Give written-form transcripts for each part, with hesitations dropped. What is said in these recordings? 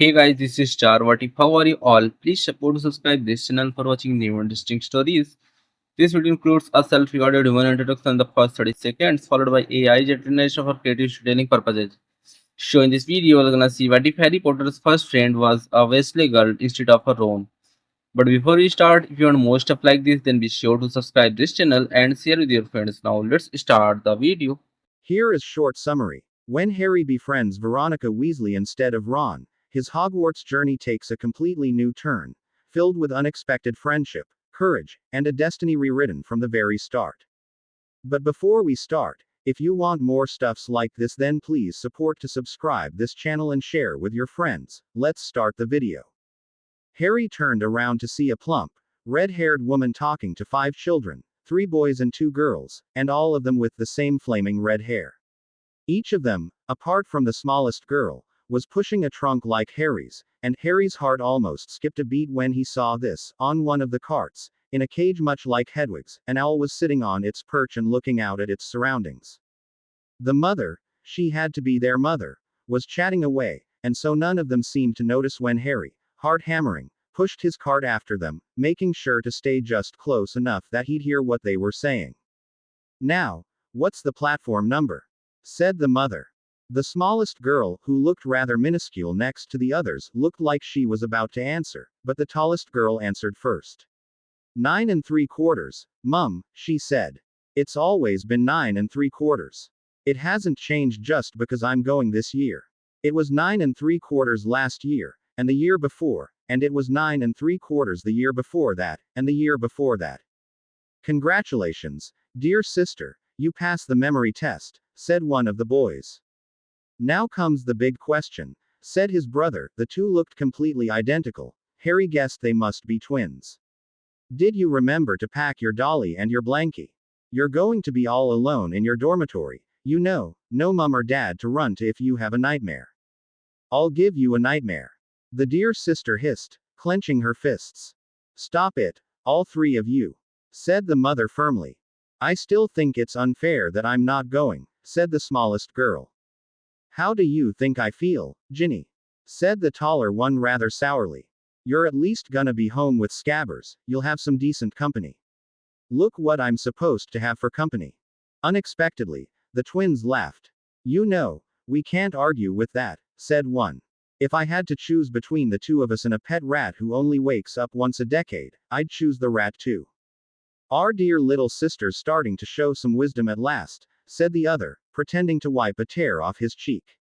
Hey guys, this is Char. What if? How are you all? Please support and subscribe this channel for watching new and interesting stories. This video includes a self-recorded human introduction in the first 30 seconds, followed by AI generation for creative storytelling purposes. So in this video, we're gonna see what if Harry Potter's first friend was a Weasley girl instead of a Ron. But before we start, if you want more stuff like this, then be sure to subscribe this channel and share with your friends. Now let's start the video. Here is short summary. When Harry befriends Veronica Weasley instead of Ron, his Hogwarts journey takes a completely new turn, filled with unexpected friendship, courage, and a destiny rewritten from the very start. But before we start, if you want more stuffs like this, then please support to subscribe this channel and share with your friends. Let's start the video. Harry turned around to see a plump, red-haired woman talking to 5 children, 3 boys and 2 girls, and all of them with the same flaming red hair. Each of them, apart from the smallest girl, was pushing a trunk like Harry's, and Harry's heart almost skipped a beat when he saw this. On one of the carts, in a cage much like Hedwig's, an owl was sitting on its perch and looking out at its surroundings. The mother, she had to be their mother, was chatting away, and so none of them seemed to notice when Harry, heart hammering, pushed his cart after them, making sure to stay just close enough that he'd hear what they were saying. "Now, what's the platform number?" said the mother. The smallest girl, who looked rather minuscule next to the others, looked like she was about to answer, but the tallest girl answered first. 9 3/4, Mum, she said. It's always been 9 3/4. It hasn't changed just because I'm going this year. It was 9 3/4 last year, and the year before, and it was 9 3/4 the year before that, and the year before that. Congratulations, dear sister, you passed the memory test, said one of the boys. Now comes the big question, said his brother. The two looked completely identical. Harry guessed they must be twins. Did you remember to pack your dolly and your blankie? You're going to be all alone in your dormitory, you know, no mum or dad to run to if you have a nightmare. I'll give you a nightmare. The dear sister hissed, clenching her fists. Stop it, all 3 of you, said the mother firmly. I still think it's unfair that I'm not going, said the smallest girl. How do you think I feel, Ginny? Said the taller one rather sourly. You're at least gonna be home with Scabbers, you'll have some decent company. Look what I'm supposed to have for company. Unexpectedly, the twins laughed. You know, we can't argue with that, said one. If I had to choose between the two of us and a pet rat who only wakes up once a decade, I'd choose the rat too. Our dear little sister's starting to show some wisdom at last, said the other, pretending to wipe a tear off his cheek.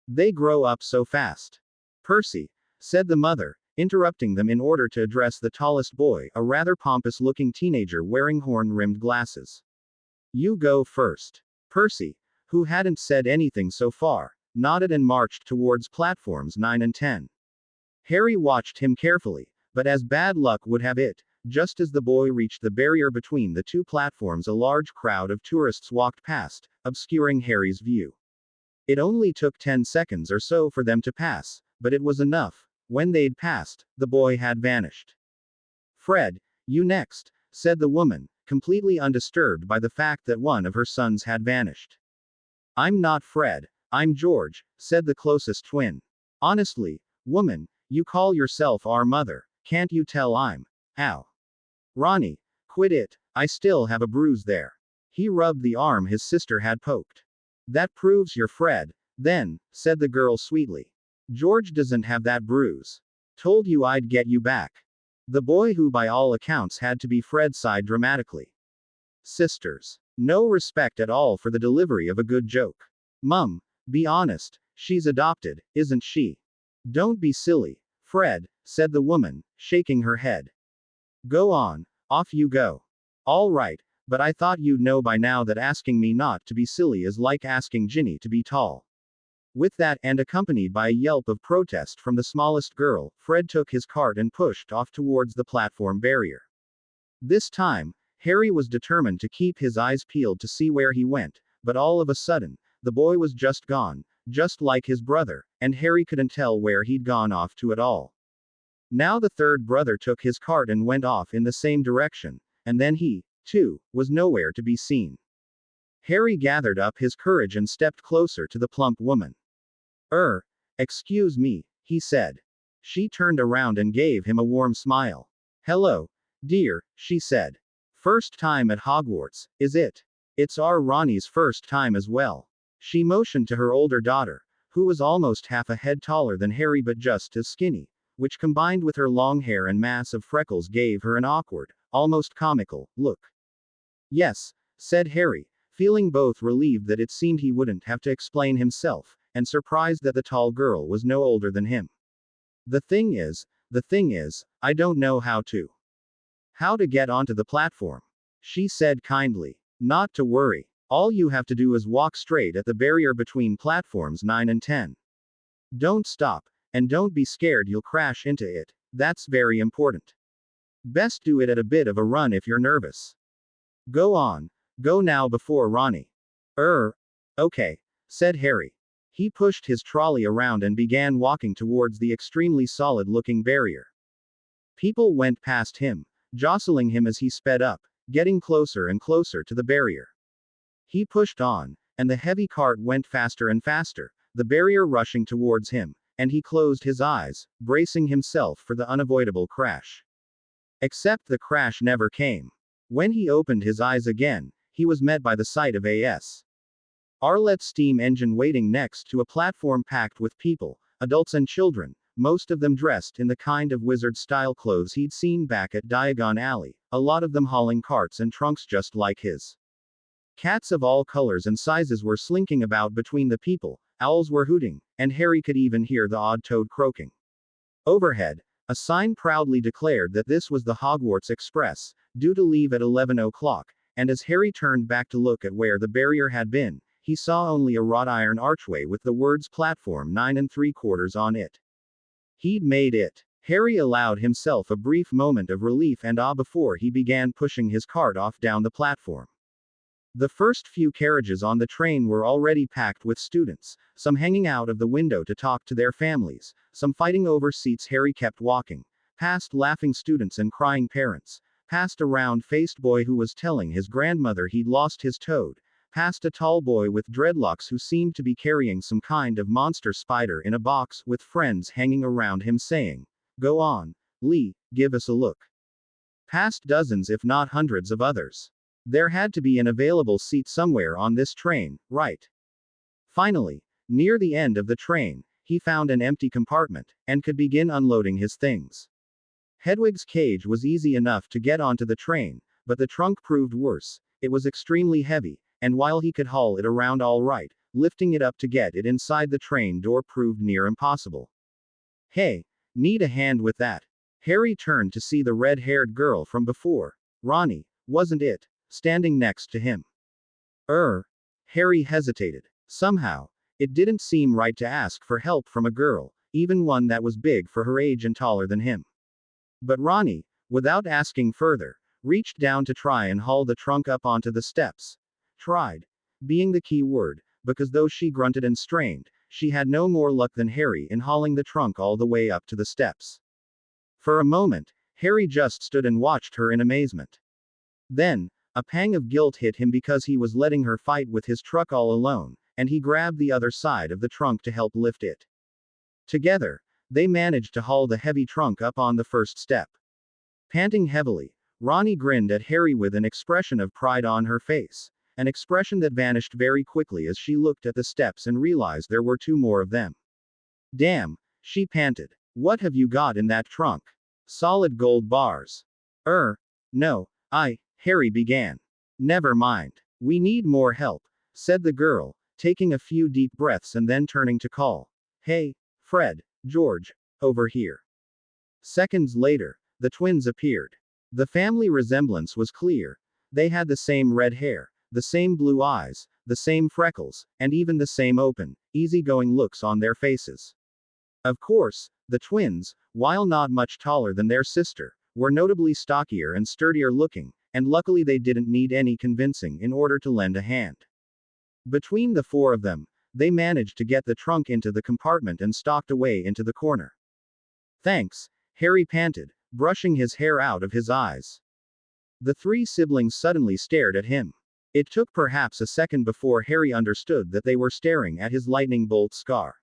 They grow up so fast. Percy, said the mother, interrupting them in order to address the tallest boy, a rather pompous-looking teenager wearing horn-rimmed glasses. You go first. Percy, who hadn't said anything so far, nodded and marched towards platforms 9 and 10. Harry watched him carefully, but as bad luck would have it, just as the boy reached the barrier between the 2 platforms, a large crowd of tourists walked past, obscuring Harry's view. It only took 10 seconds or so for them to pass, but it was enough. When they'd passed, the boy had vanished. Fred, you next, said the woman, completely undisturbed by the fact that one of her sons had vanished. I'm not Fred, I'm George, said the closest twin. Honestly, woman, you call yourself our mother, can't you tell I'm. Ow. Ronnie, quit it, I still have a bruise there. He rubbed the arm his sister had poked. That proves you're Fred, then, said the girl sweetly. George doesn't have that bruise. Told you I'd get you back. The boy, who by all accounts had to be Fred, sighed dramatically. Sisters. No respect at all for the delivery of a good joke. Mum, be honest, she's adopted, isn't she? Don't be silly, Fred, said the woman, shaking her head. Go on, off you go. All right, but I thought you'd know by now that asking me not to be silly is like asking Ginny to be tall. With that, and accompanied by a yelp of protest from the smallest girl, Fred took his cart and pushed off towards the platform barrier. This time, Harry was determined to keep his eyes peeled to see where he went, but all of a sudden, the boy was just gone, just like his brother, and Harry couldn't tell where he'd gone off to at all. Now the third brother took his cart and went off in the same direction, and then he, too, was nowhere to be seen. Harry gathered up his courage and stepped closer to the plump woman. Excuse me, he said. She turned around and gave him a warm smile. Hello, dear, she said. First time at Hogwarts, is it? It's our Ronnie's first time as well. She motioned to her older daughter, who was almost half a head taller than Harry but just as skinny, which combined with her long hair and mass of freckles gave her an awkward, almost comical, look. Yes, said Harry, feeling both relieved that it seemed he wouldn't have to explain himself, and surprised that the tall girl was no older than him. The thing is, I don't know how to. How to get onto the platform. She said kindly. Not to worry. All you have to do is walk straight at the barrier between platforms 9 and 10. Don't stop, and don't be scared you'll crash into it, that's very important. Best do it at a bit of a run if you're nervous. Go on. Go now before Ronnie. Okay, said Harry. He pushed his trolley around and began walking towards the extremely solid-looking barrier. People went past him, jostling him as he sped up, getting closer and closer to the barrier. He pushed on, and the heavy cart went faster and faster, the barrier rushing towards him, and he closed his eyes, bracing himself for the unavoidable crash. Except the crash never came. When he opened his eyes again, he was met by the sight of A.S. Arlette's steam engine waiting next to a platform packed with people, adults and children, most of them dressed in the kind of wizard-style clothes he'd seen back at Diagon Alley, a lot of them hauling carts and trunks just like his. Cats of all colors and sizes were slinking about between the people, owls were hooting, and Harry could even hear the odd toad croaking. Overhead, a sign proudly declared that this was the Hogwarts Express, due to leave at 11 o'clock, and as Harry turned back to look at where the barrier had been, he saw only a wrought iron archway with the words Platform 9 3/4 on it. He'd made it. Harry allowed himself a brief moment of relief and awe before he began pushing his cart off down the platform. The first few carriages on the train were already packed with students, some hanging out of the window to talk to their families, some fighting over seats. Harry kept walking, past laughing students and crying parents, past a round-faced boy who was telling his grandmother he'd lost his toad, past a tall boy with dreadlocks who seemed to be carrying some kind of monster spider in a box, with friends hanging around him saying, "Go on, Lee, give us a look." Past dozens if not hundreds of others. There had to be an available seat somewhere on this train, right? Finally, near the end of the train, he found an empty compartment, and could begin unloading his things. Hedwig's cage was easy enough to get onto the train, but the trunk proved worse. It was extremely heavy, and while he could haul it around all right, lifting it up to get it inside the train door proved near impossible. Hey, need a hand with that? Harry turned to see the red-haired girl from before. Ronnie, wasn't it? Standing next to him. Harry hesitated. Somehow, it didn't seem right to ask for help from a girl, even one that was big for her age and taller than him. But Ronnie, without asking further, reached down to try and haul the trunk up onto the steps. Tried. Being the key word, because though she grunted and strained, she had no more luck than Harry in hauling the trunk all the way up to the steps. For a moment, Harry just stood and watched her in amazement. Then, a pang of guilt hit him because he was letting her fight with his truck all alone, and he grabbed the other side of the trunk to help lift it. Together, they managed to haul the heavy trunk up on the first step. Panting heavily, Ronnie grinned at Harry with an expression of pride on her face, an expression that vanished very quickly as she looked at the steps and realized there were 2 more of them. Damn, she panted. What have you got in that trunk? Solid gold bars. No, Harry began. Never mind. We need more help, said the girl, taking a few deep breaths and then turning to call. Hey, Fred, George, over here. Seconds later, the twins appeared. The family resemblance was clear. They had the same red hair, the same blue eyes, the same freckles, and even the same open, easygoing looks on their faces. Of course, the twins, while not much taller than their sister, were notably stockier and sturdier looking, and luckily they didn't need any convincing in order to lend a hand. Between the 4 of them, they managed to get the trunk into the compartment and stalked away into the corner. Thanks, Harry panted, brushing his hair out of his eyes. The 3 siblings suddenly stared at him. It took perhaps a second before Harry understood that they were staring at his lightning bolt scar.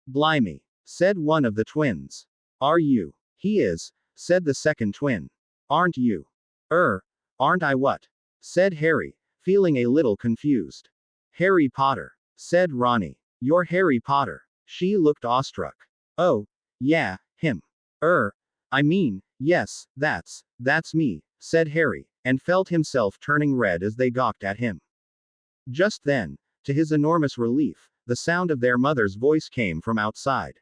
Blimey. said one of the twins. Are you? He is, said the second twin. Aren't you? Aren't I what? Said Harry, feeling a little confused. Harry Potter, said Ronnie. You're Harry Potter. She looked awestruck. Oh, yeah, him. I mean, yes, that's me, said Harry, and felt himself turning red as they gawked at him. Just then, to his enormous relief, the sound of their mother's voice came from outside.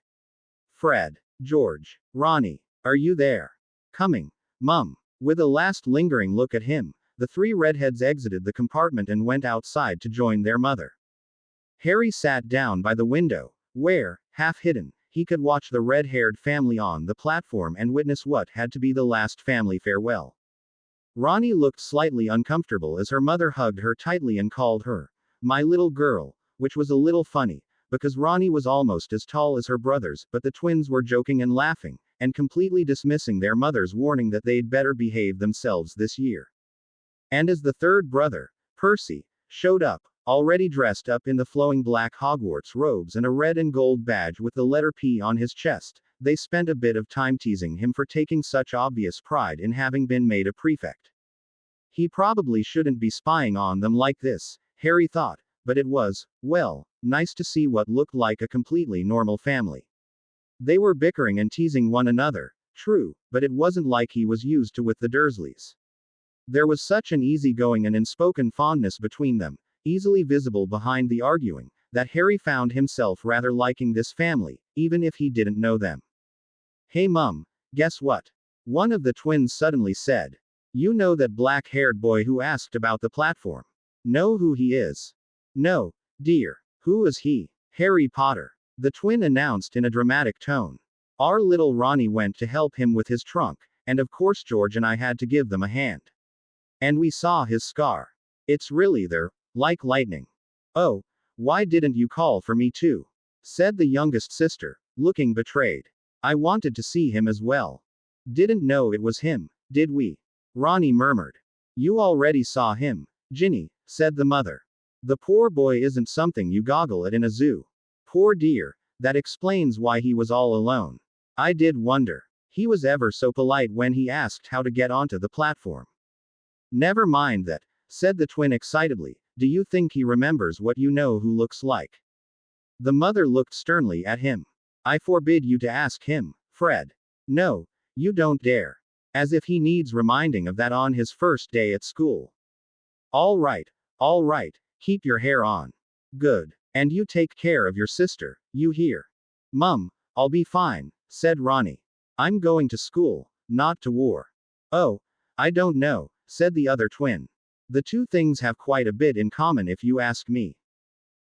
Fred, George, Ronnie, are you there? Coming, Mum. With a last lingering look at him, the three redheads exited the compartment and went outside to join their mother. Harry sat down by the window, where, half hidden, he could watch the red-haired family on the platform and witness what had to be the last family farewell. Ronnie looked slightly uncomfortable as her mother hugged her tightly and called her, "My little girl," which was a little funny, because Ronnie was almost as tall as her brothers, but the twins were joking and laughing, and completely dismissing their mother's warning that they'd better behave themselves this year. And as the third brother, Percy, showed up, already dressed up in the flowing black Hogwarts robes and a red and gold badge with the letter P on his chest, they spent a bit of time teasing him for taking such obvious pride in having been made a prefect. He probably shouldn't be spying on them like this, Harry thought, but it was, well, nice to see what looked like a completely normal family. They were bickering and teasing one another, true, but it wasn't like he was used to with the Dursleys. There was such an easygoing and unspoken fondness between them, easily visible behind the arguing, that Harry found himself rather liking this family, even if he didn't know them. Hey Mum, guess what? One of the twins suddenly said. You know that black-haired boy who asked about the platform? Know who he is? No, dear. Who is he? Harry Potter. The twin announced in a dramatic tone. Our little Ronnie went to help him with his trunk, and of course George and I had to give them a hand. And we saw his scar. It's really there, like lightning. Oh, why didn't you call for me too? Said the youngest sister, looking betrayed. I wanted to see him as well. Didn't know it was him, did we? Ronnie murmured. You already saw him, Ginny, said the mother. The poor boy isn't something you goggle at in a zoo. Poor dear, that explains why he was all alone. I did wonder. He was ever so polite when he asked how to get onto the platform. Never mind that, said the twin excitedly. Do you think he remembers what you know who looks like? The mother looked sternly at him. I forbid you to ask him, Fred. No, you don't dare. As if he needs reminding of that on his first day at school. All right, keep your hair on. Good. And you take care of your sister, you hear? Mum, I'll be fine, said Ronnie. I'm going to school, not to war. Oh, I don't know, said the other twin. The two things have quite a bit in common if you ask me.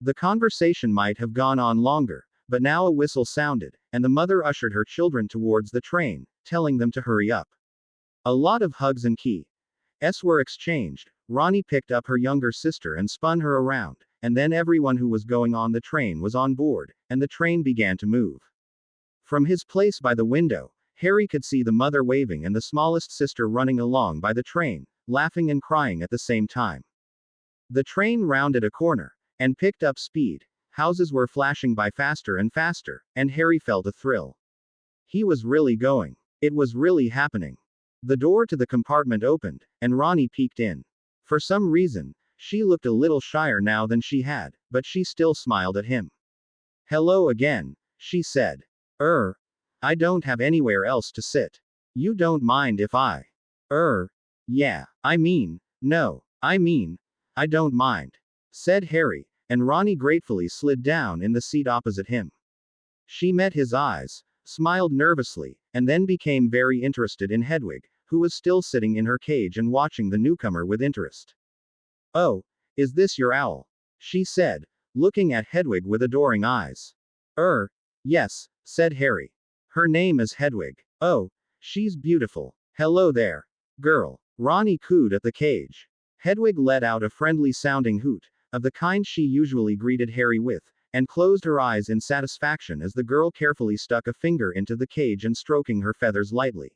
The conversation might have gone on longer, but now a whistle sounded, and the mother ushered her children towards the train, telling them to hurry up. A lot of hugs and kisses were exchanged. Ronnie picked up her younger sister and spun her around, and then everyone who was going on the train was on board, and the train began to move. From his place by the window, Harry could see the mother waving and the smallest sister running along by the train, laughing and crying at the same time. The train rounded a corner, and picked up speed. Houses were flashing by faster and faster, and Harry felt a thrill. He was really going. It was really happening. The door to the compartment opened, and Ronnie peeked in. For some reason, she looked a little shyer now than she had, but she still smiled at him. Hello again, she said. I don't have anywhere else to sit. You don't mind if I? Yeah, no, I don't mind, said Harry, and Ronnie gratefully slid down in the seat opposite him. She met his eyes, smiled nervously, and then became very interested in Hedwig, who was still sitting in her cage and watching the newcomer with interest. Oh, is this your owl? She said, looking at Hedwig with adoring eyes. Yes, said Harry. Her name is Hedwig. Oh, she's beautiful. Hello there, girl. Ronnie cooed at the cage. Hedwig let out a friendly-sounding hoot, of the kind she usually greeted Harry with, and closed her eyes in satisfaction as the girl carefully stuck a finger into the cage and stroking her feathers lightly.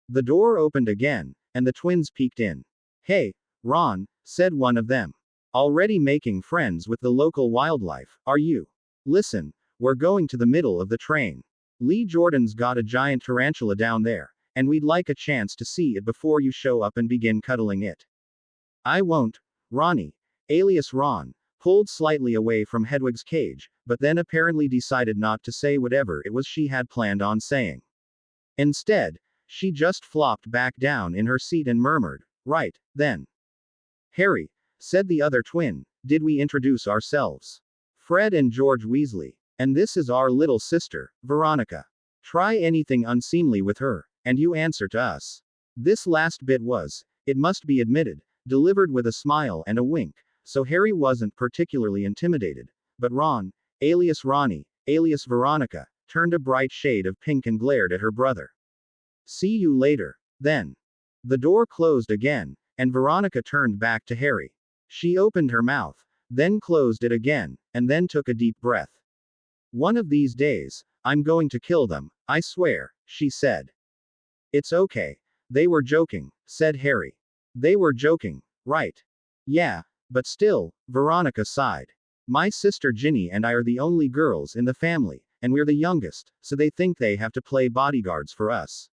The door opened again, and the twins peeked in. Hey, Ron, said one of them. Already making friends with the local wildlife, are you? Listen, We're going to the middle of the train. Lee Jordan's got a giant tarantula down there, and we'd like a chance to see it before you show up and begin cuddling it. I won't. Ronnie, alias Ron, pulled slightly away from Hedwig's cage, but then apparently decided not to say whatever it was she had planned on saying. Instead, she just flopped back down in her seat and murmured, "Right, then. Harry," said the other twin, "did we introduce ourselves? Fred and George Weasley. And this is our little sister, Veronica. Try anything unseemly with her, and you answer to us." This last bit was, it must be admitted, delivered with a smile and a wink, so Harry wasn't particularly intimidated, but Ron, alias Ronnie, alias Veronica, turned a bright shade of pink and glared at her brother. "See you later, then." The door closed again, and Veronica turned back to Harry. She opened her mouth, then closed it again, and then took a deep breath. "One of these days, I'm going to kill them, I swear," she said. "It's okay. They were joking," said Harry. "They were joking, right?" "Yeah, but still," Veronica sighed. "My sister Ginny and I are the only girls in the family, and we're the youngest, so they think they have to play bodyguards for us.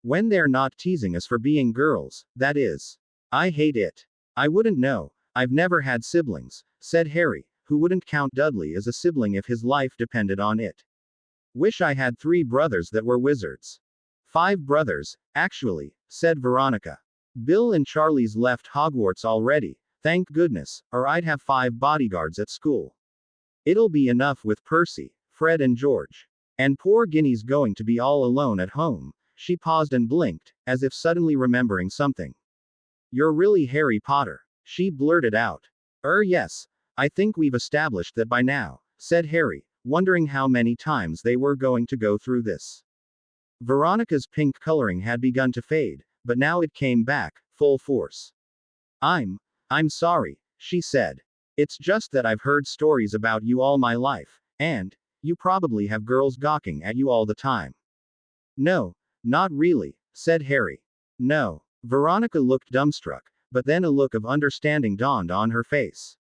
When they're not teasing us for being girls, that is. I hate it." "I wouldn't know. I've never had siblings," said Harry, who wouldn't count Dudley as a sibling if his life depended on it. "Wish I had 3 brothers that were wizards." "5 brothers, actually," said Veronica. "Bill and Charlie's left Hogwarts already, thank goodness, or I'd have 5 bodyguards at school. It'll be enough with Percy, Fred and George. And poor Ginny's going to be all alone at home." She paused and blinked, as if suddenly remembering something. "You're really Harry Potter," she blurted out. Yes, I think we've established that by now," said Harry, wondering how many times they were going to go through this. Veronica's pink coloring had begun to fade, but now it came back, full force. I'm sorry," she said. "It's just that I've heard stories about you all my life, and you probably have girls gawking at you all the time." "No, not really," said Harry. "No." Veronica looked dumbstruck, but then a look of understanding dawned on her face.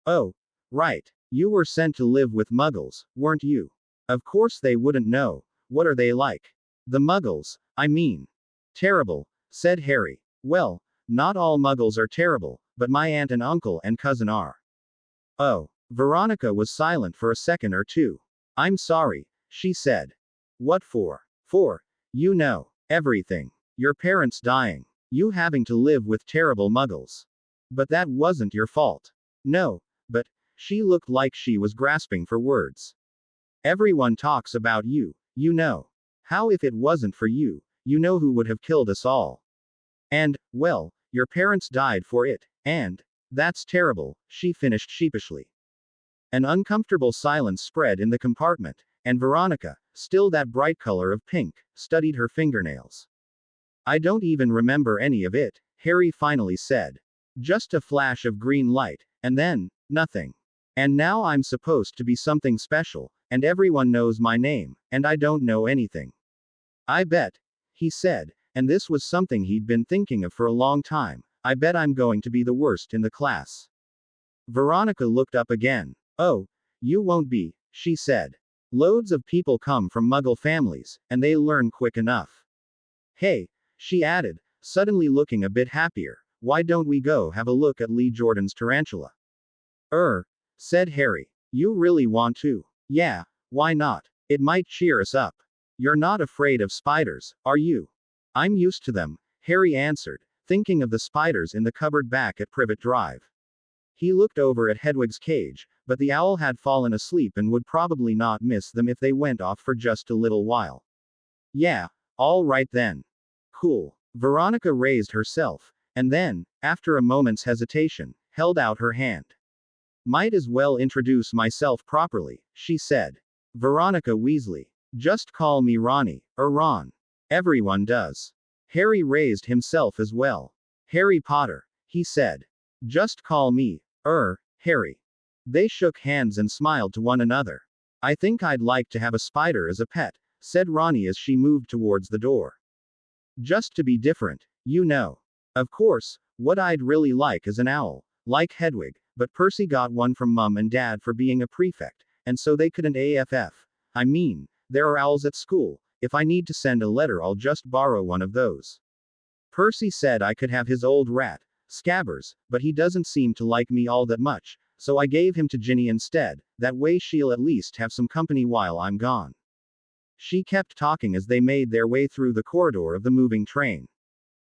"Oh, right. You were sent to live with muggles, weren't you? Of course they wouldn't know. What are they like?" "The muggles, I mean." "Terrible," said Harry. "Well, not all muggles are terrible, but my aunt and uncle and cousin are." "Oh." Veronica was silent for a second or two. "I'm sorry," she said. "What for?" "For, you know, everything. Your parents dying. You having to live with terrible muggles. But that wasn't your fault." "No, but," she looked like she was grasping for words. "Everyone talks about you, you know. How if it wasn't for you, you know who would have killed us all. And, well, your parents died for it, and that's terrible," she finished sheepishly. An uncomfortable silence spread in the compartment, and Veronica, still that bright color of pink, studied her fingernails. "I don't even remember any of it," Harry finally said. "Just a flash of green light, and then, nothing. And now I'm supposed to be something special, and everyone knows my name, and I don't know anything." "I bet," he said, and this was something he'd been thinking of for a long time, "I bet I'm going to be the worst in the class." Veronica looked up again. "Oh, you won't be," she said. "Loads of people come from Muggle families, and they learn quick enough. Hey," she added, suddenly looking a bit happier, "why don't we go have a look at Lee Jordan's tarantula?" Said Harry. "You really want to?" "Yeah, why not? It might cheer us up." "You're not afraid of spiders, are you?" "I'm used to them," Harry answered, thinking of the spiders in the cupboard back at Privet Drive. He looked over at Hedwig's cage, but the owl had fallen asleep and would probably not miss them if they went off for just a little while. "Yeah, all right then. Cool." Veronica raised herself, and then, after a moment's hesitation, held out her hand. "Might as well introduce myself properly," she said. "Veronica Weasley. Just call me Ronnie, or Ron. Everyone does." Harry raised himself as well. "Harry Potter," he said. "Just call me, Harry." They shook hands and smiled to one another. "I think I'd like to have a spider as a pet," said Ronnie as she moved towards the door. "Just to be different, you know. Of course, what I'd really like is an owl, like Hedwig, but Percy got one from Mum and Dad for being a prefect, and so they couldn't AFF. I mean, there are owls at school. If I need to send a letter, I'll just borrow one of those. Percy said I could have his old rat, Scabbers, but he doesn't seem to like me all that much, so I gave him to Ginny instead, that way she'll at least have some company while I'm gone. She kept talking as they made their way through the corridor of the moving train.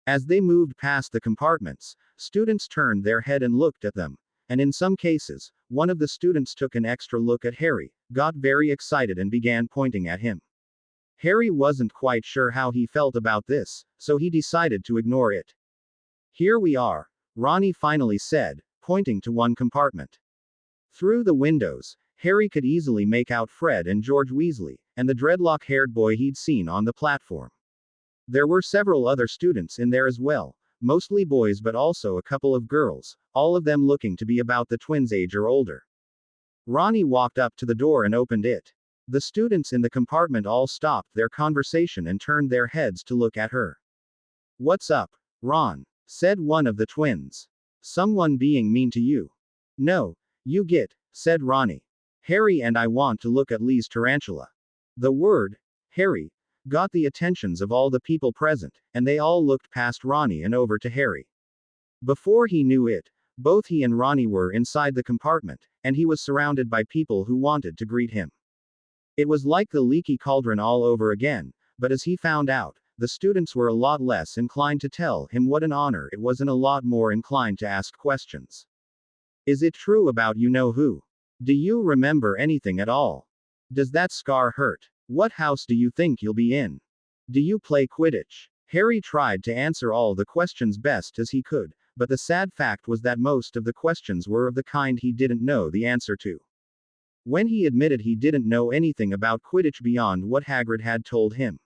As they moved past the compartments, students turned their head and looked at them, and in some cases, one of the students took an extra look at Harry, got very excited and began pointing at him. Harry wasn't quite sure how he felt about this, so he decided to ignore it. Here we are, Ronnie finally said, pointing to one compartment. Through the windows, Harry could easily make out Fred and George Weasley, and the dreadlock-haired boy he'd seen on the platform. There were several other students in there as well, mostly boys but also a couple of girls, all of them looking to be about the twins' age or older. Ronnie walked up to the door and opened it. The students in the compartment all stopped their conversation and turned their heads to look at her. "What's up, Ron?" said one of the twins. "Someone being mean to you?" "No, you get," said Ronnie. "Harry and I want to look at Lee's tarantula." The word, Harry, got the attentions of all the people present, and they all looked past Ronnie and over to Harry. Before he knew it, both he and Ronnie were inside the compartment, and he was surrounded by people who wanted to greet him. It was like the leaky cauldron all over again, but as he found out, the students were a lot less inclined to tell him what an honor it was and a lot more inclined to ask questions. "Is it true about you know who? Do you remember anything at all? Does that scar hurt? What house do you think you'll be in? Do you play Quidditch?" Harry tried to answer all the questions best as he could, but the sad fact was that most of the questions were of the kind he didn't know the answer to. When he admitted he didn't know anything about Quidditch beyond what Hagrid had told him,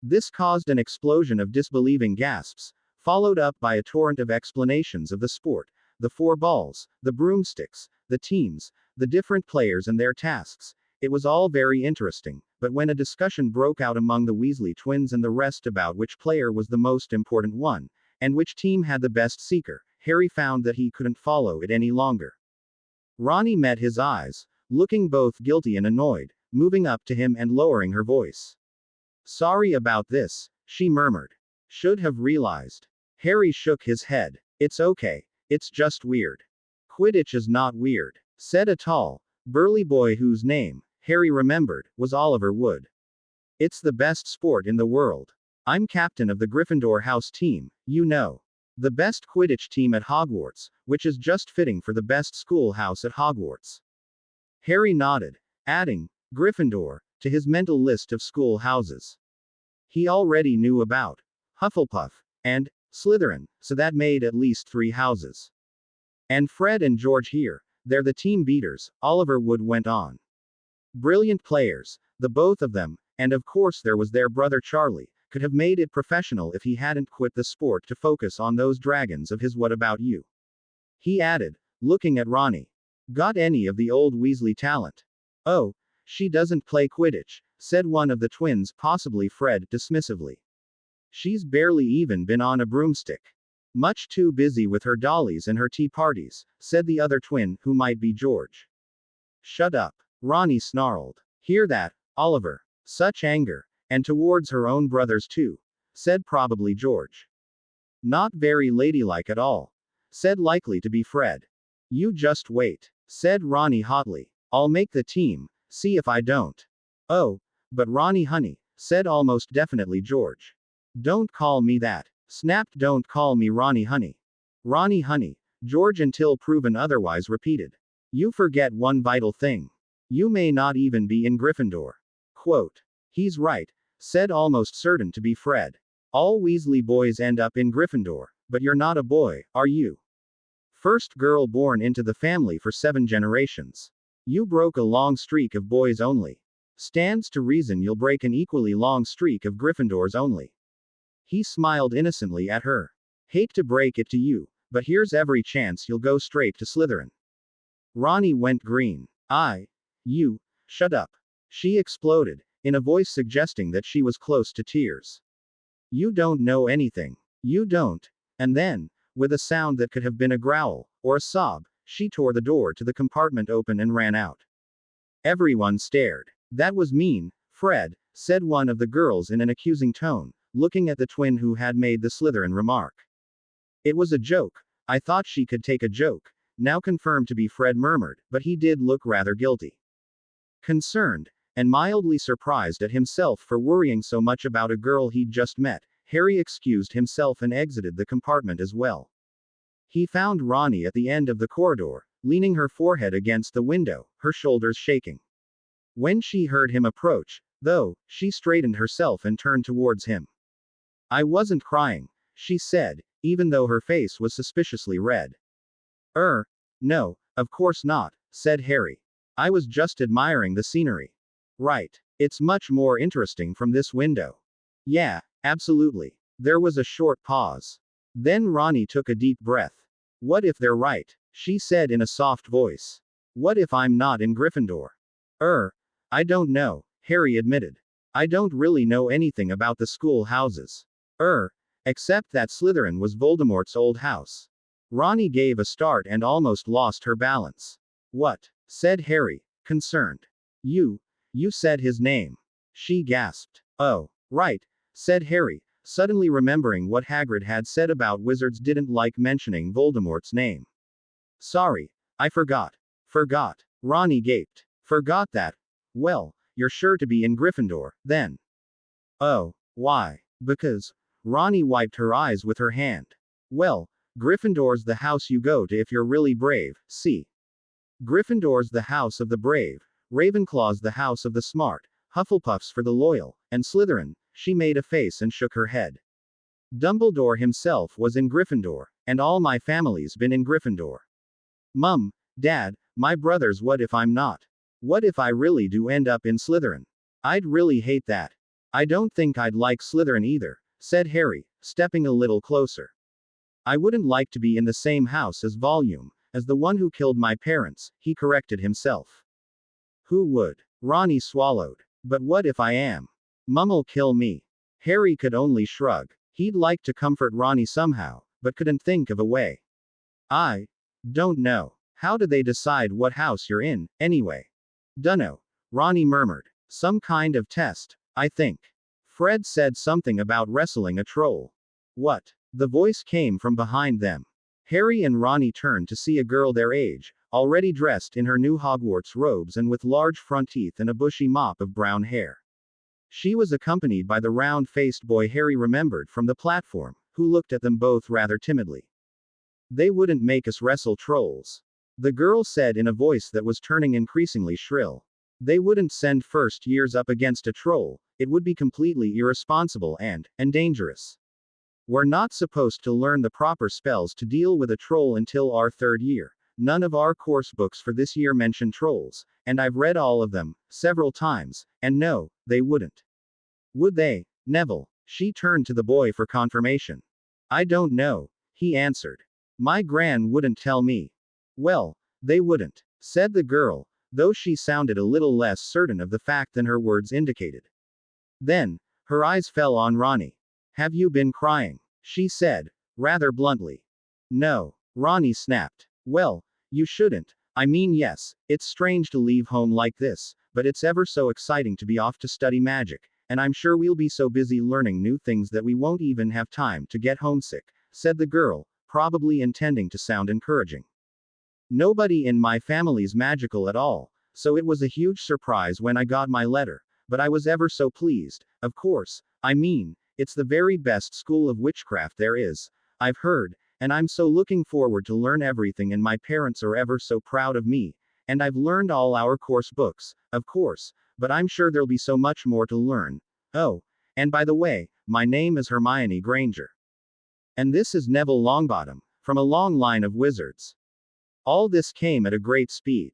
this caused an explosion of disbelieving gasps, followed up by a torrent of explanations of the sport, the four balls, the broomsticks, the teams, the different players and their tasks. It was all very interesting, but when a discussion broke out among the Weasley twins and the rest about which player was the most important one, and which team had the best seeker, Harry found that he couldn't follow it any longer. Ronnie met his eyes, looking both guilty and annoyed, moving up to him and lowering her voice. "Sorry about this," she murmured. "Should have realized." Harry shook his head. "It's okay. It's just weird." "Quidditch is not weird," said a tall, burly boy whose name, Harry remembered, was Oliver Wood. "It's the best sport in the world. I'm captain of the Gryffindor house team, you know. The best Quidditch team at Hogwarts, which is just fitting for the best schoolhouse at Hogwarts." Harry nodded, adding, Gryffindor, to his mental list of schoolhouses. He already knew about Hufflepuff and Slytherin, so that made at least 3 houses. "And Fred and George here, they're the team beaters," Oliver Wood went on. "Brilliant players, the both of them, and of course there was their brother Charlie, could have made it professional if he hadn't quit the sport to focus on those dragons of his. What about you?" he added, looking at Ronnie. "Got any of the old Weasley talent?" "Oh, she doesn't play Quidditch," said one of the twins, possibly Fred, dismissively. "She's barely even been on a broomstick. Much too busy with her dollies and her tea parties," said the other twin, who might be George. "Shut up," Ronnie snarled. "Hear that, Oliver?" Such anger. "And towards her own brothers too," said probably George. "Not very ladylike at all," said likely to be Fred. "You just wait," said Ronnie hotly. "I'll make the team, see if I don't." "Oh, but Ronnie honey," said almost definitely George. "Don't call me that," snapped "Don't call me Ronnie honey." "Ronnie honey," George until proven otherwise repeated. "You forget one vital thing. You may not even be in Gryffindor." Quote. "He's right," said almost certain to be Fred. "All Weasley boys end up in Gryffindor, but you're not a boy, are you? First girl born into the family for 7 generations. You broke a long streak of boys only. Stands to reason you'll break an equally long streak of Gryffindors only." He smiled innocently at her. "Hate to break it to you, but here's every chance you'll go straight to Slytherin." Ronnie went green. You, shut up," she exploded, in a voice suggesting that she was close to tears. "You don't know anything. You don't." And then, with a sound that could have been a growl, or a sob, she tore the door to the compartment open and ran out. Everyone stared. That was mean, Fred, said one of the girls in an accusing tone, looking at the twin who had made the Slytherin remark. It was a joke. I thought she could take a joke. Now confirmed to be Fred murmured, but he did look rather guilty. Concerned, and mildly surprised at himself for worrying so much about a girl he'd just met, Harry excused himself and exited the compartment as well. He found Ronnie at the end of the corridor, leaning her forehead against the window, her shoulders shaking. When she heard him approach, though, she straightened herself and turned towards him. I wasn't crying, she said, even though her face was suspiciously red. No, of course not, said Harry. I was just admiring the scenery. Right. It's much more interesting from this window. Yeah, absolutely. There was a short pause. Then Ronnie took a deep breath. What if they're right? She said in a soft voice. What if I'm not in Gryffindor? I don't know, Harry admitted. I don't really know anything about the school houses. Except that Slytherin was Voldemort's old house. Ronnie gave a start and almost lost her balance. What? Said Harry, concerned. You said his name. She gasped. Oh, right, said Harry, suddenly remembering what Hagrid had said about wizards didn't like mentioning Voldemort's name. Sorry, I forgot. Forgot. Ronnie gaped. Forgot that. Well, you're sure to be in Gryffindor, then. Oh, why? Because. Ronnie wiped her eyes with her hand. Well, Gryffindor's the house you go to if you're really brave, see? Gryffindor's the house of the brave, Ravenclaw's the house of the smart, Hufflepuff's for the loyal, and Slytherin, she made a face and shook her head. Dumbledore himself was in Gryffindor, and all my family's been in Gryffindor. Mum, Dad, my brothers, what if I'm not? What if I really do end up in Slytherin? I'd really hate that. I don't think I'd like Slytherin either, said Harry, stepping a little closer. I wouldn't like to be in the same house as as the one who killed my parents, he corrected himself. Who would? Ronnie swallowed. But what if I am? Mum'll kill me. Harry could only shrug. He'd like to comfort Ronnie somehow, but couldn't think of a way. I don't know. How do they decide what house you're in, anyway? Dunno. Ronnie murmured. Some kind of test, I think. Fred said something about wrestling a troll. What? The voice came from behind them. Harry and Ronnie turned to see a girl their age, already dressed in her new Hogwarts robes and with large front teeth and a bushy mop of brown hair. She was accompanied by the round-faced boy Harry remembered from the platform, who looked at them both rather timidly. They wouldn't make us wrestle trolls. The girl said in a voice that was turning increasingly shrill. They wouldn't send first years up against a troll, it would be completely irresponsible and dangerous. We're not supposed to learn the proper spells to deal with a troll until our third year. None of our course books for this year mention trolls, and I've read all of them, several times, and no, they wouldn't. Would they, Neville? She turned to the boy for confirmation. I don't know, he answered. My gran wouldn't tell me. Well, they wouldn't, said the girl, though she sounded a little less certain of the fact than her words indicated. Then, her eyes fell on Ronnie. Have you been crying? She said, rather bluntly. No, Ronnie snapped. Well, you shouldn't. I mean, yes, it's strange to leave home like this, but it's ever so exciting to be off to study magic, and I'm sure we'll be so busy learning new things that we won't even have time to get homesick, said the girl, probably intending to sound encouraging. Nobody in my family's magical at all, so it was a huge surprise when I got my letter, but I was ever so pleased, of course, I mean, it's the very best school of witchcraft there is, I've heard, and I'm so looking forward to learn everything, and my parents are ever so proud of me, and I've learned all our course books, of course, but I'm sure there'll be so much more to learn. Oh, and by the way, my name is Hermione Granger. And this is Neville Longbottom, from a long line of wizards. All this came at a great speed.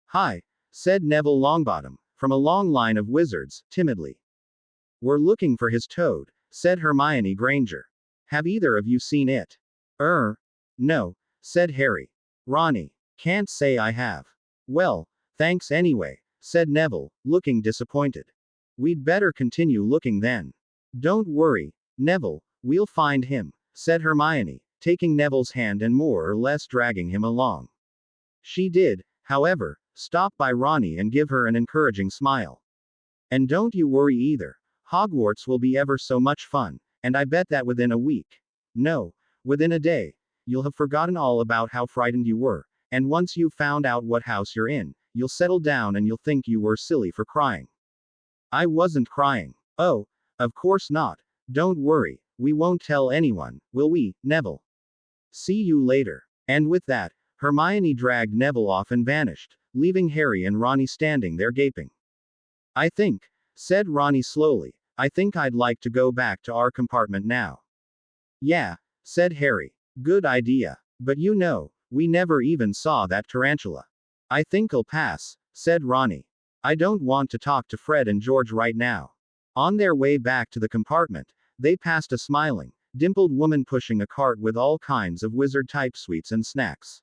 Hi, said Neville Longbottom, from a long line of wizards, timidly. We're looking for his toad, said Hermione Granger. Have either of you seen it? No, said Harry. Ronnie, can't say I have. Well, thanks anyway, said Neville, looking disappointed. We'd better continue looking then. Don't worry, Neville, we'll find him, said Hermione, taking Neville's hand and more or less dragging him along. She did, however, stop by Ronnie and give her an encouraging smile. And don't you worry either. Hogwarts will be ever so much fun, and I bet that within a week. No, within a day. You'll have forgotten all about how frightened you were, and once you've found out what house you're in, you'll settle down and you'll think you were silly for crying. I wasn't crying. Oh, of course not. Don't worry, we won't tell anyone, will we, Neville? See you later. And with that, Hermione dragged Neville off and vanished, leaving Harry and Ronnie standing there gaping. I think, said Ronnie slowly, I think I'd like to go back to our compartment now. Yeah, said Harry. Good idea. But you know, we never even saw that tarantula. I think I'll pass, said Ronnie. I don't want to talk to Fred and George right now. On their way back to the compartment, they passed a smiling, dimpled woman pushing a cart with all kinds of wizard-type sweets and snacks.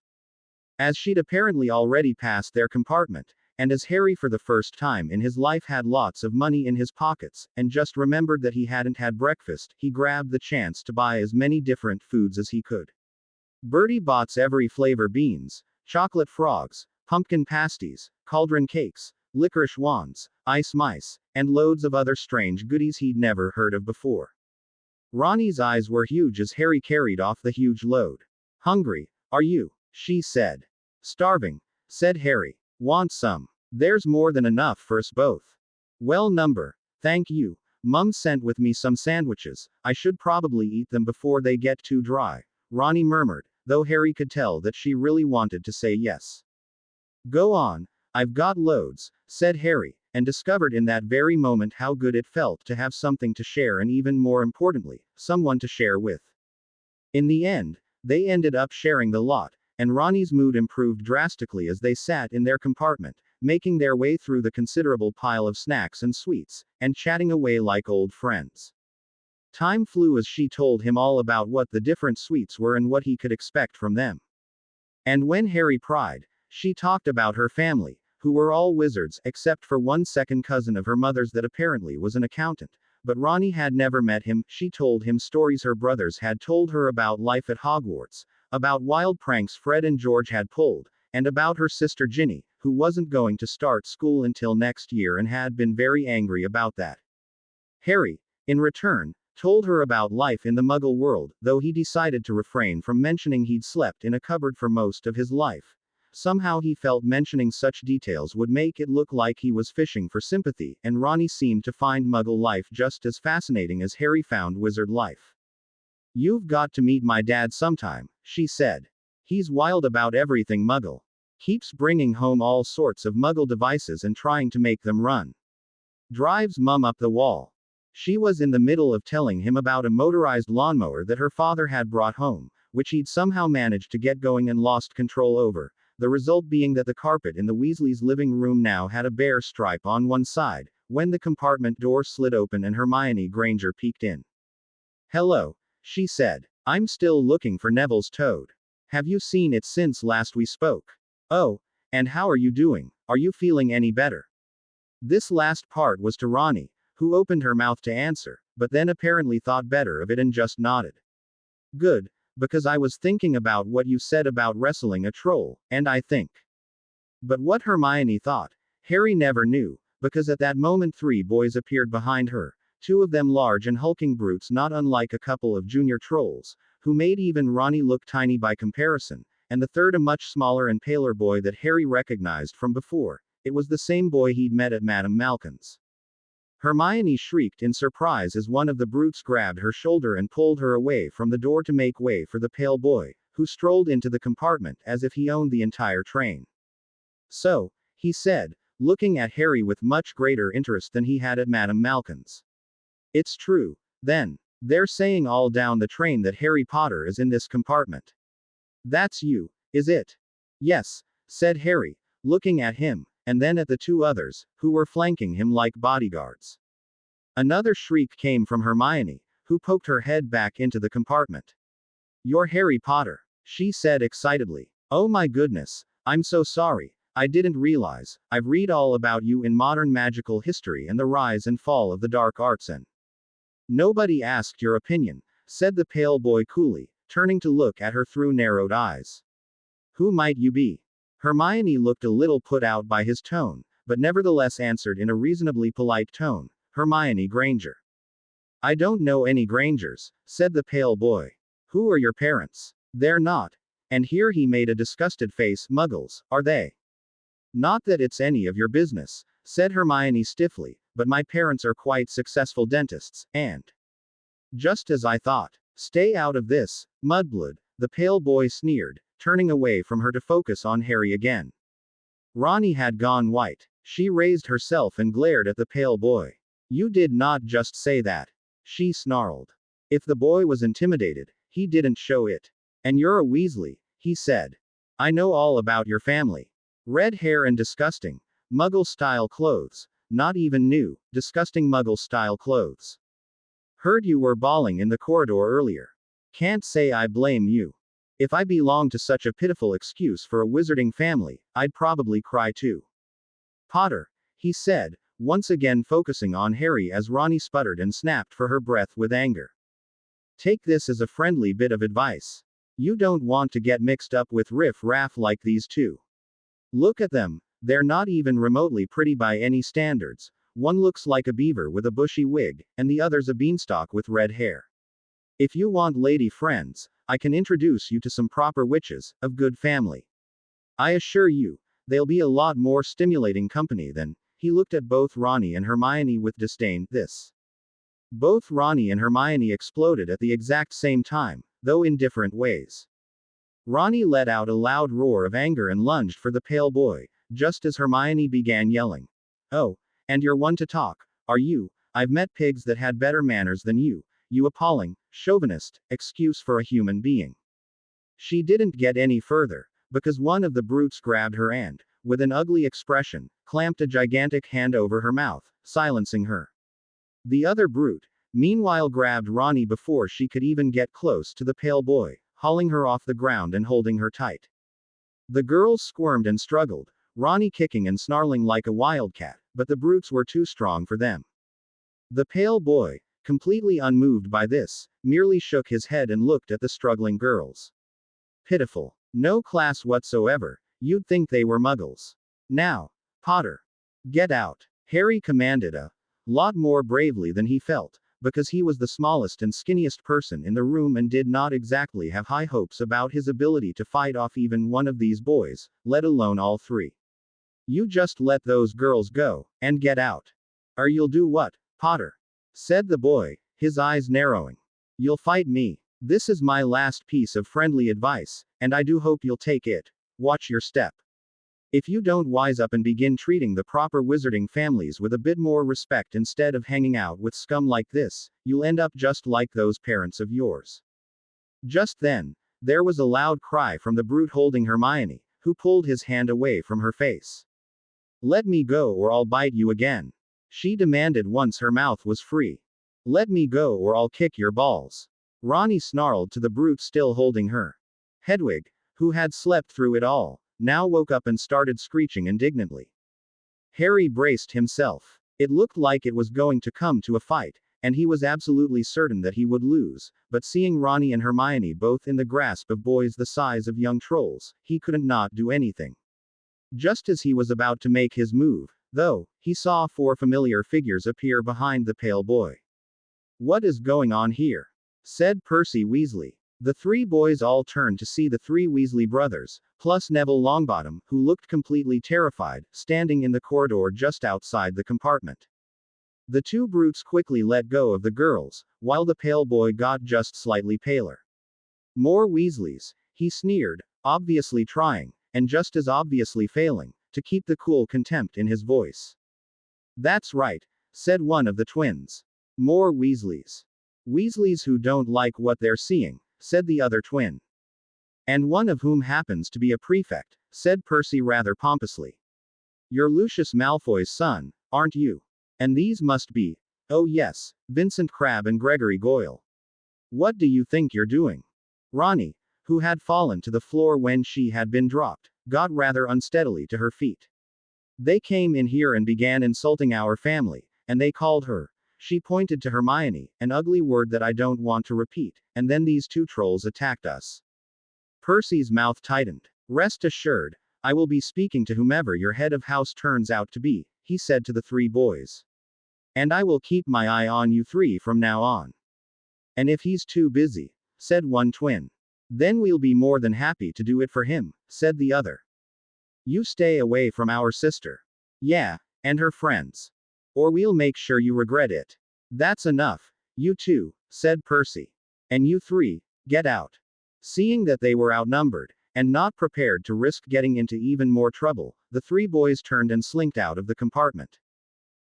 As she'd apparently already passed their compartment, and as Harry for the first time in his life had lots of money in his pockets, and just remembered that he hadn't had breakfast, he grabbed the chance to buy as many different foods as he could. Bertie bought every flavor: beans, chocolate frogs, pumpkin pasties, cauldron cakes, licorice wands, ice mice, and loads of other strange goodies he'd never heard of before. Ronnie's eyes were huge as Harry carried off the huge load. Hungry, are you? She said. Starving, said Harry. Want some? There's more than enough for us both. Well, thank you. Mum sent with me some sandwiches. I should probably eat them before they get too dry, Ronnie murmured, though Harry could tell that she really wanted to say yes. Go on, I've got loads, said Harry, and discovered in that very moment how good it felt to have something to share and even more importantly, someone to share with. In the end, they ended up sharing the lot, and Ronnie's mood improved drastically as they sat in their compartment, making their way through the considerable pile of snacks and sweets, and chatting away like old friends. Time flew as she told him all about what the different sweets were and what he could expect from them. And when Harry pried, she talked about her family, who were all wizards, except for one second cousin of her mother's that apparently was an accountant. But Ronnie had never met him. She told him stories her brothers had told her about life at Hogwarts, about wild pranks Fred and George had pulled, and about her sister Ginny, who wasn't going to start school until next year and had been very angry about that. Harry, in return, told her about life in the Muggle world, though he decided to refrain from mentioning he'd slept in a cupboard for most of his life. Somehow he felt mentioning such details would make it look like he was fishing for sympathy, and Ronnie seemed to find Muggle life just as fascinating as Harry found wizard life. You've got to meet my dad sometime, she said. He's wild about everything Muggle. Keeps bringing home all sorts of Muggle devices and trying to make them run. Drives Mum up the wall. She was in the middle of telling him about a motorized lawnmower that her father had brought home, which he'd somehow managed to get going and lost control over, the result being that the carpet in the Weasleys' living room now had a bare stripe on one side, when the compartment door slid open and Hermione Granger peeked in. Hello, she said. I'm still looking for Neville's toad. Have you seen it since last we spoke? Oh, and how are you doing? Are you feeling any better? This last part was to Ronnie, who opened her mouth to answer, but then apparently thought better of it and just nodded. Good, because I was thinking about what you said about wrestling a troll, and I think. But what Hermione thought, Harry never knew, because at that moment 3 boys appeared behind her, 2 of them large and hulking brutes not unlike a couple of junior trolls, who made even Ronnie look tiny by comparison, and the third a much smaller and paler boy that Harry recognized from before. It was the same boy he'd met at Madame Malkin's. Hermione shrieked in surprise as one of the brutes grabbed her shoulder and pulled her away from the door to make way for the pale boy, who strolled into the compartment as if he owned the entire train. So, he said, looking at Harry with much greater interest than he had at Madame Malkin's. It's true, then. They're saying all down the train that Harry Potter is in this compartment. That's you, is it? Yes, said Harry, looking at him, and then at the 2 others, who were flanking him like bodyguards. Another shriek came from Hermione, who poked her head back into the compartment. You're Harry Potter, she said excitedly. Oh my goodness, I'm so sorry, I didn't realize. I've read all about you in modern magical history and the rise and fall of the dark arts and. Nobody asked your opinion, said the pale boy coolly, turning to look at her through narrowed eyes. Who might you be? Hermione looked a little put out by his tone, but nevertheless answered in a reasonably polite tone, Hermione Granger. I don't know any Grangers, said the pale boy. Who are your parents? They're not. And here he made a disgusted face, Muggles, are they? Not that it's any of your business, said Hermione stiffly, but my parents are quite successful dentists, and. Just as I thought. Stay out of this, mudblood, the pale boy sneered, turning away from her to focus on Harry again. Ronnie had gone white. She raised herself and glared at the pale boy. You did not just say that. She snarled. If the boy was intimidated, he didn't show it. And you're a Weasley, he said. I know all about your family. Red hair and disgusting, Muggle-style clothes. Not even new, disgusting Muggle-style clothes. Heard you were bawling in the corridor earlier. Can't say I blame you. If I belonged to such a pitiful excuse for a wizarding family, I'd probably cry too. Potter, he said, once again focusing on Harry as Ronnie sputtered and snapped for her breath with anger. Take this as a friendly bit of advice. You don't want to get mixed up with riff-raff like these two. Look at them, they're not even remotely pretty by any standards. One looks like a beaver with a bushy wig, and the other's a beanstalk with red hair. If you want lady friends, I can introduce you to some proper witches, of good family. I assure you, they'll be a lot more stimulating company than. He looked at both Ronnie and Hermione with disdain. This. Both Ronnie and Hermione exploded at the exact same time, though in different ways. Ronnie let out a loud roar of anger and lunged for the pale boy, just as Hermione began yelling. Oh, and you're one to talk, are you? I've met pigs that had better manners than you appalling, chauvinist, excuse for a human being. She didn't get any further, because one of the brutes grabbed her and, with an ugly expression, clamped a gigantic hand over her mouth, silencing her. The other brute, meanwhile, grabbed Ronnie before she could even get close to the pale boy, hauling her off the ground and holding her tight. The girls squirmed and struggled, Ronnie kicking and snarling like a wildcat, but the brutes were too strong for them. The pale boy, completely unmoved by this, merely shook his head and looked at the struggling girls. Pitiful. No class whatsoever, you'd think they were Muggles. Now, Potter. Get out. Harry commanded a lot more bravely than he felt, because he was the smallest and skinniest person in the room and did not exactly have high hopes about his ability to fight off even one of these boys, let alone all three. You just let those girls go, and get out. Or you'll do what, Potter? Said the boy, his eyes narrowing. You'll fight me. This is my last piece of friendly advice, and I do hope you'll take it. Watch your step. If you don't wise up and begin treating the proper wizarding families with a bit more respect instead of hanging out with scum like this, you'll end up just like those parents of yours. Just then, there was a loud cry from the brute holding Hermione, who pulled his hand away from her face. Let me go or I'll bite you again. She demanded once her mouth was free. Let me go or I'll kick your balls. Ronnie snarled to the brute still holding her. Hedwig, who had slept through it all, now woke up and started screeching indignantly. Harry braced himself. It looked like it was going to come to a fight, and he was absolutely certain that he would lose, but seeing Ronnie and Hermione both in the grasp of boys the size of young trolls, he couldn't not do anything. Just as he was about to make his move, though, he saw 4 familiar figures appear behind the pale boy. What is going on here? Said Percy Weasley. The 3 boys all turned to see the 3 Weasley brothers, plus Neville Longbottom, who looked completely terrified, standing in the corridor just outside the compartment. The 2 brutes quickly let go of the girls, while the pale boy got just slightly paler. More Weasleys, he sneered, obviously trying, and just as obviously failing, to keep the cool contempt in his voice. That's right, said one of the twins. More Weasleys. Weasleys who don't like what they're seeing, said the other twin. And one of whom happens to be a prefect, said Percy rather pompously. You're Lucius Malfoy's son, aren't you? And these must be, oh yes, Vincent Crabbe and Gregory Goyle. What do you think you're doing? Ronnie, who had fallen to the floor when she had been dropped, got rather unsteadily to her feet. They came in here and began insulting our family, and they called her. She pointed to Hermione, an ugly word that I don't want to repeat, and then these 2 trolls attacked us. Percy's mouth tightened. Rest assured, I will be speaking to whomever your head of house turns out to be, he said to the three boys. And I will keep my eye on you three from now on. And if he's too busy, said one twin. Then we'll be more than happy to do it for him, said the other. You stay away from our sister. Yeah, and her friends. Or we'll make sure you regret it. That's enough. You two, said Percy. And you three, get out. Seeing that they were outnumbered, and not prepared to risk getting into even more trouble, the three boys turned and slinked out of the compartment.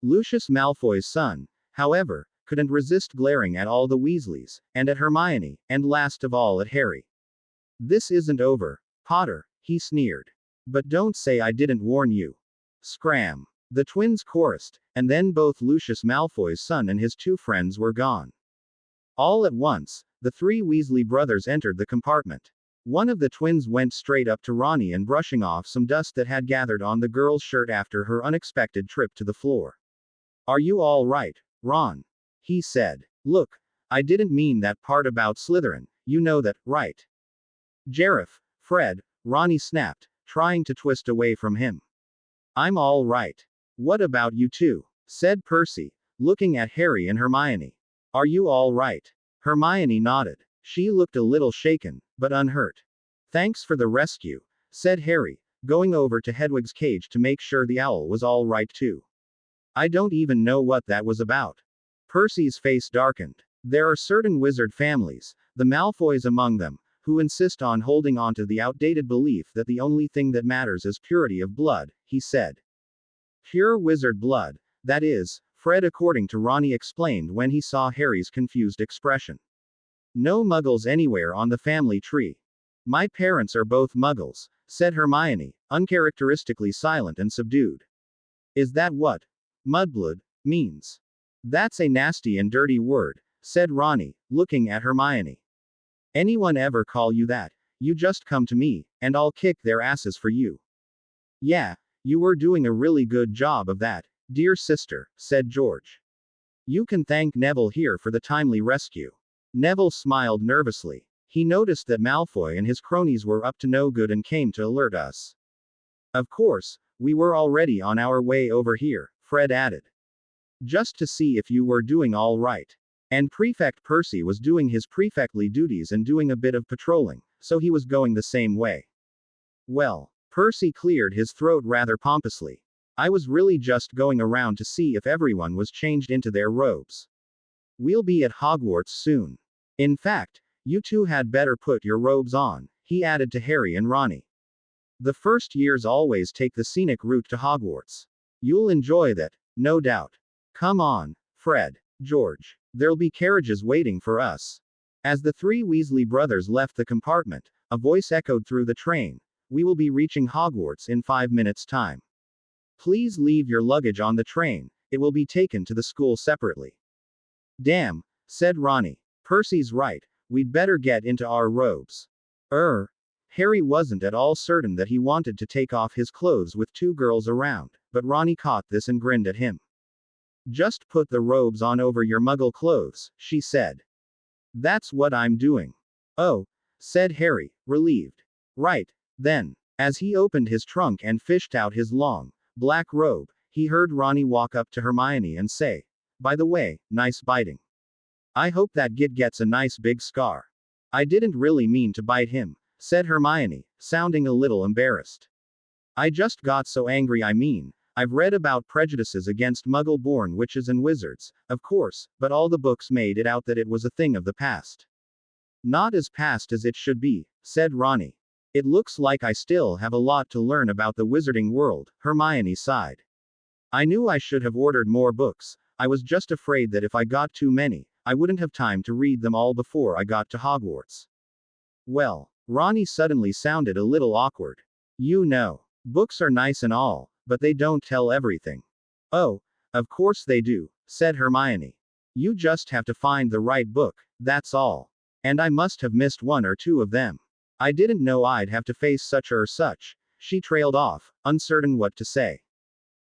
Lucius Malfoy's son, however, couldn't resist glaring at all the Weasleys, and at Hermione, and last of all at Harry. This isn't over, Potter, he sneered. But don't say I didn't warn you. Scram. The twins chorused, and then both Lucius Malfoy's son and his two friends were gone. All at once, the three Weasley brothers entered the compartment. One of the twins went straight up to Ronnie and brushing off some dust that had gathered on the girl's shirt after her unexpected trip to the floor. Are you all right, Ron? He said. Look, I didn't mean that part about Slytherin, you know that, right? Jareth, Fred, Ronnie snapped, trying to twist away from him. I'm all right. What about you two? Said Percy, looking at Harry and Hermione. Are you all right? Hermione nodded. She looked a little shaken, but unhurt. Thanks for the rescue, said Harry, going over to Hedwig's cage to make sure the owl was all right too. I don't even know what that was about. Percy's face darkened. There are certain wizard families, the Malfoys among them, who insist on holding on to the outdated belief that the only thing that matters is purity of blood, he said. Pure wizard blood, that is, Fred, according to Ronnie, explained when he saw Harry's confused expression. No muggles anywhere on the family tree. My parents are both muggles, said Hermione, uncharacteristically silent and subdued. Is that what mudblood means? That's a nasty and dirty word, said Ronnie, looking at Hermione. Anyone ever call you that, you just come to me, and I'll kick their asses for you. Yeah, you were doing a really good job of that, dear sister, said George. You can thank Neville here for the timely rescue. Neville smiled nervously. He noticed that Malfoy and his cronies were up to no good and came to alert us. Of course, we were already on our way over here, Fred added. Just to see if you were doing all right. And Prefect Percy was doing his prefectly duties and doing a bit of patrolling, so he was going the same way. Well, Percy cleared his throat rather pompously. I was really just going around to see if everyone was changed into their robes. We'll be at Hogwarts soon. In fact, you two had better put your robes on, he added to Harry and Ronnie. The first years always take the scenic route to Hogwarts. You'll enjoy that, no doubt. Come on, Fred, George. There'll be carriages waiting for us. As the three Weasley brothers left the compartment, a voice echoed through the train. We will be reaching Hogwarts in 5 minutes' time. Please leave your luggage on the train, it will be taken to the school separately. Damn, said Ronnie. Percy's right, we'd better get into our robes. Harry wasn't at all certain that he wanted to take off his clothes with two girls around, but Ronnie caught this and grinned at him. Just put the robes on over your muggle clothes, she said. That's what I'm doing. Oh, said Harry, relieved. Right, then. As he opened his trunk and fished out his long, black robe, he heard Ronnie walk up to Hermione and say, by the way, nice biting. I hope that git gets a nice big scar. I didn't really mean to bite him, said Hermione, sounding a little embarrassed. I just got so angry. I've read about prejudices against muggle-born witches and wizards, of course, but all the books made it out that it was a thing of the past. Not as past as it should be, said Ronnie. It looks like I still have a lot to learn about the wizarding world, Hermione sighed. I knew I should have ordered more books, I was just afraid that if I got too many, I wouldn't have time to read them all before I got to Hogwarts. Well, Ronnie suddenly sounded a little awkward. You know, books are nice and all, but they don't tell everything. Oh, of course they do, said Hermione. You just have to find the right book, that's all. And I must have missed one or two of them. I didn't know I'd have to face such or such, she trailed off, uncertain what to say.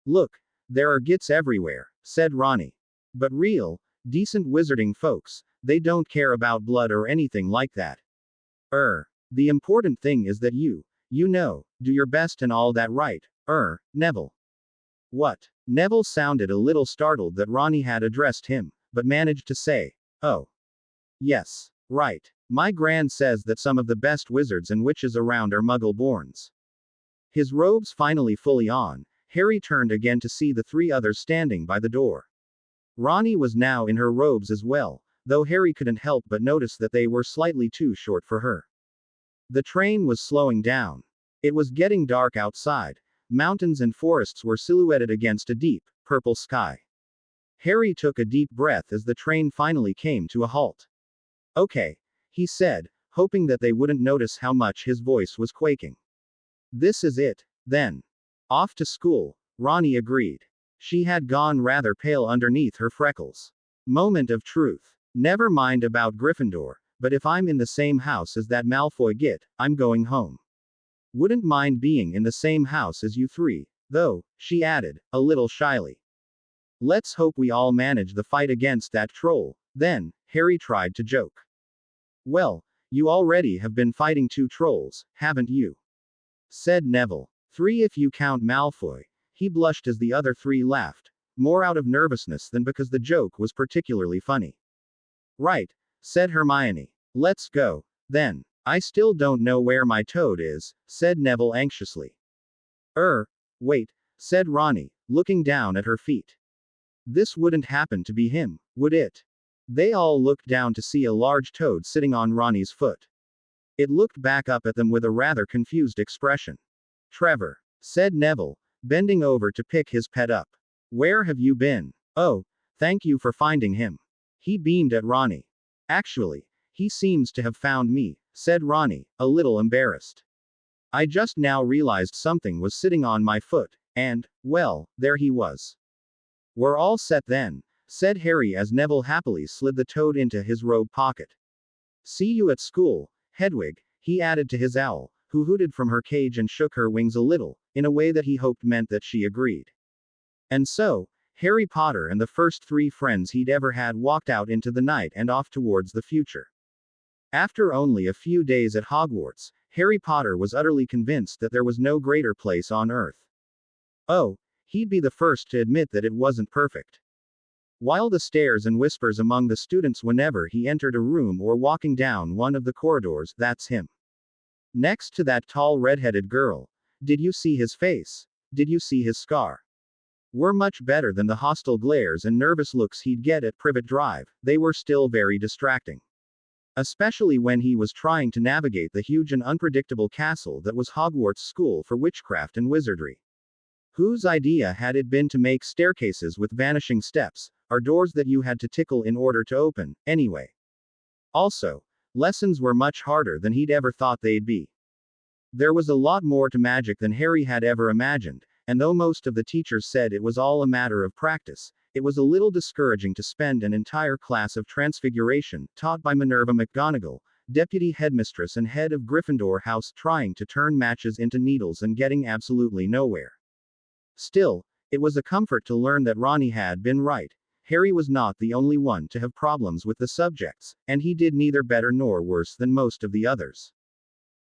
Look, there are gits everywhere, said Ronnie. But real, decent wizarding folks, they don't care about blood or anything like that. The important thing is that you You know, do your best and all that, right? Neville. What? Neville sounded a little startled that Ronnie had addressed him, but managed to say, "Oh. Yes. Right. My gran says that some of the best wizards and witches around are muggle-borns." His robes finally fully on, Harry turned again to see the three others standing by the door. Ronnie was now in her robes as well, though Harry couldn't help but notice that they were slightly too short for her. The train was slowing down. It was getting dark outside. Mountains and forests were silhouetted against a deep, purple sky. Harry took a deep breath as the train finally came to a halt. "Okay," he said, hoping that they wouldn't notice how much his voice was quaking. "This is it, then. Off to school," Ronnie agreed. She had gone rather pale underneath her freckles. Moment of truth. "Never mind about Gryffindor, but if I'm in the same house as that Malfoy git, I'm going home. Wouldn't mind being in the same house as you three, though," she added, a little shyly. "Let's hope we all manage the fight against that troll, then," Harry tried to joke. "Well, you already have been fighting 2 trolls, haven't you?" said Neville. "3 if you count Malfoy." He blushed as the other 3 laughed, more out of nervousness than because the joke was particularly funny. "Right," said Hermione. "Let's go, then." "I still don't know where my toad is," said Neville anxiously. Wait," said Ronnie, looking down at her feet. "This wouldn't happen to be him, would it?" They all looked down to see a large toad sitting on Ronnie's foot. It looked back up at them with a rather confused expression. "Trevor," said Neville, bending over to pick his pet up. "Where have you been?" "Oh, thank you for finding him." He beamed at Ronnie. "Actually, he seems to have found me," said Ronnie, a little embarrassed. "I just now realized something was sitting on my foot, and, well, there he was." "We're all set then," said Harry as Neville happily slid the toad into his robe pocket. "See you at school, Hedwig," he added to his owl, who hooted from her cage and shook her wings a little, in a way that he hoped meant that she agreed. And so, Harry Potter and the first 3 friends he'd ever had walked out into the night and off towards the future. After only a few days at Hogwarts, Harry Potter was utterly convinced that there was no greater place on Earth. Oh, he'd be the first to admit that it wasn't perfect. While the stares and whispers among the students whenever he entered a room or walking down one of the corridors, "That's him. Next to that tall red-headed girl. Did you see his face? Did you see his scar?" Were much better than the hostile glares and nervous looks he'd get at Privet Drive. They were still very distracting. Especially when he was trying to navigate the huge and unpredictable castle that was Hogwarts School for Witchcraft and Wizardry. Whose idea had it been to make staircases with vanishing steps, or doors that you had to tickle in order to open, anyway? Also, lessons were much harder than he'd ever thought they'd be. There was a lot more to magic than Harry had ever imagined, and though most of the teachers said it was all a matter of practice, it was a little discouraging to spend an entire class of Transfiguration, taught by Minerva McGonagall, deputy headmistress and head of Gryffindor House, trying to turn matches into needles and getting absolutely nowhere. Still, it was a comfort to learn that Ronnie had been right. Harry was not the only one to have problems with the subjects, and he did neither better nor worse than most of the others.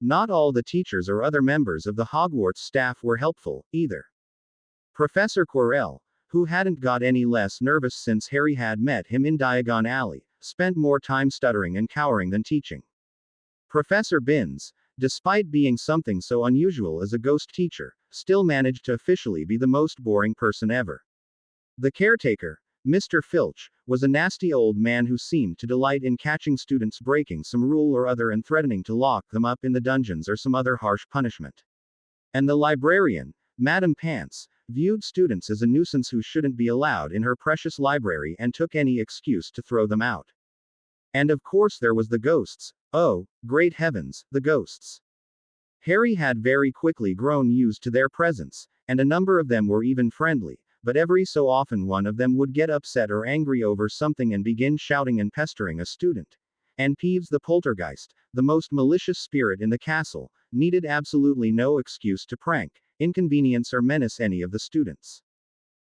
Not all the teachers or other members of the Hogwarts staff were helpful, either. Professor Quirrell, who hadn't got any less nervous since Harry had met him in Diagon Alley, spent more time stuttering and cowering than teaching. Professor Binns, despite being something so unusual as a ghost teacher, still managed to officially be the most boring person ever. The caretaker, Mr. Filch, was a nasty old man who seemed to delight in catching students breaking some rule or other and threatening to lock them up in the dungeons or some other harsh punishment. And the librarian, Madame Pants, viewed students as a nuisance who shouldn't be allowed in her precious library and took any excuse to throw them out. And of course there was the ghosts. Oh, great heavens, the ghosts. Harry had very quickly grown used to their presence, and a number of them were even friendly, but every so often one of them would get upset or angry over something and begin shouting and pestering a student. And Peeves the poltergeist, the most malicious spirit in the castle, needed absolutely no excuse to prank, inconvenience or menace any of the students.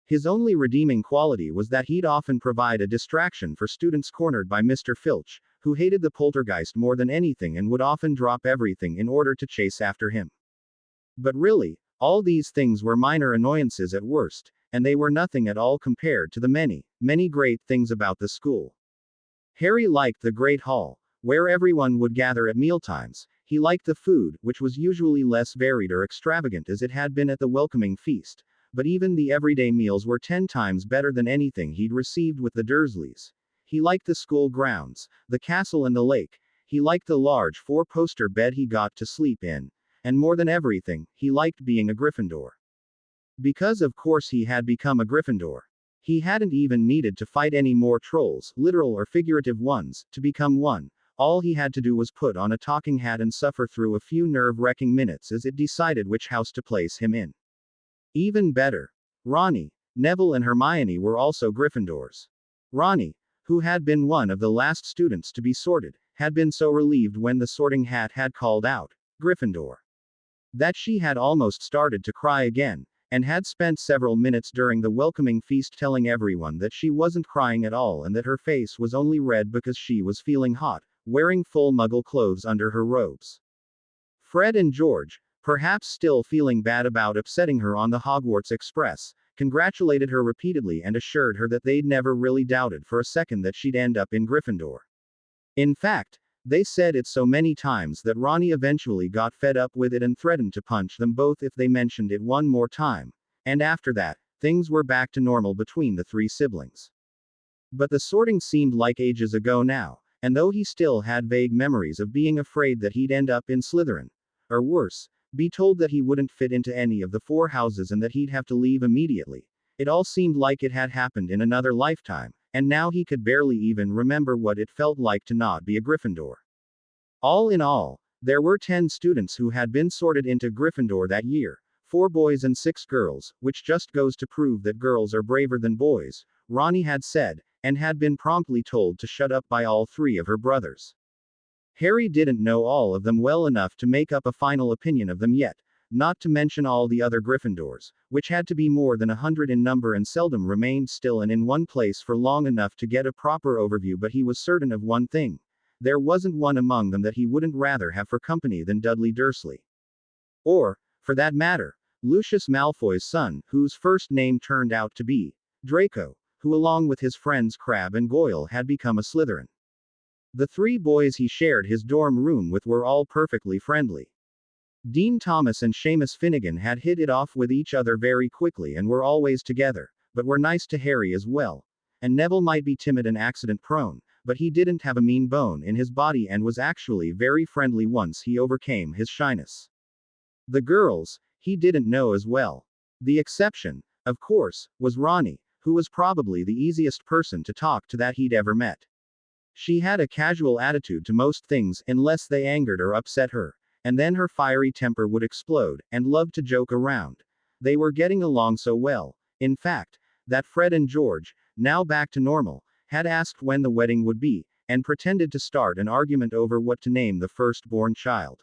His only redeeming quality was that he'd often provide a distraction for students cornered by Mr. Filch, who hated the poltergeist more than anything and would often drop everything in order to chase after him. But really, all these things were minor annoyances at worst, and they were nothing at all compared to the many, many great things about the school. Harry liked the Great Hall, where everyone would gather at mealtimes. He liked the food, which was usually less varied or extravagant as it had been at the welcoming feast, but even the everyday meals were 10 times better than anything he'd received with the Dursleys. He liked the school grounds, the castle and the lake. He liked the large four-poster bed he got to sleep in. And more than everything, he liked being a Gryffindor. Because of course he had become a Gryffindor. He hadn't even needed to fight any more trolls, literal or figurative ones, to become one. All he had to do was put on a talking hat and suffer through a few nerve-wracking minutes as it decided which house to place him in. Even better. Ronnie, Neville and Hermione were also Gryffindors. Ronnie, who had been one of the last students to be sorted, had been so relieved when the sorting hat had called out, Gryffindor, that she had almost started to cry again, and had spent several minutes during the welcoming feast telling everyone that she wasn't crying at all and that her face was only red because she was feeling hot, wearing full muggle clothes under her robes. Fred and George, perhaps still feeling bad about upsetting her on the Hogwarts Express, congratulated her repeatedly and assured her that they'd never really doubted for a second that she'd end up in Gryffindor. In fact, they said it so many times that Ronnie eventually got fed up with it and threatened to punch them both if they mentioned it one more time. And after that, things were back to normal between the three siblings. But the sorting seemed like ages ago now, and though he still had vague memories of being afraid that he'd end up in Slytherin, or worse, be told that he wouldn't fit into any of the four houses and that he'd have to leave immediately, it all seemed like it had happened in another lifetime, and now he could barely even remember what it felt like to not be a Gryffindor. All in all, there were 10 students who had been sorted into Gryffindor that year, 4 boys and 6 girls, which just goes to prove that girls are braver than boys, Ronnie had said, and had been promptly told to shut up by all 3 of her brothers. Harry didn't know all of them well enough to make up a final opinion of them yet, not to mention all the other Gryffindors, which had to be more than 100 in number and seldom remained still and in one place for long enough to get a proper overview, but he was certain of one thing. There wasn't one among them that he wouldn't rather have for company than Dudley Dursley. Or, for that matter, Lucius Malfoy's son, whose first name turned out to be Draco, who along with his friends Crabbe and Goyle had become a Slytherin. The 3 boys he shared his dorm room with were all perfectly friendly. Dean Thomas and Seamus Finnegan had hit it off with each other very quickly and were always together, but were nice to Harry as well. And Neville might be timid and accident-prone, but he didn't have a mean bone in his body and was actually very friendly once he overcame his shyness. The girls, he didn't know as well. The exception, of course, was Ronnie, who was probably the easiest person to talk to that he'd ever met. She had a casual attitude to most things unless they angered or upset her, and then her fiery temper would explode, and loved to joke around. They were getting along so well, in fact, that Fred and George, now back to normal, had asked when the wedding would be, and pretended to start an argument over what to name the firstborn child.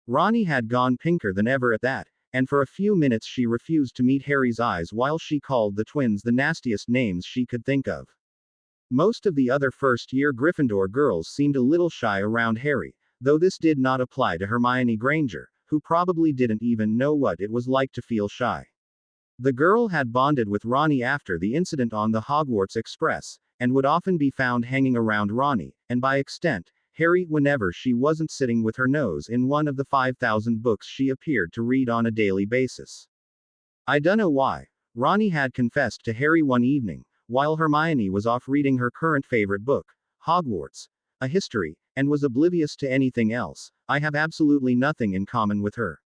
Ronnie had gone pinker than ever at that, and for a few minutes she refused to meet Harry's eyes while she called the twins the nastiest names she could think of. Most of the other first-year Gryffindor girls seemed a little shy around Harry, though this did not apply to Hermione Granger, who probably didn't even know what it was like to feel shy. The girl had bonded with Ronnie after the incident on the Hogwarts Express, and would often be found hanging around Ronnie, and by extent, Harry, whenever she wasn't sitting with her nose in one of the 5,000 books she appeared to read on a daily basis. I dunno why, Ronnie had confessed to Harry one evening, while Hermione was off reading her current favorite book, Hogwarts, a history, and was oblivious to anything else. I have absolutely nothing in common with her.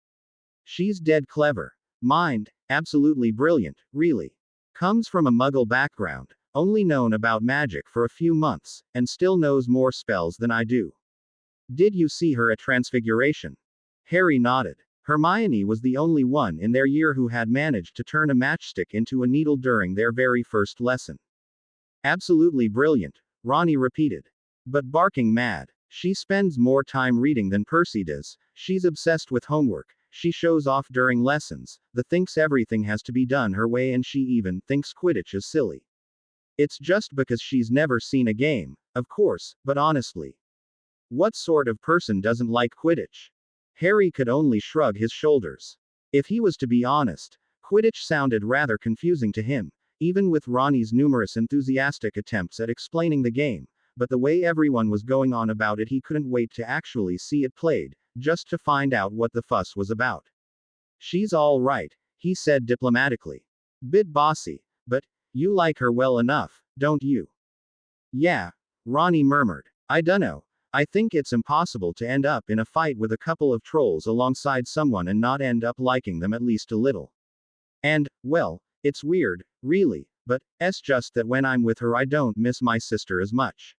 She's dead clever. Mind, absolutely brilliant, really. Comes from a muggle background, only known about magic for a few months, and still knows more spells than I do. Did you see her at Transfiguration? Harry nodded. Hermione was the only one in their year who had managed to turn a matchstick into a needle during their very first lesson. Absolutely brilliant, Ronnie repeated. But barking mad. She spends more time reading than Percy does, she's obsessed with homework, she shows off during lessons, thinks everything has to be done her way, and she even thinks Quidditch is silly. It's just because she's never seen a game, of course, but honestly. What sort of person doesn't like Quidditch? Harry could only shrug his shoulders. If he was to be honest, Quidditch sounded rather confusing to him, even with Ronnie's numerous enthusiastic attempts at explaining the game, but the way everyone was going on about it, he couldn't wait to actually see it played, just to find out what the fuss was about. She's all right, he said diplomatically. Bit bossy, but you like her well enough, don't you? Yeah, Ronnie murmured. I dunno. I think it's impossible to end up in a fight with a couple of trolls alongside someone and not end up liking them at least a little. And, well, it's weird, really, but it's just that when I'm with her I don't miss my sister as much.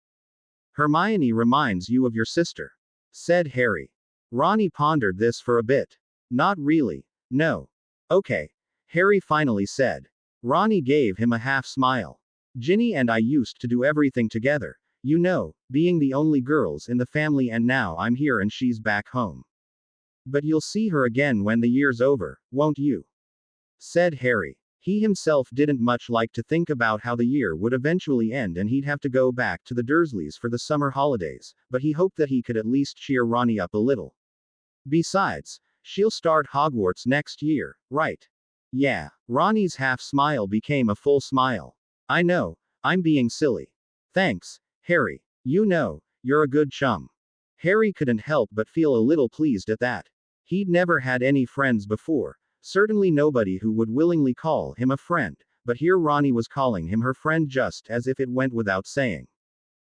Hermione reminds you of your sister, said Harry. Ronnie pondered this for a bit. Not really. No. Okay. Harry finally said. Ronnie gave him a half smile. Ginny and I used to do everything together, you know, being the only girls in the family, and now I'm here and she's back home. But you'll see her again when the year's over, won't you? Said Harry. He himself didn't much like to think about how the year would eventually end and he'd have to go back to the Dursleys for the summer holidays, but he hoped that he could at least cheer Ronnie up a little. Besides, she'll start Hogwarts next year, right? Yeah. Ronnie's half smile became a full smile. I know, I'm being silly. Thanks, Harry. You know, you're a good chum. Harry couldn't help but feel a little pleased at that. He'd never had any friends before, certainly nobody who would willingly call him a friend, but here Ronnie was calling him her friend just as if it went without saying.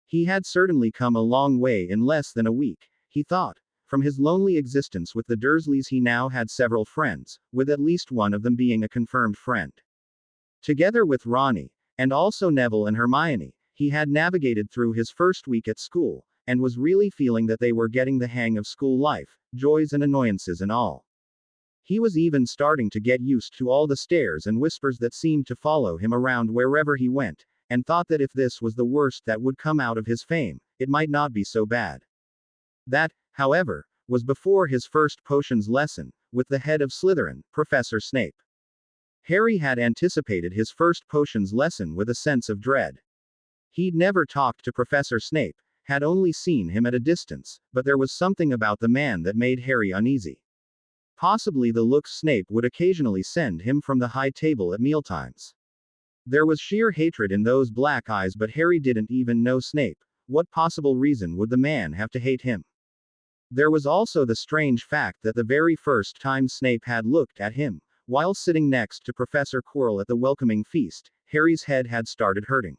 He had certainly come a long way in less than a week, he thought. From his lonely existence with the Dursleys he now had several friends, with at least one of them being a confirmed friend. Together with Ronnie, and also Neville and Hermione, he had navigated through his first week at school, and was really feeling that they were getting the hang of school life, joys and annoyances and all. He was even starting to get used to all the stares and whispers that seemed to follow him around wherever he went, and thought that if this was the worst that would come out of his fame, it might not be so bad. That, however, was before his first potions lesson, with the head of Slytherin, Professor Snape. Harry had anticipated his first potions lesson with a sense of dread. He'd never talked to Professor Snape, had only seen him at a distance, but there was something about the man that made Harry uneasy. Possibly the looks Snape would occasionally send him from the high table at mealtimes. There was sheer hatred in those black eyes, but Harry didn't even know Snape. What possible reason would the man have to hate him? There was also the strange fact that the very first time Snape had looked at him, while sitting next to Professor Quirrell at the welcoming feast, Harry's head had started hurting.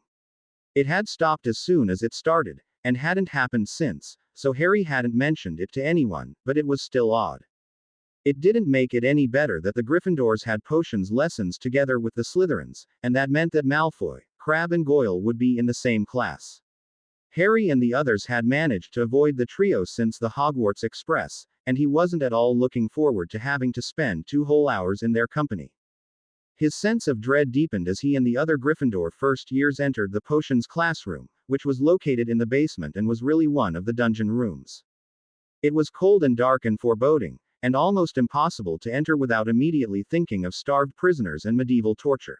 It had stopped as soon as it started, and hadn't happened since, so Harry hadn't mentioned it to anyone, but it was still odd. It didn't make it any better that the Gryffindors had potions lessons together with the Slytherins, and that meant that Malfoy, Crabbe and Goyle would be in the same class. Harry and the others had managed to avoid the trio since the Hogwarts Express, and he wasn't at all looking forward to having to spend 2 whole hours in their company. His sense of dread deepened as he and the other Gryffindor first years entered the potions classroom, which was located in the basement and was really one of the dungeon rooms. It was cold and dark and foreboding, and almost impossible to enter without immediately thinking of starved prisoners and medieval torture.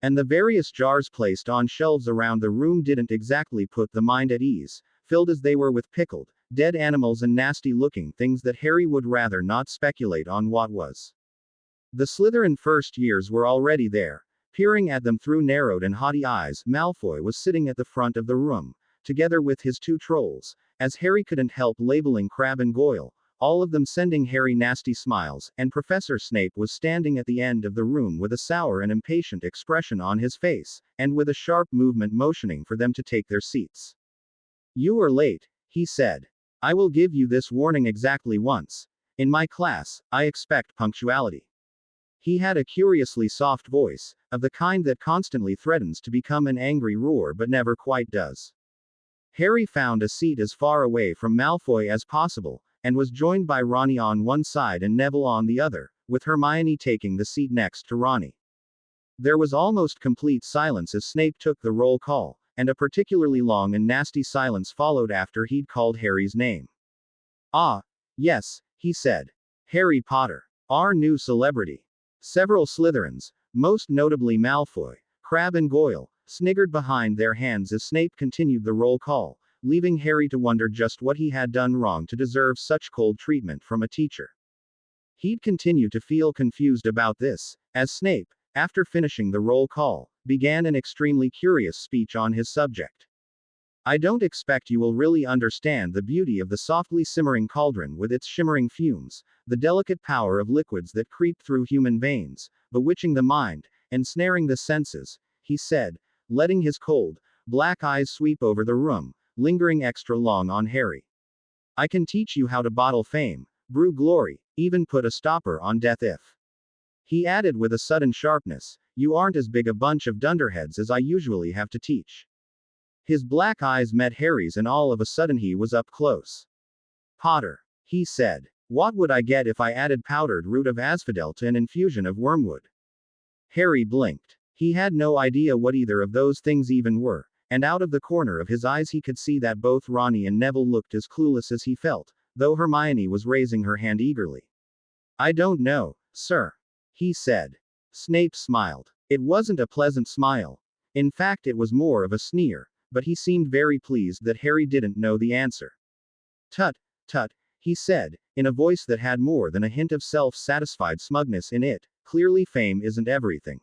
And the various jars placed on shelves around the room didn't exactly put the mind at ease, filled as they were with pickled, dead animals and nasty-looking things that Harry would rather not speculate on what was. The Slytherin first years were already there, peering at them through narrowed and haughty eyes. Malfoy was sitting at the front of the room, together with his 2 trolls, as Harry couldn't help labeling Crabbe and Goyle, all of them sending Harry nasty smiles, and Professor Snape was standing at the end of the room with a sour and impatient expression on his face, and with a sharp movement motioning for them to take their seats. You are late, he said. I will give you this warning exactly once. In my class, I expect punctuality. He had a curiously soft voice, of the kind that constantly threatens to become an angry roar but never quite does. Harry found a seat as far away from Malfoy as possible, and was joined by Ronnie on one side and Neville on the other, with Hermione taking the seat next to Ronnie. There was almost complete silence as Snape took the roll call, and a particularly long and nasty silence followed after he'd called Harry's name. Ah, yes, he said. Harry Potter. Our new celebrity. Several Slytherins, most notably Malfoy, Crabbe and Goyle, sniggered behind their hands as Snape continued the roll call, leaving Harry to wonder just what he had done wrong to deserve such cold treatment from a teacher. He'd continue to feel confused about this, as Snape, after finishing the roll call, began an extremely curious speech on his subject. I don't expect you will really understand the beauty of the softly simmering cauldron with its shimmering fumes, the delicate power of liquids that creep through human veins, bewitching the mind, ensnaring the senses, he said, letting his cold, black eyes sweep over the room, lingering extra long on Harry. I can teach you how to bottle fame, brew glory, even put a stopper on death if. He added with a sudden sharpness, you aren't as big a bunch of dunderheads as I usually have to teach. His black eyes met Harry's and all of a sudden he was up close. Potter, he said. What would I get if I added powdered root of asphodel to an infusion of wormwood? Harry blinked. He had no idea what either of those things even were, and out of the corner of his eyes he could see that both Ronnie and Neville looked as clueless as he felt, though Hermione was raising her hand eagerly. I don't know, sir, he said. Snape smiled. It wasn't a pleasant smile. In fact, it was more of a sneer, but he seemed very pleased that Harry didn't know the answer. Tut, tut, he said, in a voice that had more than a hint of self-satisfied smugness in it, clearly fame isn't everything.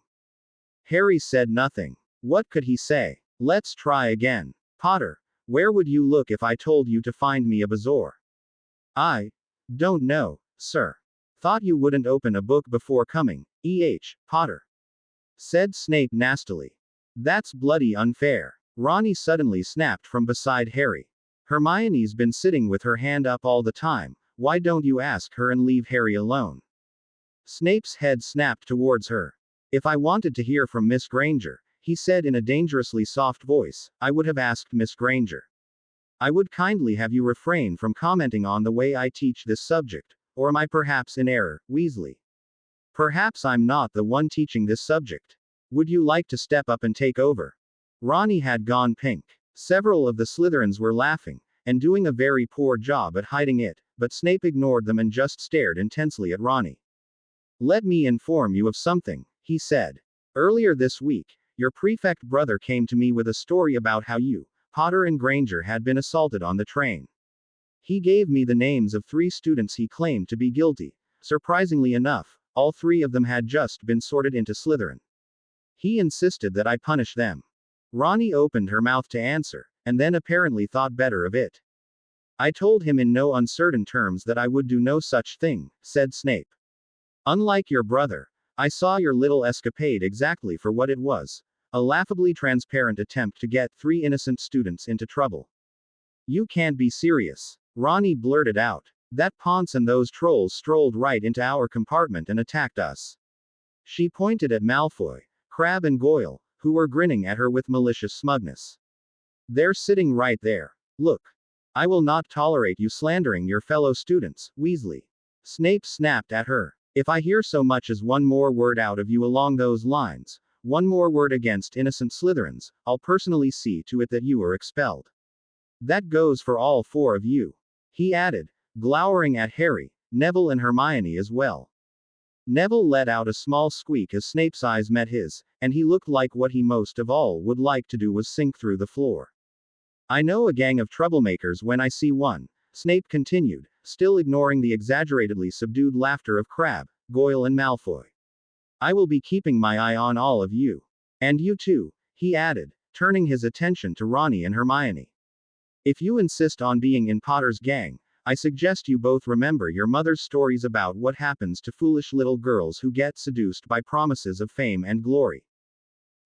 Harry said nothing. What could he say? Let's try again. Potter, where would you look if I told you to find me a bazaar? I don't know, sir. Thought you wouldn't open a book before coming, Potter, said Snape nastily. That's bloody unfair. Ronnie suddenly snapped from beside Harry. Hermione's been sitting with her hand up all the time, why don't you ask her and leave Harry alone? Snape's head snapped towards her. If I wanted to hear from Miss Granger, he said in a dangerously soft voice, I would have asked Miss Granger. I would kindly have you refrain from commenting on the way I teach this subject, or am I perhaps in error, Weasley? Perhaps I'm not the one teaching this subject. Would you like to step up and take over? Ronnie had gone pink. Several of the Slytherins were laughing, and doing a very poor job at hiding it, but Snape ignored them and just stared intensely at Ronnie. Let me inform you of something, he said. Earlier this week, your prefect brother came to me with a story about how you, Potter and Granger had been assaulted on the train. He gave me the names of 3 students he claimed to be guilty. Surprisingly enough, all 3 of them had just been sorted into Slytherin. He insisted that I punish them. Ronnie opened her mouth to answer, and then apparently thought better of it. I told him in no uncertain terms that I would do no such thing, said Snape. Unlike your brother, I saw your little escapade exactly for what it was, a laughably transparent attempt to get 3 innocent students into trouble. You can't be serious. Ronnie blurted out. That Ponce and those trolls strolled right into our compartment and attacked us. She pointed at Malfoy, Crabbe and Goyle, who were grinning at her with malicious smugness. They're sitting right there. Look. I will not tolerate you slandering your fellow students, Weasley. Snape snapped at her. If I hear so much as one more word out of you along those lines, one more word against innocent Slytherins, I'll personally see to it that you are expelled. That goes for all 4 of you. He added, glowering at Harry, Neville and Hermione as well. Neville let out a small squeak as Snape's eyes met his, and he looked like what he most of all would like to do was sink through the floor. I know a gang of troublemakers when I see one, Snape continued, still ignoring the exaggeratedly subdued laughter of Crabbe, Goyle and Malfoy. I will be keeping my eye on all of you. And you too, he added, turning his attention to Ronnie and Hermione. If you insist on being in Potter's gang, I suggest you both remember your mother's stories about what happens to foolish little girls who get seduced by promises of fame and glory.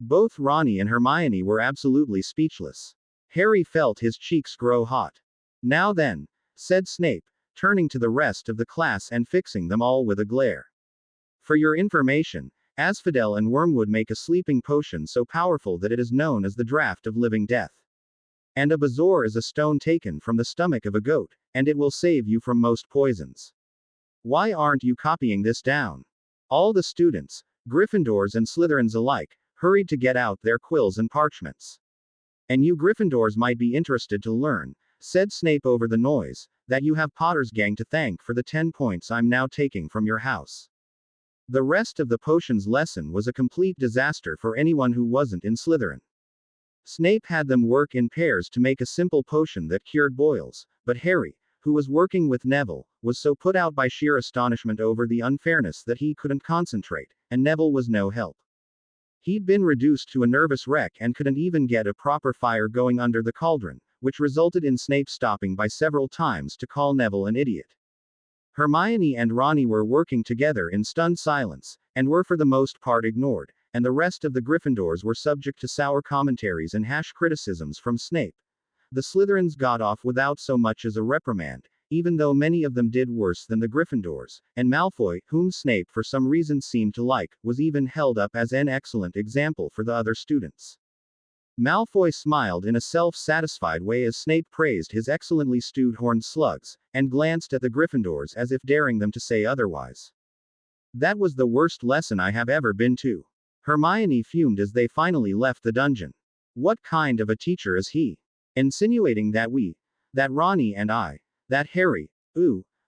Both Ronnie and Hermione were absolutely speechless. Harry felt his cheeks grow hot. Now then, said Snape, turning to the rest of the class and fixing them all with a glare. For your information, asphodel and wormwood make a sleeping potion so powerful that it is known as the draught of living death. And a bazaar is a stone taken from the stomach of a goat, and it will save you from most poisons. Why aren't you copying this down? All the students, Gryffindors and Slytherins alike, hurried to get out their quills and parchments. And you Gryffindors might be interested to learn, said Snape over the noise, that you have Potter's gang to thank for the 10 points I'm now taking from your house. The rest of the potions lesson was a complete disaster for anyone who wasn't in Slytherin. Snape had them work in pairs to make a simple potion that cured boils, but Harry, who was working with Neville, was so put out by sheer astonishment over the unfairness that he couldn't concentrate, and Neville was no help. He'd been reduced to a nervous wreck and couldn't even get a proper fire going under the cauldron, which resulted in Snape stopping by several times to call Neville an idiot. Hermione and Ronnie were working together in stunned silence, and were for the most part ignored, and the rest of the Gryffindors were subject to sour commentaries and harsh criticisms from Snape. The Slytherins got off without so much as a reprimand, even though many of them did worse than the Gryffindors, and Malfoy, whom Snape for some reason seemed to like, was even held up as an excellent example for the other students. Malfoy smiled in a self-satisfied way as Snape praised his excellently stewed horned slugs, and glanced at the Gryffindors as if daring them to say otherwise. That was the worst lesson I have ever been to. Hermione fumed as they finally left the dungeon. What kind of a teacher is he? Insinuating that Ronnie and that Harry,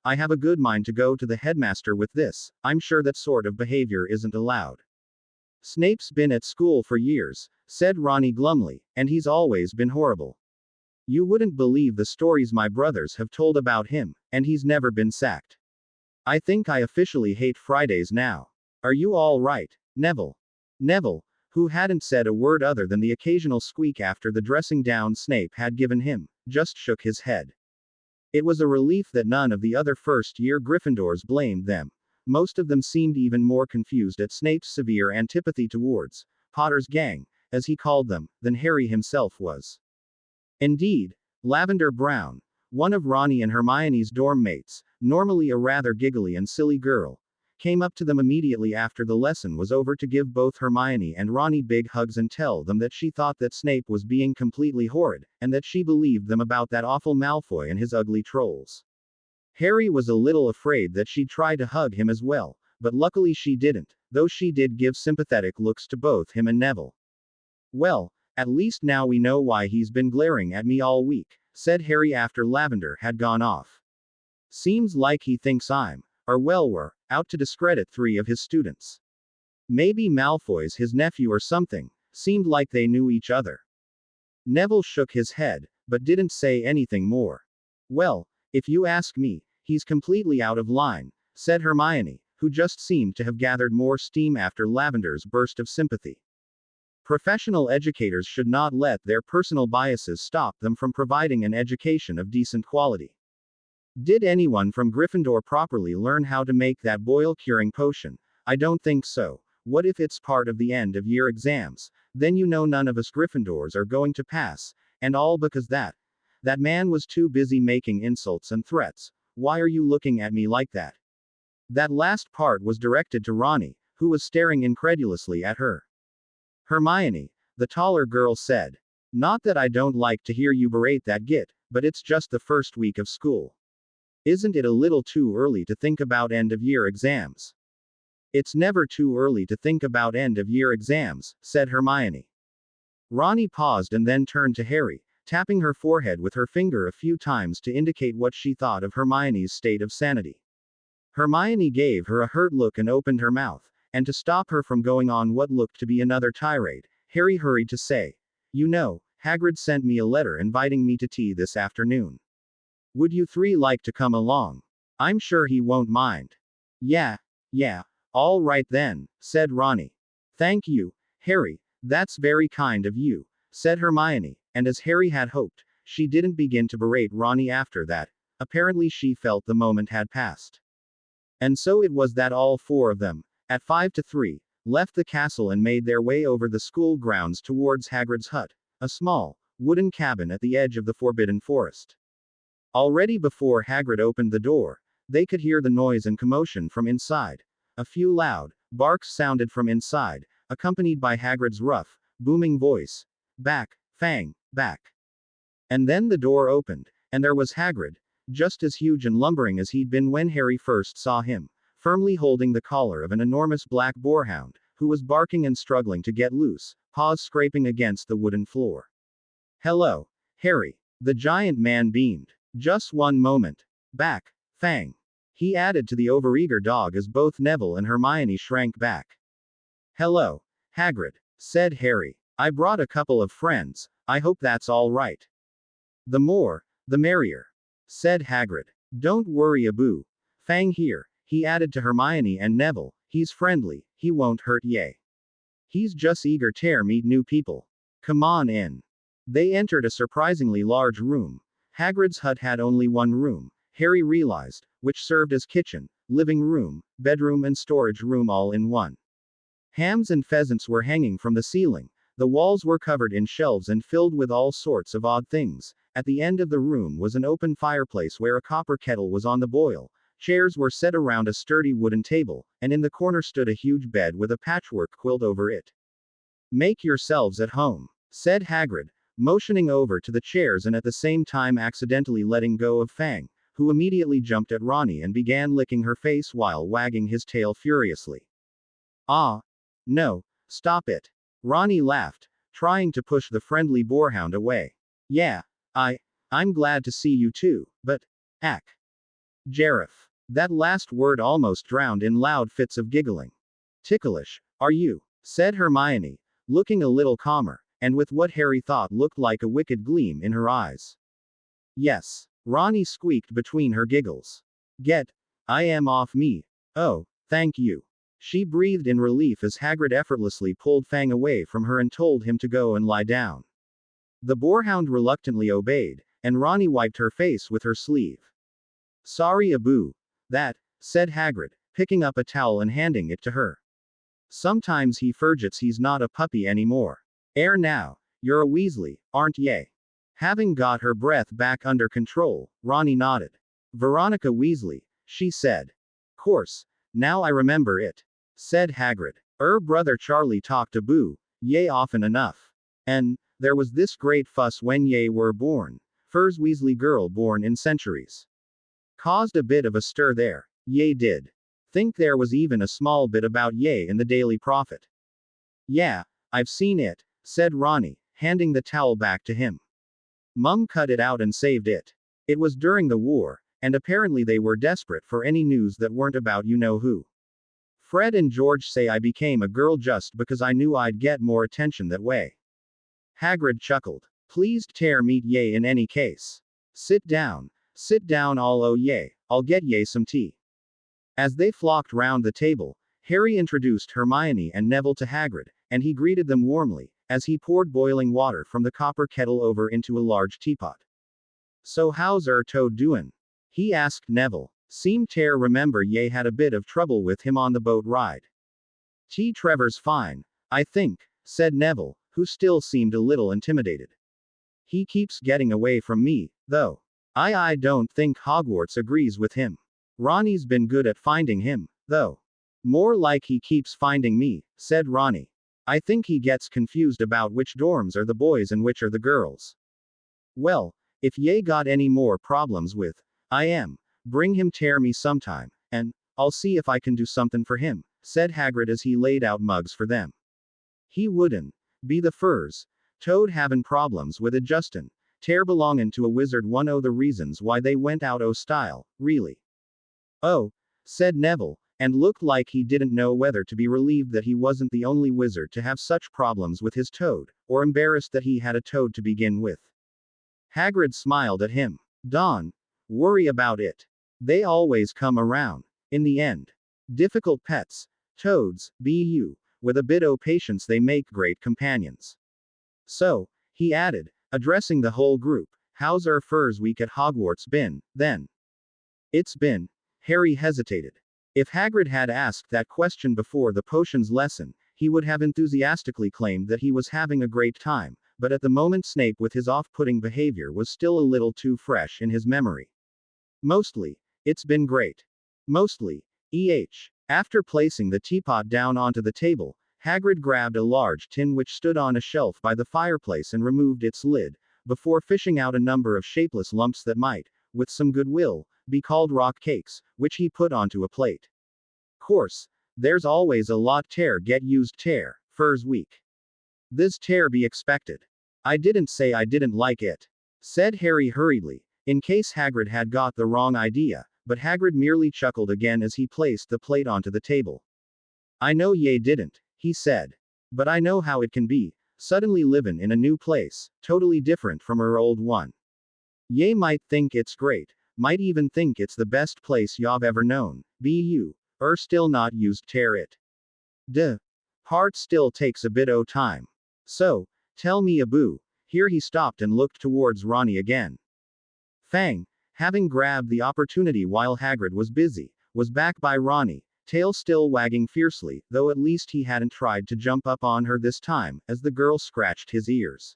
I have a good mind to go to the headmaster with this. I'm sure that sort of behavior isn't allowed. Snape's been at school for years, said Ronnie glumly, and he's always been horrible. You wouldn't believe the stories my brothers have told about him, and he's never been sacked. I think I officially hate Fridays now. Are you all right, Neville? Neville, who hadn't said a word other than the occasional squeak after the dressing down Snape had given him, just shook his head. It was a relief that none of the other first-year Gryffindors blamed them. Most of them seemed even more confused at Snape's severe antipathy towards Potter's gang, as he called them, than Harry himself was. Indeed, Lavender Brown, one of Ronnie and Hermione's dorm mates, normally a rather giggly and silly girl, came up to them immediately after the lesson was over to give both Hermione and Ronnie big hugs and tell them that she thought that Snape was being completely horrid, and that she believed them about that awful Malfoy and his ugly trolls. Harry was a little afraid that she'd try to hug him as well, but luckily she didn't, though she did give sympathetic looks to both him and Neville. Well, at least now we know why he's been glaring at me all week, said Harry after Lavender had gone off. Seems like he thinks we're out to discredit 3 of his students. Maybe Malfoy's his nephew or something, seemed like they knew each other. Neville shook his head, but didn't say anything more. Well, if you ask me, he's completely out of line, said Hermione, who just seemed to have gathered more steam after Lavender's burst of sympathy. Professional educators should not let their personal biases stop them from providing an education of decent quality. Did anyone from Gryffindor properly learn how to make that boil-curing potion? I don't think so. What if it's part of the end-of-year exams? Then you know none of us Gryffindors are going to pass, and all because that man was too busy making insults and threats. Why are you looking at me like that? That last part was directed to Ronnie, who was staring incredulously at her. Hermione, the taller girl said. Not that I don't like to hear you berate that git, but it's just the first week of school. Isn't it a little too early to think about end-of-year exams? It's never too early to think about end-of-year exams, said Hermione. Ronnie paused and then turned to Harry, tapping her forehead with her finger a few times to indicate what she thought of Hermione's state of sanity. Hermione gave her a hurt look and opened her mouth, and to stop her from going on what looked to be another tirade, Harry hurried to say, You know, Hagrid sent me a letter inviting me to tea this afternoon. Would you 3 like to come along? I'm sure he won't mind. Yeah, all right then, said Ronnie. Thank you, Harry, that's very kind of you, said Hermione, and as Harry had hoped, she didn't begin to berate Ronnie after that. Apparently she felt the moment had passed. And so it was that all 4 of them, at 5 to 3, left the castle and made their way over the school grounds towards Hagrid's hut, a small, wooden cabin at the edge of the Forbidden Forest. Already before Hagrid opened the door, they could hear the noise and commotion from inside. A few loud barks sounded from inside, accompanied by Hagrid's rough, booming voice. Back, Fang, back. And then the door opened, and there was Hagrid, just as huge and lumbering as he'd been when Harry first saw him, firmly holding the collar of an enormous black boarhound, who was barking and struggling to get loose, paws scraping against the wooden floor. Hello, Harry. The giant man beamed. Just one moment. Back, Fang. He added to the overeager dog as both Neville and Hermione shrank back. Hello, Hagrid, said Harry. I brought a couple of friends, I hope that's all right. The more, the merrier. said Hagrid. Don't worry, Abu. Fang here, he added to Hermione and Neville. He's friendly, he won't hurt ye. He's just eager to meet new people. Come on in. They entered a surprisingly large room. Hagrid's hut had only one room, Harry realized, which served as kitchen, living room, bedroom and storage room all in one. Hams and pheasants were hanging from the ceiling. The walls were covered in shelves and filled with all sorts of odd things. At the end of the room was an open fireplace where a copper kettle was on the boil. Chairs were set around a sturdy wooden table, and in the corner stood a huge bed with a patchwork quilt over it. Make yourselves at home, said Hagrid, motioning over to the chairs and at the same time accidentally letting go of Fang, who immediately jumped at Ronnie and began licking her face while wagging his tail furiously. Ah, no, stop it. Ronnie laughed, trying to push the friendly boarhound away. Yeah, I'm glad to see you too, but, ack. Jareth. That last word almost drowned in loud fits of giggling. Ticklish, are you? Said Hermione, looking a little calmer, and with what Harry thought looked like a wicked gleam in her eyes. Yes, Ronnie squeaked between her giggles. I am off me. Oh, thank you. She breathed in relief as Hagrid effortlessly pulled Fang away from her and told him to go and lie down. The boarhound reluctantly obeyed, and Ronnie wiped her face with her sleeve. Sorry, Abu. That, said Hagrid, picking up a towel and handing it to her. Sometimes he forgets he's not a puppy anymore. Now, you're a Weasley, aren't ye? Having got her breath back under control, Ronnie nodded. Veronica Weasley, she said. Course, now I remember it, said Hagrid. Brother Charlie talked to Boo, ye often enough. And, there was this great fuss when ye were born. First Weasley girl born in centuries. Caused a bit of a stir there, ye did. Think there was even a small bit about ye in the Daily Prophet. Yeah, I've seen it, said Ronnie, handing the towel back to him. Mum cut it out and saved it. It was during the war, and apparently they were desperate for any news that weren't about you-know-who. Fred and George say I became a girl just because I knew I'd get more attention that way. Hagrid chuckled. Pleased to meet ye in any case. Sit down all oh ye, I'll get ye some tea. As they flocked round the table, Harry introduced Hermione and Neville to Hagrid, and he greeted them warmly, as he poured boiling water from the copper kettle over into a large teapot. So how's Toad doin'? He asked Neville. Seemed to remember ye had a bit of trouble with him on the boat ride. Trevor's fine, I think, said Neville, who still seemed a little intimidated. He keeps getting away from me, though. I don't think Hogwarts agrees with him. Ronnie's been good at finding him, though. More like he keeps finding me, said Ronnie. I think he gets confused about which dorms are the boys and which are the girls. Well, if ye got any more problems with, bring him to me sometime, and I'll see if I can do something for him, said Hagrid as he laid out mugs for them. He wouldn't be the furs. Toad having problems with adjustin'. Tear belongin' to a wizard one o' the reasons why they went out o' style, really. Oh, said Neville, and looked like he didn't know whether to be relieved that he wasn't the only wizard to have such problems with his toad, or embarrassed that he had a toad to begin with. Hagrid smiled at him. Don't worry about it. They always come around. In the end. Difficult pets. Toads, with a bit o' patience they make great companions. So, he added, addressing the whole group, how's furs week at Hogwarts been, then? It's been. Harry hesitated. If Hagrid had asked that question before the potions lesson, he would have enthusiastically claimed that he was having a great time, but at the moment Snape with his off-putting behavior was still a little too fresh in his memory. Mostly, it's been great. Mostly, After placing the teapot down onto the table, Hagrid grabbed a large tin which stood on a shelf by the fireplace and removed its lid, before fishing out a number of shapeless lumps that might, with some goodwill, be called rock cakes, which he put onto a plate. Course, there's always a lot get used furs week. This be expected. I didn't say I didn't like it, said Harry hurriedly, in case Hagrid had got the wrong idea, but Hagrid merely chuckled again as he placed the plate onto the table. I know ye didn't, he said. But I know how it can be, suddenly livin' in a new place, totally different from old one. Ye might think it's great, might even think it's the best place y'ave ever known, still not used tear it. Duh. Part still takes a bit o' time. So, tell me Abu. Here he stopped and looked towards Ronnie again. Fang, having grabbed the opportunity while Hagrid was busy, was back by Ronnie, tail still wagging fiercely, though at least he hadn't tried to jump up on her this time, as the girl scratched his ears.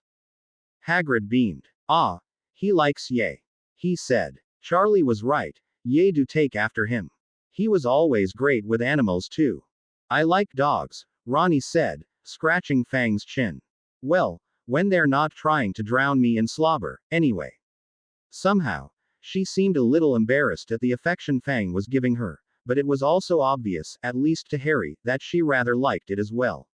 Hagrid beamed. Ah, he likes Ye. He said. Charlie was right, Ye do take after him. He was always great with animals too. I like dogs, Ronnie said, scratching Fang's chin. Well, when they're not trying to drown me in slobber, anyway. Somehow, she seemed a little embarrassed at the affection Fang was giving her, but it was also obvious, at least to Harry, that she rather liked it as well.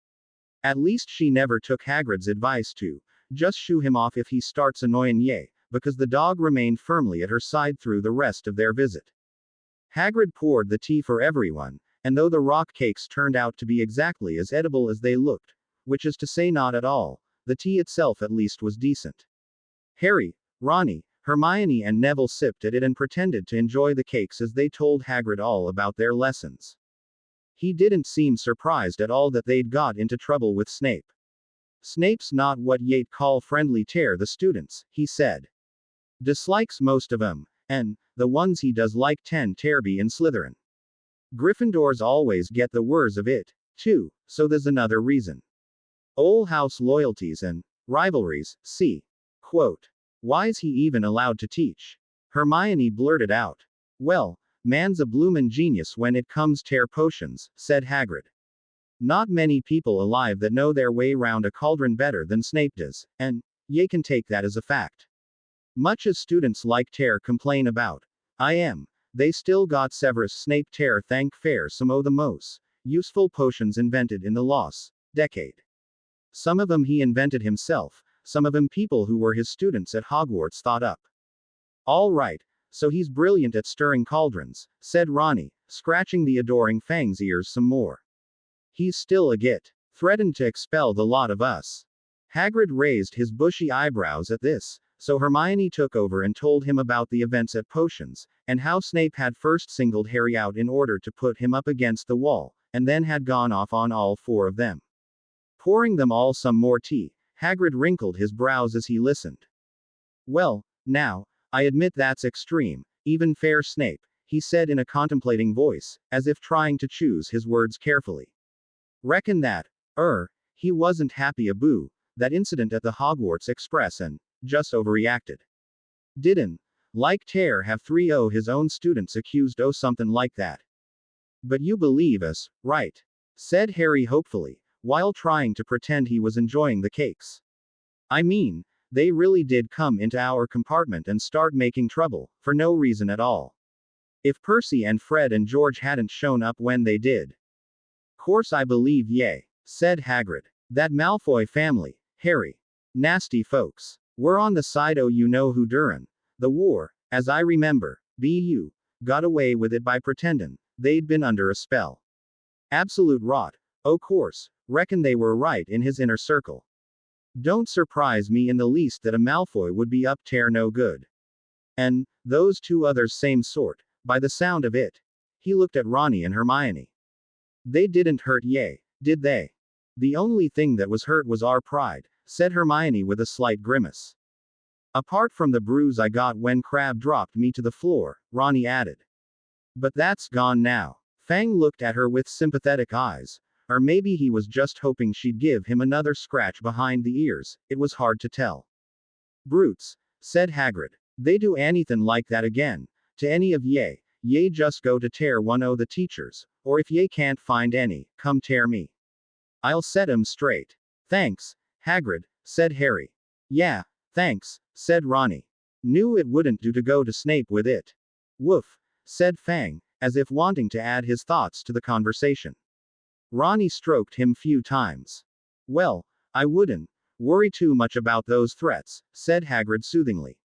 At least she never took Hagrid's advice to just shoo him off if he starts annoying Ye, because the dog remained firmly at her side through the rest of their visit. Hagrid poured the tea for everyone, and though the rock cakes turned out to be exactly as edible as they looked, which is to say not at all, the tea itself at least was decent. Harry, Ronnie, Hermione and Neville sipped at it and pretended to enjoy the cakes as they told Hagrid all about their lessons. He didn't seem surprised at all that they'd got into trouble with Snape. Snape's not what ye'd call friendly tear the students, he said. Dislikes most of 'em, and the ones he does like tend ter be in Slytherin. Gryffindors always get the worst of it, too, so there's another reason. Ol' house loyalties and rivalries, see. Quote. Why's he even allowed to teach? Hermione blurted out. Well, man's a bloomin' genius when it comes ter potions, said Hagrid. Not many people alive that know their way round a cauldron better than Snape does, and ye can take that as a fact. Much as students like ter complain about, they still got Severus Snape ter thank fair some o' the most useful potions invented in the lost decade. Some of 'em he invented himself, some of 'em people who were his students at Hogwarts thought up. All right, so he's brilliant at stirring cauldrons, said Ronnie, scratching the adoring Fang's ears some more. He's still a git. Threatened to expel the lot of us. Hagrid raised his bushy eyebrows at this, so Hermione took over and told him about the events at Potions, and how Snape had first singled Harry out in order to put him up against the wall, and then had gone off on all four of them. Pouring them all some more tea, Hagrid wrinkled his brows as he listened. Well, now, I admit that's extreme, even fair Snape, he said in a contemplating voice, as if trying to choose his words carefully. Reckon that, he wasn't happy Abu, that incident at the Hogwarts Express and just overreacted. Didn't, like ter have 3 o' his own students accused o' something like that. But you believe us, right? Said Harry hopefully, while trying to pretend he was enjoying the cakes. I mean, they really did come into our compartment and start making trouble, for no reason at all. If Percy and Fred and George hadn't shown up when they did. Course I believe ye, said Hagrid. That Malfoy family, Harry. Nasty folks. We're on the side o' you know who durin' the war, as I remember, got away with it by pretendin' they'd been under a spell. Absolute rot. O' course, reckon they were right in his inner circle. Don't surprise me in the least that a Malfoy would be up ter no good. And those 2 others same sort, by the sound of it. He looked at Ronnie and Hermione. They didn't hurt ye, did they? The only thing that was hurt was our pride, said Hermione with a slight grimace. Apart from the bruise I got when Crabbe dropped me to the floor, Ronnie added. But that's gone now. Fang looked at her with sympathetic eyes. Or maybe he was just hoping she'd give him another scratch behind the ears, it was hard to tell. Brutes, said Hagrid. They do anything like that again, to any of ye just go to tear one o' the teachers, or if ye can't find any, come tear me. I'll set 'em straight. Thanks, Hagrid, said Harry. Yeah, thanks, said Ronnie. Knew it wouldn't do to go to Snape with it. Woof, said Fang, as if wanting to add his thoughts to the conversation. Ronnie stroked him few times. Well, I wouldn't worry too much about those threats, said Hagrid soothingly.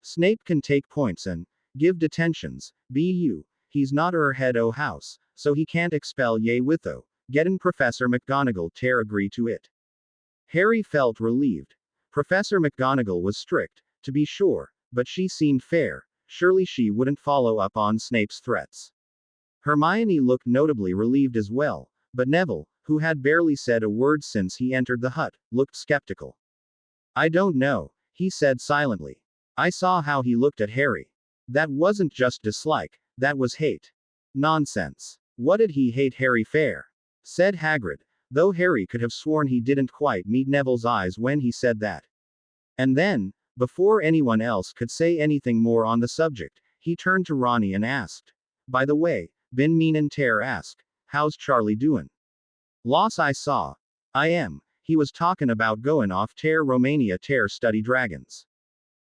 Snape can take points and give detentions, he's not head o' house, so he can't expel ye witho, gettin' Professor McGonagall ter agree to it. Harry felt relieved. Professor McGonagall was strict, to be sure, but she seemed fair. Surely she wouldn't follow up on Snape's threats. Hermione looked notably relieved as well, but Neville, who had barely said a word since he entered the hut, looked skeptical. I don't know, he said silently. I saw how he looked at Harry. That wasn't just dislike, that was hate. Nonsense. What did he hate Harry for? Said Hagrid, though Harry could have sworn he didn't quite meet Neville's eyes when he said that. And then, before anyone else could say anything more on the subject, he turned to Ronnie and asked. By the way, been meanin' ter ask, how's Charlie doin'? Loss I saw. I am. He was talkin' about goin' off ter Romania ter study dragons.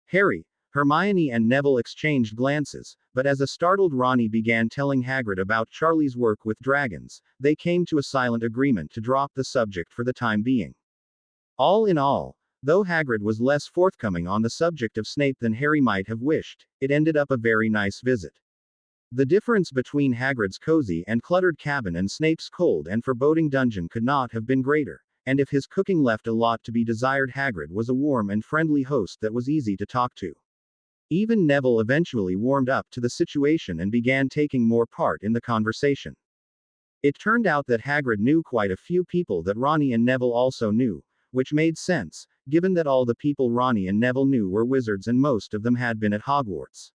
Harry, Hermione and Neville exchanged glances, but as a startled Ronnie began telling Hagrid about Charlie's work with dragons, they came to a silent agreement to drop the subject for the time being. All in all, though Hagrid was less forthcoming on the subject of Snape than Harry might have wished, it ended up a very nice visit. The difference between Hagrid's cozy and cluttered cabin and Snape's cold and foreboding dungeon could not have been greater, and if his cooking left a lot to be desired, Hagrid was a warm and friendly host that was easy to talk to. Even Neville eventually warmed up to the situation and began taking more part in the conversation. It turned out that Hagrid knew quite a few people that Ronnie and Neville also knew, which made sense, given that all the people Ronnie and Neville knew were wizards and most of them had been at Hogwarts.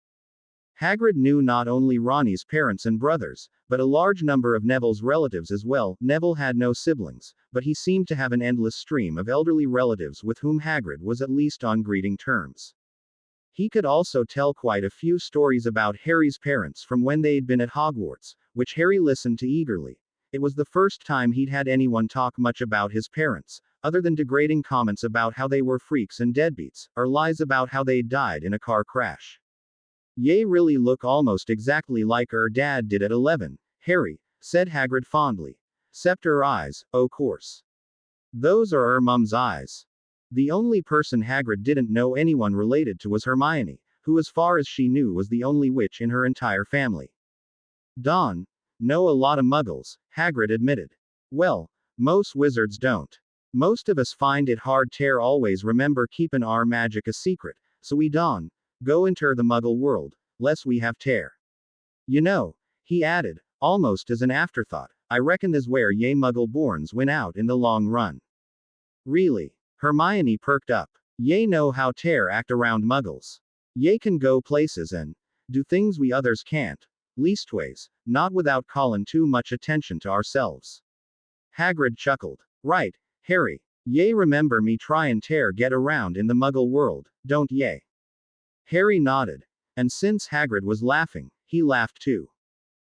Hagrid knew not only Ronnie's parents and brothers, but a large number of Neville's relatives as well. Neville had no siblings, but he seemed to have an endless stream of elderly relatives with whom Hagrid was at least on greeting terms. He could also tell quite a few stories about Harry's parents from when they'd been at Hogwarts, which Harry listened to eagerly. It was the first time he'd had anyone talk much about his parents, other than degrading comments about how they were freaks and deadbeats, or lies about how they'd died in a car crash. Ye really look almost exactly like her dad did at 11, Harry, said Hagrid fondly. 'Cept her eyes, o' course. Those are her mum's eyes. The only person Hagrid didn't know anyone related to was Hermione, who as far as she knew was the only witch in her entire family. Don, know a lot of muggles, Hagrid admitted. Well, most wizards don't. Most of us find it hard to always remember keepin' our magic a secret, so we don't go inter the muggle world, less we have to. You know, he added, almost as an afterthought, I reckon this where ye muggle borns win out in the long run. Really? Hermione perked up. Ye know how to act around muggles. Ye can go places and do things we others can't. Leastways, not without callin' too much attention to ourselves. Hagrid chuckled. Right, Harry. Ye remember me tryin' to get around in the muggle world, don't ye? Harry nodded. And since Hagrid was laughing, he laughed too.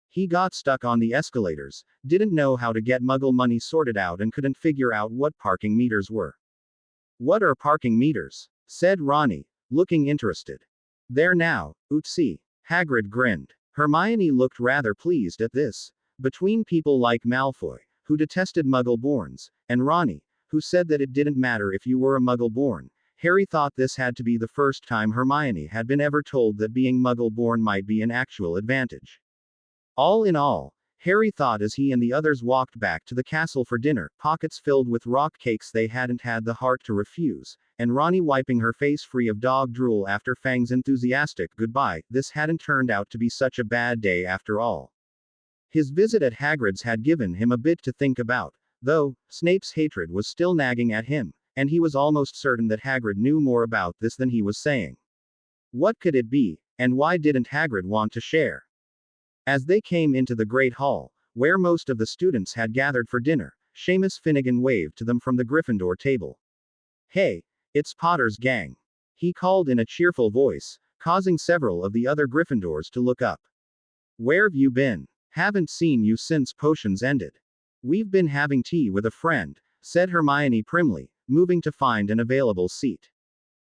He got stuck on the escalators, didn't know how to get muggle money sorted out and couldn't figure out what parking meters were. What are parking meters? Said Ronnie, looking interested. There now, ootsie. Hagrid grinned. Hermione looked rather pleased at this. Between people like Malfoy, who detested muggle-borns, and Ronnie, who said that it didn't matter if you were a muggle-born, Harry thought this had to be the first time Hermione had been ever told that being muggle-born might be an actual advantage. All in all, Harry thought as he and the others walked back to the castle for dinner, pockets filled with rock cakes they hadn't had the heart to refuse, and Ronnie wiping her face free of dog drool after Fang's enthusiastic goodbye, this hadn't turned out to be such a bad day after all. His visit at Hagrid's had given him a bit to think about, though, Snape's hatred was still nagging at him, and he was almost certain that Hagrid knew more about this than he was saying. What could it be, and why didn't Hagrid want to share? As they came into the Great Hall, where most of the students had gathered for dinner, Seamus Finnegan waved to them from the Gryffindor table. Hey, it's Potter's gang. He called in a cheerful voice, causing several of the other Gryffindors to look up. Where've you been? Haven't seen you since potions ended. We've been having tea with a friend, said Hermione primly, moving to find an available seat.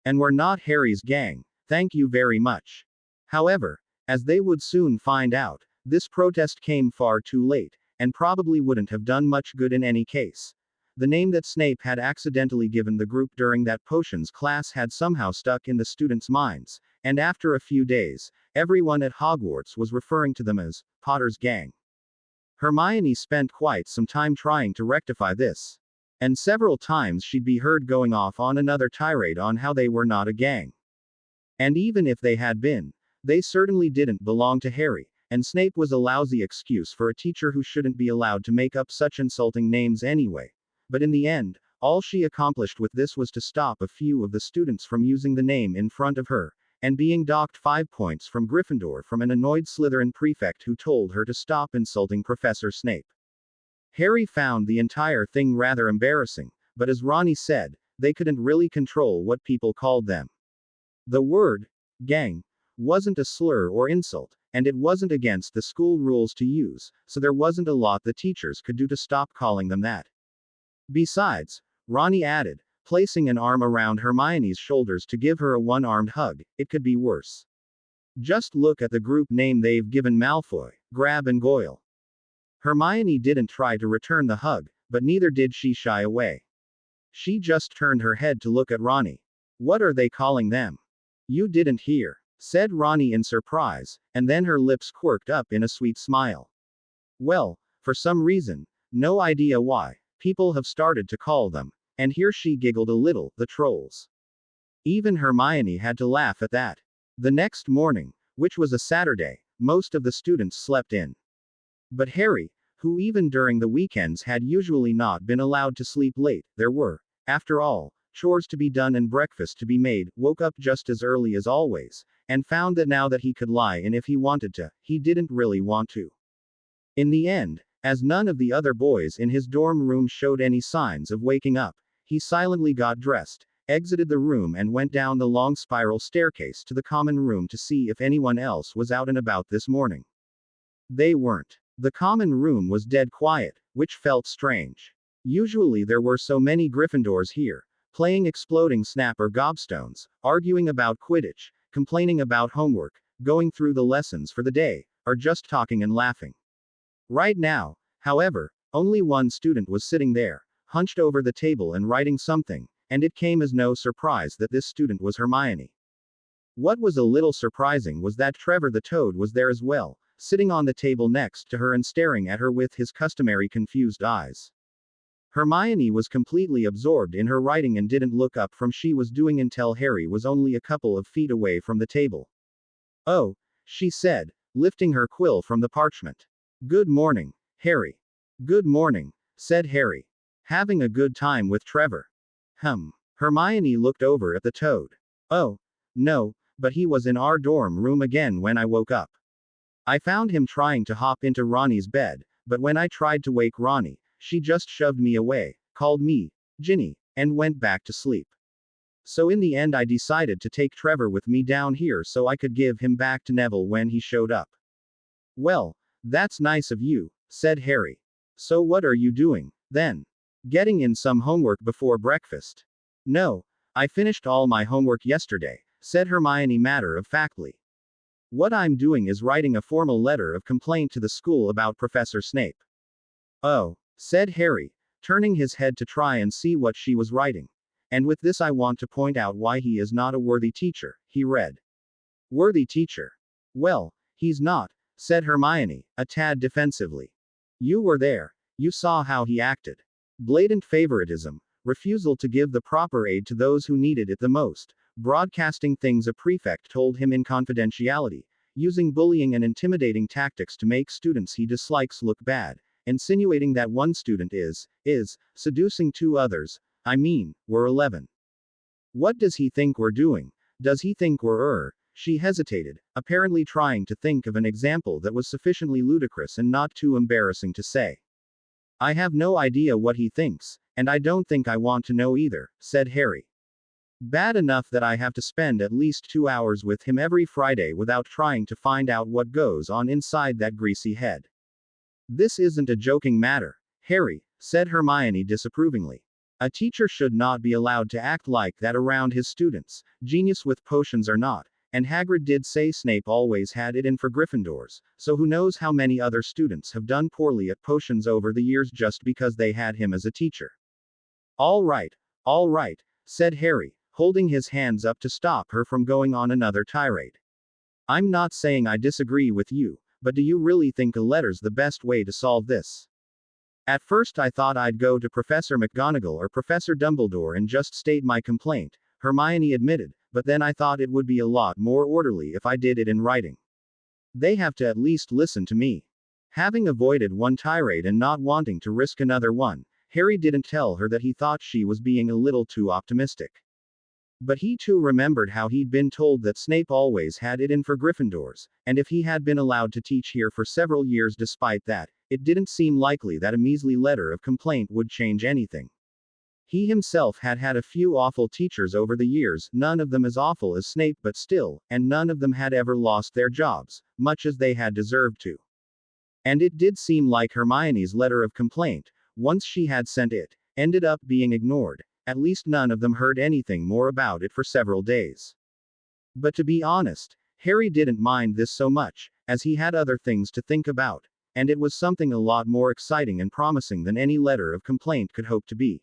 And we're not Harry's gang, thank you very much. However, as they would soon find out, this protest came far too late, and probably wouldn't have done much good in any case. The name that Snape had accidentally given the group during that potions class had somehow stuck in the students' minds, and after a few days, everyone at Hogwarts was referring to them as Potter's gang. Hermione spent quite some time trying to rectify this. And several times she'd be heard going off on another tirade on how they were not a gang. And even if they had been, they certainly didn't belong to Harry, and Snape was a lousy excuse for a teacher who shouldn't be allowed to make up such insulting names anyway. But in the end, all she accomplished with this was to stop a few of the students from using the name in front of her, and being docked 5 points from Gryffindor from an annoyed Slytherin prefect who told her to stop insulting Professor Snape. Harry found the entire thing rather embarrassing, but as Ronnie said, they couldn't really control what people called them. The word, gang, wasn't a slur or insult, and it wasn't against the school rules to use, so there wasn't a lot the teachers could do to stop calling them that. Besides, Ronnie added, placing an arm around Hermione's shoulders to give her a one-armed hug, it could be worse. Just look at the group name they've given Malfoy, Grab and Goyle. Hermione didn't try to return the hug, but neither did she shy away. She just turned her head to look at Ronnie. What are they calling them? You didn't hear, said Ronnie in surprise, and then her lips quirked up in a sweet smile. Well, for some reason, no idea why, people have started to call them, and here she giggled a little, the trolls. Even Hermione had to laugh at that. The next morning, which was a Saturday, most of the students slept in. But Harry, who even during the weekends had usually not been allowed to sleep late, there were, after all, chores to be done and breakfast to be made, woke up just as early as always, and found that now that he could lie in if he wanted to, he didn't really want to. In the end, as none of the other boys in his dorm room showed any signs of waking up, he silently got dressed, exited the room and went down the long spiral staircase to the common room to see if anyone else was out and about this morning. They weren't. The common room was dead quiet, which felt strange. Usually there were so many Gryffindors here, playing exploding snap or gobstones, arguing about Quidditch, complaining about homework, going through the lessons for the day, or just talking and laughing. Right now, however, only one student was sitting there, hunched over the table and writing something, and it came as no surprise that this student was Hermione. What was a little surprising was that Trevor the Toad was there as well, sitting on the table next to her and staring at her with his customary confused eyes. Hermione was completely absorbed in her writing and didn't look up from she was doing until Harry was only a couple of feet away from the table. Oh, she said, lifting her quill from the parchment. Good morning, Harry. Good morning, said Harry. Having a good time with Trevor? Hermione looked over at the Toad. Oh, no, but he was in our dorm room again when I woke up. I found him trying to hop into Ronnie's bed, but when I tried to wake Ronnie, she just shoved me away, called me Ginny, and went back to sleep. So in the end I decided to take Trevor with me down here so I could give him back to Neville when he showed up. Well, that's nice of you, said Harry. So what are you doing, then? Getting in some homework before breakfast? No, I finished all my homework yesterday, said Hermione matter-of-factly. What I'm doing is writing a formal letter of complaint to the school about Professor Snape. Oh, said Harry, turning his head to try and see what she was writing. And with this I want to point out why he is not a worthy teacher, he read. Worthy teacher? Well, he's not, said Hermione, a tad defensively. You were there. You saw how he acted. Blatant favoritism, refusal to give the proper aid to those who needed it the most, broadcasting things a prefect told him in confidentiality, using bullying and intimidating tactics to make students he dislikes look bad, insinuating that one student is seducing 2 others, we're 11. What does he think we're doing? Does he think we're She hesitated, apparently trying to think of an example that was sufficiently ludicrous and not too embarrassing to say. I have no idea what he thinks, and I don't think I want to know either, said Harry. Bad enough that I have to spend at least 2 hours with him every Friday without trying to find out what goes on inside that greasy head. This isn't a joking matter, Harry, said Hermione disapprovingly. A teacher should not be allowed to act like that around his students, genius with potions or not, and Hagrid did say Snape always had it in for Gryffindors, so who knows how many other students have done poorly at potions over the years just because they had him as a teacher. All right, said Harry, holding his hands up to stop her from going on another tirade. I'm not saying I disagree with you, but do you really think a letter's the best way to solve this? At first I thought I'd go to Professor McGonagall or Professor Dumbledore and just state my complaint, Hermione admitted, but then I thought it would be a lot more orderly if I did it in writing. They have to at least listen to me. Having avoided one tirade and not wanting to risk another one, Harry didn't tell her that he thought she was being a little too optimistic. But he too remembered how he'd been told that Snape always had it in for Gryffindors, and if he had been allowed to teach here for several years despite that, it didn't seem likely that a measly letter of complaint would change anything. He himself had had a few awful teachers over the years, none of them as awful as Snape but still, and none of them had ever lost their jobs, much as they had deserved to. And it did seem like Hermione's letter of complaint, once she had sent it, ended up being ignored. At least none of them heard anything more about it for several days. But to be honest, Harry didn't mind this so much, as he had other things to think about, and it was something a lot more exciting and promising than any letter of complaint could hope to be.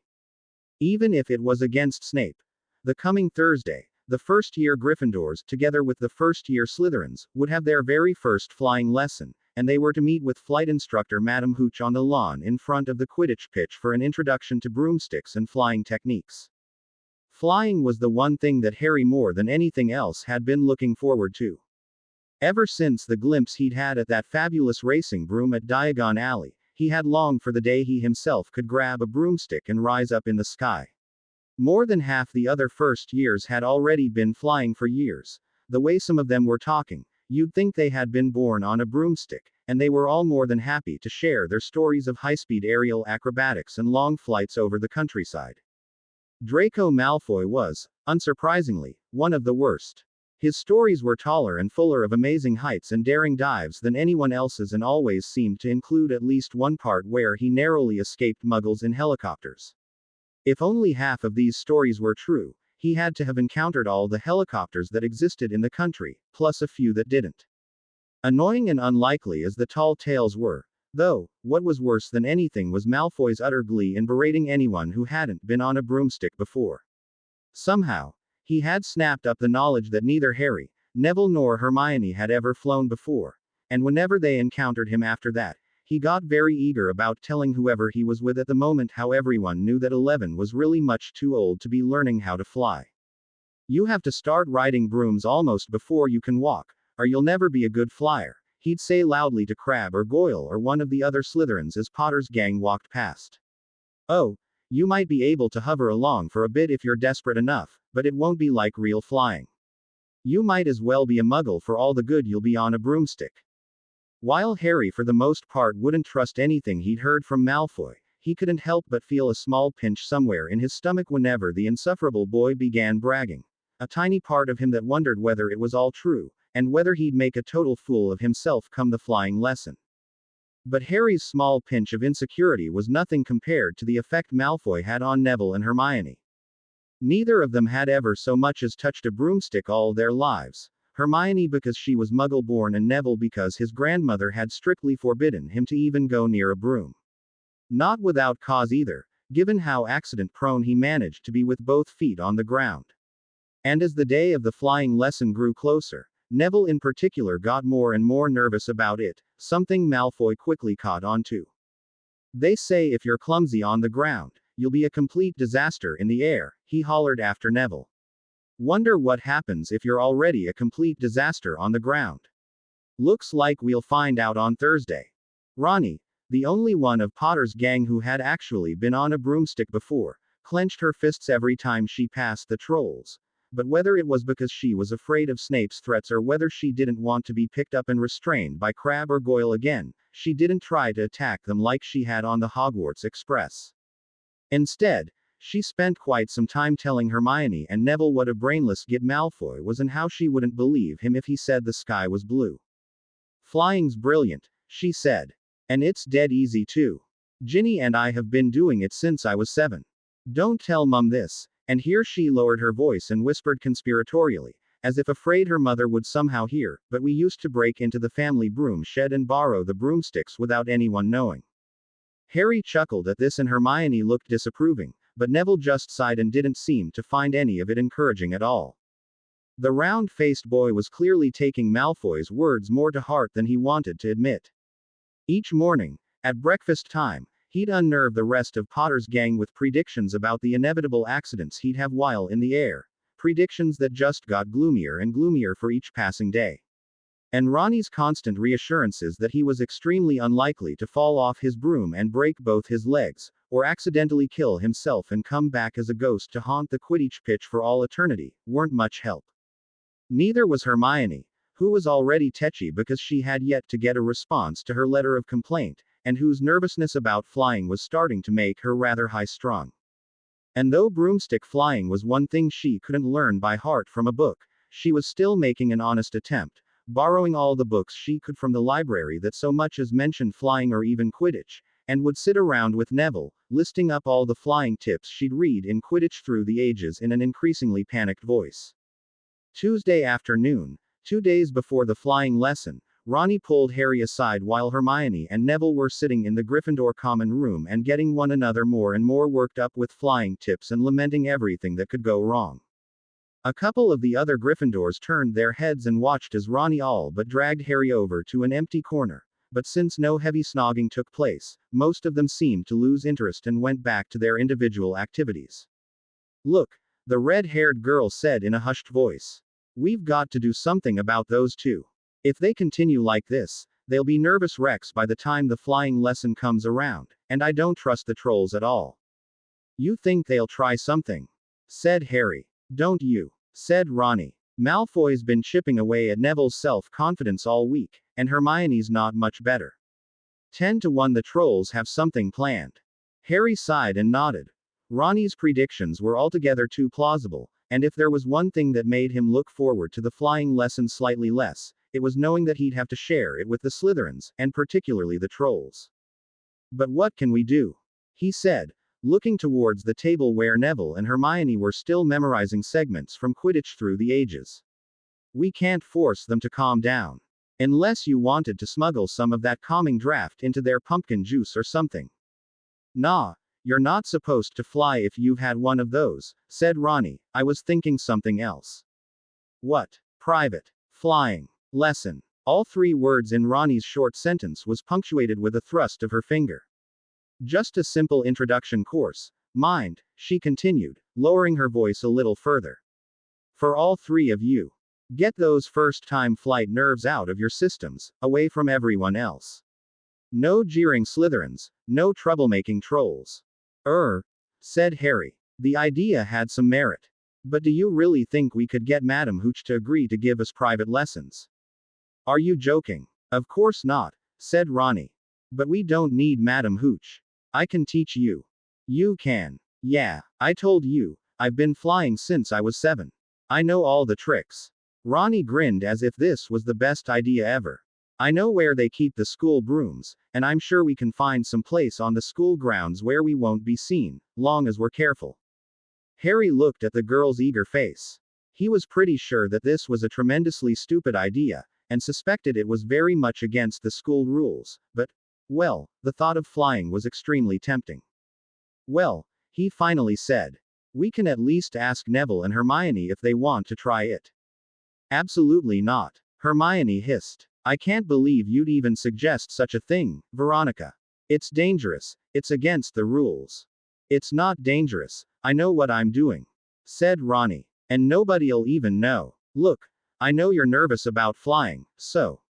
Even if it was against Snape. The coming Thursday, the first-year Gryffindors, together with the first-year Slytherins, would have their very first flying lesson, and they were to meet with flight instructor Madame Hooch on the lawn in front of the Quidditch pitch for an introduction to broomsticks and flying techniques. Flying was the one thing that Harry more than anything else had been looking forward to. Ever since the glimpse he'd had at that fabulous racing broom at Diagon Alley, he had longed for the day he himself could grab a broomstick and rise up in the sky. More than half the other first years had already been flying for years. The way some of them were talking, you'd think they had been born on a broomstick, and they were all more than happy to share their stories of high-speed aerial acrobatics and long flights over the countryside. Draco Malfoy was, unsurprisingly, one of the worst. His stories were taller and fuller of amazing heights and daring dives than anyone else's and always seemed to include at least one part where he narrowly escaped muggles in helicopters. If only half of these stories were true, he had to have encountered all the helicopters that existed in the country, plus a few that didn't. Annoying and unlikely as the tall tales were, though, what was worse than anything was Malfoy's utter glee in berating anyone who hadn't been on a broomstick before. Somehow, he had snapped up the knowledge that neither Harry, Neville nor Hermione had ever flown before, and whenever they encountered him after that, he got very eager about telling whoever he was with at the moment how everyone knew that 11 was really much too old to be learning how to fly. You have to start riding brooms almost before you can walk, or you'll never be a good flyer, he'd say loudly to Crabbe or Goyle or one of the other Slytherins as Potter's gang walked past. Oh, you might be able to hover along for a bit if you're desperate enough, but it won't be like real flying. You might as well be a muggle for all the good you'll be on a broomstick. While Harry for the most part wouldn't trust anything he'd heard from Malfoy, he couldn't help but feel a small pinch somewhere in his stomach whenever the insufferable boy began bragging. A tiny part of him that wondered whether it was all true, and whether he'd make a total fool of himself come the flying lesson. But Harry's small pinch of insecurity was nothing compared to the effect Malfoy had on Neville and Hermione. Neither of them had ever so much as touched a broomstick all their lives. Hermione because she was Muggle-born and Neville because his grandmother had strictly forbidden him to even go near a broom. Not without cause either, given how accident-prone he managed to be with both feet on the ground. And as the day of the flying lesson grew closer, Neville in particular got more and more nervous about it, something Malfoy quickly caught on to. They say if you're clumsy on the ground, you'll be a complete disaster in the air, he hollered after Neville. Wonder what happens if you're already a complete disaster on the ground. Looks like we'll find out on Thursday. Ronnie, the only one of Potter's gang who had actually been on a broomstick before, clenched her fists every time she passed the trolls. But whether it was because she was afraid of Snape's threats or whether she didn't want to be picked up and restrained by Crabbe or Goyle again, she didn't try to attack them like she had on the Hogwarts Express. Instead, she spent quite some time telling Hermione and Neville what a brainless git Malfoy was and how she wouldn't believe him if he said the sky was blue. Flying's brilliant, she said. And it's dead easy too. Ginny and I have been doing it since I was 7. Don't tell Mum this. And here she lowered her voice and whispered conspiratorially, as if afraid her mother would somehow hear, but we used to break into the family broom shed and borrow the broomsticks without anyone knowing. Harry chuckled at this and Hermione looked disapproving, but Neville just sighed and didn't seem to find any of it encouraging at all. The round-faced boy was clearly taking Malfoy's words more to heart than he wanted to admit. Each morning, at breakfast time, he'd unnerve the rest of Potter's gang with predictions about the inevitable accidents he'd have while in the air, predictions that just got gloomier and gloomier for each passing day. And Ronnie's constant reassurances that he was extremely unlikely to fall off his broom and break both his legs, or accidentally kill himself and come back as a ghost to haunt the Quidditch pitch for all eternity, weren't much help. Neither was Hermione, who was already tetchy because she had yet to get a response to her letter of complaint, and whose nervousness about flying was starting to make her rather high-strung. And though broomstick flying was one thing she couldn't learn by heart from a book, she was still making an honest attempt, borrowing all the books she could from the library that so much as mentioned flying or even Quidditch, and would sit around with Neville, listing up all the flying tips she'd read in Quidditch Through the Ages in an increasingly panicked voice. Tuesday afternoon, 2 days before the flying lesson, Ronnie pulled Harry aside while Hermione and Neville were sitting in the Gryffindor common room and getting one another more and more worked up with flying tips and lamenting everything that could go wrong. A couple of the other Gryffindors turned their heads and watched as Ronnie all but dragged Harry over to an empty corner, but since no heavy snogging took place, most of them seemed to lose interest and went back to their individual activities. "Look," the red-haired girl said in a hushed voice. "We've got to do something about those two. If they continue like this, they'll be nervous wrecks by the time the flying lesson comes around, and I don't trust the trolls at all." "You think they'll try something?" said Harry. "Don't you?" said Ronnie. "Malfoy's been chipping away at Neville's self-confidence all week, and Hermione's not much better. 10 to 1 the trolls have something planned." Harry sighed and nodded. Ronnie's predictions were altogether too plausible, and if there was one thing that made him look forward to the flying lesson slightly less, it was knowing that he'd have to share it with the Slytherins, and particularly the trolls. "But what can we do?" he said, looking towards the table where Neville and Hermione were still memorizing segments from Quidditch Through the Ages. "We can't force them to calm down. Unless you wanted to smuggle some of that calming draft into their pumpkin juice or something." "Nah, you're not supposed to fly if you've had one of those," said Ronnie. "I was thinking something else." "What?" "Private flying lesson." All 3 words in Ronnie's short sentence was punctuated with a thrust of her finger. "Just a simple introduction course. Mind," she continued, lowering her voice a little further. "For all 3 of you. Get those first-time flight nerves out of your systems, away from everyone else. No jeering Slytherins, no troublemaking trolls." Said Harry. The idea had some merit. "But do you really think we could get Madame Hooch to agree to give us private lessons?" "Are you joking?" "Of course not," said Ronnie. "But we don't need Madame Hooch. I can teach you." "You can." "Yeah, I told you, I've been flying since I was 7. I know all the tricks." Ronnie grinned as if this was the best idea ever. "I know where they keep the school brooms, and I'm sure we can find some place on the school grounds where we won't be seen, long as we're careful." Harry looked at the girl's eager face. He was pretty sure that this was a tremendously stupid idea, and suspected it was very much against the school rules, but, well, the thought of flying was extremely tempting. "Well," he finally said, "we can at least ask Neville and Hermione if they want to try it." "Absolutely not," Hermione hissed. "I can't believe you'd even suggest such a thing, Veronica. It's dangerous, it's against the rules." "It's not dangerous, I know what I'm doing," said Ronnie. "And nobody'll even know. Look, I know you're nervous about flying, so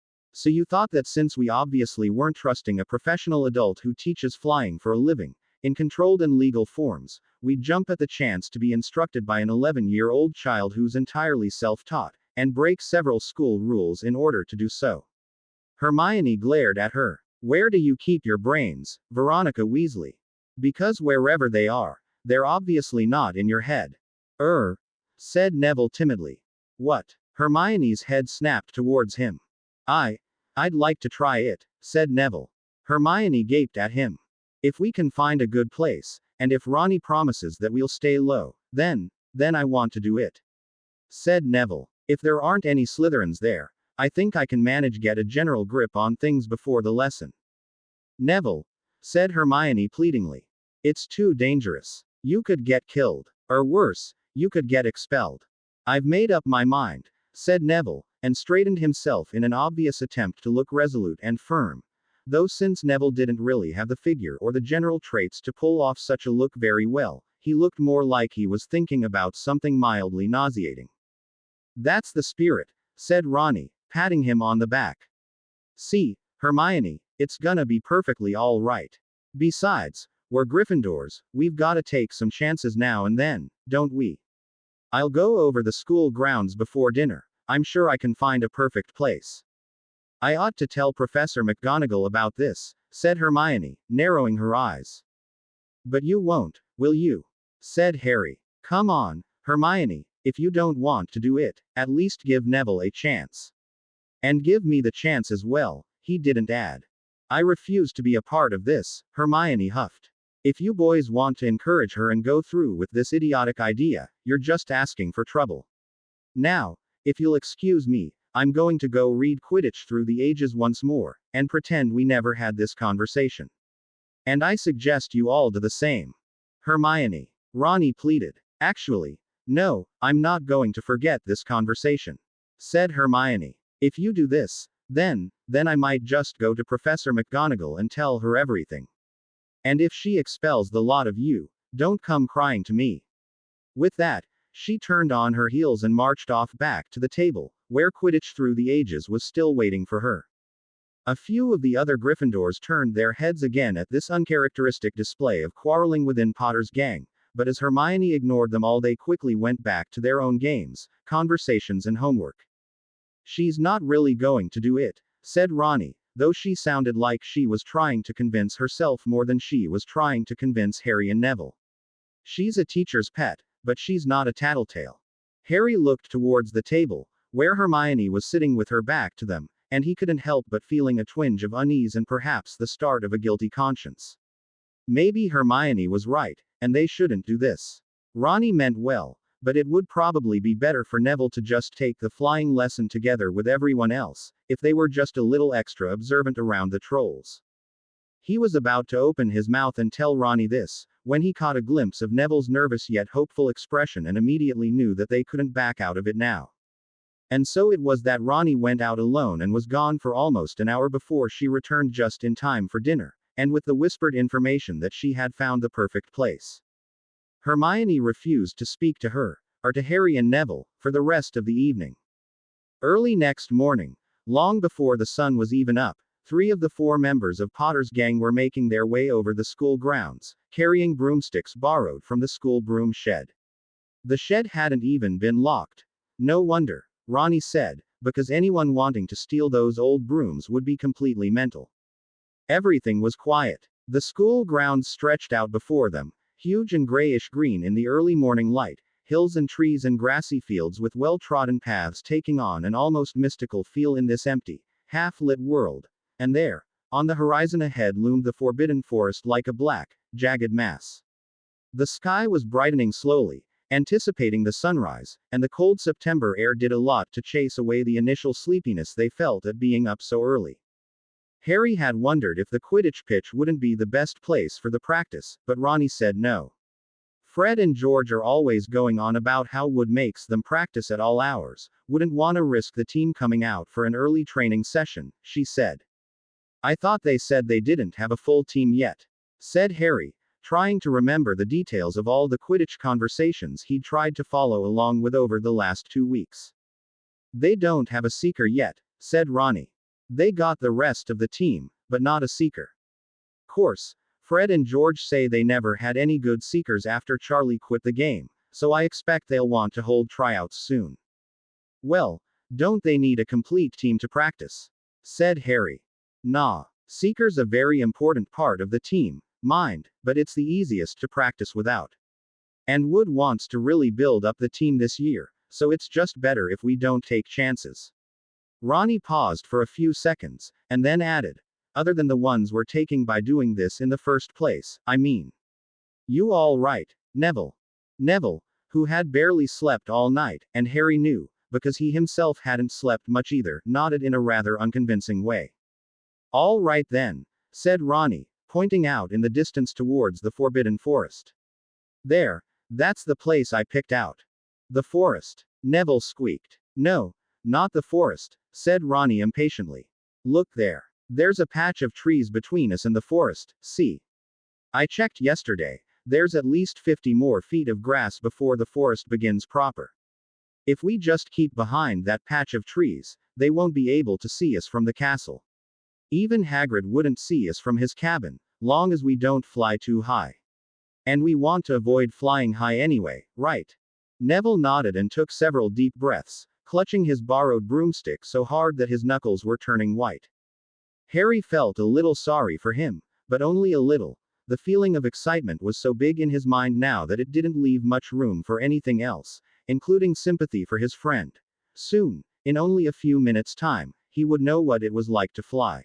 you thought that since we obviously weren't trusting a professional adult who teaches flying for a living, in controlled and legal forms, we'd jump at the chance to be instructed by an 11-year-old child who's entirely self-taught, and break several school rules in order to do so." Hermione glared at her. "Where do you keep your brains, Veronica Weasley? Because wherever they are, they're obviously not in your head." Said Neville timidly. "What?" Hermione's head snapped towards him. I'd like to try it," said Neville. Hermione gaped at him. "If we can find a good place, and if Ronnie promises that we'll stay low, then I want to do it," said Neville. "If there aren't any Slytherins there, I think I can manage get a general grip on things before the lesson." "Neville," said Hermione pleadingly. "It's too dangerous. You could get killed. Or worse, you could get expelled." "I've made up my mind," said Neville, and straightened himself in an obvious attempt to look resolute and firm. Though since Neville didn't really have the figure or the general traits to pull off such a look very well, he looked more like he was thinking about something mildly nauseating. That's the spirit, said Ronnie, patting him on the back. See, Hermione, it's gonna be perfectly all right. Besides, we're Gryffindors, we've gotta take some chances now and then, don't we? I'll go over the school grounds before dinner. I'm sure I can find a perfect place. I ought to tell Professor McGonagall about this, said Hermione, narrowing her eyes. But you won't, will you? Said Harry. Come on, Hermione, if you don't want to do it, at least give Neville a chance. And give me the chance as well, he didn't add. I refuse to be a part of this, Hermione huffed. If you boys want to encourage her and go through with this idiotic idea, you're just asking for trouble. Now, if you'll excuse me, I'm going to go read Quidditch Through the Ages once more, and pretend we never had this conversation. And I suggest you all do the same. Hermione. Ronnie pleaded. Actually, no, I'm not going to forget this conversation. Said Hermione. If you do this, then I might just go to Professor McGonagall and tell her everything. And if she expels the lot of you, don't come crying to me. With that, she turned on her heels and marched off back to the table, where Quidditch Through the Ages was still waiting for her. A few of the other Gryffindors turned their heads again at this uncharacteristic display of quarreling within Potter's gang, but as Hermione ignored them all, they quickly went back to their own games, conversations and homework. She's not really going to do it, said Ronnie, though she sounded like she was trying to convince herself more than she was trying to convince Harry and Neville. She's a teacher's pet, but she's not a tattletale. Harry looked towards the table, where Hermione was sitting with her back to them, and he couldn't help but feeling a twinge of unease and perhaps the start of a guilty conscience. Maybe Hermione was right, and they shouldn't do this. Ronnie meant well, but it would probably be better for Neville to just take the flying lesson together with everyone else, if they were just a little extra observant around the trolls. He was about to open his mouth and tell Ronnie this, when he caught a glimpse of Neville's nervous yet hopeful expression and immediately knew that they couldn't back out of it now. And so it was that Ronnie went out alone and was gone for almost an hour before she returned just in time for dinner, and with the whispered information that she had found the perfect place. Hermione refused to speak to her, or to Harry and Neville, for the rest of the evening. Early next morning, long before the sun was even up, 3 of the 4 members of Potter's gang were making their way over the school grounds, carrying broomsticks borrowed from the school broom shed. The shed hadn't even been locked. No wonder, Ronnie said, because anyone wanting to steal those old brooms would be completely mental. Everything was quiet. The school grounds stretched out before them, huge and grayish-green in the early morning light, hills and trees and grassy fields with well-trodden paths taking on an almost mystical feel in this empty, half-lit world. And there, on the horizon ahead loomed the Forbidden Forest like a black, jagged mass. The sky was brightening slowly, anticipating the sunrise, and the cold September air did a lot to chase away the initial sleepiness they felt at being up so early. Harry had wondered if the Quidditch pitch wouldn't be the best place for the practice, but Ronnie said no. Fred and George are always going on about how Wood makes them practice at all hours, wouldn't want to risk the team coming out for an early training session, she said. I thought they said they didn't have a full team yet, said Harry, trying to remember the details of all the Quidditch conversations he'd tried to follow along with over the last 2 weeks. They don't have a seeker yet, said Ronnie. They got the rest of the team, but not a seeker. Course, Fred and George say they never had any good seekers after Charlie quit the game, so I expect they'll want to hold tryouts soon. Well, don't they need a complete team to practice? Said Harry. Nah, seeker's a very important part of the team, mind, but it's the easiest to practice without. And Wood wants to really build up the team this year, so it's just better if we don't take chances. Ronnie paused for a few seconds, and then added, other than the ones we're taking by doing this in the first place, I mean. You all right, Neville? Neville, who had barely slept all night, and Harry knew, because he himself hadn't slept much either, nodded in a rather unconvincing way. All right then, said Ronnie, pointing out in the distance towards the Forbidden Forest. There, that's the place I picked out. The forest, Neville squeaked. No, not the forest, said Ronnie impatiently. Look there. There's a patch of trees between us and the forest, see? I checked yesterday, There's at least 50 more feet of grass before the forest begins proper. If we just keep behind that patch of trees, they won't be able to see us from the castle. Even Hagrid wouldn't see us from his cabin, long as we don't fly too high. And we want to avoid flying high anyway, right? Neville nodded and took several deep breaths, clutching his borrowed broomstick so hard that his knuckles were turning white. Harry felt a little sorry for him, but only a little. The feeling of excitement was so big in his mind now that it didn't leave much room for anything else, including sympathy for his friend. Soon, in only a few minutes' time, he would know what it was like to fly.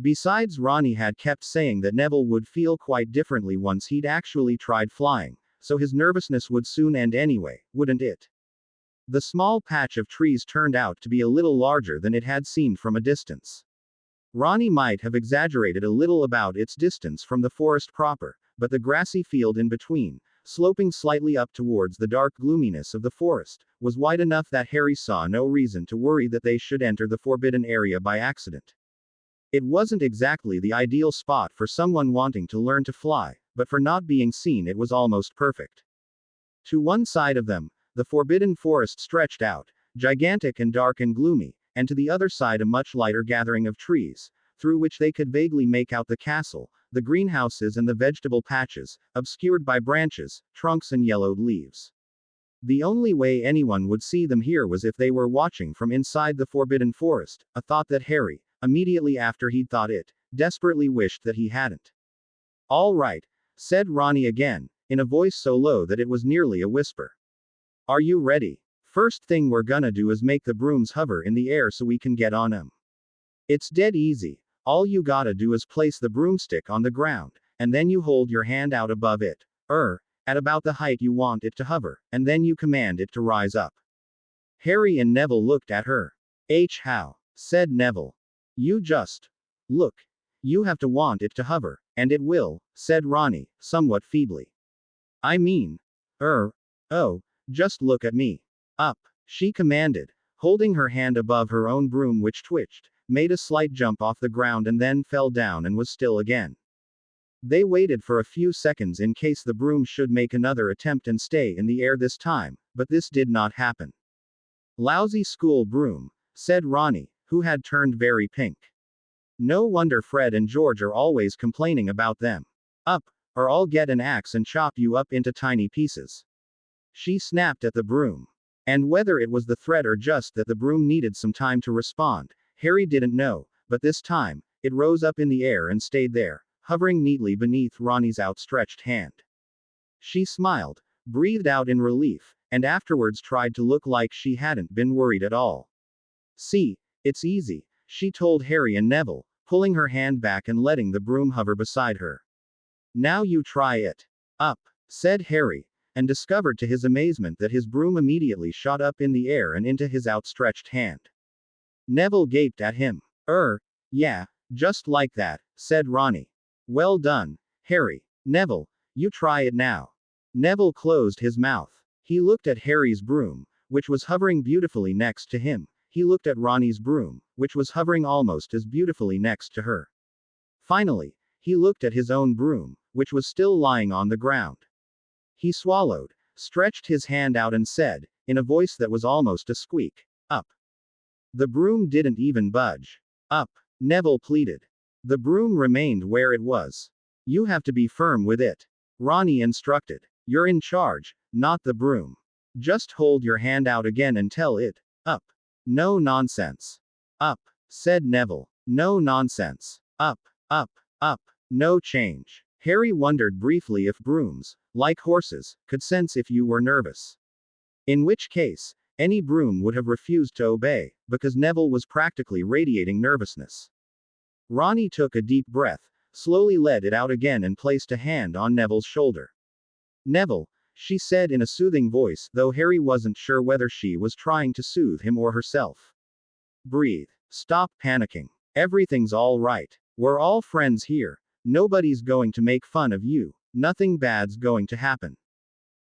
Besides, Ronnie had kept saying that Neville would feel quite differently once he'd actually tried flying, so his nervousness would soon end anyway, wouldn't it? The small patch of trees turned out to be a little larger than it had seemed from a distance. Ronnie might have exaggerated a little about its distance from the forest proper, but the grassy field in between, sloping slightly up towards the dark gloominess of the forest, was wide enough that Harry saw no reason to worry that they should enter the forbidden area by accident. It wasn't exactly the ideal spot for someone wanting to learn to fly, but for not being seen it was almost perfect. To one side of them, the forbidden forest stretched out, gigantic and dark and gloomy, and to the other side a much lighter gathering of trees, through which they could vaguely make out the castle, the greenhouses and the vegetable patches, obscured by branches, trunks and yellowed leaves. The only way anyone would see them here was if they were watching from inside the forbidden forest, a thought that Harry, immediately after he'd thought it, desperately wished that he hadn't. "All right," said Ronnie again, in a voice so low that it was nearly a whisper. "Are you ready? First thing we're gonna do is make the brooms hover in the air so we can get on 'em. It's dead easy. All you gotta do is place the broomstick on the ground, and then you hold your hand out above it, at about the height you want it to hover, and then you command it to rise up." Harry and Neville looked at her. "How?" said Neville. "You just look. You have to want it to hover, and it will," said Ronnie, somewhat feebly. "I mean, oh, just look at me. Up," she commanded, holding her hand above her own broom, which twitched, made a slight jump off the ground and then fell down and was still again. They waited for a few seconds in case the broom should make another attempt and stay in the air this time, but this did not happen. "Lousy school broom," said Ronnie, who had turned very pink. "No wonder Fred and George are always complaining about them. Up, or I'll get an axe and chop you up into tiny pieces." She snapped at the broom. And whether it was the threat or just that the broom needed some time to respond, Harry didn't know, but this time, it rose up in the air and stayed there, hovering neatly beneath Ronnie's outstretched hand. She smiled, breathed out in relief, and afterwards tried to look like she hadn't been worried at all. "See, it's easy," she told Harry and Neville, pulling her hand back and letting the broom hover beside her. "Now you try it." "Up," said Harry, and discovered to his amazement that his broom immediately shot up in the air and into his outstretched hand. Neville gaped at him. Yeah, just like that," said Ronnie. "Well done, Harry." "Neville, you try it now." Neville closed his mouth. He looked at Harry's broom, which was hovering beautifully next to him. He looked at Ronnie's broom, which was hovering almost as beautifully next to her. Finally, he looked at his own broom, which was still lying on the ground. He swallowed, stretched his hand out and said, in a voice that was almost a squeak, "Up." The broom didn't even budge. "Up," Neville pleaded. The broom remained where it was. "You have to be firm with it," Ronnie instructed. "You're in charge, not the broom. Just hold your hand out again and tell it, up." "No nonsense." "Up," said Neville. "No nonsense. Up, up, up. No change." Harry wondered briefly if brooms, like horses, could sense if you were nervous. In which case, any broom would have refused to obey, because Neville was practically radiating nervousness. Ronnie took a deep breath, slowly let it out again and placed a hand on Neville's shoulder. "Neville," she said in a soothing voice, though Harry wasn't sure whether she was trying to soothe him or herself. "Breathe. Stop panicking. Everything's all right. We're all friends here. Nobody's going to make fun of you. Nothing bad's going to happen.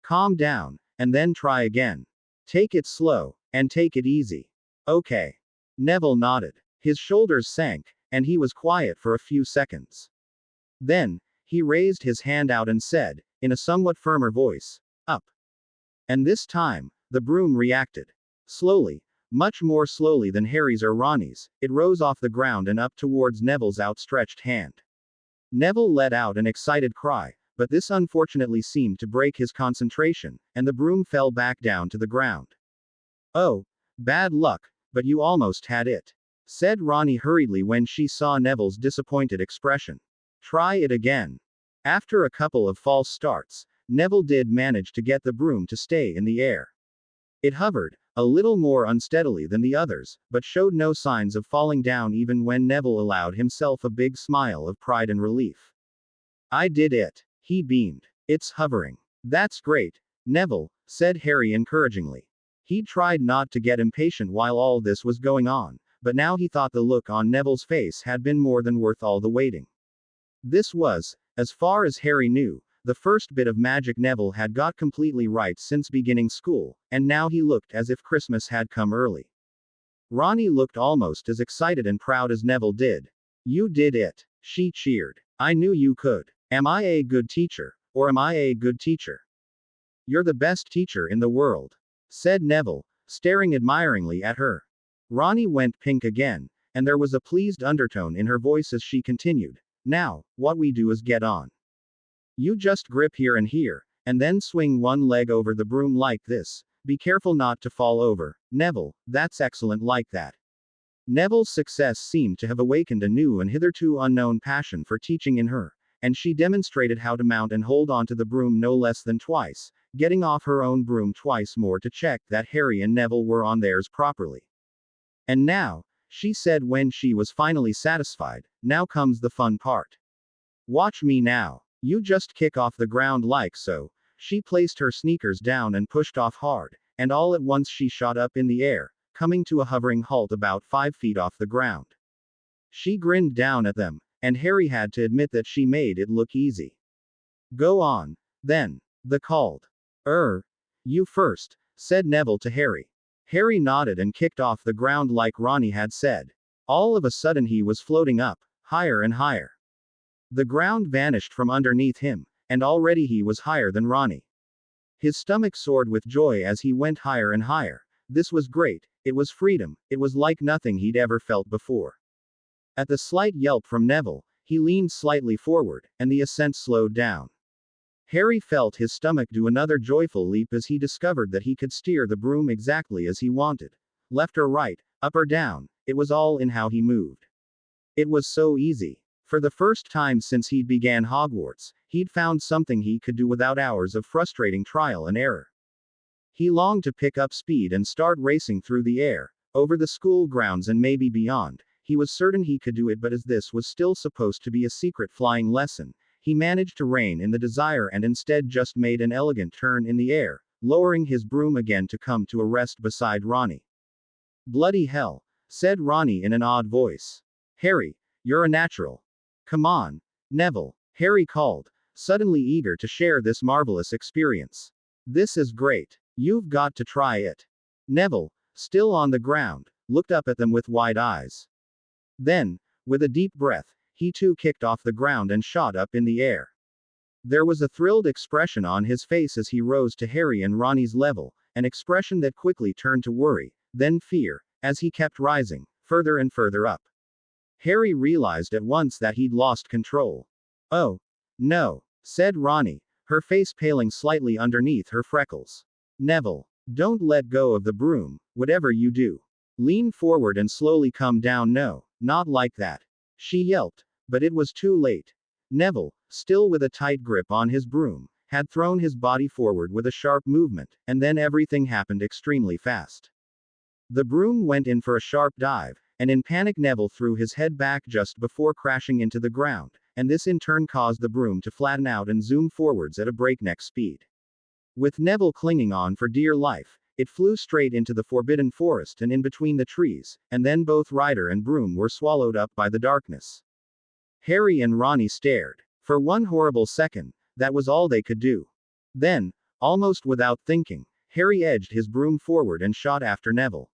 Calm down, and then try again. Take it slow, and take it easy. Okay." Neville nodded. His shoulders sank, and he was quiet for a few seconds. Then, he raised his hand out and said, in a somewhat firmer voice. Up. And this time, the broom reacted. Slowly, much more slowly than Harry's or Ronnie's, it rose off the ground and up towards Neville's outstretched hand. Neville let out an excited cry, but this unfortunately seemed to break his concentration, and the broom fell back down to the ground. Oh, bad luck, but you almost had it, said Ronnie hurriedly when she saw Neville's disappointed expression. Try it again. After a couple of false starts, Neville did manage to get the broom to stay in the air. It hovered, a little more unsteadily than the others, but showed no signs of falling down even when Neville allowed himself a big smile of pride and relief. I did it, he beamed. It's hovering. That's great, Neville, said Harry encouragingly. He'd tried not to get impatient while all this was going on, but now he thought the look on Neville's face had been more than worth all the waiting. This was, as far as Harry knew, the first bit of magic Neville had got completely right since beginning school, and now he looked as if Christmas had come early. Ronnie looked almost as excited and proud as Neville did. You did it, she cheered. I knew you could. Am I a good teacher, or am I a good teacher? You're the best teacher in the world, said Neville, staring admiringly at her. Ronnie went pink again, and there was a pleased undertone in her voice as she continued. Now, what we do is get on. You just grip here, and then swing one leg over the broom like this. Be careful not to fall over, Neville, that's excellent like that. Neville's success seemed to have awakened a new and hitherto unknown passion for teaching in her, and she demonstrated how to mount and hold onto the broom no less than twice, getting off her own broom twice more to check that Harry and Neville were on theirs properly. And now, she said when she was finally satisfied, now comes the fun part. Watch me now. You just kick off the ground like so. She placed her sneakers down and pushed off hard, and all at once she shot up in the air, coming to a hovering halt about 5 feet off the ground. She grinned down at them, and Harry had to admit that she made it look easy. Go on, then, the called. You first, said Neville to Harry. Harry nodded and kicked off the ground like Ronnie had said. All of a sudden he was floating up, higher and higher. The ground vanished from underneath him, and already he was higher than Ronnie. His stomach soared with joy as he went higher and higher. This was great, it was freedom, it was like nothing he'd ever felt before. At the slight yelp from Neville, he leaned slightly forward, and the ascent slowed down. Harry felt his stomach do another joyful leap as he discovered that he could steer the broom exactly as he wanted. Left or right, up or down, it was all in how he moved. It was so easy. For the first time since he'd began Hogwarts, he'd found something he could do without hours of frustrating trial and error. He longed to pick up speed and start racing through the air, over the school grounds and maybe beyond. He was certain he could do it, but as this was still supposed to be a secret flying lesson, he managed to rein in the desire and instead just made an elegant turn in the air, lowering his broom again to come to a rest beside Ronnie. Bloody hell, said Ronnie in an odd voice. Harry, you're a natural. Come on, Neville, Harry called, suddenly eager to share this marvelous experience. This is great. You've got to try it. Neville, still on the ground, looked up at them with wide eyes. Then, with a deep breath, he too kicked off the ground and shot up in the air. There was a thrilled expression on his face as he rose to Harry and Ronnie's level, an expression that quickly turned to worry, then fear, as he kept rising, further and further up. Harry realized at once that he'd lost control. Oh, no, said Ronnie, her face paling slightly underneath her freckles. Neville, don't let go of the broom, whatever you do. Lean forward and slowly come down. No, not like that. She yelped, but it was too late. Neville, still with a tight grip on his broom, had thrown his body forward with a sharp movement, and then everything happened extremely fast. The broom went in for a sharp dive, and in panic Neville threw his head back just before crashing into the ground, and this in turn caused the broom to flatten out and zoom forwards at a breakneck speed. With Neville clinging on for dear life, it flew straight into the forbidden forest and in between the trees, and then both rider and broom were swallowed up by the darkness. Harry and Ronnie stared. For one horrible second, that was all they could do. Then, almost without thinking, Harry edged his broom forward and shot after Neville.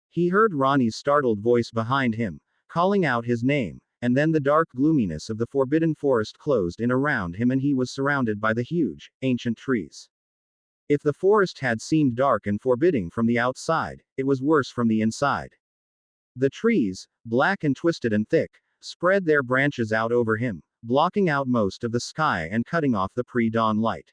He heard Ronnie's startled voice behind him, calling out his name, and then the dark gloominess of the forbidden forest closed in around him and he was surrounded by the huge, ancient trees. If the forest had seemed dark and forbidding from the outside, it was worse from the inside. The trees, black and twisted and thick, spread their branches out over him, blocking out most of the sky and cutting off the pre-dawn light.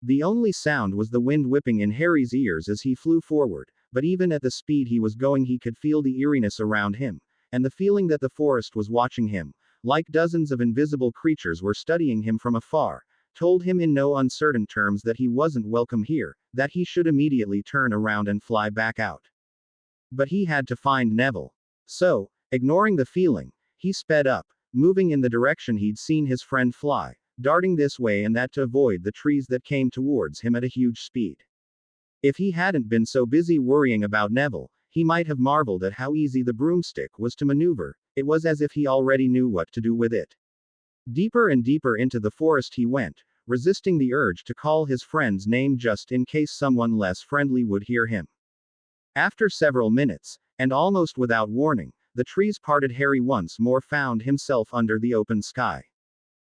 The only sound was the wind whipping in Harry's ears as he flew forward, but even at the speed he was going he could feel the eeriness around him, and the feeling that the forest was watching him, like dozens of invisible creatures were studying him from afar, told him in no uncertain terms that he wasn't welcome here, that he should immediately turn around and fly back out. But he had to find Neville. So, ignoring the feeling, he sped up, moving in the direction he'd seen his friend fly, darting this way and that to avoid the trees that came towards him at a huge speed. If he hadn't been so busy worrying about Neville, he might have marveled at how easy the broomstick was to maneuver. It was as if he already knew what to do with it. Deeper and deeper into the forest he went, resisting the urge to call his friend's name just in case someone less friendly would hear him. After several minutes, and almost without warning, the trees parted. Harry once more found himself under the open sky.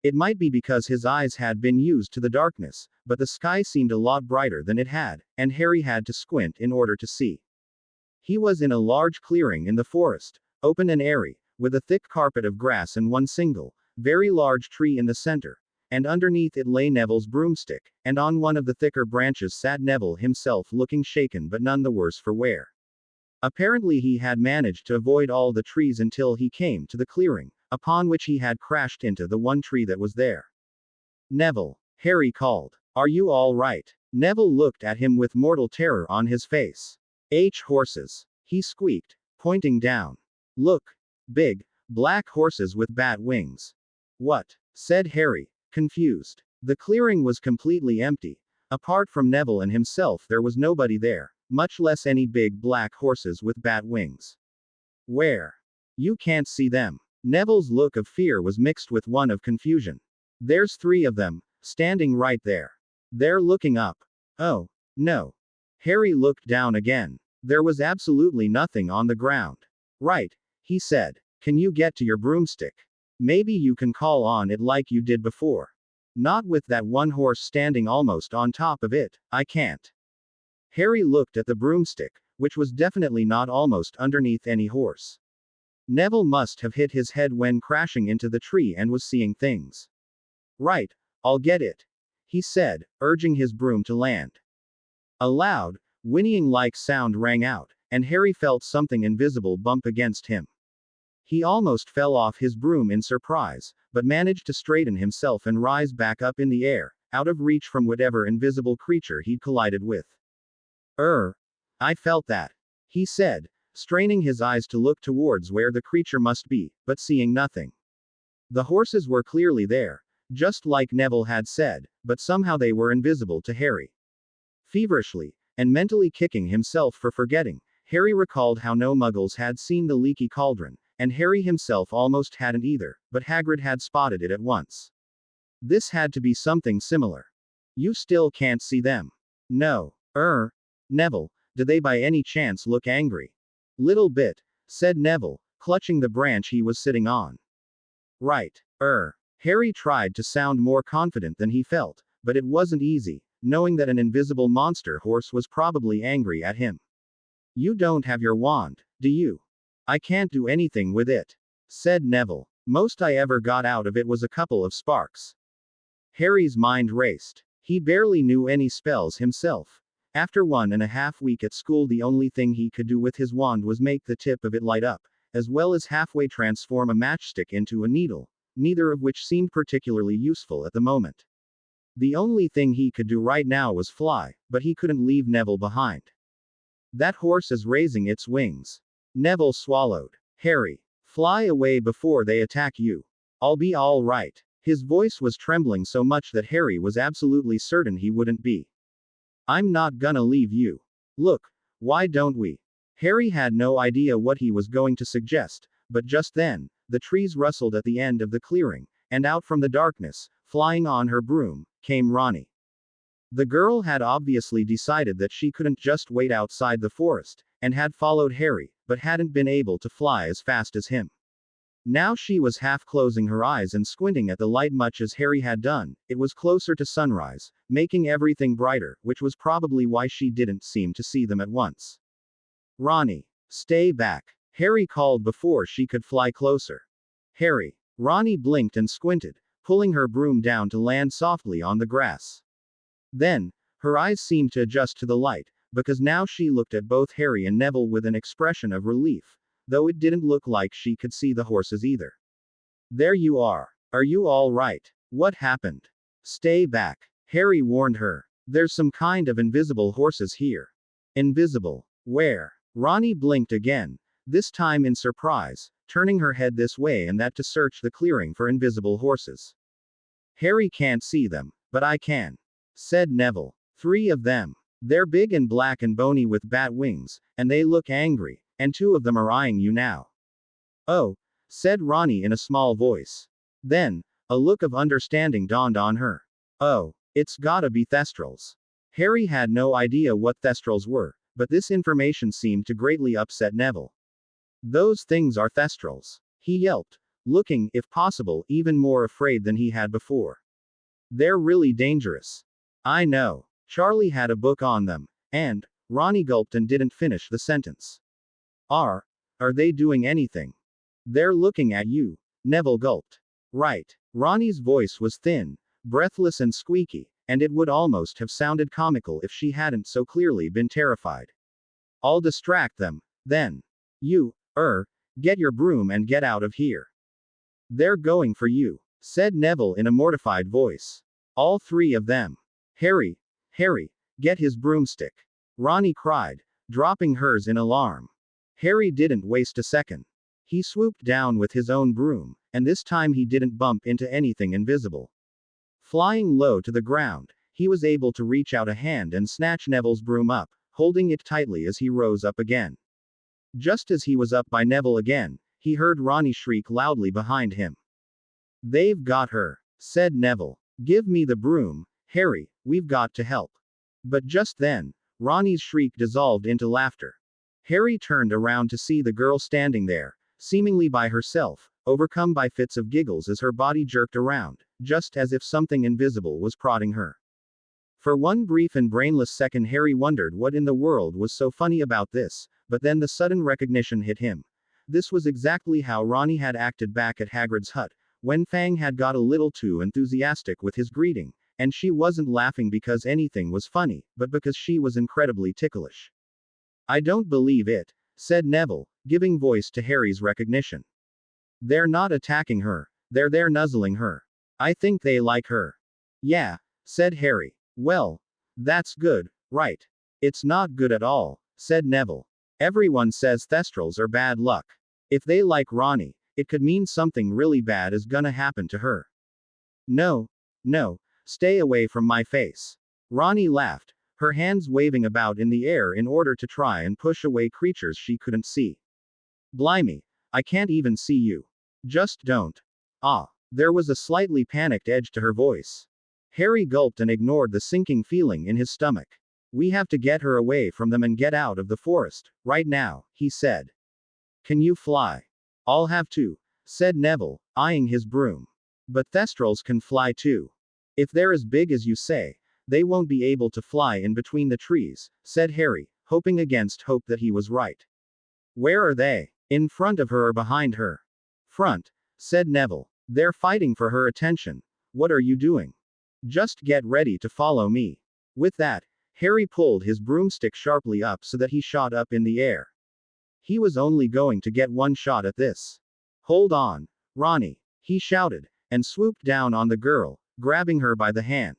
It might be because his eyes had been used to the darkness, but the sky seemed a lot brighter than it had, and Harry had to squint in order to see. He was in a large clearing in the forest, open and airy, with a thick carpet of grass and one single, very large tree in the center, and underneath it lay Neville's broomstick, and on one of the thicker branches sat Neville himself looking shaken but none the worse for wear. Apparently he had managed to avoid all the trees until he came to the clearing, upon which he had crashed into the one tree that was there. Neville, Harry called. Are you all right? Neville looked at him with mortal terror on his face. Horses. He squeaked, pointing down. Look. Big, black horses with bat wings. What? Said Harry, confused. The clearing was completely empty. Apart from Neville and himself there was nobody there, much less any big black horses with bat wings. Where? You can't see them. Neville's look of fear was mixed with one of confusion. There's 3 of them, standing right there. They're looking up. Oh, no. Harry looked down again. There was absolutely nothing on the ground. Right, he said. Can you get to your broomstick? Maybe you can call on it like you did before. Not with that one horse standing almost on top of it, I can't. Harry looked at the broomstick, which was definitely not almost underneath any horse. Neville must have hit his head when crashing into the tree and was seeing things. Right, I'll get it, he said, urging his broom to land. A loud, whinnying-like sound rang out, and Harry felt something invisible bump against him. He almost fell off his broom in surprise, but managed to straighten himself and rise back up in the air, out of reach from whatever invisible creature he'd collided with. I felt that, he said, straining his eyes to look towards where the creature must be, but seeing nothing. The horses were clearly there, just like Neville had said, but somehow they were invisible to Harry. Feverishly, and mentally kicking himself for forgetting, Harry recalled how no muggles had seen the leaky cauldron, and Harry himself almost hadn't either, but Hagrid had spotted it at once. This had to be something similar. You still can't see them. No. Neville, do they by any chance look angry? Little bit, said Neville, clutching the branch he was sitting on. Right. Harry tried to sound more confident than he felt, but it wasn't easy, knowing that an invisible monster horse was probably angry at him. You don't have your wand, do you? I can't do anything with it, said Neville. Most I ever got out of it was a couple of sparks. Harry's mind raced. He barely knew any spells himself. After 1.5 weeks at school, the only thing he could do with his wand was make the tip of it light up, as well as halfway transform a matchstick into a needle, neither of which seemed particularly useful at the moment. The only thing he could do right now was fly, but he couldn't leave Neville behind. That horse is raising its wings. Neville swallowed. Harry, fly away before they attack you. I'll be all right. His voice was trembling so much that Harry was absolutely certain he wouldn't be. I'm not gonna leave you. Look, why don't we? Harry had no idea what he was going to suggest, but just then, the trees rustled at the end of the clearing, and out from the darkness, flying on her broom, came Ronnie. The girl had obviously decided that she couldn't just wait outside the forest, and had followed Harry, but hadn't been able to fly as fast as him. Now she was half closing her eyes and squinting at the light much as Harry had done. It was closer to sunrise, making everything brighter, which was probably why she didn't seem to see them at once. Ronnie, stay back. Harry called before she could fly closer. Harry. Ronnie blinked and squinted, pulling her broom down to land softly on the grass. Then, her eyes seemed to adjust to the light, because now she looked at both Harry and Neville with an expression of relief, though it didn't look like she could see the horses either. There you are. Are you all right? What happened? Stay back. Harry warned her. There's some kind of invisible horses here. Invisible? Where? Ronnie blinked again, this time in surprise, turning her head this way and that to search the clearing for invisible horses. Harry can't see them, but I can, said Neville. 3 of them. They're big and black and bony with bat wings, and they look angry, and 2 of them are eyeing you now. Oh, said Ronnie in a small voice. Then, a look of understanding dawned on her. Oh, it's gotta be Thestrals. Harry had no idea what Thestrals were, but this information seemed to greatly upset Neville. Those things are Thestrals, he yelped, looking, if possible, even more afraid than he had before. They're really dangerous. I know. Charlie had a book on them, and, Ronnie gulped and didn't finish the sentence. Are they doing anything? They're looking at you, Neville gulped. Right. Ronnie's voice was thin, breathless and squeaky, and it would almost have sounded comical if she hadn't so clearly been terrified. I'll distract them, then. You, get your broom and get out of here. They're going for you, said Neville in a mortified voice. All 3 of them. Harry, get his broomstick. Ronnie cried, dropping hers in alarm. Harry didn't waste a second. He swooped down with his own broom, and this time he didn't bump into anything invisible. Flying low to the ground, he was able to reach out a hand and snatch Neville's broom up, holding it tightly as he rose up again. Just as he was up by Neville again, he heard Ronnie shriek loudly behind him. They've got her, said Neville. Give me the broom, Harry, we've got to help. But just then, Ronnie's shriek dissolved into laughter. Harry turned around to see the girl standing there, seemingly by herself, overcome by fits of giggles as her body jerked around, just as if something invisible was prodding her. For one brief and brainless second Harry wondered what in the world was so funny about this, but then the sudden recognition hit him. This was exactly how Ronnie had acted back at Hagrid's hut, when Fang had got a little too enthusiastic with his greeting, and she wasn't laughing because anything was funny, but because she was incredibly ticklish. I don't believe it, said Neville, giving voice to Harry's recognition. They're not attacking her, they're there nuzzling her. I think they like her. Yeah, said Harry. Well, that's good, right? It's not good at all, said Neville. Everyone says Thestrals are bad luck. If they like Ronnie, it could mean something really bad is gonna happen to her. No, stay away from my face. Ronnie laughed, her hands waving about in the air in order to try and push away creatures she couldn't see. Blimey, I can't even see you. Just don't. Ah, there was a slightly panicked edge to her voice. Harry gulped and ignored the sinking feeling in his stomach. We have to get her away from them and get out of the forest, right now, he said. Can you fly? I'll have to, said Neville, eyeing his broom. But Thestrals can fly too. If they're as big as you say, they won't be able to fly in between the trees, said Harry, hoping against hope that he was right. Where are they? In front of her or behind her? Front, said Neville. They're fighting for her attention. What are you doing? Just get ready to follow me. With that, Harry pulled his broomstick sharply up so that he shot up in the air. He was only going to get one shot at this. Hold on, Ronnie, he shouted, and swooped down on the girl, grabbing her by the hand.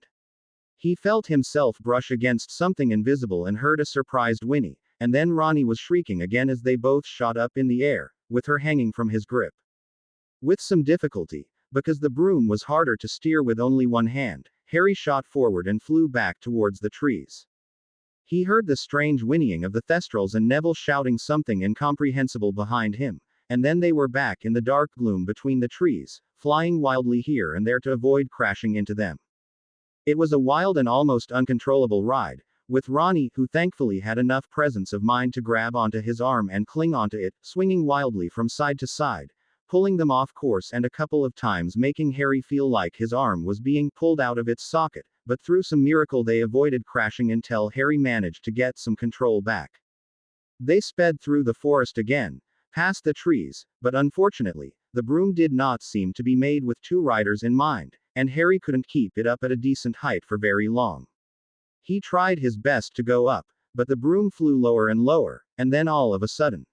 He felt himself brush against something invisible and heard a surprised whinny, and then Ronnie was shrieking again as they both shot up in the air, with her hanging from his grip. With some difficulty, because the broom was harder to steer with only one hand, Harry shot forward and flew back towards the trees. He heard the strange whinnying of the Thestrals and Neville shouting something incomprehensible behind him, and then they were back in the dark gloom between the trees, flying wildly here and there to avoid crashing into them. It was a wild and almost uncontrollable ride, with Ronnie, who thankfully had enough presence of mind to grab onto his arm and cling onto it, swinging wildly from side to side, pulling them off course and a couple of times making Harry feel like his arm was being pulled out of its socket, but through some miracle they avoided crashing until Harry managed to get some control back. They sped through the forest again, past the trees, but unfortunately, the broom did not seem to be made with two riders in mind, and Harry couldn't keep it up at a decent height for very long. He tried his best to go up, but the broom flew lower and lower, and then all of a sudden,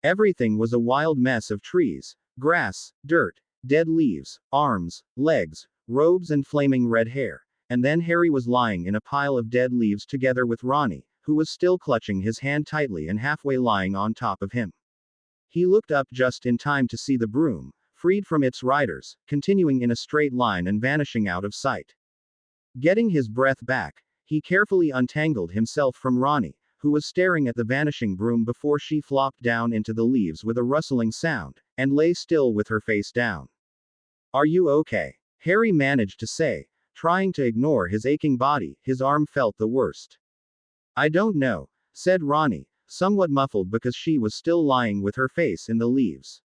everything was a wild mess of trees, grass, dirt, dead leaves, arms, legs, robes and flaming red hair, and then Harry was lying in a pile of dead leaves together with Ronnie, who was still clutching his hand tightly and halfway lying on top of him. He looked up just in time to see the broom, freed from its riders, continuing in a straight line and vanishing out of sight. Getting his breath back, he carefully untangled himself from Ronnie, who was staring at the vanishing broom before she flopped down into the leaves with a rustling sound, and lay still with her face down. "Are you okay?" Harry managed to say, trying to ignore his aching body. His arm felt the worst. "I don't know," said Ronnie, somewhat muffled because she was still lying with her face in the leaves.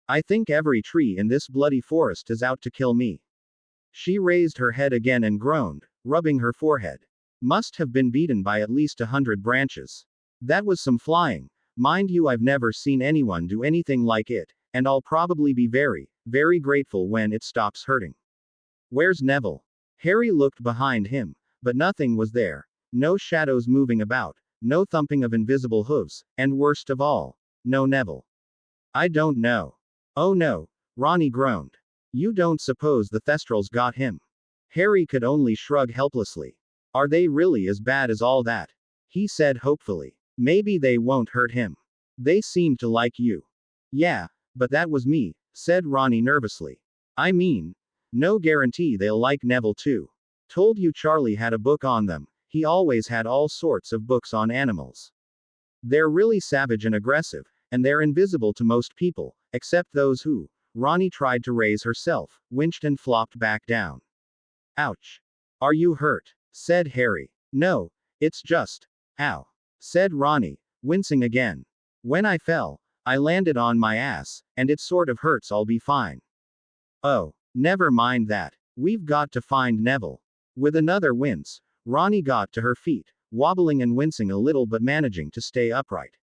"I think every tree in this bloody forest is out to kill me." She raised her head again and groaned, rubbing her forehead. "Must have been beaten by at least 100 branches. That was some flying. Mind you, I've never seen anyone do anything like it, and I'll probably be very, very grateful when it stops hurting." "Where's Neville?" Harry looked behind him, but nothing was there. No shadows moving about, no thumping of invisible hooves, and worst of all, no Neville. "I don't know." "Oh no," Ronnie groaned. "You don't suppose the Thestrals got him?" Harry could only shrug helplessly. "Are they really as bad as all that?" he said hopefully. "Maybe they won't hurt him. They seem to like you." "Yeah, but that was me," said Ronnie nervously. "I mean, no guarantee they'll like Neville too. Told you Charlie had a book on them. He always had all sorts of books on animals. They're really savage and aggressive, and they're invisible to most people, except those who." Ronnie tried to raise herself, winched and flopped back down. "Ouch. Are you hurt?" said Harry. "No, it's just, ow," said Ronnie, wincing again. "When I fell, I landed on my ass, and it sort of hurts. I'll be fine." "Oh, never mind that. We've got to find Neville." With another wince, Ronnie got to her feet, wobbling and wincing a little but managing to stay upright.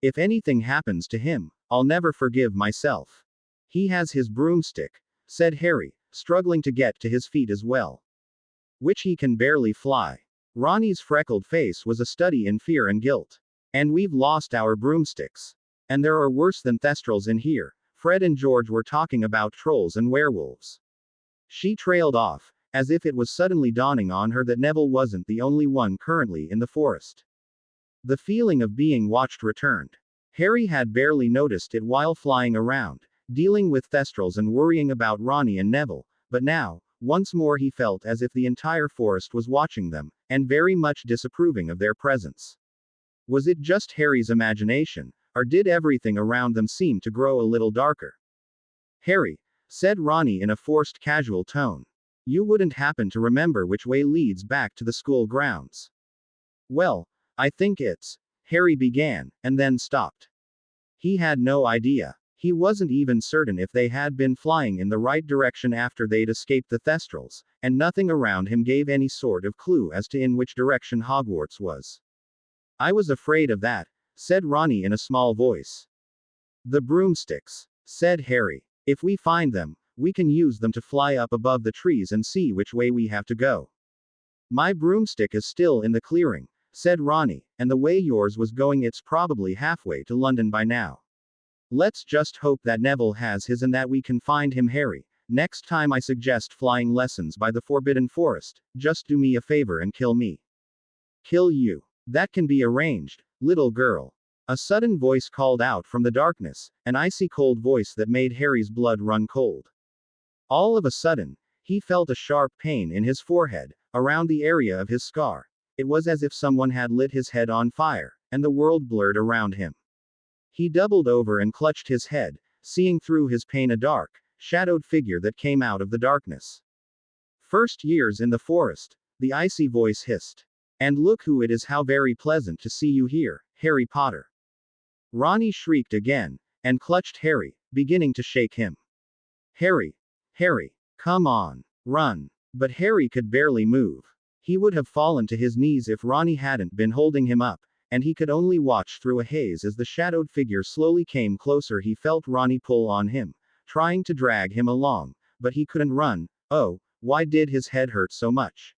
"If anything happens to him, I'll never forgive myself." "He has his broomstick," said Harry, struggling to get to his feet as well. "Which he can barely fly." Ronnie's freckled face was a study in fear and guilt. "And we've lost our broomsticks. And there are worse than Thestrals in here. Fred and George were talking about trolls and werewolves." She trailed off, as if it was suddenly dawning on her that Neville wasn't the only one currently in the forest. The feeling of being watched returned. Harry had barely noticed it while flying around, dealing with Thestrals and worrying about Ronnie and Neville, but now, once more he felt as if the entire forest was watching them, and very much disapproving of their presence. Was it just Harry's imagination, or did everything around them seem to grow a little darker? "Harry," said Ronnie in a forced casual tone. "You wouldn't happen to remember which way leads back to the school grounds?" "Well, I think it's," Harry began, and then stopped. He had no idea. He wasn't even certain if they had been flying in the right direction after they'd escaped the Thestrals, and nothing around him gave any sort of clue as to in which direction Hogwarts was. "I was afraid of that," said Ronnie in a small voice. "The broomsticks," said Harry. "If we find them, we can use them to fly up above the trees and see which way we have to go." "My broomstick is still in the clearing," said Ronnie, "and the way yours was going, it's probably halfway to London by now. Let's just hope that Neville has his and that we can find him." "Harry, next time I suggest flying lessons by the Forbidden Forest, just do me a favor and kill me." "Kill you? That can be arranged, little girl." A sudden voice called out from the darkness, an icy cold voice that made Harry's blood run cold. All of a sudden, he felt a sharp pain in his forehead, around the area of his scar. It was as if someone had lit his head on fire, and the world blurred around him. He doubled over and clutched his head, seeing through his pain a dark, shadowed figure that came out of the darkness. "First years in the forest," the icy voice hissed. "And look who it is. How very pleasant to see you here, Harry Potter." Ronnie shrieked again, and clutched Harry, beginning to shake him. Harry! Harry! Come on! Run! But Harry could barely move. He would have fallen to his knees if Ronnie hadn't been holding him up, and he could only watch through a haze as the shadowed figure slowly came closer. He felt Ronnie pull on him, trying to drag him along, but he couldn't run. Oh, why did his head hurt so much?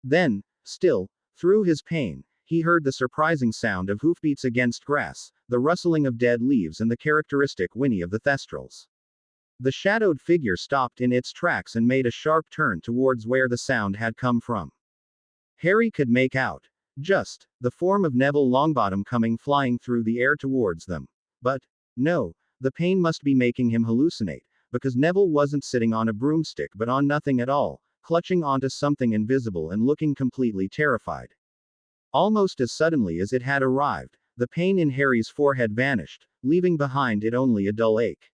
Then, still, through his pain, he heard the surprising sound of hoofbeats against grass, the rustling of dead leaves, and the characteristic whinny of the Thestrals. The shadowed figure stopped in its tracks and made a sharp turn towards where the sound had come from. Harry could make out, just, the form of Neville Longbottom coming flying through the air towards them. But, no, the pain must be making him hallucinate, because Neville wasn't sitting on a broomstick but on nothing at all, clutching onto something invisible and looking completely terrified. Almost as suddenly as it had arrived, the pain in Harry's forehead vanished, leaving behind it only a dull ache.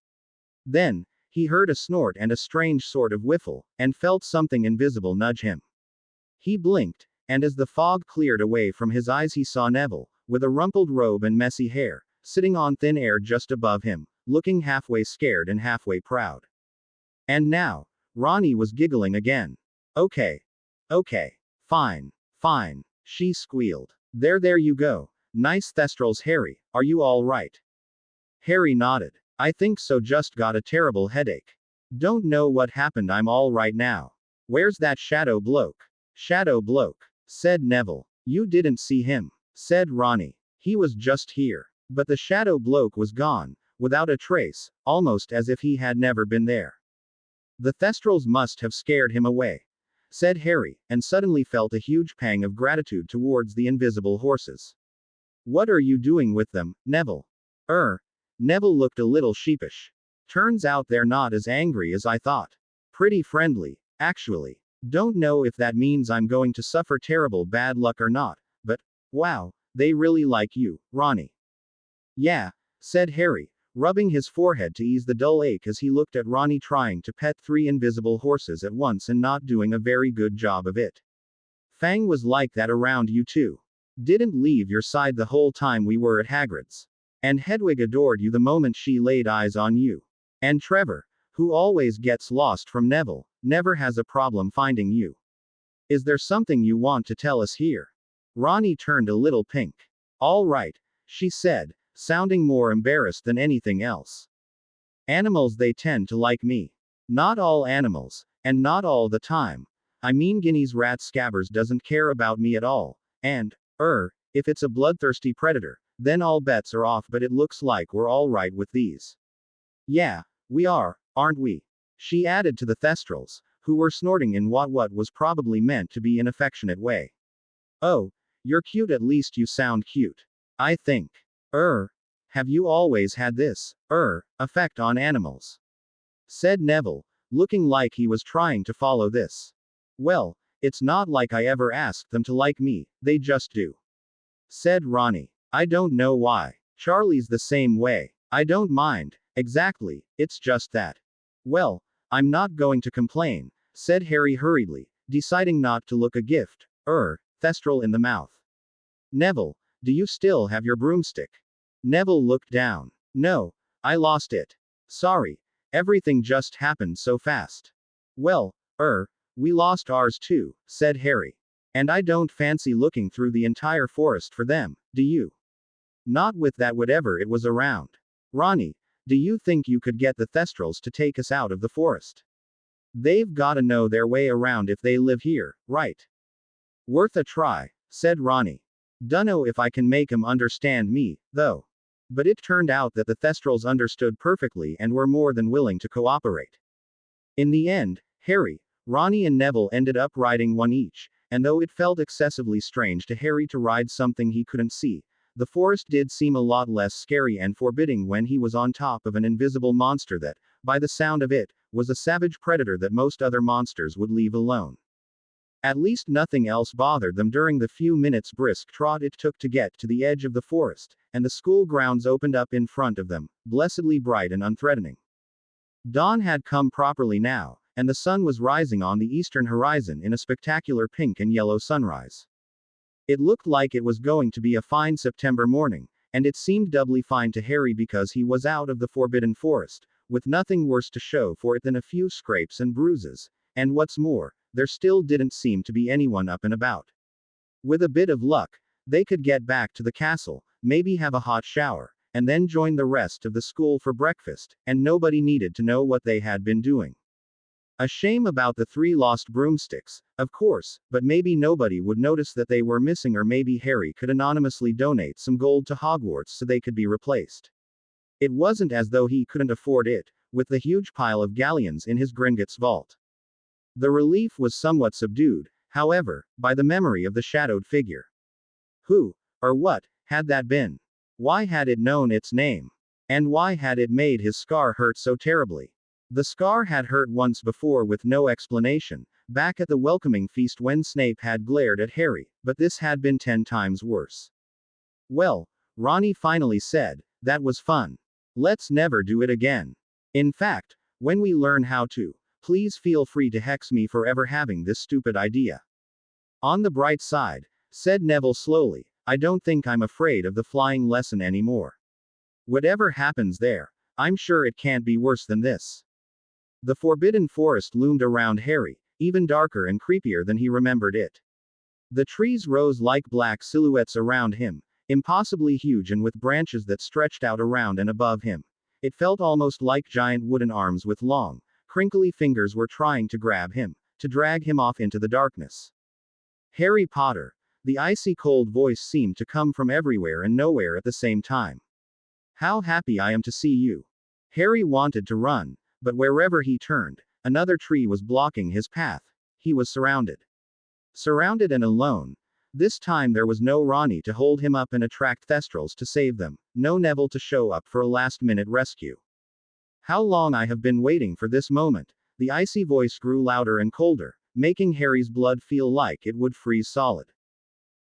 Then, he heard a snort and a strange sort of whiffle, and felt something invisible nudge him. He blinked, and as the fog cleared away from his eyes he saw Neville, with a rumpled robe and messy hair, sitting on thin air just above him, looking halfway scared and halfway proud. And now, Ronnie was giggling again. Okay. Okay. Fine. Fine. She squealed. There you go. Nice Thestrals, Harry. Are you all right? Harry nodded. I think so, just got a terrible headache. Don't know what happened, I'm all right now. Where's that shadow bloke? Shadow bloke, said Neville. You didn't see him, said Ronnie. He was just here. But the shadow bloke was gone, without a trace, almost as if he had never been there. The Thestrals must have scared him away, said Harry, and suddenly felt a huge pang of gratitude towards the invisible horses. What are you doing with them, Neville? Neville looked a little sheepish. Turns out they're not as angry as I thought. Pretty friendly, actually. Don't know if that means I'm going to suffer terrible bad luck or not, but, wow, they really like you, Ronnie. Yeah, said Harry, rubbing his forehead to ease the dull ache as he looked at Ronnie trying to pet 3 invisible horses at once and not doing a very good job of it. Fang was like that around you too. Didn't leave your side the whole time we were at Hagrid's. And Hedwig adored you the moment she laid eyes on you. And Trevor, who always gets lost from Neville, never has a problem finding you. Is there something you want to tell us here? Ronnie turned a little pink. All right, she said, sounding more embarrassed than anything else. Animals, they tend to like me. Not all animals, and not all the time. I mean, guineas, rats, scabbers doesn't care about me at all, and, if it's a bloodthirsty predator, then all bets are off, but it looks like we're all right with these. Yeah, we are, aren't we? She added to the Thestrals, who were snorting in what was probably meant to be an affectionate way. Oh, you're cute, at least you sound cute. I think. Have you always had this, effect on animals? Said Neville, looking like he was trying to follow this. Well, it's not like I ever asked them to like me, they just do. Said Ronnie. I don't know why. Charlie's the same way. I don't mind, exactly, it's just that. Well, I'm not going to complain, said Harry hurriedly, deciding not to look a gift, Thestral in the mouth. Neville, do you still have your broomstick? Neville looked down. No, I lost it. Sorry, everything just happened so fast. Well, we lost ours too, said Harry. And I don't fancy looking through the entire forest for them, do you? Not with that whatever it was around. Ronnie, do you think you could get the Thestrals to take us out of the forest? They've gotta know their way around if they live here, right? Worth a try, said Ronnie. Dunno if I can make 'em understand me, though. But it turned out that the Thestrals understood perfectly and were more than willing to cooperate. In the end, Harry, Ronnie and Neville ended up riding one each, and though it felt excessively strange to Harry to ride something he couldn't see, the forest did seem a lot less scary and forbidding when he was on top of an invisible monster that, by the sound of it, was a savage predator that most other monsters would leave alone. At least nothing else bothered them during the few minutes brisk trot it took to get to the edge of the forest, and the school grounds opened up in front of them, blessedly bright and unthreatening. Dawn had come properly now, and the sun was rising on the eastern horizon in a spectacular pink and yellow sunrise. It looked like it was going to be a fine September morning, and it seemed doubly fine to Harry because he was out of the Forbidden Forest, with nothing worse to show for it than a few scrapes and bruises, and what's more, there still didn't seem to be anyone up and about. With a bit of luck, they could get back to the castle, maybe have a hot shower, and then join the rest of the school for breakfast, and nobody needed to know what they had been doing. A shame about the 3 lost broomsticks, of course, but maybe nobody would notice that they were missing, or maybe Harry could anonymously donate some gold to Hogwarts so they could be replaced. It wasn't as though he couldn't afford it, with the huge pile of galleons in his Gringotts vault. The relief was somewhat subdued, however, by the memory of the shadowed figure. Who, or what, had that been? Why had it known its name? And why had it made his scar hurt so terribly? The scar had hurt once before with no explanation, back at the welcoming feast when Snape had glared at Harry, but this had been 10 times worse. Well, Ronnie finally said, that was fun. Let's never do it again. In fact, when we learn how to, please feel free to hex me for ever having this stupid idea. On the bright side, said Neville slowly, I don't think I'm afraid of the flying lesson anymore. Whatever happens there, I'm sure it can't be worse than this. The Forbidden Forest loomed around Harry, even darker and creepier than he remembered it. The trees rose like black silhouettes around him, impossibly huge and with branches that stretched out around and above him. It felt almost like giant wooden arms with long, crinkly fingers were trying to grab him, to drag him off into the darkness. Harry Potter. The icy cold voice seemed to come from everywhere and nowhere at the same time. How happy I am to see you. Harry wanted to run, but wherever he turned, another tree was blocking his path. He was surrounded. Surrounded and alone. This time there was no Ronnie to hold him up and attract Thestrals to save them, no Neville to show up for a last-minute rescue. How long I have been waiting for this moment. The icy voice grew louder and colder, making Harry's blood feel like it would freeze solid.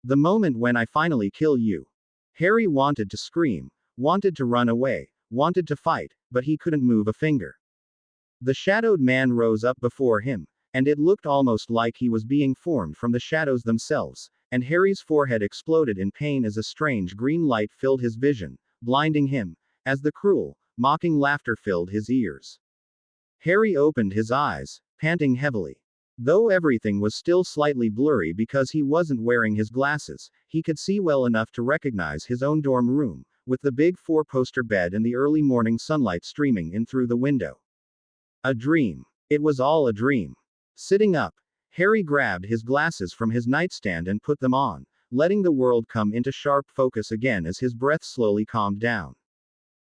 The moment when I finally kill you. Harry wanted to scream, wanted to run away, wanted to fight, but he couldn't move a finger. The shadowed man rose up before him, and it looked almost like he was being formed from the shadows themselves, and Harry's forehead exploded in pain as a strange green light filled his vision, blinding him, as the cruel, mocking laughter filled his ears. Harry opened his eyes, panting heavily. Though everything was still slightly blurry because he wasn't wearing his glasses, he could see well enough to recognize his own dorm room, with the big 4-poster bed and the early morning sunlight streaming in through the window. A dream. It was all a dream. Sitting up, Harry grabbed his glasses from his nightstand and put them on, letting the world come into sharp focus again as his breath slowly calmed down.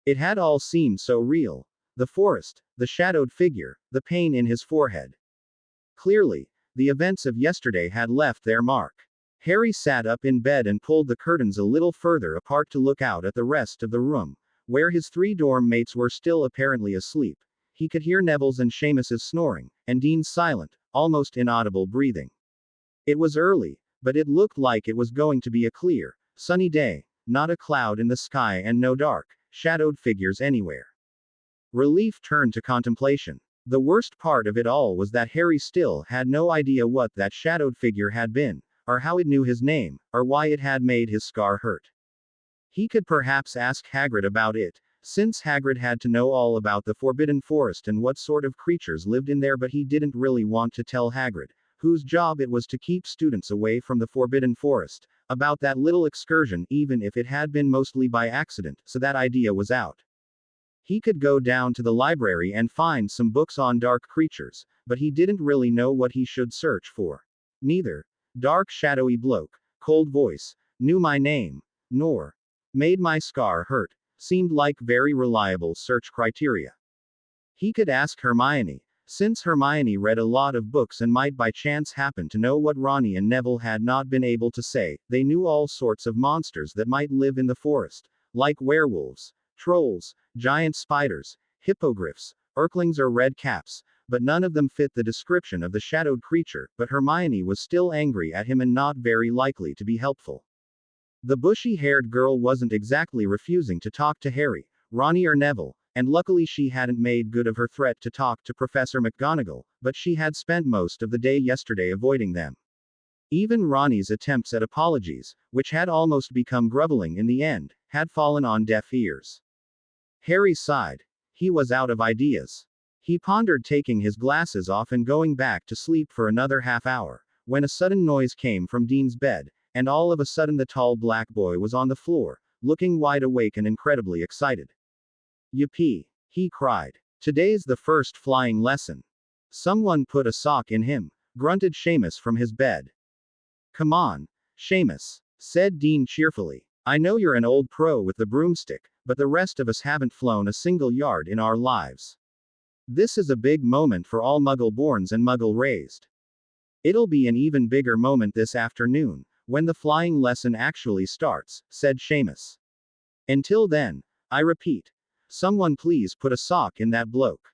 It had all seemed so real. The forest, the shadowed figure, the pain in his forehead. Clearly, the events of yesterday had left their mark. Harry sat up in bed and pulled the curtains a little further apart to look out at the rest of the room, where his 3 dorm mates were still apparently asleep. He could hear Neville's and Seamus's snoring, and Dean's silent, almost inaudible breathing. It was early, but it looked like it was going to be a clear, sunny day, not a cloud in the sky and no dark, shadowed figures anywhere. Relief turned to contemplation. The worst part of it all was that Harry still had no idea what that shadowed figure had been, or how it knew his name, or why it had made his scar hurt. He could perhaps ask Hagrid about it, since Hagrid had to know all about the Forbidden Forest and what sort of creatures lived in there, but he didn't really want to tell Hagrid, whose job it was to keep students away from the Forbidden Forest, about that little excursion even if it had been mostly by accident, so that idea was out. He could go down to the library and find some books on dark creatures, but he didn't really know what he should search for. Neither dark shadowy bloke, cold voice, knew my name, nor made my scar hurt, seemed like very reliable search criteria. He could ask Hermione, since Hermione read a lot of books and might by chance happen to know what Ronnie and Neville had not been able to say. They knew all sorts of monsters that might live in the forest, like werewolves, trolls, giant spiders, hippogriffs, urklings or red caps, but none of them fit the description of the shadowed creature, but Hermione was still angry at him and not very likely to be helpful. The bushy-haired girl wasn't exactly refusing to talk to Harry, Ronnie or Neville, and luckily she hadn't made good of her threat to talk to Professor McGonagall, but she had spent most of the day yesterday avoiding them. Even Ronnie's attempts at apologies, which had almost become groveling in the end, had fallen on deaf ears. Harry sighed. He was out of ideas. He pondered taking his glasses off and going back to sleep for another half hour, when a sudden noise came from Dean's bed, and all of a sudden the tall black boy was on the floor, looking wide awake and incredibly excited. Yippee! He cried. Today's the first flying lesson. Someone put a sock in him, grunted Seamus from his bed. Come on, Seamus, said Dean cheerfully. I know you're an old pro with the broomstick, but the rest of us haven't flown a single yard in our lives. This is a big moment for all Muggle-borns and Muggle-raised. It'll be an even bigger moment this afternoon, when the flying lesson actually starts, said Seamus. Until then, I repeat, someone please put a sock in that bloke.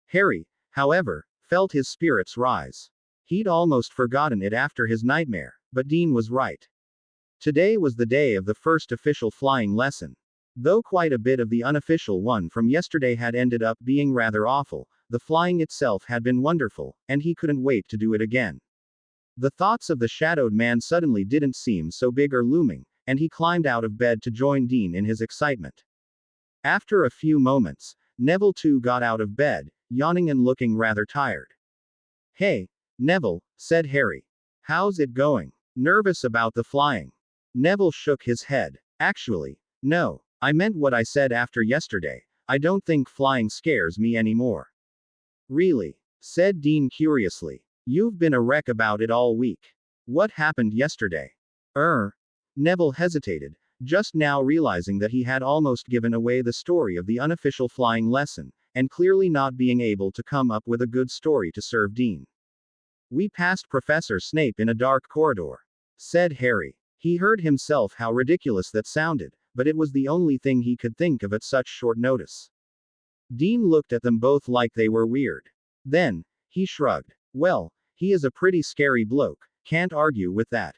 Harry, however, felt his spirits rise. He'd almost forgotten it after his nightmare, but Dean was right. Today was the day of the first official flying lesson. Though quite a bit of the unofficial one from yesterday had ended up being rather awful, the flying itself had been wonderful, and he couldn't wait to do it again. The thoughts of the shadowed man suddenly didn't seem so big or looming, and he climbed out of bed to join Dean in his excitement. After a few moments, Neville too got out of bed, yawning and looking rather tired. Hey, Neville, said Harry. How's it going? Nervous about the flying? Neville shook his head. Actually, no, I meant what I said after yesterday. I don't think flying scares me anymore. Really? Said Dean curiously. You've been a wreck about it all week. What happened yesterday? Neville hesitated, just now realizing that he had almost given away the story of the unofficial flying lesson, and clearly not being able to come up with a good story to serve Dean. We passed Professor Snape in a dark corridor, said Harry. He heard himself how ridiculous that sounded, but it was the only thing he could think of at such short notice. Dean looked at them both like they were weird. Then, he shrugged. Well, he is a pretty scary bloke, can't argue with that.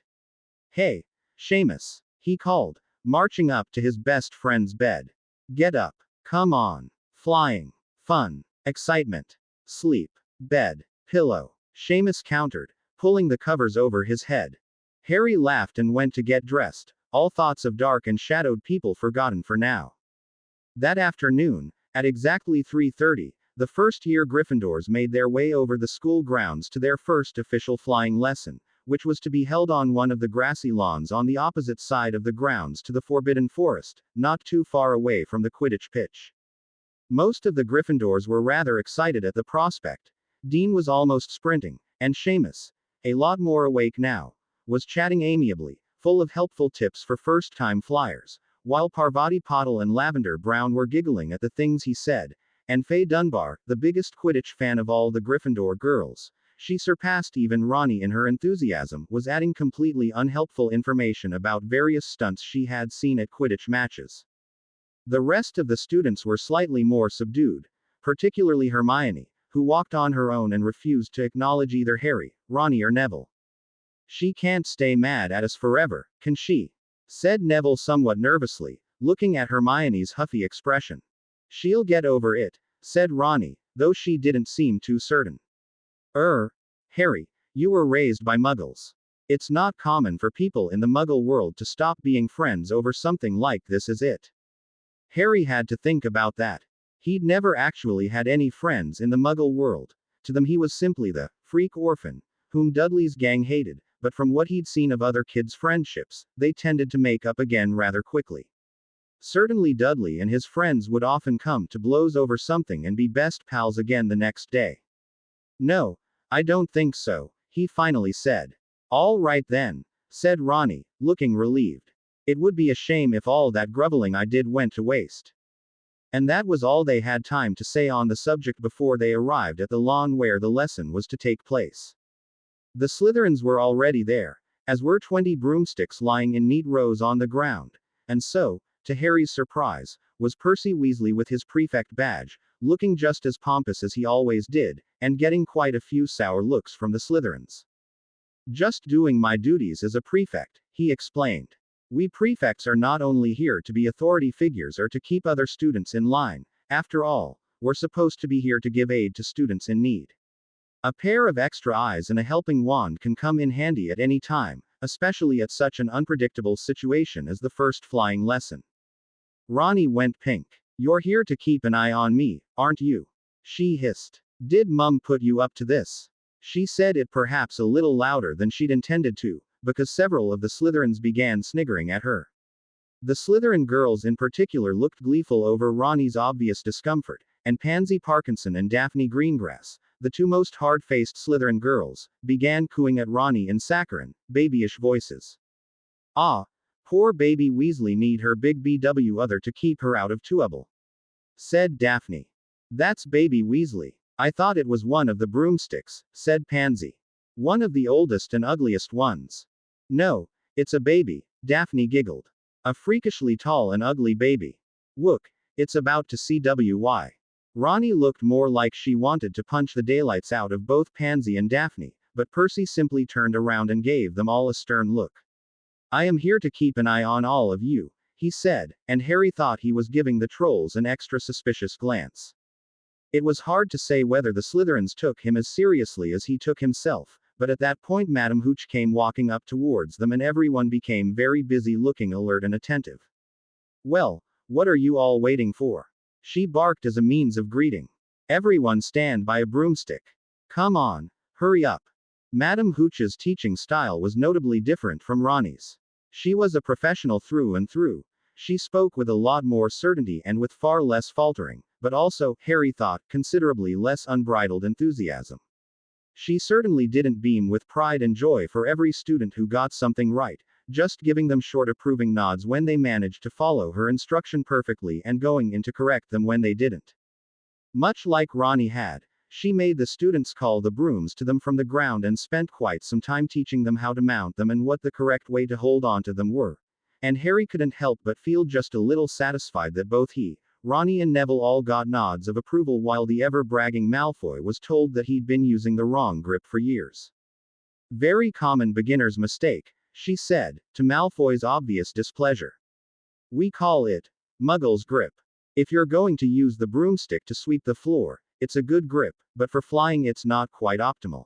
Hey, Seamus, he called, marching up to his best friend's bed. Get up. Come on. Flying. Fun. Excitement. Sleep. Bed. Pillow. Seamus countered, pulling the covers over his head. Harry laughed and went to get dressed, all thoughts of dark and shadowed people forgotten for now. That afternoon, at exactly 3:30, the first-year Gryffindors made their way over the school grounds to their first official flying lesson, which was to be held on one of the grassy lawns on the opposite side of the grounds to the Forbidden Forest, not too far away from the Quidditch pitch. Most of the Gryffindors were rather excited at the prospect. Dean was almost sprinting, and Seamus, a lot more awake now, was chatting amiably, full of helpful tips for first-time flyers, while Parvati Patil and Lavender Brown were giggling at the things he said, and Faye Dunbar, the biggest Quidditch fan of all the Gryffindor girls, she surpassed even Ronnie in her enthusiasm, was adding completely unhelpful information about various stunts she had seen at Quidditch matches. The rest of the students were slightly more subdued, particularly Hermione, who walked on her own and refused to acknowledge either Harry, Ronnie or Neville. She can't stay mad at us forever, can she? Said Neville somewhat nervously, looking at Hermione's huffy expression. She'll get over it, said Ronnie, though she didn't seem too certain. Harry, you were raised by Muggles. It's not common for people in the Muggle world to stop being friends over something like this, is it? Harry had to think about that. He'd never actually had any friends in the Muggle world. To them he was simply the freak orphan, whom Dudley's gang hated, but from what he'd seen of other kids' friendships, they tended to make up again rather quickly. Certainly Dudley and his friends would often come to blows over something and be best pals again the next day. No, I don't think so, he finally said. All right then, said Ronnie, looking relieved. It would be a shame if all that groveling I did went to waste. And that was all they had time to say on the subject before they arrived at the lawn where the lesson was to take place. The Slytherins were already there, as were 20 broomsticks lying in neat rows on the ground, and so, to Harry's surprise, was Percy Weasley with his prefect badge, looking just as pompous as he always did, and getting quite a few sour looks from the Slytherins. Just doing my duties as a prefect, he explained. We prefects are not only here to be authority figures or to keep other students in line, after all, we're supposed to be here to give aid to students in need. A pair of extra eyes and a helping wand can come in handy at any time, especially at such an unpredictable situation as the first flying lesson. Ronnie went pink. You're here to keep an eye on me, aren't you? She hissed. Did Mum put you up to this? She said it perhaps a little louder than she'd intended to, because several of the Slytherins began sniggering at her. The Slytherin girls in particular looked gleeful over Ronnie's obvious discomfort, and Pansy Parkinson and Daphne Greengrass, the two most hard-faced Slytherin girls, began cooing at Ronnie in saccharine, babyish voices. Ah, poor baby Weasley need her big BW other to keep her out of trouble, said Daphne. That's baby Weasley. I thought it was one of the broomsticks, said Pansy. One of the oldest and ugliest ones. No, it's a baby, Daphne giggled. A freakishly tall and ugly baby. Look, it's about to CWY. Ronnie looked more like she wanted to punch the daylights out of both Pansy and Daphne, but Percy simply turned around and gave them all a stern look. I am here to keep an eye on all of you, he said, and Harry thought he was giving the trolls an extra suspicious glance. It was hard to say whether the Slytherins took him as seriously as he took himself, but at that point Madame Hooch came walking up towards them and everyone became very busy looking alert and attentive. Well, what are you all waiting for? She barked as a means of greeting. Everyone stand by a broomstick. Come on, hurry up. Madame Hooch's teaching style was notably different from Ronnie's. She was a professional through and through. She spoke with a lot more certainty and with far less faltering, but also, Harry thought, considerably less unbridled enthusiasm. She certainly didn't beam with pride and joy for every student who got something right, just giving them short approving nods when they managed to follow her instruction perfectly and going in to correct them when they didn't. Much like Ronnie had, she made the students call the brooms to them from the ground and spent quite some time teaching them how to mount them and what the correct way to hold on to them were. And Harry couldn't help but feel just a little satisfied that both he, Ronnie and Neville all got nods of approval while the ever-bragging Malfoy was told that he'd been using the wrong grip for years. Very common beginner's mistake, she said, to Malfoy's obvious displeasure. We call it Muggle's grip. If you're going to use the broomstick to sweep the floor, it's a good grip, but for flying it's not quite optimal.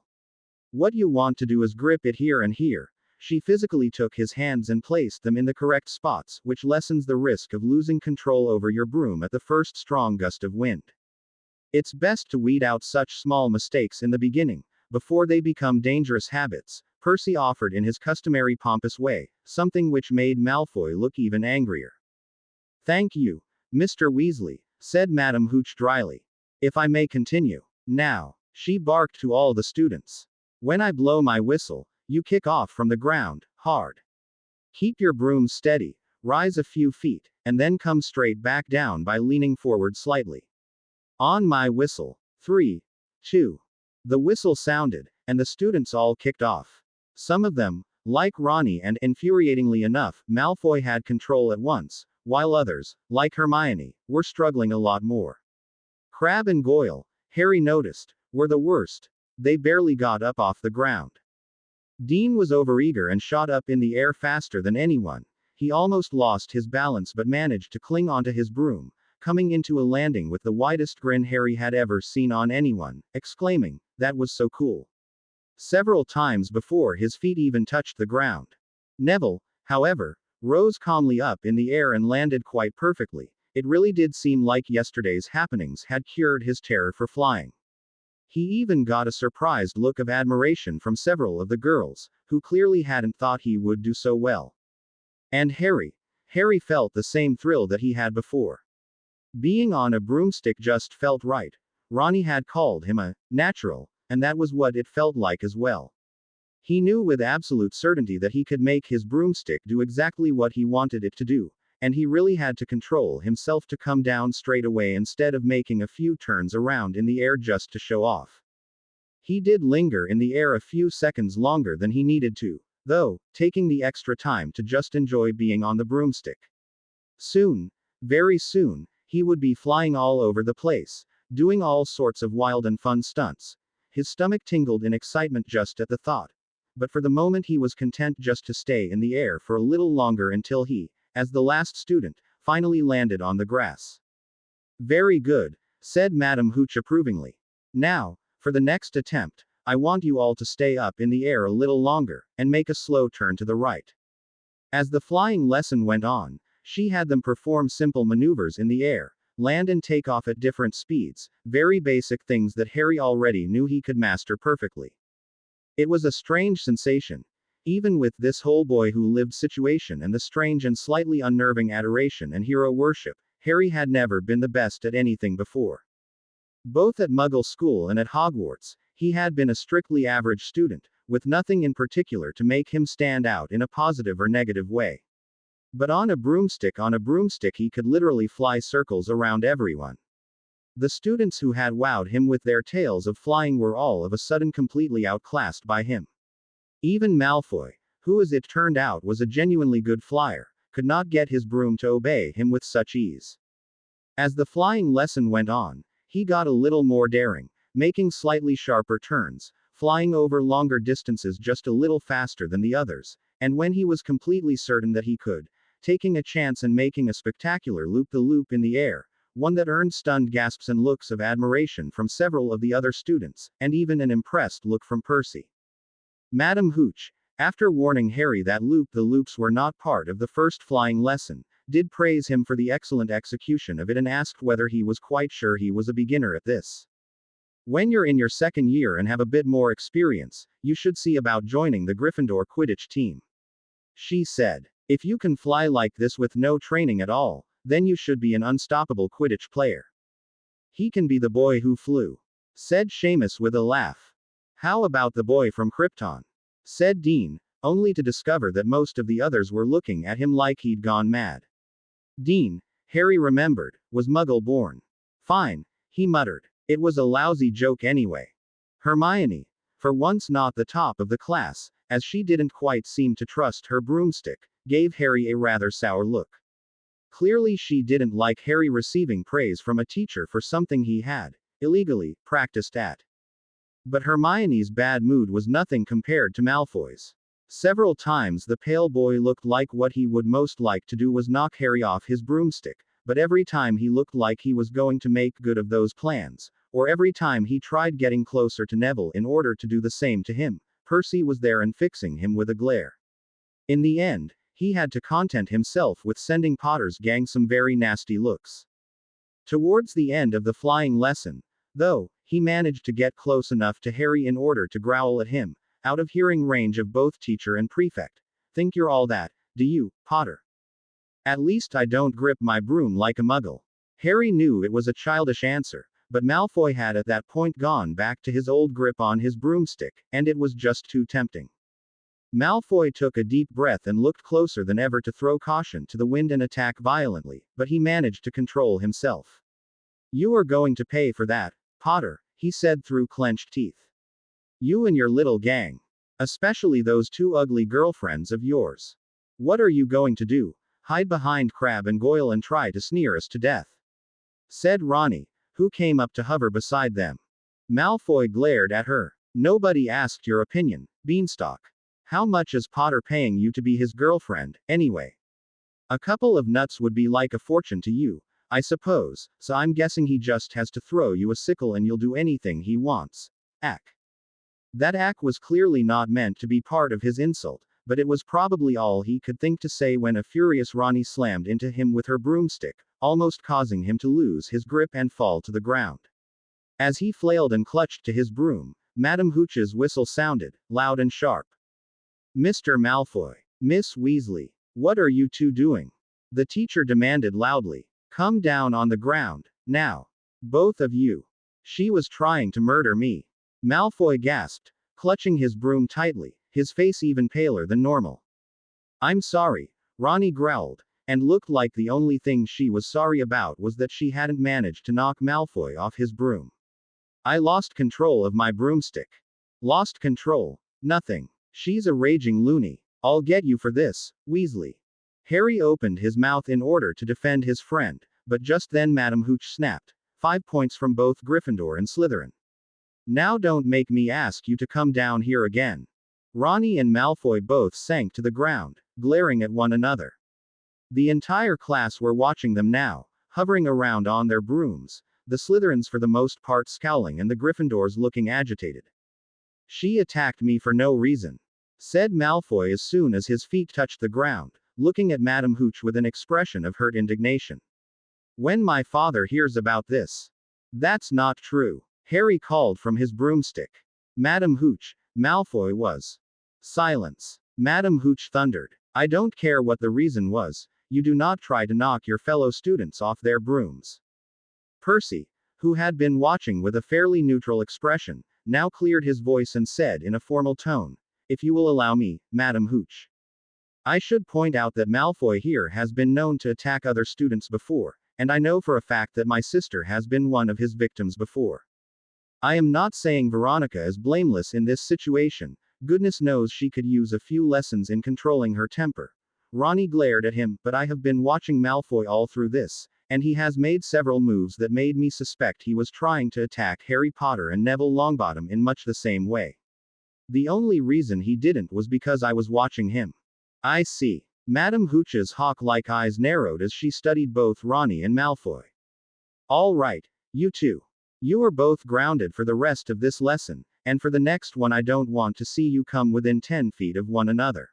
What you want to do is grip it here and here. She physically took his hands and placed them in the correct spots, which lessens the risk of losing control over your broom at the first strong gust of wind. It's best to weed out such small mistakes in the beginning, before they become dangerous habits, Percy offered in his customary pompous way, something which made Malfoy look even angrier. Thank you, Mr. Weasley, said Madame Hooch dryly. If I may continue. Now, she barked to all the students. When I blow my whistle, you kick off from the ground, hard. Keep your brooms steady, rise a few feet, and then come straight back down by leaning forward slightly. On my whistle. 3, 2. The whistle sounded, and the students all kicked off. Some of them, like Ronnie and, infuriatingly enough, Malfoy had control at once, while others, like Hermione, were struggling a lot more. Crabbe and Goyle, Harry noticed, were the worst. They barely got up off the ground. Dean was overeager and shot up in the air faster than anyone. He almost lost his balance but managed to cling onto his broom, coming into a landing with the widest grin Harry had ever seen on anyone, exclaiming, "That was so cool." Several times before his feet even touched the ground. Neville, however, rose calmly up in the air and landed quite perfectly. It really did seem like yesterday's happenings had cured his terror for flying. He even got a surprised look of admiration from several of the girls, who clearly hadn't thought he would do so well. And Harry felt the same thrill that he had before. Being on a broomstick just felt right. Ronnie had called him a natural, and that was what it felt like as well. He knew with absolute certainty that he could make his broomstick do exactly what he wanted it to do, and he really had to control himself to come down straight away instead of making a few turns around in the air just to show off. He did linger in the air a few seconds longer than he needed to, though, taking the extra time to just enjoy being on the broomstick. Soon, very soon, he would be flying all over the place, doing all sorts of wild and fun stunts. His stomach tingled in excitement just at the thought. But for the moment he was content just to stay in the air for a little longer until he, as the last student, finally landed on the grass. Very good, said Madame Hooch approvingly. Now, for the next attempt, I want you all to stay up in the air a little longer, and make a slow turn to the right. As the flying lesson went on, She had them perform simple maneuvers in the air, land and take off at different speeds, very basic things that Harry already knew he could master perfectly. It was a strange sensation. Even with this whole boy who lived situation and the strange and slightly unnerving adoration and hero worship, Harry had never been the best at anything before. Both at Muggle school and at Hogwarts, he had been a strictly average student, with nothing in particular to make him stand out in a positive or negative way. But on a broomstick, he could literally fly circles around everyone. The students who had wowed him with their tales of flying were all of a sudden completely outclassed by him. Even Malfoy, who as it turned out was a genuinely good flyer, could not get his broom to obey him with such ease. As the flying lesson went on, he got a little more daring, making slightly sharper turns, flying over longer distances just a little faster than the others, and when he was completely certain that he could, taking a chance and making a spectacular loop-the-loop in the air, one that earned stunned gasps and looks of admiration from several of the other students, and even an impressed look from Percy. Madam Hooch, after warning Harry that loop-the-loops were not part of the first flying lesson, did praise him for the excellent execution of it and asked whether he was quite sure he was a beginner at this. When you're in your second year and have a bit more experience, you should see about joining the Gryffindor Quidditch team. She said, if you can fly like this with no training at all, then you should be an unstoppable Quidditch player. He can be the boy who flew, said Seamus with a laugh. How about the boy from Krypton? Said Dean, only to discover that most of the others were looking at him like he'd gone mad. Dean, Harry remembered, was Muggle-born. Fine, he muttered. It was a lousy joke anyway. Hermione, for once not the top of the class, as she didn't quite seem to trust her broomstick, gave Harry a rather sour look. Clearly she didn't like Harry receiving praise from a teacher for something he had, illegally, practiced at. But Hermione's bad mood was nothing compared to Malfoy's. Several times the pale boy looked like what he would most like to do was knock Harry off his broomstick, but every time he looked like he was going to make good of those plans, or every time he tried getting closer to Neville in order to do the same to him, Percy was there and fixing him with a glare. In the end, he had to content himself with sending Potter's gang some very nasty looks. Towards the end of the flying lesson, though, he managed to get close enough to Harry in order to growl at him, out of hearing range of both teacher and prefect. Think you're all that, do you, Potter? At least I don't grip my broom like a muggle. Harry knew it was a childish answer, but Malfoy had at that point gone back to his old grip on his broomstick, and it was just too tempting. Malfoy took a deep breath and looked closer than ever to throw caution to the wind and attack violently, but he managed to control himself. You are going to pay for that, Potter, he said through clenched teeth. You and your little gang. Especially those two ugly girlfriends of yours. What are you going to do? Hide behind Crabbe and Goyle and try to sneer us to death? Said Ronnie, who came up to hover beside them. Malfoy glared at her. Nobody asked your opinion, Beanstalk. How much is Potter paying you to be his girlfriend, anyway? A couple of nuts would be like a fortune to you, I suppose, so I'm guessing he just has to throw you a sickle and you'll do anything he wants. Ack. That ack was clearly not meant to be part of his insult, but it was probably all he could think to say when a furious Ronnie slammed into him with her broomstick, almost causing him to lose his grip and fall to the ground. As he flailed and clutched to his broom, Madam Hooch's whistle sounded, loud and sharp. Mr. Malfoy, Miss Weasley, what are you two doing? The teacher demanded loudly. Come down on the ground, now. Both of you. She was trying to murder me. Malfoy gasped, clutching his broom tightly, his face even paler than normal. I'm sorry, Ronnie growled, and looked like the only thing she was sorry about was that she hadn't managed to knock Malfoy off his broom. I lost control of my broomstick. Lost control? Nothing. She's a raging loony. I'll get you for this, Weasley. Harry opened his mouth in order to defend his friend, but just then Madam Hooch snapped. 5 points from both Gryffindor and Slytherin. Now don't make me ask you to come down here again. Ronnie and Malfoy both sank to the ground, glaring at one another. The entire class were watching them now, hovering around on their brooms, the Slytherins for the most part scowling and the Gryffindors looking agitated. She attacked me for no reason, said Malfoy as soon as his feet touched the ground, looking at Madame Hooch with an expression of hurt indignation. When my father hears about this. That's not true. Harry called from his broomstick. Madame Hooch, Malfoy was. Silence. Madame Hooch thundered. I don't care what the reason was, you do not try to knock your fellow students off their brooms. Percy, who had been watching with a fairly neutral expression, now cleared his voice and said in a formal tone, if you will allow me, Madame Hooch. I should point out that Malfoy here has been known to attack other students before, and I know for a fact that my sister has been one of his victims before. I am not saying Veronica is blameless in this situation, goodness knows she could use a few lessons in controlling her temper. Ronnie glared at him, but I have been watching Malfoy all through this, and he has made several moves that made me suspect he was trying to attack Harry Potter and Neville Longbottom in much the same way. The only reason he didn't was because I was watching him. I see. Madame Hooch's hawk-like eyes narrowed as she studied both Ronnie and Malfoy. All right, you two. You are both grounded for the rest of this lesson, and for the next one I don't want to see you come within 10 feet of one another.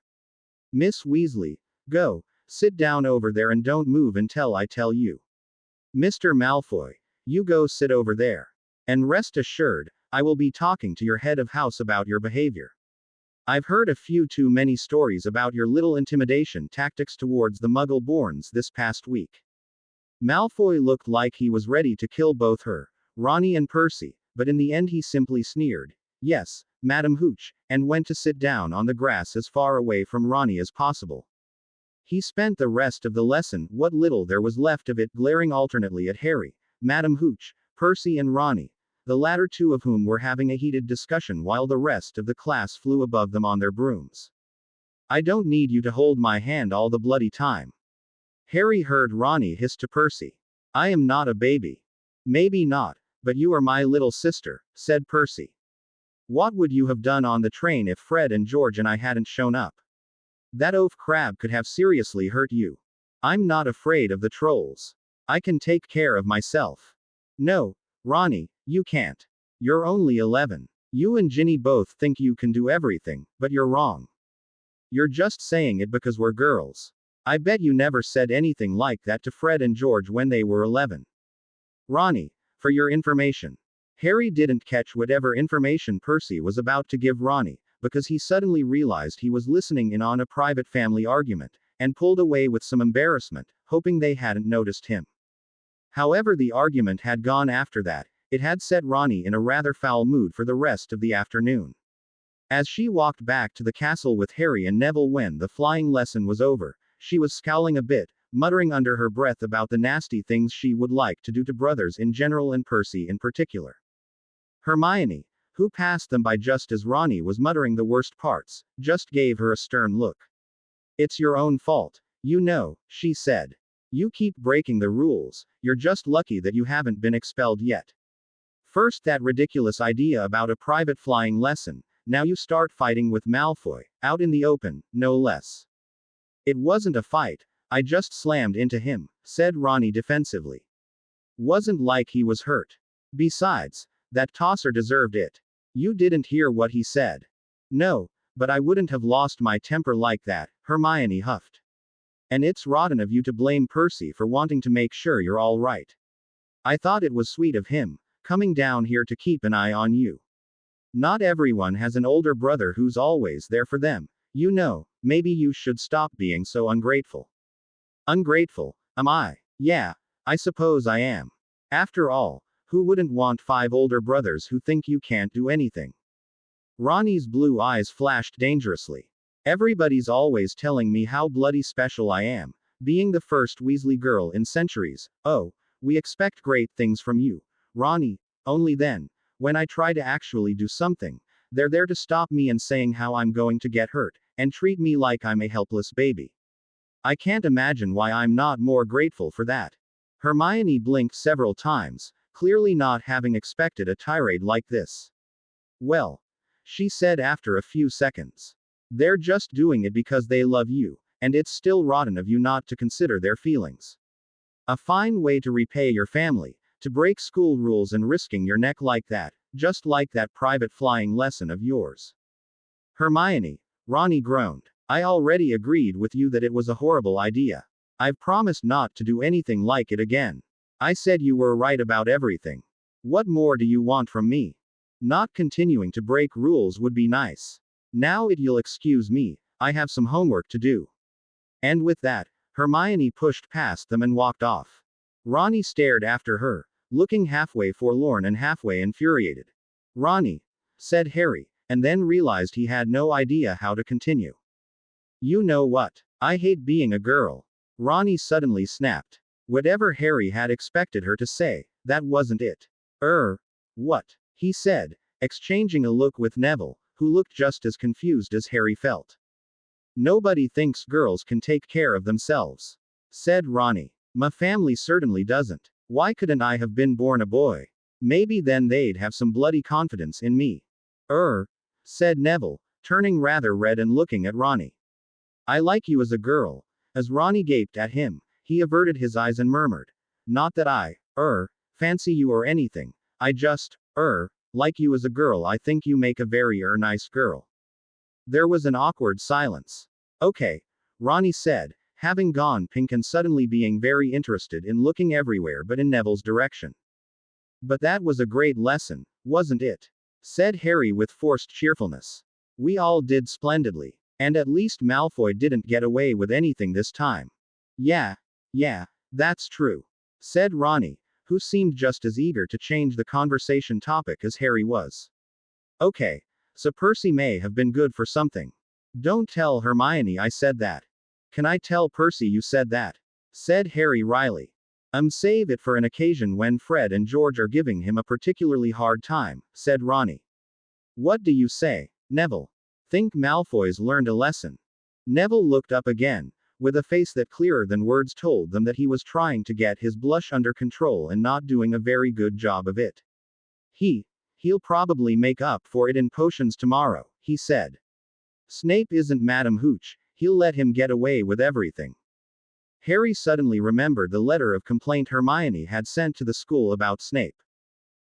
Miss Weasley, go, sit down over there and don't move until I tell you. Mr. Malfoy, you go sit over there. And rest assured, I will be talking to your head of house about your behavior. I've heard a few too many stories about your little intimidation tactics towards the Muggle-borns this past week. Malfoy looked like he was ready to kill both her, Ronnie and Percy, but in the end he simply sneered, yes, Madame Hooch, and went to sit down on the grass as far away from Ronnie as possible. He spent the rest of the lesson, what little there was left of it, glaring alternately at Harry, Madame Hooch, Percy and Ronnie, the latter two of whom were having a heated discussion while the rest of the class flew above them on their brooms. I don't need you to hold my hand all the bloody time. Harry heard Ronnie hiss to Percy. I am not a baby. Maybe not, but you are my little sister, said Percy. What would you have done on the train if Fred and George and I hadn't shown up? That oaf crab could have seriously hurt you. I'm not afraid of the trolls. I can take care of myself. No, Ronnie, you can't. You're only 11. You and Ginny both think you can do everything, but you're wrong. You're just saying it because we're girls. I bet you never said anything like that to Fred and George when they were 11. Ronnie, for your information. Harry didn't catch whatever information Percy was about to give Ronnie, because he suddenly realized he was listening in on a private family argument, and pulled away with some embarrassment, hoping they hadn't noticed him. However the argument had gone after that, it had set Ronnie in a rather foul mood for the rest of the afternoon. As she walked back to the castle with Harry and Neville when the flying lesson was over, she was scowling a bit, muttering under her breath about the nasty things she would like to do to brothers in general and Percy in particular. Hermione, who passed them by just as Ronnie was muttering the worst parts, just gave her a stern look. It's your own fault, you know, she said. You keep breaking the rules, you're just lucky that you haven't been expelled yet. First that ridiculous idea about a private flying lesson, now you start fighting with Malfoy, out in the open, no less. It wasn't a fight, I just slammed into him, said Ronnie defensively. Wasn't like he was hurt. Besides, that tosser deserved it. You didn't hear what he said. No, but I wouldn't have lost my temper like that, Hermione huffed. And it's rotten of you to blame Percy for wanting to make sure you're all right. I thought it was sweet of him, coming down here to keep an eye on you. Not everyone has an older brother who's always there for them, you know, maybe you should stop being so ungrateful. Ungrateful, am I? Yeah, I suppose I am. After all, who wouldn't want 5 older brothers who think you can't do anything? Ronnie's blue eyes flashed dangerously. Everybody's always telling me how bloody special I am, being the first Weasley girl in centuries. Oh, we expect great things from you, Ronnie, only then, when I try to actually do something, they're there to stop me and saying how I'm going to get hurt, and treat me like I'm a helpless baby. I can't imagine why I'm not more grateful for that. Hermione blinked several times, clearly not having expected a tirade like this. Well, she said after a few seconds. They're just doing it because they love you, and it's still rotten of you not to consider their feelings. A fine way to repay your family, to break school rules and risking your neck like that, just like that private flying lesson of yours. Hermione, Ronnie groaned. I already agreed with you that it was a horrible idea. I've promised not to do anything like it again. I said you were right about everything. What more do you want from me? Not continuing to break rules would be nice. Now you'll excuse me, I have some homework to do. And with that, Hermione pushed past them and walked off. Ronnie stared after her, looking halfway forlorn and halfway infuriated. Ronnie, said Harry, and then realized he had no idea how to continue. You know what? I hate being a girl. Ronnie suddenly snapped. Whatever Harry had expected her to say, that wasn't it. What? He said, exchanging a look with Neville, who looked just as confused as Harry felt. Nobody thinks girls can take care of themselves, said Ronnie. My family certainly doesn't. Why couldn't I have been born a boy? Maybe then they'd have some bloody confidence in me. Said Neville, turning rather red and looking at Ronnie. I like you as a girl. As Ronnie gaped at him, he averted his eyes and murmured. Not that I, fancy you or anything. I just, like you as a girl. I think you make a very, nice girl. There was an awkward silence. Okay, Ronnie said, having gone pink and suddenly being very interested in looking everywhere but in Neville's direction. But that was a great lesson, wasn't it? Said Harry with forced cheerfulness. We all did splendidly. And at least Malfoy didn't get away with anything this time. Yeah, that's true. Said Ronnie, who seemed just as eager to change the conversation topic as Harry was. Okay, so Percy may have been good for something. Don't tell Hermione I said that. Can I tell Percy you said that? Said Harry wryly. Save it for an occasion when Fred and George are giving him a particularly hard time, said Ronnie. What do you say, Neville? Think Malfoy's learned a lesson. Neville looked up again, with a face that clearer than words told them that he was trying to get his blush under control and not doing a very good job of it. He'll probably make up for it in potions tomorrow, he said. Snape isn't Madam Hooch, he'll let him get away with everything. Harry suddenly remembered the letter of complaint Hermione had sent to the school about Snape.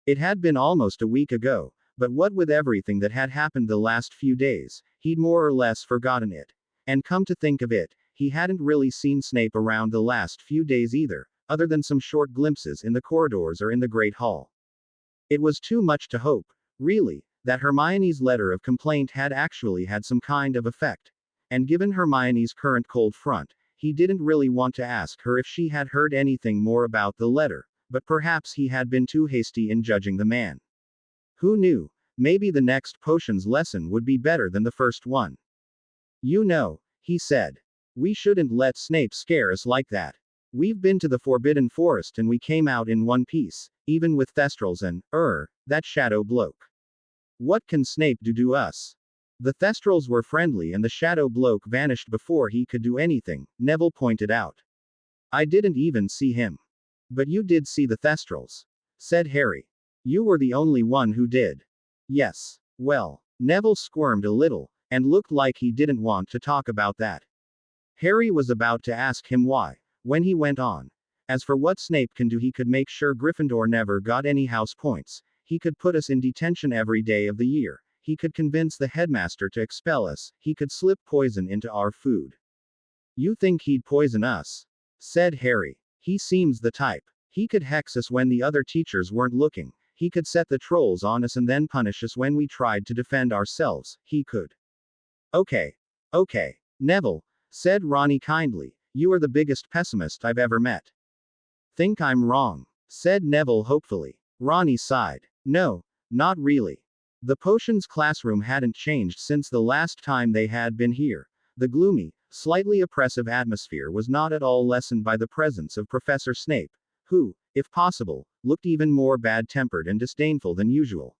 It had been almost a week ago, but what with everything that had happened the last few days, he'd more or less forgotten it. And come to think of it, he hadn't really seen Snape around the last few days either, other than some short glimpses in the corridors or in the Great Hall. It was too much to hope, really, that Hermione's letter of complaint had actually had some kind of effect. And given Hermione's current cold front, he didn't really want to ask her if she had heard anything more about the letter, but perhaps he had been too hasty in judging the man. Who knew? Maybe the next potions lesson would be better than the first one. You know, he said. We shouldn't let Snape scare us like that. We've been to the Forbidden Forest and we came out in one piece, even with Thestrals and, that shadow bloke. What can Snape do to us? The Thestrals were friendly and the shadow bloke vanished before he could do anything, Neville pointed out. I didn't even see him. But you did see the Thestrals, said Harry. You were the only one who did. Yes. Well, Neville squirmed a little, and looked like he didn't want to talk about that. Harry was about to ask him why, when he went on. As for what Snape can do, he could make sure Gryffindor never got any house points, he could put us in detention every day of the year, he could convince the headmaster to expel us, he could slip poison into our food. You think he'd poison us? Said Harry. He seems the type. He could hex us when the other teachers weren't looking. He could set the trolls on us and then punish us when we tried to defend ourselves. He could. Okay, Neville, said Ronnie kindly, you are the biggest pessimist I've ever met. Think I'm wrong, said Neville hopefully. Ronnie sighed. No, not really. The potions classroom hadn't changed since the last time they had been here. The gloomy, slightly oppressive atmosphere was not at all lessened by the presence of Professor Snape, who, if possible, looked even more bad-tempered and disdainful than usual.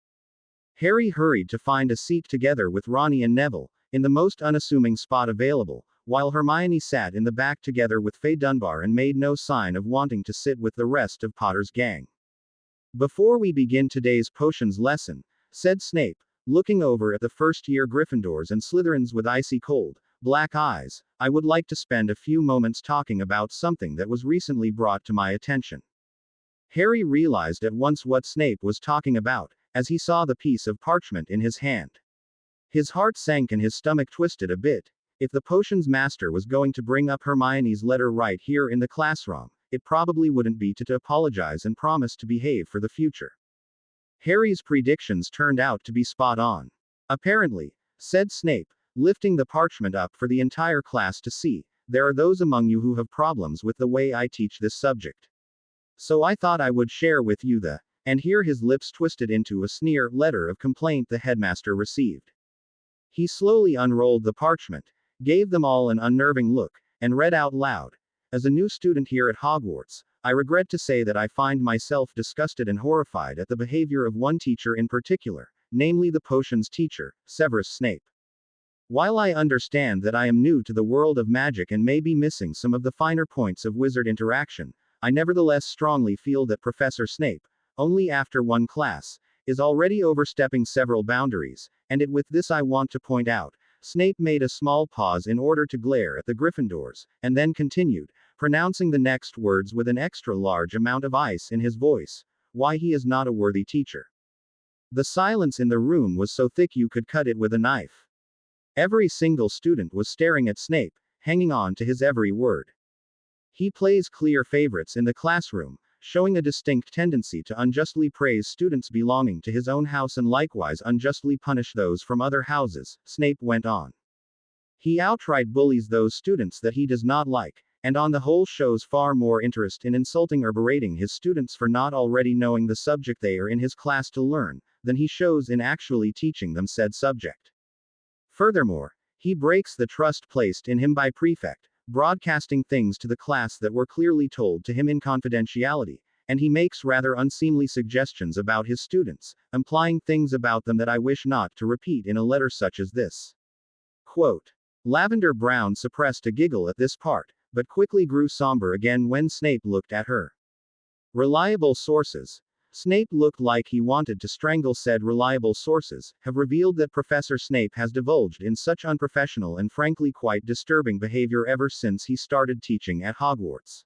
Harry hurried to find a seat together with Ronnie and Neville, in the most unassuming spot available, while Hermione sat in the back together with Faye Dunbar and made no sign of wanting to sit with the rest of Potter's gang. Before we begin today's potions lesson, said Snape, looking over at the first-year Gryffindors and Slytherins with icy cold, black eyes, I would like to spend a few moments talking about something that was recently brought to my attention. Harry realized at once what Snape was talking about, as he saw the piece of parchment in his hand. His heart sank and his stomach twisted a bit. If the potions master was going to bring up Hermione's letter right here in the classroom, it probably wouldn't be to apologize and promise to behave for the future. Harry's predictions turned out to be spot on. Apparently, said Snape, lifting the parchment up for the entire class to see, there are those among you who have problems with the way I teach this subject. So I thought I would share with you the, and here his lips twisted into a sneer, letter of complaint the headmaster received. He slowly unrolled the parchment, gave them all an unnerving look, and read out loud. As a new student here at Hogwarts, I regret to say that I find myself disgusted and horrified at the behavior of one teacher in particular, namely the potions teacher, Severus Snape. While I understand that I am new to the world of magic and may be missing some of the finer points of wizard interaction, I nevertheless strongly feel that Professor Snape, only after one class, is already overstepping several boundaries, and with this I want to point out, Snape made a small pause in order to glare at the Gryffindors, and then continued, pronouncing the next words with an extra large amount of ice in his voice, why he is not a worthy teacher. The silence in the room was so thick you could cut it with a knife. Every single student was staring at Snape, hanging on to his every word. He plays clear favorites in the classroom, showing a distinct tendency to unjustly praise students belonging to his own house and likewise unjustly punish those from other houses, Snape went on. He outright bullies those students that he does not like, and on the whole shows far more interest in insulting or berating his students for not already knowing the subject they are in his class to learn, than he shows in actually teaching them said subject. Furthermore, he breaks the trust placed in him by prefect, broadcasting things to the class that were clearly told to him in confidentiality, and he makes rather unseemly suggestions about his students, implying things about them that I wish not to repeat in a letter such as this. Quote. Lavender Brown suppressed a giggle at this part, but quickly grew somber again when Snape looked at her. Reliable sources. Snape looked like he wanted to strangle said reliable sources, have revealed that Professor Snape has divulged in such unprofessional and frankly quite disturbing behavior ever since he started teaching at Hogwarts.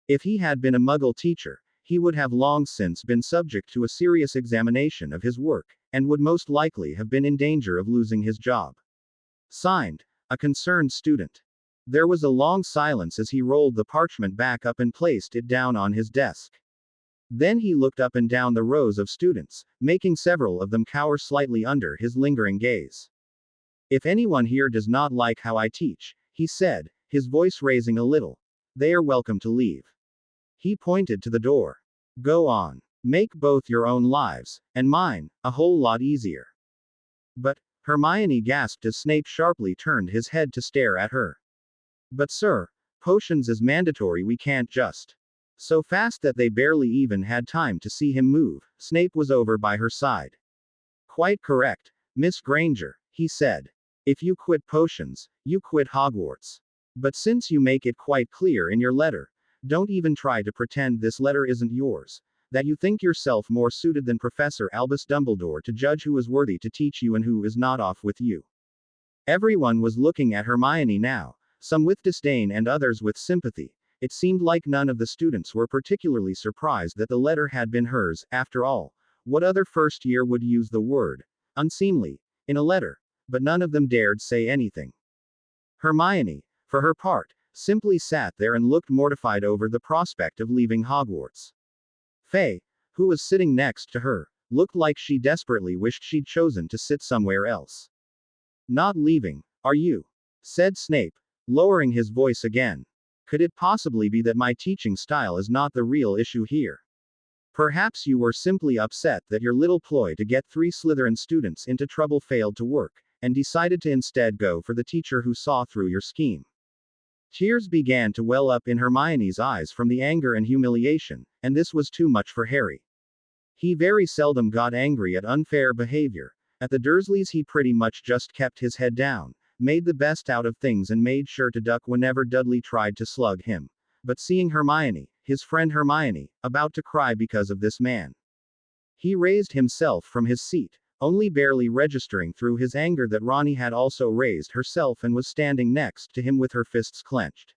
If he had been a Muggle teacher, he would have long since been subject to a serious examination of his work, and would most likely have been in danger of losing his job. Signed, a concerned student. There was a long silence as he rolled the parchment back up and placed it down on his desk. Then he looked up and down the rows of students, making several of them cower slightly under his lingering gaze. If anyone here does not like how I teach, he said, his voice raising a little, they are welcome to leave. He pointed to the door. Go on. Make both your own lives, and mine, a whole lot easier. But, Hermione gasped as Snape sharply turned his head to stare at her. But sir, potions is mandatory, we can't just. So fast that they barely even had time to see him move, Snape was over by her side. Quite correct, Miss Granger, he said. If you quit potions, you quit Hogwarts. But since you make it quite clear in your letter, don't even try to pretend this letter isn't yours, that you think yourself more suited than Professor Albus Dumbledore to judge who is worthy to teach you and who is not off with you. Everyone was looking at Hermione now, some with disdain and others with sympathy. It seemed like none of the students were particularly surprised that the letter had been hers. After all, what other first year would use the word unseemly in a letter? But none of them dared say anything. Hermione, for her part, simply sat there and looked mortified over the prospect of leaving Hogwarts. Faye, who was sitting next to her, looked like she desperately wished she'd chosen to sit somewhere else. Not leaving, are you? Said Snape, lowering his voice again. Could it possibly be that my teaching style is not the real issue here? Perhaps you were simply upset that your little ploy to get 3 Slytherin students into trouble failed to work, and decided to instead go for the teacher who saw through your scheme. Tears began to well up in Hermione's eyes from the anger and humiliation, and this was too much for Harry. He very seldom got angry at unfair behavior. At the Dursleys he pretty much just kept his head down, made the best out of things and made sure to duck whenever Dudley tried to slug him. But seeing Hermione, his friend Hermione, about to cry because of this man, he raised himself from his seat, only barely registering through his anger that Ronnie had also raised herself and was standing next to him with her fists clenched.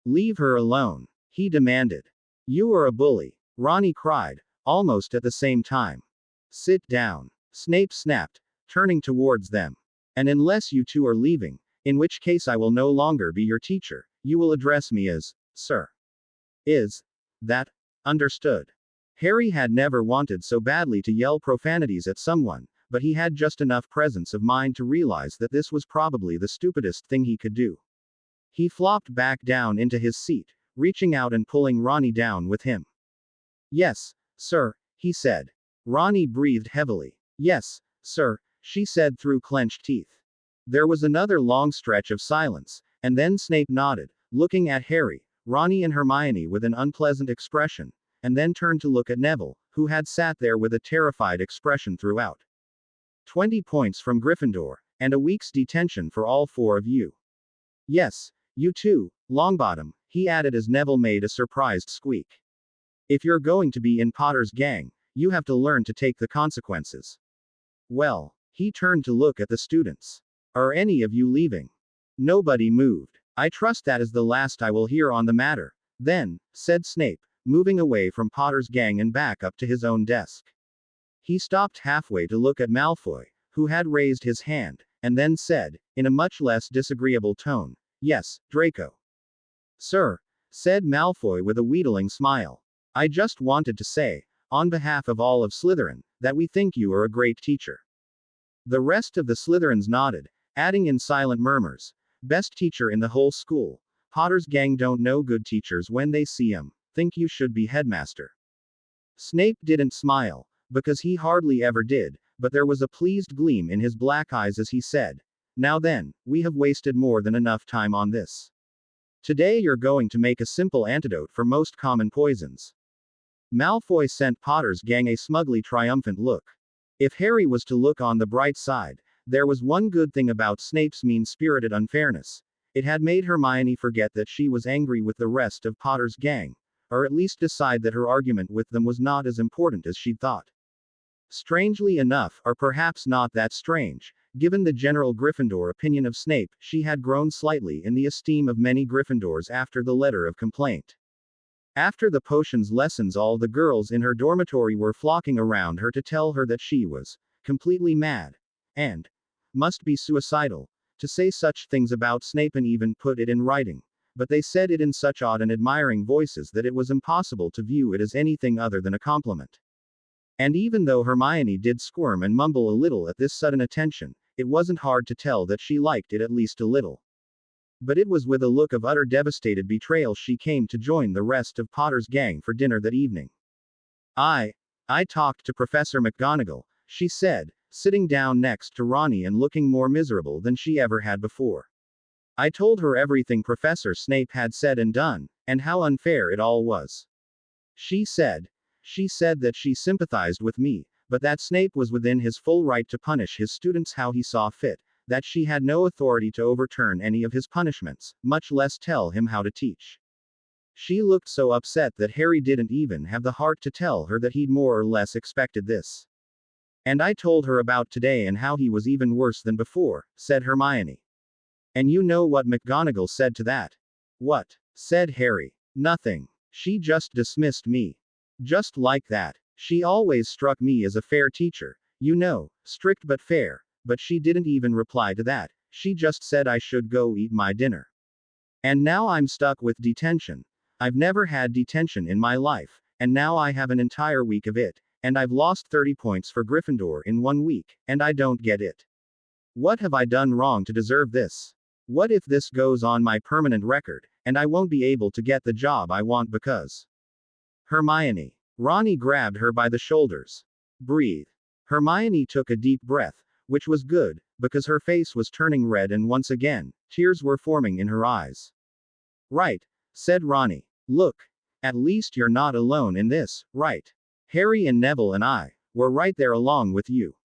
Leave her alone, he demanded. You are a bully, Ronnie cried, almost at the same time. Sit down, Snape snapped, turning towards them. And unless you two are leaving, In which case I will no longer be your teacher. You will address me as, sir. Is that understood? Harry had never wanted so badly to yell profanities at someone, but he had just enough presence of mind to realize that this was probably the stupidest thing he could do. He flopped back down into his seat, reaching out and pulling Ronnie down with him. Yes, sir, he said. Ronnie breathed heavily. Yes, sir, she said through clenched teeth. There was another long stretch of silence, and then Snape nodded, looking at Harry, Ronnie and Hermione with an unpleasant expression, and then turned to look at Neville, who had sat there with a terrified expression throughout. 20 points from Gryffindor, and a week's detention for all 4 of you. Yes, you too, Longbottom, he added as Neville made a surprised squeak. If you're going to be in Potter's gang, you have to learn to take the consequences. Well, he turned to look at the students. Are any of you leaving? Nobody moved. I trust that is the last I will hear on the matter. Then, said Snape, moving away from Potter's gang and back up to his own desk. He stopped halfway to look at Malfoy, who had raised his hand, and then said, in a much less disagreeable tone, yes, Draco. Sir, said Malfoy with a wheedling smile. I just wanted to say, on behalf of all of Slytherin, that we think you are a great teacher. The rest of the Slytherins nodded, adding in silent murmurs, best teacher in the whole school. Potter's gang don't know good teachers when they see 'em. Think you should be headmaster. Snape didn't smile, because he hardly ever did, but there was a pleased gleam in his black eyes as he said, now then, we have wasted more than enough time on this. Today you're going to make a simple antidote for most common poisons. Malfoy sent Potter's gang a smugly triumphant look. If Harry was to look on the bright side, there was one good thing about Snape's mean-spirited unfairness. It had made Hermione forget that she was angry with the rest of Potter's gang, or at least decide that her argument with them was not as important as she'd thought. Strangely enough, or perhaps not that strange, given the general Gryffindor opinion of Snape, she had grown slightly in the esteem of many Gryffindors after the letter of complaint. After the potions lessons, all the girls in her dormitory were flocking around her to tell her that she was completely mad and must be suicidal, to say such things about Snape and even put it in writing, but they said it in such odd and admiring voices that it was impossible to view it as anything other than a compliment. And even though Hermione did squirm and mumble a little at this sudden attention, it wasn't hard to tell that she liked it at least a little. But it was with a look of utter devastated betrayal she came to join the rest of Potter's gang for dinner that evening. I talked to Professor McGonagall, she said, sitting down next to Ronnie and looking more miserable than she ever had before. I told her everything Professor Snape had said and done, and how unfair it all was. She said that she sympathized with me, but that Snape was within his full right to punish his students how he saw fit, that she had no authority to overturn any of his punishments, much less tell him how to teach. She looked so upset that Harry didn't even have the heart to tell her that he'd more or less expected this. And I told her about today and how he was even worse than before, said Hermione. And you know what McGonagall said to that? What? Said Harry. Nothing. She just dismissed me. Just like that. She always struck me as a fair teacher, you know, strict but fair, but she didn't even reply to that, she just said I should go eat my dinner. And now I'm stuck with detention. I've never had detention in my life, and now I have an entire week of it, and I've lost 30 points for Gryffindor in 1 week, and I don't get it. What have I done wrong to deserve this? What if this goes on my permanent record, and I won't be able to get the job I want because... Hermione. Ronnie grabbed her by the shoulders. Breathe. Hermione took a deep breath, which was good, because her face was turning red and once again, tears were forming in her eyes. Right, said Ronnie. Look, at least you're not alone in this, right? Harry and Neville and I were right there along with you.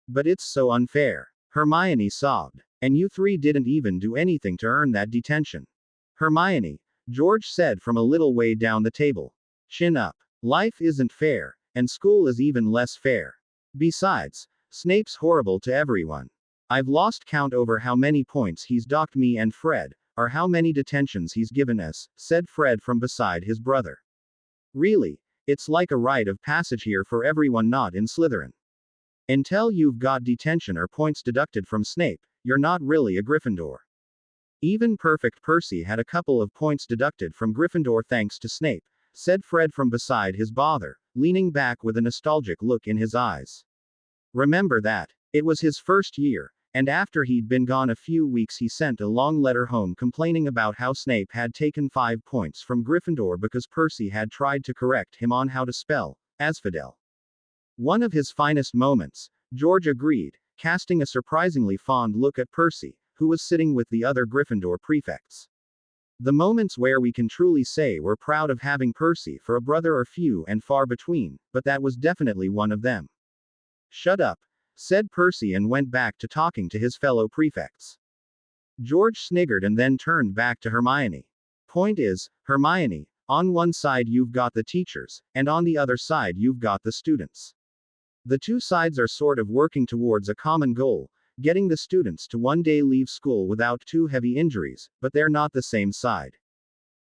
But it's so unfair. Hermione sobbed. And you 3 didn't even do anything to earn that detention. Hermione, George said from a little way down the table. Chin up. Life isn't fair, and school is even less fair. Besides, Snape's horrible to everyone. I've lost count over how many points he's docked me and Fred, or how many detentions he's given us, said Fred from beside his brother. Really, it's like a rite of passage here for everyone not in Slytherin. Until you've got detention or points deducted from Snape, you're not really a Gryffindor. Even perfect Percy had a couple of points deducted from Gryffindor thanks to Snape, said Fred from beside his bother, leaning back with a nostalgic look in his eyes. Remember that. It was his first year, and after he'd been gone a few weeks he sent a long letter home complaining about how Snape had taken 5 points from Gryffindor because Percy had tried to correct him on how to spell asphodel. One of his finest moments, George agreed, casting a surprisingly fond look at Percy, who was sitting with the other Gryffindor prefects. The moments where we can truly say we're proud of having Percy for a brother are few and far between, but that was definitely one of them. Shut up, said Percy and went back to talking to his fellow prefects. George sniggered and then turned back to Hermione. Point is, Hermione, on one side you've got the teachers, and on the other side you've got the students. The two sides are sort of working towards a common goal, getting the students to one day leave school without too heavy injuries, but they're not the same side.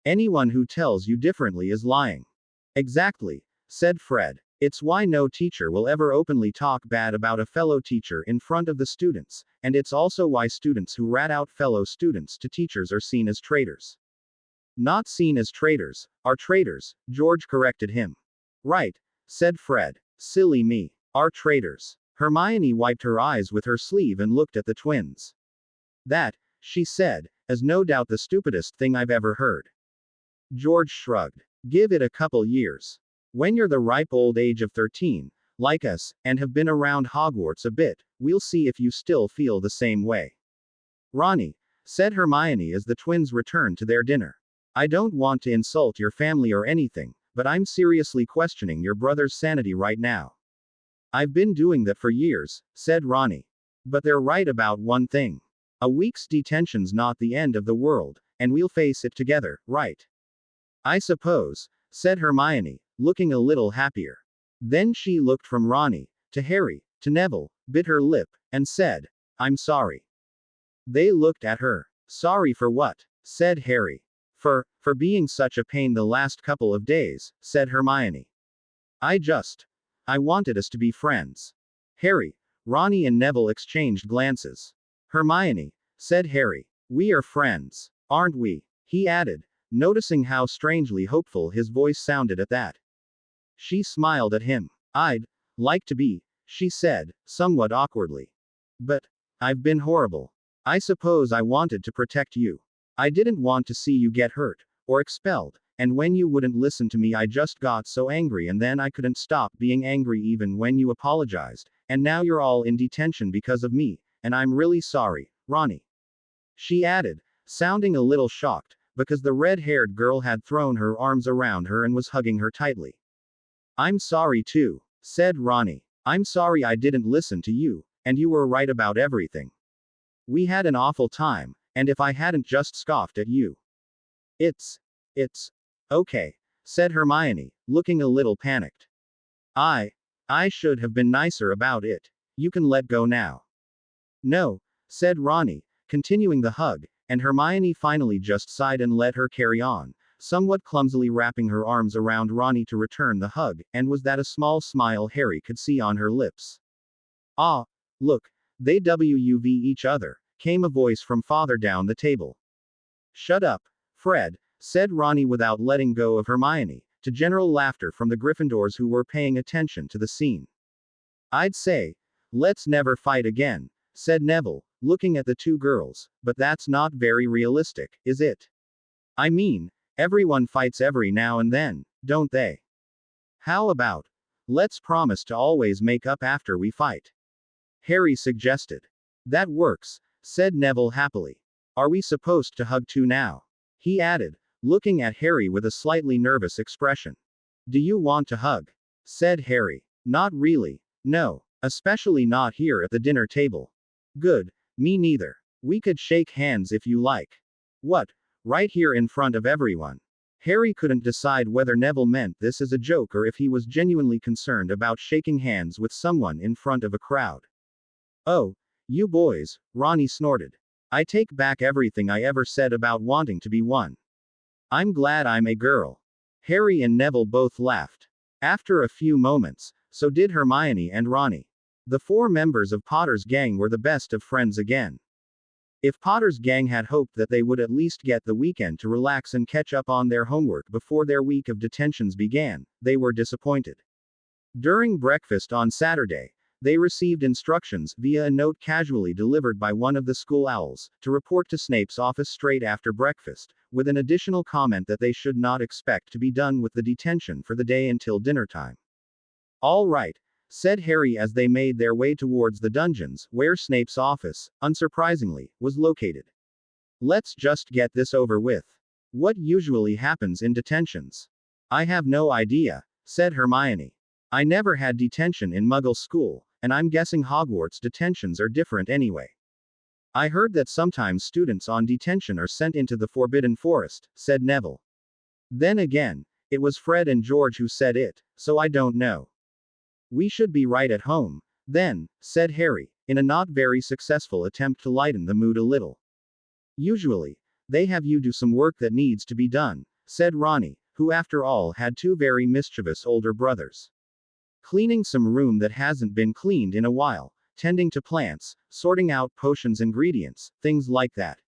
Anyone who tells you differently is lying. Exactly, said Fred. It's why no teacher will ever openly talk bad about a fellow teacher in front of the students, and it's also why students who rat out fellow students to teachers are seen as traitors. Not seen as traitors, are traitors, George corrected him. Right, said Fred. Silly me. Are traitors. Hermione wiped her eyes with her sleeve and looked at the twins. That, she said, is no doubt the stupidest thing I've ever heard. George shrugged. Give it a couple years. When you're the ripe old age of 13, like us, and have been around Hogwarts a bit, we'll see if you still feel the same way. Ronnie, said Hermione as the twins returned to their dinner. I don't want to insult your family or anything, but I'm seriously questioning your brother's sanity right now. I've been doing that for years, said Ronnie. But they're right about one thing. A week's detention's not the end of the world, and we'll face it together, right? I suppose, said Hermione, looking a little happier. Then she looked from Ronnie, to Harry, to Neville, bit her lip, and said, I'm sorry. They looked at her. Sorry for what? Said Harry. For being such a pain the last couple of days, said Hermione. I wanted us to be friends. Harry, Ronnie and Neville exchanged glances. Hermione, said Harry. We are friends, aren't we? He added, noticing how strangely hopeful his voice sounded at that. She smiled at him. I'd like to be, she said, somewhat awkwardly. But I've been horrible. I suppose I wanted to protect you. I didn't want to see you get hurt, or expelled, and when you wouldn't listen to me I just got so angry and then I couldn't stop being angry even when you apologized, and now you're all in detention because of me, and I'm really sorry, Ronnie. She added, sounding a little shocked, because the red-haired girl had thrown her arms around her and was hugging her tightly. I'm sorry too, said Ronnie. I'm sorry I didn't listen to you, and you were right about everything. We had an awful time, and if I hadn't just scoffed at you. It's okay, said Hermione, looking a little panicked. I should have been nicer about it. You can let go now. No, said Ronnie, continuing the hug, and Hermione finally just sighed and let her carry on, somewhat clumsily wrapping her arms around Ronnie to return the hug, and was that a small smile Harry could see on her lips. Ah, look, they WUV each other, came a voice from farther down the table. Shut up, Fred, said Ronnie without letting go of Hermione, to general laughter from the Gryffindors who were paying attention to the scene. I'd say, let's never fight again, said Neville, looking at the two girls, but that's not very realistic, is it? I mean, everyone fights every now and then, don't they? How about, let's promise to always make up after we fight? Harry suggested. That works, said Neville happily. Are we supposed to hug too now? He added, looking at Harry with a slightly nervous expression. Do you want to hug? Said Harry. Not really, no, especially not here at the dinner table. Good, me neither. We could shake hands if you like. What? Right here in front of everyone. Harry couldn't decide whether Neville meant this as a joke or if he was genuinely concerned about shaking hands with someone in front of a crowd. Oh, you boys, Ronnie snorted. I take back everything I ever said about wanting to be one. I'm glad I'm a girl. Harry and Neville both laughed. After a few moments, so did Hermione and Ronnie. The 4 members of Potter's gang were the best of friends again. If Potter's gang had hoped that they would at least get the weekend to relax and catch up on their homework before their week of detentions began, they were disappointed. During breakfast on Saturday, they received instructions via a note casually delivered by one of the school owls to report to Snape's office straight after breakfast, with an additional comment that they should not expect to be done with the detention for the day until dinner time. "All right," said Harry as they made their way towards the dungeons, where Snape's office, unsurprisingly, was located. "Let's just get this over with. What usually happens in detentions?" "I have no idea," said Hermione. "I never had detention in Muggle school, and I'm guessing Hogwarts detentions are different anyway." "I heard that sometimes students on detention are sent into the Forbidden Forest," said Neville. "Then again, it was Fred and George who said it, so I don't know." "We should be right at home, then," said Harry, in a not very successful attempt to lighten the mood a little. "Usually, they have you do some work that needs to be done," said Ronnie, who after all had two very mischievous older brothers. "Cleaning some room that hasn't been cleaned in a while, tending to plants, sorting out potions ingredients, things like that."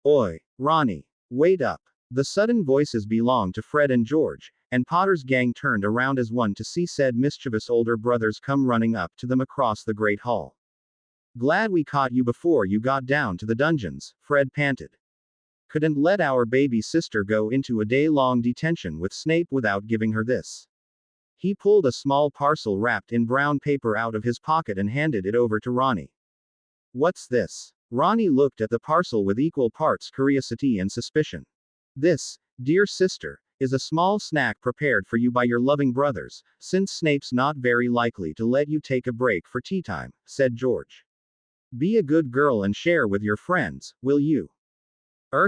"Oi, Ronnie, wait up." The sudden voices belonged to Fred and George, and Potter's gang turned around as one to see said mischievous older brothers come running up to them across the Great Hall. "Glad we caught you before you got down to the dungeons," Fred panted. "Couldn't let our baby sister go into a day-long detention with Snape without giving her this." He pulled a small parcel wrapped in brown paper out of his pocket and handed it over to Ronnie. "What's this?" Ronnie looked at the parcel with equal parts curiosity and suspicion. "This, dear sister, is a small snack prepared for you by your loving brothers, since Snape's not very likely to let you take a break for tea time," said George. "Be a good girl and share with your friends, will you?"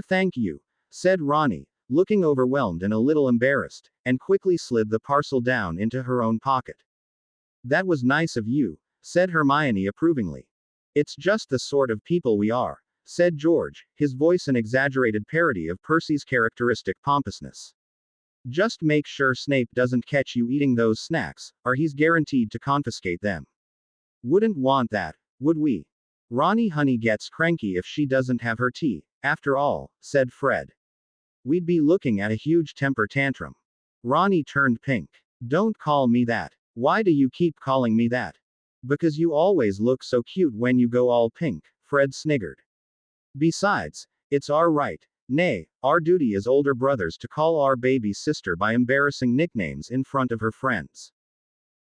Thank you," said Ronnie, looking overwhelmed and a little embarrassed, and quickly slid the parcel down into her own pocket. "That was nice of you," said Hermione approvingly. "It's just the sort of people we are," said George, his voice an exaggerated parody of Percy's characteristic pompousness. "Just make sure Snape doesn't catch you eating those snacks, or he's guaranteed to confiscate them." "Wouldn't want that, would we? Ronnie honey gets cranky if she doesn't have her tea, after all," said Fred. "We'd be looking at a huge temper tantrum." Ronnie turned pink. "Don't call me that. Why do you keep calling me that?" "Because you always look so cute when you go all pink," Fred sniggered. "Besides, it's our right, nay, our duty as older brothers to call our baby sister by embarrassing nicknames in front of her friends."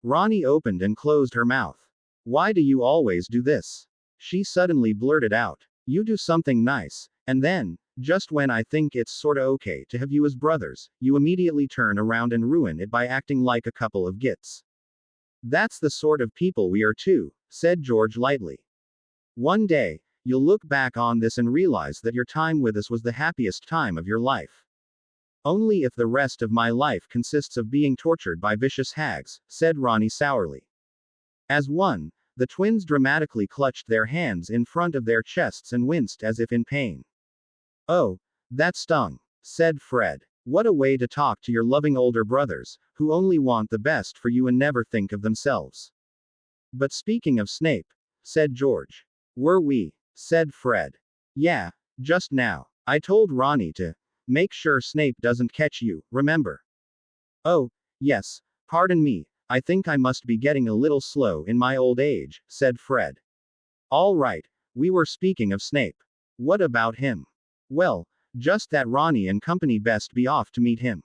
Ronnie opened and closed her mouth. "Why do you always do this?" She suddenly blurted out. "You do something nice, and then, just when I think it's sorta okay to have you as brothers, you immediately turn around and ruin it by acting like a couple of gits." "That's the sort of people we are too," said George lightly. "One day, you'll look back on this and realize that your time with us was the happiest time of your life." "Only if the rest of my life consists of being tortured by vicious hags," said Ronnie sourly. As one, the twins dramatically clutched their hands in front of their chests and winced as if in pain. "Oh, that stung," said Fred. "What a way to talk to your loving older brothers, who only want the best for you and never think of themselves." "But speaking of Snape," said George. "Were we?" said Fred. "Yeah, just now. I told Ronnie to make sure Snape doesn't catch you, remember?" "Oh, yes, pardon me, I think I must be getting a little slow in my old age," said Fred. "All right, we were speaking of Snape. What about him?" "Well, just that Ronnie and company best be off to meet him.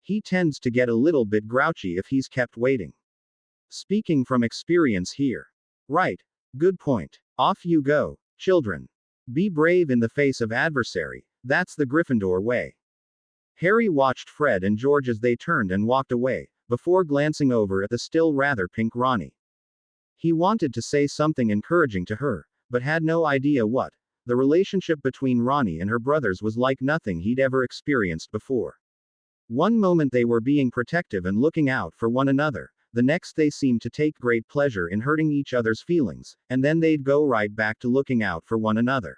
He tends to get a little bit grouchy if he's kept waiting. Speaking from experience here." "Right, good point. Off you go, children. Be brave in the face of adversary, that's the Gryffindor way." Harry watched Fred and George as they turned and walked away, before glancing over at the still rather pink Ronnie. He wanted to say something encouraging to her, but had no idea what. The relationship between Ronnie and her brothers was like nothing he'd ever experienced before. One moment they were being protective and looking out for one another, the next they seemed to take great pleasure in hurting each other's feelings, and then they'd go right back to looking out for one another.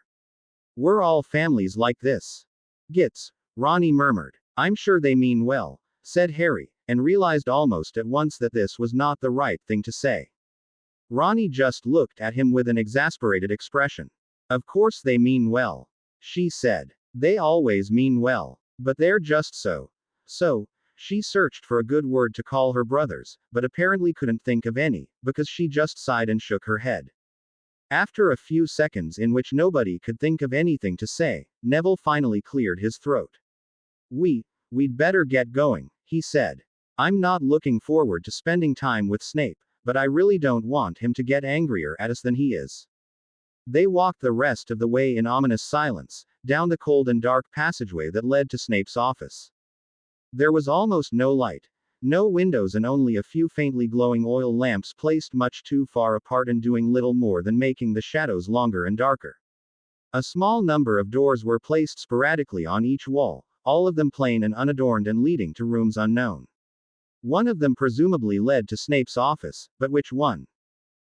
"We're all families like this." "Gits," Ronnie murmured. "I'm sure they mean well," said Harry, and realized almost at once that this was not the right thing to say. Ronnie just looked at him with an exasperated expression. Of course they mean well, she said. They always mean well. But they're just so. So, she searched for a good word to call her brothers, but apparently couldn't think of any, because she just sighed and shook her head. After a few seconds in which nobody could think of anything to say, Neville finally cleared his throat. We'd better get going, he said. I'm not looking forward to spending time with Snape, but I really don't want him to get angrier at us than he is. They walked the rest of the way in ominous silence, down the cold and dark passageway that led to Snape's office. There was almost no light, no windows, and only a few faintly glowing oil lamps placed much too far apart and doing little more than making the shadows longer and darker. A small number of doors were placed sporadically on each wall, all of them plain and unadorned and leading to rooms unknown. One of them presumably led to Snape's office, but which one?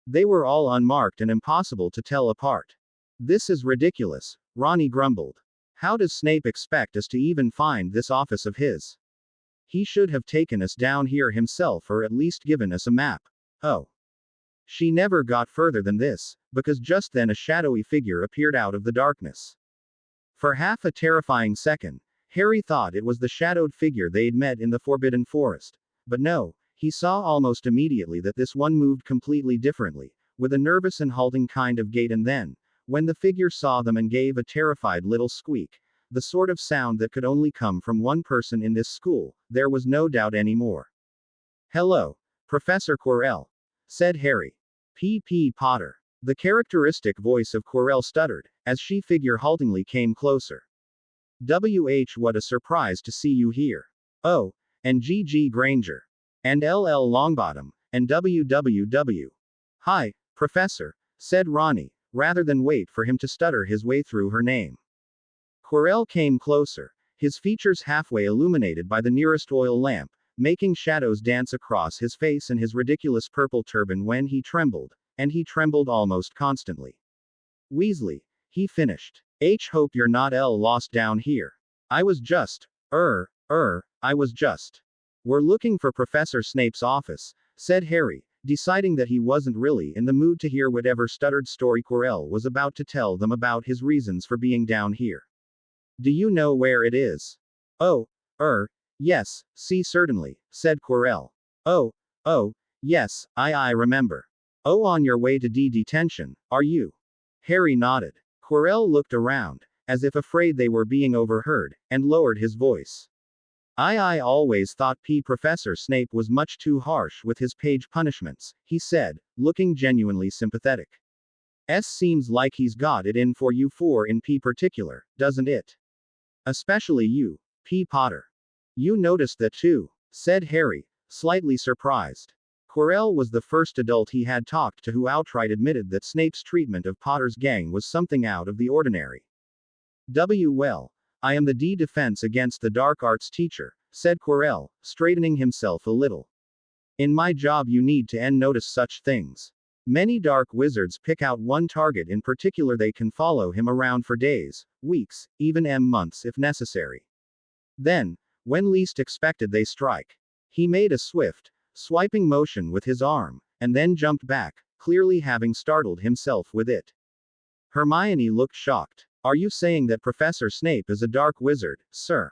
They were all unmarked and impossible to tell apart. This is ridiculous, Ronnie grumbled. How does Snape expect us to even find this office of his? He should have taken us down here himself, or at least given us a map. Oh. She never got further than this, because just then a shadowy figure appeared out of the darkness. For half a terrifying second, Harry thought it was the shadowed figure they'd met in the Forbidden Forest. But no, he saw almost immediately that this one moved completely differently, with a nervous and halting kind of gait, and then, when the figure saw them and gave a terrified little squeak, the sort of sound that could only come from one person in this school, there was no doubt anymore. Hello, Professor Quirrell, said Harry. P. Potter. The characteristic voice of Quirrell stuttered, as she figure haltingly came closer. What a surprise to see you here. Oh, and G. Granger. And L. Longbottom, and WWW. Hi, Professor, said Ronnie, rather than wait for him to stutter his way through her name. Quirrell came closer, his features halfway illuminated by the nearest oil lamp, making shadows dance across his face and his ridiculous purple turban when he trembled, and he trembled almost constantly. Weasley, he finished. Hope you're not lost down here. I was just. We're looking for Professor Snape's office, said Harry, deciding that he wasn't really in the mood to hear whatever stuttered story Quirrell was about to tell them about his reasons for being down here. Do you know where it is? Oh, yes, certainly, said Quirrell. Oh, yes, I remember. Oh, on your way to detention, are you? Harry nodded. Quirrell looked around, as if afraid they were being overheard, and lowered his voice. I always thought Professor Snape was much too harsh with his page punishments, he said, looking genuinely sympathetic. Seems like he's got it in for you four in particular, doesn't it? Especially you, Potter. You noticed that too, said Harry, slightly surprised. Quirrell was the first adult he had talked to who outright admitted that Snape's treatment of Potter's gang was something out of the ordinary. Well, I am the defense against the dark arts teacher, said Quirrell, straightening himself a little. In my job you need to notice such things. Many dark wizards pick out one target in particular. They can follow him around for days, weeks, even months if necessary. Then, when least expected, they strike. He made a swift, swiping motion with his arm, and then jumped back, clearly having startled himself with it. Hermione looked shocked. Are you saying that Professor Snape is a dark wizard, sir?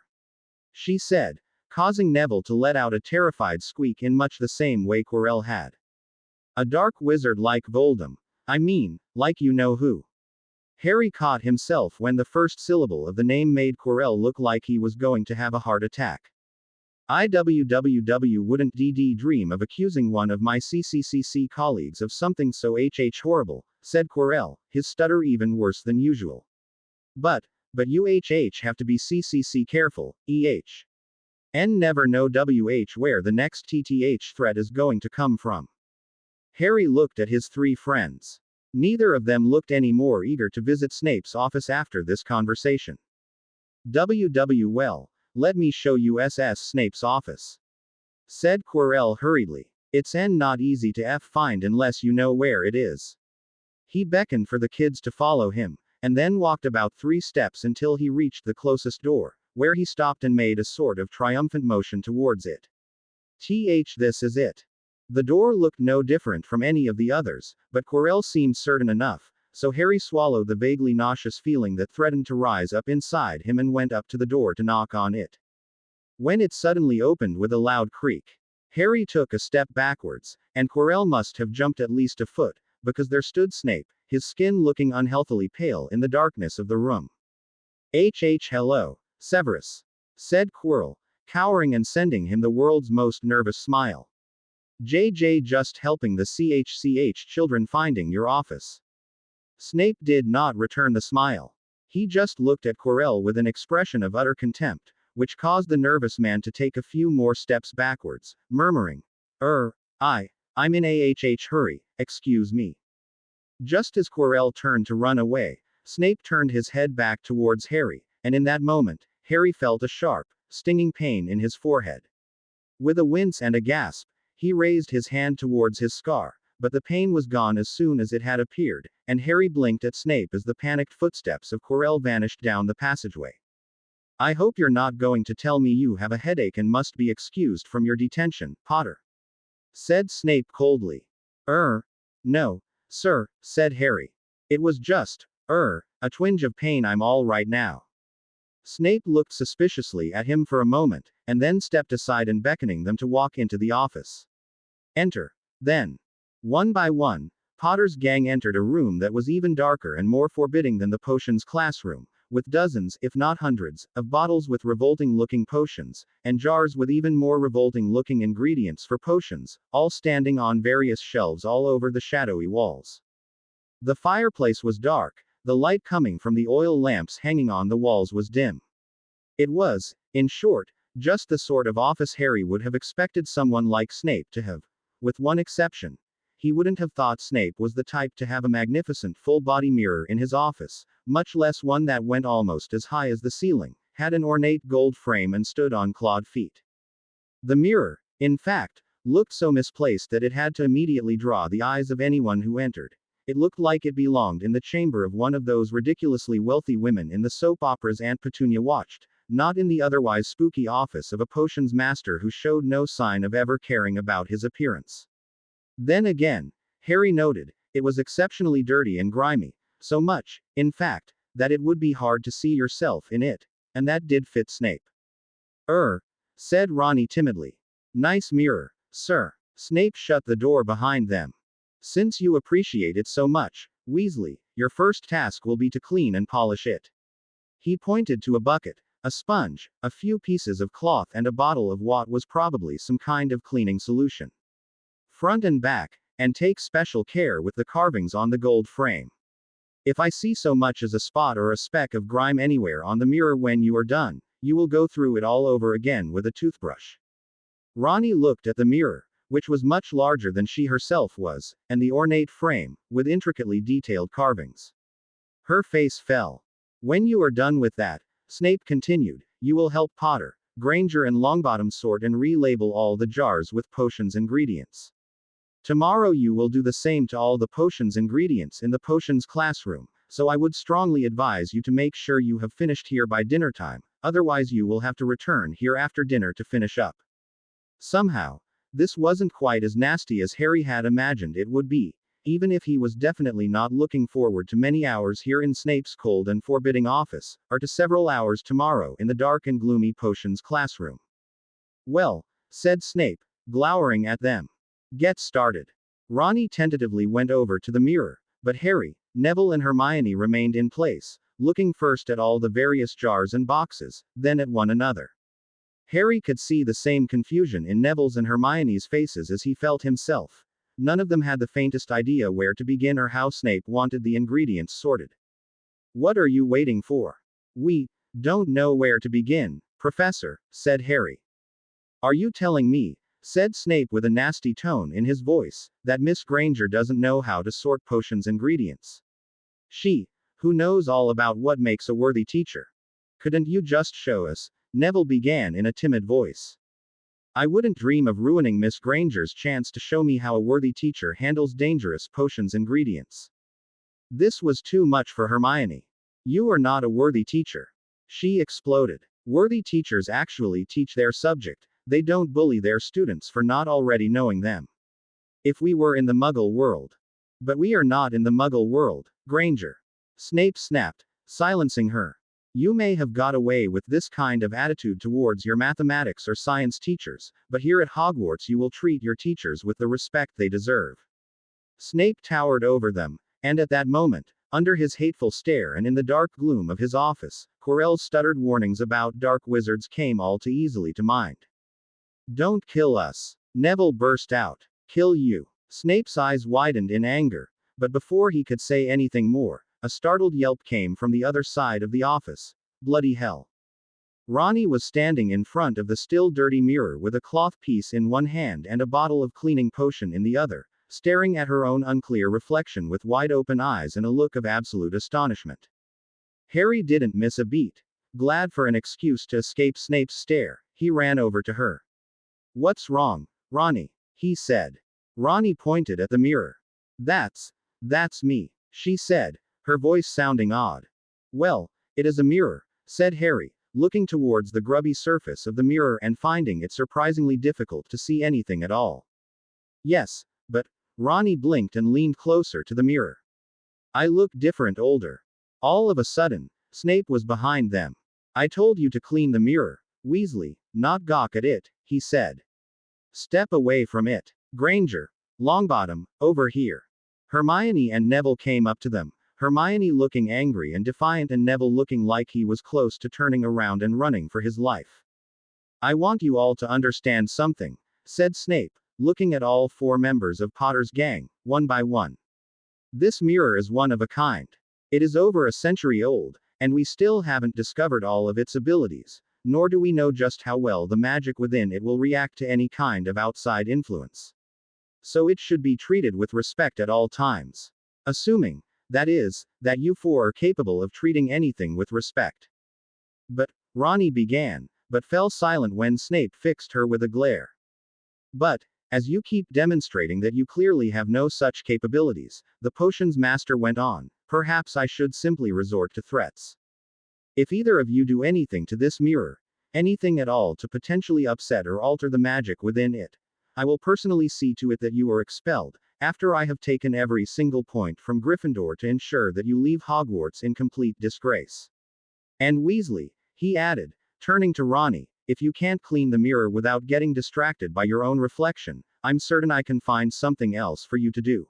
She said, causing Neville to let out a terrified squeak in much the same way Quirrell had. A dark wizard like Voldemort. I mean, like you know who. Harry caught himself when the first syllable of the name made Quirrell look like he was going to have a heart attack. Wouldn't dream of accusing one of my CCCC colleagues of something so horrible, said Quirrell, his stutter even worse than usual. But you have to be CCC careful, never know where the next threat is going to come from. Harry looked at his three friends. Neither of them looked any more eager to visit Snape's office after this conversation. Well, let me show you Snape's office, said Quirrell hurriedly. It's not easy to find unless you know where it is. He beckoned for the kids to follow him, and then walked about 3 steps until he reached the closest door, where he stopped and made a sort of triumphant motion towards it. This is it. The door looked no different from any of the others, but Quirrell seemed certain enough, so Harry swallowed the vaguely nauseous feeling that threatened to rise up inside him and went up to the door to knock on it. When it suddenly opened with a loud creak, Harry took a step backwards, and Quirrell must have jumped at least a foot, because there stood Snape, his skin looking unhealthily pale in the darkness of the room. Hello, Severus, said Quirrell, cowering and sending him the world's most nervous smile. JJ just helping the CHCH children finding your office. Snape did not return the smile. He just looked at Quirrell with an expression of utter contempt, which caused the nervous man to take a few more steps backwards, murmuring, I'm in a hurry, excuse me. Just as Quirrell turned to run away, Snape turned his head back towards Harry, and in that moment, Harry felt a sharp, stinging pain in his forehead. With a wince and a gasp, he raised his hand towards his scar, but the pain was gone as soon as it had appeared, and Harry blinked at Snape as the panicked footsteps of Quirrell vanished down the passageway. I hope you're not going to tell me you have a headache and must be excused from your detention, Potter, said Snape coldly. No, sir, said Harry. It was just, a twinge of pain. I'm all right now. Snape looked suspiciously at him for a moment, and then stepped aside and beckoning them to walk into the office. Enter. Then, one by one, Potter's gang entered a room that was even darker and more forbidding than the potions classroom, with dozens, if not hundreds, of bottles with revolting-looking potions, and jars with even more revolting-looking ingredients for potions, all standing on various shelves all over the shadowy walls. The fireplace was dark, the light coming from the oil lamps hanging on the walls was dim. It was, in short, just the sort of office Harry would have expected someone like Snape to have. With one exception. He wouldn't have thought Snape was the type to have a magnificent full-body mirror in his office, much less one that went almost as high as the ceiling, had an ornate gold frame and stood on clawed feet. The mirror, in fact, looked so misplaced that it had to immediately draw the eyes of anyone who entered. It looked like it belonged in the chamber of one of those ridiculously wealthy women in the soap operas Aunt Petunia watched, not in the otherwise spooky office of a potions master who showed no sign of ever caring about his appearance. Then again, Harry noted, it was exceptionally dirty and grimy, so much, in fact, that it would be hard to see yourself in it, and that did fit Snape. Said Ronnie timidly. Nice mirror, sir. Snape shut the door behind them. Since you appreciate it so much, Weasley, your first task will be to clean and polish it. He pointed to a bucket, a sponge, a few pieces of cloth and a bottle of what was probably some kind of cleaning solution. Front and back, and take special care with the carvings on the gold frame. If I see so much as a spot or a speck of grime anywhere on the mirror when you are done, you will go through it all over again with a toothbrush. Ronnie looked at the mirror, which was much larger than she herself was, and the ornate frame, with intricately detailed carvings. Her face fell. When you are done with that, Snape continued, you will help Potter, Granger and Longbottom sort and relabel all the jars with potions ingredients. Tomorrow you will do the same to all the potions ingredients in the potions classroom, so I would strongly advise you to make sure you have finished here by dinner time, otherwise you will have to return here after dinner to finish up. Somehow, this wasn't quite as nasty as Harry had imagined it would be, even if he was definitely not looking forward to many hours here in Snape's cold and forbidding office, or to several hours tomorrow in the dark and gloomy potions classroom. Well, said Snape, glowering at them. Get started. Ronnie tentatively went over to the mirror, but Harry, Neville and Hermione remained in place, looking first at all the various jars and boxes, then at one another. Harry could see the same confusion in Neville's and Hermione's faces as he felt himself. None of them had the faintest idea where to begin or how Snape wanted the ingredients sorted. What are you waiting for? We don't know where to begin, Professor, said Harry. Are you telling me, said Snape with a nasty tone in his voice, that Miss Granger doesn't know how to sort potions ingredients? She, who knows all about what makes a worthy teacher. Couldn't you just show us? Neville began in a timid voice. I wouldn't dream of ruining Miss Granger's chance to show me how a worthy teacher handles dangerous potions ingredients. This was too much for Hermione. You are not a worthy teacher. She exploded. Worthy teachers actually teach their subject, they don't bully their students for not already knowing them. If we were in the Muggle world, But we are not in the Muggle world, Granger. Snape snapped, silencing her. You may have got away with this kind of attitude towards your mathematics or science teachers, but here at Hogwarts you will treat your teachers with the respect they deserve. Snape towered over them, and at that moment, under his hateful stare and in the dark gloom of his office, Quirrell's stuttered warnings about dark wizards came all too easily to mind. Don't kill us. Neville burst out. Kill you. Snape's eyes widened in anger, but before he could say anything more, a startled yelp came from the other side of the office. Bloody hell. Ronnie was standing in front of the still dirty mirror with a cloth piece in one hand and a bottle of cleaning potion in the other, staring at her own unclear reflection with wide-open eyes and a look of absolute astonishment. Harry didn't miss a beat. Glad for an excuse to escape Snape's stare, he ran over to her. What's wrong, Ronnie? He said. Ronnie pointed at the mirror. That's me, she said, her voice sounding odd. Well, it is a mirror, said Harry, looking towards the grubby surface of the mirror and finding it surprisingly difficult to see anything at all. Yes, but, Ronnie blinked and leaned closer to the mirror. I look different older. All of a sudden, Snape was behind them. I told you to clean the mirror, Weasley, not gawk at it, he said. Step away from it. Granger, Longbottom, over here. Hermione and Neville came up to them, Hermione looking angry and defiant and Neville looking like he was close to turning around and running for his life. I want you all to understand something, said Snape, looking at all 4 members of Potter's gang, one by one. This mirror is one of a kind. It is over a century old, and we still haven't discovered all of its abilities, nor do we know just how well the magic within it will react to any kind of outside influence. So it should be treated with respect at all times. Assuming, that is, that you 4 are capable of treating anything with respect. But, Ronnie began, but fell silent when Snape fixed her with a glare. But, as you keep demonstrating that you clearly have no such capabilities, the potions master went on, perhaps I should simply resort to threats. If either of you do anything to this mirror, anything at all to potentially upset or alter the magic within it, I will personally see to it that you are expelled, after I have taken every single point from Gryffindor to ensure that you leave Hogwarts in complete disgrace. And Weasley, he added, turning to Ronnie, if you can't clean the mirror without getting distracted by your own reflection, I'm certain I can find something else for you to do.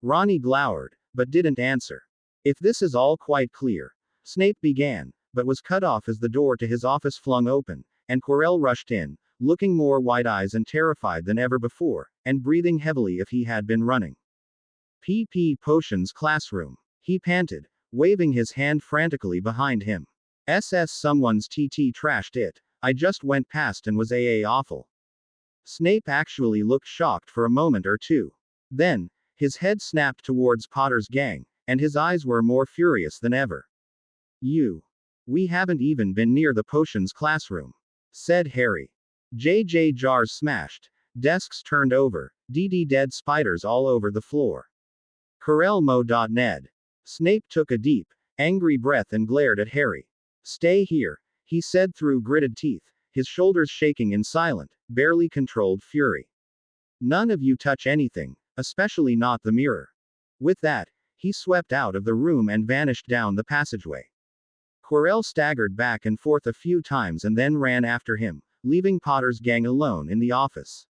Ronnie glowered, but didn't answer. If this is all quite clear, Snape began, but was cut off as the door to his office flung open, and Quirrell rushed in, looking more wide-eyed and terrified than ever before, and breathing heavily if he had been running. PP Potions classroom. He panted, waving his hand frantically behind him. Someone's TT trashed it. I just went past and was awful. Snape actually looked shocked for a moment or two. Then, his head snapped towards Potter's gang, and his eyes were more furious than ever. We haven't even been near the potions classroom, said Harry. JJ jars smashed, desks turned over, dead spiders all over the floor. Corelmo.ned. Snape took a deep, angry breath and glared at Harry. Stay here, he said through gritted teeth, his shoulders shaking in silent, barely controlled fury. None of you touch anything, especially not the mirror. With that, he swept out of the room and vanished down the passageway. Quirrell staggered back and forth a few times and then ran after him, leaving Potter's gang alone in the office.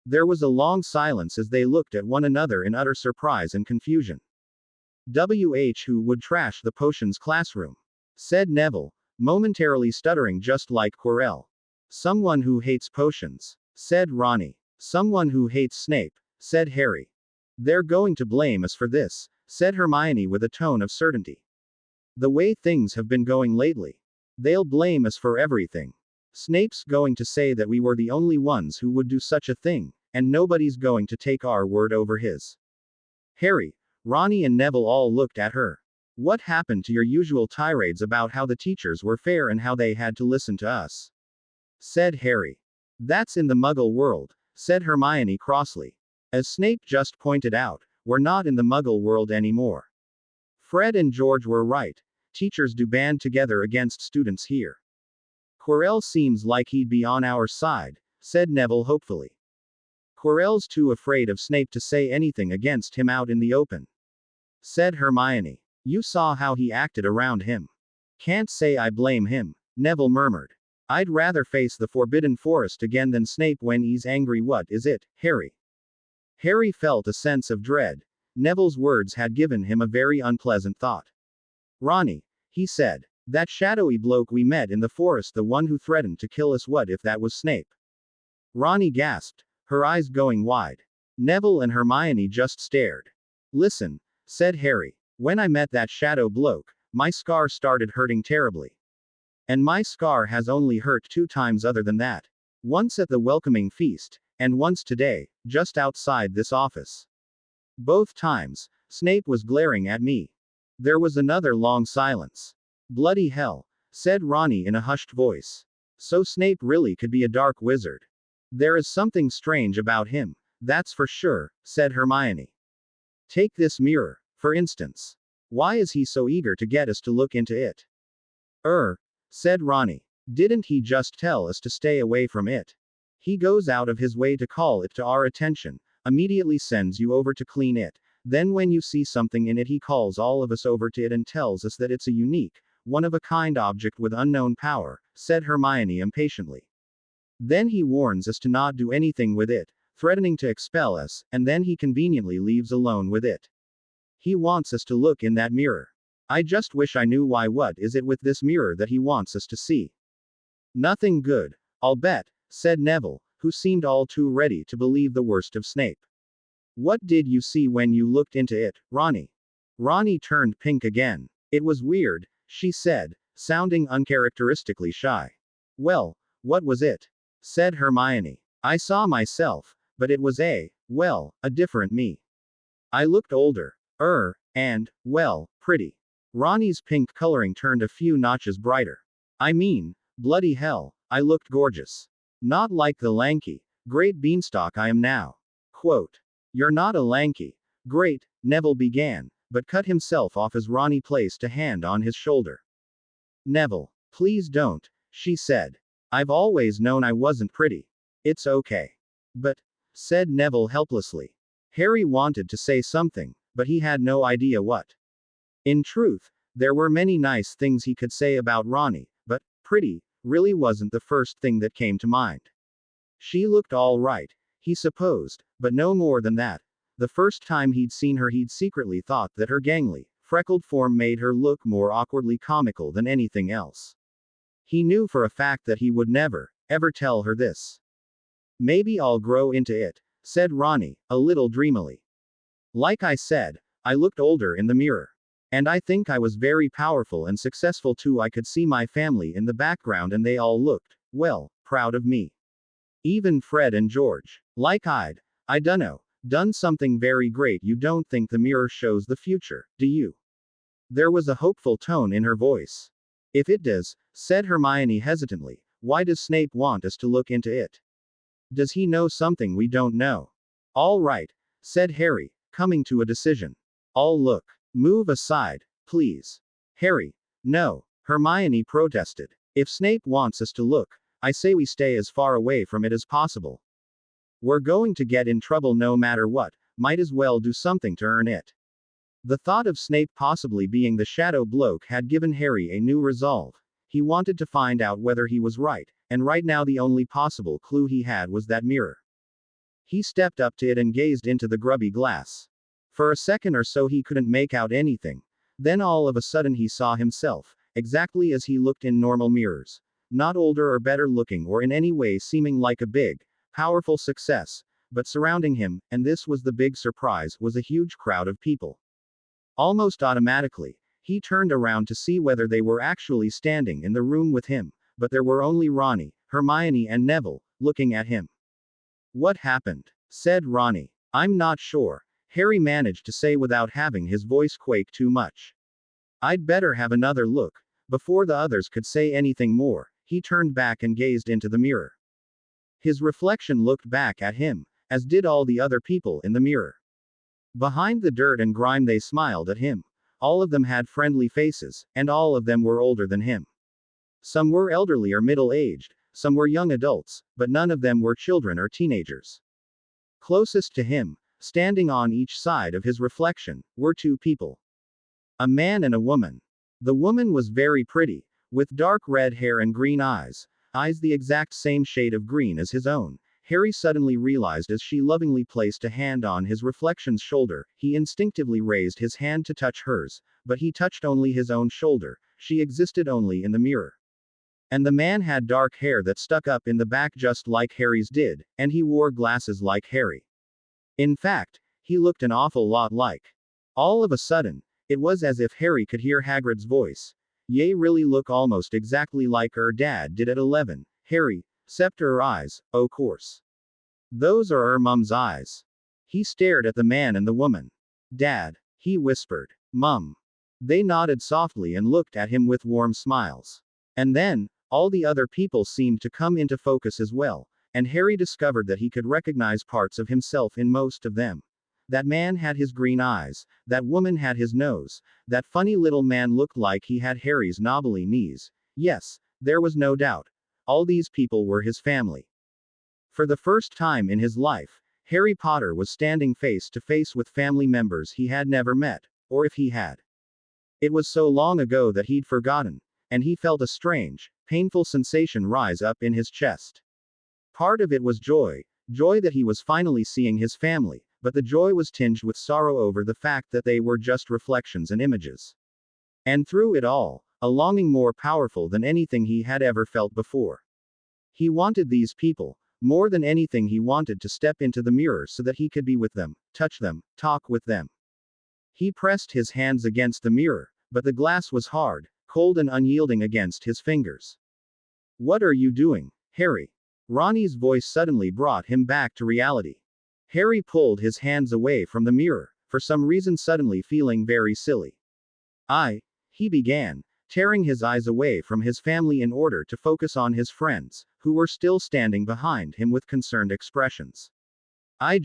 There was a long silence as they looked at one another in utter surprise and confusion. Who would trash the potions classroom? Said Neville, momentarily stuttering just like Quirrell. Someone who hates potions, said Ronnie. Someone who hates Snape, said Harry. They're going to blame us for this, said Hermione with a tone of certainty. The way things have been going lately. They'll blame us for everything. Snape's going to say that we were the only ones who would do such a thing, and nobody's going to take our word over his. Harry, Ronnie and Neville all looked at her. What happened to your usual tirades about how the teachers were fair and how they had to listen to us? Said Harry. That's in the Muggle world, said Hermione crossly. As Snape just pointed out, we're not in the Muggle world anymore. Fred and George were right. Teachers do band together against students here. Quirrell seems like he'd be on our side, said Neville hopefully. Quirrell's too afraid of Snape to say anything against him out in the open, said Hermione. You saw how he acted around him. Can't say I blame him, Neville murmured. I'd rather face the Forbidden Forest again than Snape when he's angry. What is it, Harry? Harry felt a sense of dread. Neville's words had given him a very unpleasant thought. Ronnie, he said. That shadowy bloke we met in the forest, the one who threatened to kill us, what if that was Snape? Ronnie gasped, her eyes going wide. Neville and Hermione just stared. Listen, said Harry. When I met that shadow bloke, my scar started hurting terribly. And my scar has only hurt 2 times other than that. Once at the welcoming feast, and once today, just outside this office. Both times, Snape was glaring at me. There was another long silence. Bloody hell, said Ronnie in a hushed voice. So Snape really could be a dark wizard. There is something strange about him, that's for sure, said Hermione. Take this mirror, for instance. Why is he so eager to get us to look into it? Said Ronnie. Didn't he just tell us to stay away from it? He goes out of his way to call it to our attention, immediately sends you over to clean it, then when you see something in it he calls all of us over to it and tells us that it's a unique, one-of-a-kind object with unknown power, said Hermione impatiently. Then he warns us to not do anything with it, threatening to expel us, and then he conveniently leaves alone with it. He wants us to look in that mirror. I just wish I knew why. What is it with this mirror that he wants us to see? Nothing good, I'll bet, said Neville, who seemed all too ready to believe the worst of Snape. What did you see when you looked into it, Ronnie? Ronnie turned pink again. It was weird, she said, sounding uncharacteristically shy. Well, what was it? Said Hermione. I saw myself, but it was a different me. I looked older, and, well, pretty. Ronnie's pink coloring turned a few notches brighter. I mean, bloody hell, I looked gorgeous. Not like the lanky, great beanstalk I am now. Quote. You're not a lanky, great, Neville began, but cut himself off as Ronnie placed a hand on his shoulder. Neville, please don't, she said. I've always known I wasn't pretty. It's okay. But, said Neville helplessly. Harry wanted to say something, but he had no idea what. In truth, there were many nice things he could say about Ronnie, but pretty really wasn't the first thing that came to mind. She looked all right, he supposed, but no more than that. The first time he'd seen her, he'd secretly thought that her gangly, freckled form made her look more awkwardly comical than anything else. He knew for a fact that he would never, ever tell her this. Maybe I'll grow into it, said Ronnie, a little dreamily. Like I said, I looked older in the mirror. And I think I was very powerful and successful too. I could see my family in the background and they all looked, well, proud of me. Even Fred and George. Like I dunno, done something very great. You don't think the mirror shows the future, do you? There was a hopeful tone in her voice. If it does, said Hermione hesitantly, why does Snape want us to look into it? Does he know something we don't know? All right, said Harry, coming to a decision. I'll look. Move aside, please. Harry. No, Hermione protested. If Snape wants us to look, I say we stay as far away from it as possible. We're going to get in trouble no matter what, might as well do something to earn it. The thought of Snape possibly being the shadow bloke had given Harry a new resolve. He wanted to find out whether he was right, and right now the only possible clue he had was that mirror. He stepped up to it and gazed into the grubby glass. For a second or so he couldn't make out anything. Then all of a sudden he saw himself, exactly as he looked in normal mirrors. Not older or better looking or in any way seeming like a big, powerful success, but surrounding him, and this was the big surprise, was a huge crowd of people. Almost automatically, he turned around to see whether they were actually standing in the room with him, but there were only Ronnie, Hermione and Neville, looking at him. What happened? Said Ronnie. I'm not sure, Harry managed to say without having his voice quake too much. I'd better have another look. Before the others could say anything more, he turned back and gazed into the mirror. His reflection looked back at him, as did all the other people in the mirror. Behind the dirt and grime they smiled at him. All of them had friendly faces, and all of them were older than him. Some were elderly or middle-aged, some were young adults, but none of them were children or teenagers. Closest to him, standing on each side of his reflection, were two people. A man and a woman. The woman was very pretty, with dark red hair and green eyes the exact same shade of green as his own. Harry suddenly realized as she lovingly placed a hand on his reflection's shoulder, he instinctively raised his hand to touch hers, but he touched only his own shoulder, she existed only in the mirror. And the man had dark hair that stuck up in the back just like Harry's did, and he wore glasses like Harry. In fact, he looked an awful lot like. All of a sudden, it was as if Harry could hear Hagrid's voice. "Ye really look almost exactly like dad did at 11, Harry, 'cept eyes, o' course. Those are mum's eyes." He stared at the man and the woman. "Dad," he whispered. "Mum." They nodded softly and looked at him with warm smiles. And then, all the other people seemed to come into focus as well, and Harry discovered that he could recognize parts of himself in most of them. That man had his green eyes, that woman had his nose, that funny little man looked like he had Harry's knobbly knees. Yes, there was no doubt. All these people were his family. For the first time in his life, Harry Potter was standing face to face with family members he had never met, or if he had. It was so long ago that he'd forgotten, and he felt a strange, painful sensation rise up in his chest. Part of it was joy that he was finally seeing his family, but the joy was tinged with sorrow over the fact that they were just reflections and images. And through it all, a longing more powerful than anything he had ever felt before. He wanted these people, more than anything he wanted to step into the mirror so that he could be with them, touch them, talk with them. He pressed his hands against the mirror, but the glass was hard, cold and unyielding against his fingers. "What are you doing, Harry?" Ronnie's voice suddenly brought him back to reality. Harry pulled his hands away from the mirror, for some reason suddenly feeling very silly. He began, tearing his eyes away from his family in order to focus on his friends, who were still standing behind him with concerned expressions. I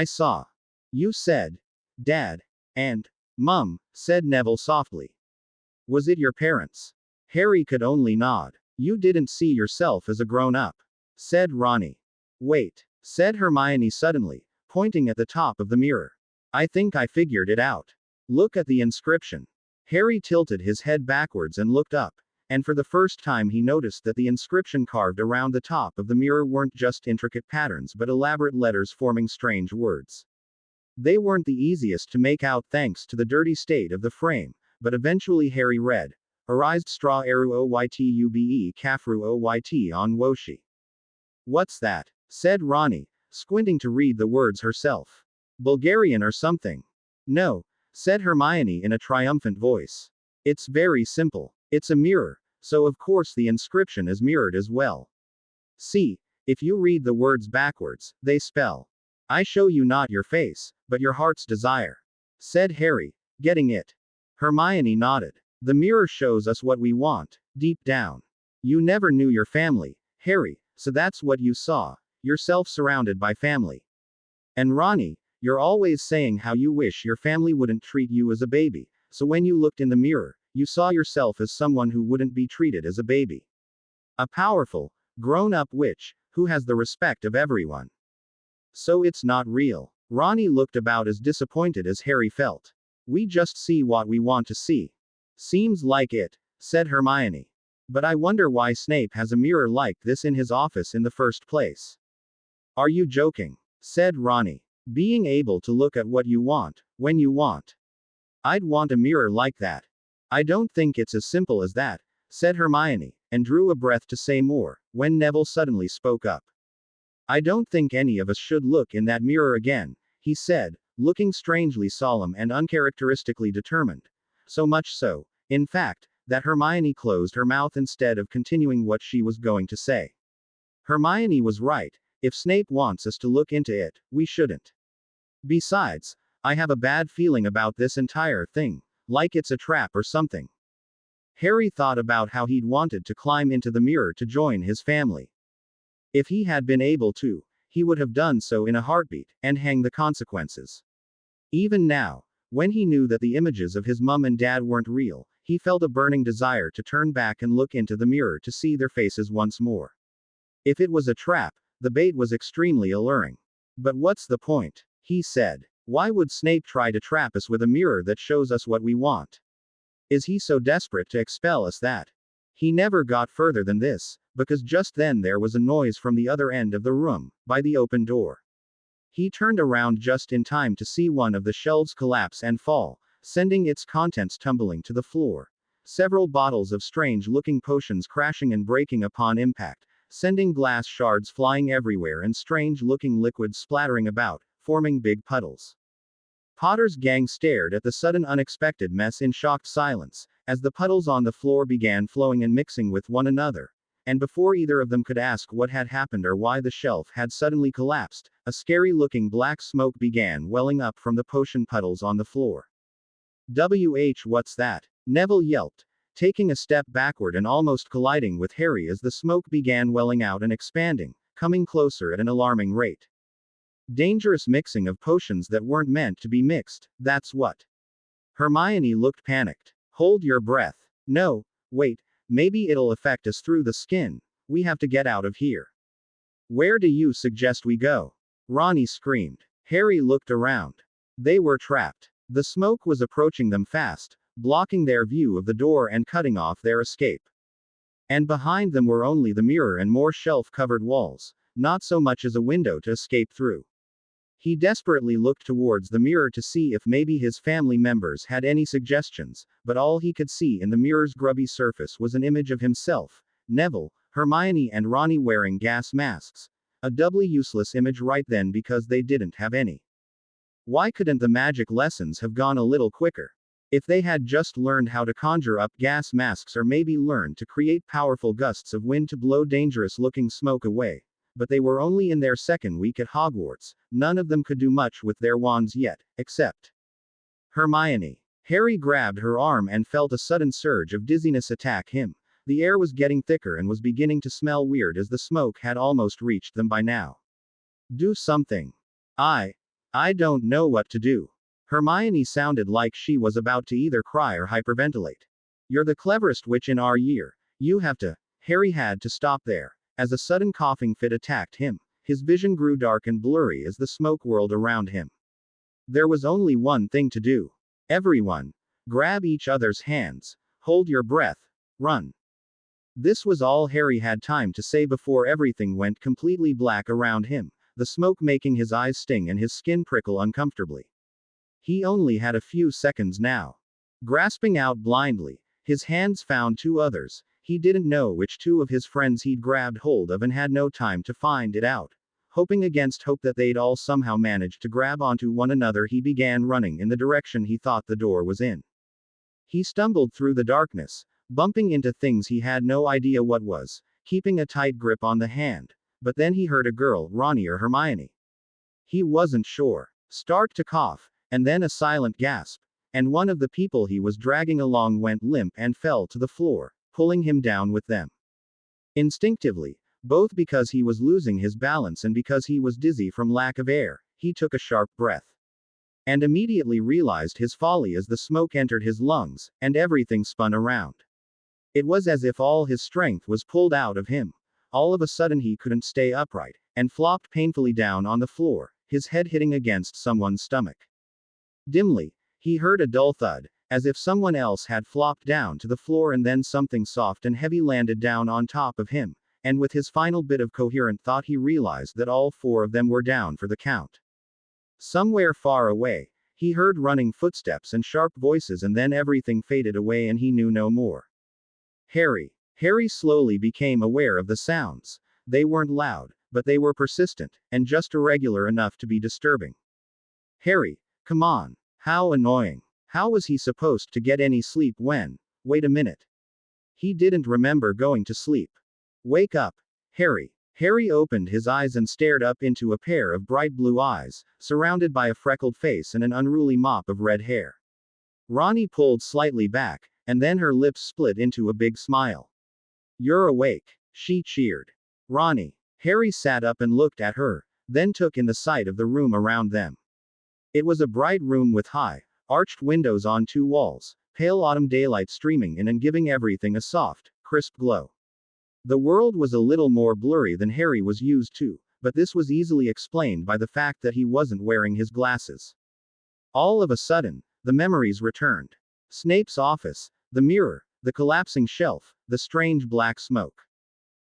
saw. You said, Dad, and Mum, said Neville softly. Was it your parents? Harry could only nod. You didn't see yourself as a grown-up, said Ronnie. Wait, said Hermione suddenly, pointing at the top of the mirror. I think I figured it out. Look at the inscription. Harry tilted his head backwards and looked up, and for the first time he noticed that the inscription carved around the top of the mirror weren't just intricate patterns but elaborate letters forming strange words. They weren't the easiest to make out thanks to the dirty state of the frame, but eventually Harry read, Arised straw eru oytube kafru oyt on woshi. What's that? Said Ronnie, squinting to read the words herself. Bulgarian or something? No, said Hermione in a triumphant voice. It's very simple. It's a mirror, so of course the inscription is mirrored as well. See, if you read the words backwards, they spell, I show you not your face, but your heart's desire. Said Harry, getting it. Hermione nodded. The mirror shows us what we want, deep down. You never knew your family, Harry, so that's what you saw, yourself surrounded by family. And Ronnie, you're always saying how you wish your family wouldn't treat you as a baby, so when you looked in the mirror, you saw yourself as someone who wouldn't be treated as a baby. A powerful, grown-up witch, who has the respect of everyone. So it's not real. Ronnie looked about as disappointed as Harry felt. We just see what we want to see. Seems like it, said Hermione. But I wonder why Snape has a mirror like this in his office in the first place. Are you joking? Said Ronnie. Being able to look at what you want, when you want. I'd want a mirror like that. I don't think it's as simple as that, said Hermione, and drew a breath to say more, when Neville suddenly spoke up. I don't think any of us should look in that mirror again, he said, looking strangely solemn and uncharacteristically determined. So much so, in fact, that Hermione closed her mouth instead of continuing what she was going to say. Hermione was right. If Snape wants us to look into it, we shouldn't. Besides, I have a bad feeling about this entire thing, like it's a trap or something. Harry thought about how he'd wanted to climb into the mirror to join his family. If he had been able to, he would have done so in a heartbeat, and hang the consequences. Even now, when he knew that the images of his mum and dad weren't real, he felt a burning desire to turn back and look into the mirror to see their faces once more. If it was a trap, the bait was extremely alluring. But what's the point? He said. Why would Snape try to trap us with a mirror that shows us what we want? Is he so desperate to expel us that? He never got further than this, because just then there was a noise from the other end of the room, by the open door. He turned around just in time to see one of the shelves collapse and fall, sending its contents tumbling to the floor. Several bottles of strange-looking potions crashing and breaking upon impact, sending glass shards flying everywhere and strange-looking liquids splattering about, forming big puddles. Potter's gang stared at the sudden unexpected mess in shocked silence, as the puddles on the floor began flowing and mixing with one another. And before either of them could ask what had happened or why the shelf had suddenly collapsed, a scary-looking black smoke began welling up from the potion puddles on the floor. What's that? Neville yelped, taking a step backward and almost colliding with Harry as the smoke began welling out and expanding, coming closer at an alarming rate. Dangerous mixing of potions that weren't meant to be mixed, that's what. Hermione looked panicked. Hold your breath. No, wait, maybe it'll affect us through the skin. We have to get out of here. Where do you suggest we go? Ronnie screamed. Harry looked around. They were trapped. The smoke was approaching them fast, blocking their view of the door and cutting off their escape. And behind them were only the mirror and more shelf-covered walls, not so much as a window to escape through. He desperately looked towards the mirror to see if maybe his family members had any suggestions, but all he could see in the mirror's grubby surface was an image of himself, Neville, Hermione and Ronnie wearing gas masks. A doubly useless image right then because they didn't have any. Why couldn't the magic lessons have gone a little quicker? If they had just learned how to conjure up gas masks or maybe learned to create powerful gusts of wind to blow dangerous-looking smoke away. But they were only in their second week at Hogwarts, none of them could do much with their wands yet, except Hermione. Harry grabbed her arm and felt a sudden surge of dizziness attack him. The air was getting thicker and was beginning to smell weird as the smoke had almost reached them by now. Do something. I don't know what to do. Hermione sounded like she was about to either cry or hyperventilate. You're the cleverest witch in our year. You have to. Harry had to stop there. As a sudden coughing fit attacked him, his vision grew dark and blurry as the smoke whirled around him. There was only one thing to do. Everyone, grab each other's hands, hold your breath, run. This was all Harry had time to say before everything went completely black around him, the smoke making his eyes sting and his skin prickle uncomfortably. He only had a few seconds now. Grasping out blindly, his hands found two others. He didn't know which two of his friends he'd grabbed hold of and had no time to find it out. Hoping against hope that they'd all somehow managed to grab onto one another, he began running in the direction he thought the door was in. He stumbled through the darkness, bumping into things he had no idea what was, keeping a tight grip on the hand. But then he heard a girl, Ronnie or Hermione. He wasn't sure. Start to cough, and then a silent gasp. And one of the people he was dragging along went limp and fell to the floor, pulling him down with them. Instinctively, both because he was losing his balance and because he was dizzy from lack of air, he took a sharp breath. And immediately realized his folly as the smoke entered his lungs, and everything spun around. It was as if all his strength was pulled out of him. All of a sudden he couldn't stay upright, and flopped painfully down on the floor, his head hitting against someone's stomach. Dimly, he heard a dull thud, as if someone else had flopped down to the floor, and then something soft and heavy landed down on top of him, and with his final bit of coherent thought he realized that all four of them were down for the count. Somewhere far away, he heard running footsteps and sharp voices, and then everything faded away and he knew no more. Harry slowly became aware of the sounds. They weren't loud, but they were persistent, and just irregular enough to be disturbing. Harry, come on. How annoying. How was he supposed to get any sleep when? Wait a minute. He didn't remember going to sleep. Wake up. Harry. Harry opened his eyes and stared up into a pair of bright blue eyes, surrounded by a freckled face and an unruly mop of red hair. Ronnie pulled slightly back, and then her lips split into a big smile. You're awake, she cheered. Ronnie. Harry sat up and looked at her, then took in the sight of the room around them. It was a bright room with high, arched windows on two walls, pale autumn daylight streaming in and giving everything a soft, crisp glow. The world was a little more blurry than Harry was used to, but this was easily explained by the fact that he wasn't wearing his glasses. All of a sudden, the memories returned. Snape's office, the mirror, the collapsing shelf, the strange black smoke.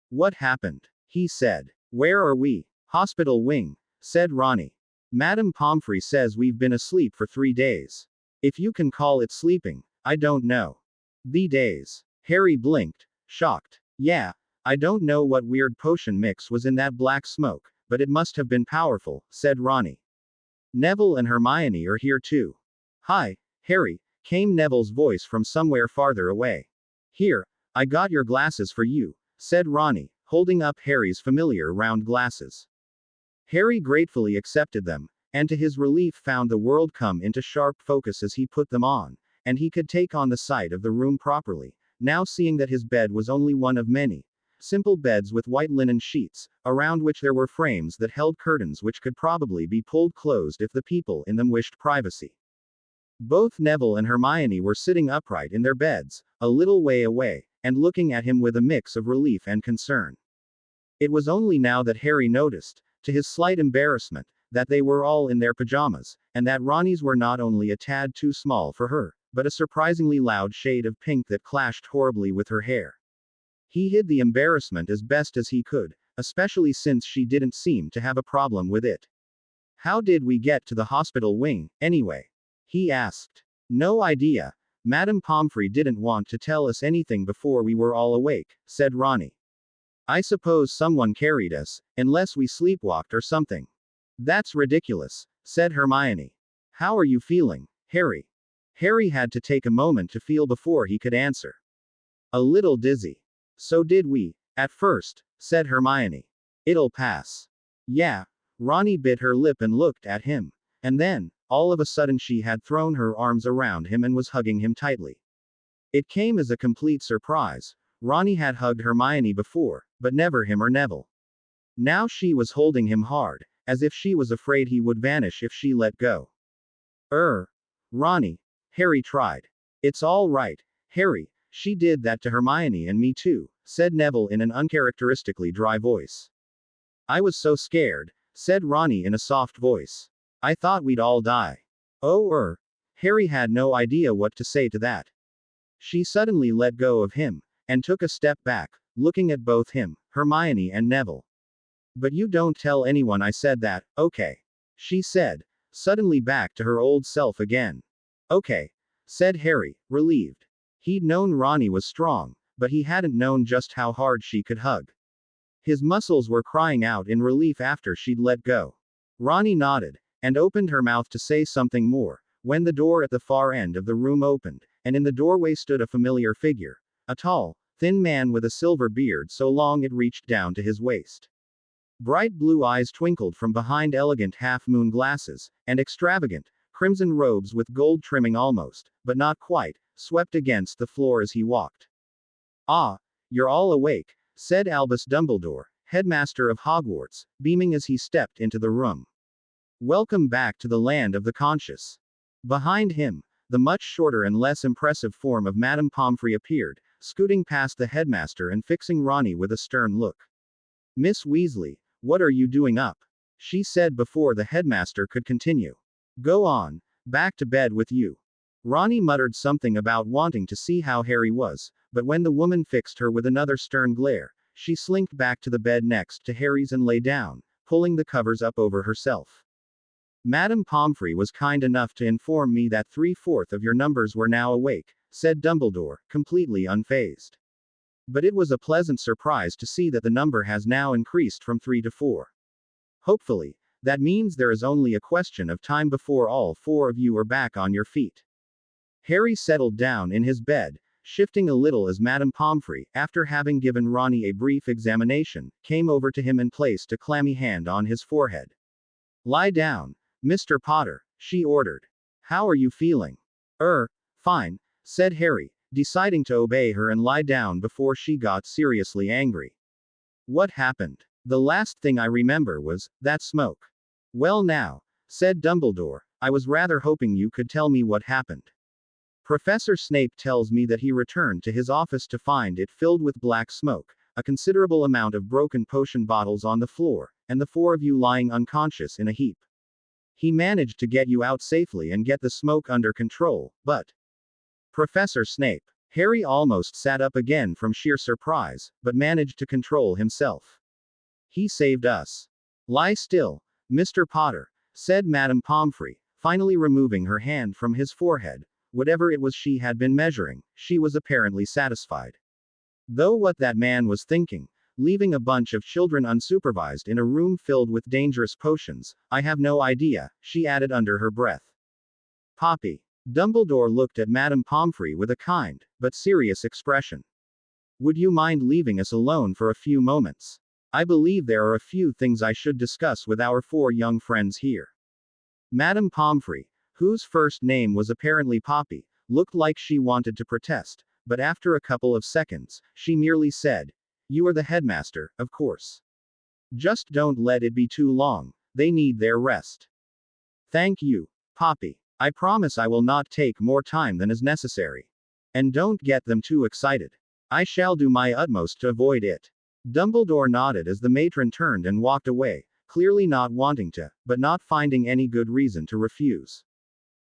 What happened? He said. Where are we? Hospital wing, said Ronnie. Madame Pomfrey says we've been asleep for 3 days. If you can call it sleeping, I don't know. The days. Harry blinked, shocked. Yeah, I don't know what weird potion mix was in that black smoke, but it must have been powerful, said Ronnie. Neville and Hermione are here too. Hi, Harry, came Neville's voice from somewhere farther away. Here, I got your glasses for you, said Ronnie, holding up Harry's familiar round glasses. Harry gratefully accepted them, and to his relief found the world come into sharp focus as he put them on, and he could take on the sight of the room properly, now seeing that his bed was only one of many simple beds with white linen sheets, around which there were frames that held curtains which could probably be pulled closed if the people in them wished privacy. Both Neville and Hermione were sitting upright in their beds, a little way away, and looking at him with a mix of relief and concern. It was only now that Harry noticed, to his slight embarrassment, that they were all in their pajamas, and that Ronnie's were not only a tad too small for her, but a surprisingly loud shade of pink that clashed horribly with her hair. He hid the embarrassment as best as he could, especially since she didn't seem to have a problem with it. How did we get to the hospital wing, anyway? He asked. No idea. Madame Pomfrey didn't want to tell us anything before we were all awake, said Ronnie. I suppose someone carried us, unless we sleepwalked or something. That's ridiculous, said Hermione. How are you feeling, Harry? Harry had to take a moment to feel before he could answer. A little dizzy. So did we, at first, said Hermione. It'll pass. Yeah. Ronnie bit her lip and looked at him. And then, all of a sudden she had thrown her arms around him and was hugging him tightly. It came as a complete surprise. Ronnie had hugged Hermione before, but never him or Neville. Now she was holding him hard, as if she was afraid he would vanish if she let go. Ronnie. Harry tried. It's all right, Harry, she did that to Hermione and me too, said Neville in an uncharacteristically dry voice. I was so scared, said Ronnie in a soft voice. I thought we'd all die. Oh, Harry had no idea what to say to that. She suddenly let go of him, and took a step back, looking at both him, Hermione and Neville. But you don't tell anyone I said that, okay? She said, suddenly back to her old self again. Okay, said Harry, relieved. He'd known Ronnie was strong, but he hadn't known just how hard she could hug. His muscles were crying out in relief after she'd let go. Ronnie nodded, and opened her mouth to say something more, when the door at the far end of the room opened, and in the doorway stood a familiar figure. A tall, thin man with a silver beard so long it reached down to his waist. Bright blue eyes twinkled from behind elegant half-moon glasses, and extravagant, crimson robes with gold trimming almost, but not quite, swept against the floor as he walked. Ah, you're all awake, said Albus Dumbledore, headmaster of Hogwarts, beaming as he stepped into the room. Welcome back to the land of the conscious. Behind him, the much shorter and less impressive form of Madame Pomfrey appeared, scooting past the headmaster and fixing Ronnie with a stern look. Miss Weasley, what are you doing up? She said before the headmaster could continue. Go on, back to bed with you. Ronnie muttered something about wanting to see how Harry was, but when the woman fixed her with another stern glare, she slinked back to the bed next to Harry's and lay down, pulling the covers up over herself. Madame Pomfrey was kind enough to inform me that 3/4 of your numbers were now awake, said Dumbledore, completely unfazed. But it was a pleasant surprise to see that the number has now increased from 3 to 4. Hopefully, that means there is only a question of time before all 4 of you are back on your feet. Harry settled down in his bed, shifting a little as Madame Pomfrey, after having given Ronnie a brief examination, came over to him and placed a clammy hand on his forehead. Lie down, Mr. Potter, she ordered. How are you feeling? Fine, said Harry, deciding to obey her and lie down before she got seriously angry. What happened? The last thing I remember was that smoke. Well now, said Dumbledore, I was rather hoping you could tell me what happened. Professor Snape tells me that he returned to his office to find it filled with black smoke, a considerable amount of broken potion bottles on the floor, and the four of you lying unconscious in a heap. He managed to get you out safely and get the smoke under control, but. Professor Snape. Harry almost sat up again from sheer surprise, but managed to control himself. He saved us. Lie still, Mr. Potter, said Madame Pomfrey, finally removing her hand from his forehead. Whatever it was she had been measuring, she was apparently satisfied. Though what that man was thinking, leaving a bunch of children unsupervised in a room filled with dangerous potions, I have no idea, she added under her breath. Poppy. Dumbledore looked at Madame Pomfrey with a kind, but serious expression. Would you mind leaving us alone for a few moments? I believe there are a few things I should discuss with our four young friends here. Madame Pomfrey, whose first name was apparently Poppy, looked like she wanted to protest, but after a couple of seconds, she merely said, "You are the headmaster, of course. Just don't let it be too long, they need their rest." Thank you, Poppy. I promise I will not take more time than is necessary. And don't get them too excited. I shall do my utmost to avoid it. Dumbledore nodded as the matron turned and walked away, clearly not wanting to, but not finding any good reason to refuse.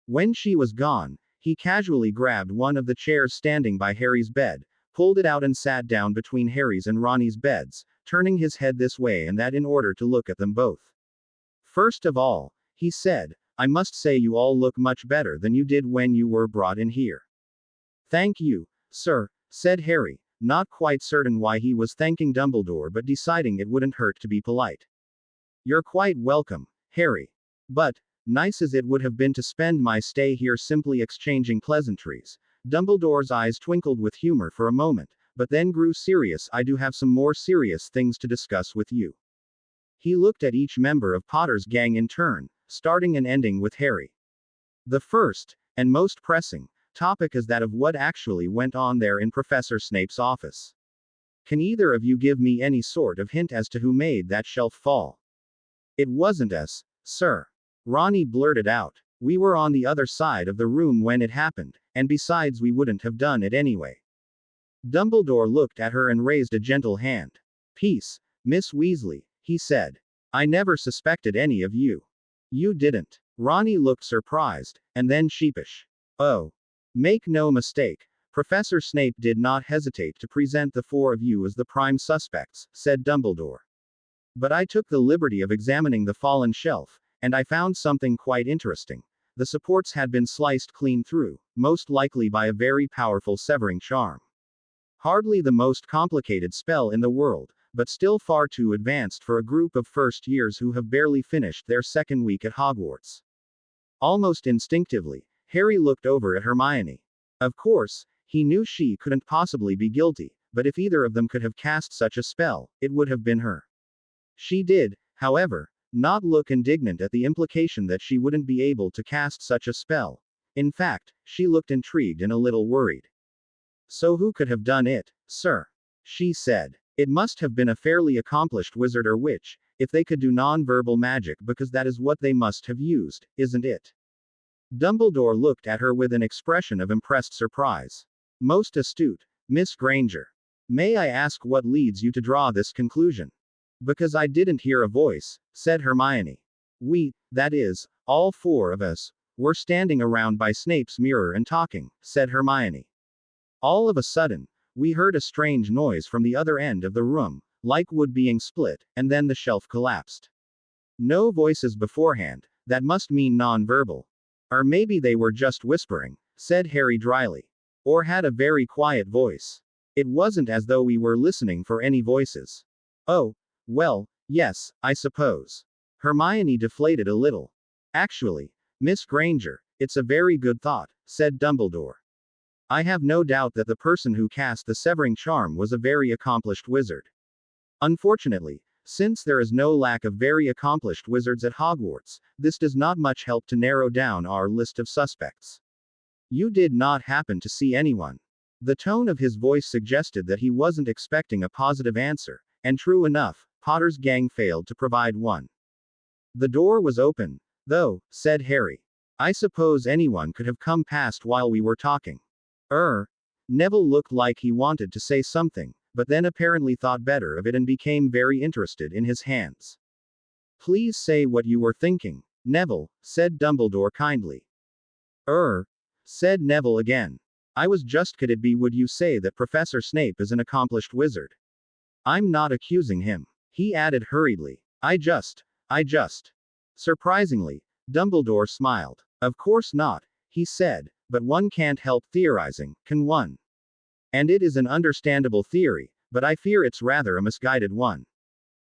When she was gone, he casually grabbed one of the chairs standing by Harry's bed, pulled it out and sat down between Harry's and Ronnie's beds, turning his head this way and that in order to look at them both. First of all, he said, I must say you all look much better than you did when you were brought in here. Thank you, sir, said Harry, not quite certain why he was thanking Dumbledore but deciding it wouldn't hurt to be polite. You're quite welcome, Harry. But, nice as it would have been to spend my stay here simply exchanging pleasantries, Dumbledore's eyes twinkled with humor for a moment, but then grew serious. I do have some more serious things to discuss with you. He looked at each member of Potter's gang in turn, starting and ending with Harry. The first, and most pressing, topic is that of what actually went on there in Professor Snape's office. Can either of you give me any sort of hint as to who made that shelf fall? It wasn't us, sir. Ronnie blurted out. We were on the other side of the room when it happened, and besides we wouldn't have done it anyway. Dumbledore looked at her and raised a gentle hand. Peace, Miss Weasley, he said. I never suspected any of you. You didn't. Ronnie looked surprised, and then sheepish. Oh. Make no mistake, Professor Snape did not hesitate to present the four of you as the prime suspects, said Dumbledore. But I took the liberty of examining the fallen shelf, and I found something quite interesting. The supports had been sliced clean through, most likely by a very powerful severing charm. Hardly the most complicated spell in the world, but still far too advanced for a group of first years who have barely finished their second week at Hogwarts. Almost instinctively, Harry looked over at Hermione. Of course, he knew she couldn't possibly be guilty, but if either of them could have cast such a spell, it would have been her. She did, however, not look indignant at the implication that she wouldn't be able to cast such a spell. In fact, she looked intrigued and a little worried. So who could have done it, sir? She said. It must have been a fairly accomplished wizard or witch, if they could do non-verbal magic, because that is what they must have used, isn't it? Dumbledore looked at her with an expression of impressed surprise. Most astute, Miss Granger. May I ask what leads you to draw this conclusion? Because I didn't hear a voice, said Hermione. We, that is, all four of us, were standing around by Snape's mirror and talking, said Hermione. All of a sudden, we heard a strange noise from the other end of the room, like wood being split, and then the shelf collapsed. No voices beforehand, that must mean non-verbal. Or maybe they were just whispering, said Harry dryly. Or had a very quiet voice. It wasn't as though we were listening for any voices. Oh, well, yes, I suppose. Hermione deflated a little. Actually, Miss Granger, it's a very good thought, said Dumbledore. I have no doubt that the person who cast the severing charm was a very accomplished wizard. Unfortunately, since there is no lack of very accomplished wizards at Hogwarts, this does not much help to narrow down our list of suspects. You did not happen to see anyone. The tone of his voice suggested that he wasn't expecting a positive answer, and true enough, Potter's gang failed to provide one. The door was open, though, said Harry. I suppose anyone could have come past while we were talking. Neville looked like he wanted to say something, but then apparently thought better of it and became very interested in his hands. Please say what you were thinking, Neville, said Dumbledore kindly. Said Neville again. I was just could it be would you say that Professor Snape is an accomplished wizard? I'm not accusing him. He added hurriedly. I just. Surprisingly, Dumbledore smiled. Of course not, he said, but one can't help theorizing, can one? And it is an understandable theory, but I fear it's rather a misguided one.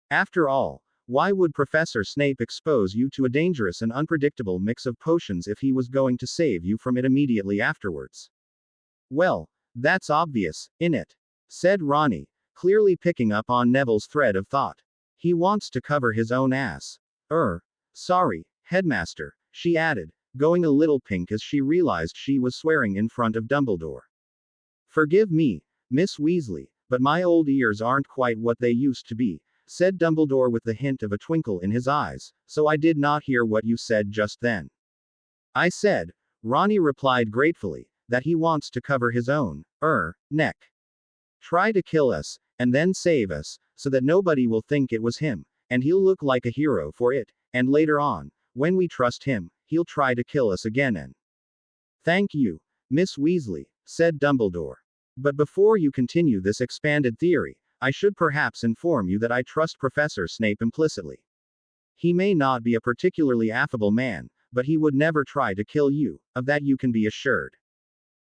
After all, why would Professor Snape expose you to a dangerous and unpredictable mix of potions if he was going to save you from it immediately afterwards? Well, that's obvious, innit? Said Ronnie, clearly picking up on Neville's thread of thought. He wants to cover his own ass. Sorry, Headmaster, she added, going a little pink as she realized she was swearing in front of Dumbledore. Forgive me, Miss Weasley, but my old ears aren't quite what they used to be, said Dumbledore with the hint of a twinkle in his eyes, so I did not hear what you said just then. I said, Ronnie replied gratefully, that he wants to cover his own, neck. Try to kill us, and then save us, so that nobody will think it was him, and he'll look like a hero for it, and later on, when we trust him, he'll try to kill us again and. Thank you, Miss Weasley, said Dumbledore. But before you continue this expanded theory, I should perhaps inform you that I trust Professor Snape implicitly. He may not be a particularly affable man, but he would never try to kill you, of that you can be assured.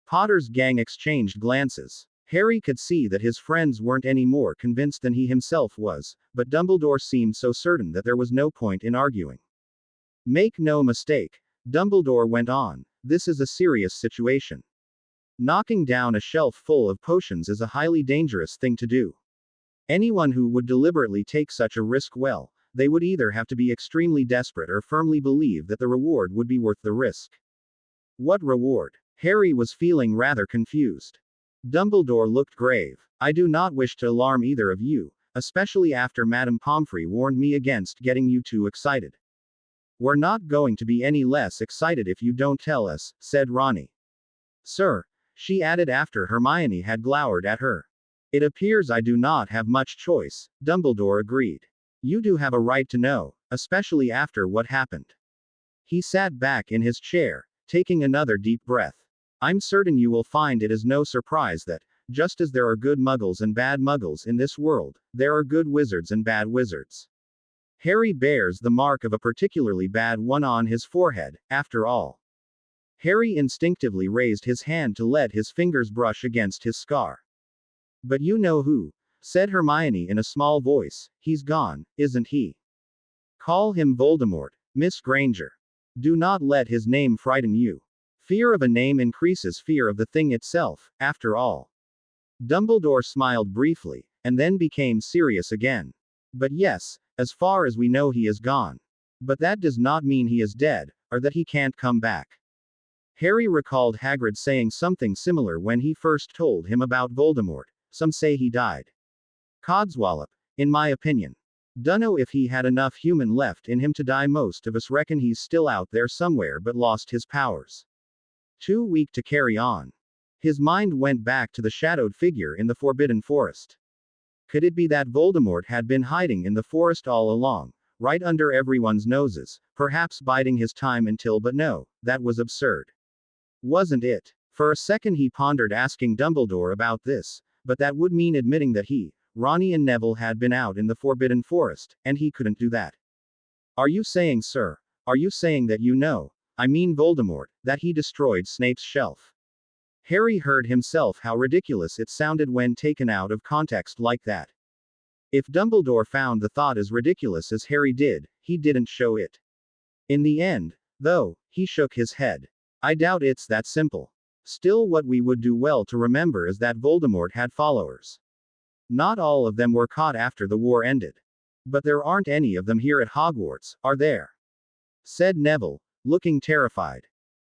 Potter's gang exchanged glances. Harry could see that his friends weren't any more convinced than he himself was, but Dumbledore seemed so certain that there was no point in arguing. Make no mistake, Dumbledore went on, this is a serious situation. Knocking down a shelf full of potions is a highly dangerous thing to do. Anyone who would deliberately take such a risk, well, they would either have to be extremely desperate or firmly believe that the reward would be worth the risk. What reward? Harry was feeling rather confused. Dumbledore looked grave. I do not wish to alarm either of you, especially after Madame Pomfrey warned me against getting you too excited. We're not going to be any less excited if you don't tell us, said Ronnie. Sir, she added after Hermione had glowered at her. It appears I do not have much choice, Dumbledore agreed. You do have a right to know, especially after what happened. He sat back in his chair, taking another deep breath. I'm certain you will find it is no surprise that, just as there are good muggles and bad muggles in this world, there are good wizards and bad wizards. Harry bears the mark of a particularly bad one on his forehead, after all. Harry instinctively raised his hand to let his fingers brush against his scar. But you know who, said Hermione in a small voice, he's gone, isn't he? Call him Voldemort, Miss Granger. Do not let his name frighten you. Fear of a name increases fear of the thing itself, after all. Dumbledore smiled briefly, and then became serious again. But yes, as far as we know he is gone. But that does not mean he is dead, or that he can't come back. Harry recalled Hagrid saying something similar when he first told him about Voldemort. Some say he died. Codswallop, in my opinion. Dunno if he had enough human left in him to die. Most of us reckon he's still out there somewhere but lost his powers. Too weak to carry on. His mind went back to the shadowed figure in the Forbidden Forest. Could it be that Voldemort had been hiding in the forest all along, right under everyone's noses, perhaps biding his time until, but no, that was absurd. Wasn't it? For a second he pondered asking Dumbledore about this, but that would mean admitting that he, Ronnie and Neville had been out in the Forbidden Forest, and he couldn't do that. Are you saying, sir, are you saying that you know, I mean Voldemort, that he destroyed Snape's shelf? Harry heard himself how ridiculous it sounded when taken out of context like that. If Dumbledore found the thought as ridiculous as Harry did, he didn't show it. In the end, though, he shook his head. I doubt it's that simple. Still, what we would do well to remember is that Voldemort had followers. Not all of them were caught after the war ended. But there aren't any of them here at Hogwarts, are there? Said Neville, looking terrified.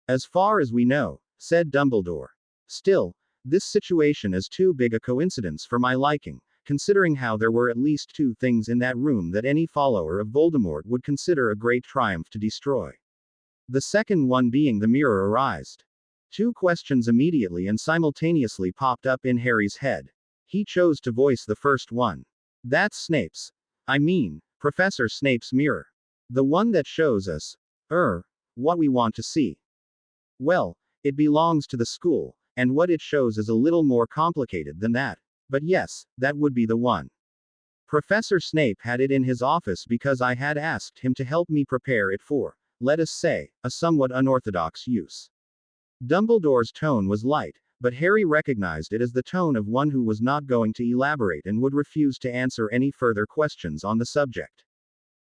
As far as we know, said Dumbledore. Still, this situation is too big a coincidence for my liking, considering how there were at least 2 things in that room that any follower of Voldemort would consider a great triumph to destroy. The second one being the mirror arised. 2 questions immediately and simultaneously popped up in Harry's head. He chose to voice the first one. That's Snape's. I mean, Professor Snape's mirror. The one that shows us, what we want to see. Well, it belongs to the school, and what it shows is a little more complicated than that. But yes, that would be the one. Professor Snape had it in his office because I had asked him to help me prepare it for, let us say, a somewhat unorthodox use. Dumbledore's tone was light, but Harry recognized it as the tone of one who was not going to elaborate and would refuse to answer any further questions on the subject.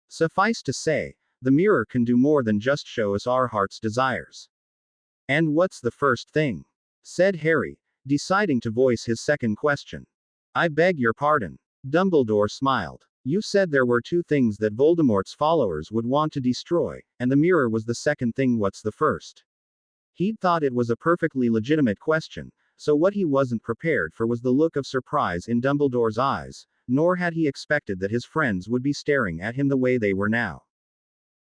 Suffice to say, the mirror can do more than just show us our heart's desires. And what's the first thing? Said Harry, deciding to voice his second question. I beg your pardon. Dumbledore smiled. You said there were two things that Voldemort's followers would want to destroy, and the mirror was the second thing. What's the first? He'd thought it was a perfectly legitimate question, so what he wasn't prepared for was the look of surprise in Dumbledore's eyes, nor had he expected that his friends would be staring at him the way they were now.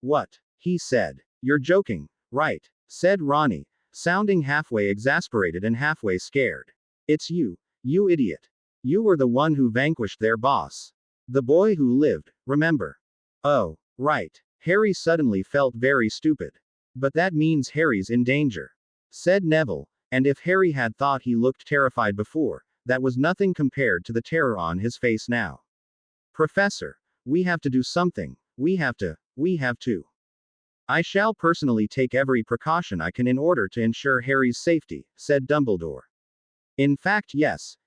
What? He said. You're joking, right? Said Ronnie, sounding halfway exasperated and halfway scared. It's you, you idiot. You were the one who vanquished their boss. The boy who lived, remember? Oh, right. Harry suddenly felt very stupid. But that means Harry's in danger. Said Neville, and if Harry had thought he looked terrified before, that was nothing compared to the terror on his face now. Professor, we have to do something. We have to. I shall personally take every precaution I can in order to ensure Harry's safety, said Dumbledore. In fact, yes,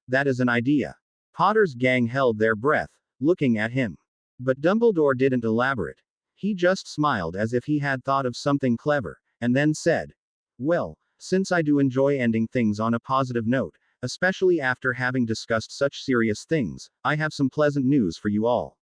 that is an idea. Potter's gang held their breath, looking at him. But Dumbledore didn't elaborate. He just smiled as if he had thought of something clever, and then said, well, since I do enjoy ending things on a positive note, especially after having discussed such serious things, I have some pleasant news for you all.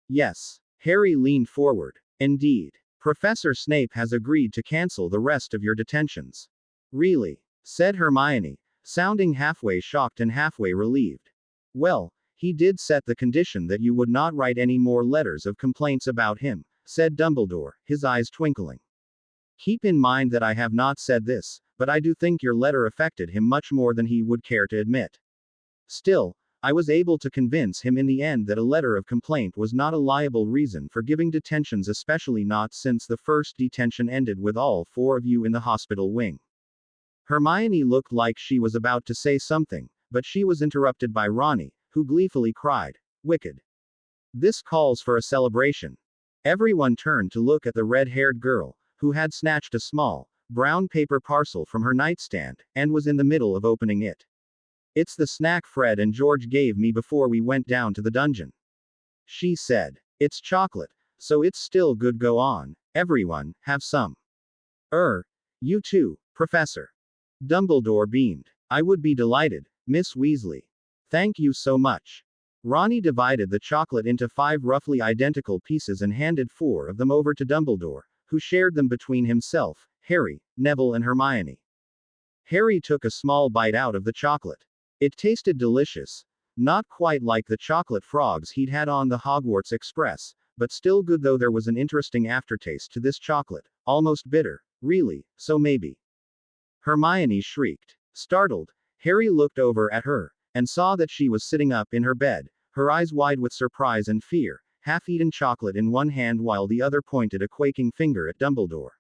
Yes. Harry leaned forward. Indeed. Professor Snape has agreed to cancel the rest of your detentions. Really? Said Hermione, sounding halfway shocked and halfway relieved. Well, he did set the condition that you would not write any more letters of complaints about him, said Dumbledore, his eyes twinkling. Keep in mind that I have not said this, but I do think your letter affected him much more than he would care to admit. Still, I was able to convince him in the end that a letter of complaint was not a liable reason for giving detentions, especially not since the first detention ended with all four of you in the hospital wing. Hermione looked like she was about to say something, but she was interrupted by Ronnie, who gleefully cried, "Wicked! This calls for a celebration." Everyone turned to look at the red-haired girl, who had snatched a small, brown paper parcel from her nightstand, and was in the middle of opening it. It's the snack Fred and George gave me before we went down to the dungeon. She said. It's chocolate, so it's still good. Go on, everyone, have some. You too, Professor. Dumbledore beamed. I would be delighted, Miss Weasley. Thank you so much. Ronnie divided the chocolate into 5 roughly identical pieces and handed 4 of them over to Dumbledore, who shared them between himself, Harry, Neville, and Hermione. Harry took a small bite out of the chocolate. It tasted delicious. Not quite like the chocolate frogs he'd had on the Hogwarts Express, but still good, though there was an interesting aftertaste to this chocolate, almost bitter. Really, so maybe. Hermione shrieked. Startled, Harry looked over at her, and saw that she was sitting up in her bed, her eyes wide with surprise and fear, half-eaten chocolate in one hand while the other pointed a quaking finger at Dumbledore.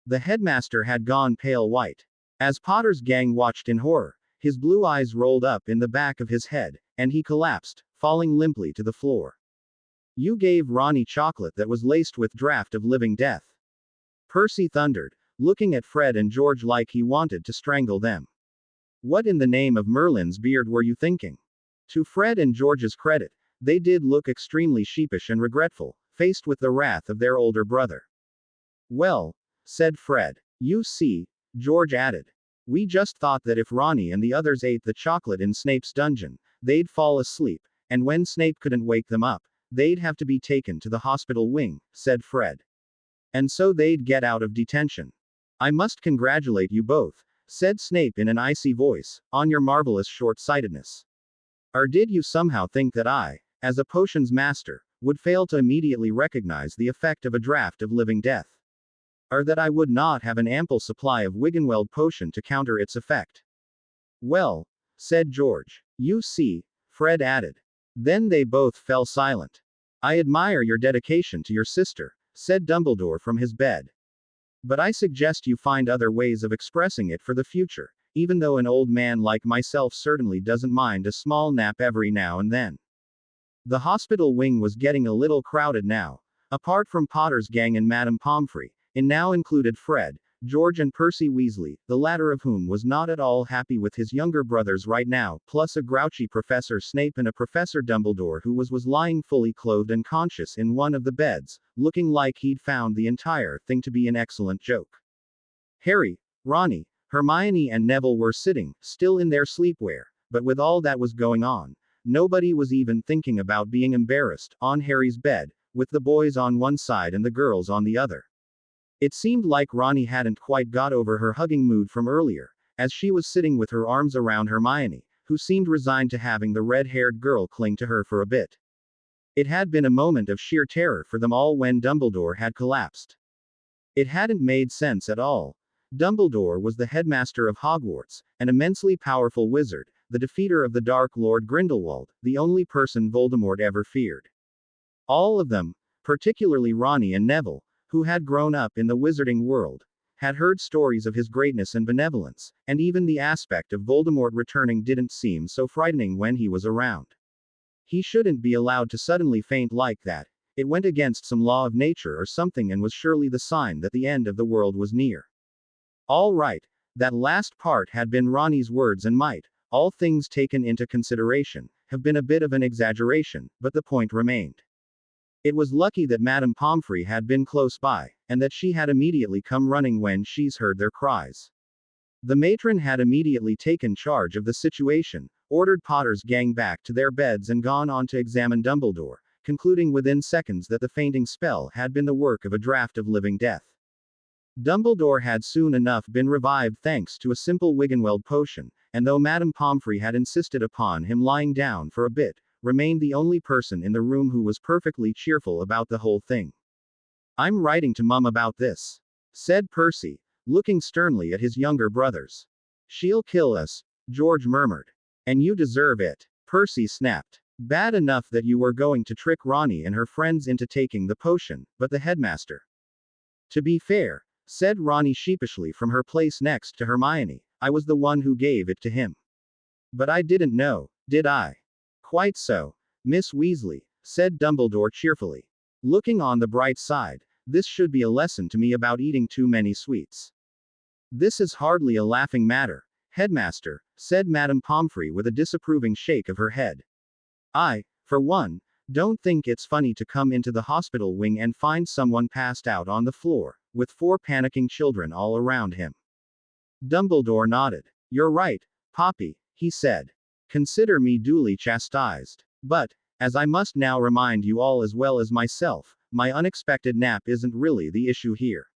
The headmaster had gone pale white. As Potter's gang watched in horror, his blue eyes rolled up in the back of his head, and he collapsed, falling limply to the floor. You gave Ronnie chocolate that was laced with draft of living death. Percy thundered, looking at Fred and George like he wanted to strangle them. What in the name of Merlin's beard were you thinking? To Fred and George's credit, they did look extremely sheepish and regretful, faced with the wrath of their older brother. Well, said Fred. You see, George added. We just thought that if Ronnie and the others ate the chocolate in Snape's dungeon, they'd fall asleep, and when Snape couldn't wake them up, they'd have to be taken to the hospital wing, said Fred. And so they'd get out of detention. I must congratulate you both, said Snape in an icy voice, on your marvelous short-sightedness. Or did you somehow think that I, as a potions master, would fail to immediately recognize the effect of a draft of living death? Or that I would not have an ample supply of Wiggenweld potion to counter its effect? Well, said George. You see, Fred added. Then they both fell silent. I admire your dedication to your sister, said Dumbledore from his bed. But I suggest you find other ways of expressing it for the future, even though an old man like myself certainly doesn't mind a small nap every now and then. The hospital wing was getting a little crowded now. Apart from Potter's gang and Madame Pomfrey, it now included Fred, George and Percy Weasley, the latter of whom was not at all happy with his younger brothers right now, plus a grouchy Professor Snape and a Professor Dumbledore who was lying fully clothed and conscious in one of the beds, looking like he'd found the entire thing to be an excellent joke. Harry, Ronnie, Hermione and Neville were sitting, still in their sleepwear, but with all that was going on, nobody was even thinking about being embarrassed, on Harry's bed, with the boys on one side and the girls on the other. It seemed like Ronnie hadn't quite got over her hugging mood from earlier, as she was sitting with her arms around Hermione, who seemed resigned to having the red-haired girl cling to her for a bit. It had been a moment of sheer terror for them all when Dumbledore had collapsed. It hadn't made sense at all. Dumbledore was the headmaster of Hogwarts, an immensely powerful wizard, the defeater of the Dark Lord Grindelwald, the only person Voldemort ever feared. All of them, particularly Ronnie and Neville, who had grown up in the wizarding world, had heard stories of his greatness and benevolence, and even the aspect of Voldemort returning didn't seem so frightening when he was around. He shouldn't be allowed to suddenly faint like that. It went against some law of nature or something and was surely the sign that the end of the world was near. All right, that last part had been Ronnie's words and might, all things taken into consideration, have been a bit of an exaggeration, but the point remained. It was lucky that Madame Pomfrey had been close by, and that she had immediately come running when she's heard their cries. The matron had immediately taken charge of the situation, ordered Potter's gang back to their beds and gone on to examine Dumbledore, concluding within seconds that the fainting spell had been the work of a draught of living death. Dumbledore had soon enough been revived thanks to a simple Wiggenweld potion, and though Madame Pomfrey had insisted upon him lying down for a bit, remained the only person in the room who was perfectly cheerful about the whole thing. I'm writing to Mum about this, said Percy, looking sternly at his younger brothers. She'll kill us, George murmured. And you deserve it, Percy snapped. Bad enough that you were going to trick Ronnie and her friends into taking the potion, but the headmaster. To be fair, said Ronnie sheepishly from her place next to Hermione, I was the one who gave it to him. But I didn't know, did I? Quite so, Miss Weasley, said Dumbledore cheerfully. Looking on the bright side, this should be a lesson to me about eating too many sweets. This is hardly a laughing matter, Headmaster, said Madame Pomfrey with a disapproving shake of her head. I, for one, don't think it's funny to come into the hospital wing and find someone passed out on the floor, with 4 panicking children all around him. Dumbledore nodded. You're right, Poppy, he said. Consider me duly chastised. But, as I must now remind you all as well as myself, my unexpected nap isn't really the issue here.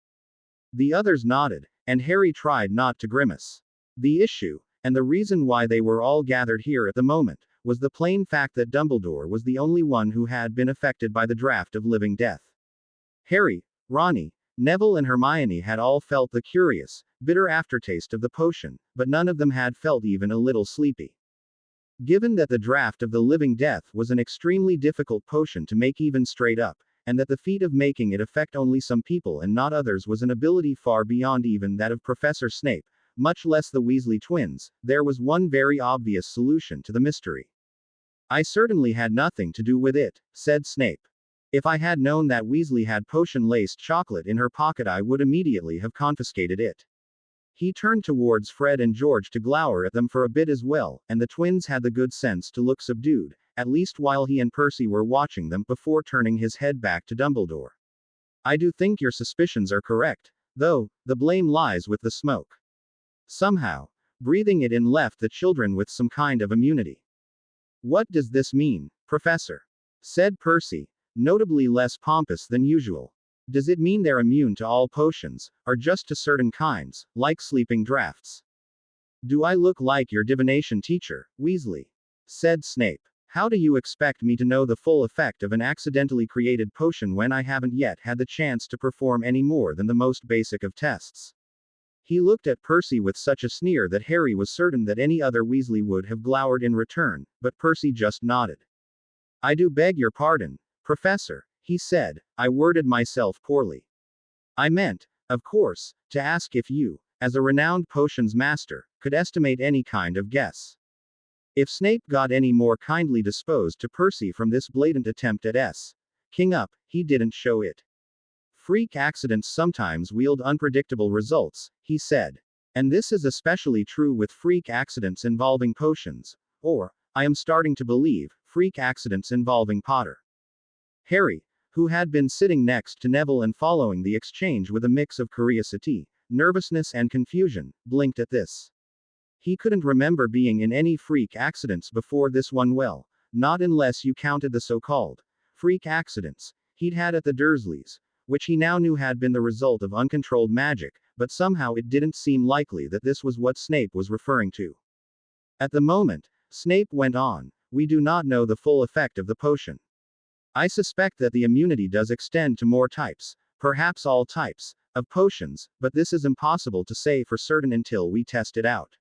The others nodded, and Harry tried not to grimace. The issue, and the reason why they were all gathered here at the moment, was the plain fact that Dumbledore was the only one who had been affected by the draught of living death. Harry, Ronnie, Neville and Hermione had all felt the curious, bitter aftertaste of the potion, but none of them had felt even a little sleepy. Given that the draught of the living death was an extremely difficult potion to make even straight up, and that the feat of making it affect only some people and not others was an ability far beyond even that of Professor Snape, much less the Weasley twins, there was one very obvious solution to the mystery. I certainly had nothing to do with it, said Snape. If I had known that Weasley had potion-laced chocolate in her pocket, I would immediately have confiscated it. He turned towards Fred and George to glower at them for a bit as well, and the twins had the good sense to look subdued, at least while he and Percy were watching them before turning his head back to Dumbledore. I do think your suspicions are correct, though, the blame lies with the smoke. Somehow, breathing it in left the children with some kind of immunity. What does this mean, Professor? Said Percy, notably less pompous than usual. Does it mean they're immune to all potions, or just to certain kinds, like sleeping draughts? Do I look like your divination teacher, Weasley? Said Snape. How do you expect me to know the full effect of an accidentally created potion when I haven't yet had the chance to perform any more than the most basic of tests? He looked at Percy with such a sneer that Harry was certain that any other Weasley would have glowered in return, but Percy just nodded. I do beg your pardon, Professor, he said, I worded myself poorly. I meant, of course, to ask if you, as a renowned potions master, could estimate any kind of guess. If Snape got any more kindly disposed to Percy from this blatant attempt at king up, he didn't show it. Freak accidents sometimes wield unpredictable results, he said. And this is especially true with freak accidents involving potions, or, I am starting to believe, freak accidents involving Potter. Harry, who had been sitting next to Neville and following the exchange with a mix of curiosity, nervousness and confusion, blinked at this. He couldn't remember being in any freak accidents before this one, well, not unless you counted the so-called freak accidents he'd had at the Dursleys, which he now knew had been the result of uncontrolled magic, but somehow it didn't seem likely that this was what Snape was referring to. At the moment, Snape went on, we do not know the full effect of the potion. I suspect that the immunity does extend to more types, perhaps all types, of potions, but this is impossible to say for certain until we test it out.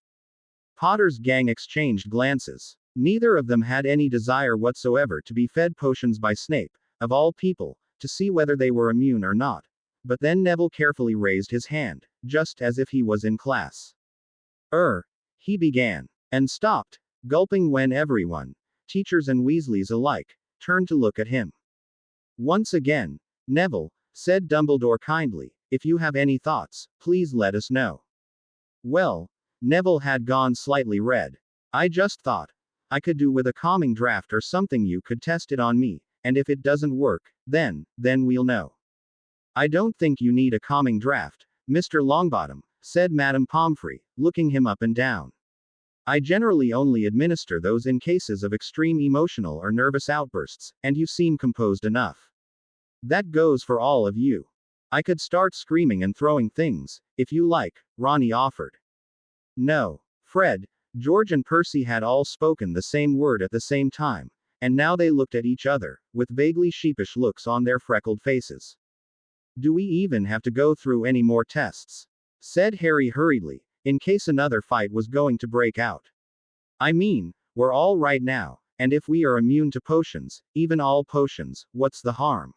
Potter's gang exchanged glances. Neither of them had any desire whatsoever to be fed potions by Snape, of all people, to see whether they were immune or not. But then Neville carefully raised his hand, just as if he was in class. He began, and stopped, gulping when everyone, teachers and Weasleys alike, turned to look at him. Once again, Neville, said Dumbledore kindly, if you have any thoughts, please let us know. Well, Neville had gone slightly red. I just thought I could do with a calming draft or something. You could test it on me, and if it doesn't work, then we'll know. I don't think you need a calming draft, Mr. Longbottom, said Madame Pomfrey, looking him up and down. I generally only administer those in cases of extreme emotional or nervous outbursts, and you seem composed enough. That goes for all of you. I could start screaming and throwing things, if you like, Ronnie offered. No. Fred, George and Percy had all spoken the same word at the same time, and now they looked at each other, with vaguely sheepish looks on their freckled faces. Do we even have to go through any more tests? Said Harry hurriedly, in case another fight was going to break out. I mean, we're all right now, and if we are immune to potions, even all potions, what's the harm?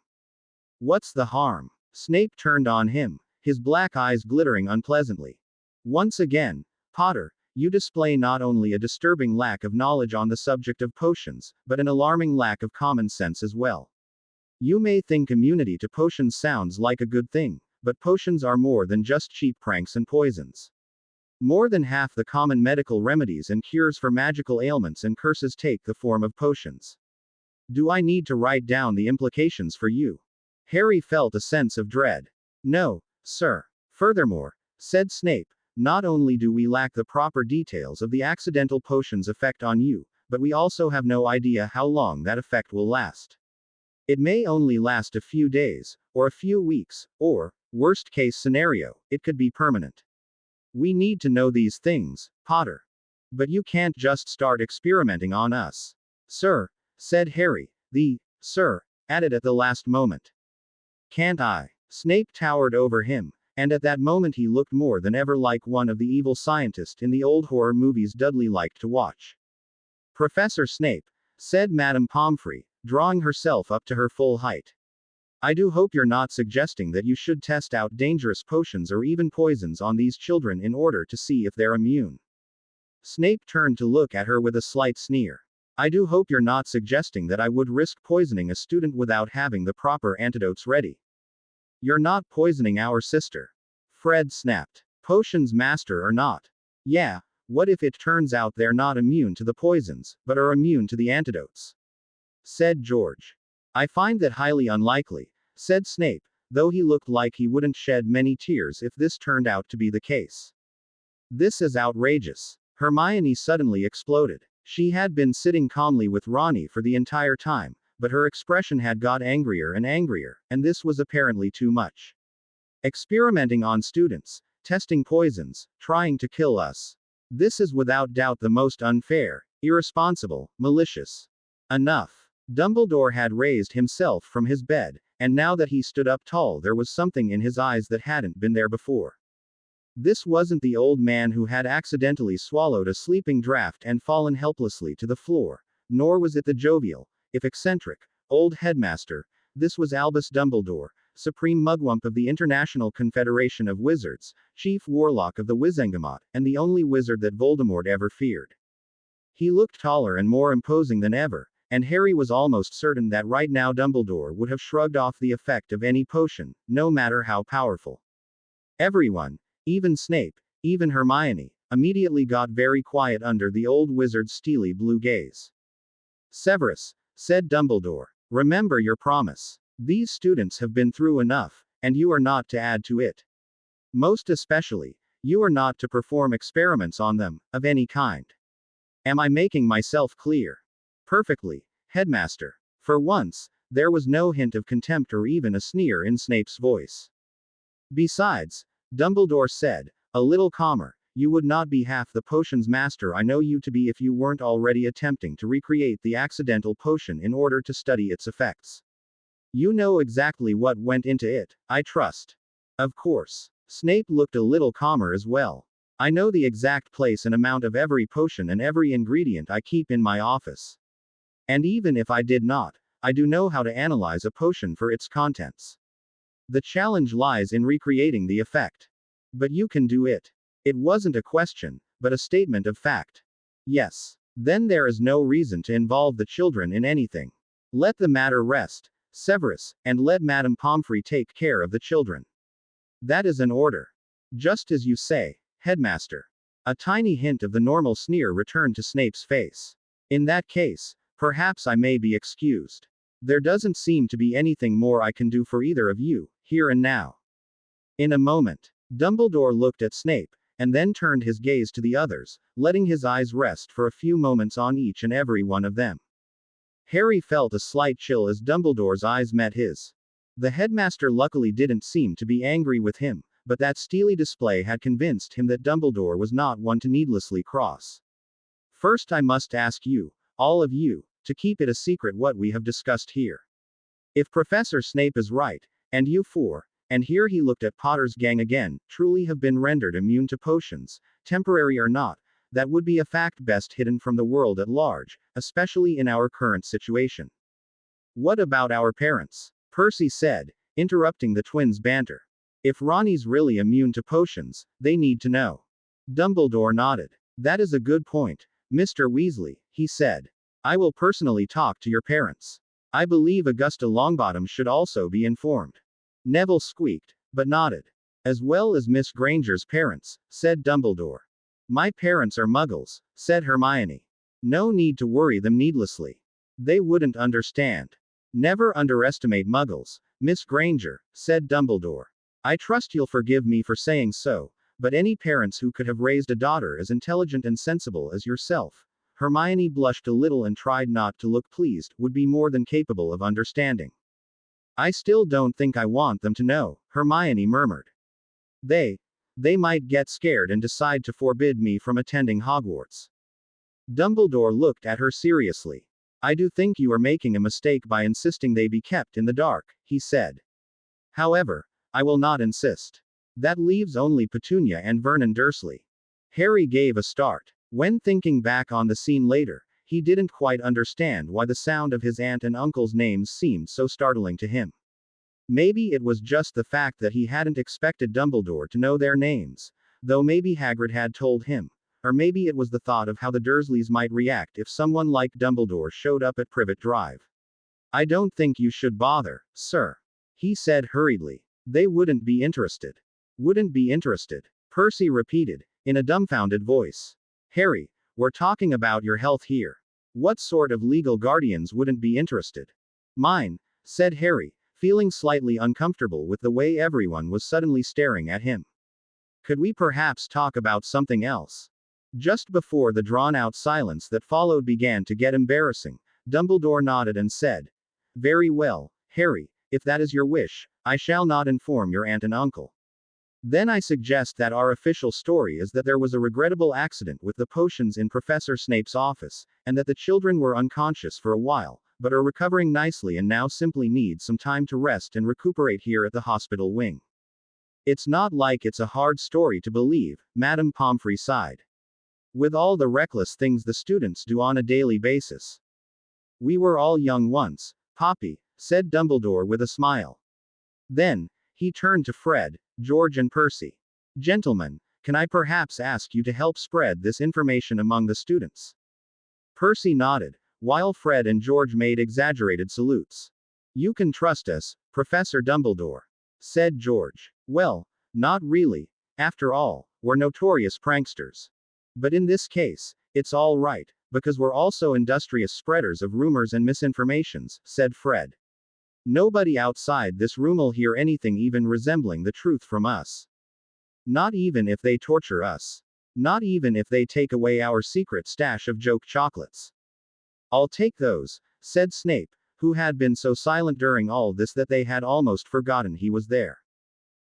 What's the harm? Snape turned on him, his black eyes glittering unpleasantly. Once again, Potter, you display not only a disturbing lack of knowledge on the subject of potions, but an alarming lack of common sense as well. You may think immunity to potions sounds like a good thing, but potions are more than just cheap pranks and poisons. More than half the common medical remedies and cures for magical ailments and curses take the form of potions. Do I need to write down the implications for you? Harry felt a sense of dread. No, sir. Furthermore, said Snape, not only do we lack the proper details of the accidental potion's effect on you, but we also have no idea how long that effect will last. It may only last a few days, or a few weeks, or, worst case scenario, it could be permanent. We need to know these things, Potter. But you can't just start experimenting on us. Sir, said Harry, sir, added at the last moment. Can't I? Snape towered over him, and at that moment he looked more than ever like one of the evil scientists in the old horror movies Dudley liked to watch. Professor Snape, said Madame Pomfrey, drawing herself up to her full height. I do hope you're not suggesting that you should test out dangerous potions or even poisons on these children in order to see if they're immune. Snape turned to look at her with a slight sneer. I do hope you're not suggesting that I would risk poisoning a student without having the proper antidotes ready. You're not poisoning our sister. Fred snapped. Potions master or not. Yeah, what if it turns out they're not immune to the poisons, but are immune to the antidotes? Said George. I find that highly unlikely, said Snape, though he looked like he wouldn't shed many tears if this turned out to be the case. This is outrageous. Hermione suddenly exploded. She had been sitting calmly with Ronnie for the entire time, but her expression had got angrier, and this was apparently too much. Experimenting on students, testing poisons, trying to kill us. This is without doubt the most unfair, irresponsible, malicious. Enough. Dumbledore had raised himself from his bed, and now that he stood up tall there was something in his eyes that hadn't been there before. This wasn't the old man who had accidentally swallowed a sleeping draught and fallen helplessly to the floor, nor was it the jovial, if eccentric, Old headmaster, this was Albus Dumbledore, Supreme Mugwump of the International Confederation of Wizards, Chief Warlock of the Wizengamot, and the only wizard that Voldemort ever feared. He looked taller and more imposing than ever, and Harry was almost certain that right now Dumbledore would have shrugged off the effect of any potion, no matter how powerful. Everyone, even Snape, even Hermione, immediately got very quiet under the old wizard's steely blue gaze. Severus, said Dumbledore, remember your promise. These students have been through enough, and you are not to add to it. Most especially, you are not to perform experiments on them, of any kind. Am I making myself clear? Perfectly, headmaster. For once, there was no hint of contempt or even a sneer in Snape's voice. Besides, Dumbledore said, a little calmer, you would not be half the potion's master I know you to be if you weren't already attempting to recreate the accidental potion in order to study its effects. You know exactly what went into it, I trust. Of course. Snape looked a little calmer as well. I know the exact place and amount of every potion and every ingredient I keep in my office. And even if I did not, I do know how to analyze a potion for its contents. The challenge lies in recreating the effect. But you can do it. It wasn't a question, but a statement of fact. Yes. Then there is no reason to involve the children in anything. Let the matter rest, Severus, and let Madame Pomfrey take care of the children. That is an order. Just as you say, headmaster. A tiny hint of the normal sneer returned to Snape's face. In that case, perhaps I may be excused. There doesn't seem to be anything more I can do for either of you, here and now. In a moment, Dumbledore looked at Snape, and then turned his gaze to the others, letting his eyes rest for a few moments on each and every one of them. Harry felt a slight chill as Dumbledore's eyes met his. The headmaster luckily didn't seem to be angry with him, but that steely display had convinced him that Dumbledore was not one to needlessly cross. First I must ask you, all of you, to keep it a secret what we have discussed here. If Professor Snape is right, and you four, and here he looked at Potter's gang again, truly have been rendered immune to potions, temporary or not, that would be a fact best hidden from the world at large, especially in our current situation. What about our parents? Percy said, interrupting the twins' banter. If Ronnie's really immune to potions, they need to know. Dumbledore nodded. That is a good point, Mr. Weasley, he said. I will personally talk to your parents. I believe Augusta Longbottom should also be informed. Neville squeaked, but nodded. As well as Miss Granger's parents, said Dumbledore. My parents are muggles, said Hermione. No need to worry them needlessly. They wouldn't understand. Never underestimate muggles, Miss Granger, said Dumbledore. I trust you'll forgive me for saying so, but any parents who could have raised a daughter as intelligent and sensible as yourself, Hermione blushed a little and tried not to look pleased, would be more than capable of understanding. I still don't think I want them to know, Hermione murmured. They might get scared and decide to forbid me from attending Hogwarts. Dumbledore looked at her seriously. I do think you are making a mistake by insisting they be kept in the dark, he said. However, I will not insist. That leaves only Petunia and Vernon Dursley. Harry gave a start. When thinking back on the scene later, he didn't quite understand why the sound of his aunt and uncle's names seemed so startling to him. Maybe it was just the fact that he hadn't expected Dumbledore to know their names, though maybe Hagrid had told him. Or maybe it was the thought of how the Dursleys might react if someone like Dumbledore showed up at Privet Drive. I don't think you should bother, sir. He said hurriedly. They wouldn't be interested. Wouldn't be interested, Percy repeated, in a dumbfounded voice. Harry, we're talking about your health here. What sort of legal guardians wouldn't be interested? Mine, said Harry, feeling slightly uncomfortable with the way everyone was suddenly staring at him. Could we perhaps talk about something else? Just before the drawn-out silence that followed began to get embarrassing, Dumbledore nodded and said, Very well, Harry, if that is your wish, I shall not inform your aunt and uncle. Then I suggest that our official story is that there was a regrettable accident with the potions in Professor Snape's office, and that the children were unconscious for a while, but are recovering nicely and now simply need some time to rest and recuperate here at the hospital wing. It's not like it's a hard story to believe, Madame Pomfrey sighed. With all the reckless things the students do on a daily basis. We were all young once, Poppy, said Dumbledore with a smile. Then, he turned to Fred, George and Percy. Gentlemen, can I perhaps ask you to help spread this information among the students? Percy nodded, while Fred and George made exaggerated salutes. You can trust us, Professor Dumbledore, said George. Well, not really. After all, we're notorious pranksters. But in this case, it's all right, because we're also industrious spreaders of rumors and misinformations, said Fred. Nobody outside this room'll hear anything even resembling the truth from us. Not even if they torture us. Not even if they take away our secret stash of joke chocolates. I'll take those, said Snape, who had been so silent during all this that they had almost forgotten he was there.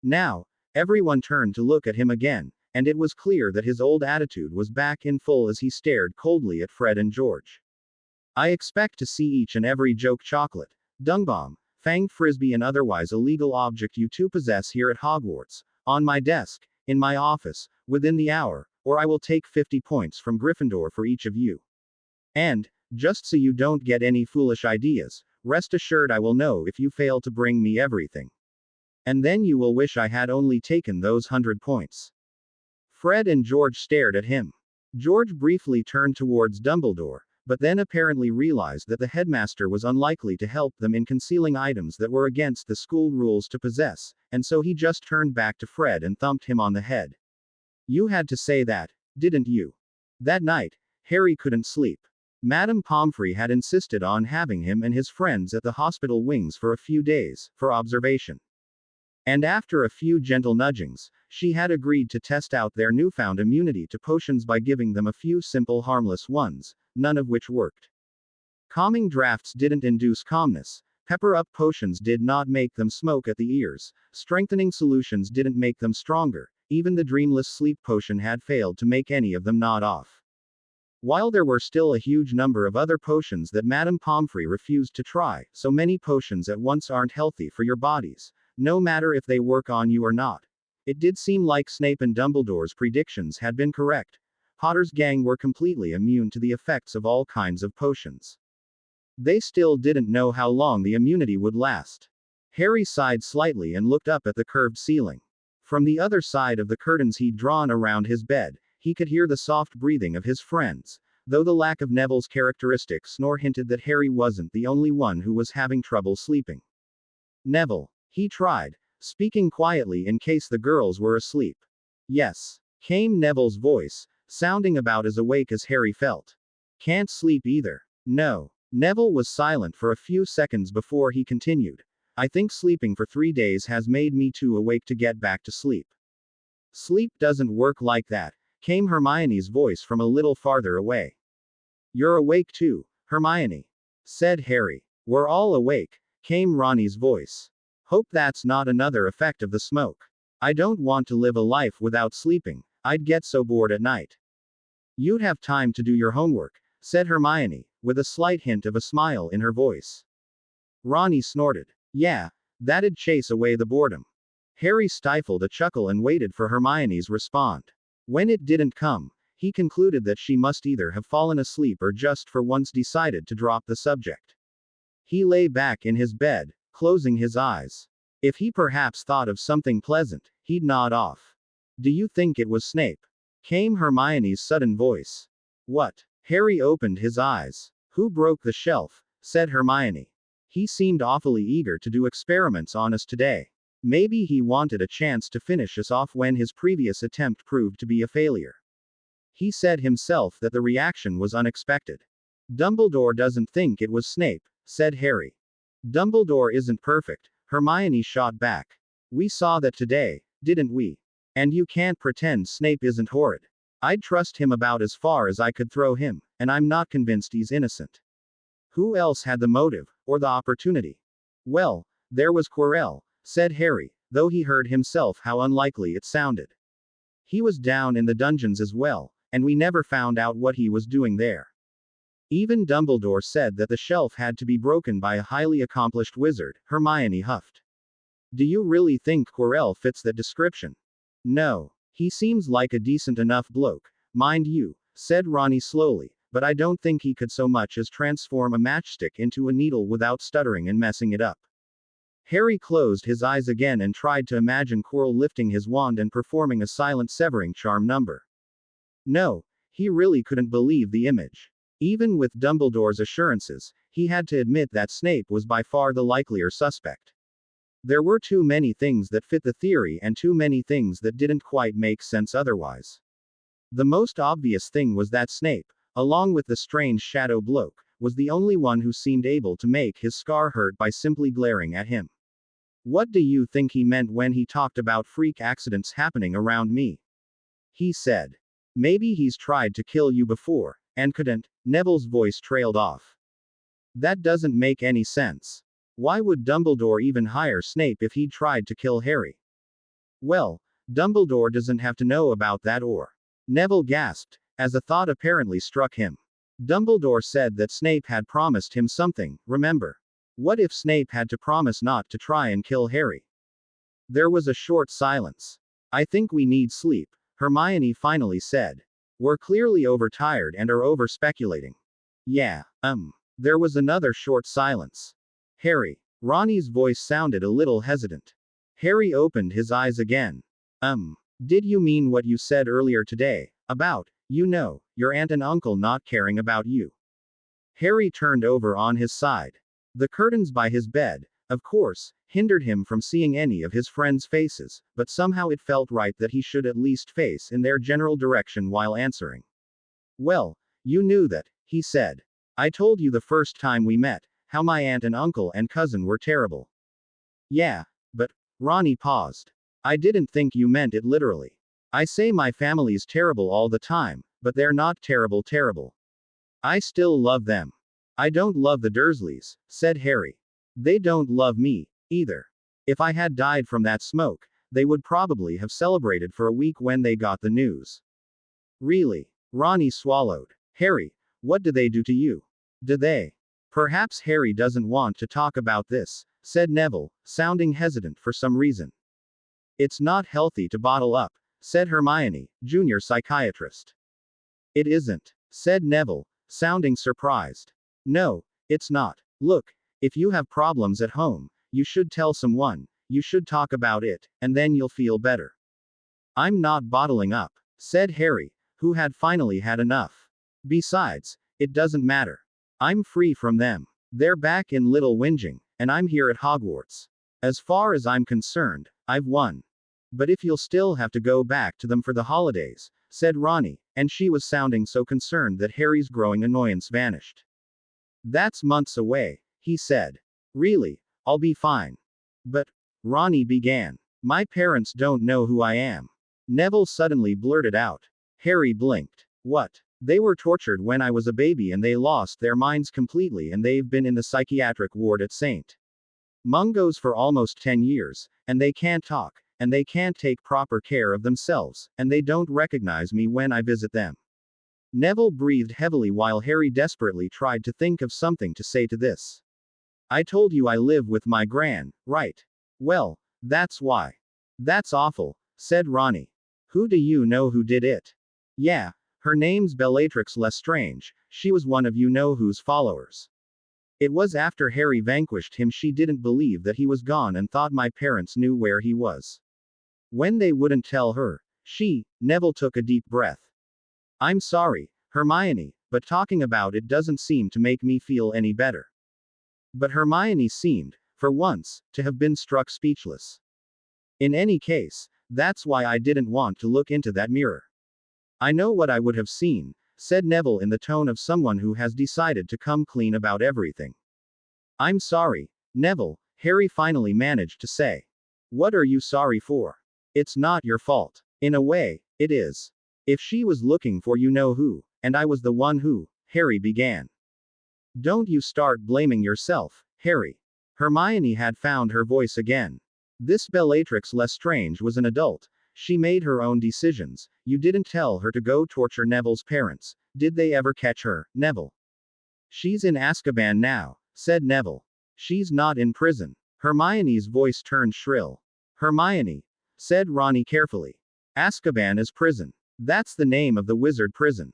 Now, everyone turned to look at him again, and it was clear that his old attitude was back in full as he stared coldly at Fred and George. I expect to see each and every joke chocolate, dung bomb, fang frisbee and otherwise illegal object you two possess here at Hogwarts, on my desk, in my office, within the hour, or I will take 50 points from Gryffindor for each of you. And, just so you don't get any foolish ideas, rest assured I will know if you fail to bring me everything. And then you will wish I had only taken those 100 points. Fred and George stared at him. George briefly turned towards Dumbledore, but then apparently realized that the headmaster was unlikely to help them in concealing items that were against the school rules to possess, and so he just turned back to Fred and thumped him on the head. You had to say that, didn't you? That night, Harry couldn't sleep. Madame Pomfrey had insisted on having him and his friends at the hospital wings for a few days, for observation. And after a few gentle nudgings, she had agreed to test out their newfound immunity to potions by giving them a few simple harmless ones, none of which worked. Calming drafts didn't induce calmness, pepper-up potions did not make them smoke at the ears, strengthening solutions didn't make them stronger, even the dreamless sleep potion had failed to make any of them nod off. While there were still a huge number of other potions that Madame Pomfrey refused to try, so many potions at once aren't healthy for your bodies, no matter if they work on you or not. It did seem like Snape and Dumbledore's predictions had been correct. Potter's gang were completely immune to the effects of all kinds of potions. They still didn't know how long the immunity would last. Harry sighed slightly and looked up at the curved ceiling. From the other side of the curtains he'd drawn around his bed, he could hear the soft breathing of his friends, though the lack of Neville's characteristic snore hinted that Harry wasn't the only one who was having trouble sleeping. Neville, he tried, speaking quietly in case the girls were asleep. Yes, came Neville's voice, sounding about as awake as Harry felt. Can't sleep either. No. Neville was silent for a few seconds before he continued. I think sleeping for 3 days has made me too awake to get back to sleep. Sleep doesn't work like that, came Hermione's voice from a little farther away. You're awake too, Hermione, said Harry. We're all awake, came Ronnie's voice. Hope that's not another effect of the smoke. I don't want to live a life without sleeping, I'd get so bored at night. You'd have time to do your homework, said Hermione, with a slight hint of a smile in her voice. Ronnie snorted. Yeah, that'd chase away the boredom. Harry stifled a chuckle and waited for Hermione's response. When it didn't come, he concluded that she must either have fallen asleep or just for once decided to drop the subject. He lay back in his bed, closing his eyes. If he perhaps thought of something pleasant, he'd nod off. Do you think it was Snape? Came Hermione's sudden voice. What? Harry opened his eyes. Who broke the shelf? Said Hermione. He seemed awfully eager to do experiments on us today. Maybe he wanted a chance to finish us off when his previous attempt proved to be a failure. He said himself that the reaction was unexpected. Dumbledore doesn't think it was Snape, said Harry. Dumbledore isn't perfect, Hermione shot back. We saw that today, didn't we? And you can't pretend Snape isn't horrid. I'd trust him about as far as I could throw him, and I'm not convinced he's innocent. Who else had the motive, or the opportunity? Well, there was Quirrell, said Harry, though he heard himself how unlikely it sounded. He was down in the dungeons as well, and we never found out what he was doing there. Even Dumbledore said that the shelf had to be broken by a highly accomplished wizard, Hermione huffed. Do you really think Quirrell fits that description? No. He seems like a decent enough bloke, mind you, said Ronnie slowly, but I don't think he could so much as transform a matchstick into a needle without stuttering and messing it up. Harry closed his eyes again and tried to imagine Quirrell lifting his wand and performing a silent severing charm number. No, he really couldn't believe the image. Even with Dumbledore's assurances, he had to admit that Snape was by far the likelier suspect. There were too many things that fit the theory and too many things that didn't quite make sense otherwise. The most obvious thing was that Snape, along with the strange shadow bloke, was the only one who seemed able to make his scar hurt by simply glaring at him. What do you think he meant when he talked about freak accidents happening around me? He said. Maybe he's tried to kill you before, and couldn't. Neville's voice trailed off. That doesn't make any sense. Why would Dumbledore even hire Snape if he'd tried to kill Harry? Well, Dumbledore doesn't have to know about that or. Neville gasped, as a thought apparently struck him. Dumbledore said that Snape had promised him something, remember? What if Snape had to promise not to try and kill Harry? There was a short silence. I think we need sleep, Hermione finally said. We're clearly overtired and are over-speculating. Yeah, There was another short silence. Harry. Ronnie's voice sounded a little hesitant. Harry opened his eyes again. Did you mean what you said earlier today, about, your aunt and uncle not caring about you? Harry turned over on his side. The curtains by his bed, of course, hindered him from seeing any of his friends' faces, but somehow it felt right that he should at least face in their general direction while answering. Well, you knew that, he said. I told you the first time we met, how my aunt and uncle and cousin were terrible. Yeah, but, Ronnie paused. I didn't think you meant it literally. I say my family's terrible all the time, but they're not terrible. I still love them. I don't love the Dursleys, said Harry. They don't love me, either. If I had died from that smoke, they would probably have celebrated for a week when they got the news. Really? Ronnie swallowed. Harry, what do they do to you? Do they? Perhaps Harry doesn't want to talk about this, said Neville, sounding hesitant for some reason. It's not healthy to bottle up, said Hermione, junior psychiatrist. It isn't, said Neville, sounding surprised. No, it's not. Look, if you have problems at home, you should tell someone, you should talk about it, and then you'll feel better. I'm not bottling up, said Harry, who had finally had enough. Besides, it doesn't matter. I'm free from them. They're back in Little Whinging, and I'm here at Hogwarts. As far as I'm concerned, I've won. But if you'll still have to go back to them for the holidays, said Ronnie, and she was sounding so concerned that Harry's growing annoyance vanished. That's months away, he said. Really, I'll be fine. But, Ronnie began. My parents don't know who I am. Neville suddenly blurted out. Harry blinked. What? They were tortured when I was a baby and they lost their minds completely and they've been in the psychiatric ward at St. Mungo's for almost 10 years, and they can't talk, and they can't take proper care of themselves, and they don't recognize me when I visit them. Neville breathed heavily while Harry desperately tried to think of something to say to this. I told you I live with my gran, right? Well, that's why. That's awful, said Ronnie. Who do you know who did it? Yeah, her name's Bellatrix Lestrange, she was one of you-know-who's followers. It was after Harry vanquished him she didn't believe that he was gone and thought my parents knew where he was. When they wouldn't tell her, Neville took a deep breath. I'm sorry, Hermione, but talking about it doesn't seem to make me feel any better. But Hermione seemed, for once, to have been struck speechless. In any case, that's why I didn't want to look into that mirror. I know what I would have seen, said Neville in the tone of someone who has decided to come clean about everything. I'm sorry, Neville, Harry finally managed to say. What are you sorry for? It's not your fault. In a way, it is. If she was looking for you-know-who, and I was the one who, Harry began. Don't you start blaming yourself, Harry. Hermione had found her voice again. This Bellatrix Lestrange was an adult. She made her own decisions. You didn't tell her to go torture Neville's parents. Did they ever catch her, Neville? She's in Azkaban now, said Neville. She's not in prison. Hermione's voice turned shrill. Hermione, said Ronnie carefully. Azkaban is prison. That's the name of the wizard prison.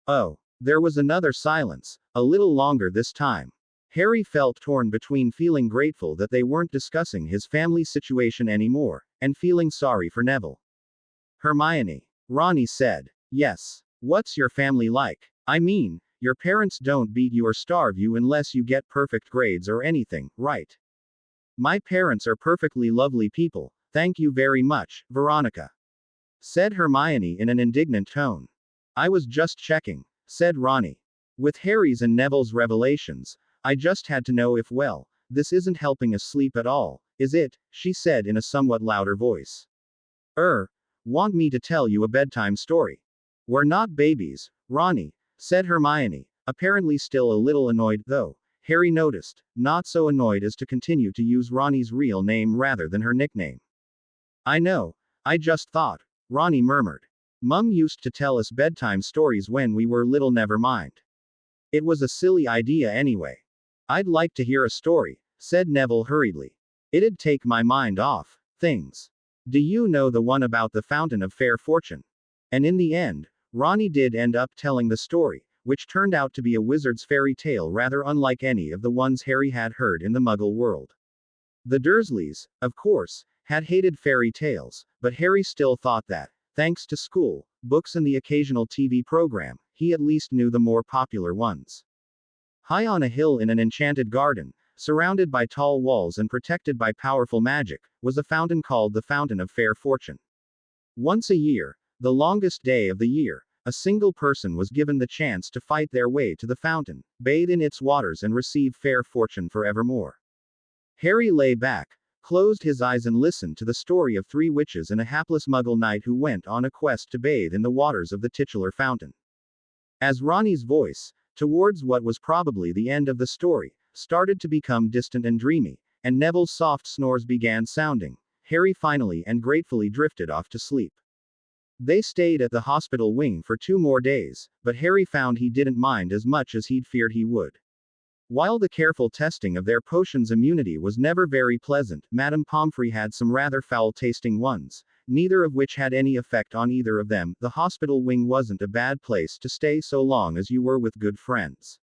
Oh. There was another silence, a little longer this time. Harry felt torn between feeling grateful that they weren't discussing his family situation anymore, and feeling sorry for Neville. Hermione. Ronnie said. Yes. What's your family like? I mean, your parents don't beat you or starve you unless you get perfect grades or anything, right? My parents are perfectly lovely people, thank you very much, Veronica, said Hermione in an indignant tone. I was just checking, said Ronnie. With Harry's and Neville's revelations, I just had to know if, well, this isn't helping us sleep at all, is it? She said in a somewhat louder voice. Want me to tell you a bedtime story? We're not babies, Ronnie, said Hermione, apparently still a little annoyed, though, Harry noticed, not so annoyed as to continue to use Ronnie's real name rather than her nickname. I know, I just thought, Ronnie murmured. Mum used to tell us bedtime stories when we were little, never mind. It was a silly idea anyway. I'd like to hear a story, said Neville hurriedly. It'd take my mind off things. Do you know the one about the Fountain of Fair Fortune? And in the end, Ronnie did end up telling the story, which turned out to be a wizard's fairy tale rather unlike any of the ones Harry had heard in the Muggle world. The Dursleys, of course, had hated fairy tales, but Harry still thought that, thanks to school, books and the occasional TV program, he at least knew the more popular ones. High on a hill in an enchanted garden, surrounded by tall walls and protected by powerful magic, was a fountain called the Fountain of Fair Fortune. Once a year, the longest day of the year, a single person was given the chance to fight their way to the fountain, bathe in its waters and receive fair fortune forevermore. Harry lay back, closed his eyes and listened to the story of three witches and a hapless Muggle knight who went on a quest to bathe in the waters of the titular fountain. As Ronnie's voice, towards what was probably the end of the story, started to become distant and dreamy, and Neville's soft snores began sounding, Harry finally and gratefully drifted off to sleep. They stayed at the hospital wing for 2 more days, but Harry found he didn't mind as much as he'd feared he would. While the careful testing of their potion's immunity was never very pleasant, Madame Pomfrey had some rather foul-tasting ones, neither of which had any effect on either of them. The hospital wing wasn't a bad place to stay so long as you were with good friends.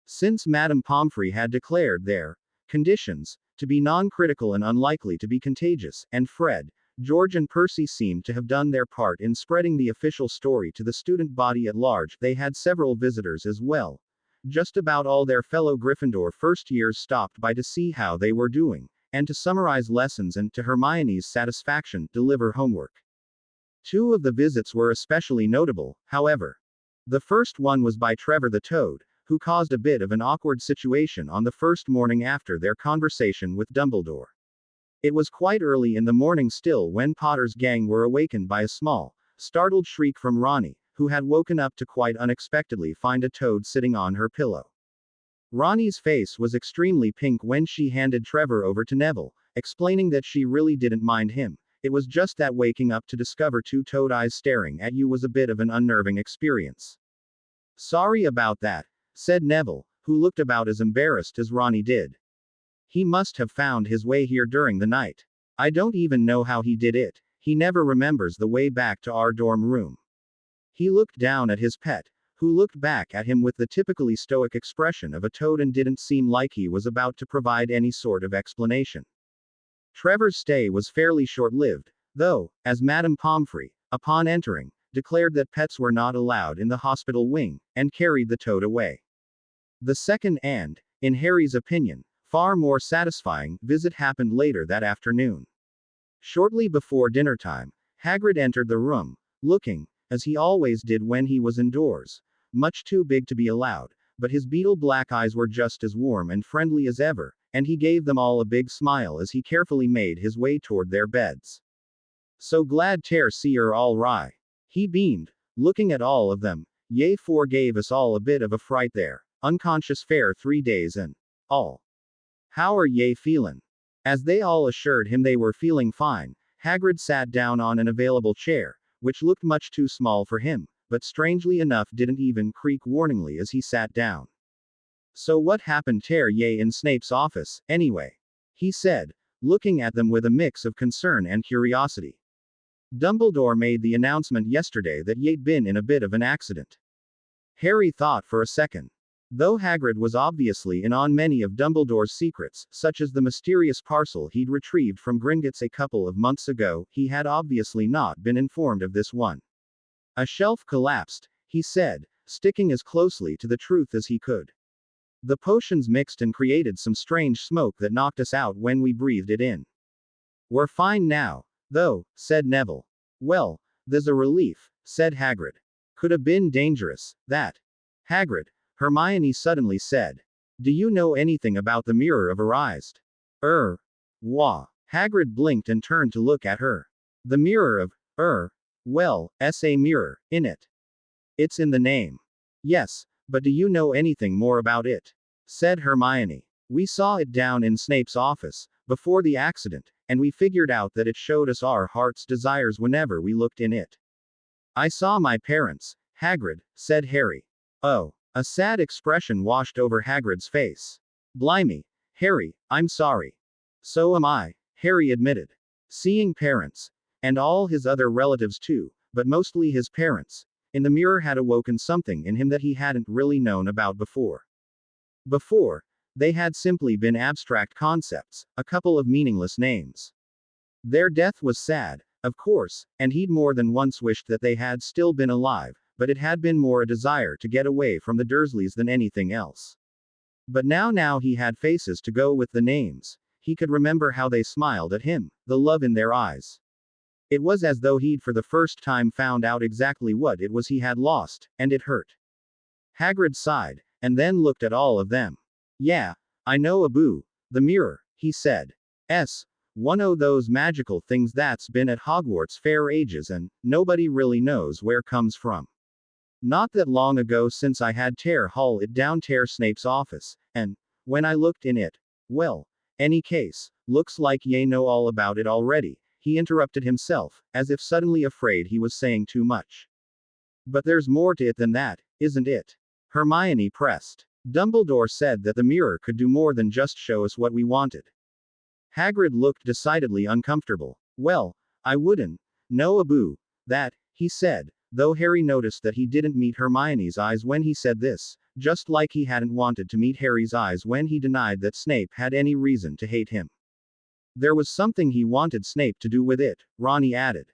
Since Madame Pomfrey had declared their conditions to be non-critical and unlikely to be contagious, and Fred, George and Percy seemed to have done their part in spreading the official story to the student body at large, they had several visitors as well. Just about all their fellow Gryffindor first years stopped by to see how they were doing, and to summarize lessons and, to Hermione's satisfaction, deliver homework. 2 of the visits were especially notable, however. The first one was by Trevor the Toad, who caused a bit of an awkward situation on the first morning after their conversation with Dumbledore. It was quite early in the morning still when Potter's gang were awakened by a small, startled shriek from Ronnie, who had woken up to quite unexpectedly find a toad sitting on her pillow. Ronnie's face was extremely pink when she handed Trevor over to Neville, explaining that she really didn't mind him. It was just that waking up to discover 2 toad eyes staring at you was a bit of an unnerving experience. Sorry about that, said Neville, who looked about as embarrassed as Ronnie did. He must have found his way here during the night. I don't even know how he did it. He never remembers the way back to our dorm room. He looked down at his pet, who looked back at him with the typically stoic expression of a toad and didn't seem like he was about to provide any sort of explanation. Trevor's stay was fairly short-lived, though, as Madame Pomfrey, upon entering, declared that pets were not allowed in the hospital wing, and carried the toad away. The second and, in Harry's opinion, far more satisfying visit happened later that afternoon. Shortly before dinner time, Hagrid entered the room, looking, as he always did when he was indoors, much too big to be allowed, but his beetle black eyes were just as warm and friendly as ever, and he gave them all a big smile as he carefully made his way toward their beds. So glad ter see er all right. He beamed, looking at all of them. Ye forgave us all a bit of a fright there, unconscious fair 3 days and all. How are ye feelin'? As they all assured him they were feeling fine, Hagrid sat down on an available chair, which looked much too small for him, but strangely enough didn't even creak warningly as he sat down. So what happened ter ye in Snape's office, anyway? He said, looking at them with a mix of concern and curiosity. Dumbledore made the announcement yesterday that ye'd been in a bit of an accident. Harry thought for a second. Though Hagrid was obviously in on many of Dumbledore's secrets, such as the mysterious parcel he'd retrieved from Gringotts a couple of months ago, he had obviously not been informed of this one. A shelf collapsed, he said, sticking as closely to the truth as he could. The potions mixed and created some strange smoke that knocked us out when we breathed it in. We're fine now, though, said Neville. Well, there's a relief, said Hagrid. Could have been dangerous, that. Hagrid, Hermione suddenly said. Do you know anything about the Mirror of Erised? Wah. Hagrid blinked and turned to look at her. The Mirror of, well, a mirror, in it. It's in the name. Yes, but do you know anything more about it? Said Hermione. We saw it down in Snape's office, before the accident, and we figured out that it showed us our heart's desires whenever we looked in it. I saw my parents, Hagrid, said Harry. Oh. A sad expression washed over Hagrid's face. Blimey, Harry, I'm sorry. So am I, Harry admitted. Seeing parents, and all his other relatives too, but mostly his parents, in the mirror had awoken something in him that he hadn't really known about before. Before, they had simply been abstract concepts, a couple of meaningless names. Their death was sad, of course, and he'd more than once wished that they had still been alive, but it had been more a desire to get away from the Dursleys than anything else. But now he had faces to go with the names. He could remember how they smiled at him, the love in their eyes. It was as though he'd for the first time found out exactly what it was he had lost, and it hurt. Hagrid sighed, and then looked at all of them. Yeah, I know Abu, the mirror, he said. One o' those magical things that's been at Hogwarts for ages and nobody really knows where comes from. Not that long ago since I had Tear haul it down Tear Snape's office, and, when I looked in it, well, any case, looks like ye know all about it already, he interrupted himself, as if suddenly afraid he was saying too much. But there's more to it than that, isn't it? Hermione pressed. Dumbledore said that the mirror could do more than just show us what we wanted. Hagrid looked decidedly uncomfortable. Well, I wouldn't know Abu, that, he said. Though Harry noticed that he didn't meet Hermione's eyes when he said this, just like he hadn't wanted to meet Harry's eyes when he denied that Snape had any reason to hate him. There was something he wanted Snape to do with it, Ronnie added.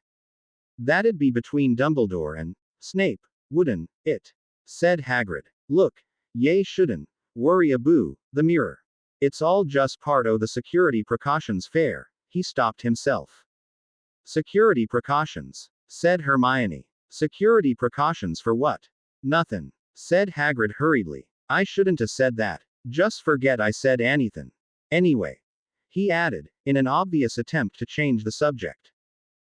That'd be between Dumbledore and Snape, wouldn't it? Said Hagrid. Look, ye shouldn't worry Abu, the mirror. It's all just part o' the security precautions fair. He stopped himself. Security precautions, said Hermione. Security precautions for what? Nothin', said Hagrid hurriedly. I shouldn't have said that. Just forget I said anything. Anyway, he added, in an obvious attempt to change the subject.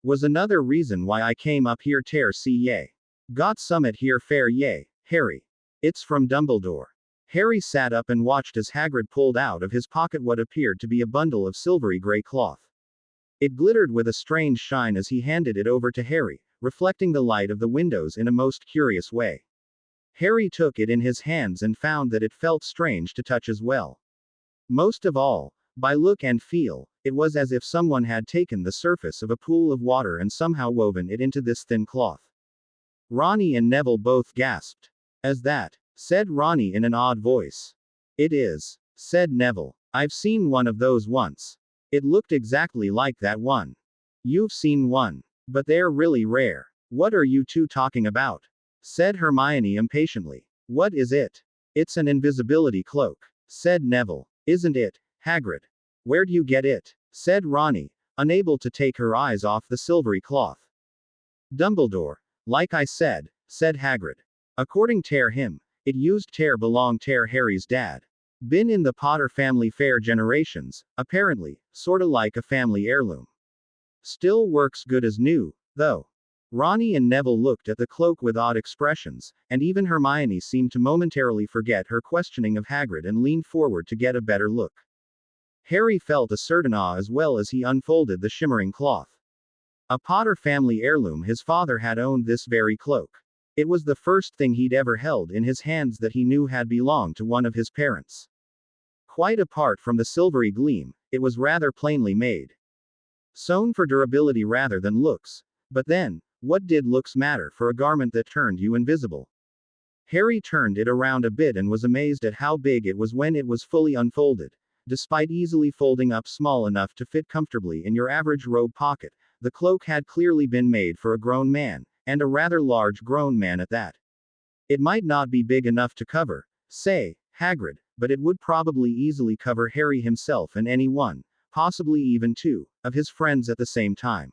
Was another reason why I came up here ter see ye. Got summit here fair ye, Harry. It's from Dumbledore. Harry sat up and watched as Hagrid pulled out of his pocket what appeared to be a bundle of silvery gray cloth. It glittered with a strange shine as he handed it over to Harry, reflecting the light of the windows in a most curious way. Harry took it in his hands and found that it felt strange to touch as well. Most of all, by look and feel, it was as if someone had taken the surface of a pool of water and somehow woven it into this thin cloth. Ronnie and Neville both gasped. As that, said Ronnie in an odd voice. It is, said Neville. I've seen one of those once. It looked exactly like that one. You've seen one. But they're really rare. What are you two talking about? Said Hermione impatiently. What is it? It's an invisibility cloak, said Neville. Isn't it, Hagrid? Where'd you get it? Said Ronnie, unable to take her eyes off the silvery cloth. Dumbledore. Like I said Hagrid. According to him, it used to belong to Harry's dad. Been in the Potter family for generations, apparently, sorta like a family heirloom. Still works good as new, though. Ronnie and Neville looked at the cloak with odd expressions, and even Hermione seemed to momentarily forget her questioning of Hagrid and leaned forward to get a better look. Harry felt a certain awe as well as he unfolded the shimmering cloth. A Potter family heirloom, his father had owned this very cloak. It was the first thing he'd ever held in his hands that he knew had belonged to one of his parents. Quite apart from the silvery gleam, it was rather plainly made. Sewn for durability rather than looks. But then, what did looks matter for a garment that turned you invisible? Harry turned it around a bit and was amazed at how big it was when it was fully unfolded. Despite easily folding up small enough to fit comfortably in your average robe pocket, the cloak had clearly been made for a grown man, and a rather large grown man at that. It might not be big enough to cover, say, Hagrid, but it would probably easily cover Harry himself and any one, possibly even two, of his friends at the same time.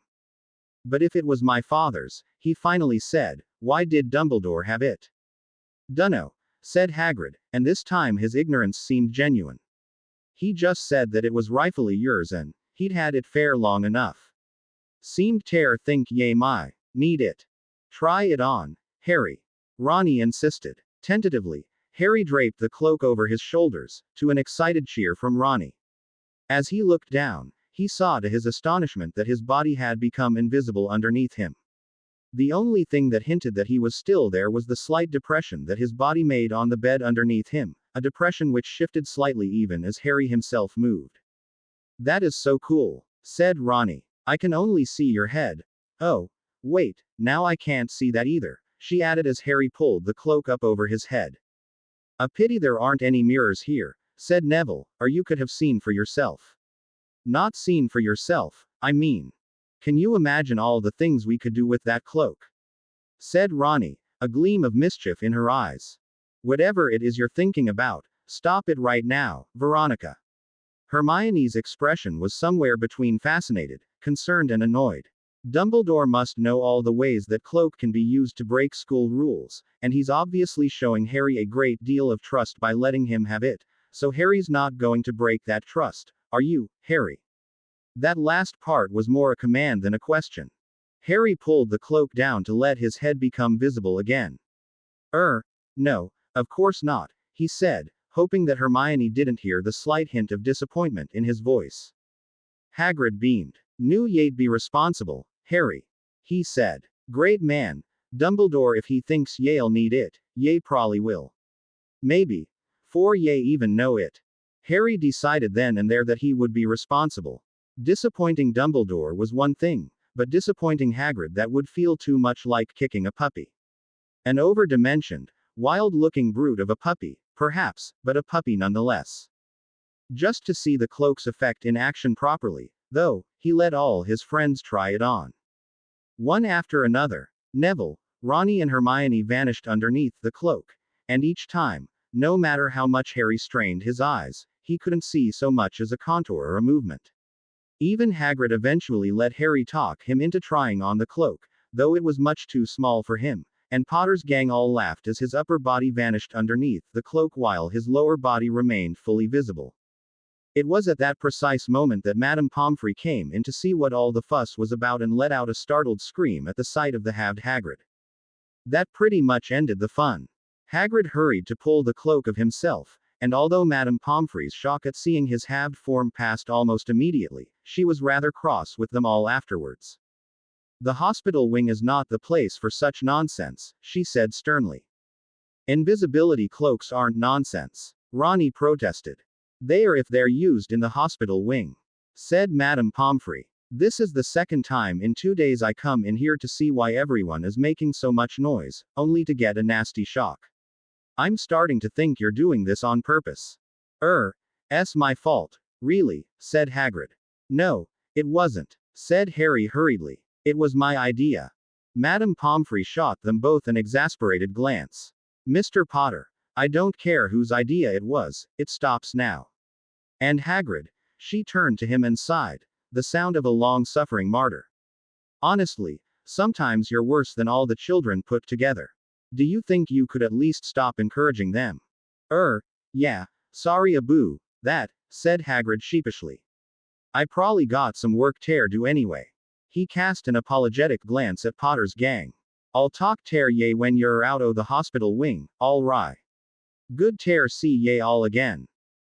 But if it was my father's, he finally said, why did Dumbledore have it? Dunno, said Hagrid, and this time his ignorance seemed genuine. He just said that it was rightfully yours and he'd had it fair long enough. Seemed ter think ye my need it. Try it on, Harry. Ronnie insisted. Tentatively, Harry draped the cloak over his shoulders, to an excited cheer from Ronnie. As he looked down, he saw to his astonishment that his body had become invisible underneath him. The only thing that hinted that he was still there was the slight depression that his body made on the bed underneath him, a depression which shifted slightly even as Harry himself moved. That is so cool, said Ronnie. I can only see your head. Oh, wait, now I can't see that either, she added as Harry pulled the cloak up over his head. A pity there aren't any mirrors here, said Neville, or you could have seen for yourself. Not seen for yourself, I mean. Can you imagine all the things we could do with that cloak? Said Ronnie, a gleam of mischief in her eyes. Whatever it is you're thinking about, stop it right now, Veronica. Hermione's expression was somewhere between fascinated, concerned and annoyed. Dumbledore must know all the ways that cloak can be used to break school rules, and he's obviously showing Harry a great deal of trust by letting him have it, so Harry's not going to break that trust, are you, Harry? That last part was more a command than a question. Harry pulled the cloak down to let his head become visible again. No, of course not, he said, hoping that Hermione didn't hear the slight hint of disappointment in his voice. Hagrid beamed. Knew ye'd be responsible, Harry. He said. Great man. Dumbledore if he thinks ye'll need it, ye probably will. Maybe. For ye even know it. Harry decided then and there that he would be responsible. Disappointing Dumbledore was one thing, but disappointing Hagrid that would feel too much like kicking a puppy. An over-dimensioned, wild-looking brute of a puppy, perhaps, but a puppy nonetheless. Just to see the cloak's effect in action properly, though, he let all his friends try it on. One after another, Neville, Ronnie and Hermione vanished underneath the cloak, and each time, no matter how much Harry strained his eyes, he couldn't see so much as a contour or a movement. Even Hagrid eventually let Harry talk him into trying on the cloak, though it was much too small for him, and Potter's gang all laughed as his upper body vanished underneath the cloak while his lower body remained fully visible. It was at that precise moment that Madame Pomfrey came in to see what all the fuss was about and let out a startled scream at the sight of the halved Hagrid. That pretty much ended the fun. Hagrid hurried to pull the cloak of himself, and although Madame Pomfrey's shock at seeing his halved form passed almost immediately, she was rather cross with them all afterwards. The hospital wing is not the place for such nonsense, she said sternly. Invisibility cloaks aren't nonsense, Ronnie protested. They are if they're used in the hospital wing, said Madame Pomfrey. This is the second time in 2 days I come in here to see why everyone is making so much noise, only to get a nasty shock. I'm starting to think you're doing this on purpose. It's my fault. Really, said Hagrid. No, it wasn't, said Harry hurriedly. It was my idea. Madame Pomfrey shot them both an exasperated glance. Mr. Potter, I don't care whose idea it was, it stops now. And Hagrid, she turned to him and sighed, the sound of a long-suffering martyr. Honestly, sometimes you're worse than all the children put together. Do you think you could at least stop encouraging them? Yeah, sorry Abu, that, said Hagrid sheepishly. I probably got some work ter do anyway. He cast an apologetic glance at Potter's gang. I'll talk ter ye when you're out o' the hospital wing, all right. Good ter see ye all again.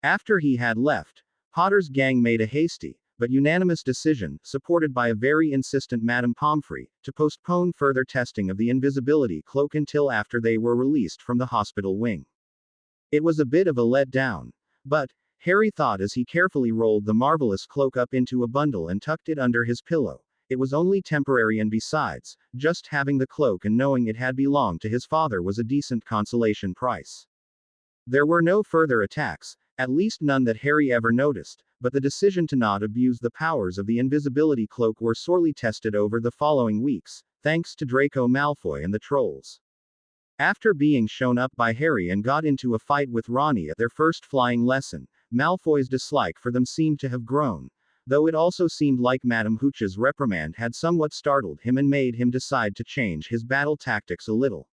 After he had left, Potter's gang made a hasty, but unanimous decision, supported by a very insistent Madame Pomfrey, to postpone further testing of the invisibility cloak until after they were released from the hospital wing. It was a bit of a letdown, but, Harry thought as he carefully rolled the marvelous cloak up into a bundle and tucked it under his pillow, it was only temporary, and besides, just having the cloak and knowing it had belonged to his father was a decent consolation price. There were no further attacks, at least none that Harry ever noticed, but the decision to not abuse the powers of the invisibility cloak were sorely tested over the following weeks, thanks to Draco Malfoy and the trolls. After being shown up by Harry and got into a fight with Ronnie at their first flying lesson, Malfoy's dislike for them seemed to have grown, though it also seemed like Madame Hooch's reprimand had somewhat startled him and made him decide to change his battle tactics a little.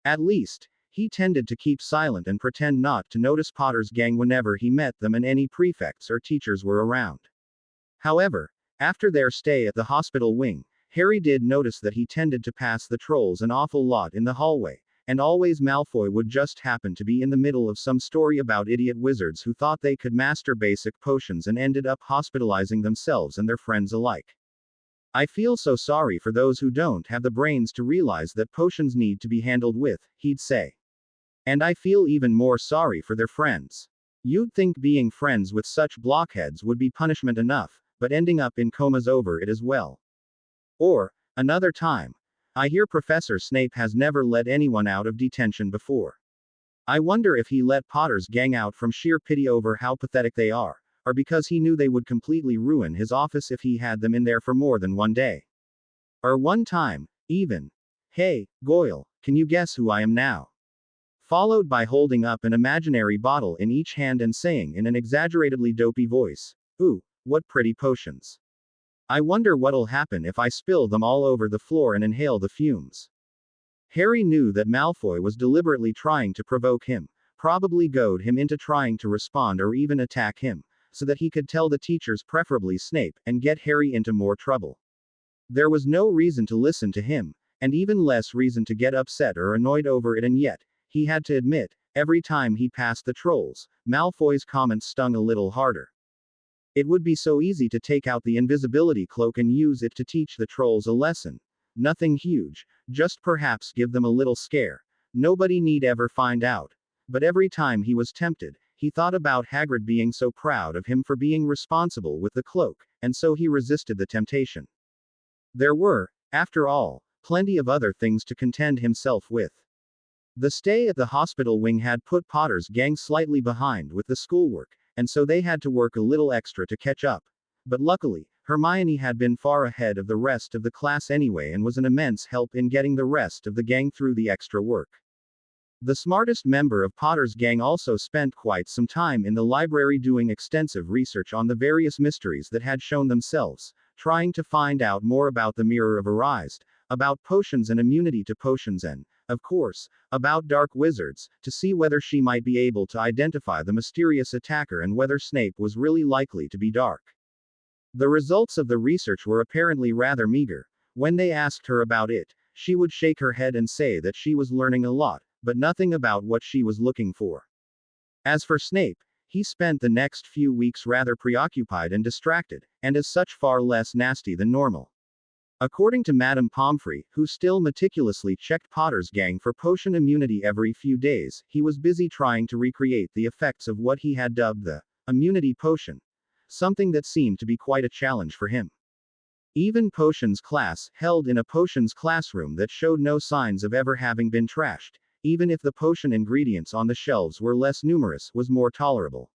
At least, he tended to keep silent and pretend not to notice Potter's gang whenever he met them and any prefects or teachers were around. However, after their stay at the hospital wing, Harry did notice that he tended to pass the trolls an awful lot in the hallway, and always Malfoy would just happen to be in the middle of some story about idiot wizards who thought they could master basic potions and ended up hospitalizing themselves and their friends alike. I feel so sorry for those who don't have the brains to realize that potions need to be handled with, he'd say. And I feel even more sorry for their friends. You'd think being friends with such blockheads would be punishment enough, but ending up in comas over it as well. Or, another time, I hear Professor Snape has never let anyone out of detention before. I wonder if he let Potter's gang out from sheer pity over how pathetic they are, or because he knew they would completely ruin his office if he had them in there for more than one day. Or one time, even. Hey, Goyle, can you guess who I am now? Followed by holding up an imaginary bottle in each hand and saying in an exaggeratedly dopey voice, "Ooh, what pretty potions. I wonder what'll happen if I spill them all over the floor and inhale the fumes." Harry knew that Malfoy was deliberately trying to provoke him, probably goad him into trying to respond or even attack him, so that he could tell the teachers, preferably Snape, and get Harry into more trouble. There was no reason to listen to him, and even less reason to get upset or annoyed over it, and yet, he had to admit, every time he passed the trolls, Malfoy's comments stung a little harder. It would be so easy to take out the invisibility cloak and use it to teach the trolls a lesson. Nothing huge, just perhaps give them a little scare. Nobody need ever find out. But every time he was tempted, he thought about Hagrid being so proud of him for being responsible with the cloak, and so he resisted the temptation. There were, after all, plenty of other things to contend himself with. The stay at the hospital wing had put Potter's gang slightly behind with the schoolwork, and so they had to work a little extra to catch up. But luckily, Hermione had been far ahead of the rest of the class anyway and was an immense help in getting the rest of the gang through the extra work. The smartest member of Potter's gang also spent quite some time in the library doing extensive research on the various mysteries that had shown themselves, trying to find out more about the Mirror of Erised, about potions and immunity to potions, and, of course, about dark wizards, to see whether she might be able to identify the mysterious attacker and whether Snape was really likely to be dark. The results of the research were apparently rather meager. When they asked her about it, she would shake her head and say that she was learning a lot, but nothing about what she was looking for. As for Snape, he spent the next few weeks rather preoccupied and distracted, and as such far less nasty than normal. According to Madame Pomfrey, who still meticulously checked Potter's gang for potion immunity every few days, he was busy trying to recreate the effects of what he had dubbed the immunity potion, something that seemed to be quite a challenge for him. Even potions class, held in a potions classroom that showed no signs of ever having been trashed, even if the potion ingredients on the shelves were less numerous, was more tolerable.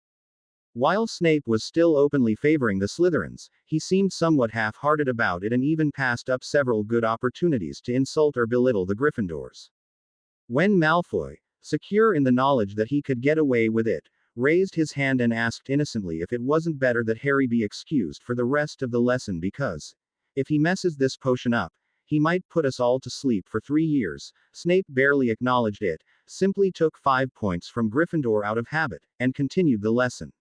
While Snape was still openly favoring the Slytherins, he seemed somewhat half-hearted about it and even passed up several good opportunities to insult or belittle the Gryffindors. When Malfoy, secure in the knowledge that he could get away with it, raised his hand and asked innocently if it wasn't better that Harry be excused for the rest of the lesson because, if he messes this potion up, he might put us all to sleep for 3 years, Snape barely acknowledged it, simply took 5 points from Gryffindor out of habit, and continued the lesson.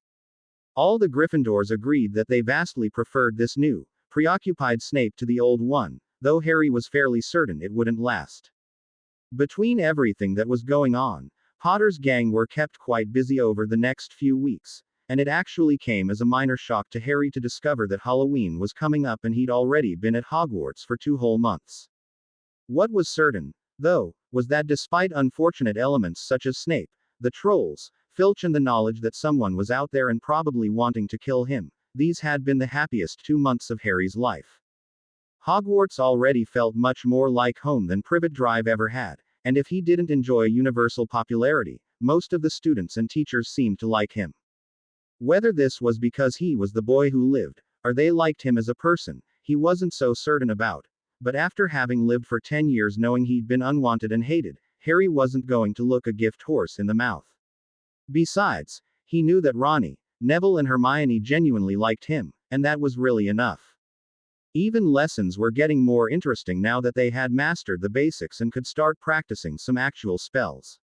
All the Gryffindors agreed that they vastly preferred this new, preoccupied Snape to the old one, though Harry was fairly certain it wouldn't last. Between everything that was going on, Potter's gang were kept quite busy over the next few weeks, and it actually came as a minor shock to Harry to discover that Halloween was coming up and he'd already been at Hogwarts for 2 whole months. What was certain, though, was that despite unfortunate elements such as Snape, the trolls, Filch, and the knowledge that someone was out there and probably wanting to kill him, these had been the happiest 2 months of Harry's life. Hogwarts already felt much more like home than Privet Drive ever had, and if he didn't enjoy universal popularity, most of the students and teachers seemed to like him. Whether this was because he was the boy who lived, or they liked him as a person, he wasn't so certain about. But after having lived for 10 years knowing he'd been unwanted and hated, Harry wasn't going to look a gift horse in the mouth. Besides, he knew that Ronnie, Neville and Hermione genuinely liked him, and that was really enough. Even lessons were getting more interesting now that they had mastered the basics and could start practicing some actual spells.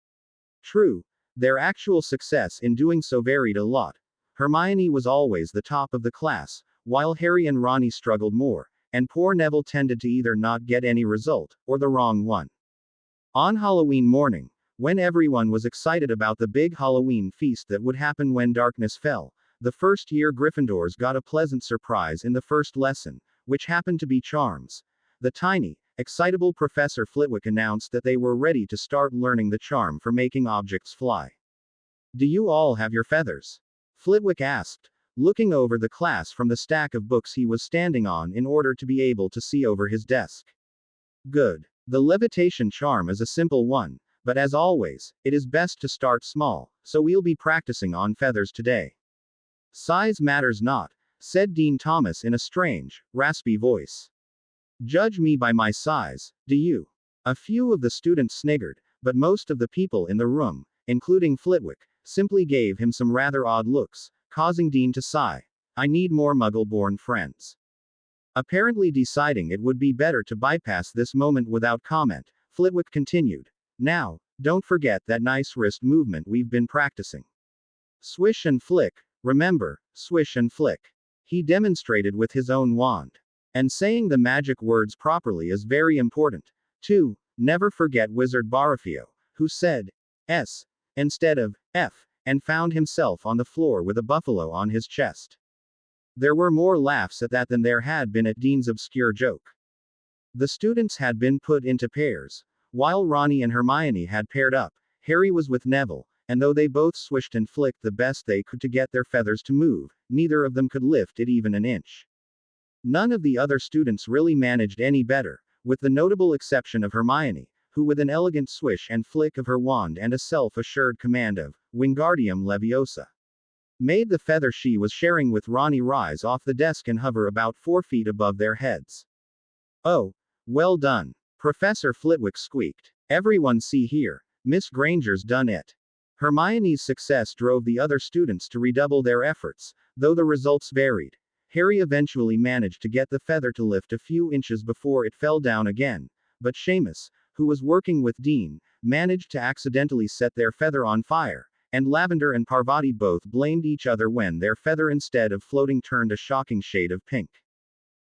True, their actual success in doing so varied a lot. Hermione was always the top of the class, while Harry and Ronnie struggled more, and poor Neville tended to either not get any result, or the wrong one. On Halloween morning, when everyone was excited about the big Halloween feast that would happen when darkness fell, the first-year Gryffindors got a pleasant surprise in the first lesson, which happened to be charms. The tiny, excitable Professor Flitwick announced that they were ready to start learning the charm for making objects fly. "Do you all have your feathers?" Flitwick asked, looking over the class from the stack of books he was standing on in order to be able to see over his desk. Good. The levitation charm is a simple one, but as always, it is best to start small, so we'll be practicing on feathers today. "Size matters not," said Dean Thomas in a strange, raspy voice. "Judge me by my size, do you?" A few of the students sniggered, but most of the people in the room, including Flitwick, simply gave him some rather odd looks, causing Dean to sigh. "I need more Muggle-born friends." Apparently deciding it would be better to bypass this moment without comment, Flitwick continued. "Now, don't forget that nice wrist movement we've been practicing. Swish and flick, remember, swish and flick." He demonstrated with his own wand. And saying the magic words properly is very important, too. Never forget Wizard Barafio, who said S instead of F, and found himself on the floor with a buffalo on his chest. There were more laughs at that than there had been at Dean's obscure joke. The students had been put into pairs. While Ronnie and Hermione had paired up, Harry was with Neville, and though they both swished and flicked the best they could to get their feathers to move, neither of them could lift it even an inch. None of the other students really managed any better, with the notable exception of Hermione, who with an elegant swish and flick of her wand and a self-assured command of Wingardium Leviosa, made the feather she was sharing with Ronnie rise off the desk and hover about 4 feet above their heads. "Oh, well done," Professor Flitwick squeaked. "Everyone see here, Miss Granger's done it." Hermione's success drove the other students to redouble their efforts, though the results varied. Harry eventually managed to get the feather to lift a few inches before it fell down again, but Seamus, who was working with Dean, managed to accidentally set their feather on fire, and Lavender and Parvati both blamed each other when their feather instead of floating turned a shocking shade of pink.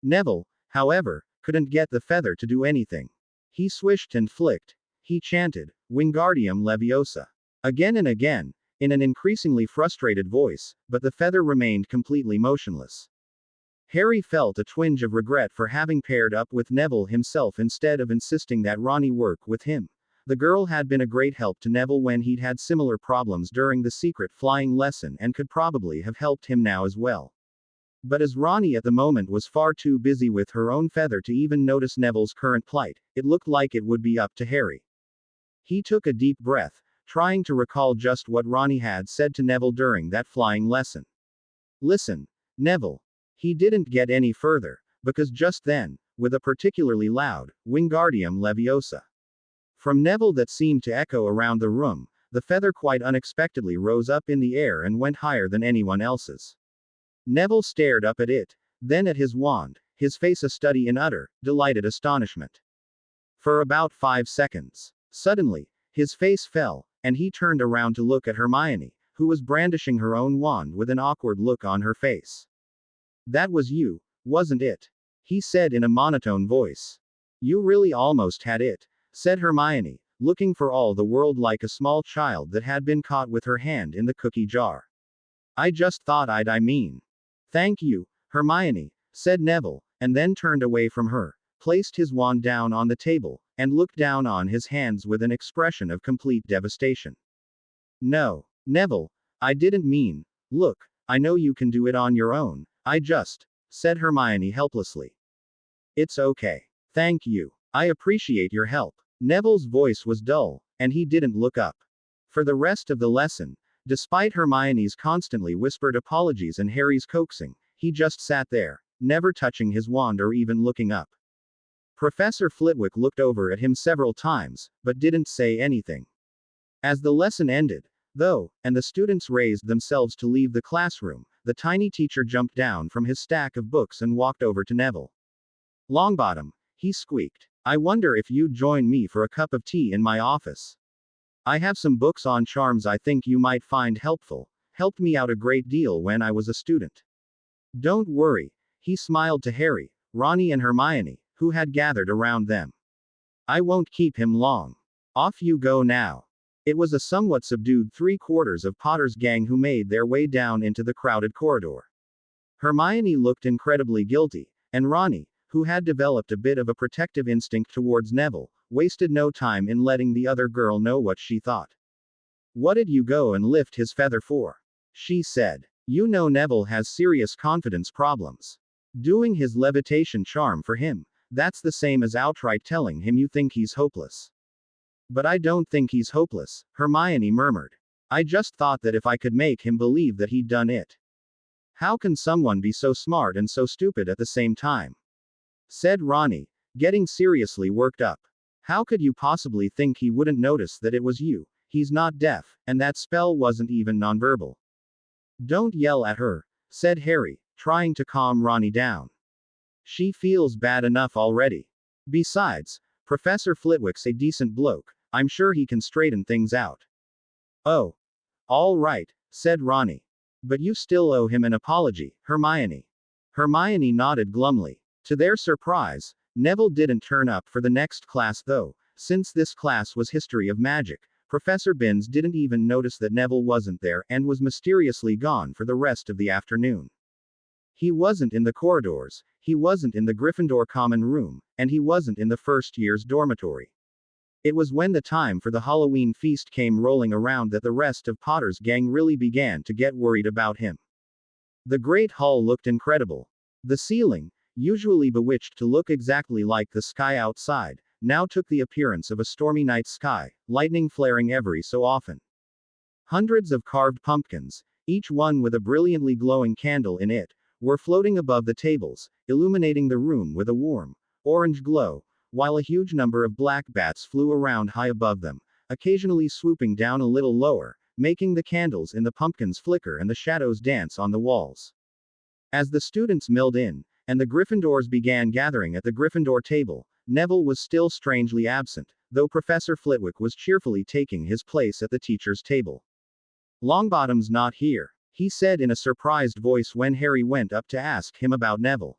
Neville, however, couldn't get the feather to do anything. He swished and flicked. He chanted, Wingardium Leviosa, again and again, in an increasingly frustrated voice, but the feather remained completely motionless. Harry felt a twinge of regret for having paired up with Neville himself instead of insisting that Ronnie work with him. The girl had been a great help to Neville when he'd had similar problems during the secret flying lesson and could probably have helped him now as well. But as Ronnie at the moment was far too busy with her own feather to even notice Neville's current plight, it looked like it would be up to Harry. He took a deep breath, trying to recall just what Ronnie had said to Neville during that flying lesson. "Listen, Neville." He didn't get any further, because just then, with a particularly loud, Wingardium Leviosa from Neville that seemed to echo around the room, the feather quite unexpectedly rose up in the air and went higher than anyone else's. Neville stared up at it, then at his wand, his face a study in utter, delighted astonishment. For about 5 seconds. Suddenly, his face fell, and he turned around to look at Hermione, who was brandishing her own wand with an awkward look on her face. "That was you, wasn't it?" he said in a monotone voice. "You really almost had it," said Hermione, looking for all the world like a small child that had been caught with her hand in the cookie jar. "I just thought I mean." "Thank you, Hermione," said Neville, and then turned away from her, placed his wand down on the table, and looked down on his hands with an expression of complete devastation. "No, Neville, I didn't mean. Look, I know you can do it on your own, I just," said Hermione helplessly. It's okay. Thank you. I appreciate your help. Neville's voice was dull, and he didn't look up. For the rest of the lesson, despite Hermione's constantly whispered apologies and Harry's coaxing, he just sat there, never touching his wand or even looking up. Professor Flitwick looked over at him several times, but didn't say anything. As the lesson ended, though, and the students raised themselves to leave the classroom, the tiny teacher jumped down from his stack of books and walked over to Neville. Longbottom, he squeaked. I wonder if you'd join me for a cup of tea in my office. I have some books on charms I think you might find helpful. Helped me out a great deal when I was a student. Don't worry, he smiled to Harry, Ronnie and Hermione, who had gathered around them. I won't keep him long. Off you go now. It was a somewhat subdued 3/4 of Potter's gang who made their way down into the crowded corridor. Hermione looked incredibly guilty, and Ronnie, who had developed a bit of a protective instinct towards Neville, wasted no time in letting the other girl know what she thought. What did you go and lift his feather for? She said. You know Neville has serious confidence problems. Doing his levitation charm for him, that's the same as outright telling him you think he's hopeless. But I don't think he's hopeless, Hermione murmured. I just thought that if I could make him believe that he'd done it. How can someone be so smart and so stupid at the same time? Said Ronnie, getting seriously worked up. How could you possibly think he wouldn't notice that it was you? He's not deaf, and that spell wasn't even nonverbal. Don't yell at her, said Harry, trying to calm Ronnie down. She feels bad enough already. Besides, Professor Flitwick's a decent bloke, I'm sure he can straighten things out. Oh. All right, said Ronnie. But you still owe him an apology, Hermione. Hermione nodded glumly. To their surprise, Neville didn't turn up for the next class though. Since this class was History of Magic, Professor Binns didn't even notice that Neville wasn't there and was mysteriously gone for the rest of the afternoon. He wasn't in the corridors, he wasn't in the Gryffindor common room, and he wasn't in the first year's dormitory. It was when the time for the Halloween feast came rolling around that the rest of Potter's gang really began to get worried about him. The Great Hall looked incredible. The ceiling, usually bewitched to look exactly like the sky outside, now took the appearance of a stormy night sky, lightning flaring every so often. Hundreds of carved pumpkins, each one with a brilliantly glowing candle in it, were floating above the tables, illuminating the room with a warm, orange glow, while a huge number of black bats flew around high above them, occasionally swooping down a little lower, making the candles in the pumpkins flicker and the shadows dance on the walls. As the students milled in, and the Gryffindors began gathering at the Gryffindor table, Neville was still strangely absent, though Professor Flitwick was cheerfully taking his place at the teacher's table. Longbottom's not here, he said in a surprised voice when Harry went up to ask him about Neville.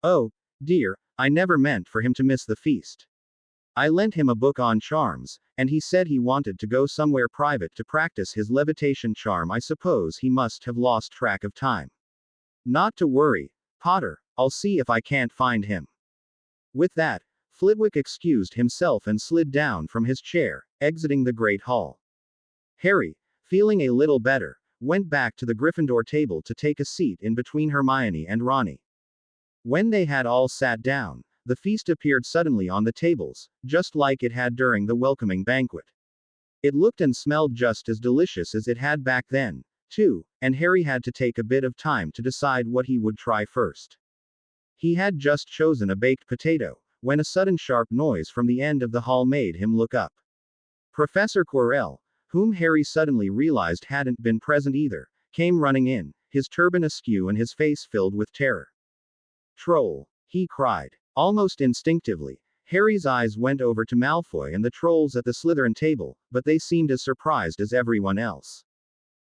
Oh, dear, I never meant for him to miss the feast. I lent him a book on charms, and he said he wanted to go somewhere private to practice his levitation charm. I suppose he must have lost track of time. Not to worry, Potter, I'll see if I can't find him. With that, Flitwick excused himself and slid down from his chair, exiting the Great Hall. Harry, feeling a little better, went back to the Gryffindor table to take a seat in between Hermione and Ronnie. When they had all sat down, the feast appeared suddenly on the tables, just like it had during the welcoming banquet. It looked and smelled just as delicious as it had back then, too, and Harry had to take a bit of time to decide what he would try first. He had just chosen a baked potato, when a sudden sharp noise from the end of the hall made him look up. Professor Quirrell, whom Harry suddenly realized hadn't been present either, came running in, his turban askew and his face filled with terror. Troll! He cried. Almost instinctively, Harry's eyes went over to Malfoy and the trolls at the Slytherin table, but they seemed as surprised as everyone else.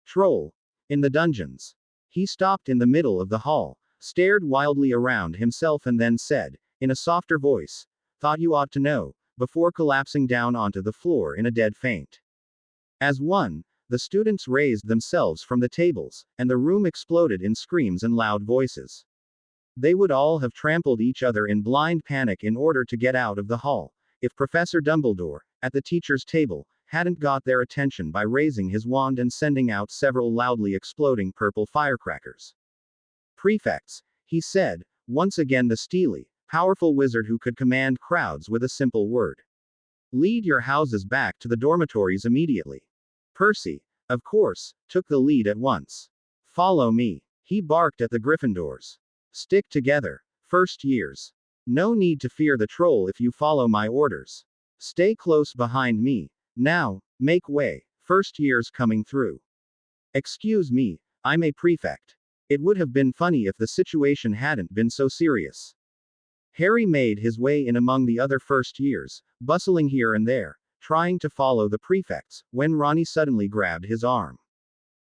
Troll! In the dungeons. He stopped in the middle of the hall, stared wildly around himself and then said, in a softer voice, thought you ought to know, before collapsing down onto the floor in a dead faint. As one, the students raised themselves from the tables, and the room exploded in screams and loud voices. They would all have trampled each other in blind panic in order to get out of the hall, if Professor Dumbledore, at the teacher's table, hadn't got their attention by raising his wand and sending out several loudly exploding purple firecrackers. Prefects, he said, once again the steely, powerful wizard who could command crowds with a simple word. Lead your houses back to the dormitories immediately. Percy, of course, took the lead at once. Follow me. He barked at the Gryffindors. Stick together. First years. No need to fear the troll if you follow my orders. Stay close behind me. Now, make way. First years coming through. Excuse me, I'm a prefect. It would have been funny if the situation hadn't been so serious. Harry made his way in among the other first years, bustling here and there, trying to follow the prefects, when Ronnie suddenly grabbed his arm.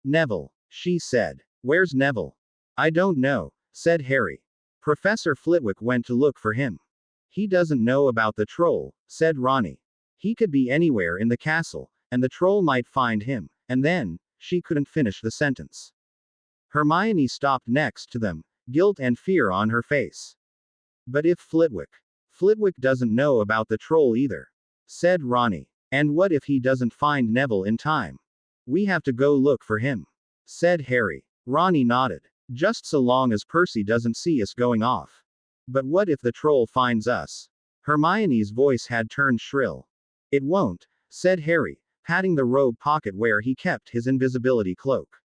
Neville, she said. Where's Neville? I don't know, said Harry. Professor Flitwick went to look for him. He doesn't know about the troll, said Ronnie. He could be anywhere in the castle, and the troll might find him, and then, she couldn't finish the sentence. Hermione stopped next to them, guilt and fear on her face. But if Flitwick doesn't know about the troll either, said Ronnie. And what if he doesn't find Neville in time? We have to go look for him, said Harry. Ronnie nodded. Just so long as Percy doesn't see us going off. But what if the troll finds us? Hermione's voice had turned shrill. It won't, said Harry, patting the robe pocket where he kept his invisibility cloak.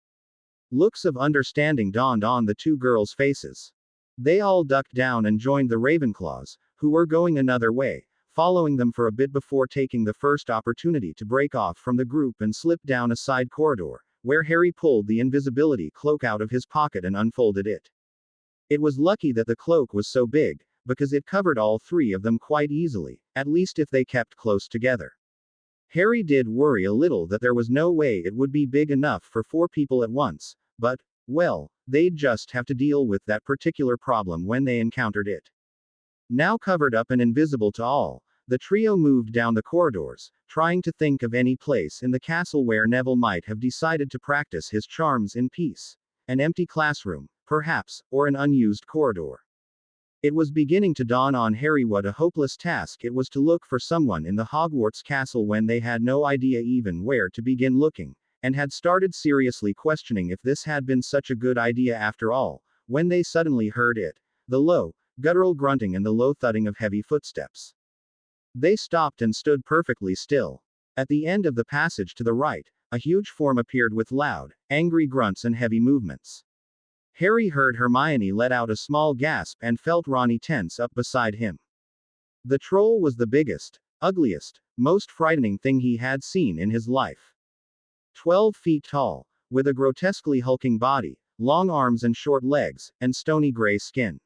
Looks of understanding dawned on the two girls' faces. They all ducked down and joined the Ravenclaws, who were going another way, following them for a bit before taking the first opportunity to break off from the group and slip down a side corridor, where Harry pulled the invisibility cloak out of his pocket and unfolded it. It was lucky that the cloak was so big, because it covered all three of them quite easily, at least if they kept close together. Harry did worry a little that there was no way it would be big enough for 4 people at once, but, well, they'd just have to deal with that particular problem when they encountered it. Now covered up and invisible to all, the trio moved down the corridors, trying to think of any place in the castle where Neville might have decided to practice his charms in peace. An empty classroom, perhaps, or an unused corridor. It was beginning to dawn on Harry what a hopeless task it was to look for someone in the Hogwarts castle when they had no idea even where to begin looking, and had started seriously questioning if this had been such a good idea after all, when they suddenly heard it, the low, guttural grunting and the low thudding of heavy footsteps. They stopped and stood perfectly still. At the end of the passage to the right, a huge form appeared with loud, angry grunts and heavy movements. Harry heard Hermione let out a small gasp and felt Ronnie tense up beside him. The troll was the biggest, ugliest, most frightening thing he had seen in his life. 12 feet tall, with a grotesquely hulking body, long arms and short legs, and stony gray skin.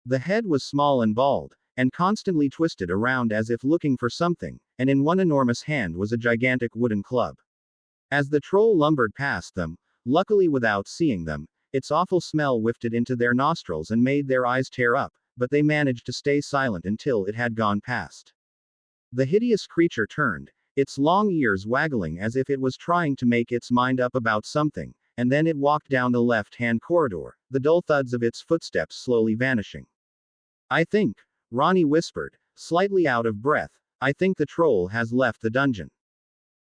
The head was small and bald, and constantly twisted around as if looking for something, and in one enormous hand was a gigantic wooden club. As the troll lumbered past them, luckily without seeing them, its awful smell wafted into their nostrils and made their eyes tear up, but they managed to stay silent until it had gone past. The hideous creature turned, its long ears waggling as if it was trying to make its mind up about something, and then it walked down the left-hand corridor, the dull thuds of its footsteps slowly vanishing. I think, Ronnie whispered, slightly out of breath, I think the troll has left the dungeon.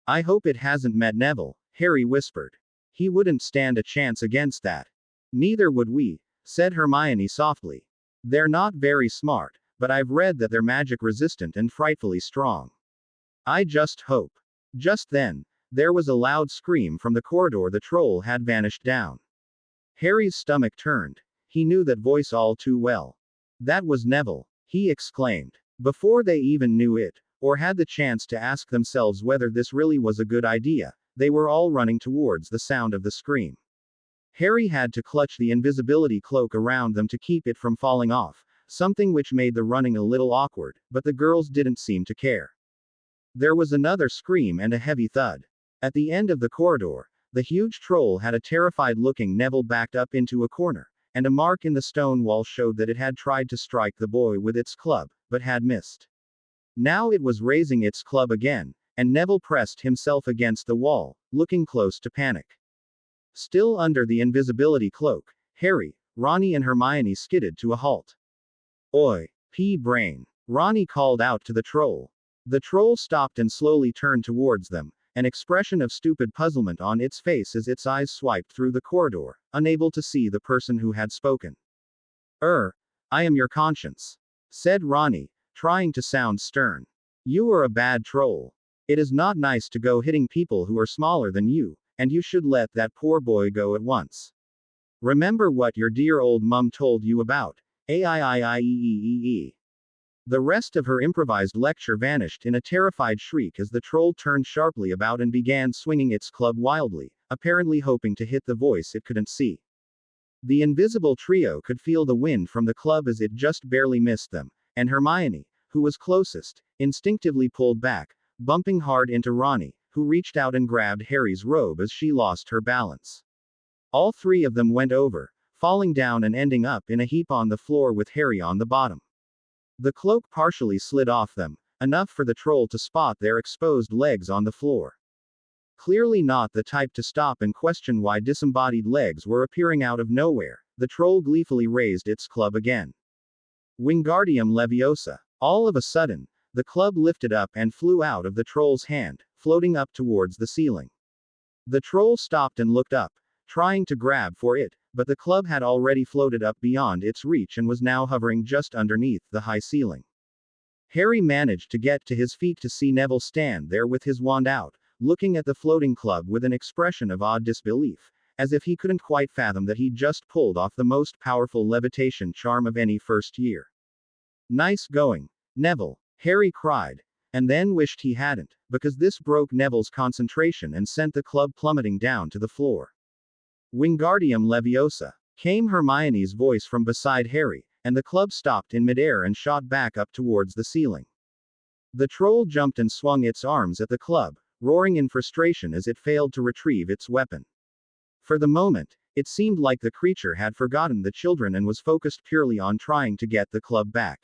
I hope it hasn't met Neville, Harry whispered. He wouldn't stand a chance against that. Neither would we, said Hermione softly. They're not very smart, but I've read that they're magic resistant and frightfully strong. I just hope. Just then, there was a loud scream from the corridor. The troll had vanished down. Harry's stomach turned. He knew that voice all too well. That was Neville, he exclaimed. Before they even knew it, or had the chance to ask themselves whether this really was a good idea, they were all running towards the sound of the scream. Harry had to clutch the invisibility cloak around them to keep it from falling off, something which made the running a little awkward, but the girls didn't seem to care. There was another scream and a heavy thud. At the end of the corridor, the huge troll had a terrified-looking Neville backed up into a corner, and a mark in the stone wall showed that it had tried to strike the boy with its club, but had missed. Now it was raising its club again, and Neville pressed himself against the wall, looking close to panic. Still under the invisibility cloak, Harry, Ronnie and Hermione skidded to a halt. Oi, pea-brain! Ronnie called out to the troll. The troll stopped and slowly turned towards them, an expression of stupid puzzlement on its face as its eyes swiped through the corridor, unable to see the person who had spoken. I am your conscience, said Ronnie, trying to sound stern. You are a bad troll. It is not nice to go hitting people who are smaller than you, and you should let that poor boy go at once. Remember what your dear old mum told you about AIIIEEEE. The rest of her improvised lecture vanished in a terrified shriek as the troll turned sharply about and began swinging its club wildly, apparently hoping to hit the voice it couldn't see. The invisible trio could feel the wind from the club as it just barely missed them, and Hermione, who was closest, instinctively pulled back, bumping hard into Ronnie, who reached out and grabbed Harry's robe as she lost her balance. All three of them went over, falling down and ending up in a heap on the floor with Harry on the bottom. The cloak partially slid off them, enough for the troll to spot their exposed legs on the floor. Clearly not the type to stop and question why disembodied legs were appearing out of nowhere, the troll gleefully raised its club again. Wingardium Leviosa. All of a sudden, the club lifted up and flew out of the troll's hand, floating up towards the ceiling. The troll stopped and looked up, trying to grab for it, but the club had already floated up beyond its reach and was now hovering just underneath the high ceiling. Harry managed to get to his feet to see Neville stand there with his wand out, looking at the floating club with an expression of odd disbelief, as if he couldn't quite fathom that he'd just pulled off the most powerful levitation charm of any first year. Nice going, Neville, Harry cried, and then wished he hadn't, because this broke Neville's concentration and sent the club plummeting down to the floor. Wingardium Leviosa, came Hermione's voice from beside Harry, and the club stopped in midair and shot back up towards the ceiling. The troll jumped and swung its arms at the club, roaring in frustration as it failed to retrieve its weapon. For the moment, it seemed like the creature had forgotten the children and was focused purely on trying to get the club back.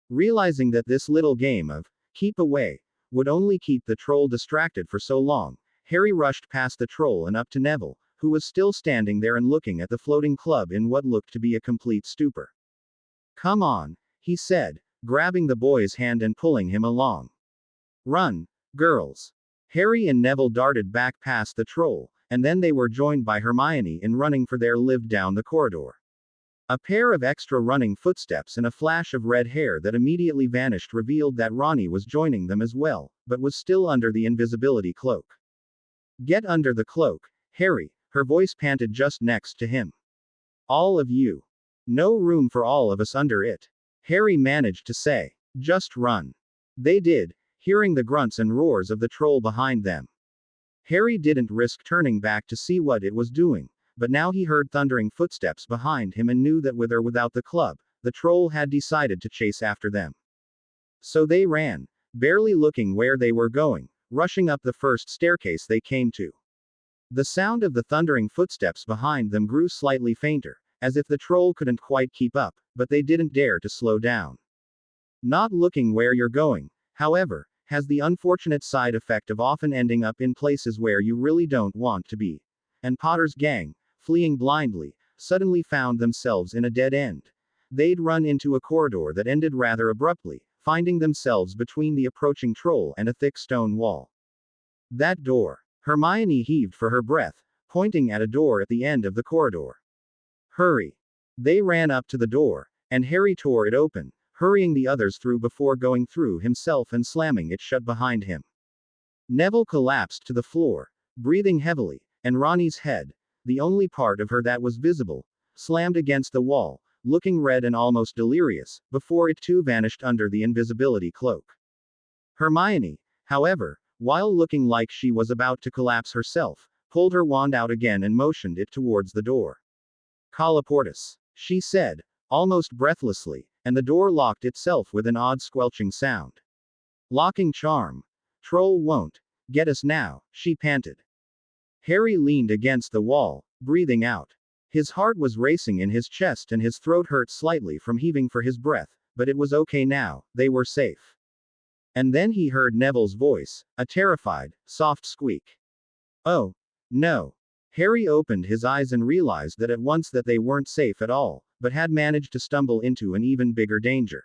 Realizing that this little game of keep away would only keep the troll distracted for so long, Harry rushed past the troll and up to Neville, who was still standing there and looking at the floating club in what looked to be a complete stupor. Come on, he said, grabbing the boy's hand and pulling him along. Run, girls. Harry and Neville darted back past the troll, and then they were joined by Hermione in running for their life down the corridor. A pair of extra running footsteps and a flash of red hair that immediately vanished revealed that Ronnie was joining them as well, but was still under the invisibility cloak. Get under the cloak, Harry, her voice panted just next to him. All of you. No room for all of us under it. Harry managed to say. Just run. They did, hearing the grunts and roars of the troll behind them. Harry didn't risk turning back to see what it was doing, but now he heard thundering footsteps behind him and knew that with or without the club, the troll had decided to chase after them. So they ran, barely looking where they were going, rushing up the first staircase they came to. The sound of the thundering footsteps behind them grew slightly fainter, as if the troll couldn't quite keep up, but they didn't dare to slow down. Not looking where you're going, however, has the unfortunate side effect of often ending up in places where you really don't want to be. And Potter's gang, fleeing blindly, suddenly found themselves in a dead end. They'd run into a corridor that ended rather abruptly, finding themselves between the approaching troll and a thick stone wall. That door. Hermione heaved for her breath, pointing at a door at the end of the corridor. Hurry. They ran up to the door, and Harry tore it open, hurrying the others through before going through himself and slamming it shut behind him. Neville collapsed to the floor, breathing heavily, and Ronnie's head, the only part of her that was visible, slammed against the wall, looking red and almost delirious, before it too vanished under the invisibility cloak. Hermione, however, while looking like she was about to collapse herself, pulled her wand out again and motioned it towards the door. Colloportus, she said, almost breathlessly, and the door locked itself with an odd squelching sound. Locking charm. Troll won't get us now, she panted. Harry leaned against the wall, breathing out. His heart was racing in his chest and his throat hurt slightly from heaving for his breath, but it was okay now, they were safe. And then he heard Neville's voice, a terrified, soft squeak. Oh, no. Harry opened his eyes and realized that at once that they weren't safe at all, but had managed to stumble into an even bigger danger.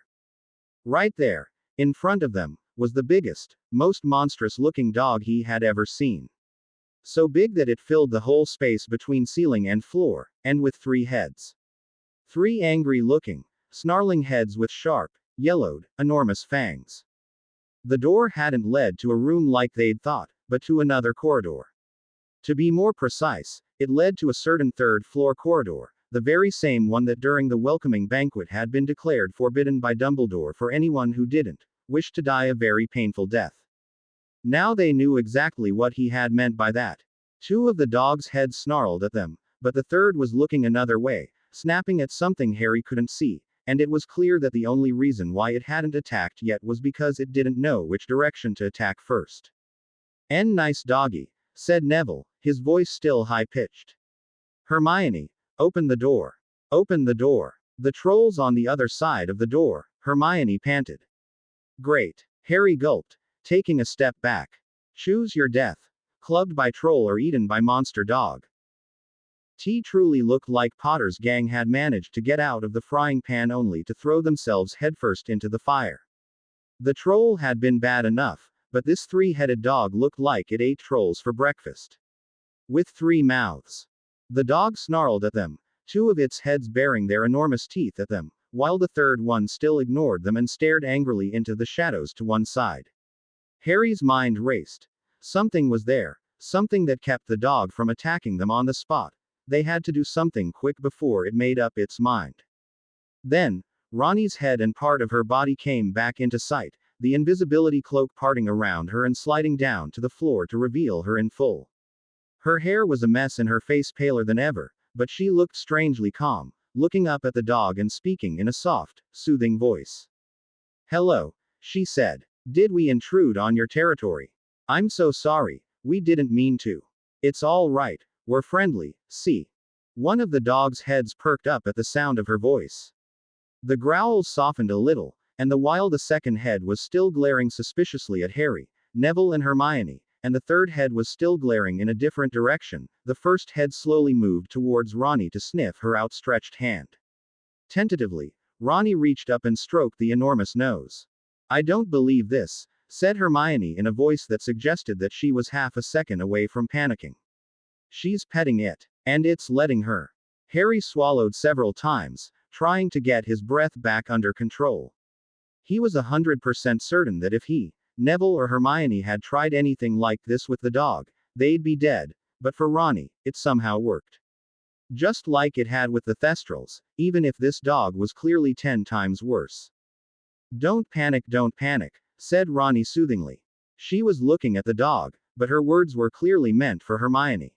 Right there, in front of them, was the biggest, most monstrous-looking dog he had ever seen. So big that it filled the whole space between ceiling and floor, and with 3 heads. 3 angry-looking, snarling heads with sharp, yellowed, enormous fangs. The door hadn't led to a room like they'd thought, but to another corridor. To be more precise, it led to a certain third-floor corridor, the very same one that during the welcoming banquet had been declared forbidden by Dumbledore for anyone who didn't wish to die a very painful death. Now they knew exactly what he had meant by that. Two of the dogs' heads snarled at them, but the third was looking another way, snapping at something Harry couldn't see, and it was clear that the only reason why it hadn't attacked yet was because it didn't know which direction to attack first. Nice doggy," said Neville, his voice still high-pitched. "Hermione, open the door. Open the door." "The troll's on the other side of the door," Hermione panted. "Great." Harry gulped, taking a step back. "Choose your death. Clubbed by troll or eaten by monster dog." Truly looked like Potter's gang had managed to get out of the frying pan only to throw themselves headfirst into the fire. The troll had been bad enough, but this three-headed dog looked like it ate trolls for breakfast. With 3 mouths. The dog snarled at them, 2 of its heads baring their enormous teeth at them, while the third one still ignored them and stared angrily into the shadows to one side. Harry's mind raced. Something was there, something that kept the dog from attacking them on the spot. They had to do something quick before it made up its mind. Then, Ronnie's head and part of her body came back into sight, the invisibility cloak parting around her and sliding down to the floor to reveal her in full. Her hair was a mess and her face paler than ever, but she looked strangely calm, looking up at the dog and speaking in a soft, soothing voice. "Hello," she said. "Did we intrude on your territory? I'm so sorry, we didn't mean to. It's all right, we're friendly, see." One of the dog's heads perked up at the sound of her voice. The growls softened a little, and while the second head was still glaring suspiciously at Harry, Neville and Hermione, and the third head was still glaring in a different direction, the first head slowly moved towards Ronnie to sniff her outstretched hand. Tentatively, Ronnie reached up and stroked the enormous nose. "I don't believe this," said Hermione in a voice that suggested that she was half a second away from panicking. "She's petting it. And it's letting her." Harry swallowed several times, trying to get his breath back under control. He was 100% certain that if he, Neville or Hermione had tried anything like this with the dog, they'd be dead, but for Ronnie, it somehow worked. Just like it had with the Thestrals, even if this dog was clearly 10 times worse. Don't panic," said Ronnie soothingly. She was looking at the dog, but her words were clearly meant for Hermione.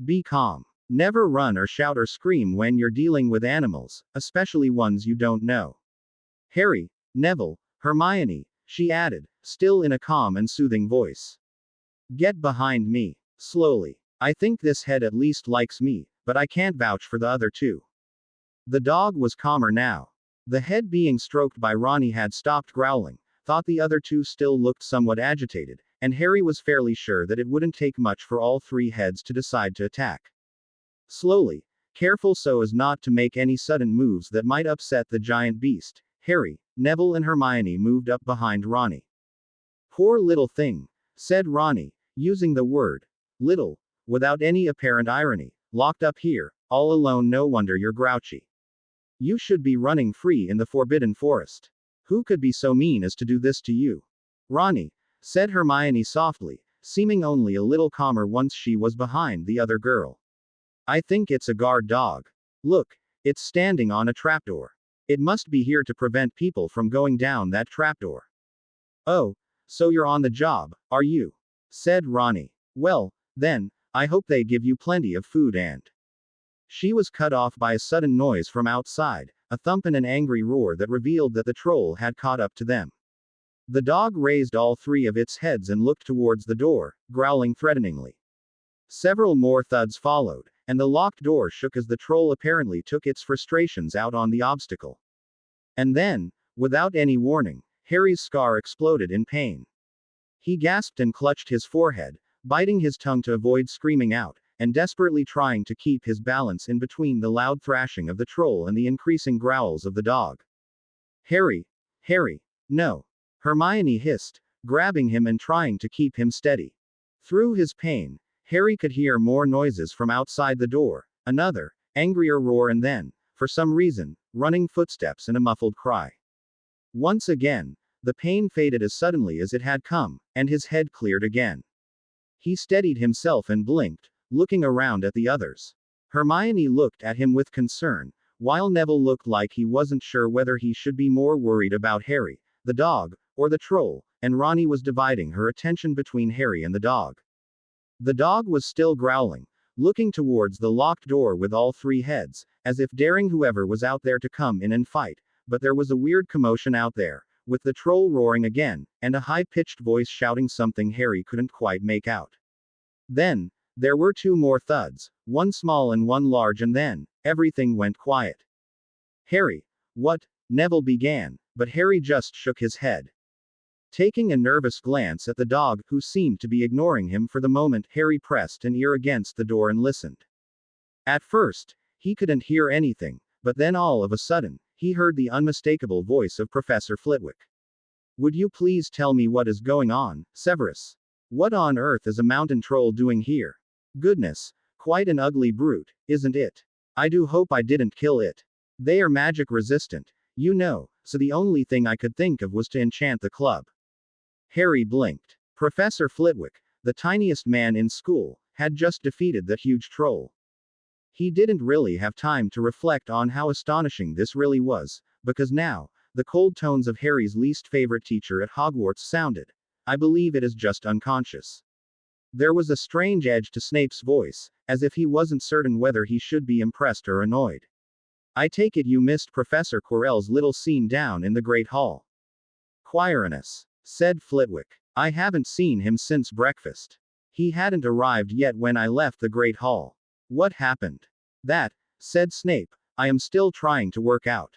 "Be calm. Never run or shout or scream when you're dealing with animals, especially ones you don't know. Harry, Neville, Hermione," she added, still in a calm and soothing voice. "Get behind me. Slowly. I think this head at least likes me, but I can't vouch for the other 2. The dog was calmer now. The head being stroked by Ronnie had stopped growling, thought the other 2 still looked somewhat agitated, and Harry was fairly sure that it wouldn't take much for all 3 heads to decide to attack. Slowly, careful so as not to make any sudden moves that might upset the giant beast, Harry, Neville and Hermione moved up behind Ronnie. "Poor little thing," said Ronnie, using the word little, without any apparent irony, "locked up here, all alone, no wonder you're grouchy. You should be running free in the Forbidden Forest. Who could be so mean as to do this to you?" "Ronnie," said Hermione softly, seeming only a little calmer once she was behind the other girl. "I think it's a guard dog. Look, it's standing on a trapdoor. It must be here to prevent people from going down that trapdoor." "Oh, so you're on the job, are you?" said Ronnie. "Well, then, I hope they give you plenty of food and—" She was cut off by a sudden noise from outside, a thump and an angry roar that revealed that the troll had caught up to them. The dog raised all 3 of its heads and looked towards the door, growling threateningly. Several more thuds followed, and the locked door shook as the troll apparently took its frustrations out on the obstacle. And then, without any warning, Harry's scar exploded in pain. He gasped and clutched his forehead, biting his tongue to avoid screaming out, and desperately trying to keep his balance in between the loud thrashing of the troll and the increasing growls of the dog. Harry, no!" Hermione hissed, grabbing him and trying to keep him steady. Through his pain, Harry could hear more noises from outside the door, another, angrier roar and then, for some reason, running footsteps and a muffled cry. Once again, the pain faded as suddenly as it had come, and his head cleared again. He steadied himself and blinked, looking around at the others. Hermione looked at him with concern, while Neville looked like he wasn't sure whether he should be more worried about Harry, the dog, or the troll, and Ronnie was dividing her attention between Harry and the dog. The dog was still growling, looking towards the locked door with all three heads, as if daring whoever was out there to come in and fight, but there was a weird commotion out there, with the troll roaring again, and a high-pitched voice shouting something Harry couldn't quite make out. Then, there were two more thuds, one small and one large, and then, everything went quiet. Harry, what? Neville began, but Harry just shook his head. Taking a nervous glance at the dog, who seemed to be ignoring him for the moment, Harry pressed an ear against the door and listened. At first, he couldn't hear anything, but then all of a sudden, he heard the unmistakable voice of Professor Flitwick. Would you please tell me what is going on, Severus? What on earth is a mountain troll doing here? Goodness, quite an ugly brute, isn't it? I do hope I didn't kill it. They are magic resistant, you know, so the only thing I could think of was to enchant the club. Harry blinked. Professor Flitwick, the tiniest man in school, had just defeated the huge troll. He didn't really have time to reflect on how astonishing this really was, because now, the cold tones of Harry's least favorite teacher at Hogwarts sounded. I believe it is just unconscious. There was a strange edge to Snape's voice, as if he wasn't certain whether he should be impressed or annoyed. I take it you missed Professor Quirrell's little scene down in the Great Hall. Quirinus, said Flitwick. I haven't seen him since breakfast. He hadn't arrived yet when I left the Great Hall. What happened? That, said Snape, I am still trying to work out.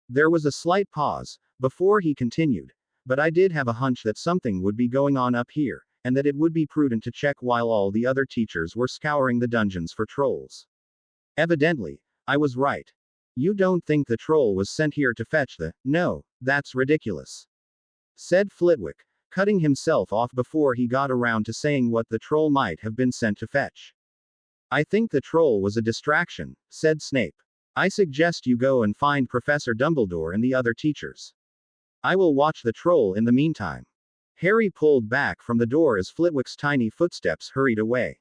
There was a slight pause, before he continued, but I did have a hunch that something would be going on up here, and that it would be prudent to check while all the other teachers were scouring the dungeons for trolls. Evidently, I was right. You don't think the troll was sent here to fetch the— No, that's ridiculous, said Flitwick, cutting himself off before he got around to saying what the troll might have been sent to fetch. I think the troll was a distraction, said Snape. I suggest you go and find Professor Dumbledore and the other teachers. I will watch the troll in the meantime. Harry pulled back from the door as Flitwick's tiny footsteps hurried away.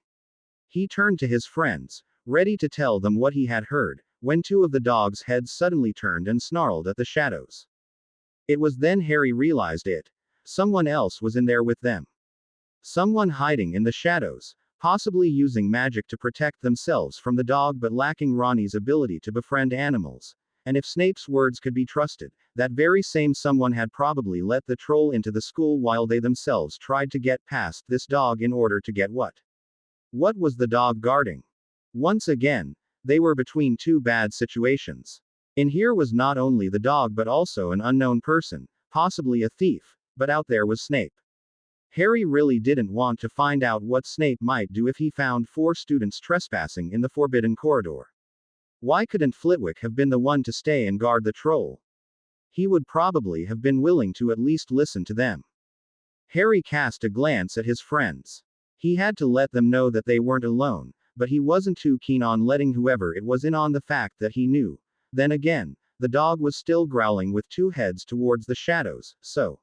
He turned to his friends, ready to tell them what he had heard, when two of the dogs' heads suddenly turned and snarled at the shadows. It was then Harry realized it. Someone else was in there with them. Someone hiding in the shadows, possibly using magic to protect themselves from the dog but lacking Ronnie's ability to befriend animals. And if Snape's words could be trusted, that very same someone had probably let the troll into the school while they themselves tried to get past this dog in order to get what? What was the dog guarding? Once again, they were between two bad situations. In here was not only the dog but also an unknown person, possibly a thief, but out there was Snape. Harry really didn't want to find out what Snape might do if he found 4 students trespassing in the forbidden corridor. Why couldn't Flitwick have been the one to stay and guard the troll? He would probably have been willing to at least listen to them. Harry cast a glance at his friends. He had to let them know that they weren't alone, but he wasn't too keen on letting whoever it was in on the fact that he knew. Then again, the dog was still growling with 2 heads towards the shadows, so.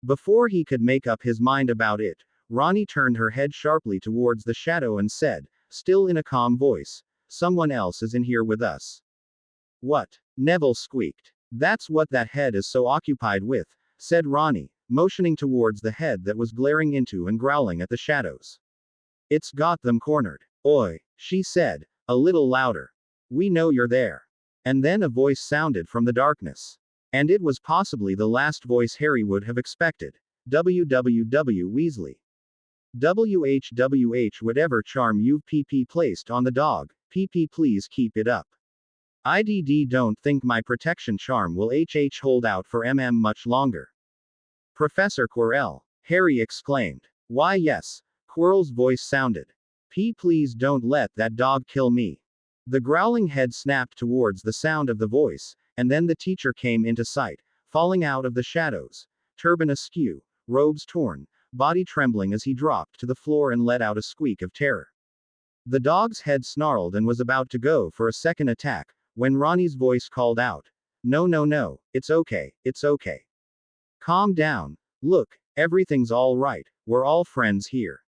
Before he could make up his mind about it, Ronnie turned her head sharply towards the shadow and said, still in a calm voice, someone else is in here with us. What? Neville squeaked. That's what that head is so occupied with, said Ronnie, motioning towards the head that was glaring into and growling at the shadows. It's got them cornered. Oi, she said, a little louder. We know you're there. And then a voice sounded from the darkness. And it was possibly the last voice Harry would have expected. WWW Weasley. WHWH whatever charm you've PP placed on the dog, PP please keep it up. IDD don't think my protection charm will HH hold out for much longer. Professor Quirrell, Harry exclaimed. Why yes, Quirrell's voice sounded. P please don't let that dog kill me. The growling head snapped towards the sound of the voice, and then the teacher came into sight, falling out of the shadows, turban askew, robes torn, body trembling as he dropped to the floor and let out a squeak of terror. The dog's head snarled and was about to go for a second attack, when Ronnie's voice called out, No, no, no, it's okay, it's okay. Calm down. Look, everything's all right, we're all friends here.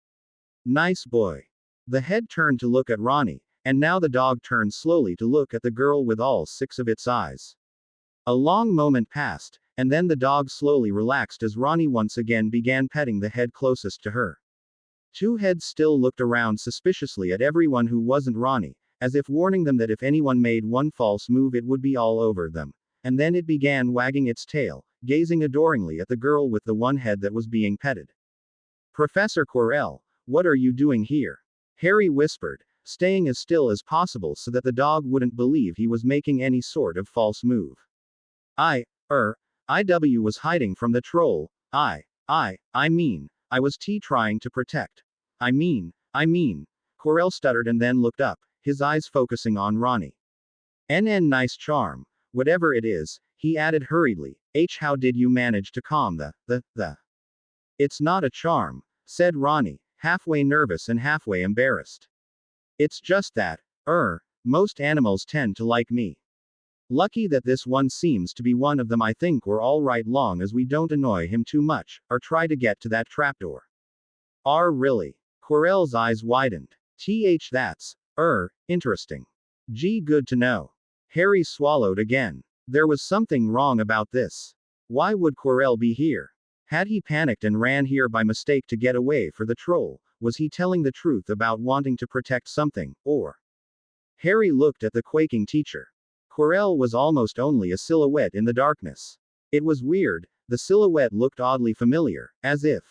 Nice boy. The head turned to look at Ronnie, and now the dog turned slowly to look at the girl with all six of its eyes. A long moment passed, and then the dog slowly relaxed as Ronnie once again began petting the head closest to her. Two heads still looked around suspiciously at everyone who wasn't Ronnie, as if warning them that if anyone made one false move it would be all over them. And then it began wagging its tail, gazing adoringly at the girl with the one head that was being petted. Professor Quirrell, what are you doing here? Harry whispered, staying as still as possible so that the dog wouldn't believe he was making any sort of false move. IW was hiding from the troll. I mean, I was trying to protect. I mean, Quirrell stuttered and then looked up, his eyes focusing on Ronnie. Nice charm. Whatever it is, he added hurriedly. How did you manage to calm the? It's not a charm, said Ronnie, halfway nervous and halfway embarrassed. It's just that, most animals tend to like me. Lucky that this one seems to be one of them. I think we're all right long as we don't annoy him too much, or try to get to that trapdoor. Really? Quirrell's eyes widened. That's, interesting. Gee, good to know. Harry swallowed again. There was something wrong about this. Why would Quirrell be here? Had he panicked and ran here by mistake to get away from the troll? Was he telling the truth about wanting to protect something, or? Harry looked at the quaking teacher. Quirrell was almost only a silhouette in the darkness. It was weird, the silhouette looked oddly familiar, as if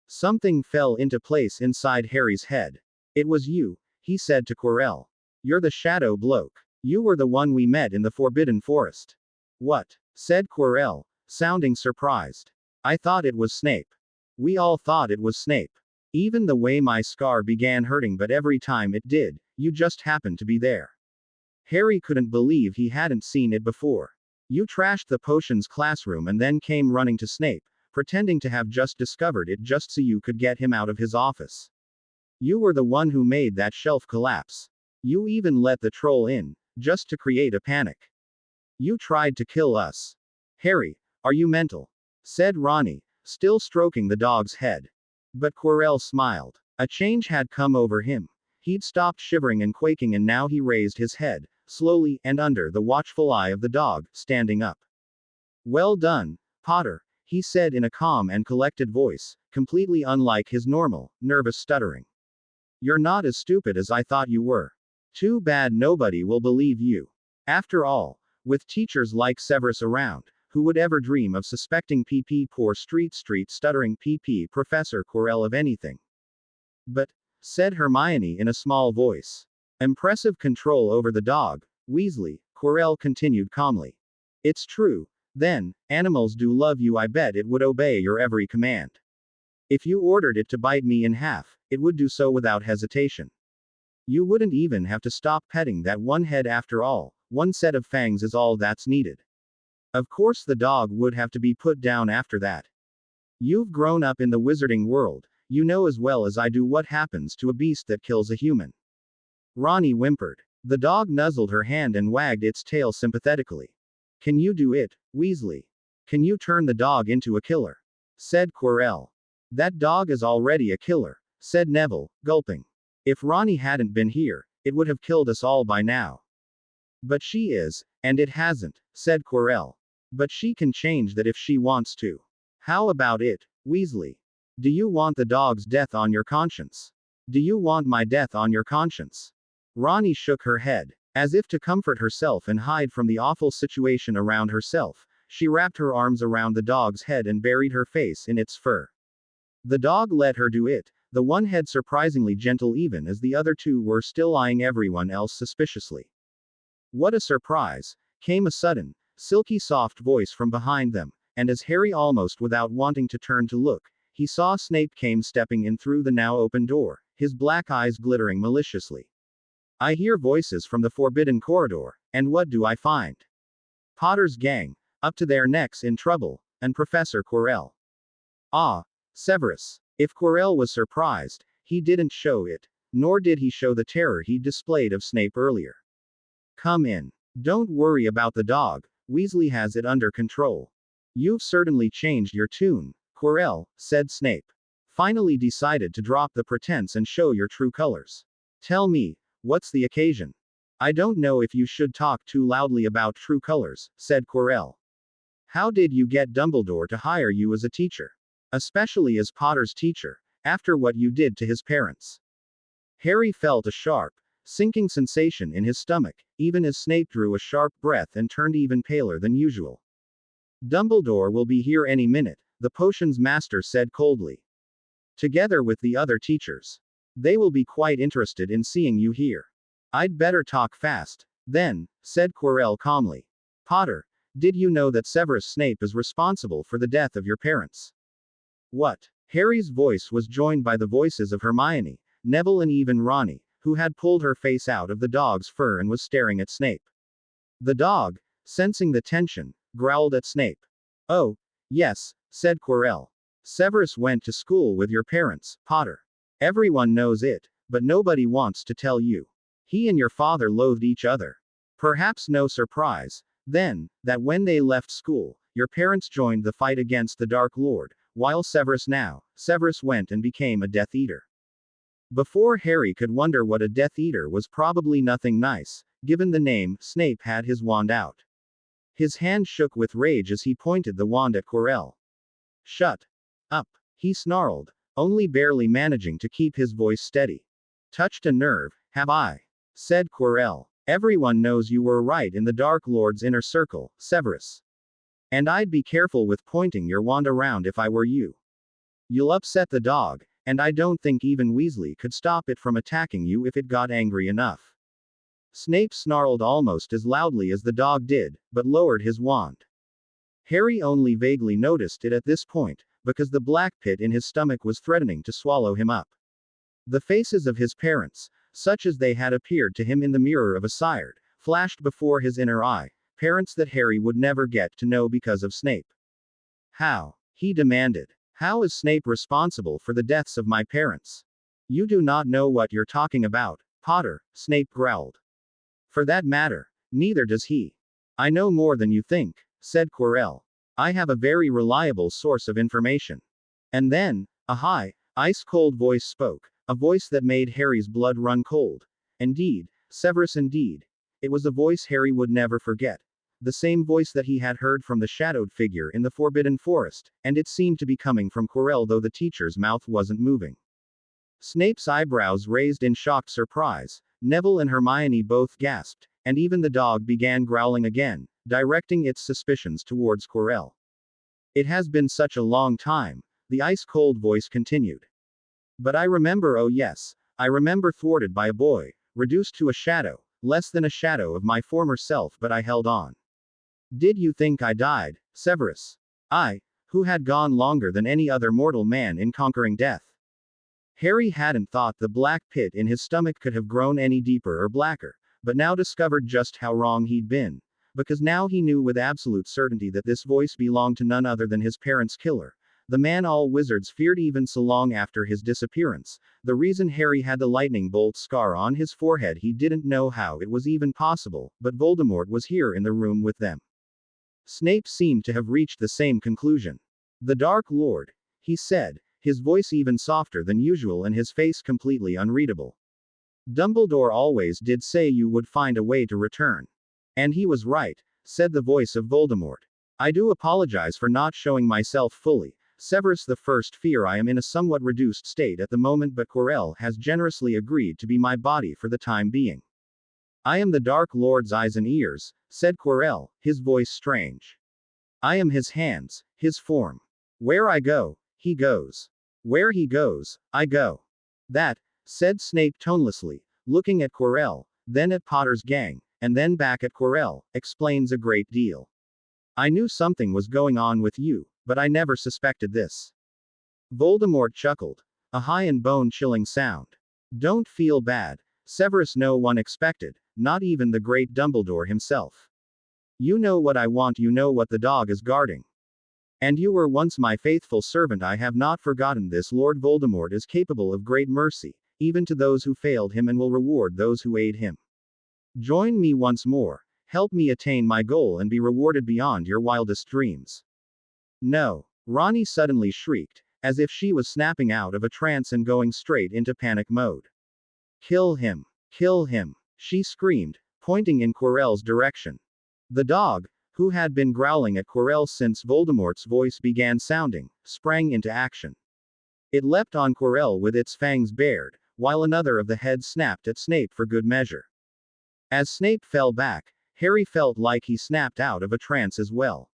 something fell into place inside Harry's head. It was you, he said to Quirrell. You're the shadow bloke. You were the one we met in the Forbidden Forest. What? Said Quirrell, sounding surprised. I thought it was Snape. We all thought it was Snape. Even the way my scar began hurting, but every time it did, you just happened to be there. Harry couldn't believe he hadn't seen it before. You trashed the potions classroom and then came running to Snape, pretending to have just discovered it just so you could get him out of his office. You were the one who made that shelf collapse. You even let the troll in, just to create a panic. You tried to kill us. Harry, are you mental? Said Ronnie, still stroking the dog's head. But Quirrell smiled. A change had come over him. He'd stopped shivering and quaking and now he raised his head, slowly, and under the watchful eye of the dog, standing up. Well done, Potter, he said in a calm and collected voice, completely unlike his normal, nervous stuttering. You're not as stupid as I thought you were. Too bad nobody will believe you. After all, with teachers like Severus around, who would ever dream of suspecting poor street stuttering Professor Quirrell of anything? But, said Hermione in a small voice. Impressive control over the dog, Weasley, Quirrell continued calmly. It's true, then, animals do love you. I bet it would obey your every command. If you ordered it to bite me in half, it would do so without hesitation. You wouldn't even have to stop petting that one head after all, one set of fangs is all that's needed. Of course the dog would have to be put down after that. You've grown up in the wizarding world, you know as well as I do what happens to a beast that kills a human. Ronnie whimpered. The dog nuzzled her hand and wagged its tail sympathetically. Can you do it, Weasley? Can you turn the dog into a killer? Said Quirrell. That dog is already a killer, said Neville, gulping. If Ronnie hadn't been here, it would have killed us all by now. But she is, and it hasn't, said Quirrell. But she can change that if she wants to. How about it, Weasley? Do you want the dog's death on your conscience? Do you want my death on your conscience? Ronnie shook her head. As if to comfort herself and hide from the awful situation around herself, she wrapped her arms around the dog's head and buried her face in its fur. The dog let her do it, the one head surprisingly gentle even as the other two were still eyeing everyone else suspiciously. What a surprise, came a sudden, silky soft voice from behind them, and as Harry almost without wanting to turn to look, he saw Snape came stepping in through the now open door, his black eyes glittering maliciously. I hear voices from the forbidden corridor, and what do I find? Potter's gang, up to their necks in trouble, and Professor Quirrell. Ah, Severus. If Quirrell was surprised, he didn't show it, nor did he show the terror he displayed of Snape earlier. Come in. Don't worry about the dog, Weasley has it under control. You've certainly changed your tune, Quirrell, said Snape. Finally decided to drop the pretense and show your true colors. Tell me, what's the occasion? I don't know if you should talk too loudly about true colors, said Quirrell. How did you get Dumbledore to hire you as a teacher? Especially as Potter's teacher, after what you did to his parents. Harry felt a sharp, sinking sensation in his stomach, even as Snape drew a sharp breath and turned even paler than usual. Dumbledore will be here any minute, the potions master said coldly. Together with the other teachers. They will be quite interested in seeing you here. I'd better talk fast, then, said Quirrell calmly. Potter, did you know that Severus Snape is responsible for the death of your parents? What? Harry's voice was joined by the voices of Hermione, Neville and even Ronnie, who had pulled her face out of the dog's fur and was staring at Snape. The dog, sensing the tension, growled at Snape. Oh, yes, said Quirrell. Severus went to school with your parents, Potter. Everyone knows it, but nobody wants to tell you. He and your father loathed each other. Perhaps no surprise, then, that when they left school, your parents joined the fight against the Dark Lord, while Severus went and became a Death Eater. Before Harry could wonder what a Death Eater was, probably nothing nice, given the name, Snape had his wand out. His hand shook with rage as he pointed the wand at Quirrell. Shut up, he snarled, only barely managing to keep his voice steady. Touched a nerve, have I? Said Quirrell. Everyone knows you were right in the Dark Lord's inner circle, Severus. And I'd be careful with pointing your wand around if I were you. You'll upset the dog, and I don't think even Weasley could stop it from attacking you if it got angry enough. Snape snarled almost as loudly as the dog did, but lowered his wand. Harry only vaguely noticed it at this point, because the black pit in his stomach was threatening to swallow him up. The faces of his parents, such as they had appeared to him in the mirror of a sire, flashed before his inner eye, parents that Harry would never get to know because of Snape. How? He demanded. How is Snape responsible for the deaths of my parents? You do not know what you're talking about, Potter, Snape growled. For that matter, neither does he. I know more than you think, said Quirrell. I have a very reliable source of information. And then, a high, ice-cold voice spoke, a voice that made Harry's blood run cold. Indeed, Severus indeed. It was a voice Harry would never forget. The same voice that he had heard from the shadowed figure in the Forbidden Forest, and it seemed to be coming from Quirrell, though the teacher's mouth wasn't moving. Snape's eyebrows raised in shocked surprise. Neville and Hermione both gasped, and even the dog began growling again, directing its suspicions towards Quirrell. It has been such a long time, the ice-cold voice continued. But I remember, oh yes, I remember, thwarted by a boy, reduced to a shadow, less than a shadow of my former self, but I held on. Did you think I died, Severus? I, who had gone longer than any other mortal man in conquering death. Harry hadn't thought the black pit in his stomach could have grown any deeper or blacker, but now discovered just how wrong he'd been. Because now he knew with absolute certainty that this voice belonged to none other than his parents' killer. The man all wizards feared even so long after his disappearance. The reason Harry had the lightning bolt scar on his forehead, he didn't know how it was even possible, but Voldemort was here in the room with them. Snape seemed to have reached the same conclusion. The Dark Lord, he said, his voice even softer than usual and his face completely unreadable. Dumbledore always did say you would find a way to return. And he was right, said the voice of Voldemort. I do apologize for not showing myself fully, Severus the First. Fear I am in a somewhat reduced state at the moment, but Quirrell has generously agreed to be my body for the time being. I am the Dark Lord's eyes and ears, said Quirrell, his voice strange. I am his hands, his form. Where I go, he goes. Where he goes, I go. That, said Snape tonelessly, looking at Quirrell, then at Potter's gang, and then back at Quirrell, explains a great deal. I knew something was going on with you, but I never suspected this. Voldemort chuckled. A high and bone-chilling sound. Don't feel bad, Severus. No one expected, not even the great Dumbledore himself. You know what I want, you know what the dog is guarding. And you were once my faithful servant. I have not forgotten this. Lord Voldemort is capable of great mercy, even to those who failed him, and will reward those who aid him. Join me once more. Help me attain my goal and be rewarded beyond your wildest dreams. No. Ronnie suddenly shrieked, as if she was snapping out of a trance and going straight into panic mode. Kill him! Kill him! She screamed, pointing in Quirrell's direction. The dog, who had been growling at Quirrell since Voldemort's voice began sounding, sprang into action. It leapt on Quirrell with its fangs bared, while another of the heads snapped at Snape for good measure. As Snape fell back, Harry felt like he snapped out of a trance as well.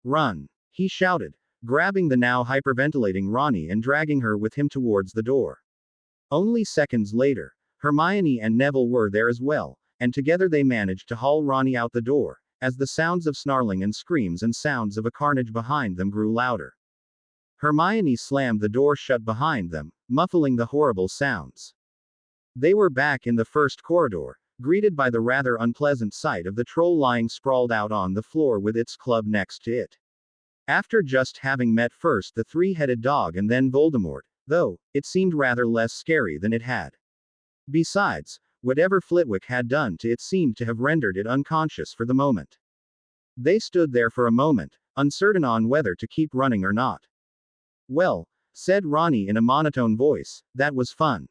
Run! He shouted, grabbing the now hyperventilating Ronnie and dragging her with him towards the door. Only seconds later, Hermione and Neville were there as well, and together they managed to haul Ronnie out the door, as the sounds of snarling and screams and sounds of a carnage behind them grew louder. Hermione slammed the door shut behind them, muffling the horrible sounds. They were back in the first corridor, greeted by the rather unpleasant sight of the troll lying sprawled out on the floor with its club next to it. After just having met first the three-headed dog and then Voldemort, though, it seemed rather less scary than it had. Besides, whatever Flitwick had done to it seemed to have rendered it unconscious for the moment. They stood there for a moment, uncertain on whether to keep running or not. Well, said Ronnie in a monotone voice, that was fun.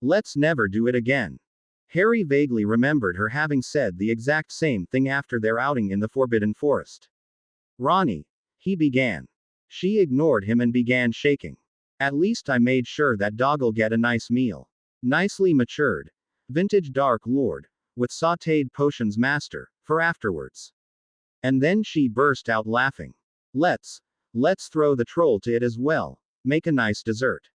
Let's never do it again. Harry vaguely remembered her having said the exact same thing after their outing in the Forbidden Forest. Ronnie, he began. She ignored him and began shaking. At least I made sure that dog'll get a nice meal. Nicely matured. Vintage Dark Lord. With sautéed potions master, for afterwards. And then she burst out laughing. Let's throw the troll to it as well. Make a nice dessert.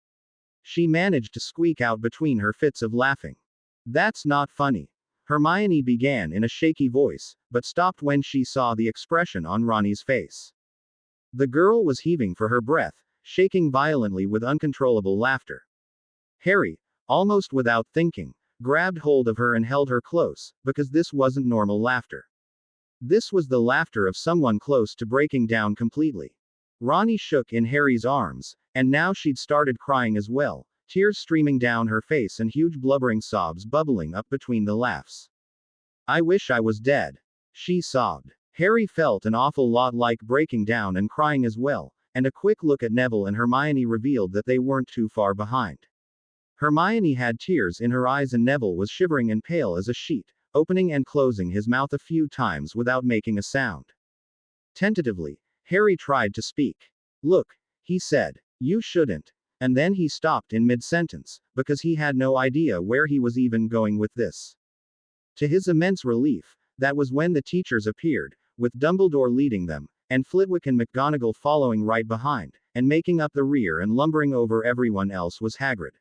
She managed to squeak out between her fits of laughing. That's not funny. Hermione began in a shaky voice, but stopped when she saw the expression on Ronnie's face. The girl was heaving for her breath, shaking violently with uncontrollable laughter. Harry, almost without thinking, grabbed hold of her and held her close, because this wasn't normal laughter. This was the laughter of someone close to breaking down completely. Ronnie shook in Harry's arms, and now she'd started crying as well, tears streaming down her face and huge blubbering sobs bubbling up between the laughs. I wish I was dead. She sobbed. Harry felt an awful lot like breaking down and crying as well, and a quick look at Neville and Hermione revealed that they weren't too far behind. Hermione had tears in her eyes and Neville was shivering and pale as a sheet, opening and closing his mouth a few times without making a sound. Tentatively, Harry tried to speak. Look, he said, you shouldn't. And then he stopped in mid-sentence, because he had no idea where he was even going with this. To his immense relief, that was when the teachers appeared, with Dumbledore leading them, and Flitwick and McGonagall following right behind, and making up the rear and lumbering over everyone else was Hagrid.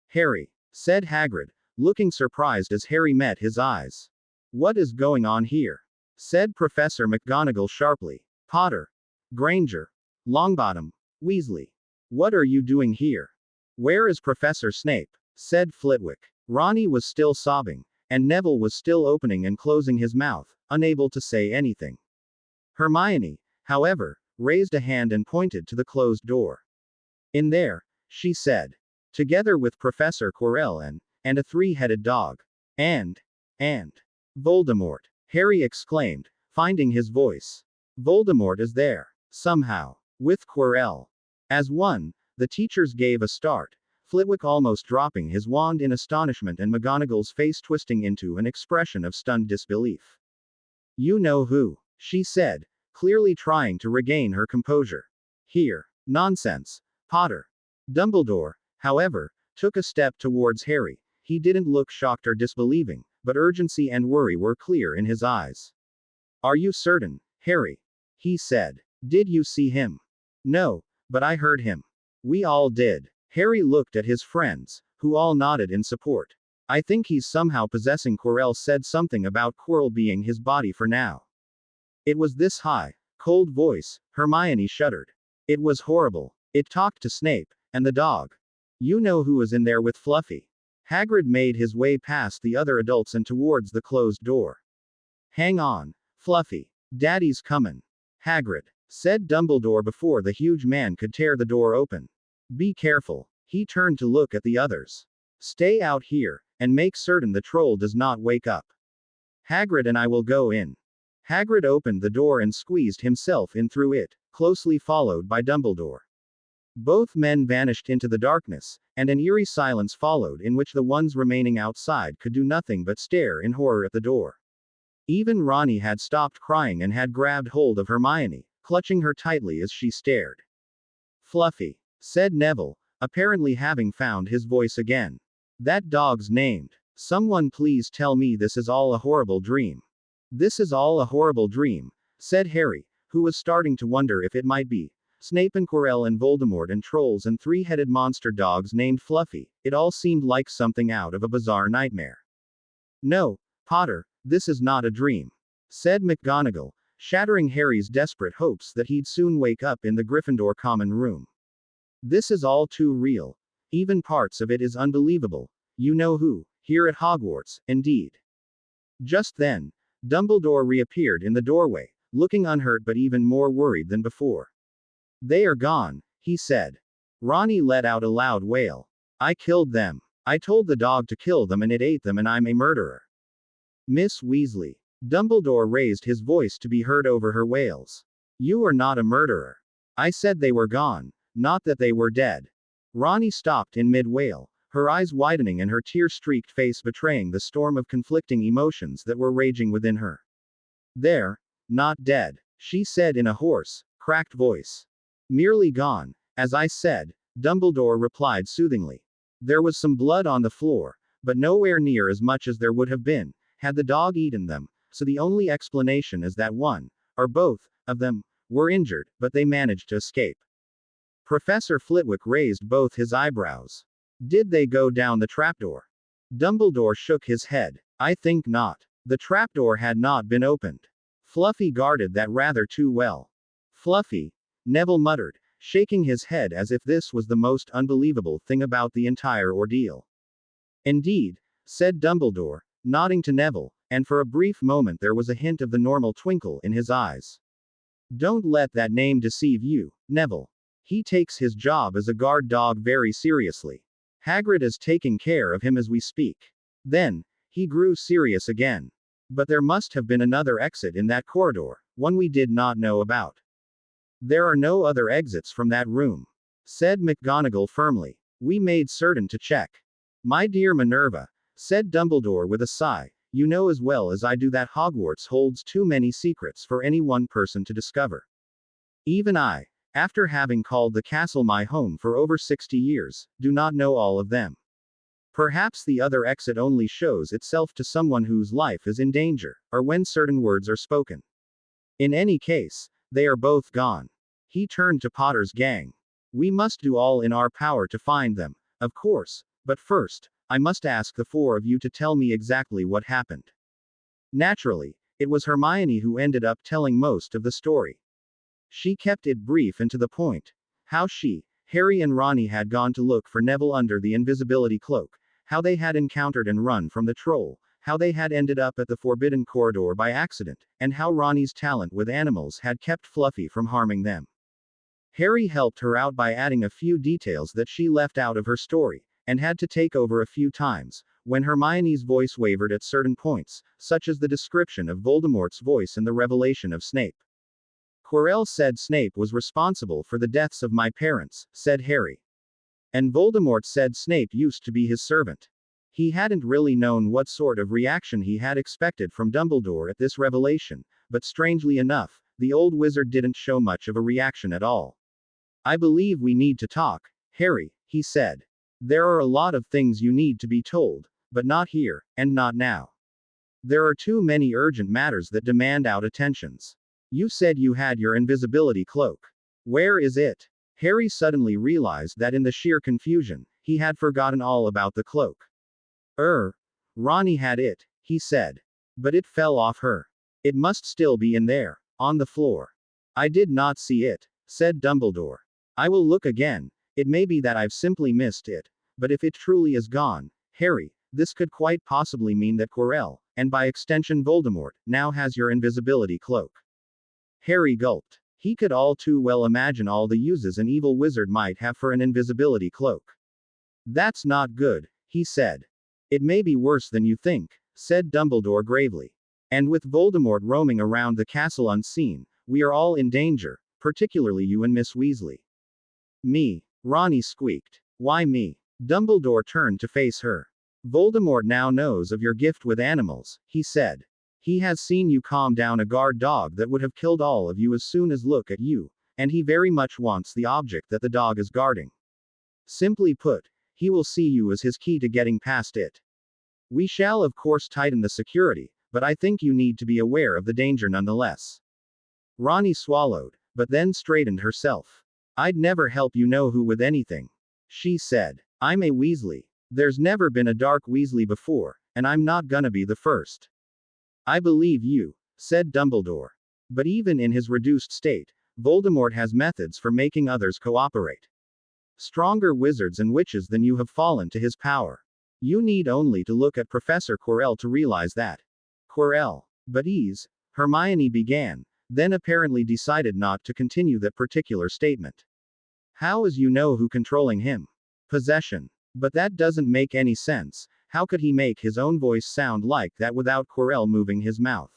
Harry, said Hagrid, looking surprised as Harry met his eyes. What is going on here? Said Professor McGonagall sharply. Potter. Granger. Longbottom. Weasley. What are you doing here? Where is Professor Snape? Said Flitwick. Ronnie was still sobbing, and Neville was still opening and closing his mouth, unable to say anything. Hermione, however, raised a hand and pointed to the closed door. In there, she said. Together with Professor Quirrell and a three-headed dog. And Voldemort. Harry exclaimed, finding his voice. Voldemort is there, somehow, with Quirrell. As one, the teachers gave a start, Flitwick almost dropping his wand in astonishment and McGonagall's face twisting into an expression of stunned disbelief. You know who, she said, clearly trying to regain her composure. Here. Nonsense. Potter. Dumbledore, however, took a step towards Harry. He didn't look shocked or disbelieving, but urgency and worry were clear in his eyes. Are you certain, Harry? He said. Did you see him? No, but I heard him. We all did. Harry looked at his friends, who all nodded in support. I think he's somehow possessing Quirrell said something about Quirrell being his body for now. It was this high, cold voice, Hermione shuddered. It was horrible. It talked to Snape, and the dog. You know who was in there with Fluffy. Hagrid made his way past the other adults and towards the closed door. Hang on, Fluffy. Daddy's comin'. Hagrid, said Dumbledore before the huge man could tear the door open. Be careful. He turned to look at the others. Stay out here, and make certain the troll does not wake up. Hagrid and I will go in. Hagrid opened the door and squeezed himself in through it, closely followed by Dumbledore. Both men vanished into the darkness, and an eerie silence followed in which the ones remaining outside could do nothing but stare in horror at the door. Even Ronnie had stopped crying and had grabbed hold of Hermione, clutching her tightly as she stared. Fluffy, said Neville, apparently having found his voice again. That dog's named. Someone please tell me this is all a horrible dream. This is all a horrible dream, said Harry, who was starting to wonder if it might be Snape and Quirrell and Voldemort and trolls and three-headed monster dogs named Fluffy. It all seemed like something out of a bizarre nightmare. No, Potter, this is not a dream, said McGonagall, shattering Harry's desperate hopes that he'd soon wake up in the Gryffindor common room. This is all too real. Even parts of it is unbelievable. You know who, here at Hogwarts, indeed. Just then, Dumbledore reappeared in the doorway, looking unhurt but even more worried than before. They are gone, he said. Ronnie let out a loud wail. I killed them. I told the dog to kill them and it ate them and I'm a murderer. Miss Weasley. Dumbledore raised his voice to be heard over her wails. You are not a murderer. I said they were gone, not that they were dead. Ronnie stopped in mid-wail, her eyes widening and her tear-streaked face betraying the storm of conflicting emotions that were raging within her. They're not dead, she said in a hoarse, cracked voice. Merely gone, as I said, Dumbledore replied soothingly. There was some blood on the floor, but nowhere near as much as there would have been, had the dog eaten them, so the only explanation is that one, or both, of them, were injured, but they managed to escape. Professor Flitwick raised both his eyebrows. Did they go down the trapdoor? Dumbledore shook his head. I think not. The trapdoor had not been opened. Fluffy guarded that rather too well. Fluffy? Neville muttered, shaking his head as if this was the most unbelievable thing about the entire ordeal. Indeed, said Dumbledore, nodding to Neville, and for a brief moment there was a hint of the normal twinkle in his eyes. Don't let that name deceive you, Neville. He takes his job as a guard dog very seriously. Hagrid is taking care of him as we speak. Then, he grew serious again. But there must have been another exit in that corridor, one we did not know about. There are no other exits from that room, said McGonagall firmly. We made certain to check. My dear Minerva, said Dumbledore with a sigh, you know as well as I do that Hogwarts holds too many secrets for any one person to discover. Even I, after having called the castle my home for over 60 years, do not know all of them. Perhaps the other exit only shows itself to someone whose life is in danger, or when certain words are spoken. In any case, they are both gone. He turned to Potter's gang. We must do all in our power to find them, of course, but first, I must ask the four of you to tell me exactly what happened. Naturally, it was Hermione who ended up telling most of the story. She kept it brief and to the point. How she, Harry and Ronnie had gone to look for Neville under the invisibility cloak, how they had encountered and run from the troll, how they had ended up at the forbidden corridor by accident, and how Ronnie's talent with animals had kept Fluffy from harming them. Harry helped her out by adding a few details that she left out of her story, and had to take over a few times, when Hermione's voice wavered at certain points, such as the description of Voldemort's voice and the revelation of Snape. Quirrell said Snape was responsible for the deaths of my parents, said Harry. And Voldemort said Snape used to be his servant. He hadn't really known what sort of reaction he had expected from Dumbledore at this revelation, but strangely enough, the old wizard didn't show much of a reaction at all. I believe we need to talk, Harry, he said. There are a lot of things you need to be told, but not here, and not now. There are too many urgent matters that demand our attentions. You said you had your invisibility cloak. Where is it? Harry suddenly realized that in the sheer confusion, he had forgotten all about the cloak. Ronnie had it, he said. But it fell off her. It must still be in there, on the floor. I did not see it, said Dumbledore. I will look again. It may be that I've simply missed it. But if it truly is gone, Harry, this could quite possibly mean that Quirrell, and by extension Voldemort, now has your invisibility cloak. Harry gulped. He could all too well imagine all the uses an evil wizard might have for an invisibility cloak. That's not good, he said. It may be worse than you think, said Dumbledore gravely. And with Voldemort roaming around the castle unseen, we are all in danger, particularly you and Miss Weasley. Me, Ronnie squeaked. Why me? Dumbledore turned to face her. Voldemort now knows of your gift with animals, he said. He has seen you calm down a guard dog that would have killed all of you as soon as look at you, and he very much wants the object that the dog is guarding. Simply put, he will see you as his key to getting past it. We shall of course tighten the security, but I think you need to be aware of the danger nonetheless. Ronnie swallowed, but then straightened herself. I'd never help you know who with anything, she said. I'm a Weasley. There's never been a dark Weasley before, and I'm not gonna be the first. I believe you, said Dumbledore. But even in his reduced state, Voldemort has methods for making others cooperate. Stronger wizards and witches than you have fallen to his power. You need only to look at Professor Quirrell to realize that. Quirrell. But Hermione began, then apparently decided not to continue that particular statement. How is you know who controlling him? Possession. But that doesn't make any sense. How could he make his own voice sound like that without Quirrell moving his mouth?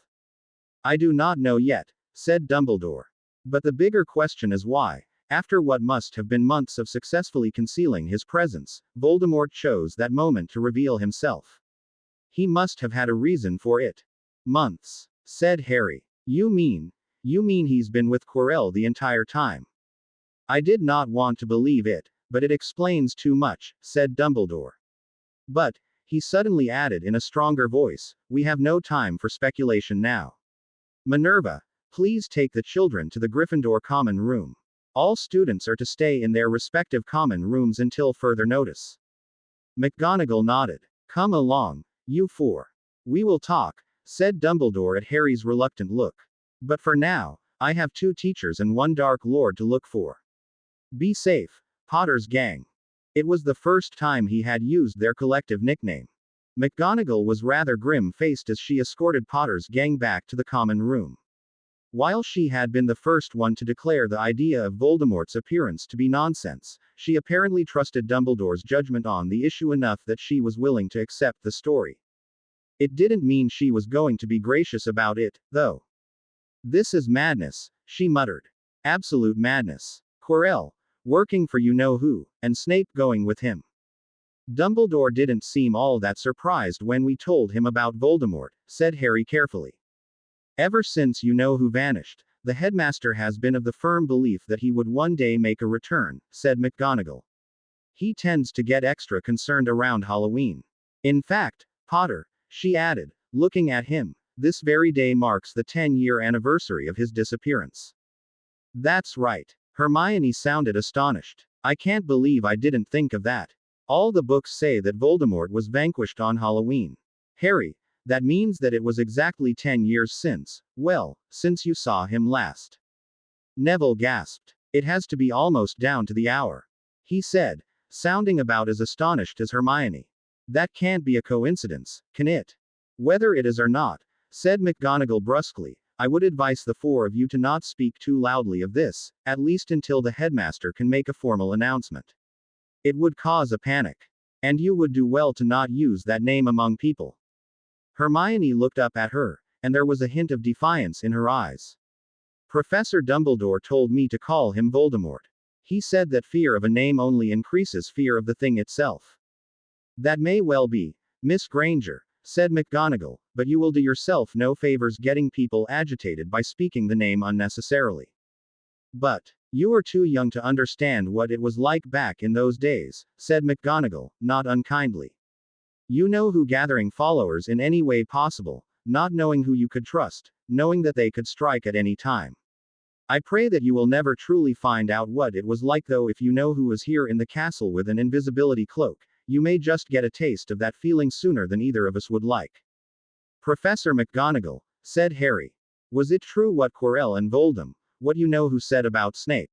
I do not know yet, said Dumbledore. But the bigger question is why, after what must have been months of successfully concealing his presence, Voldemort chose that moment to reveal himself. He must have had a reason for it. Months, said Harry. You mean he's been with Quirrell the entire time? I did not want to believe it, but it explains too much, said Dumbledore. But, he suddenly added in a stronger voice, we have no time for speculation now. Minerva, please take the children to the Gryffindor common room. All students are to stay in their respective common rooms until further notice. McGonagall nodded. Come along, you four. We will talk, said Dumbledore at Harry's reluctant look. But for now, I have 2 teachers and 1 Dark Lord to look for. Be safe, Potter's gang. It was the first time he had used their collective nickname. McGonagall was rather grim-faced as she escorted Potter's gang back to the common room. While she had been the first one to declare the idea of Voldemort's appearance to be nonsense, she apparently trusted Dumbledore's judgment on the issue enough that she was willing to accept the story. It didn't mean she was going to be gracious about it, though. This is madness, she muttered. Absolute madness. Quirrell, working for you-know-who, and Snape going with him. Dumbledore didn't seem all that surprised when we told him about Voldemort, said Harry carefully. Ever since you-know-who vanished, the headmaster has been of the firm belief that he would one day make a return, said McGonagall. He tends to get extra concerned around Halloween. In fact, Potter, she added, looking at him, this very day marks the 10-year anniversary of his disappearance. That's right. Hermione sounded astonished. I can't believe I didn't think of that. All the books say that Voldemort was vanquished on Halloween. Harry, that means that it was exactly 10 years since, well, since you saw him last. Neville gasped. It has to be almost down to the hour. He said, sounding about as astonished as Hermione. That can't be a coincidence, can it? Whether it is or not, said McGonagall brusquely, I would advise the 4 of you to not speak too loudly of this, at least until the headmaster can make a formal announcement. It would cause a panic. And you would do well to not use that name among people. Hermione looked up at her, and there was a hint of defiance in her eyes. Professor Dumbledore told me to call him Voldemort. He said that fear of a name only increases fear of the thing itself. That may well be, Miss Granger, said McGonagall, but you will do yourself no favors getting people agitated by speaking the name unnecessarily. But, you are too young to understand what it was like back in those days, said McGonagall, not unkindly. You know who gathering followers in any way possible, not knowing who you could trust, knowing that they could strike at any time. I pray that you will never truly find out what it was like, though if you know who was here in the castle with an invisibility cloak, you may just get a taste of that feeling sooner than either of us would like. Professor McGonagall, said Harry. Was it true what Quirrell and what you know who said about Snape?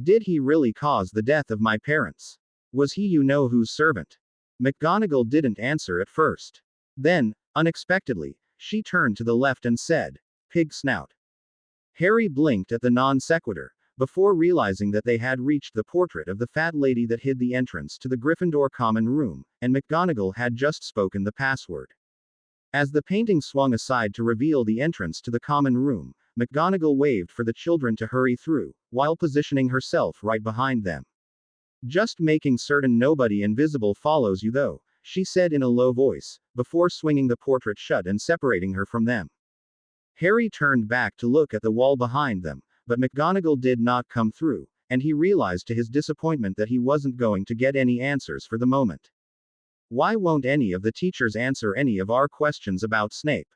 Did he really cause the death of my parents? Was he you know whose servant? McGonagall didn't answer at first. Then, unexpectedly, she turned to the left and said, Pig snout. Harry blinked at the non sequitur, before realizing that they had reached the portrait of the fat lady that hid the entrance to the Gryffindor common room, and McGonagall had just spoken the password. As the painting swung aside to reveal the entrance to the common room, McGonagall waved for the children to hurry through, while positioning herself right behind them. Just making certain nobody invisible follows you though, she said in a low voice, before swinging the portrait shut and separating her from them. Harry turned back to look at the wall behind them, but McGonagall did not come through, and he realized to his disappointment that he wasn't going to get any answers for the moment. Why won't any of the teachers answer any of our questions about Snape?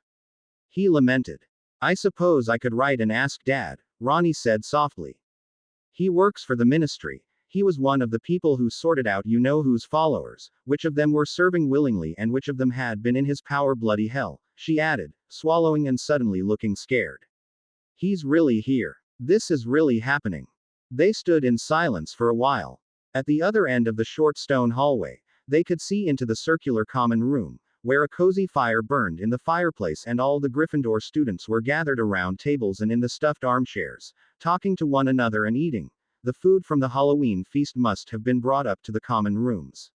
He lamented. I suppose I could write and ask Dad, Ronnie said softly. He works for the ministry. He was one of the people who sorted out you-know-who's followers, which of them were serving willingly and which of them had been in his power bloody hell, she added, swallowing and suddenly looking scared. He's really here. This is really happening. They stood in silence for a while. At the other end of the short stone hallway, they could see into the circular common room, where a cozy fire burned in the fireplace and all the Gryffindor students were gathered around tables and in the stuffed armchairs, talking to one another and eating. The food from the Halloween feast must have been brought up to the common rooms.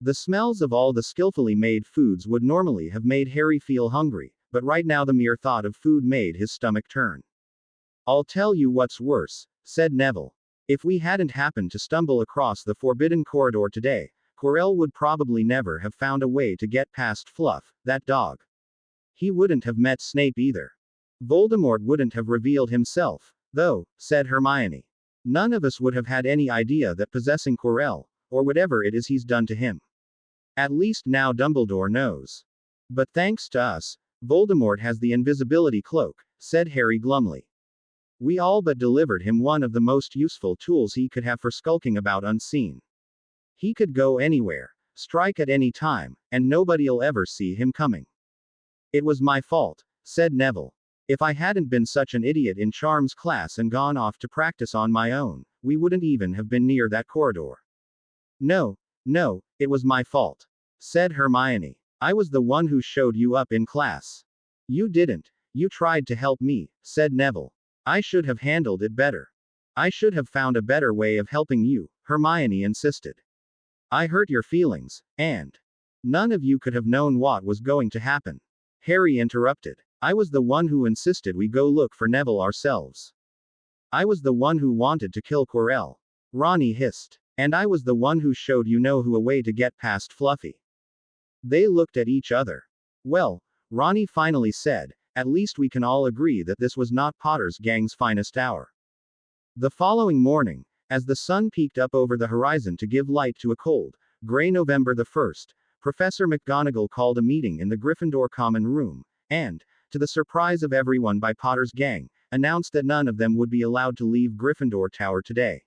The smells of all the skillfully made foods would normally have made Harry feel hungry, but right now the mere thought of food made his stomach turn. I'll tell you what's worse, said Neville. If we hadn't happened to stumble across the forbidden corridor today, Quirrell would probably never have found a way to get past Fluff, that dog. He wouldn't have met Snape either. Voldemort wouldn't have revealed himself, though, said Hermione. None of us would have had any idea that possessing Quirrell, or whatever it is he's done to him. At least now Dumbledore knows. But thanks to us, Voldemort has the invisibility cloak, said Harry glumly. We all but delivered him one of the most useful tools he could have for skulking about unseen. He could go anywhere, strike at any time, and nobody'll ever see him coming. It was my fault, said Neville. If I hadn't been such an idiot in Charms class and gone off to practice on my own, we wouldn't even have been near that corridor. No, it was my fault, said Hermione. I was the one who showed you up in class. You didn't. You tried to help me, said Neville. I should have handled it better. I should have found a better way of helping you, Hermione insisted. I hurt your feelings, and none of you could have known what was going to happen. Harry interrupted. I was the one who insisted we go look for Neville ourselves. I was the one who wanted to kill Quirrell. Ronnie hissed. And I was the one who showed you-know-who a way to get past Fluffy. They looked at each other. Well, Ronnie finally said, at least we can all agree that this was not Potter's gang's finest hour. The following morning, as the sun peeked up over the horizon to give light to a cold, gray November the 1st, Professor McGonagall called a meeting in the Gryffindor common room, and, to the surprise of everyone by Potter's gang, announced that none of them would be allowed to leave Gryffindor Tower today.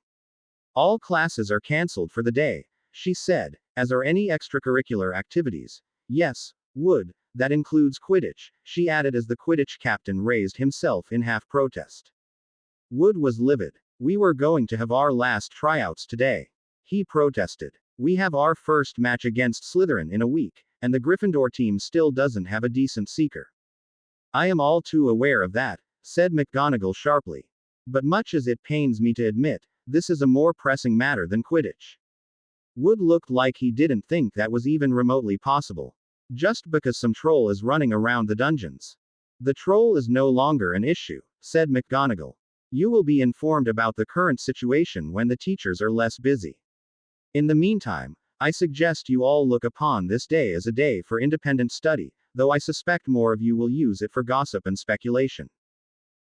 All classes are cancelled for the day, she said, as are any extracurricular activities. Yes, Wood, that includes Quidditch, she added as the Quidditch captain raised himself in half protest. Wood was livid. We were going to have our last tryouts today. He protested. We have our first match against Slytherin in a week, and the Gryffindor team still doesn't have a decent seeker. I am all too aware of that, said McGonagall sharply. But much as it pains me to admit, this is a more pressing matter than Quidditch. Wood looked like he didn't think that was even remotely possible. Just because some troll is running around the dungeons. The troll is no longer an issue, said McGonagall. You will be informed about the current situation when the teachers are less busy. In the meantime, I suggest you all look upon this day as a day for independent study, though I suspect more of you will use it for gossip and speculation.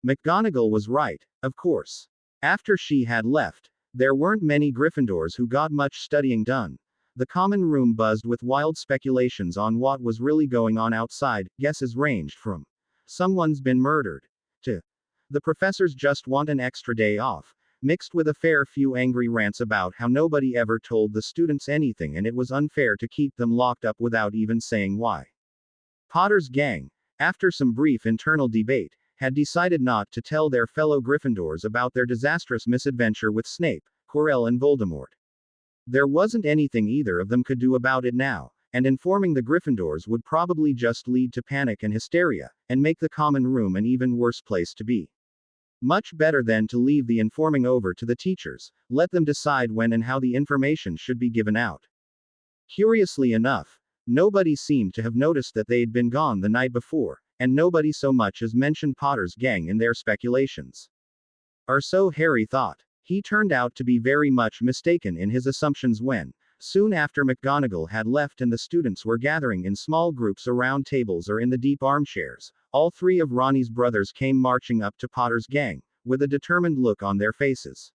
McGonagall was right, of course. After she had left, there weren't many Gryffindors who got much studying done. The common room buzzed with wild speculations on what was really going on outside. Guesses ranged from someone's been murdered to the professors just want an extra day off, mixed with a fair few angry rants about how nobody ever told the students anything and it was unfair to keep them locked up without even saying why. Potter's gang, after some brief internal debate, had decided not to tell their fellow Gryffindors about their disastrous misadventure with Snape, Quirrell and Voldemort. There wasn't anything either of them could do about it now, and informing the Gryffindors would probably just lead to panic and hysteria, and make the common room an even worse place to be. Much better than to leave the informing over to the teachers, let them decide when and how the information should be given out. Curiously enough, Nobody seemed to have noticed that they'd been gone the night before, and nobody so much as mentioned Potter's gang in their speculations. Or so Harry thought. He turned out to be very much mistaken in his assumptions when, soon after McGonagall had left and the students were gathering in small groups around tables or in the deep armchairs, all three of Ronnie's brothers came marching up to Potter's gang, with a determined look on their faces.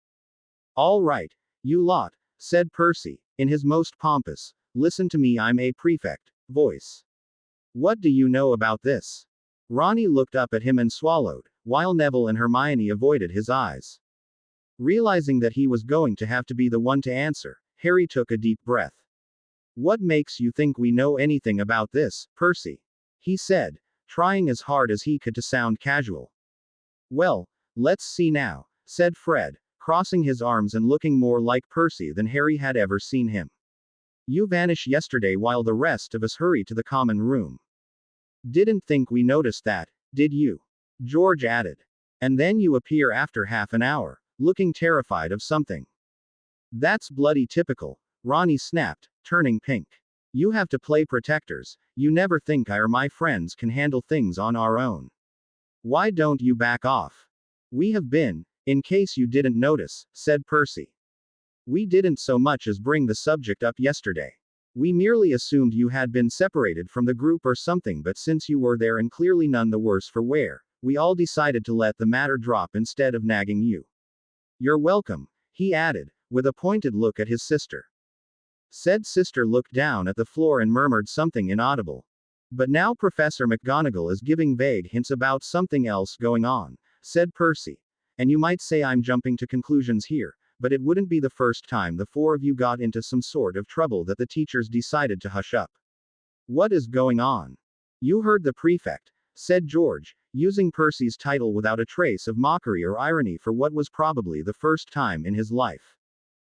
"All right, you lot," said Percy, in his most pompous, "listen to me, I'm a prefect," voice. "What do you know about this?" Ronnie looked up at him and swallowed, while Neville and Hermione avoided his eyes. Realizing that he was going to have to be the one to answer, Harry took a deep breath. "What makes you think we know anything about this, Percy?" he said, trying as hard as he could to sound casual. "Well, let's see now," said Fred, crossing his arms and looking more like Percy than Harry had ever seen him. "You vanished yesterday while the rest of us hurry to the common room. Didn't think we noticed that, did you?" George added. "And then you appear after half an hour, looking terrified of something." "That's bloody typical," Ronnie snapped, turning pink. "You have to play protectors, you never think I or my friends can handle things on our own. Why don't you back off?" "We have been, in case you didn't notice," said Percy. "We didn't so much as bring the subject up yesterday. We merely assumed you had been separated from the group or something, but since you were there and clearly none the worse for wear, we all decided to let the matter drop instead of nagging you." "You're welcome," he added, with a pointed look at his sister. Said sister looked down at the floor and murmured something inaudible. "But now Professor McGonagall is giving vague hints about something else going on," said Percy. "And you might say I'm jumping to conclusions here, but it wouldn't be the first time the four of you got into some sort of trouble that the teachers decided to hush up." "What is going on?" "You heard the prefect," said George, using Percy's title without a trace of mockery or irony for what was probably the first time in his life.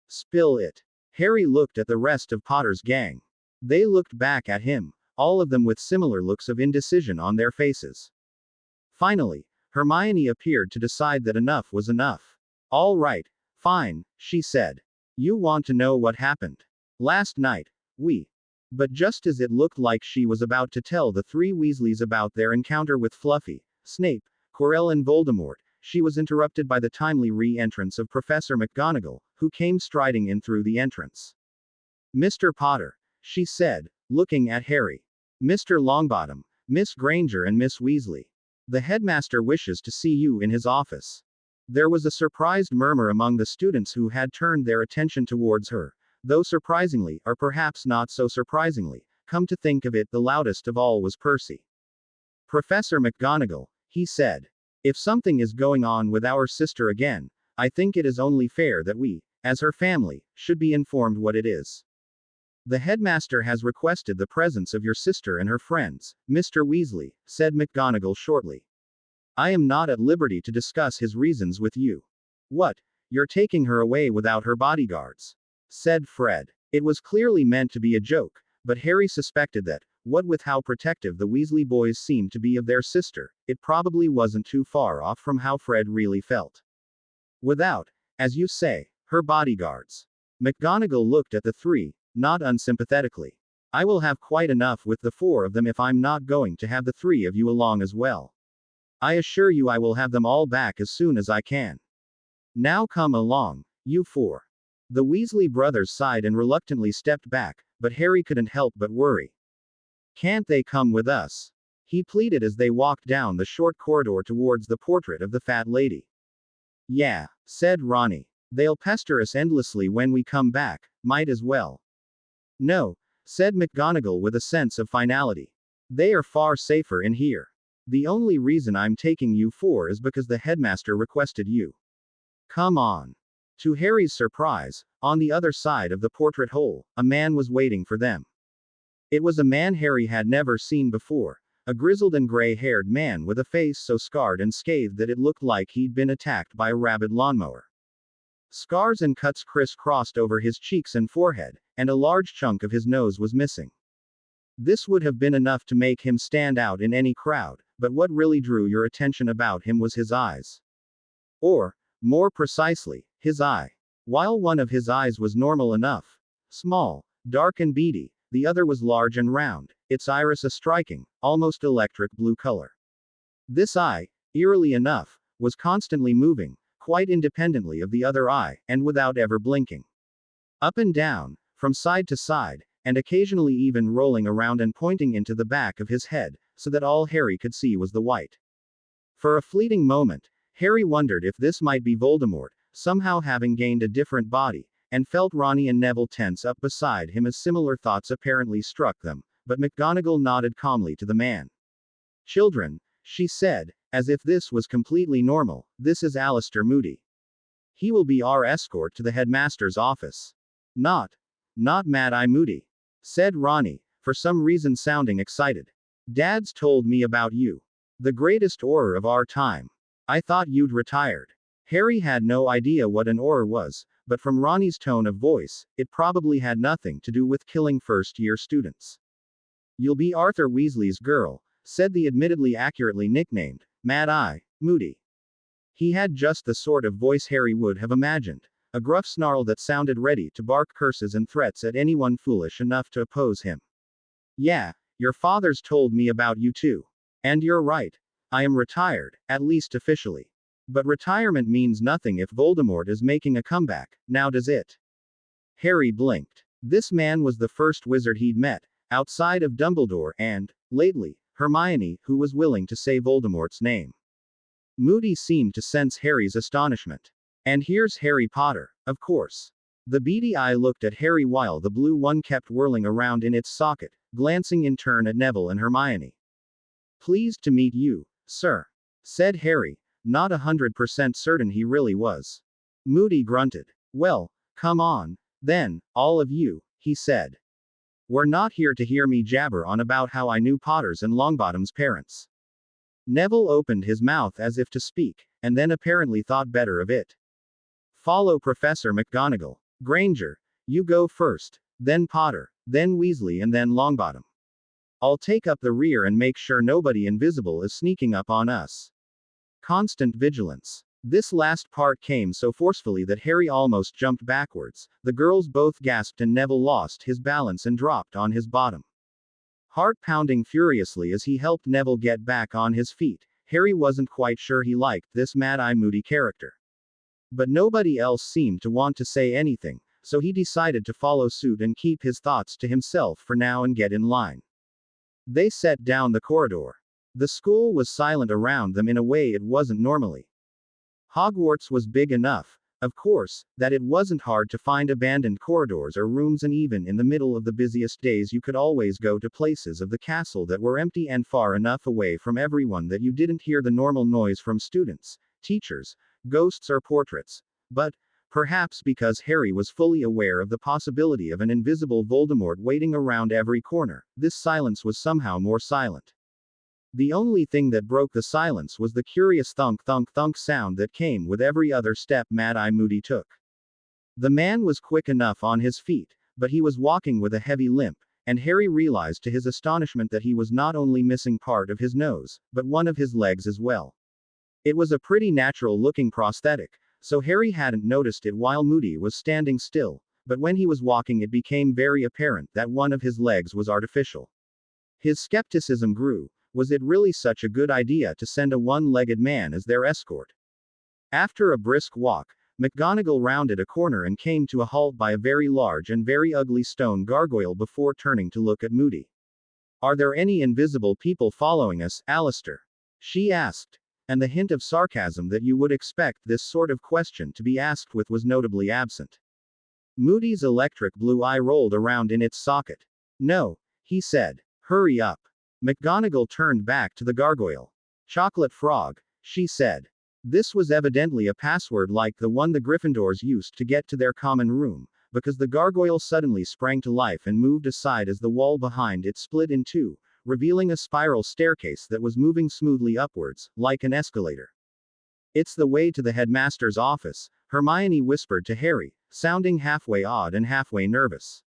"Spill it." Harry looked at the rest of Potter's gang. They looked back at him, all of them with similar looks of indecision on their faces. Finally, Hermione appeared to decide that enough was enough. "All right, fine," she said. "You want to know what happened last night? But just as it looked like she was about to tell the three Weasleys about their encounter with Fluffy, Snape, Quirrell and Voldemort, she was interrupted by the timely re-entrance of Professor McGonagall, who came striding in through the entrance. "Mr. Potter," she said, looking at Harry. "Mr. Longbottom, Miss Granger and Miss Weasley. The headmaster wishes to see you in his office." There was a surprised murmur among the students who had turned their attention towards her, though surprisingly, or perhaps not so surprisingly, come to think of it, the loudest of all was Percy. "Professor McGonagall," he said, "if something is going on with our sister again, I think it is only fair that we, as her family, should be informed what it is. The headmaster has requested the presence of your sister and her friends, Mr. Weasley," said McGonagall shortly. "I am not at liberty to discuss his reasons with you." "What? You're taking her away without her bodyguards?" said Fred. It was clearly meant to be a joke, but Harry suspected that, what with how protective the Weasley boys seemed to be of their sister, it probably wasn't too far off from how Fred really felt. "Without, as you say, her bodyguards." McGonagall looked at the three, not unsympathetically. "I will have quite enough with the four of them if I'm not going to have the three of you along as well. I assure you I will have them all back as soon as I can. Now come along, you four." The Weasley brothers sighed and reluctantly stepped back, but Harry couldn't help but worry. "Can't they come with us?" he pleaded as they walked down the short corridor towards the portrait of the fat lady. "Yeah," said Ronnie. "They'll pester us endlessly when we come back, might as well." "No," said McGonagall with a sense of finality. "They are far safer in here. The only reason I'm taking you four is because the headmaster requested you. Come on." To Harry's surprise, on the other side of the portrait hole, a man was waiting for them. It was a man Harry had never seen before, a grizzled and gray-haired man with a face so scarred and scathed that it looked like he'd been attacked by a rabid lawnmower. Scars and cuts crisscrossed over his cheeks and forehead, and a large chunk of his nose was missing. This would have been enough to make him stand out in any crowd, but what really drew your attention about him was his eyes. Or, more precisely, his eye. While one of his eyes was normal enough, small, dark and beady, the other was large and round, its iris a striking, almost electric blue color. This eye, eerily enough, was constantly moving, quite independently of the other eye, and without ever blinking. Up and down, from side to side, and occasionally even rolling around and pointing into the back of his head, so that all Harry could see was the white. For a fleeting moment, Harry wondered if this might be Voldemort, somehow having gained a different body, and felt Ronnie and Neville tense up beside him as similar thoughts apparently struck them, but McGonagall nodded calmly to the man. "Children," she said, as if this was completely normal, "this is Alistair Moody. He will be our escort to the headmaster's office." Not Mad-Eye Moody," said Ronnie, for some reason sounding excited. "Dad's told me about you. The greatest Auror of our time. I thought you'd retired." Harry had no idea what an Auror was, but from Ronnie's tone of voice, it probably had nothing to do with killing first-year students. "You'll be Arthur Weasley's girl," said the admittedly accurately nicknamed Mad-Eye Moody. He had just the sort of voice Harry would have imagined, a gruff snarl that sounded ready to bark curses and threats at anyone foolish enough to oppose him. "Yeah, your father's told me about you too. And you're right. I am retired, at least officially. But retirement means nothing if Voldemort is making a comeback, now does it?" Harry blinked. This man was the first wizard he'd met, outside of Dumbledore and, lately, Hermione, who was willing to say Voldemort's name. Moody seemed to sense Harry's astonishment. "And here's Harry Potter, of course." The beady eye looked at Harry while the blue one kept whirling around in its socket, glancing in turn at Neville and Hermione. "Pleased to meet you, sir," said Harry, not 100% certain he really was. Moody grunted. "Well, come on, then, all of you," he said. "We're not here to hear me jabber on about how I knew Potter's and Longbottom's parents." Neville opened his mouth as if to speak, and then apparently thought better of it. "Follow Professor McGonagall. Granger, you go first, then Potter, then Weasley and then Longbottom. I'll take up the rear and make sure nobody invisible is sneaking up on us. Constant vigilance." This last part came so forcefully that Harry almost jumped backwards, the girls both gasped and Neville lost his balance and dropped on his bottom. Heart pounding furiously as he helped Neville get back on his feet, Harry wasn't quite sure he liked this Mad-Eye Moody character. But nobody else seemed to want to say anything, so he decided to follow suit and keep his thoughts to himself for now and get in line. They set down the corridor. The school was silent around them in a way it wasn't normally. Hogwarts was big enough, of course, that it wasn't hard to find abandoned corridors or rooms, and even in the middle of the busiest days you could always go to places of the castle that were empty and far enough away from everyone that you didn't hear the normal noise from students, teachers, ghosts or portraits. But, perhaps because Harry was fully aware of the possibility of an invisible Voldemort waiting around every corner, this silence was somehow more silent. The only thing that broke the silence was the curious thunk thunk thunk sound that came with every other step Mad-Eye Moody took. The man was quick enough on his feet, but he was walking with a heavy limp, and Harry realized to his astonishment that he was not only missing part of his nose, but one of his legs as well. It was a pretty natural-looking prosthetic, so Harry hadn't noticed it while Moody was standing still, but when he was walking it became very apparent that one of his legs was artificial. His skepticism grew. Was it really such a good idea to send a one-legged man as their escort? After a brisk walk, McGonagall rounded a corner and came to a halt by a very large and very ugly stone gargoyle before turning to look at Moody. "Are there any invisible people following us, Alistair?" she asked. And the hint of sarcasm that you would expect this sort of question to be asked with was notably absent. Moody's electric blue eye rolled around in its socket. "No," he said. "Hurry up." McGonagall turned back to the gargoyle. "Chocolate frog," she said. This was evidently a password like the one the Gryffindors used to get to their common room, because the gargoyle suddenly sprang to life and moved aside as the wall behind it split in two, revealing a spiral staircase that was moving smoothly upwards, like an escalator. "It's the way to the headmaster's office," Hermione whispered to Harry, sounding halfway odd and halfway nervous.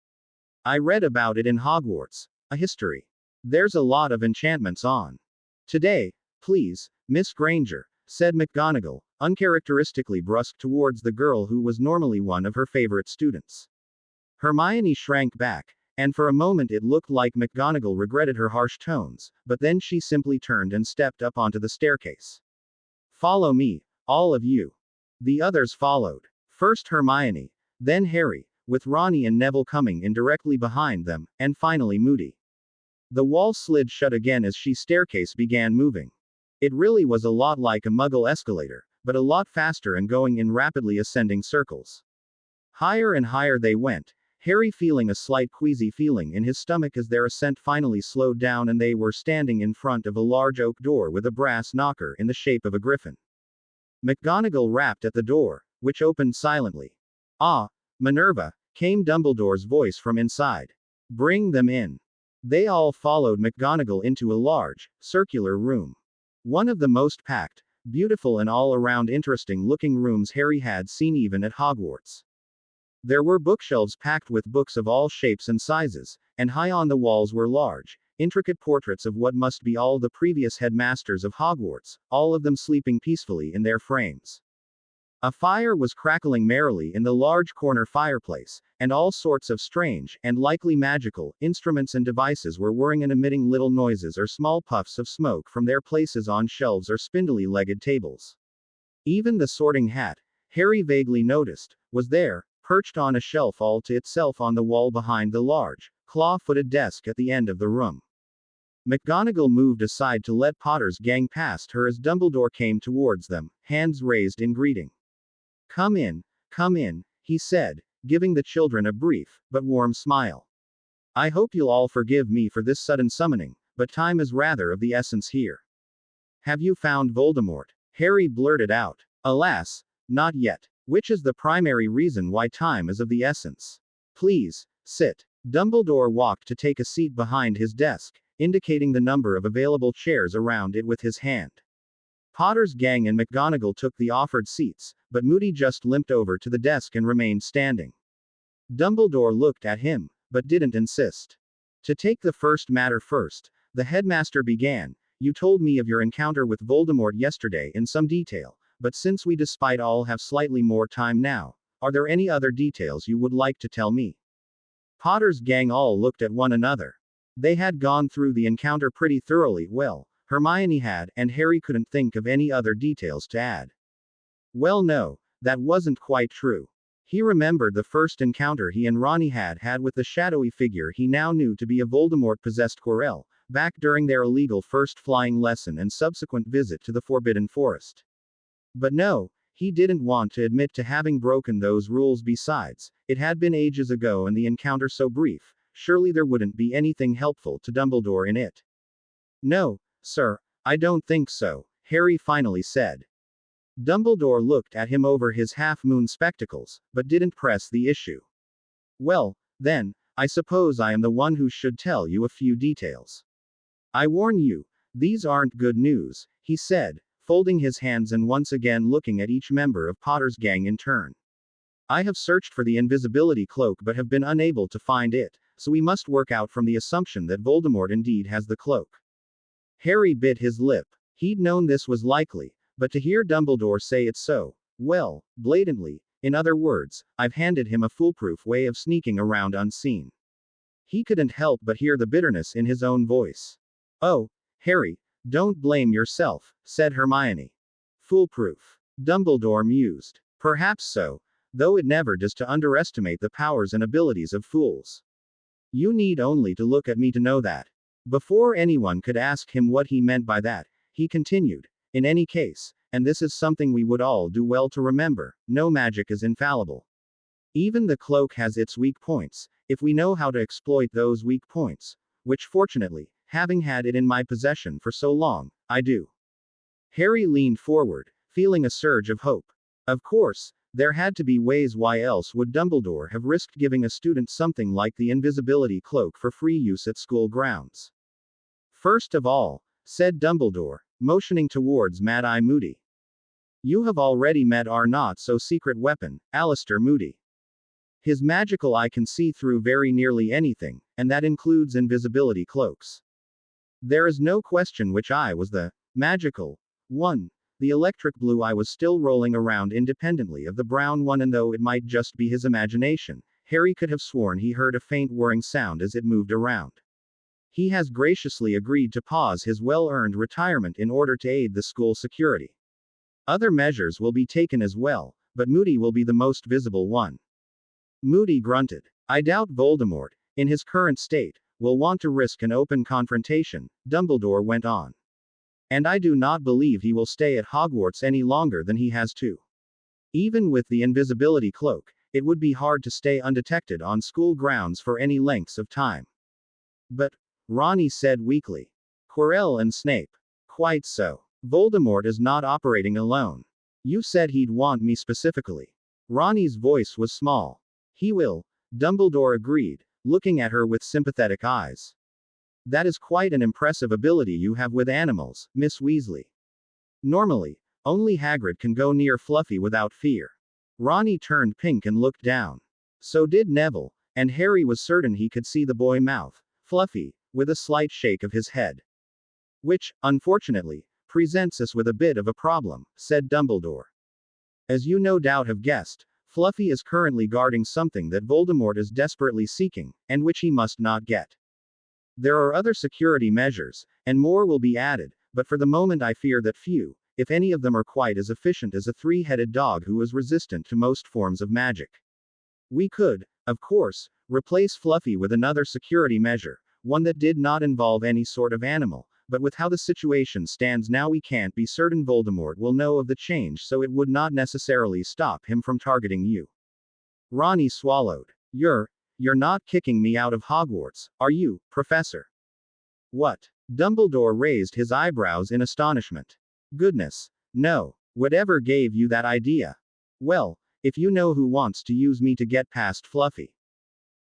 "I read about it in Hogwarts. A history. There's a lot of enchantments on. Today, please, Miss Granger," said McGonagall, uncharacteristically brusque towards the girl who was normally one of her favorite students. Hermione shrank back, And for a moment it looked like McGonagall regretted her harsh tones, but then she simply turned and stepped up onto the staircase. Follow me, all of you. The others followed. First Hermione, then Harry, with Ronnie and Neville coming in directly behind them, and finally Moody. The wall slid shut again as she staircase began moving. It really was a lot like a Muggle escalator, but a lot faster and going in rapidly ascending circles. Higher and higher they went, Harry feeling a slight queasy feeling in his stomach as their ascent finally slowed down and they were standing in front of a large oak door with a brass knocker in the shape of a griffin. McGonagall rapped at the door, which opened silently. "Ah, Minerva," came Dumbledore's voice from inside. "Bring them in." They all followed McGonagall into a large, circular room. One of the most packed, beautiful and all-around interesting-looking rooms Harry had seen even at Hogwarts. There were bookshelves packed with books of all shapes and sizes, and high on the walls were large, intricate portraits of what must be all the previous headmasters of Hogwarts, all of them sleeping peacefully in their frames. A fire was crackling merrily in the large corner fireplace, and all sorts of strange, and likely magical, instruments and devices were whirring and emitting little noises or small puffs of smoke from their places on shelves or spindly-legged tables. Even the sorting hat, Harry vaguely noticed, was there, perched on a shelf all to itself on the wall behind the large, claw-footed desk at the end of the room. McGonagall moved aside to let Potter's gang past her as Dumbledore came towards them, hands raised in greeting. Come in, he said, giving the children a brief, but warm smile. I hope you'll all forgive me for this sudden summoning, but time is rather of the essence here. Have you found Voldemort? Harry blurted out. Alas, not yet. Which is the primary reason why time is of the essence. Please, sit. Dumbledore walked to take a seat behind his desk, indicating the number of available chairs around it with his hand. Potter's gang and McGonagall took the offered seats, but Moody just limped over to the desk and remained standing. Dumbledore looked at him, but didn't insist. To take the first matter first, the headmaster began, you told me of your encounter with Voldemort yesterday in some detail, but since we despite all have slightly more time now, are there any other details you would like to tell me? Potter's gang all looked at one another. They had gone through the encounter pretty thoroughly, well, Hermione had, and Harry couldn't think of any other details to add. Well no, that wasn't quite true. He remembered the first encounter he and Ronnie had with the shadowy figure he now knew to be a Voldemort-possessed Quirrell, back during their illegal first flying lesson and subsequent visit to the Forbidden Forest. But no, he didn't want to admit to having broken those rules. Besides, it had been ages ago and the encounter so brief, surely there wouldn't be anything helpful to Dumbledore in it. No, sir, I don't think so, Harry finally said. Dumbledore looked at him over his half-moon spectacles, but didn't press the issue. Well, then, I suppose I am the one who should tell you a few details. I warn you, these aren't good news, he said, folding his hands and once again looking at each member of Potter's gang in turn. I have searched for the invisibility cloak but have been unable to find it, so we must work out from the assumption that Voldemort indeed has the cloak. Harry bit his lip. He'd known this was likely, but to hear Dumbledore say it so, well, blatantly, in other words, I've handed him a foolproof way of sneaking around unseen. He couldn't help but hear the bitterness in his own voice. Oh, Harry, don't blame yourself, said Hermione. Foolproof. Dumbledore mused. Perhaps so, though it never does to underestimate the powers and abilities of fools. You need only to look at me to know that. Before anyone could ask him what he meant by that, he continued, in any case, and this is something we would all do well to remember, no magic is infallible. Even the cloak has its weak points, if we know how to exploit those weak points, which fortunately, having had it in my possession for so long, I do. Harry leaned forward, feeling a surge of hope. Of course, there had to be ways. Why else would Dumbledore have risked giving a student something like the invisibility cloak for free use at school grounds? First of all, said Dumbledore, motioning towards Mad-Eye Moody. You have already met our not-so-secret weapon, Alistair Moody. His magical eye can see through very nearly anything, and that includes invisibility cloaks. There is no question which eye was the magical one. The electric blue eye was still rolling around independently of the brown one, and though it might just be his imagination, Harry could have sworn he heard a faint whirring sound as it moved around. He has graciously agreed to pause his well-earned retirement in order to aid the school security. Other measures will be taken as well, but Moody will be the most visible one. Moody grunted. I doubt Voldemort, in his current state, will want to risk an open confrontation, Dumbledore went on. And I do not believe he will stay at Hogwarts any longer than he has to. Even with the invisibility cloak, it would be hard to stay undetected on school grounds for any lengths of time. But, Ronnie said weakly. Quirrell and Snape. Quite so. Voldemort is not operating alone. You said he'd want me specifically. Ronnie's voice was small. He will, Dumbledore agreed, looking at her with sympathetic eyes. That is quite an impressive ability you have with animals, Miss Weasley. Normally, only Hagrid can go near Fluffy without fear. Ronnie turned pink and looked down. So did Neville, and Harry was certain he could see the boy mouth, Fluffy, with a slight shake of his head. Which, unfortunately, presents us with a bit of a problem, said Dumbledore. As you no doubt have guessed, Fluffy is currently guarding something that Voldemort is desperately seeking, and which he must not get. There are other security measures, and more will be added, but for the moment I fear that few, if any of them are quite as efficient as a three-headed dog who is resistant to most forms of magic. We could, of course, replace Fluffy with another security measure, one that did not involve any sort of animal, but with how the situation stands now we can't be certain Voldemort will know of the change, so it would not necessarily stop him from targeting you. Ronnie swallowed. You're not kicking me out of Hogwarts, are you, Professor? What? Dumbledore raised his eyebrows in astonishment. Goodness, no. Whatever gave you that idea? Well, if you know who wants to use me to get past Fluffy,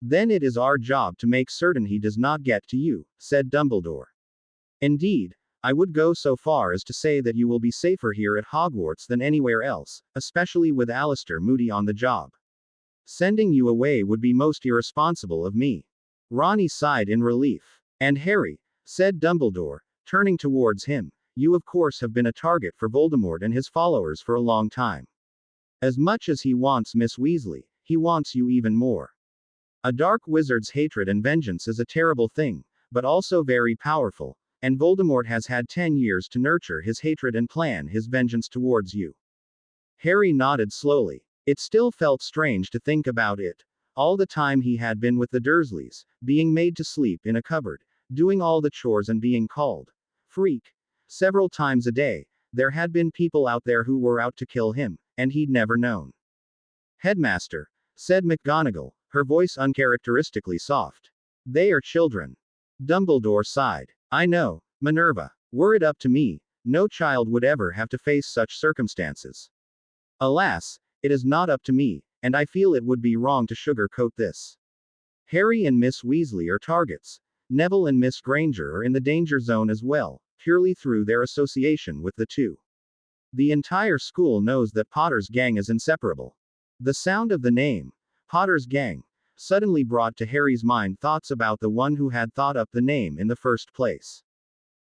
then it is our job to make certain he does not get to you, said Dumbledore. Indeed, I would go so far as to say that you will be safer here at Hogwarts than anywhere else, especially with Alistair Moody on the job. Sending you away would be most irresponsible of me. Ronnie sighed in relief. And Harry, said Dumbledore, turning towards him, you of course have been a target for Voldemort and his followers for a long time. As much as he wants Miss Weasley, he wants you even more. A dark wizard's hatred and vengeance is a terrible thing, but also very powerful, and Voldemort has had 10 years to nurture his hatred and plan his vengeance towards you. Harry nodded slowly. It still felt strange to think about it. All the time he had been with the Dursleys, being made to sleep in a cupboard, doing all the chores and being called freak several times a day, there had been people out there who were out to kill him, and he'd never known. Headmaster, said McGonagall, her voice uncharacteristically soft. They are children. Dumbledore sighed. I know, Minerva. Were it up to me, no child would ever have to face such circumstances. Alas, it is not up to me, and I feel it would be wrong to sugarcoat this. Harry and Miss Weasley are targets. Neville and Miss Granger are in the danger zone as well, purely through their association with the two. The entire school knows that Potter's gang is inseparable. The sound of the name, Potter's gang, suddenly brought to Harry's mind thoughts about the one who had thought up the name in the first place.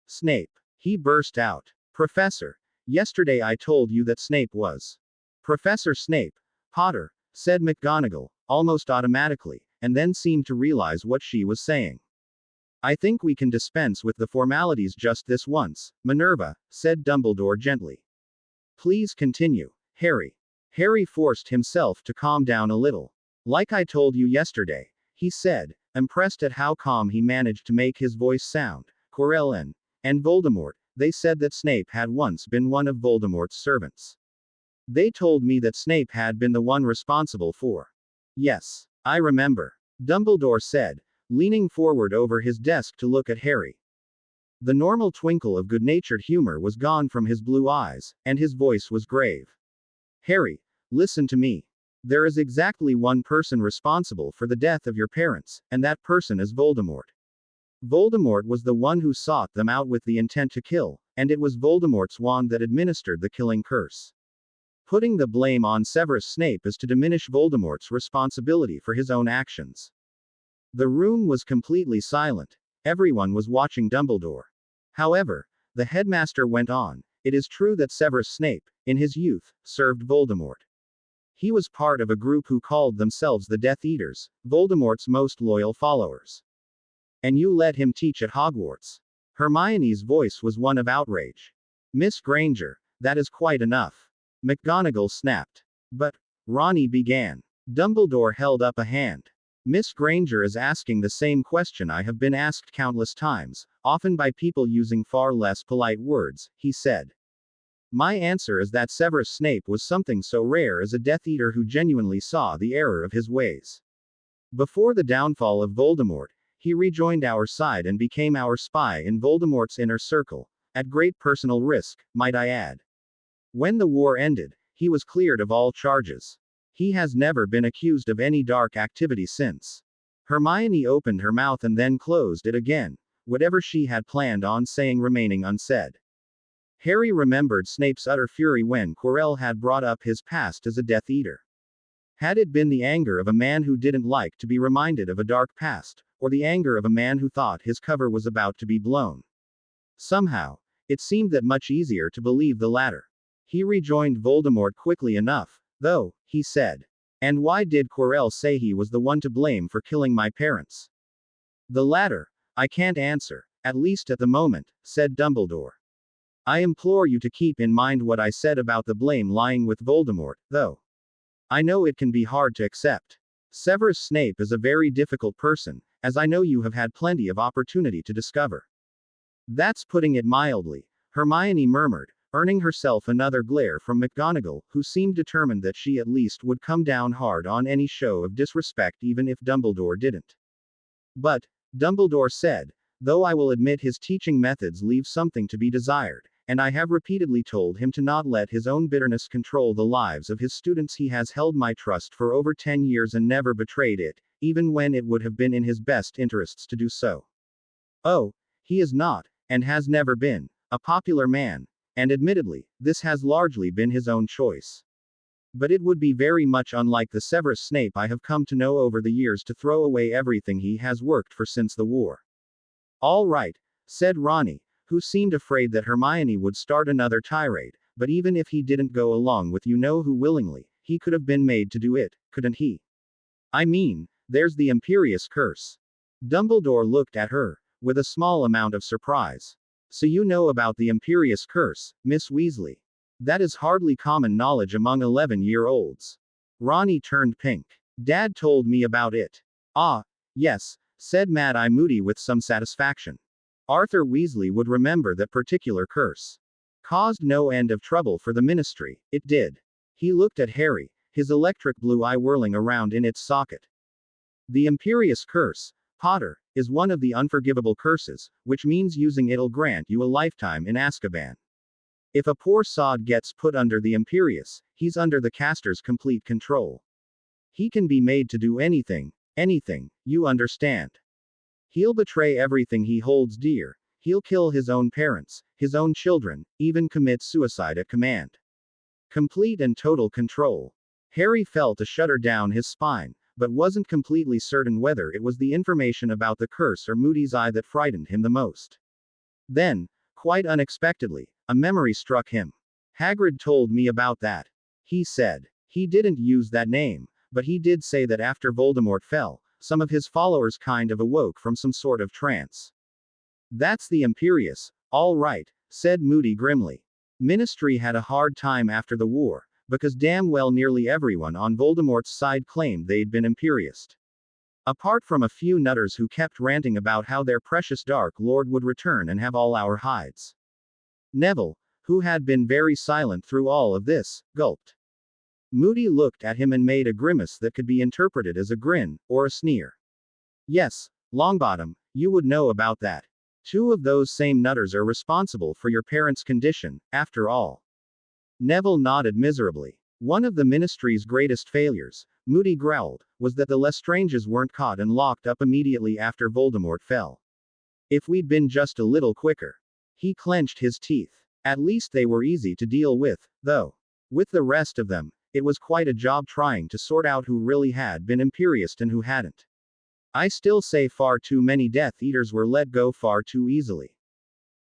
Snape. He burst out. Professor, yesterday I told you that Snape was. Professor Snape, Potter, said McGonagall, almost automatically, and then seemed to realize what she was saying. I think we can dispense with the formalities just this once, Minerva, said Dumbledore gently. Please continue, Harry. Harry forced himself to calm down a little. Like I told you yesterday, he said, impressed at how calm he managed to make his voice sound, Quirrell and Voldemort, they said that Snape had once been one of Voldemort's servants. They told me that Snape had been the one responsible for. Yes, I remember, Dumbledore said, leaning forward over his desk to look at Harry. The normal twinkle of good-natured humor was gone from his blue eyes, and his voice was grave. Harry, listen to me. There is exactly one person responsible for the death of your parents, and that person is Voldemort. Voldemort was the one who sought them out with the intent to kill, and it was Voldemort's wand that administered the killing curse. Putting the blame on Severus Snape is to diminish Voldemort's responsibility for his own actions. The room was completely silent. Everyone was watching Dumbledore. However, the headmaster went on, it is true that Severus Snape, in his youth, served Voldemort. He was part of a group who called themselves the Death Eaters, Voldemort's most loyal followers. And you let him teach at Hogwarts. Hermione's voice was one of outrage. Miss Granger, that is quite enough. McGonagall snapped. But, Ronnie began. Dumbledore held up a hand. Miss Granger is asking the same question I have been asked countless times, often by people using far less polite words, he said. My answer is that Severus Snape was something so rare as a Death Eater who genuinely saw the error of his ways. Before the downfall of Voldemort, he rejoined our side and became our spy in Voldemort's inner circle, at great personal risk, might I add. When the war ended, he was cleared of all charges. He has never been accused of any dark activity since. Hermione opened her mouth and then closed it again, whatever she had planned on saying remaining unsaid. Harry remembered Snape's utter fury when Quirrell had brought up his past as a Death Eater. Had it been the anger of a man who didn't like to be reminded of a dark past, or the anger of a man who thought his cover was about to be blown? Somehow, it seemed that much easier to believe the latter. He rejoined Voldemort quickly enough, though, he said. And why did Quirrell say he was the one to blame for killing my parents? The latter, I can't answer, at least at the moment, said Dumbledore. I implore you to keep in mind what I said about the blame lying with Voldemort, though. I know it can be hard to accept. Severus Snape is a very difficult person, as I know you have had plenty of opportunity to discover. That's putting it mildly, Hermione murmured, earning herself another glare from McGonagall, who seemed determined that she at least would come down hard on any show of disrespect even if Dumbledore didn't. But, Dumbledore said, though I will admit his teaching methods leave something to be desired, and I have repeatedly told him to not let his own bitterness control the lives of his students. He has held my trust for over 10 years and never betrayed it, even when it would have been in his best interests to do so. Oh, he is not, and has never been, a popular man, and admittedly, this has largely been his own choice. But it would be very much unlike the Severus Snape I have come to know over the years to throw away everything he has worked for since the war. All right, said Ronnie, who seemed afraid that Hermione would start another tirade, but even if he didn't go along with you-know-who willingly, he could have been made to do it, couldn't he? I mean, there's the Imperious Curse. Dumbledore looked at her, with a small amount of surprise. So you know about the Imperious Curse, Miss Weasley. That is hardly common knowledge among 11-year-olds. Ronnie turned pink. Dad told me about it. Ah, yes, said Mad-Eye Moody with some satisfaction. Arthur Weasley would remember that particular curse. Caused no end of trouble for the Ministry, it did. He looked at Harry, his electric blue eye whirling around in its socket. The Imperious Curse, Potter, is one of the unforgivable curses, which means using it'll grant you a lifetime in Azkaban. If a poor sod gets put under the Imperious, he's under the caster's complete control. He can be made to do anything, you understand. He'll betray everything he holds dear, he'll kill his own parents, his own children, even commit suicide at command. Complete and total control. Harry felt a shudder down his spine, but wasn't completely certain whether it was the information about the curse or Moody's eye that frightened him the most. Then, quite unexpectedly, a memory struck him. Hagrid told me about that. He said. He didn't use that name, but he did say that after Voldemort fell, some of his followers kind of awoke from some sort of trance. That's the Imperious, all right, said Moody grimly. Ministry had a hard time after the war, because damn well nearly everyone on Voldemort's side claimed they'd been Imperious. Apart from a few nutters who kept ranting about how their precious Dark Lord would return and have all our hides. Neville, who had been very silent through all of this, gulped. Moody looked at him and made a grimace that could be interpreted as a grin, or a sneer. Yes, Longbottom, you would know about that. 2 of those same nutters are responsible for your parents' condition, after all. Neville nodded miserably. One of the Ministry's greatest failures, Moody growled, was that the Lestranges weren't caught and locked up immediately after Voldemort fell. If we'd been just a little quicker. He clenched his teeth. At least they were easy to deal with, though. With the rest of them, it was quite a job trying to sort out who really had been Imperious and who hadn't. I still say far too many Death Eaters were let go far too easily.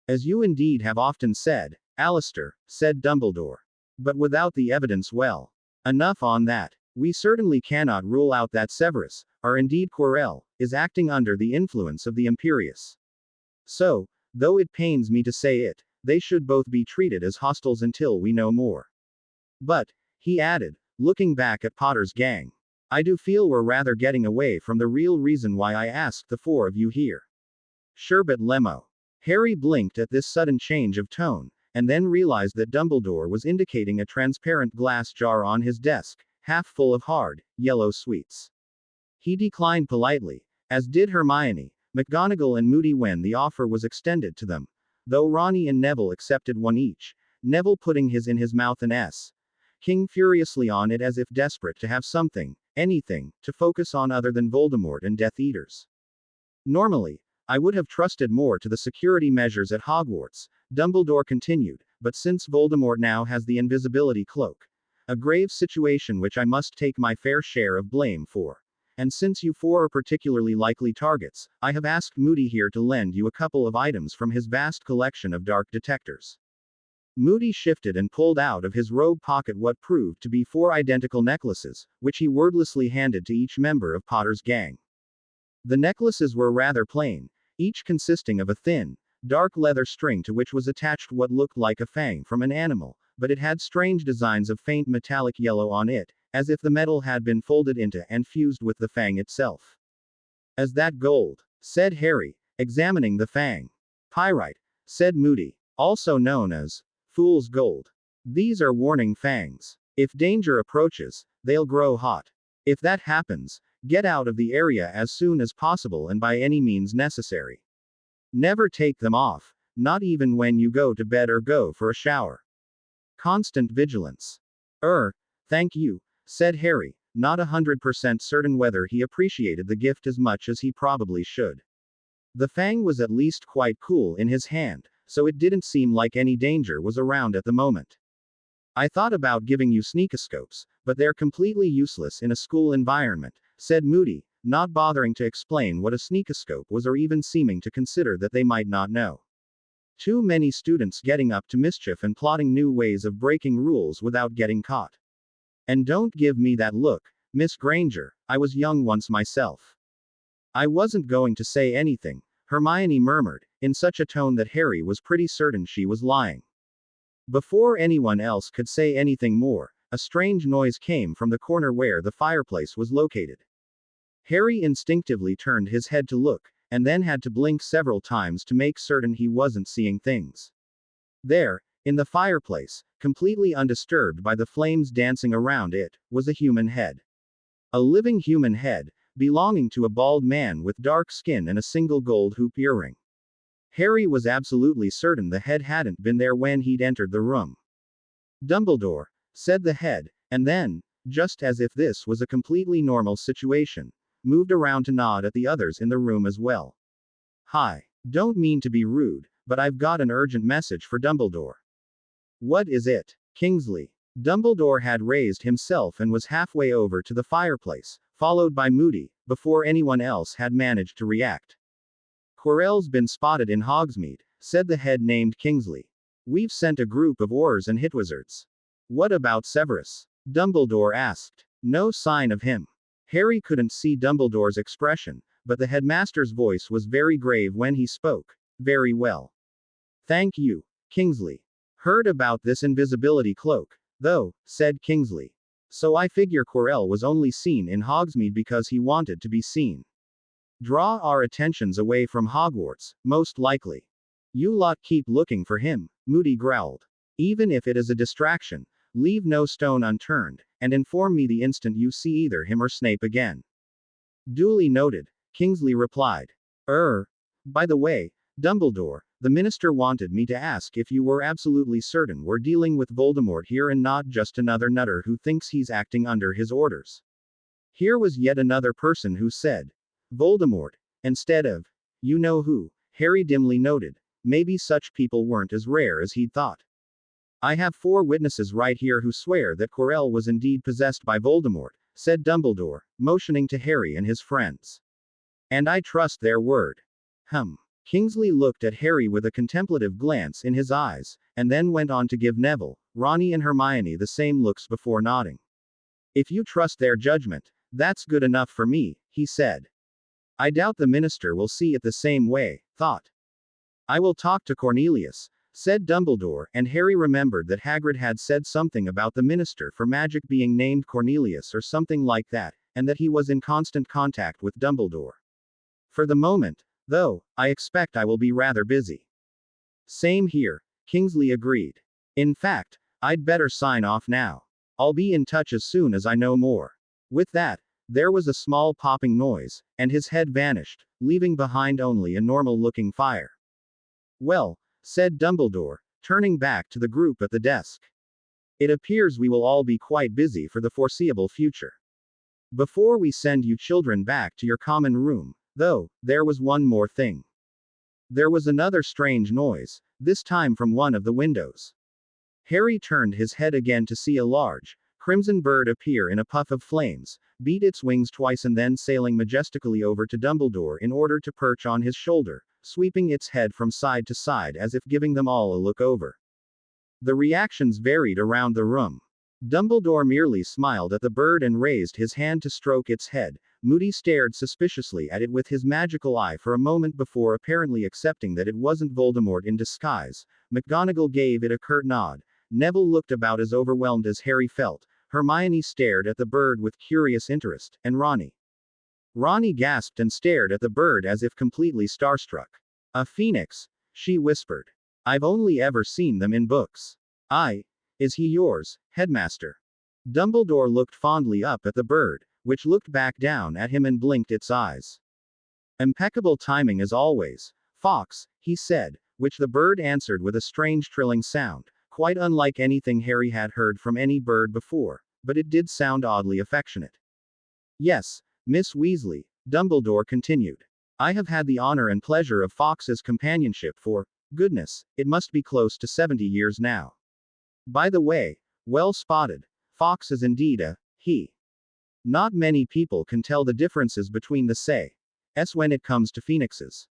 As you indeed have often said, Alistair, said Dumbledore. But without the evidence, well. Enough on that. We certainly cannot rule out that Severus, or indeed Quirrell, is acting under the influence of the Imperius. So, though it pains me to say it, they should both be treated as hostiles until we know more. But, he added, looking back at Potter's gang, I do feel we're rather getting away from the real reason why I asked the four of you here. Sherbet Lemo. Harry blinked at this sudden change of tone, and then realized that Dumbledore was indicating a transparent glass jar on his desk, half full of hard, yellow sweets. He declined politely, as did Hermione, McGonagall and Moody when the offer was extended to them, though Ronnie and Neville accepted one each, Neville putting his in his mouth and King furiously on it as if desperate to have something, anything, to focus on other than Voldemort and Death Eaters. Normally, I would have trusted more to the security measures at Hogwarts, Dumbledore continued, but since Voldemort now has the invisibility cloak, a grave situation which I must take my fair share of blame for. And since you four are particularly likely targets, I have asked Moody here to lend you a couple of items from his vast collection of dark detectors. Moody shifted and pulled out of his robe pocket what proved to be 4 identical necklaces, which he wordlessly handed to each member of Potter's gang. The necklaces were rather plain, each consisting of a thin, dark leather string to which was attached what looked like a fang from an animal, but it had strange designs of faint metallic yellow on it, as if the metal had been folded into and fused with the fang itself. As that gold? Said Harry, examining the fang. Pyrite, said Moody, also known as fool's gold. These are warning fangs. If danger approaches, they'll grow hot. If that happens, get out of the area as soon as possible and by any means necessary. Never take them off, not even when you go to bed or go for a shower. Constant vigilance. Thank you, said Harry, not 100% certain whether he appreciated the gift as much as he probably should. The fang was at least quite cool in his hand, so it didn't seem like any danger was around at the moment. I thought about giving you sneakoscopes, but they're completely useless in a school environment, said Moody, not bothering to explain what a sneakoscope was or even seeming to consider that they might not know. Too many students getting up to mischief and plotting new ways of breaking rules without getting caught. And don't give me that look, Miss Granger, I was young once myself. I wasn't going to say anything, Hermione murmured, in such a tone that Harry was pretty certain she was lying. Before anyone else could say anything more, a strange noise came from the corner where the fireplace was located. Harry instinctively turned his head to look, and then had to blink several times to make certain he wasn't seeing things. There, in the fireplace, completely undisturbed by the flames dancing around it, was a human head. A living human head, belonging to a bald man with dark skin and a single gold hoop earring. Harry was absolutely certain the head hadn't been there when he'd entered the room. Dumbledore, said the head, and then, just as if this was a completely normal situation, moved around to nod at the others in the room as well. Hi. Don't mean to be rude, but I've got an urgent message for Dumbledore. What is it? Kingsley. Dumbledore had raised himself and was halfway over to the fireplace, followed by Moody, before anyone else had managed to react. Quirrell's been spotted in Hogsmeade, said the head named Kingsley. We've sent a group of Aurors and Hitwizards. What about Severus? Dumbledore asked. No sign of him. Harry couldn't see Dumbledore's expression, but the headmaster's voice was very grave when he spoke. Very well. Thank you, Kingsley. Heard about this invisibility cloak, though, said Kingsley. So I figure Quirrell was only seen in Hogsmeade because he wanted to be seen. Draw our attentions away from Hogwarts, most likely. You lot keep looking for him, Moody growled. Even if it is a distraction, leave no stone unturned, and inform me the instant you see either him or Snape again. Duly noted, Kingsley replied. By the way, Dumbledore, the minister wanted me to ask if you were absolutely certain we're dealing with Voldemort here and not just another nutter who thinks he's acting under his orders. Here was yet another person who said, Voldemort, instead of, you know who, Harry dimly noted, maybe such people weren't as rare as he'd thought. I have 4 witnesses right here who swear that Quirrell was indeed possessed by Voldemort, said Dumbledore, motioning to Harry and his friends. And I trust their word. Kingsley looked at Harry with a contemplative glance in his eyes, and then went on to give Neville, Ronnie and Hermione the same looks before nodding. If you trust their judgment, that's good enough for me, he said. I doubt the minister will see it the same way, thought. I will talk to Cornelius, said Dumbledore, and Harry remembered that Hagrid had said something about the Minister for Magic being named Cornelius or something like that, and that he was in constant contact with Dumbledore. For the moment, though, I expect I will be rather busy. Same here, Kingsley agreed. In fact, I'd better sign off now. I'll be in touch as soon as I know more. With that, there was a small popping noise, and his head vanished, leaving behind only a normal-looking fire. Well, said Dumbledore, turning back to the group at the desk. It appears we will all be quite busy for the foreseeable future. Before we send you children back to your common room, though, there was one more thing. There was another strange noise, this time from one of the windows. Harry turned his head again to see a large, crimson bird appear in a puff of flames, beat its wings twice and then sailing majestically over to Dumbledore in order to perch on his shoulder, sweeping its head from side to side as if giving them all a look over. The reactions varied around the room. Dumbledore merely smiled at the bird and raised his hand to stroke its head. Moody stared suspiciously at it with his magical eye for a moment before apparently accepting that it wasn't Voldemort in disguise. McGonagall gave it a curt nod. Neville looked about as overwhelmed as Harry felt. Hermione stared at the bird with curious interest, and Ronnie gasped and stared at the bird as if completely starstruck. A phoenix, she whispered. I've only ever seen them in books. Is he yours, headmaster? Dumbledore looked fondly up at the bird, which looked back down at him and blinked its eyes. Impeccable timing as always, Fox, he said, which the bird answered with a strange trilling sound, quite unlike anything Harry had heard from any bird before, but it did sound oddly affectionate. Yes, Miss Weasley, Dumbledore continued. I have had the honor and pleasure of Fox's companionship for, goodness, it must be close to 70 years now. By the way, well spotted, Fox is indeed a he. Not many people can tell the differences between the s when it comes to phoenixes.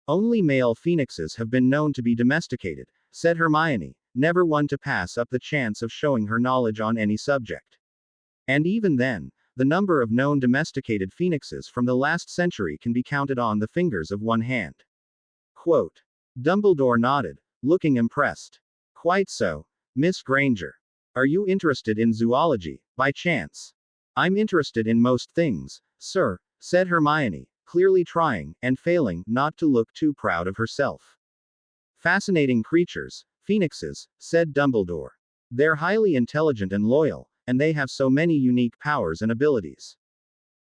Only male phoenixes have been known to be domesticated, said Hermione, never one to pass up the chance of showing her knowledge on any subject. And even then, the number of known domesticated phoenixes from the last century can be counted on the fingers of one hand. Quote. Dumbledore nodded, looking impressed. Quite so, Miss Granger. Are you interested in zoology, by chance? I'm interested in most things, sir, said Hermione, clearly trying, and failing, not to look too proud of herself. Fascinating creatures, phoenixes, said Dumbledore. They're highly intelligent and loyal, and they have so many unique powers and abilities.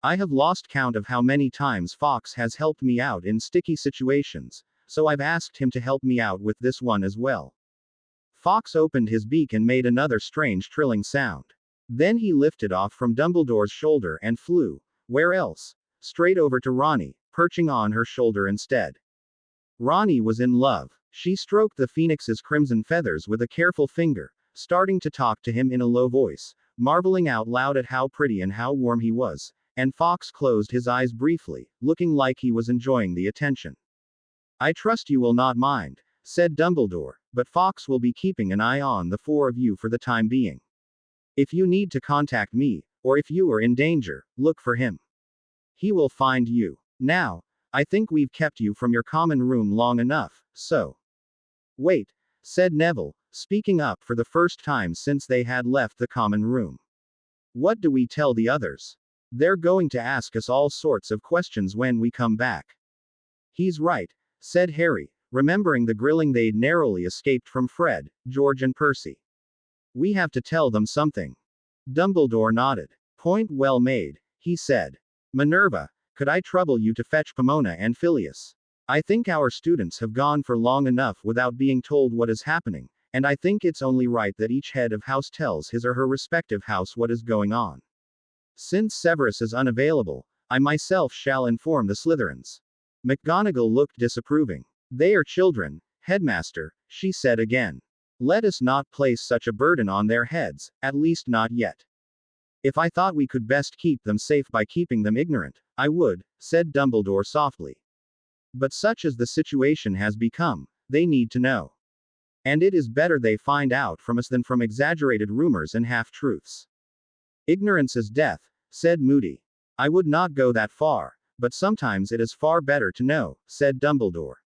I have lost count of how many times Fox has helped me out in sticky situations, so I've asked him to help me out with this one as well. Fox opened his beak and made another strange trilling sound. Then he lifted off from Dumbledore's shoulder and flew, where else? Straight over to Ronnie, perching on her shoulder instead. Ronnie was in love. She stroked the phoenix's crimson feathers with a careful finger, starting to talk to him in a low voice, marveling out loud at how pretty and how warm he was, and Fox closed his eyes briefly, looking like he was enjoying the attention. I trust you will not mind, said Dumbledore, but Fox will be keeping an eye on the four of you for the time being. If you need to contact me, or if you are in danger, look for him. He will find you. Now, I think we've kept you from your common room long enough, so. Wait, said Neville, speaking up for the first time since they had left the common room. What do we tell the others? They're going to ask us all sorts of questions when we come back. He's right, said Harry, remembering the grilling they'd narrowly escaped from Fred, George and Percy. We have to tell them something. Dumbledore nodded. Point well made, he said. Minerva, could I trouble you to fetch Pomona and Phileas? I think our students have gone for long enough without being told what is happening, and I think it's only right that each head of house tells his or her respective house what is going on. Since Severus is unavailable, I myself shall inform the Slytherins. McGonagall looked disapproving. They are children, headmaster, she said again. Let us not place such a burden on their heads, at least not yet. If I thought we could best keep them safe by keeping them ignorant, I would, said Dumbledore softly. But such as the situation has become, they need to know. And it is better they find out from us than from exaggerated rumors and half-truths. Ignorance is death, said Moody. I would not go that far, but sometimes it is far better to know, said Dumbledore.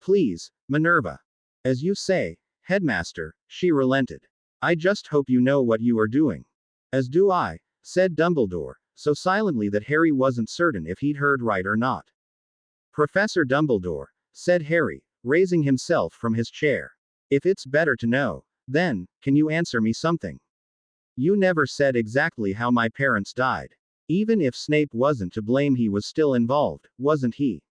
Please, Minerva. As you say, headmaster, she relented. I just hope you know what you are doing. As do I, said Dumbledore, so silently that Harry wasn't certain if he'd heard right or not. Professor Dumbledore, said Harry, raising himself from his chair. If it's better to know, then, can you answer me something? You never said exactly how my parents died. Even if Snape wasn't to blame, he was still involved, wasn't he?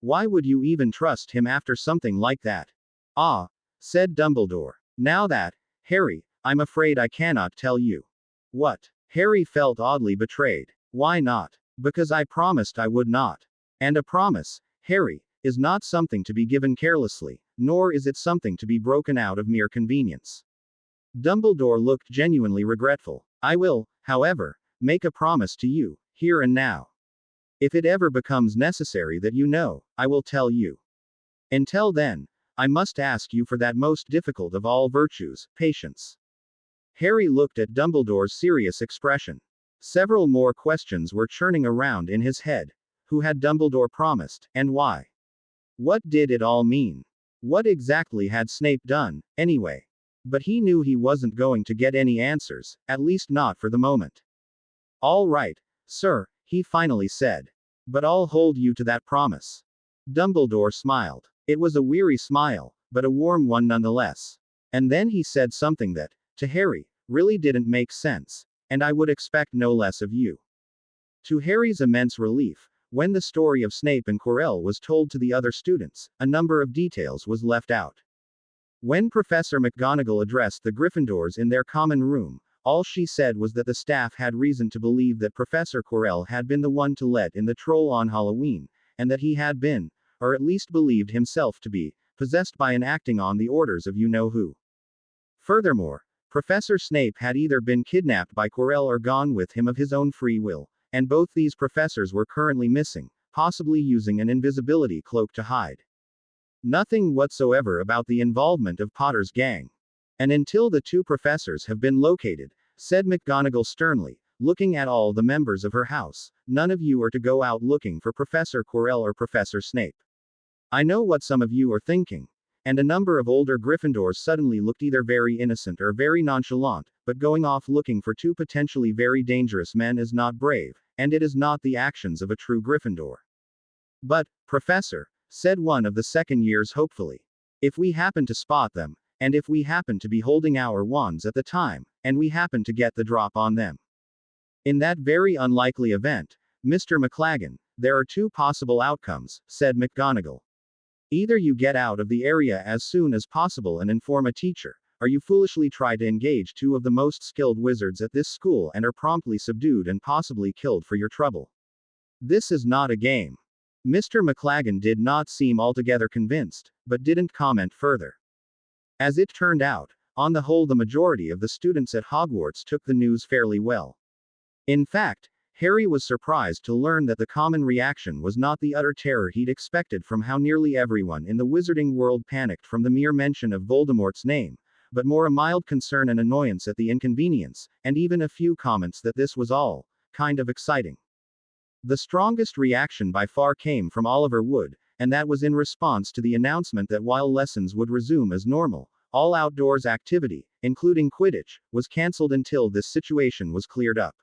Why would you even trust him after something like that? Ah, said Dumbledore. Now that, Harry, I'm afraid I cannot tell you. What? Harry felt oddly betrayed. Why not? Because I promised I would not. And a promise, Harry, is not something to be given carelessly, nor is it something to be broken out of mere convenience. Dumbledore looked genuinely regretful. I will, however, make a promise to you, here and now. If it ever becomes necessary that you know, I will tell you. Until then, I must ask you for that most difficult of all virtues, patience. Harry looked at Dumbledore's serious expression. Several more questions were churning around in his head. Who had Dumbledore promised, and why? What did it all mean? What exactly had Snape done, anyway? But he knew he wasn't going to get any answers, at least not for the moment. All right, sir, he finally said. But I'll hold you to that promise. Dumbledore smiled. It was a weary smile, but a warm one nonetheless. And then he said something that, to Harry, really didn't make sense. And I would expect no less of you. To Harry's immense relief, when the story of Snape and Quirrell was told to the other students, a number of details was left out. When Professor McGonagall addressed the Gryffindors in their common room, all she said was that the staff had reason to believe that Professor Quirrell had been the one to let in the troll on Halloween, and that he had been, or at least believed himself to be, possessed by and acting on the orders of you-know-who. Furthermore, Professor Snape had either been kidnapped by Quirrell or gone with him of his own free will, and both these professors were currently missing, possibly using an invisibility cloak to hide. Nothing whatsoever about the involvement of Potter's gang. And until the two professors have been located, said McGonagall sternly, looking at all the members of her house, none of you are to go out looking for Professor Quirrell or Professor Snape. I know what some of you are thinking. And a number of older Gryffindors suddenly looked either very innocent or very nonchalant, but going off looking for two potentially very dangerous men is not brave, and it is not the actions of a true Gryffindor. But, Professor, said one of the second years hopefully, if we happen to spot them, and if we happen to be holding our wands at the time, and we happen to get the drop on them. In that very unlikely event, Mr. McLaggen, there are two possible outcomes, said McGonagall. Either you get out of the area as soon as possible and inform a teacher, or you foolishly try to engage two of the most skilled wizards at this school and are promptly subdued and possibly killed for your trouble. This is not a game. Mr. McLaggen did not seem altogether convinced, but didn't comment further. As it turned out, on the whole the majority of the students at Hogwarts took the news fairly well. In fact, Harry was surprised to learn that the common reaction was not the utter terror he'd expected from how nearly everyone in the wizarding world panicked from the mere mention of Voldemort's name, but more a mild concern and annoyance at the inconvenience, and even a few comments that this was all kind of exciting. The strongest reaction by far came from Oliver Wood, and that was in response to the announcement that while lessons would resume as normal, all outdoors activity, including Quidditch, was cancelled until this situation was cleared up.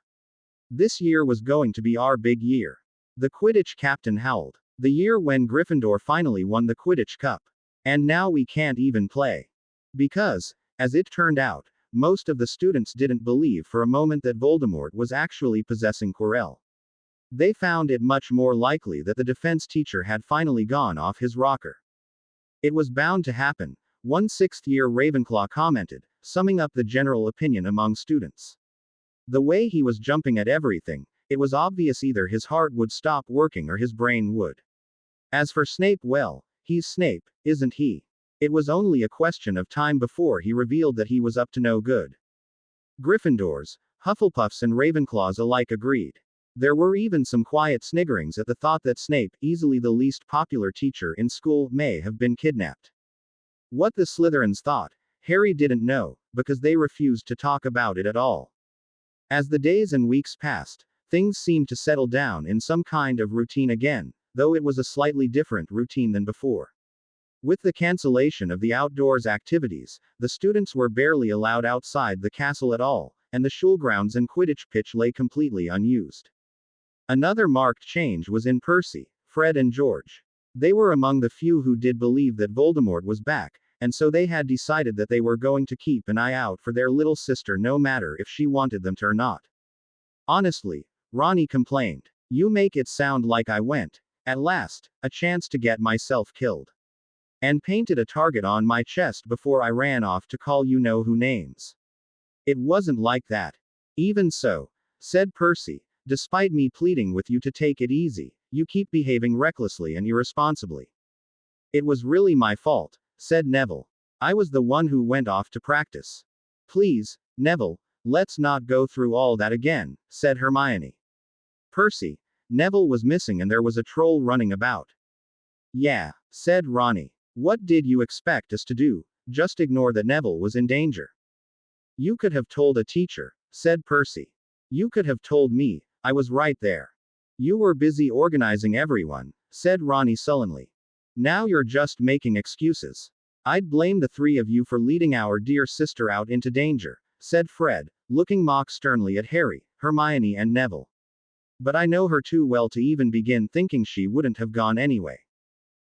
This year was going to be our big year. The Quidditch captain howled. The year when Gryffindor finally won the Quidditch Cup. And now we can't even play. Because, as it turned out, most of the students didn't believe for a moment that Voldemort was actually possessing Quirrell. They found it much more likely that the defense teacher had finally gone off his rocker. It was bound to happen, one sixth-year Ravenclaw commented, summing up the general opinion among students. The way he was jumping at everything, it was obvious either his heart would stop working or his brain would. As for Snape, well, he's Snape, isn't he? It was only a question of time before he revealed that he was up to no good. Gryffindors, Hufflepuffs and Ravenclaws alike agreed. There were even some quiet sniggerings at the thought that Snape, easily the least popular teacher in school, may have been kidnapped. What the Slytherins thought, Harry didn't know, because they refused to talk about it at all. As the days and weeks passed, things seemed to settle down in some kind of routine again, though it was a slightly different routine than before. With the cancellation of the outdoors activities, the students were barely allowed outside the castle at all, and the Schulgrounds and Quidditch pitch lay completely unused. Another marked change was in Percy, Fred, and George. They were among the few who did believe that Voldemort was back, and so they had decided that they were going to keep an eye out for their little sister no matter if she wanted them to or not. Honestly, Ronnie complained. You make it sound like I went, at last, a chance to get myself killed. And painted a target on my chest before I ran off to call you know who names. It wasn't like that. Even so, said Percy, despite me pleading with you to take it easy, you keep behaving recklessly and irresponsibly. It was really my fault, said Neville. I was the one who went off to practice. Please, Neville, let's not go through all that again, said Hermione. Percy, Neville was missing and there was a troll running about. Yeah, said Ronnie. What did you expect us to do? Just ignore that Neville was in danger. You could have told a teacher, said Percy. You could have told me, I was right there. You were busy organizing everyone, said Ronnie sullenly. Now you're just making excuses. I'd blame the three of you for leading our dear sister out into danger, said Fred, looking mock sternly at Harry, Hermione, and Neville. But I know her too well to even begin thinking she wouldn't have gone anyway.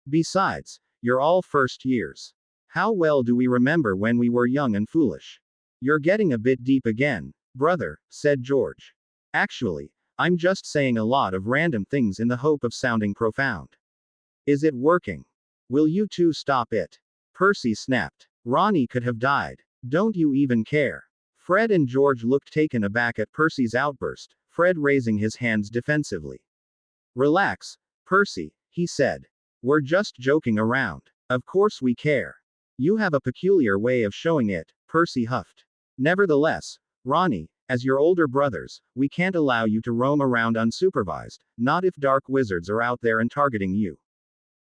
Besides, you're all first years. How well do we remember when we were young and foolish? You're getting a bit deep again, brother, said George. Actually, I'm just saying a lot of random things in the hope of sounding profound. Is it working? Will you two stop it? Percy snapped. Ronnie could have died. Don't you even care? Fred and George looked taken aback at Percy's outburst, Fred raising his hands defensively. Relax, Percy, he said. We're just joking around. Of course we care. You have a peculiar way of showing it, Percy huffed. Nevertheless, Ronnie, as your older brothers, we can't allow you to roam around unsupervised, not if dark wizards are out there and targeting you.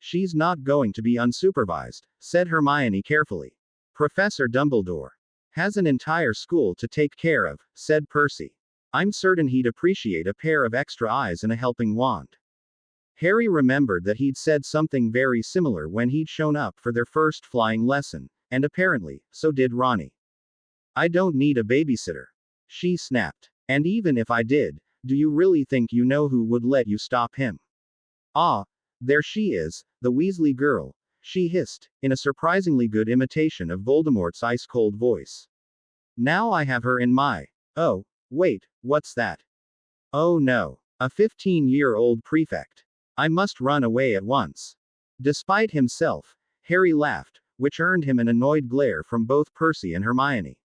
She's not going to be unsupervised, said Hermione carefully. Professor Dumbledore has an entire school to take care of, said Percy. I'm certain he'd appreciate a pair of extra eyes and a helping wand. Harry remembered that he'd said something very similar when he'd shown up for their first flying lesson, and apparently, so did Ronnie. I don't need a babysitter. She snapped. And even if I did, do you really think you know who would let you stop him? Ah, there she is, the Weasley girl, she hissed, in a surprisingly good imitation of Voldemort's ice-cold voice. Now I have her in my... Oh, wait, what's that? Oh no, a 15-year-old prefect. I must run away at once. Despite himself, Harry laughed, which earned him an annoyed glare from both Percy and Hermione.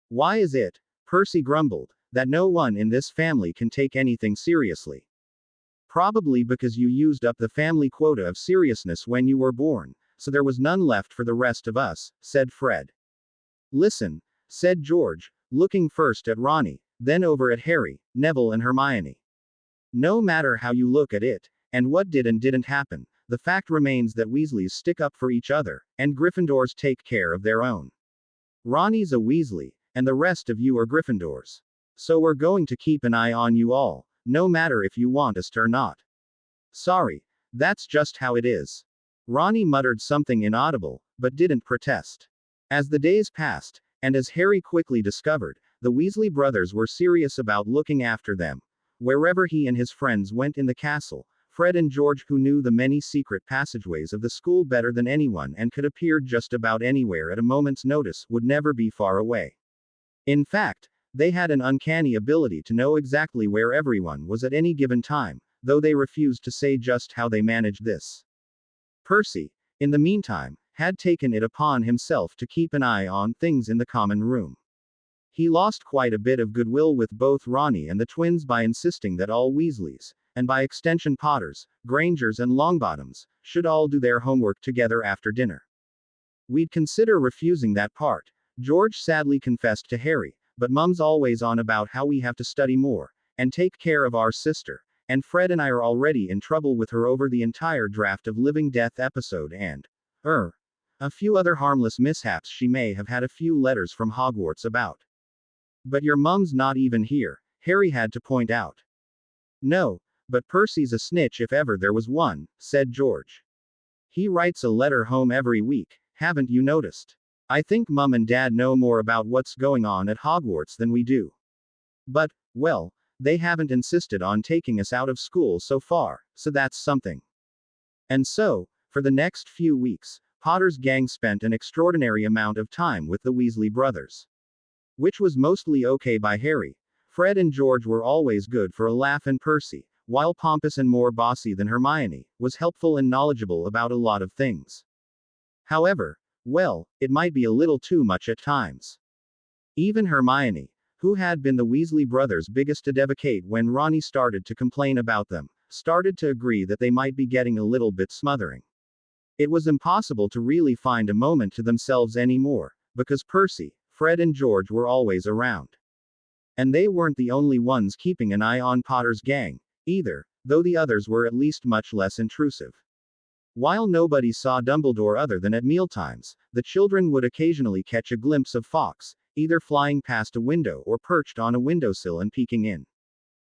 Why is it, Percy grumbled, that no one in this family can take anything seriously? Probably because you used up the family quota of seriousness when you were born, so there was none left for the rest of us, said Fred. Listen, said George, looking first at Ronnie, then over at Harry, Neville, and Hermione. No matter how you look at it, and what did and didn't happen, the fact remains that Weasleys stick up for each other, and Gryffindors take care of their own. Ronnie's a Weasley, and the rest of you are Gryffindors. So we're going to keep an eye on you all, no matter if you want us to or not. Sorry, that's just how it is. Ronnie muttered something inaudible, but didn't protest. As the days passed, and as Harry quickly discovered, the Weasley brothers were serious about looking after them. Wherever he and his friends went in the castle, Fred and George, who knew the many secret passageways of the school better than anyone and could appear just about anywhere at a moment's notice, would never be far away. In fact, they had an uncanny ability to know exactly where everyone was at any given time, though they refused to say just how they managed this. Percy, in the meantime, had taken it upon himself to keep an eye on things in the common room. He lost quite a bit of goodwill with both Ronnie and the twins by insisting that all Weasleys, and by extension Potters, Grangers, and Longbottoms, should all do their homework together after dinner. We'd consider refusing that part, George sadly confessed to Harry, but Mum's always on about how we have to study more, and take care of our sister, and Fred and I are already in trouble with her over the entire draft of Living Death episode and, a few other harmless mishaps she may have had a few letters from Hogwarts about. But your mum's not even here, Harry had to point out. No, but Percy's a snitch if ever there was one, said George. He writes a letter home every week, haven't you noticed? I think Mum and Dad know more about what's going on at Hogwarts than we do. But, well, they haven't insisted on taking us out of school so far, so that's something. And so, for the next few weeks, Potter's gang spent an extraordinary amount of time with the Weasley brothers. Which was mostly okay by Harry. Fred and George were always good for a laugh, and Percy, while pompous and more bossy than Hermione, was helpful and knowledgeable about a lot of things. However, well, it might be a little too much at times. Even Hermione, who had been the Weasley brothers' biggest advocate when Ronnie started to complain about them, started to agree that they might be getting a little bit smothering. It was impossible to really find a moment to themselves anymore, because Percy, Fred and George were always around. And they weren't the only ones keeping an eye on Potter's gang, either, though the others were at least much less intrusive. While nobody saw Dumbledore other than at mealtimes, the children would occasionally catch a glimpse of Fawkes, either flying past a window or perched on a windowsill and peeking in.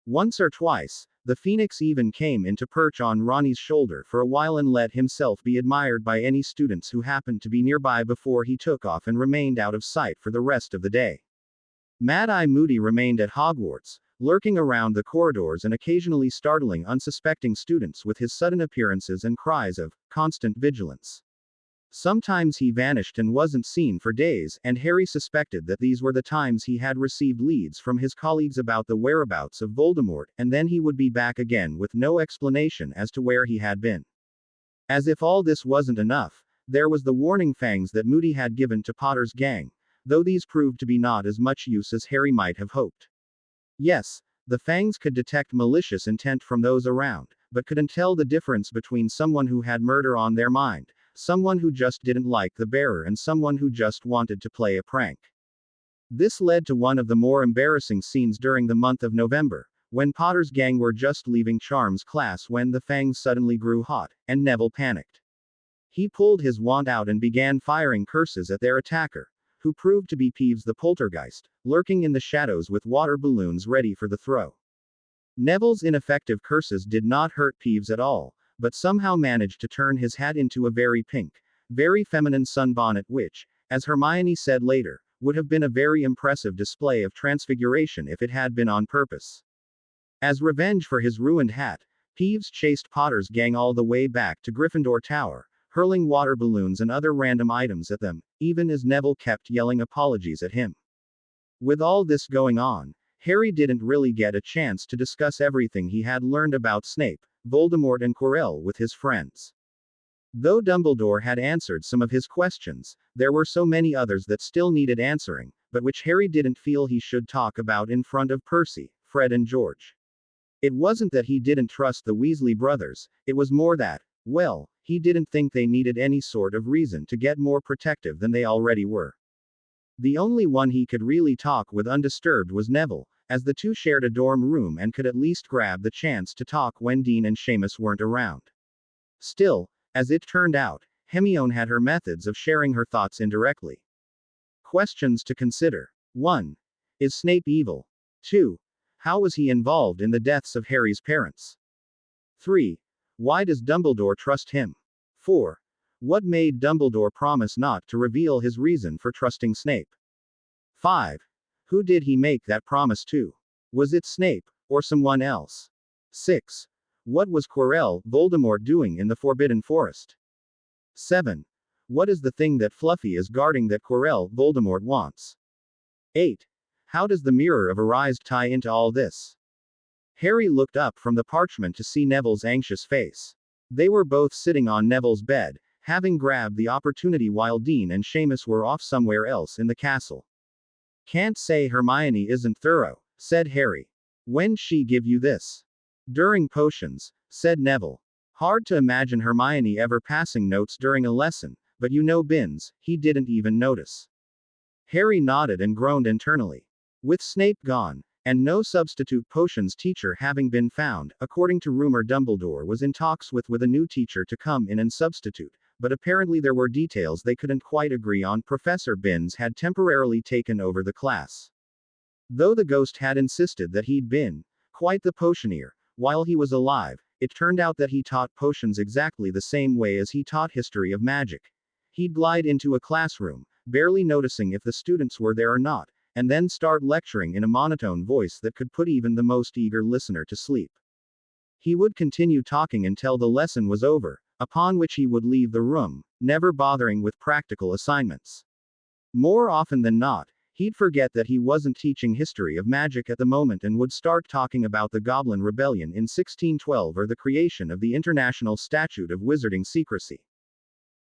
Once or twice, the Phoenix even came in to perch on Ronnie's shoulder for a while and let himself be admired by any students who happened to be nearby before he took off and remained out of sight for the rest of the day. Mad-Eye Moody remained at Hogwarts, lurking around the corridors and occasionally startling unsuspecting students with his sudden appearances and cries of constant vigilance. Sometimes he vanished and wasn't seen for days, and Harry suspected that these were the times he had received leads from his colleagues about the whereabouts of Voldemort, and then he would be back again with no explanation as to where he had been. As if all this wasn't enough, there was the warning fangs that Moody had given to Potter's gang, though these proved to be not as much use as Harry might have hoped. Yes, the fangs could detect malicious intent from those around, but couldn't tell the difference between someone who had murder on their mind, someone who just didn't like the bearer, and someone who just wanted to play a prank. This led to one of the more embarrassing scenes during the month of November, when Potter's gang were just leaving Charm's class when the fangs suddenly grew hot, and Neville panicked. He pulled his wand out and began firing curses at their attacker, who proved to be Peeves the Poltergeist, lurking in the shadows with water balloons ready for the throw. Neville's ineffective curses did not hurt Peeves at all, but somehow managed to turn his hat into a very pink, very feminine sunbonnet which, as Hermione said later, would have been a very impressive display of transfiguration if it had been on purpose. As revenge for his ruined hat, Peeves chased Potter's gang all the way back to Gryffindor Tower, hurling water balloons and other random items at them, even as Neville kept yelling apologies at him. With all this going on, Harry didn't really get a chance to discuss everything he had learned about Snape, Voldemort and Quirrell with his friends. Though Dumbledore had answered some of his questions, there were so many others that still needed answering, but which Harry didn't feel he should talk about in front of Percy, Fred and George. It wasn't that he didn't trust the Weasley brothers, it was more that, well, he didn't think they needed any sort of reason to get more protective than they already were. The only one he could really talk with undisturbed was Neville, as the two shared a dorm room and could at least grab the chance to talk when Dean and Seamus weren't around. Still, as it turned out, Hermione had her methods of sharing her thoughts indirectly. Questions to consider. 1. Is Snape evil? 2. How was he involved in the deaths of Harry's parents? 3. Why does Dumbledore trust him? 4. What made Dumbledore promise not to reveal his reason for trusting Snape? 5. Who did he make that promise to? Was it Snape, or someone else? 6. What was Quirrell, Voldemort doing in the Forbidden Forest? 7. What is the thing that Fluffy is guarding that Quirrell, Voldemort wants? 8. How does the Mirror of Arise tie into all this? Harry looked up from the parchment to see Neville's anxious face. They were both sitting on Neville's bed, having grabbed the opportunity while Dean and Seamus were off somewhere else in the castle. Can't say Hermione isn't thorough, said Harry. When'd she give you this? During potions, said Neville. Hard to imagine Hermione ever passing notes during a lesson, but you know Binns, he didn't even notice. Harry nodded and groaned internally. With Snape gone, and no substitute potions teacher having been found, according to rumor Dumbledore was in talks with a new teacher to come in and substitute, but apparently there were details they couldn't quite agree on. Professor Binns had temporarily taken over the class. Though the ghost had insisted that he'd been quite the potioneer while he was alive, it turned out that he taught potions exactly the same way as he taught history of magic. He'd glide into a classroom, barely noticing if the students were there or not, and then start lecturing in a monotone voice that could put even the most eager listener to sleep. He would continue talking until the lesson was over, upon which he would leave the room, never bothering with practical assignments. More often than not, he'd forget that he wasn't teaching history of magic at the moment and would start talking about the Goblin Rebellion in 1612 or the creation of the International Statute of Wizarding Secrecy.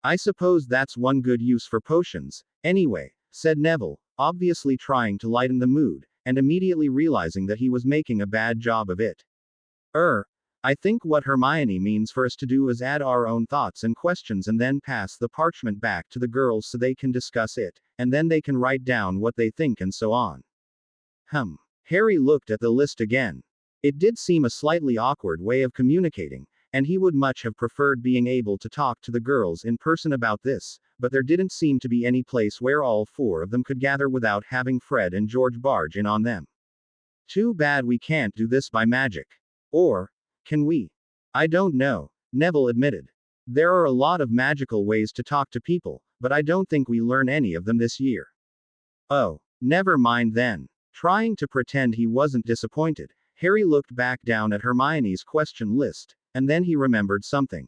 I suppose that's one good use for potions, anyway, said Neville, obviously trying to lighten the mood, and immediately realizing that he was making a bad job of it. I think what Hermione means for us to do is add our own thoughts and questions and then pass the parchment back to the girls so they can discuss it, and then they can write down what they think and so on. Harry looked at the list again. It did seem a slightly awkward way of communicating, and he would much have preferred being able to talk to the girls in person about this, but there didn't seem to be any place where all four of them could gather without having Fred and George barge in on them. Too bad we can't do this by magic. Or, can we? I don't know, Neville admitted. There are a lot of magical ways to talk to people, but I don't think we learn any of them this year. Oh, never mind then. Trying to pretend he wasn't disappointed, Harry looked back down at Hermione's question list, and then he remembered something.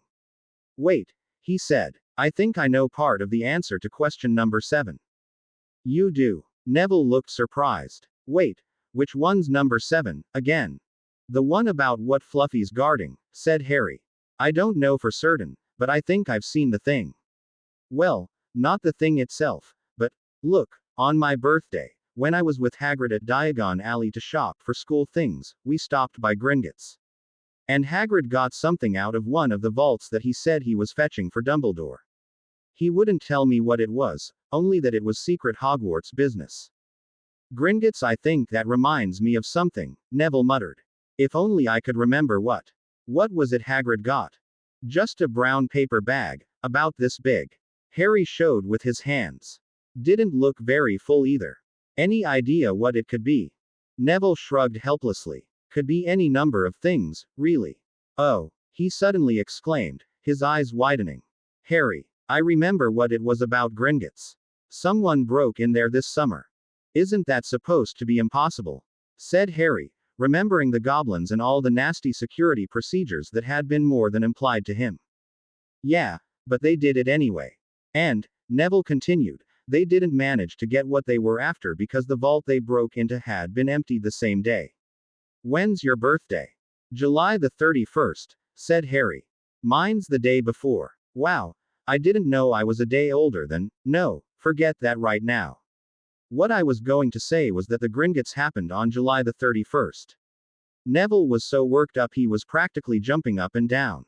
Wait, he said. I think I know part of the answer to question number 7. You do. Neville looked surprised. Wait, which one's number 7, again? The one about what Fluffy's guarding, said Harry. I don't know for certain, but I think I've seen the thing. Well, not the thing itself, but, look, on my birthday, when I was with Hagrid at Diagon Alley to shop for school things, we stopped by Gringotts. And Hagrid got something out of one of the vaults that he said he was fetching for Dumbledore. He wouldn't tell me what it was, only that it was secret Hogwarts business. Gringotts, I think that reminds me of something, Neville muttered. If only I could remember what. What was it Hagrid got? Just a brown paper bag, about this big. Harry showed with his hands. Didn't look very full either. Any idea what it could be? Neville shrugged helplessly. Could be any number of things, really. Oh, he suddenly exclaimed, his eyes widening. Harry, I remember what it was about Gringotts. Someone broke in there this summer. Isn't that supposed to be impossible? Said Harry, remembering the goblins and all the nasty security procedures that had been more than implied to him. Yeah, but they did it anyway. And, Neville continued, they didn't manage to get what they were after because the vault they broke into had been emptied the same day. When's your birthday? July the 31st, said Harry. Mine's the day before. Wow, I didn't know I was a day older than, no, forget that right now. What I was going to say was that the Gringotts happened on July the 31st. Neville was so worked up he was practically jumping up and down.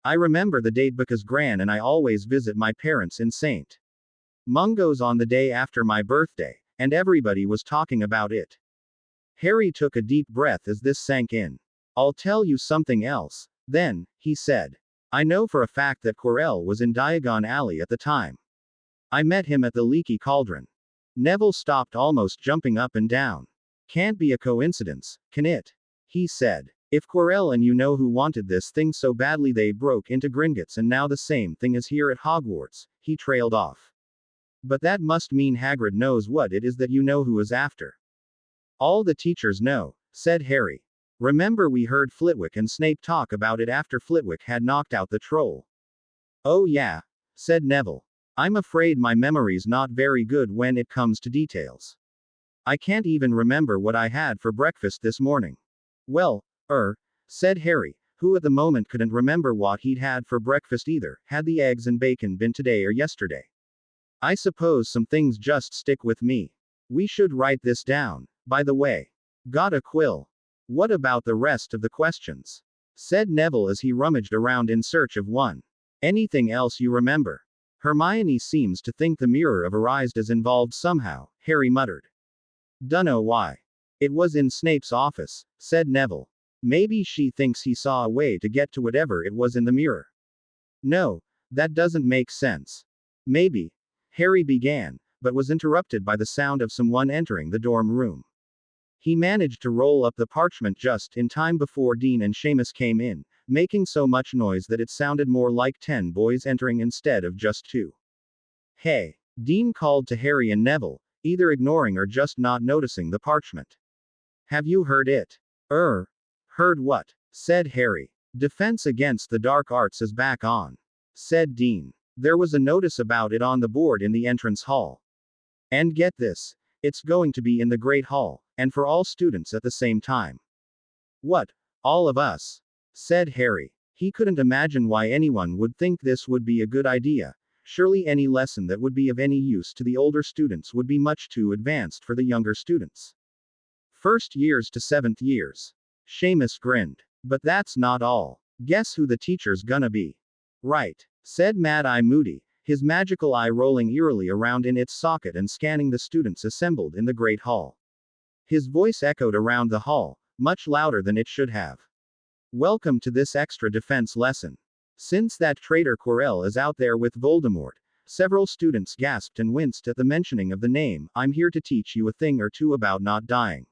I remember the date because Gran and I always visit my parents in St. Mungo's on the day after my birthday, and everybody was talking about it. Harry took a deep breath as this sank in. I'll tell you something else, then, he said. I know for a fact that Quirrell was in Diagon Alley at the time. I met him at the Leaky Cauldron. Neville stopped, almost jumping up and down. Can't be a coincidence, can it? He said. If Quirrell and you know who wanted this thing so badly they broke into Gringotts and now the same thing is here at Hogwarts, he trailed off. But that must mean Hagrid knows what it is that you know who is after. All the teachers know, said Harry. Remember we heard Flitwick and Snape talk about it after Flitwick had knocked out the troll. Oh yeah, said Neville. I'm afraid my memory's not very good when it comes to details. I can't even remember what I had for breakfast this morning. Well, said Harry, who at the moment couldn't remember what he'd had for breakfast either. Had the eggs and bacon been today or yesterday? I suppose some things just stick with me. We should write this down, by the way. Got a quill? What about the rest of the questions? Said Neville as he rummaged around in search of one. Anything else you remember? Hermione seems to think the mirror of Arised is involved somehow, Harry muttered. Dunno why. It was in Snape's office, said Neville. Maybe she thinks he saw a way to get to whatever it was in the mirror. No, that doesn't make sense. Maybe, Harry began, but was interrupted by the sound of someone entering the dorm room. He managed to roll up the parchment just in time before Dean and Seamus came in, making so much noise that it sounded more like 10 boys entering instead of just 2. Hey! Dean called to Harry and Neville, either ignoring or just not noticing the parchment. Have you heard it? Heard what? Said Harry. Defense against the dark arts is back on. Said Dean. There was a notice about it on the board in the entrance hall. And get this, it's going to be in the Great Hall, and for all students at the same time. What? All of us? Said Harry. He couldn't imagine why anyone would think this would be a good idea. Surely any lesson that would be of any use to the older students would be much too advanced for the younger students. First years to 7th years. Seamus grinned. But that's not all. Guess who the teacher's gonna be? Right. Said Mad-Eye Moody, his magical eye rolling eerily around in its socket and scanning the students assembled in the Great Hall. His voice echoed around the hall, much louder than it should have. Welcome to this extra defense lesson. Since that traitor Quirrell is out there with Voldemort, several students gasped and winced at the mentioning of the name. I'm here to teach you a thing or two about not dying.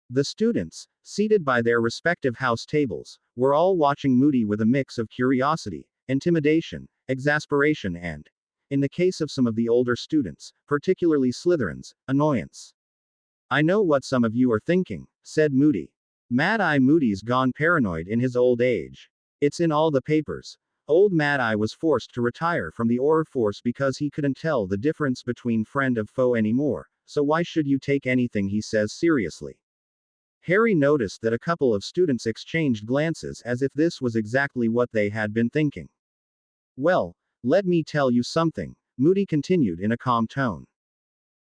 The students, seated by their respective house tables, were all watching Moody with a mix of curiosity, intimidation, exasperation and, in the case of some of the older students, particularly Slytherins, annoyance. I know what some of you are thinking, said Moody. Mad-Eye Moody's gone paranoid in his old age. It's in all the papers. Old Mad-Eye was forced to retire from the Auror Force because he couldn't tell the difference between friend and foe anymore, so why should you take anything he says seriously? Harry noticed that a couple of students exchanged glances as if this was exactly what they had been thinking. Well, let me tell you something, Moody continued in a calm tone.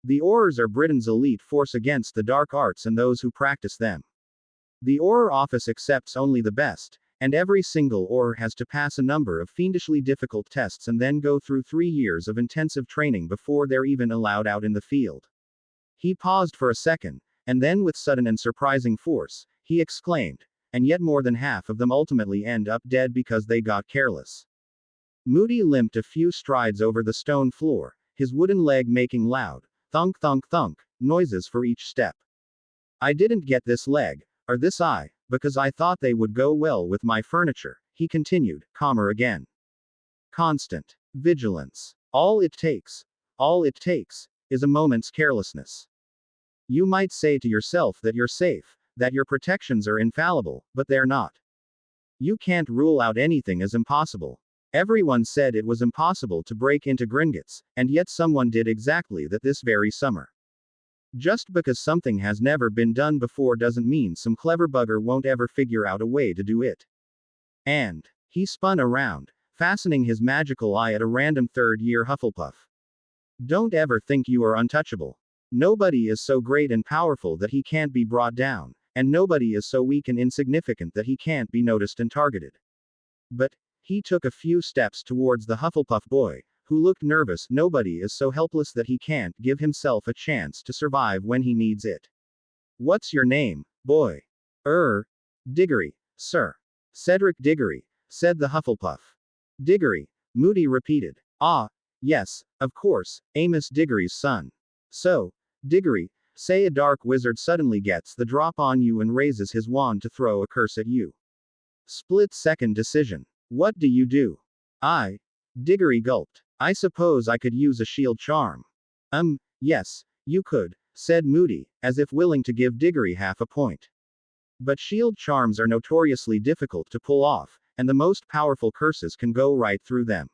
The Aurors are Britain's elite force against the dark arts and those who practice them. The Auror office accepts only the best, and every single Auror has to pass a number of fiendishly difficult tests and then go through 3 years of intensive training before they're even allowed out in the field. He paused for a second, and then with sudden and surprising force, he exclaimed, and yet more than half of them ultimately end up dead because they got careless. Moody limped a few strides over the stone floor, his wooden leg making loud, thunk thunk thunk, noises for each step. I didn't get this leg, or this eye, because I thought they would go well with my furniture, he continued, calmer again. Constant vigilance. All it takes, is a moment's carelessness. You might say to yourself that you're safe, that your protections are infallible, but they're not. You can't rule out anything as impossible. Everyone said it was impossible to break into Gringotts, and yet someone did exactly that this very summer. Just because something has never been done before doesn't mean some clever bugger won't ever figure out a way to do it. And, he spun around, fastening his magical eye at a random third-year Hufflepuff. Don't ever think you are untouchable. Nobody is so great and powerful that he can't be brought down, and nobody is so weak and insignificant that he can't be noticed and targeted. But, he took a few steps towards the Hufflepuff boy, who looked nervous. Nobody is so helpless that he can't give himself a chance to survive when he needs it. What's your name, boy? Diggory, sir. Cedric Diggory, said the Hufflepuff. Diggory, Moody repeated. Ah, yes, of course, Amos Diggory's son. So, Diggory, say a dark wizard suddenly gets the drop on you and raises his wand to throw a curse at you. Split-second decision. What do you do? Diggory gulped. I suppose I could use a shield charm. Yes, you could, said Moody, as if willing to give Diggory half a point. But shield charms are notoriously difficult to pull off, and the most powerful curses can go right through them.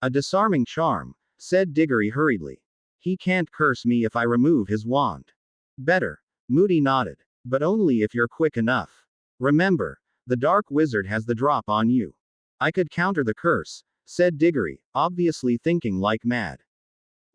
A disarming charm, said Diggory hurriedly. He can't curse me if I remove his wand. Better. Moody nodded. But only if you're quick enough. Remember, the dark wizard has the drop on you. I could counter the curse, said Diggory, obviously thinking like mad.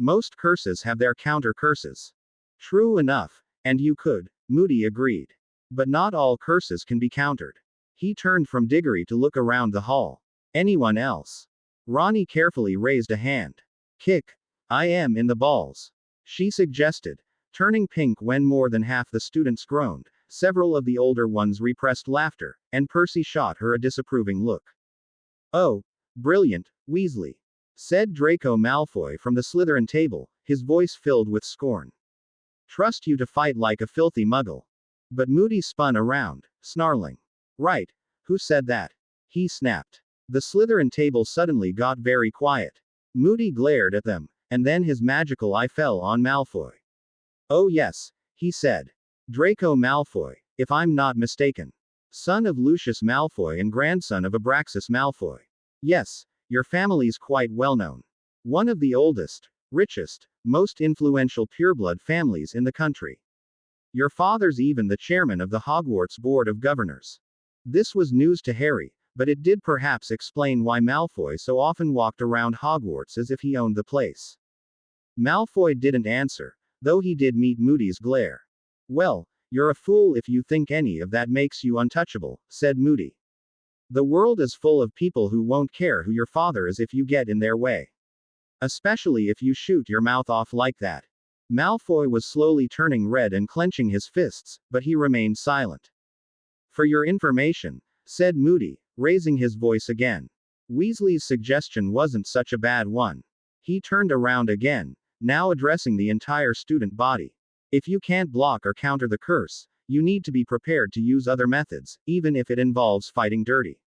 Most curses have their counter curses. True enough, and you could, Moody agreed. But not all curses can be countered. He turned from Diggory to look around the hall. Anyone else? Ronnie carefully raised a hand. Kick. I am in the balls, she suggested, turning pink when more than half the students groaned. Several of the older ones repressed laughter, and Percy shot her a disapproving look. Oh, brilliant, Weasley, said Draco Malfoy from the Slytherin table, his voice filled with scorn. Trust you to fight like a filthy muggle. But Moody spun around, snarling. Right. Who said that? He snapped. The Slytherin table suddenly got very quiet. Moody glared at them, and then his magical eye fell on Malfoy. Oh yes, he said. Draco Malfoy, if I'm not mistaken. Son of Lucius Malfoy and grandson of Abraxas Malfoy. Yes, your family's quite well known. One of the oldest, richest, most influential pureblood families in the country. Your father's even the chairman of the Hogwarts Board of Governors. This was news to Harry, but it did perhaps explain why Malfoy so often walked around Hogwarts as if he owned the place. Malfoy didn't answer, though he did meet Moody's glare. Well, you're a fool if you think any of that makes you untouchable, said Moody. The world is full of people who won't care who your father is if you get in their way. Especially if you shoot your mouth off like that. Malfoy was slowly turning red and clenching his fists, but he remained silent. For your information, said Moody, raising his voice again. Weasley's suggestion wasn't such a bad one. He turned around again, now addressing the entire student body. If you can't block or counter the curse, you need to be prepared to use other methods, even if it involves fighting dirty.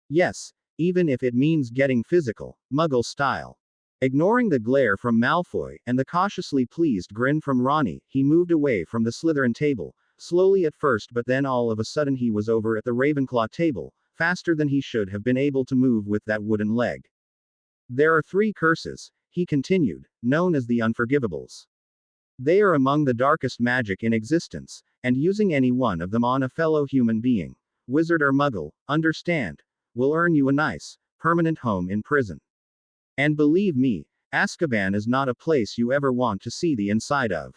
Yes, even if it means getting physical, Muggle style. Ignoring the glare from Malfoy, and the cautiously pleased grin from Ronnie, he moved away from the Slytherin table, slowly at first, but then all of a sudden he was over at the Ravenclaw table, faster than he should have been able to move with that wooden leg. There are 3 curses, he continued, known as the Unforgivables. They are among the darkest magic in existence, and using any one of them on a fellow human being, wizard or muggle, understand, will earn you a nice, permanent home in prison. And believe me, Azkaban is not a place you ever want to see the inside of.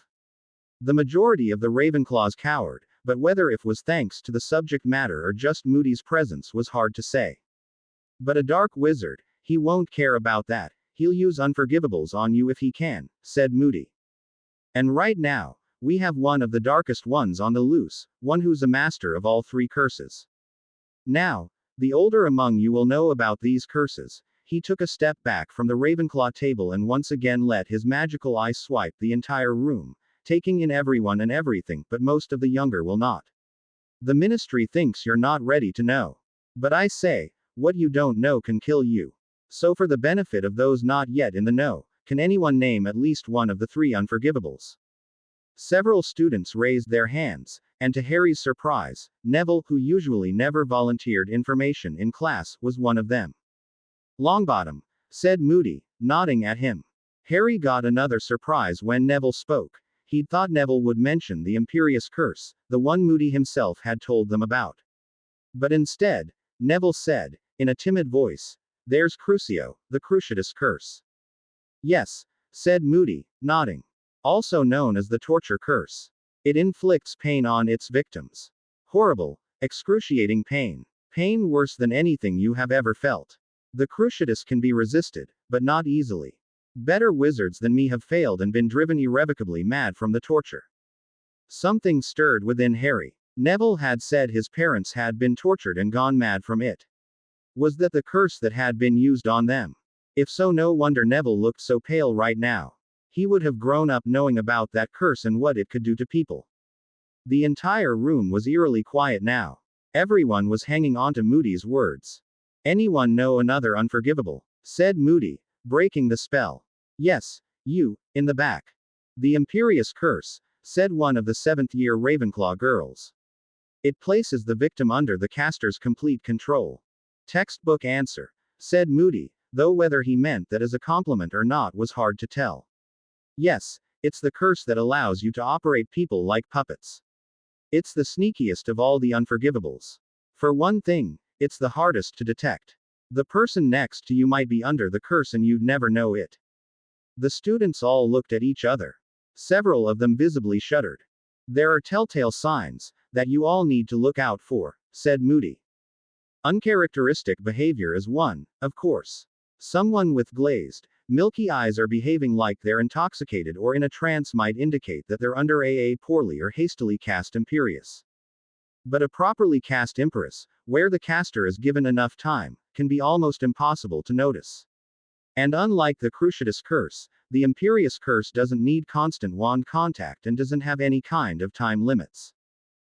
The majority of the Ravenclaws cowered, but whether it was thanks to the subject matter or just Moody's presence was hard to say. But a dark wizard, he won't care about that, he'll use Unforgivables on you if he can, said Moody. And right now, we have one of the darkest ones on the loose, one who's a master of all 3 curses. Now, the older among you will know about these curses. He took a step back from the Ravenclaw table and once again let his magical eye swipe the entire room, taking in everyone and everything, but most of the younger will not. The ministry thinks you're not ready to know. But I say, what you don't know can kill you. So for the benefit of those not yet in the know, can anyone name at least one of the 3 Unforgivables? Several students raised their hands, and to Harry's surprise, Neville, who usually never volunteered information in class, was one of them. Longbottom, said Moody, nodding at him. Harry got another surprise when Neville spoke. He'd thought Neville would mention the Imperious Curse, the one Moody himself had told them about. But instead, Neville said, in a timid voice, there's Crucio, the Cruciatus Curse. Yes, said Moody, nodding. Also known as the Torture Curse. It inflicts pain on its victims. Horrible, excruciating pain. Pain worse than anything you have ever felt. The Cruciatus can be resisted, but not easily. Better wizards than me have failed and been driven irrevocably mad from the torture. Something stirred within Harry. Neville had said his parents had been tortured and gone mad from it. Was that the curse that had been used on them? If so, no wonder Neville looked so pale right now. He would have grown up knowing about that curse and what it could do to people. The entire room was eerily quiet now. Everyone was hanging on to Moody's words. Anyone know another Unforgivable? Said Moody, breaking the spell. Yes, you, in the back. The Imperious Curse, said one of the 7th-year Ravenclaw girls. It places the victim under the caster's complete control. Textbook answer, said Moody, though whether he meant that as a compliment or not was hard to tell. Yes, it's the curse that allows you to operate people like puppets. It's the sneakiest of all the Unforgivables. For one thing, it's the hardest to detect. The person next to you might be under the curse and you'd never know it. The students all looked at each other. Several of them visibly shuddered. There are telltale signs that you all need to look out for, said Moody. Uncharacteristic behavior is one, of course. Someone with glazed, milky eyes or behaving like they're intoxicated or in a trance might indicate that they're under a poorly or hastily cast Imperious. But a properly cast Empress, where the caster is given enough time, can be almost impossible to notice. And unlike the Cruciatus curse, the Imperious curse doesn't need constant wand contact and doesn't have any kind of time limits.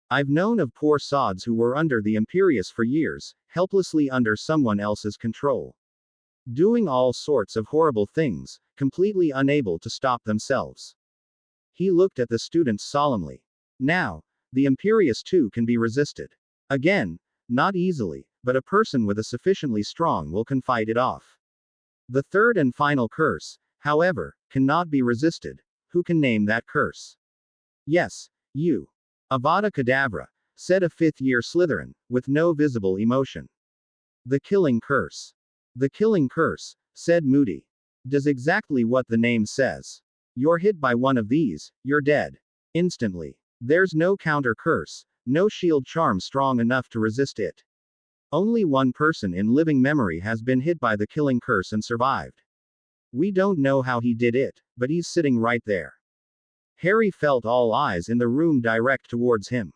I've known of poor sods who were under the Imperious for years, helplessly under someone else's control, doing all sorts of horrible things, completely unable to stop themselves. He looked at the students solemnly. Now, the Imperious too can be resisted. Again, not easily, but a person with a sufficiently strong will can fight it off. The third and final curse, however, cannot be resisted. Who can name that curse? Yes, you. Avada Kedavra, said a fifth-year Slytherin, with no visible emotion. The killing curse. The killing curse, said Moody, does exactly what the name says. You're hit by one of these, you're dead. Instantly. There's no counter curse, no shield charm strong enough to resist it. Only one person in living memory has been hit by the killing curse and survived. We don't know how he did it, but he's sitting right there. Harry felt all eyes in the room direct towards him.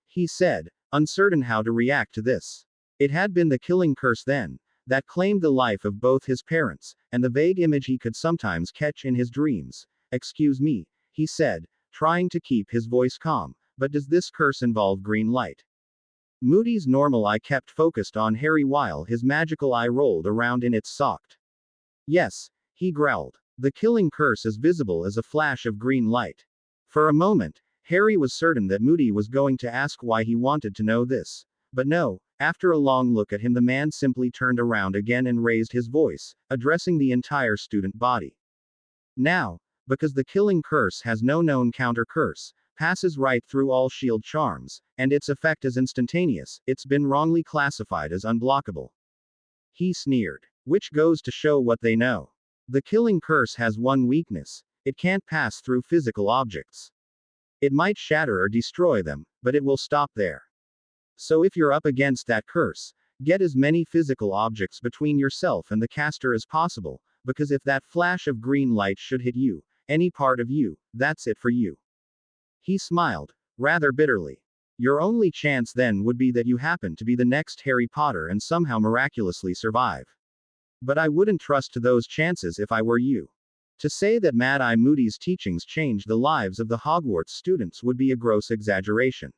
He said, uncertain how to react to this. It had been the killing curse then, that claimed the life of both his parents, and the vague image he could sometimes catch in his dreams. Excuse me, he said, trying to keep his voice calm, but does this curse involve green light? Moody's normal eye kept focused on Harry while his magical eye rolled around in its socket. Yes, he growled. The killing curse is visible as a flash of green light. For a moment, Harry was certain that Moody was going to ask why he wanted to know this. But no, after a long look at him, the man simply turned around again and raised his voice, addressing the entire student body. Now, because the killing curse has no known counter curse, passes right through all shield charms, and its effect is instantaneous, it's been wrongly classified as unblockable. He sneered. Which goes to show what they know. The killing curse has one weakness: it can't pass through physical objects. It might shatter or destroy them, but it will stop there. So if you're up against that curse, get as many physical objects between yourself and the caster as possible, because if that flash of green light should hit you, any part of you, that's it for you. He smiled, rather bitterly. Your only chance then would be that you happen to be the next Harry Potter and somehow miraculously survive. But I wouldn't trust to those chances if I were you. To say that Mad-Eye Moody's teachings changed the lives of the Hogwarts students would be a gross exaggeration.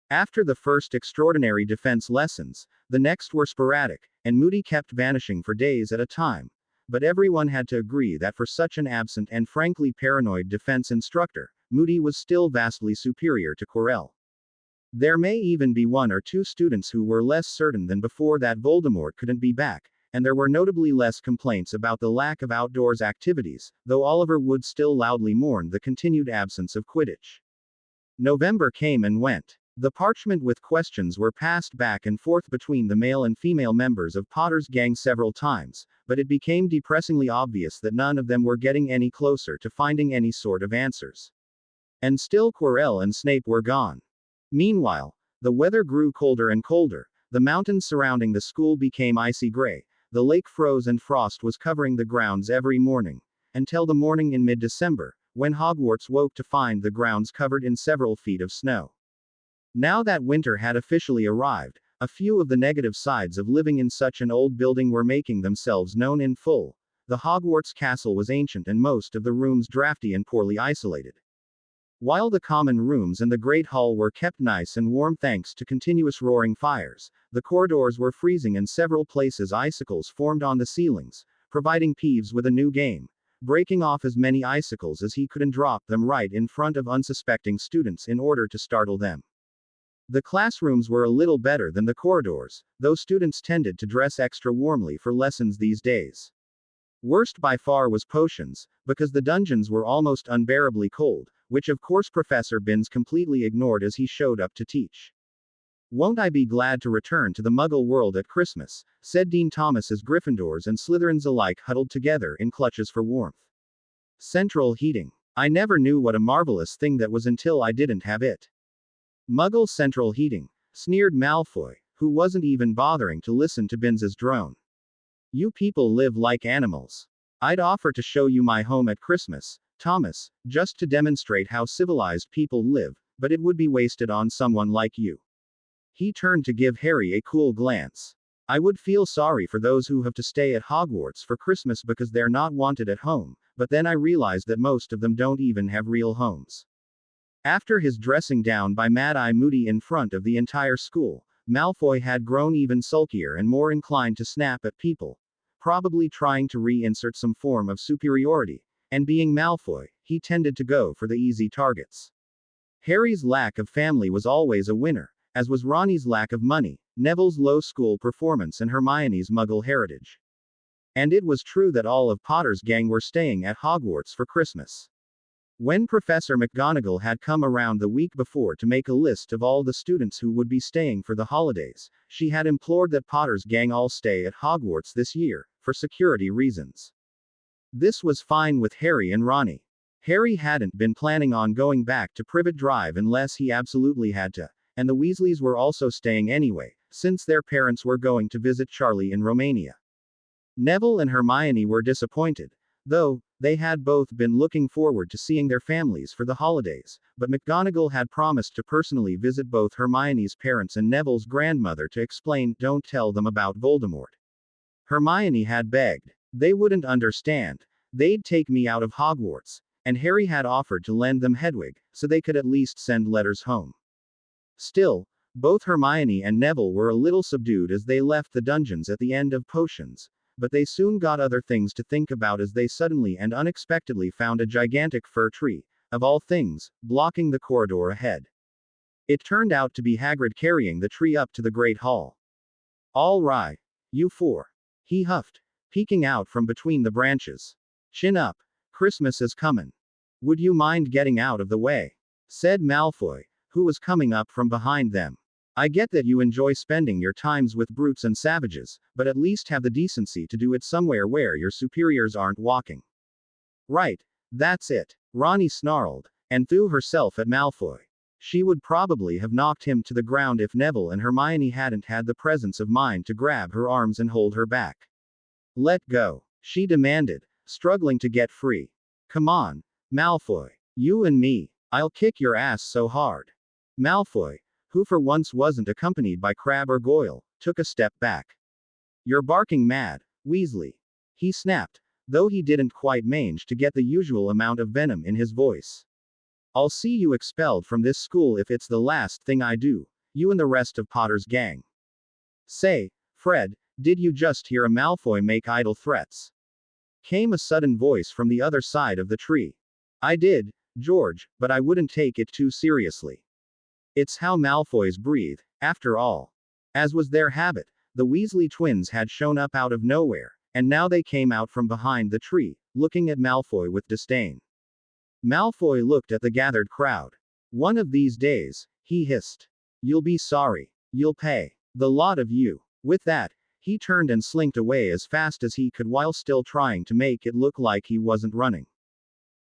After the first extraordinary defense lessons, the next were sporadic, and Moody kept vanishing for days at a time. But everyone had to agree that for such an absent and frankly paranoid defense instructor, Moody was still vastly superior to Quirrell. There may even be one or two students who were less certain than before that Voldemort couldn't be back, and there were notably less complaints about the lack of outdoors activities, though Oliver Wood still loudly mourned the continued absence of Quidditch. November came and went. The parchment with questions were passed back and forth between the male and female members of Potter's gang several times, but it became depressingly obvious that none of them were getting any closer to finding any sort of answers. And still Quirrell and Snape were gone. Meanwhile, the weather grew colder and colder, the mountains surrounding the school became icy gray, the lake froze and frost was covering the grounds every morning, until the morning in mid-December, when Hogwarts woke to find the grounds covered in several feet of snow. Now that winter had officially arrived, a few of the negative sides of living in such an old building were making themselves known in full. The Hogwarts castle was ancient and most of the rooms drafty and poorly isolated. While the common rooms and the Great Hall were kept nice and warm thanks to continuous roaring fires, the corridors were freezing and several places icicles formed on the ceilings, providing Peeves with a new game: breaking off as many icicles as he could and drop them right in front of unsuspecting students in order to startle them. The classrooms were a little better than the corridors, though students tended to dress extra warmly for lessons these days. Worst by far was potions, because the dungeons were almost unbearably cold, which of course Professor Binns completely ignored as he showed up to teach. "Won't I be glad to return to the Muggle world at Christmas," said Dean Thomas as Gryffindors and Slytherins alike huddled together in clutches for warmth. Central heating. I never knew what a marvelous thing that was until I didn't have it. Muggle central heating, sneered Malfoy, who wasn't even bothering to listen to Binns's drone. You people live like animals. I'd offer to show you my home at Christmas, Thomas, just to demonstrate how civilized people live, but it would be wasted on someone like you. He turned to give Harry a cool glance. I would feel sorry for those who have to stay at Hogwarts for Christmas because they're not wanted at home, but then I realized that most of them don't even have real homes. After his dressing down by Mad-Eye Moody in front of the entire school, Malfoy had grown even sulkier and more inclined to snap at people, probably trying to reinsert some form of superiority, and being Malfoy, he tended to go for the easy targets. Harry's lack of family was always a winner, as was Ronnie's lack of money, Neville's low school performance and Hermione's muggle heritage. And it was true that all of Potter's gang were staying at Hogwarts for Christmas. When Professor McGonagall had come around the week before to make a list of all the students who would be staying for the holidays, she had implored that Potter's gang all stay at Hogwarts this year, for security reasons. This was fine with Harry and Ronnie. Harry hadn't been planning on going back to Privet Drive unless he absolutely had to, and the Weasleys were also staying anyway, since their parents were going to visit Charlie in Romania. Neville and Hermione were disappointed, though they had both been looking forward to seeing their families for the holidays, but McGonagall had promised to personally visit both Hermione's parents and Neville's grandmother to explain, "Don't tell them about Voldemort." Hermione had begged. They wouldn't understand. They'd take me out of Hogwarts. And Harry had offered to lend them Hedwig, so they could at least send letters home. Still, both Hermione and Neville were a little subdued as they left the dungeons at the end of Potions, but they soon got other things to think about as they suddenly and unexpectedly found a gigantic fir tree, of all things, blocking the corridor ahead. It turned out to be Hagrid carrying the tree up to the Great Hall. "All right, you four," he huffed, peeking out from between the branches. "Chin up. Christmas is comin'. Would you mind getting out of the way?" said Malfoy, who was coming up from behind them. "I get that you enjoy spending your times with brutes and savages, but at least have the decency to do it somewhere where your superiors aren't walking." "Right, that's it," Ronnie snarled, and threw herself at Malfoy. She would probably have knocked him to the ground if Neville and Hermione hadn't had the presence of mind to grab her arms and hold her back. "Let go," she demanded, struggling to get free. "Come on, Malfoy. You and me. I'll kick your ass so hard." Malfoy, who for once wasn't accompanied by Crabbe or Goyle, took a step back. "You're barking mad, Weasley," he snapped, though he didn't quite manage to get the usual amount of venom in his voice. "I'll see you expelled from this school if it's the last thing I do, you and the rest of Potter's gang." "Say, Fred, did you just hear a Malfoy make idle threats?" came a sudden voice from the other side of the tree. "I did, George, but I wouldn't take it too seriously. It's how Malfoys breathe, after all." As was their habit, the Weasley twins had shown up out of nowhere, and now they came out from behind the tree, looking at Malfoy with disdain. Malfoy looked at the gathered crowd. "One of these days," he hissed. "You'll be sorry. You'll pay. The lot of you." With that, he turned and slinked away as fast as he could while still trying to make it look like he wasn't running.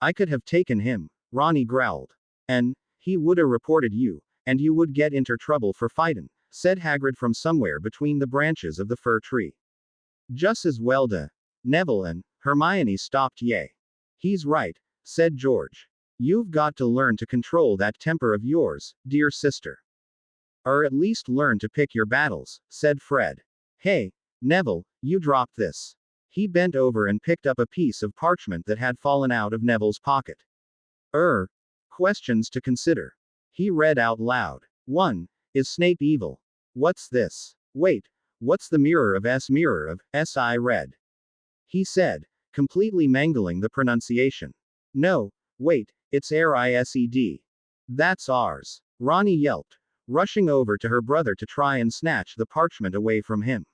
"I could have taken him," Ronnie growled. "And he woulda reported you, and you would get into trouble for fightin'," said Hagrid from somewhere between the branches of the fir tree. "Just as well da." Neville and Hermione stopped. "Yay. He's right," said George. "You've got to learn to control that temper of yours, dear sister. Or at least learn to pick your battles," said Fred. "Hey, Neville, you dropped this." He bent over and picked up a piece of parchment that had fallen out of Neville's pocket. Questions to consider." He read out loud. 1. Is Snape evil? What's this? Wait, what's the mirror of S I read? He said, completely mangling the pronunciation. "No, wait, it's Rised. That's ours." Ronnie yelped, rushing over to her brother to try and snatch the parchment away from him.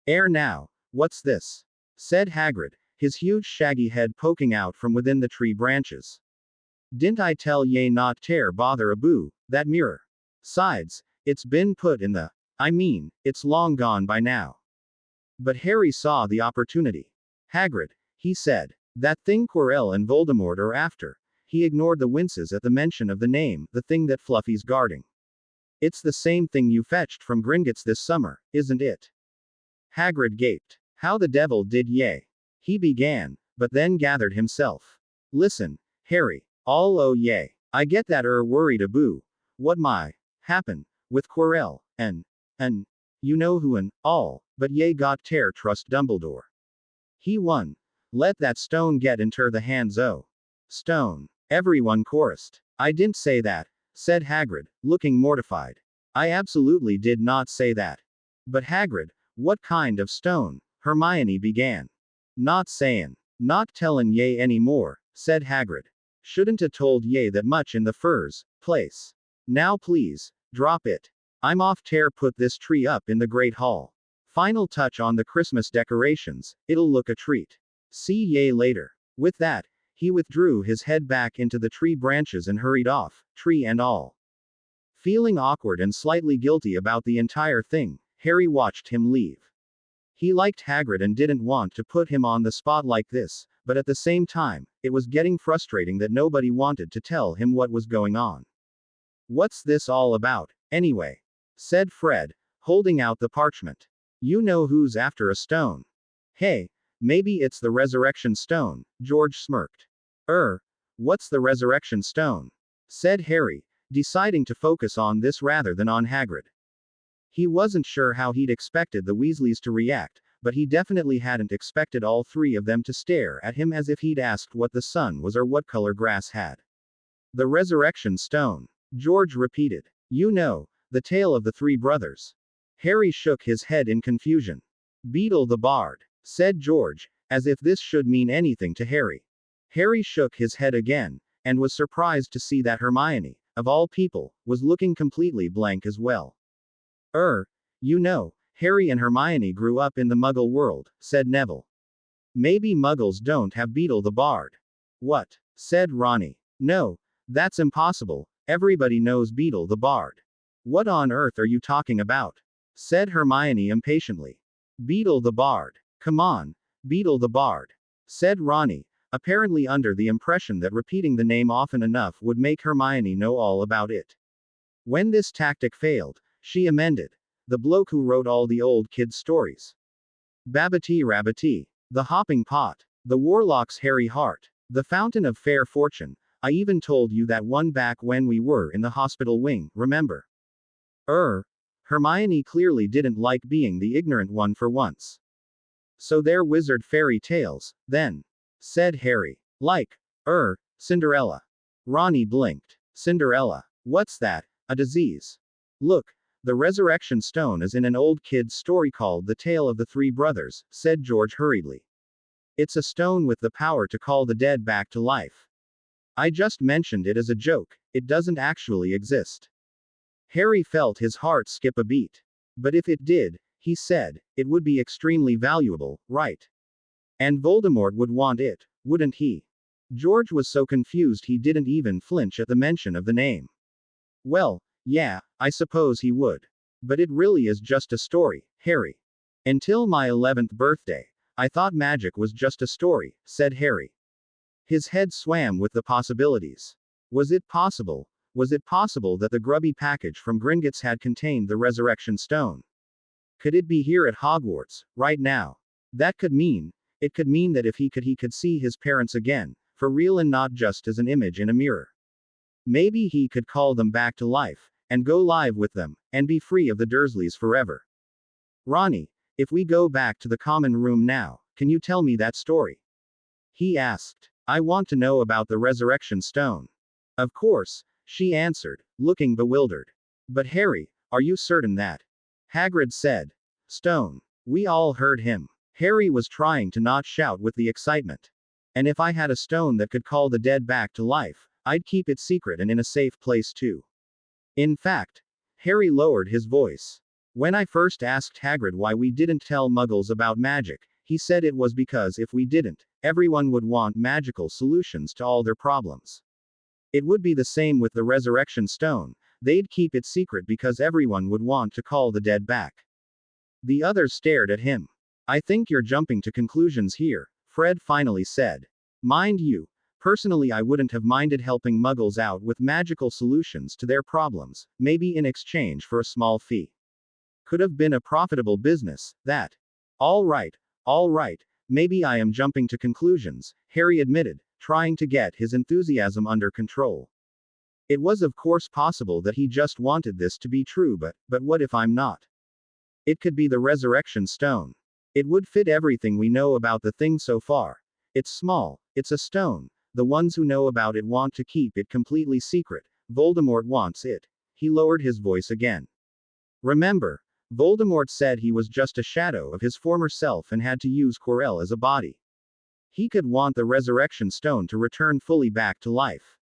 Now, what's this?" said Hagrid, his huge shaggy head poking out from within the tree branches. "Didn't I tell ye not tear bother a boo, that mirror? Sides, it's been put in the, it's long gone by now." But Harry saw the opportunity. "Hagrid," he said, "that thing Quirrell and Voldemort are after." He ignored the winces at the mention of the name, "the thing that Fluffy's guarding. It's the same thing you fetched from Gringotts this summer, isn't it?" Hagrid gaped. "How the devil did ye?" he began, but then gathered himself. "Listen, Harry, I get that worried a boo. What happen, with Quirrell, and, you know who and, all, But ye got tear trust Dumbledore. He won. Let that stone get inter the hands o' stone. Everyone chorused. I didn't say that, said Hagrid, looking mortified. I absolutely did not say that. But Hagrid, what kind of stone? Hermione began. Not sayin'. Not tellin' ye any more, said Hagrid. Shouldn't a told ye that much in the first place. Now please, drop it. I'm off tear put this tree up in the Great Hall. Final touch on the Christmas decorations, it'll look a treat. See ye later. With that, he withdrew his head back into the tree branches and hurried off, tree and all. Feeling awkward and slightly guilty about the entire thing, Harry watched him leave. He liked Hagrid and didn't want to put him on the spot like this, but at the same time, it was getting frustrating that nobody wanted to tell him what was going on. What's this all about, anyway? Said Fred, holding out the parchment. You know who's after a stone. Hey, maybe it's the resurrection stone, George smirked. What's the resurrection stone? Said Harry, deciding to focus on this rather than on Hagrid. He wasn't sure how he'd expected the Weasleys to react, but he definitely hadn't expected all three of them to stare at him as if he'd asked what the sun was or what color grass had. The resurrection stone. George repeated. You know, the tale of the three brothers. Harry shook his head in confusion. Beetle the Bard, said George, as if this should mean anything to Harry. Harry shook his head again, and was surprised to see that Hermione, of all people, was looking completely blank as well. You know, Harry and Hermione grew up in the Muggle world, said Neville. Maybe Muggles don't have Beetle the Bard. What? Said Ronnie. No, that's impossible, everybody knows Beetle the Bard. What on earth are you talking about? Said Hermione impatiently. Beetle the Bard. Come on, Beetle the Bard. Said Ronnie, apparently under the impression that repeating the name often enough would make Hermione know all about it. When this tactic failed, she amended. The bloke who wrote all the old kids' stories. Babbity Rabbity. The Hopping Pot. The Warlock's Hairy Heart. The Fountain of Fair Fortune. I even told you that one back when we were in the hospital wing, remember? Hermione clearly didn't like being the ignorant one for once. So they're wizard fairy tales, then? Said Harry. Like, Cinderella. Ronnie blinked. Cinderella. What's that? A disease. Look, the resurrection stone is in an old kid's story called The Tale of the Three Brothers, said George hurriedly. It's a stone with the power to call the dead back to life. I just mentioned it as a joke, it doesn't actually exist. Harry felt his heart skip a beat. But if it did, he said, it would be extremely valuable, right? And Voldemort would want it, wouldn't he? George was so confused he didn't even flinch at the mention of the name. Well, yeah, I suppose he would. But it really is just a story, Harry. Until my 11th birthday, I thought magic was just a story, said Harry. His head swam with the possibilities. Was it possible that the grubby package from Gringotts had contained the resurrection stone? Could it be here at Hogwarts, right now? It could mean that if he could see his parents again, for real and not just as an image in a mirror. Maybe he could call them back to life, and go live with them, and be free of the Dursleys forever. Ronnie, if we go back to the common room now, can you tell me that story? He asked. I want to know about the resurrection stone. Of course, she answered, looking bewildered. But Harry, are you certain that? Hagrid said. Stone. We all heard him. Harry was trying to not shout with the excitement. And if I had a stone that could call the dead back to life, I'd keep it secret and in a safe place too. In fact, Harry lowered his voice. When I first asked Hagrid why we didn't tell Muggles about magic, he said it was because if we didn't, everyone would want magical solutions to all their problems. It would be the same with the resurrection stone, they'd keep it secret because everyone would want to call the dead back. The others stared at him. I think you're jumping to conclusions here, Fred finally said. Mind you, personally I wouldn't have minded helping Muggles out with magical solutions to their problems, maybe in exchange for a small fee. Could have been a profitable business, that. All right, maybe I am jumping to conclusions, Harry admitted, trying to get his enthusiasm under control. It was of course possible that he just wanted this to be true, but what if I'm not? It could be the resurrection stone. It would fit everything we know about the thing so far. It's small, it's a stone. The ones who know about it want to keep it completely secret. Voldemort wants it. He lowered his voice again. Remember, Voldemort said he was just a shadow of his former self and had to use Quirrell as a body. He could want the resurrection stone to return fully back to life.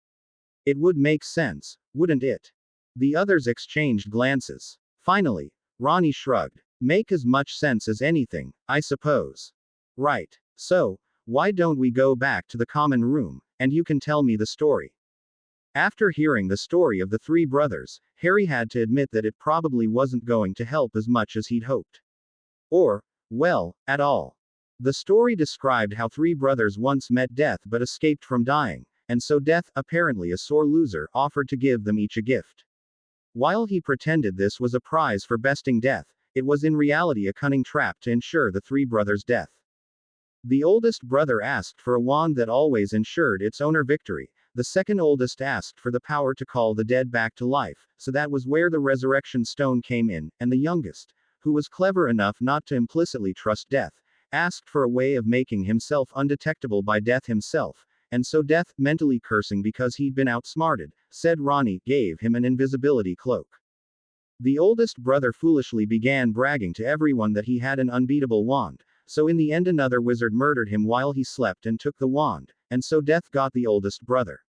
It would make sense, wouldn't it? The others exchanged glances. Finally, Ronnie shrugged. Make as much sense as anything, I suppose. Right. So, why don't we go back to the common room, and you can tell me the story? After hearing the story of the three brothers, Harry had to admit that it probably wasn't going to help as much as he'd hoped. Or, well, at all. The story described how three brothers once met death but escaped from dying, and so Death, apparently a sore loser, offered to give them each a gift. While he pretended this was a prize for besting Death, it was in reality a cunning trap to ensure the three brothers' death. The oldest brother asked for a wand that always ensured its owner victory. The second oldest asked for the power to call the dead back to life, so that was where the resurrection stone came in, and the youngest, who was clever enough not to implicitly trust Death, asked for a way of making himself undetectable by Death himself, and so Death, mentally cursing because he'd been outsmarted, said Ronnie, gave him an invisibility cloak. The oldest brother foolishly began bragging to everyone that he had an unbeatable wand, so in the end another wizard murdered him while he slept and took the wand, and so Death got the oldest brother.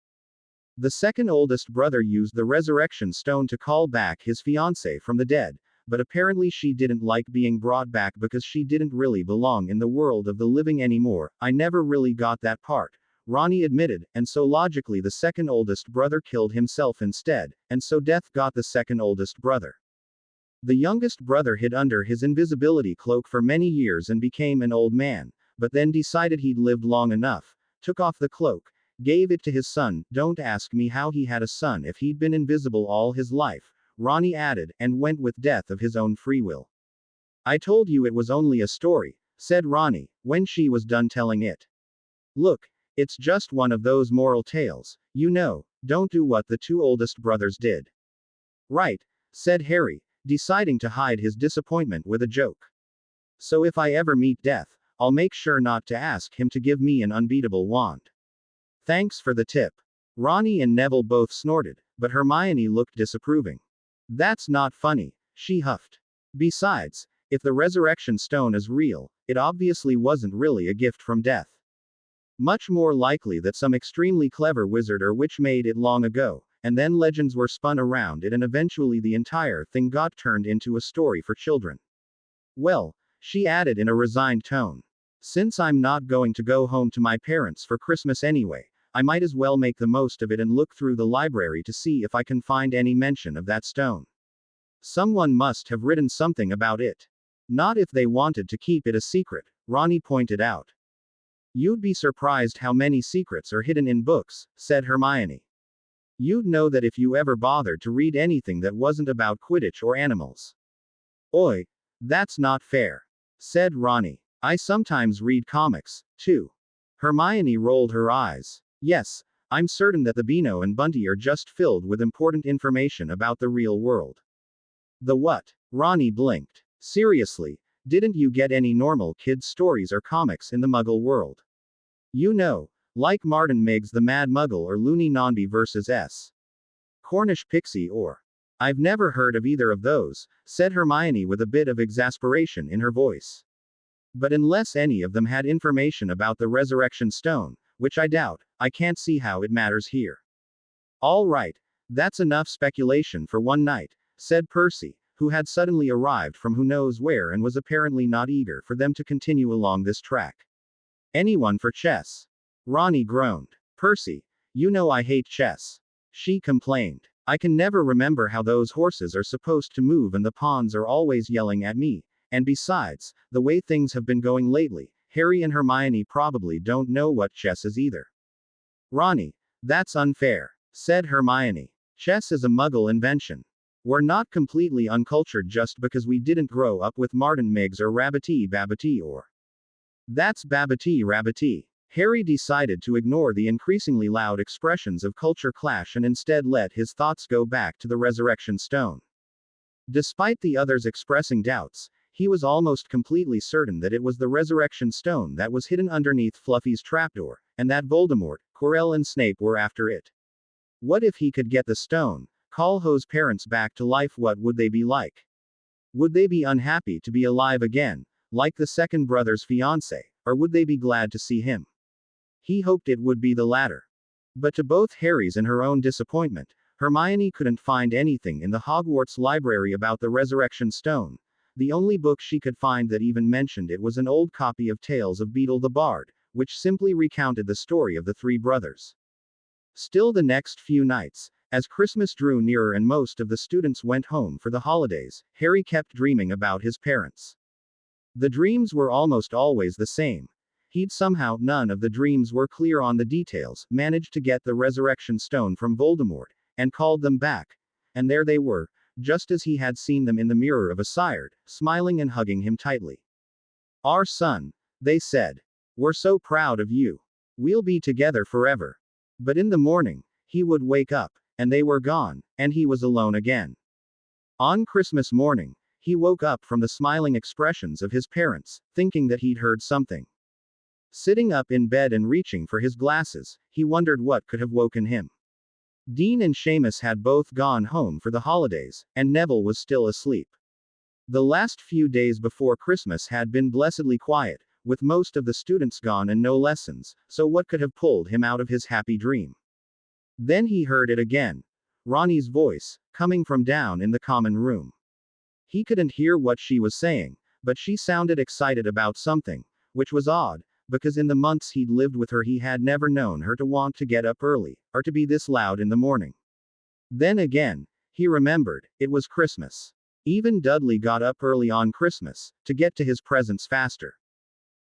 The second oldest brother used the resurrection stone to call back his fiancée from the dead, but apparently she didn't like being brought back because she didn't really belong in the world of the living anymore. I never really got that part, Ronnie admitted, and so logically the second oldest brother killed himself instead, and so Death got the second oldest brother. The youngest brother hid under his invisibility cloak for many years and became an old man, but then decided he'd lived long enough, took off the cloak, gave it to his son. Don't ask me how he had a son if he'd been invisible all his life, Ronnie added, and went with Death of his own free will. I told you it was only a story, said Ronnie, when she was done telling it. Look, it's just one of those moral tales, you know, don't do what the two oldest brothers did. Right, said Harry, deciding to hide his disappointment with a joke. So if I ever meet Death, I'll make sure not to ask him to give me an unbeatable wand. Thanks for the tip. Ronnie and Neville both snorted, but Hermione looked disapproving. That's not funny, she huffed. Besides, if the resurrection stone is real, it obviously wasn't really a gift from Death. Much more likely that some extremely clever wizard or witch made it long ago, and then legends were spun around it and eventually the entire thing got turned into a story for children. Well, she added in a resigned tone. Since I'm not going to go home to my parents for Christmas anyway, I might as well make the most of it and look through the library to see if I can find any mention of that stone. Someone must have written something about it. Not if they wanted to keep it a secret, Ronnie pointed out. You'd be surprised how many secrets are hidden in books, said Hermione. You'd know that if you ever bothered to read anything that wasn't about Quidditch or animals. Oi, that's not fair, said Ronnie. I sometimes read comics, too. Hermione rolled her eyes. Yes, I'm certain that the Beano and Bunty are just filled with important information about the real world. The what? Ronnie blinked. Seriously, didn't you get any normal kids' stories or comics in the Muggle world? You know, like Martin Miggs the Mad Muggle or Looney Nonby vs. S. Cornish Pixie or. I've never heard of either of those, said Hermione with a bit of exasperation in her voice. But unless any of them had information about the resurrection stone, which I doubt, I can't see how it matters here. All right, that's enough speculation for one night, said Percy, who had suddenly arrived from who knows where and was apparently not eager for them to continue along this track. Anyone for chess? Ronnie groaned. Percy, you know I hate chess. She complained. I can never remember how those horses are supposed to move and the pawns are always yelling at me, and besides, the way things have been going lately, Harry and Hermione probably don't know what chess is either. Ronnie, that's unfair, said Hermione. Chess is a Muggle invention. We're not completely uncultured just because we didn't grow up with Martin Miggs or Rabbity Babbity or. That's Babbity Rabbity. Harry decided to ignore the increasingly loud expressions of culture clash and instead let his thoughts go back to the resurrection stone. Despite the others expressing doubts, He was almost completely certain that it was the resurrection stone that was hidden underneath Fluffy's trapdoor, and that Voldemort, Quirrell and Snape were after it. What if he could get the stone, call Ho's parents back to life? What would they be like? Would they be unhappy to be alive again, like the second brother's fiancé, or would they be glad to see him? He hoped it would be the latter. But to both Harry's and her own disappointment, Hermione couldn't find anything in the Hogwarts library about the Resurrection Stone. The only book she could find that even mentioned it was an old copy of Tales of Beedle the Bard, which simply recounted the story of the three brothers. Still, the next few nights, as Christmas drew nearer and most of the students went home for the holidays, Harry kept dreaming about his parents. The dreams were almost always the same. He'd somehow, none of the dreams were clear on the details, managed to get the resurrection stone from Voldemort, and called them back. And there they were, just as he had seen them in the mirror of Assyard, smiling and hugging him tightly. "Our son," they said. "We're so proud of you. We'll be together forever." But in the morning, he would wake up, and they were gone, and he was alone again. On Christmas morning, he woke up from the smiling expressions of his parents, thinking that he'd heard something. Sitting up in bed and reaching for his glasses, he wondered what could have woken him. Dean and Seamus had both gone home for the holidays, and Neville was still asleep. The last few days before Christmas had been blessedly quiet, with most of the students gone and no lessons, so what could have pulled him out of his happy dream? Then he heard it again. Ronnie's voice, coming from down in the common room. He couldn't hear what she was saying, but she sounded excited about something, which was odd, because in the months he'd lived with her he had never known her to want to get up early, or to be this loud in the morning. Then again, he remembered, it was Christmas. Even Dudley got up early on Christmas, to get to his presents faster.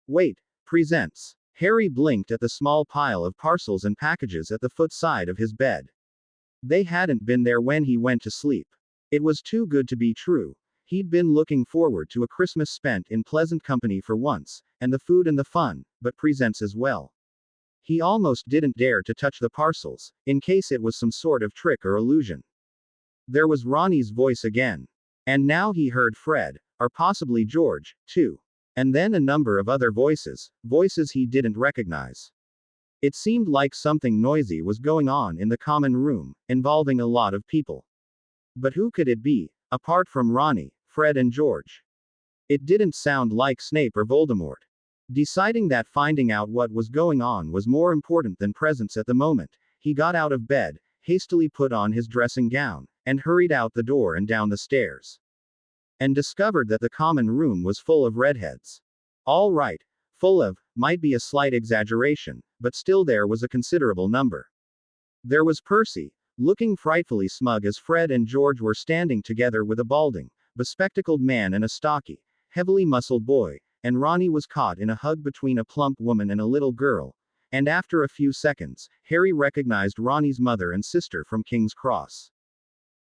Wait, presents. Harry blinked at the small pile of parcels and packages at the footside of his bed. They hadn't been there when he went to sleep. It was too good to be true. He'd been looking forward to a Christmas spent in pleasant company for once, and the food and the fun, but presents as well. He almost didn't dare to touch the parcels, in case it was some sort of trick or illusion. There was Ronnie's voice again. And now he heard Fred, or possibly George, too. And then a number of other voices, voices he didn't recognize. It seemed like something noisy was going on in the common room, involving a lot of people. But who could it be, apart from Ronnie, Fred and George? It didn't sound like Snape or Voldemort. Deciding that finding out what was going on was more important than presents at the moment, he got out of bed, hastily put on his dressing gown, and hurried out the door and down the stairs. And discovered that the common room was full of redheads. All right, full of, might be a slight exaggeration, but still there was a considerable number. There was Percy, looking frightfully smug as Fred and George were standing together with a balding, bespectacled man and a stocky, heavily muscled boy, and Ronnie was caught in a hug between a plump woman and a little girl, and after a few seconds, Harry recognized Ronnie's mother and sister from King's Cross.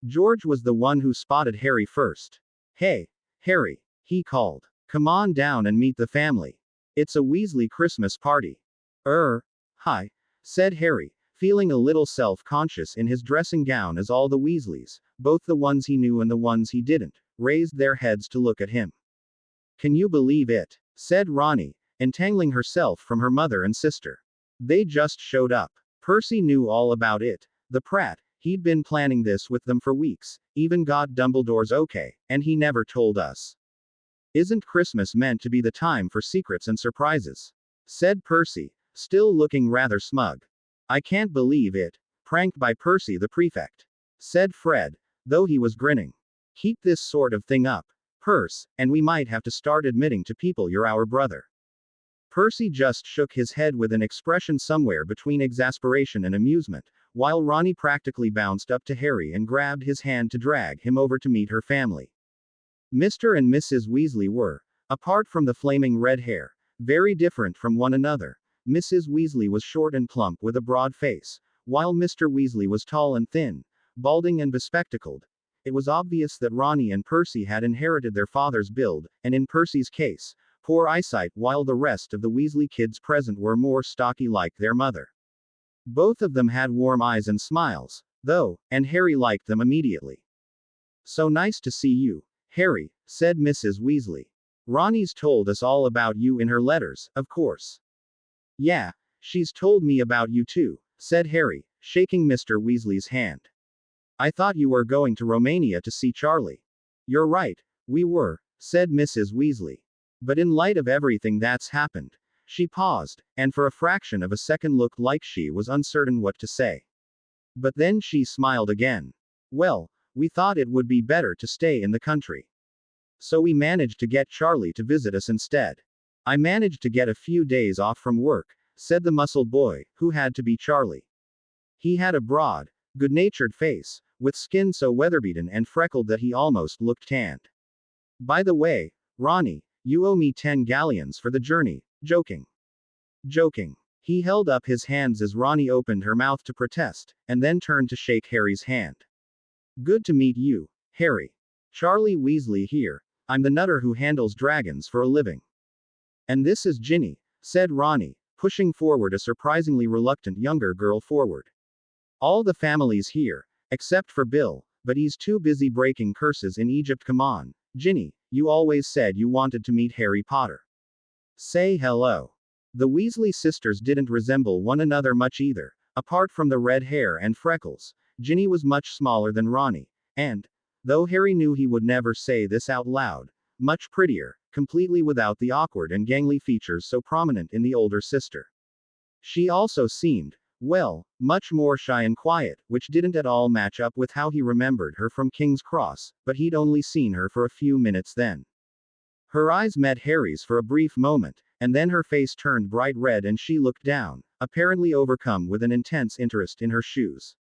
George was the one who spotted Harry first. "Hey, Harry," he called. "Come on down and meet the family. It's a Weasley Christmas party." Hi," said Harry, feeling a little self-conscious in his dressing gown as all the Weasleys, both the ones he knew and the ones he didn't, raised their heads to look at him. "Can you believe it?" said Ronnie, entangling herself from her mother and sister. "They just showed up. Percy knew all about it. The prat, he'd been planning this with them for weeks, even got Dumbledore's okay, and he never told us. Isn't Christmas meant to be the time for secrets and surprises?" said Percy, still looking rather smug. "I can't believe it. Pranked by Percy the prefect," said Fred, though he was grinning. "Keep this sort of thing up, Percy, and we might have to start admitting to people you're our brother." Percy just shook his head with an expression somewhere between exasperation and amusement, while Ronnie practically bounced up to Harry and grabbed his hand to drag him over to meet her family. Mr. and Mrs. Weasley were, apart from the flaming red hair, very different from one another. Mrs. Weasley was short and plump with a broad face, while Mr. Weasley was tall and thin, balding and bespectacled. It was obvious that Ronnie and Percy had inherited their father's build, and in Percy's case, poor eyesight, while the rest of the Weasley kids present were more stocky like their mother. Both of them had warm eyes and smiles, though, and Harry liked them immediately. "So nice to see you," Harry, said Mrs. Weasley. Ronnie's told us all about you in her letters, of course. Yeah, she's told me about you too, said Harry, shaking Mr. Weasley's hand. I thought you were going to Romania to see Charlie. You're right, we were, said Mrs. Weasley. But in light of everything that's happened, she paused, and for a fraction of a second looked like she was uncertain what to say. But then she smiled again. Well, we thought it would be better to stay in the country. So we managed to get Charlie to visit us instead. I managed to get a few days off from work, said the muscled boy, who had to be Charlie. He had a broad, good-natured face, with skin so weather-beaten and freckled that he almost looked tanned. By the way, Ronnie, you owe me 10 galleons for the journey, joking. Joking. He held up his hands as Ronnie opened her mouth to protest, and then turned to shake Harry's hand. Good to meet you, Harry. Charlie Weasley here. I'm the nutter who handles dragons for a living. And this is Ginny, said Ronnie, pushing forward a surprisingly reluctant younger girl forward. All the family's here, except for Bill, but he's too busy breaking curses in Egypt. Come on, Ginny, you always said you wanted to meet Harry Potter. Say hello. The Weasley sisters didn't resemble one another much either. Apart from the red hair and freckles, Ginny was much smaller than Ronnie, and, though Harry knew he would never say this out loud, much prettier, completely without the awkward and gangly features so prominent in the older sister. She also seemed, well, much more shy and quiet, which didn't at all match up with how he remembered her from King's Cross, but he'd only seen her for a few minutes then. Her eyes met Harry's for a brief moment, and then her face turned bright red and she looked down, apparently overcome with an intense interest in her shoes.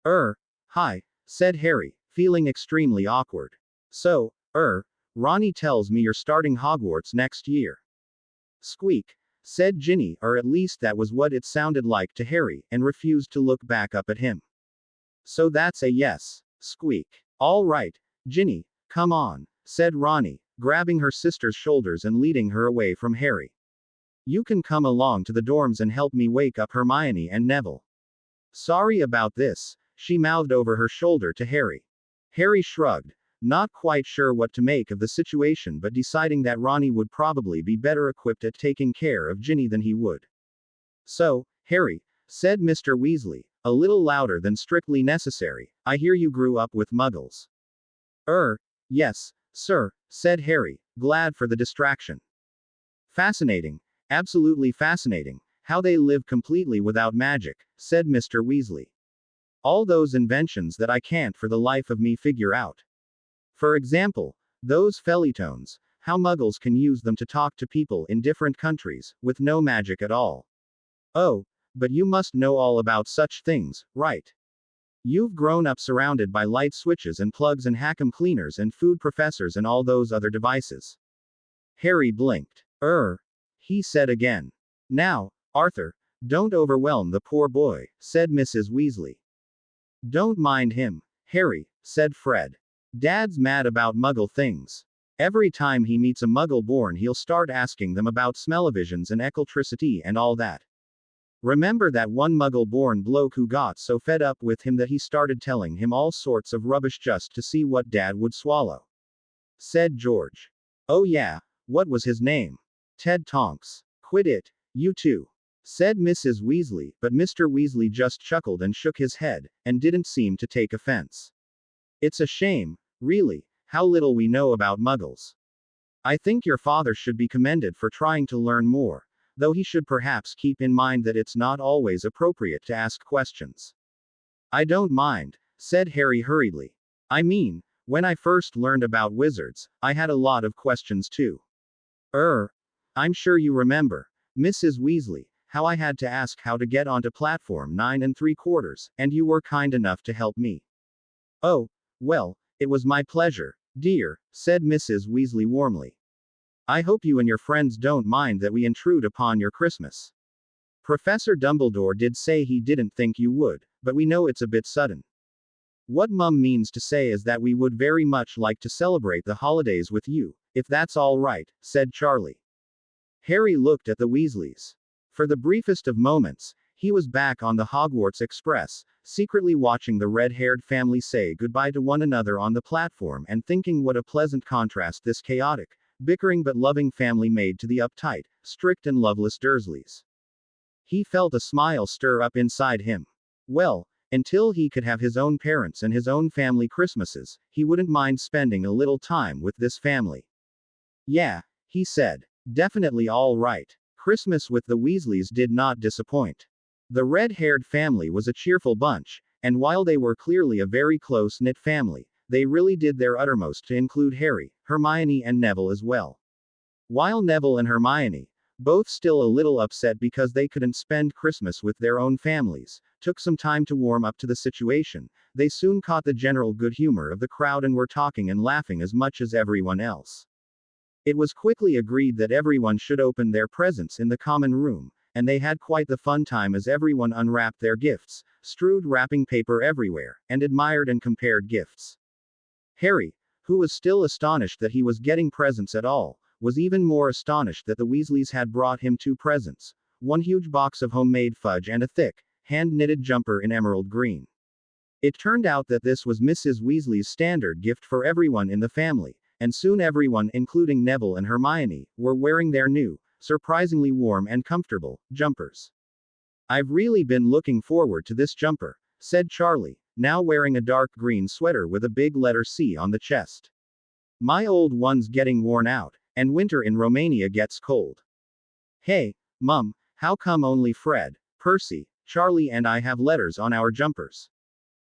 Hi, said Harry, feeling extremely awkward. So, Ronnie tells me you're starting Hogwarts next year. Squeak, said Ginny, or at least that was what it sounded like to Harry, and refused to look back up at him. So that's a yes, squeak. All right, Ginny, come on, said Ronnie, grabbing her sister's shoulders and leading her away from Harry. You can come along to the dorms and help me wake up Hermione and Neville. Sorry about this, she mouthed over her shoulder to Harry. Harry shrugged, not quite sure what to make of the situation but deciding that Ronnie would probably be better equipped at taking care of Ginny than he would. So, Harry, said Mr. Weasley, a little louder than strictly necessary, I hear you grew up with muggles. Yes, sir, said Harry, glad for the distraction. Fascinating, absolutely fascinating, how they live completely without magic, said Mr. Weasley. All those inventions that I can't for the life of me figure out. For example, those fellitones, how muggles can use them to talk to people in different countries, with no magic at all. Oh, but you must know all about such things, right? You've grown up surrounded by light switches and plugs and vacuum cleaners and food professors and all those other devices. Harry blinked. He said again. Now, Arthur, don't overwhelm the poor boy, said Mrs. Weasley. Don't mind him, Harry, said Fred. Dad's mad about muggle things. Every time he meets a muggle born he'll start asking them about smell-o-visions and electricity and all that. Remember that one muggle born bloke who got so fed up with him that he started telling him all sorts of rubbish just to see what Dad would swallow? Said George. Oh yeah, what was his name? Ted Tonks. Quit it, you two. Said Mrs. Weasley, but Mr. Weasley just chuckled and shook his head, and didn't seem to take offense. It's a shame, really, how little we know about muggles. I think your father should be commended for trying to learn more, though he should perhaps keep in mind that it's not always appropriate to ask questions. I don't mind, said Harry hurriedly. I mean, when I first learned about wizards, I had a lot of questions too. I'm sure you remember, Mrs. Weasley, how I had to ask how to get onto platform 9 3/4, and you were kind enough to help me. Oh, well, it was my pleasure, dear, said Mrs. Weasley warmly. I hope you and your friends don't mind that we intrude upon your Christmas. Professor Dumbledore did say he didn't think you would, but we know it's a bit sudden. What Mum means to say is that we would very much like to celebrate the holidays with you, if that's all right, said Charlie. Harry looked at the Weasleys. For the briefest of moments, He was back on the Hogwarts Express, secretly watching the red-haired family say goodbye to one another on the platform and thinking what a pleasant contrast this chaotic, bickering but loving family made to the uptight, strict and loveless Dursleys. He felt a smile stir up inside him. Well, until he could have his own parents and his own family Christmases, he wouldn't mind spending a little time with this family. Yeah, he said. Definitely all right. Christmas with the Weasleys did not disappoint. The red-haired family was a cheerful bunch, and while they were clearly a very close-knit family, they really did their uttermost to include Harry, Hermione and Neville as well. While Neville and Hermione, both still a little upset because they couldn't spend Christmas with their own families, took some time to warm up to the situation, they soon caught the general good humor of the crowd and were talking and laughing as much as everyone else. It was quickly agreed that everyone should open their presents in the common room, and they had quite the fun time as everyone unwrapped their gifts, strewed wrapping paper everywhere, and admired and compared gifts. Harry, who was still astonished that he was getting presents at all, was even more astonished that the Weasleys had brought him 2 presents, one huge box of homemade fudge and a thick, hand-knitted jumper in emerald green. It turned out that this was Mrs. Weasley's standard gift for everyone in the family, and soon everyone, including Neville and Hermione, were wearing their new, surprisingly warm and comfortable, jumpers. "I've really been looking forward to this jumper," said Charlie, now wearing a dark green sweater with a big letter C on the chest. "My old one's getting worn out, and winter in Romania gets cold." "Hey, Mum, how come only Fred, Percy, Charlie and I have letters on our jumpers?"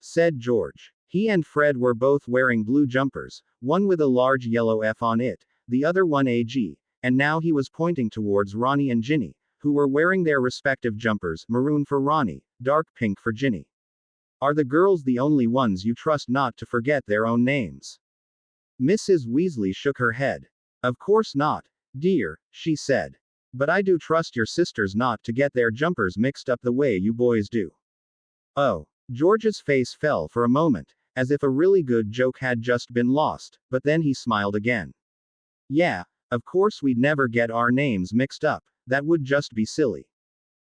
said George. He and Fred were both wearing blue jumpers, one with a large yellow F on it, the other one a G, and now he was pointing towards Ronnie and Ginny, who were wearing their respective jumpers, maroon for Ronnie, dark pink for Ginny. "Are the girls the only ones you trust not to forget their own names?" Mrs. Weasley shook her head. "Of course not, dear," she said. "But I do trust your sisters not to get their jumpers mixed up the way you boys do." Oh. George's face fell for a moment, as if a really good joke had just been lost, but then he smiled again. "Yeah, of course we'd never get our names mixed up, that would just be silly."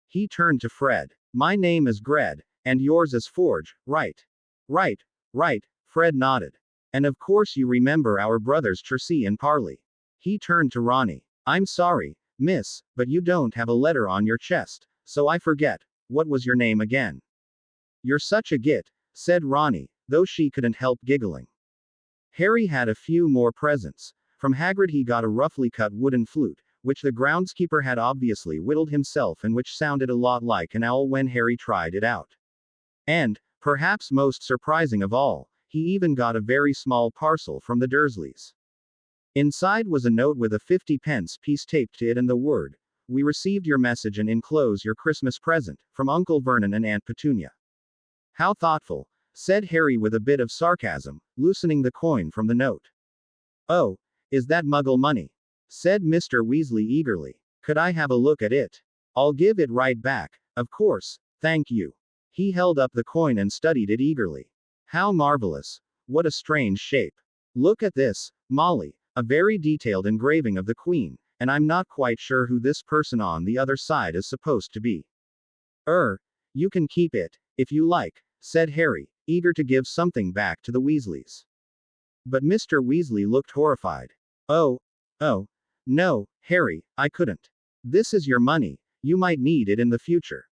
He turned to Fred. "My name is Gred, and yours is Forge, right?" "Right, right," Fred nodded. "And of course you remember our brothers Tracy and Parley." He turned to Ronnie. "I'm sorry, miss, but you don't have a letter on your chest, so I forget. What was your name again?" "You're such a git," said Ronnie, though she couldn't help giggling. Harry had a few more presents. From Hagrid he got a roughly cut wooden flute, which the groundskeeper had obviously whittled himself and which sounded a lot like an owl when Harry tried it out. And, perhaps most surprising of all, he even got a very small parcel from the Dursleys. Inside was a note with a 50-pence piece taped to it and the word, "We received your message and enclose your Christmas present, from Uncle Vernon and Aunt Petunia." "How thoughtful," said Harry with a bit of sarcasm, loosening the coin from the note. "Oh, is that Muggle money?" said Mr. Weasley eagerly. "Could I have a look at it?" "I'll give it right back, of course, thank you." He held up the coin and studied it eagerly. "How marvelous. What a strange shape. Look at this, Molly. A very detailed engraving of the Queen, and I'm not quite sure who this person on the other side is supposed to be." You can keep it, if you like," said Harry, eager to give something back to the Weasleys. But Mr. Weasley looked horrified. Oh, no, Harry, I couldn't. This is your money, you might need it in the future.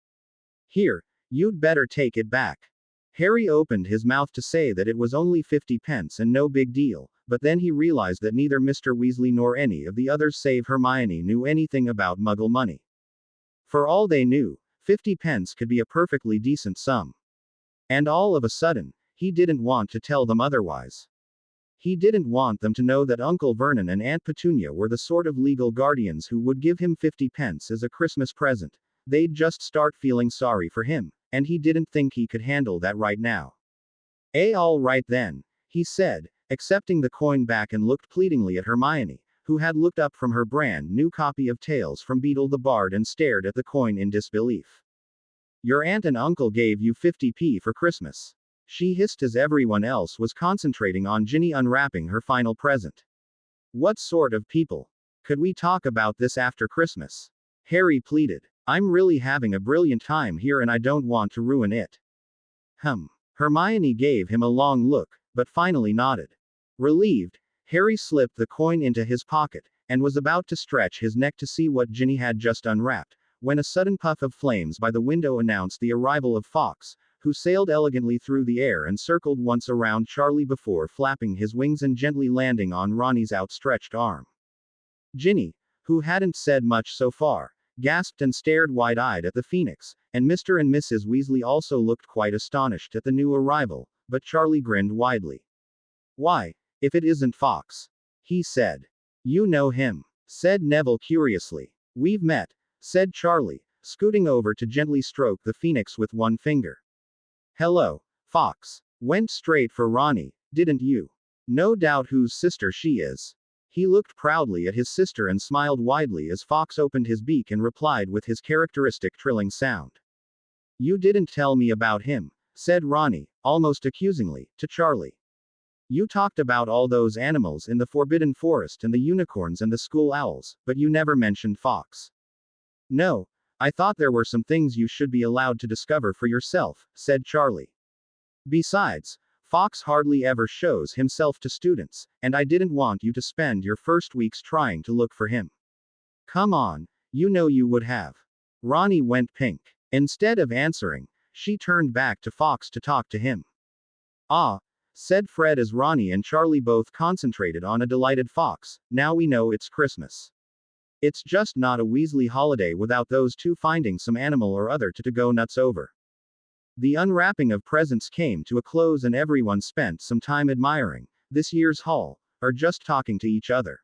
Here, you'd better take it back." Harry opened his mouth to say that it was only 50 pence and no big deal, but then he realized that neither Mr. Weasley nor any of the others save Hermione knew anything about Muggle money. For all they knew, 50 pence could be a perfectly decent sum. And all of a sudden, he didn't want to tell them otherwise. He didn't want them to know that Uncle Vernon and Aunt Petunia were the sort of legal guardians who would give him 50 pence as a Christmas present. They'd just start feeling sorry for him, and he didn't think he could handle that right now. All right then," he said, accepting the coin back and looked pleadingly at Hermione, who had looked up from her brand new copy of Tales from Beedle the Bard and stared at the coin in disbelief. "Your aunt and uncle gave you 50p for Christmas," she hissed as everyone else was concentrating on Ginny unwrapping her final present. "What sort of people? Could we talk about this after Christmas?" Harry pleaded. I'm really having a brilliant time here and I don't want to ruin it. Hermione gave him a long look, but finally nodded. Relieved, Harry slipped the coin into his pocket, and was about to stretch his neck to see what Ginny had just unwrapped, when a sudden puff of flames by the window announced the arrival of Fawkes, who sailed elegantly through the air and circled once around Charlie before flapping his wings and gently landing on Ronnie's outstretched arm. Ginny, who hadn't said much so far, gasped and stared wide-eyed at the phoenix, and Mr. and Mrs. Weasley also looked quite astonished at the new arrival, but Charlie grinned widely. Why, if it isn't Fawkes, he said. You know him, said Neville curiously. We've met, said Charlie, scooting over to gently stroke the phoenix with one finger. Hello, Fawkes. Went straight for Ronnie, didn't you? No doubt whose sister she is. He looked proudly at his sister and smiled widely as Fawkes opened his beak and replied with his characteristic trilling sound. You didn't tell me about him, said Ronnie, almost accusingly, to Charlie. You talked about all those animals in the Forbidden Forest and the unicorns and the school owls, but you never mentioned Fawkes. No, I thought there were some things you should be allowed to discover for yourself, said Charlie. Besides, Fawkes hardly ever shows himself to students, and I didn't want you to spend your first weeks trying to look for him. Come on, you know you would have. Ronnie went pink. Instead of answering, she turned back to Fawkes to talk to him. Ah, said Fred as Ronnie and Charlie both concentrated on a delighted Fawkes, now we know it's Christmas. It's just not a Weasley holiday without those two finding some animal or other to go nuts over. The unwrapping of presents came to a close and everyone spent some time admiring this year's haul, or just talking to each other.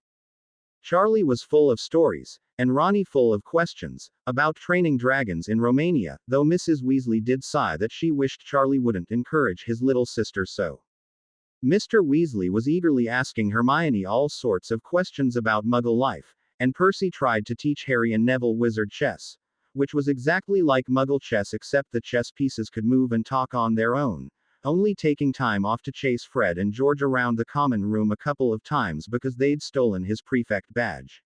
Charlie was full of stories, and Ronnie full of questions, about training dragons in Romania, though Mrs. Weasley did sigh that she wished Charlie wouldn't encourage his little sister so. Mr. Weasley was eagerly asking Hermione all sorts of questions about Muggle life, and Percy tried to teach Harry and Neville wizard chess, which was exactly like Muggle chess except the chess pieces could move and talk on their own, only taking time off to chase Fred and George around the common room a couple of times because they'd stolen his prefect badge.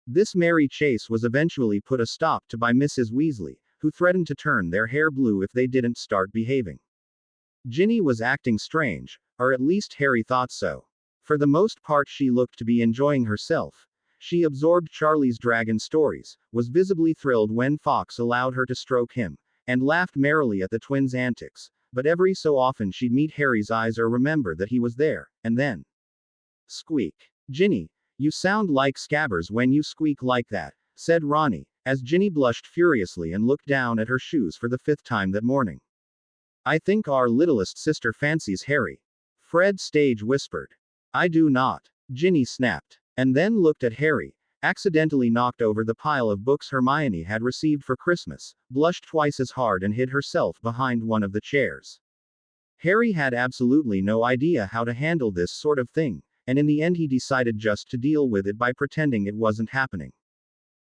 This merry chase was eventually put a stop to by Mrs. Weasley, who threatened to turn their hair blue if they didn't start behaving. Ginny was acting strange, or at least Harry thought so. For the most part she looked to be enjoying herself. She absorbed Charlie's dragon stories, was visibly thrilled when Fawkes allowed her to stroke him, and laughed merrily at the twins' antics, but every so often she'd meet Harry's eyes or remember that he was there, and then squeak. Ginny, you sound like Scabbers when you squeak like that, said Ronnie, as Ginny blushed furiously and looked down at her shoes for the 5th time that morning. I think our littlest sister fancies Harry. Fred Stage whispered. I do not. Ginny snapped. And then looked at Harry, accidentally knocked over the pile of books Hermione had received for Christmas, blushed twice as hard and hid herself behind one of the chairs. Harry had absolutely no idea how to handle this sort of thing, and in the end he decided just to deal with it by pretending it wasn't happening.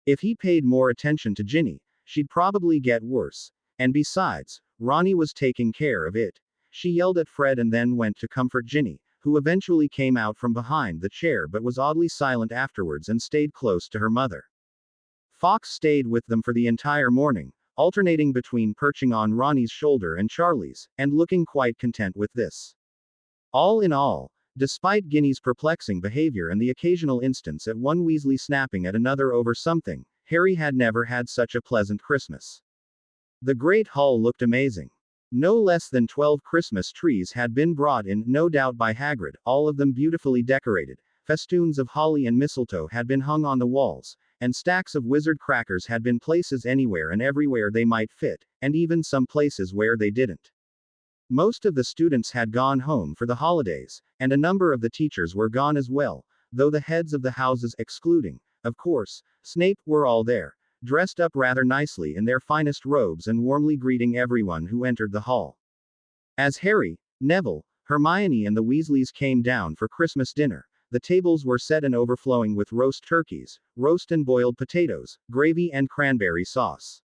If he paid more attention to Ginny, she'd probably get worse, and besides, Ronnie was taking care of it. She yelled at Fred and then went to comfort Ginny, who eventually came out from behind the chair but was oddly silent afterwards and stayed close to her mother. Fawkes stayed with them for the entire morning, alternating between perching on Ronnie's shoulder and Charlie's, and looking quite content with this. All in all, despite Ginny's perplexing behavior and the occasional instance at one Weasley snapping at another over something, Harry had never had such a pleasant Christmas. The Great Hall looked amazing. No less than 12 Christmas trees had been brought in, no doubt by Hagrid, all of them beautifully decorated. Festoons of holly and mistletoe had been hung on the walls, and stacks of wizard crackers had been places anywhere and everywhere they might fit, and even some places where they didn't. Most of the students had gone home for the holidays, and a number of the teachers were gone as well, though the heads of the houses, excluding, of course, Snape, were all there, dressed up rather nicely in their finest robes and warmly greeting everyone who entered the hall. As Harry, Neville, Hermione and the Weasleys came down for Christmas dinner, the tables were set and overflowing with roast turkeys, roast and boiled potatoes, gravy and cranberry sauce.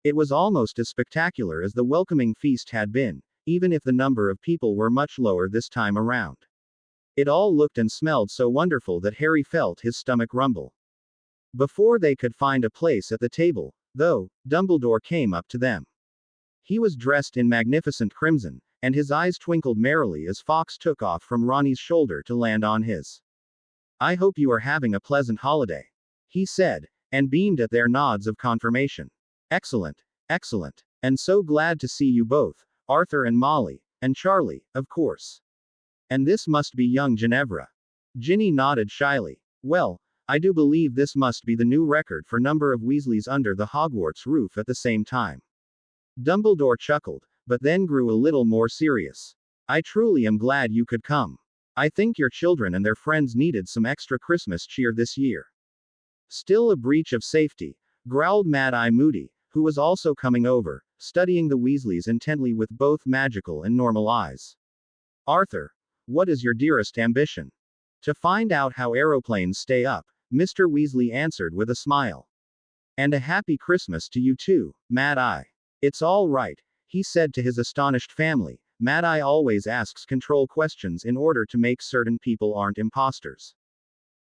It was almost as spectacular as the welcoming feast had been, even if the number of people were much lower this time around. It all looked and smelled so wonderful that Harry felt his stomach rumble. Before they could find a place at the table, though, Dumbledore came up to them. He was dressed in magnificent crimson, and his eyes twinkled merrily as Fox took off from Ronnie's shoulder to land on his. I hope you are having a pleasant holiday, he said, and beamed at their nods of confirmation. Excellent, excellent. And so glad to see you both, Arthur and Molly, and Charlie, of course. And this must be young Ginevra. Ginny nodded shyly. Well, I do believe this must be the new record for number of Weasleys under the Hogwarts roof at the same time. Dumbledore chuckled, but then grew a little more serious. I truly am glad you could come. I think your children and their friends needed some extra Christmas cheer this year. Still a breach of safety, growled Mad-Eye Moody, who was also coming over, studying the Weasleys intently with both magical and normal eyes. Arthur, what is your dearest ambition? To find out how aeroplanes stay up, Mr. Weasley answered with a smile. And a happy Christmas to you too, Mad-Eye. It's all right, he said to his astonished family. Mad-Eye always asks control questions in order to make certain people aren't imposters.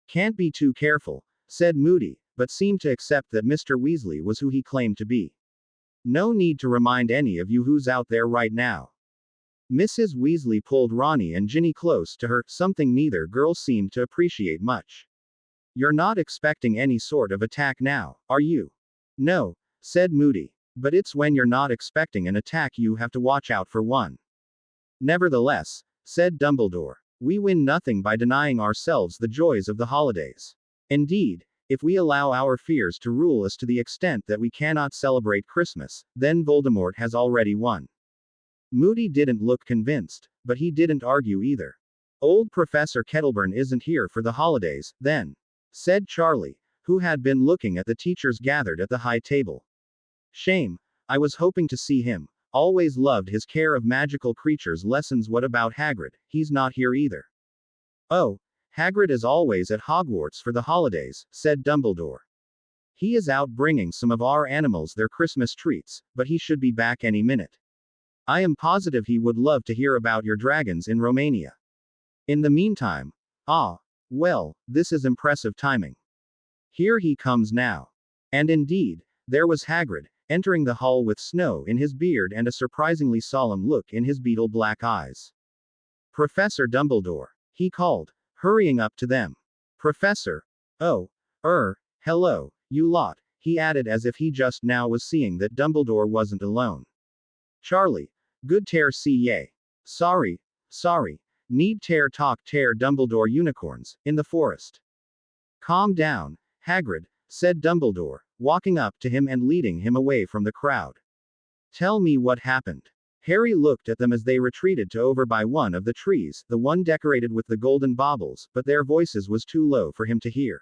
Can't be too careful, said Moody, but seemed to accept that Mr. Weasley was who he claimed to be. No need to remind any of you who's out there right now. Mrs. Weasley pulled Ronnie and Ginny close to her, something neither girl seemed to appreciate much. You're not expecting any sort of attack now, are you? No, said Moody. But it's when you're not expecting an attack you have to watch out for one. Nevertheless, said Dumbledore, we win nothing by denying ourselves the joys of the holidays. Indeed, if we allow our fears to rule us to the extent that we cannot celebrate Christmas, then Voldemort has already won. Moody didn't look convinced, but he didn't argue either. Old Professor Kettleburn isn't here for the holidays, then, said Charlie, who had been looking at the teachers gathered at the high table. Shame, I was hoping to see him. Always loved his care of magical creatures lessons. What about Hagrid? He's not here either. Oh, Hagrid is always at Hogwarts for the holidays, said Dumbledore. He is out bringing some of our animals their Christmas treats, but he should be back any minute. I am positive he would love to hear about your dragons in Romania. In the meantime, well, this is impressive timing. Here he comes now. And indeed, there was Hagrid, entering the hall with snow in his beard and a surprisingly solemn look in his beetle black eyes. Professor Dumbledore, he called, hurrying up to them. Professor, hello, you lot, he added as if he just now was seeing that Dumbledore wasn't alone. Charlie, good tear see ye. Sorry, need tear talk tear Dumbledore unicorns, in the forest. Calm down, Hagrid, said Dumbledore, walking up to him and leading him away from the crowd. Tell me what happened. Harry looked at them as they retreated to over by one of the trees, the one decorated with the golden baubles, but their voices was too low for him to hear.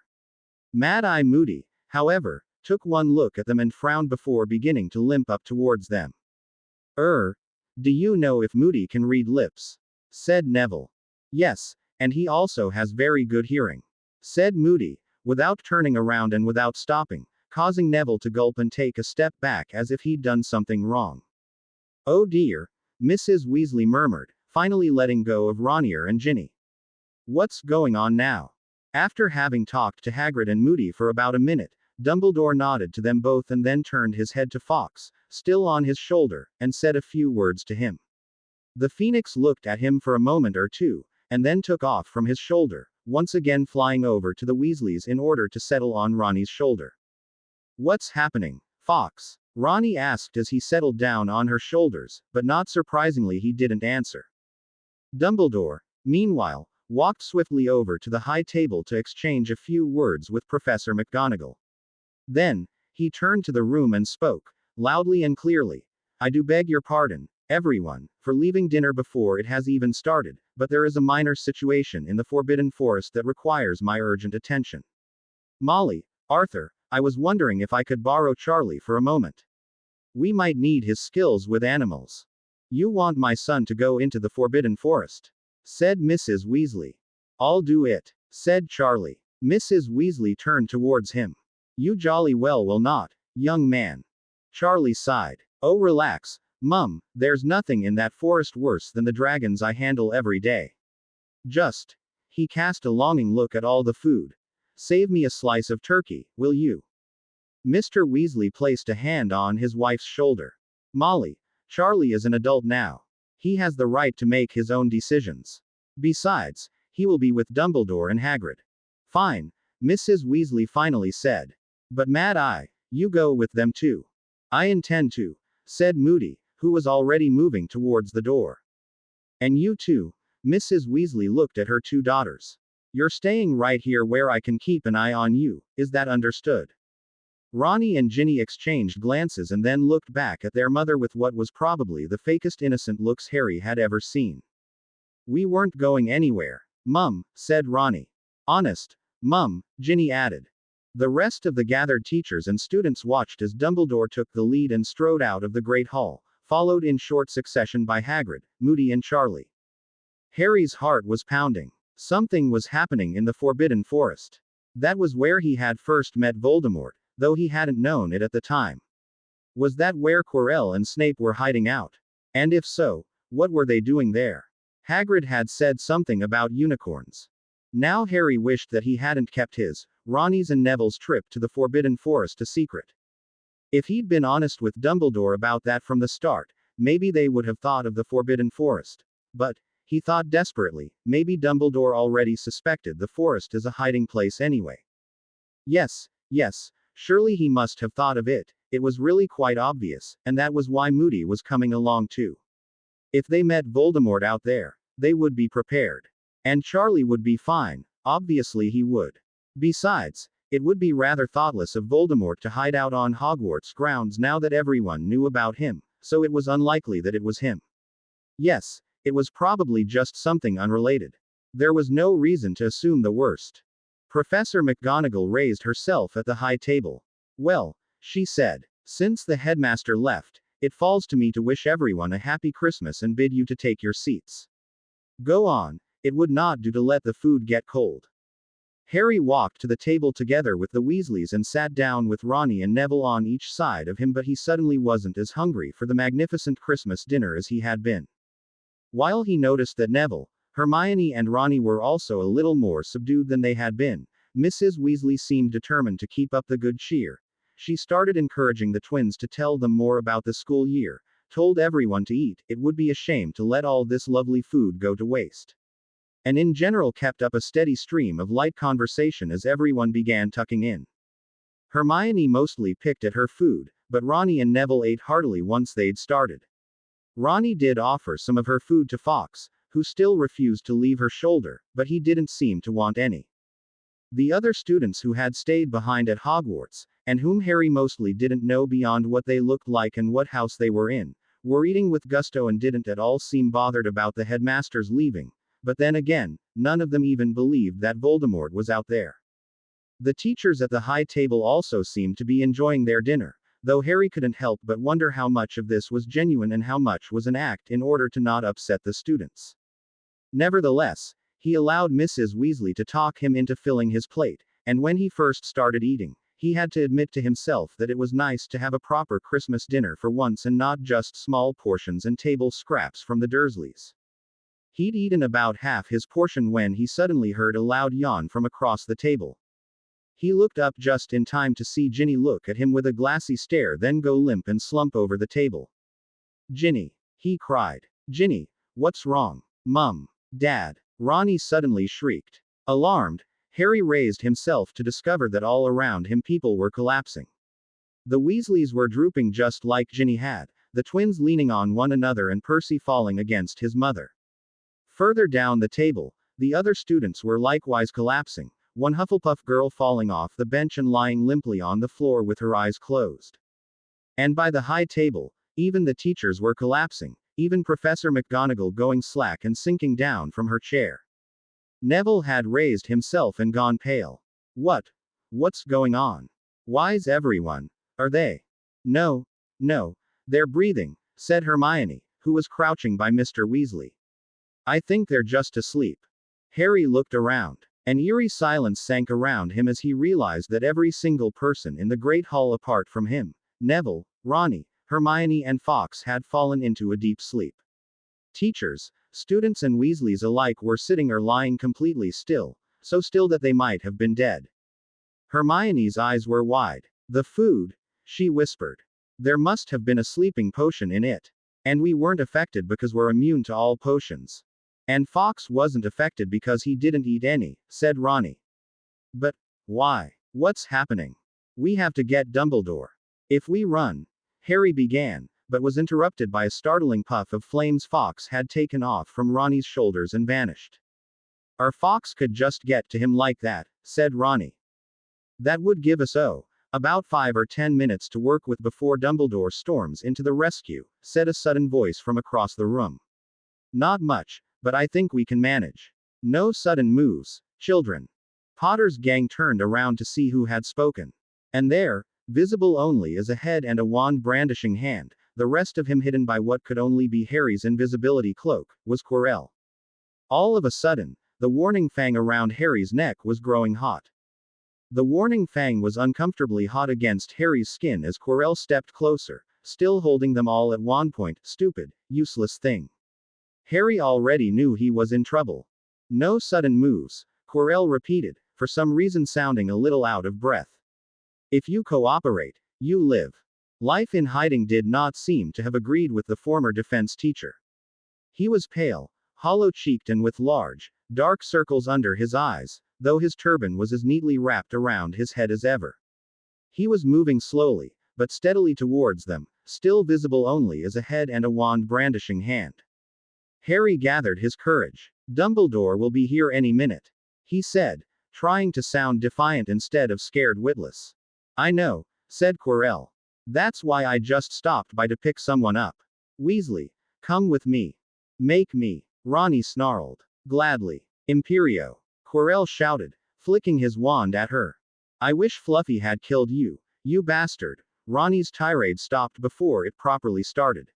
Mad-Eye Moody, however, took one look at them and frowned before beginning to limp up towards them. Do you know if Moody can read lips? Said Neville. Yes, and he also has very good hearing, said Moody, without turning around and without stopping, causing Neville to gulp and take a step back as if he'd done something wrong. Oh dear, Mrs. Weasley murmured, finally letting go of Ronnier and Ginny. What's going on now? After having talked to Hagrid and Moody for about a minute, Dumbledore nodded to them both and then turned his head to Fawkes, still on his shoulder, and said a few words to him. The Phoenix looked at him for a moment or two, and then took off from his shoulder, once again flying over to the Weasleys in order to settle on Ronnie's shoulder. What's happening, Fawkes? Ronnie asked as he settled down on her shoulders, but not surprisingly he didn't answer. Dumbledore, meanwhile, walked swiftly over to the high table to exchange a few words with Professor McGonagall. Then, he turned to the room and spoke, loudly and clearly. I do beg your pardon, everyone, for leaving dinner before it has even started, but there is a minor situation in the Forbidden Forest that requires my urgent attention. Molly, Arthur, I was wondering if I could borrow Charlie for a moment. We might need his skills with animals. You want my son to go into the Forbidden Forest? Said Mrs. Weasley. I'll do it, said Charlie. Mrs. Weasley turned towards him. You jolly well will not, young man. Charlie sighed. Oh relax, Mum, there's nothing in that forest worse than the dragons I handle every day. He cast a longing look at all the food. Save me a slice of turkey, will you? Mr. Weasley placed a hand on his wife's shoulder. Molly, Charlie is an adult now. He has the right to make his own decisions. Besides, he will be with Dumbledore and Hagrid. Fine, Mrs. Weasley finally said. But Mad Eye, you go with them too. I intend to, said Moody, who was already moving towards the door. And you too. Mrs. Weasley looked at her two daughters. You're staying right here where I can keep an eye on you, is that understood? Ronnie and Ginny exchanged glances and then looked back at their mother with what was probably the fakest innocent looks Harry had ever seen. We weren't going anywhere, Mum, said Ronnie. Honest, Mum, Ginny added. The rest of the gathered teachers and students watched as Dumbledore took the lead and strode out of the Great Hall, followed in short succession by Hagrid, Moody and Charlie. Harry's heart was pounding. Something was happening in the Forbidden Forest. That was where he had first met Voldemort, though he hadn't known it at the time. Was that where Quirrell and Snape were hiding out? And if so, what were they doing there? Hagrid had said something about unicorns. Now Harry wished that he hadn't kept his, Ronnie's and Neville's trip to the Forbidden Forest a secret. If he'd been honest with Dumbledore about that from the start, maybe they would have thought of the Forbidden Forest. But, he thought desperately, maybe Dumbledore already suspected the forest as a hiding place anyway. Yes, surely he must have thought of it. It was really quite obvious, and that was why Moody was coming along too. If they met Voldemort out there, they would be prepared. And Charlie would be fine, obviously he would. Besides, it would be rather thoughtless of Voldemort to hide out on Hogwarts grounds now that everyone knew about him, so it was unlikely that it was him. Yes, it was probably just something unrelated. There was no reason to assume the worst. Professor McGonagall raised herself at the high table. Well, she said, since the headmaster left, it falls to me to wish everyone a happy Christmas and bid you to take your seats. Go on, it would not do to let the food get cold. Harry walked to the table together with the Weasleys and sat down with Ronnie and Neville on each side of him, but he suddenly wasn't as hungry for the magnificent Christmas dinner as he had been. While he noticed that Neville, Hermione and Ronnie were also a little more subdued than they had been, Mrs. Weasley seemed determined to keep up the good cheer. She started encouraging the twins to tell them more about the school year, told everyone to eat, it would be a shame to let all this lovely food go to waste. And in general kept up a steady stream of light conversation as everyone began tucking in. Hermione mostly picked at her food, but Ronnie and Neville ate heartily once they'd started. Ronnie did offer some of her food to Fawkes, who still refused to leave her shoulder, but he didn't seem to want any. The other students who had stayed behind at Hogwarts, and whom Harry mostly didn't know beyond what they looked like and what house they were in, were eating with gusto and didn't at all seem bothered about the headmaster's leaving, but then again, none of them even believed that Voldemort was out there. The teachers at the high table also seemed to be enjoying their dinner, though Harry couldn't help but wonder how much of this was genuine and how much was an act in order to not upset the students. Nevertheless, he allowed Mrs. Weasley to talk him into filling his plate, and when he first started eating, he had to admit to himself that it was nice to have a proper Christmas dinner for once and not just small portions and table scraps from the Dursleys. He'd eaten about half his portion when he suddenly heard a loud yawn from across the table. He looked up just in time to see Ginny look at him with a glassy stare, then go limp and slump over the table. Ginny, he cried. Ginny, what's wrong? Mum, Dad, Ronnie suddenly shrieked. Alarmed, Harry raised himself to discover that all around him people were collapsing. The Weasleys were drooping just like Ginny had, the twins leaning on one another and Percy falling against his mother. Further down the table, the other students were likewise collapsing, one Hufflepuff girl falling off the bench and lying limply on the floor with her eyes closed. And by the high table, even the teachers were collapsing, even Professor McGonagall going slack and sinking down from her chair. Neville had raised himself and gone pale. What's going on? Why's everyone? Are they? No, they're breathing, said Hermione, who was crouching by Mr. Weasley. I think they're just asleep. Harry looked around. An eerie silence sank around him as he realized that every single person in the Great Hall apart from him, Neville, Ronnie, Hermione and Fawkes had fallen into a deep sleep. Teachers, students and Weasleys alike were sitting or lying completely still, so still that they might have been dead. Hermione's eyes were wide. The food, she whispered. There must have been a sleeping potion in it. And we weren't affected because we're immune to all potions. And Fox wasn't affected because he didn't eat any, said Ronnie. But why? What's happening? We have to get Dumbledore. If we run, Harry began, but was interrupted by a startling puff of flames Fox had taken off from Ronnie's shoulders and vanished. Our Fox could just get to him like that, said Ronnie. That would give us about 5 or 10 minutes to work with before Dumbledore storms into the rescue, said a sudden voice from across the room. Not much, but I think we can manage. No sudden moves, children. Potter's gang turned around to see who had spoken. And there, visible only as a head and a wand brandishing hand, the rest of him hidden by what could only be Harry's invisibility cloak, was Quirrell. All of a sudden, the warning fang around Harry's neck was growing hot. The warning fang was uncomfortably hot against Harry's skin as Quirrell stepped closer, still holding them all at one point. Stupid, useless thing. Harry already knew he was in trouble. No sudden moves, Quirrell repeated, for some reason sounding a little out of breath. If you cooperate, you live. Life in hiding did not seem to have agreed with the former defense teacher. He was pale, hollow-cheeked and with large, dark circles under his eyes, though his turban was as neatly wrapped around his head as ever. He was moving slowly, but steadily towards them, still visible only as a head and a wand brandishing hand. Harry gathered his courage. Dumbledore will be here any minute, he said, trying to sound defiant instead of scared witless. I know, said Quirrell. That's why I just stopped by to pick someone up. Weasley, come with me. Make me, Ronnie snarled. Gladly. Imperio. Quirrell shouted, flicking his wand at her. I wish Fluffy had killed you, you bastard. Ronnie's tirade stopped before it properly started.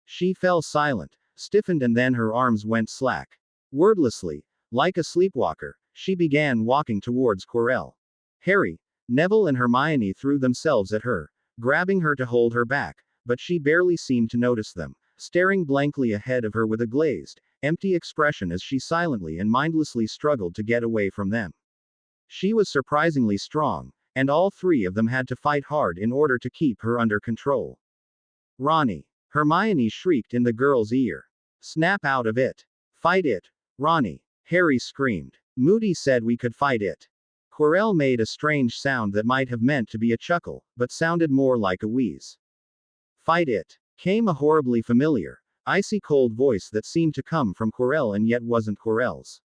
She fell silent, stiffened, and then her arms went slack. Wordlessly, like a sleepwalker, she began walking towards Quirrell. Harry, Neville and Hermione threw themselves at her, grabbing her to hold her back, but she barely seemed to notice them, staring blankly ahead of her with a glazed, empty expression as she silently and mindlessly struggled to get away from them. She was surprisingly strong, and all three of them had to fight hard in order to keep her under control. Ronnie, Hermione shrieked in the girl's ear. Snap out of it. Fight it, Ronnie, Harry screamed. Moody said we could fight it. Quirrell made a strange sound that might have meant to be a chuckle, but sounded more like a wheeze. Fight it, came a horribly familiar, icy cold voice that seemed to come from Quirrell and yet wasn't Quirrell's.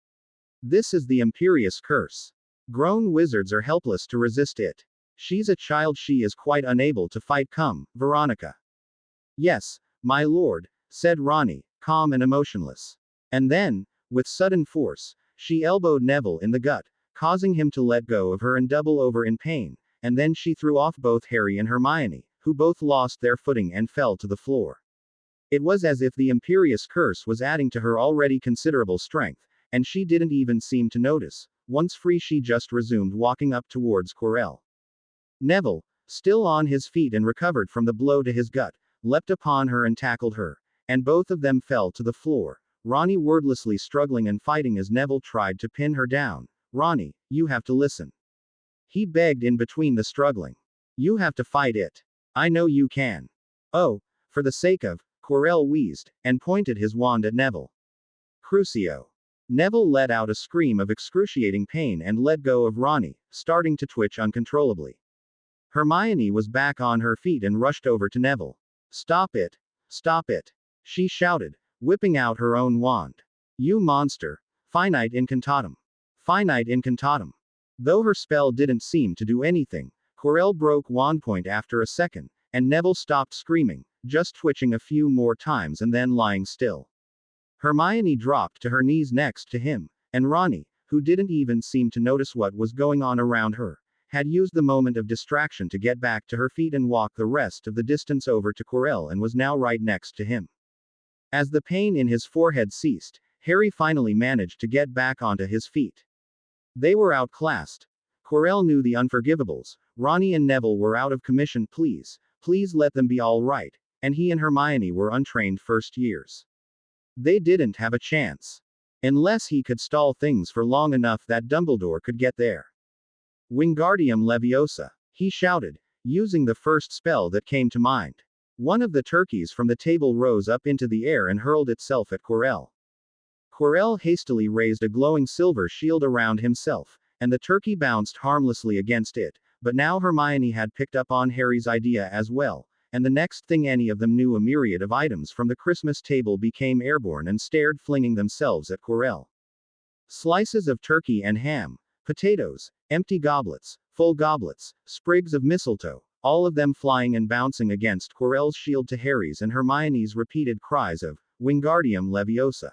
This is the Imperious Curse. Grown wizards are helpless to resist it. She's a child, she is quite unable to fight. Come, Veronica. Yes, my lord, said Ronnie, calm and emotionless. And then, with sudden force, she elbowed Neville in the gut, causing him to let go of her and double over in pain, and then she threw off both Harry and Hermione, who both lost their footing and fell to the floor. It was as if the Imperious Curse was adding to her already considerable strength, and she didn't even seem to notice. Once free, she just resumed walking up towards Quirrell. Neville, still on his feet and recovered from the blow to his gut, leapt upon her and tackled her, and both of them fell to the floor, Ronnie wordlessly struggling and fighting as Neville tried to pin her down. Ronnie, you have to listen. He begged in between the struggling. You have to fight it. I know you can. Oh, for the sake of, Quirrell wheezed, and pointed his wand at Neville. Crucio. Neville let out a scream of excruciating pain and let go of Ronnie, starting to twitch uncontrollably. Hermione was back on her feet and rushed over to Neville. Stop it. Stop it. She shouted, whipping out her own wand. You monster. Finite incantatum. Finite incantatum. Though her spell didn't seem to do anything, Quirrell broke wand point after a second, and Neville stopped screaming, just twitching a few more times and then lying still. Hermione dropped to her knees next to him, and Ronnie, who didn't even seem to notice what was going on around her, had used the moment of distraction to get back to her feet and walk the rest of the distance over to Quirrell and was now right next to him. As the pain in his forehead ceased, Harry finally managed to get back onto his feet. They were outclassed. Quirrell knew the unforgivables. Ronnie and Neville were out of commission. Please let them be all right, and he and Hermione were untrained first years. They didn't have a chance. Unless he could stall things for long enough that Dumbledore could get there. Wingardium Leviosa. He shouted, using the first spell that came to mind. One of the turkeys from the table rose up into the air and hurled itself at Quirrell. Quirrell hastily raised a glowing silver shield around himself, and the turkey bounced harmlessly against it, but now Hermione had picked up on Harry's idea as well, and the next thing any of them knew a myriad of items from the Christmas table became airborne and stared flinging themselves at Quirrell. Slices of turkey and ham, potatoes, empty goblets, full goblets, sprigs of mistletoe, all of them flying and bouncing against Quirrell's shield to Harry's and Hermione's repeated cries of, Wingardium Leviosa.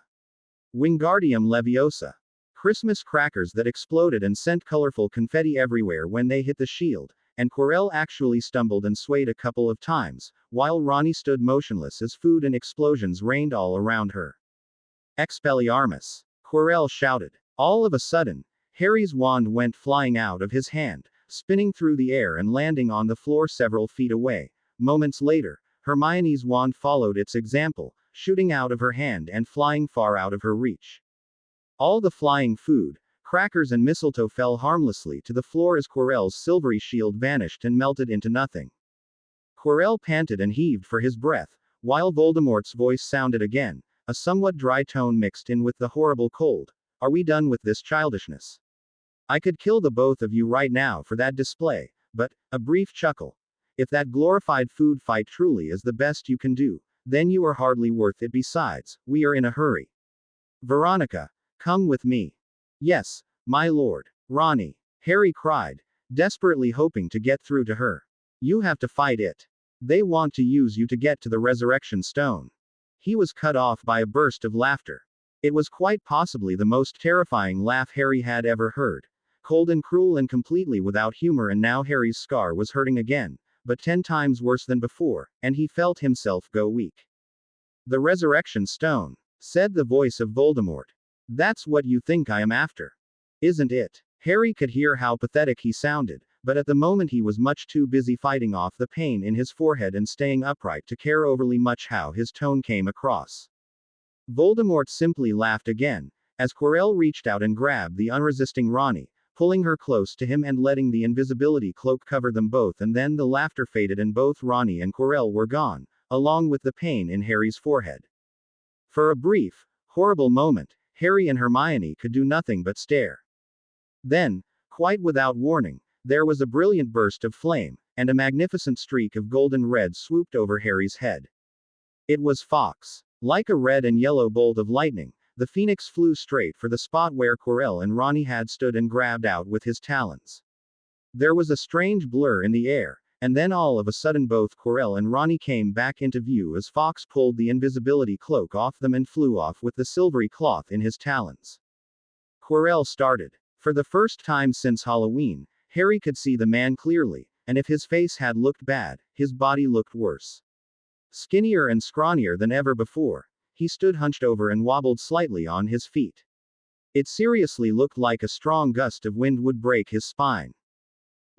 Wingardium Leviosa. Christmas crackers that exploded and sent colorful confetti everywhere when they hit the shield, and Quirrell actually stumbled and swayed a couple of times, while Ronnie stood motionless as food and explosions rained all around her. Expelliarmus! Quirrell shouted. All of a sudden, Harry's wand went flying out of his hand, spinning through the air and landing on the floor several feet away. Moments later, Hermione's wand followed its example, shooting out of her hand and flying far out of her reach. All the flying food, crackers and mistletoe fell harmlessly to the floor as Quirrell's silvery shield vanished and melted into nothing. Quirrell panted and heaved for his breath, while Voldemort's voice sounded again, a somewhat dry tone mixed in with the horrible cold. Are we done with this childishness? I could kill the both of you right now for that display, but, a brief chuckle. If that glorified food fight truly is the best you can do, then you are hardly worth it. Besides, we are in a hurry. Veronica, come with me. Yes, my lord. Ronnie, Harry cried, desperately hoping to get through to her. You have to fight it. They want to use you to get to the resurrection stone. He was cut off by a burst of laughter. It was quite possibly the most terrifying laugh Harry had ever heard. Cold and cruel and completely without humor, and now Harry's scar was hurting again, but 10 times worse than before, and he felt himself go weak. The resurrection stone, said the voice of Voldemort. That's what you think I am after, isn't it? Harry could hear how pathetic he sounded, but at the moment he was much too busy fighting off the pain in his forehead and staying upright to care overly much how his tone came across. Voldemort simply laughed again, as Quirrell reached out and grabbed the unresisting Ronnie, pulling her close to him and letting the invisibility cloak cover them both, and then the laughter faded and both Ronnie and Quirrell were gone, along with the pain in Harry's forehead. For a brief, horrible moment, Harry and Hermione could do nothing but stare. Then, quite without warning, there was a brilliant burst of flame, and a magnificent streak of golden red swooped over Harry's head. It was Fawkes. Like a red and yellow bolt of lightning, the phoenix flew straight for the spot where Quirrell and Ronnie had stood and grabbed out with his talons. There was a strange blur in the air, and then all of a sudden both Quirrell and Ronnie came back into view as Fawkes pulled the invisibility cloak off them and flew off with the silvery cloth in his talons. Quirrell started. For the first time since Halloween, Harry could see the man clearly, and if his face had looked bad, his body looked worse. Skinnier and scrawnier than ever before, he stood hunched over and wobbled slightly on his feet. It seriously looked like a strong gust of wind would break his spine.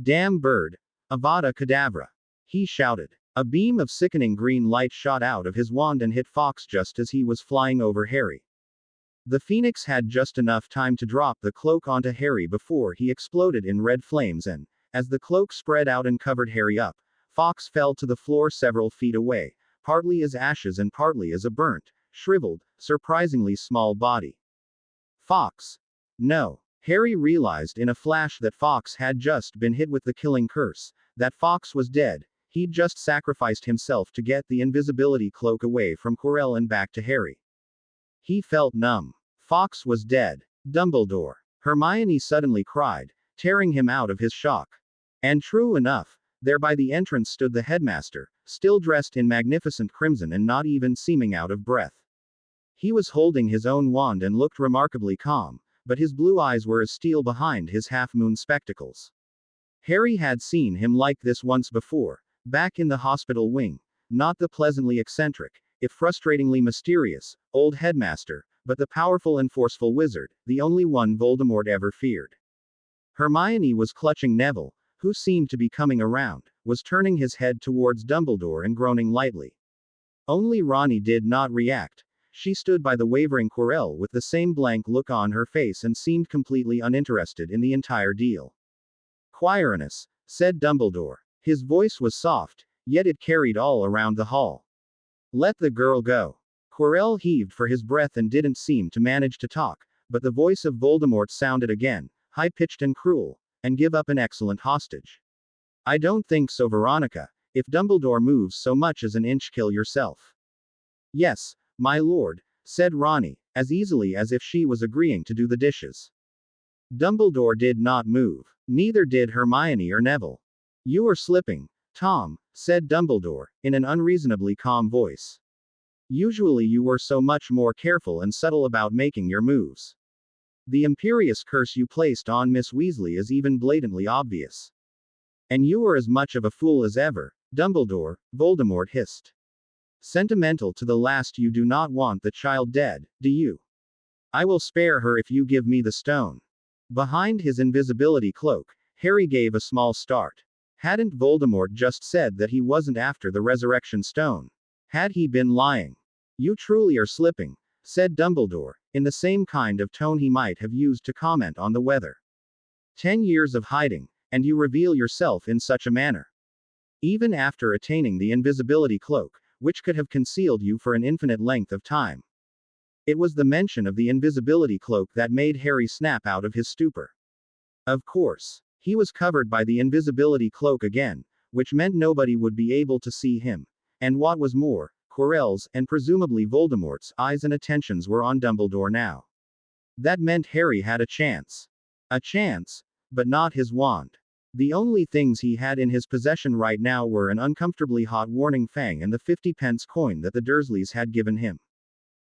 Damn bird! Avada Kedavra! He shouted. A beam of sickening green light shot out of his wand and hit Fawkes just as he was flying over Harry. The phoenix had just enough time to drop the cloak onto Harry before he exploded in red flames, and, as the cloak spread out and covered Harry up, Fawkes fell to the floor several feet away, partly as ashes and partly as a burnt, shriveled, surprisingly small body. Fawkes! No. Harry realized in a flash that Fawkes had just been hit with the killing curse, that Fawkes was dead. He'd just sacrificed himself to get the invisibility cloak away from Quirrell and back to Harry. He felt numb. Fawkes was dead. Dumbledore! Hermione suddenly cried, tearing him out of his shock. And true enough, there by the entrance stood the headmaster, still dressed in magnificent crimson and not even seeming out of breath. He was holding his own wand and looked remarkably calm, but his blue eyes were as steel behind his half-moon spectacles. Harry had seen him like this once before, back in the hospital wing, not the pleasantly eccentric, if frustratingly mysterious, old headmaster, but the powerful and forceful wizard, the only one Voldemort ever feared. Hermione was clutching Neville, who seemed to be coming around, was turning his head towards Dumbledore and groaning lightly. Only Ronnie did not react. She stood by the wavering Quirrell with the same blank look on her face and seemed completely uninterested in the entire deal. Quirinus, said Dumbledore. His voice was soft, yet it carried all around the hall. Let the girl go. Quirrell heaved for his breath and didn't seem to manage to talk, but the voice of Voldemort sounded again, high-pitched and cruel, and give up an excellent hostage. I don't think so, Veronica. If Dumbledore moves so much as an inch, kill yourself. Yes, my lord, said Ronnie, as easily as if she was agreeing to do the dishes. Dumbledore did not move. Neither did Hermione or Neville. You are slipping, Tom, said Dumbledore, in an unreasonably calm voice. Usually you were so much more careful and subtle about making your moves. The imperious curse you placed on Miss Weasley is even blatantly obvious. And you are as much of a fool as ever, Dumbledore, Voldemort hissed. Sentimental to the last, you do not want the child dead, do you? I will spare her if you give me the stone. Behind his invisibility cloak, Harry gave a small start. Hadn't Voldemort just said that he wasn't after the resurrection stone? Had he been lying? You truly are slipping, said Dumbledore, in the same kind of tone he might have used to comment on the weather. 10 years of hiding, and you reveal yourself in such a manner. Even after attaining the invisibility cloak, which could have concealed you for an infinite length of time. It was the mention of the invisibility cloak that made Harry snap out of his stupor. Of course, he was covered by the invisibility cloak again, which meant nobody would be able to see him. And what was more, Quirrell's, and presumably Voldemort's, eyes and attentions were on Dumbledore now. That meant Harry had a chance. A chance, but not his wand. The only things he had in his possession right now were an uncomfortably hot warning fang and the 50-pence coin that the Dursleys had given him.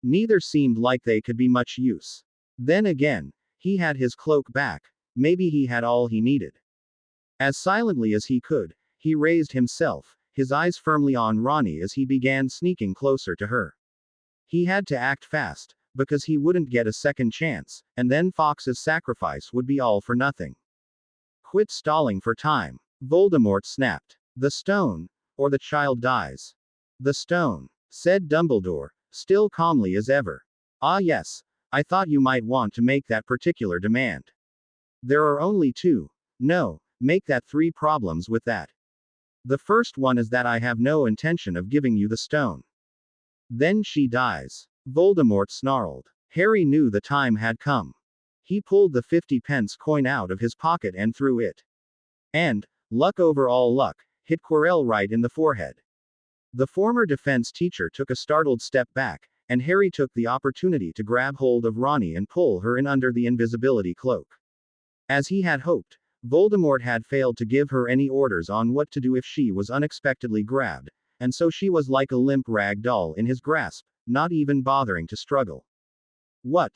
Neither seemed like they could be much use. Then again, he had his cloak back. Maybe he had all he needed. As silently as he could, he raised himself, his eyes firmly on Ronnie as he began sneaking closer to her. He had to act fast, because he wouldn't get a second chance, and then Fawkes's sacrifice would be all for nothing. Quit stalling for time. Voldemort snapped. The stone, or the child dies. The stone, said Dumbledore, still calmly as ever. Ah yes, I thought you might want to make that particular demand. There are only two. No, make that 3 problems with that. The first one is that I have no intention of giving you the stone. Then she dies. Voldemort snarled. Harry knew the time had come. He pulled the 50-pence coin out of his pocket and threw it. And, luck over all luck, hit Quirrell right in the forehead. The former defense teacher took a startled step back, and Harry took the opportunity to grab hold of Ronnie and pull her in under the invisibility cloak. As he had hoped, Voldemort had failed to give her any orders on what to do if she was unexpectedly grabbed, and so she was like a limp rag doll in his grasp, not even bothering to struggle. What?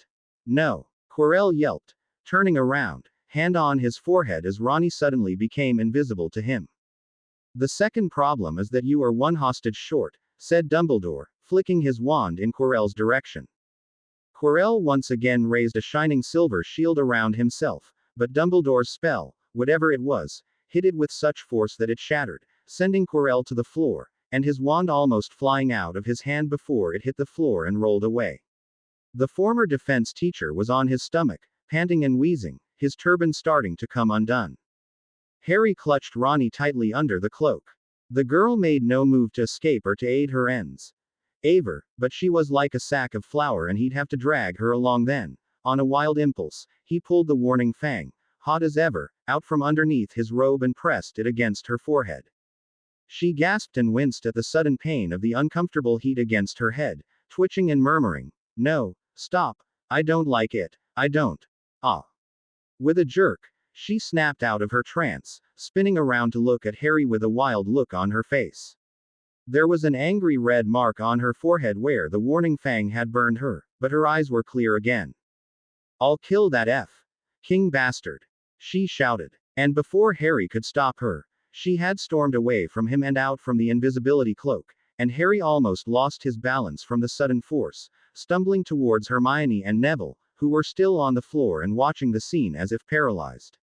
No. Quirrell yelped, turning around, hand on his forehead as Ronnie suddenly became invisible to him. The second problem is that you are 1 hostage short, said Dumbledore, flicking his wand in Quirrell's direction. Quirrell once again raised a shining silver shield around himself, but Dumbledore's spell, whatever it was, hit it with such force that it shattered, sending Quirrell to the floor, and his wand almost flying out of his hand before it hit the floor and rolled away. The former defense teacher was on his stomach, panting and wheezing, his turban starting to come undone. Harry clutched Ronnie tightly under the cloak. The girl made no move to escape or to aid her ends. Aver, but she was like a sack of flour and he'd have to drag her along then. On a wild impulse, he pulled the warning fang, hot as ever, out from underneath his robe and pressed it against her forehead. She gasped and winced at the sudden pain of the uncomfortable heat against her head, twitching and murmuring, "No, stop, I don't like it, I don't. Ah." With a jerk, she snapped out of her trance, spinning around to look at Harry with a wild look on her face. There was an angry red mark on her forehead where the warning fang had burned her, but her eyes were clear again. "I'll kill that King bastard," she shouted. And before Harry could stop her, she had stormed away from him and out from the invisibility cloak, and Harry almost lost his balance from the sudden force, stumbling towards Hermione and Neville, who were still on the floor and watching the scene as if paralyzed.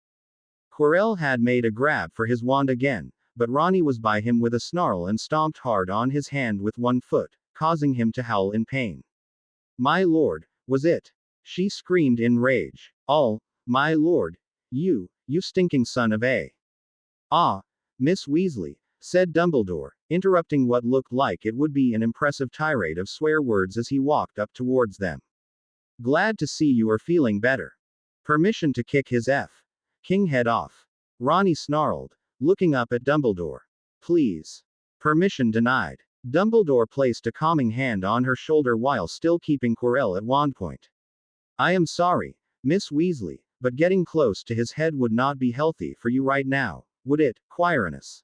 Quirrell had made a grab for his wand again, but Ronnie was by him with a snarl and stomped hard on his hand with one foot, causing him to howl in pain. "My lord, was it?" She screamed in rage. "All, my lord, you stinking son of a." "Ah, Miss Weasley, said Dumbledore, interrupting what looked like it would be an impressive tirade of swear words as he walked up towards them. Glad to see you are feeling better. Permission to kick his King head off. Ronnie snarled, looking up at Dumbledore. Please. Permission denied. Dumbledore placed a calming hand on her shoulder while still keeping Quirrell at wand point. I am sorry, Miss Weasley, but getting close to his head would not be healthy for you right now, would it, Quirinus?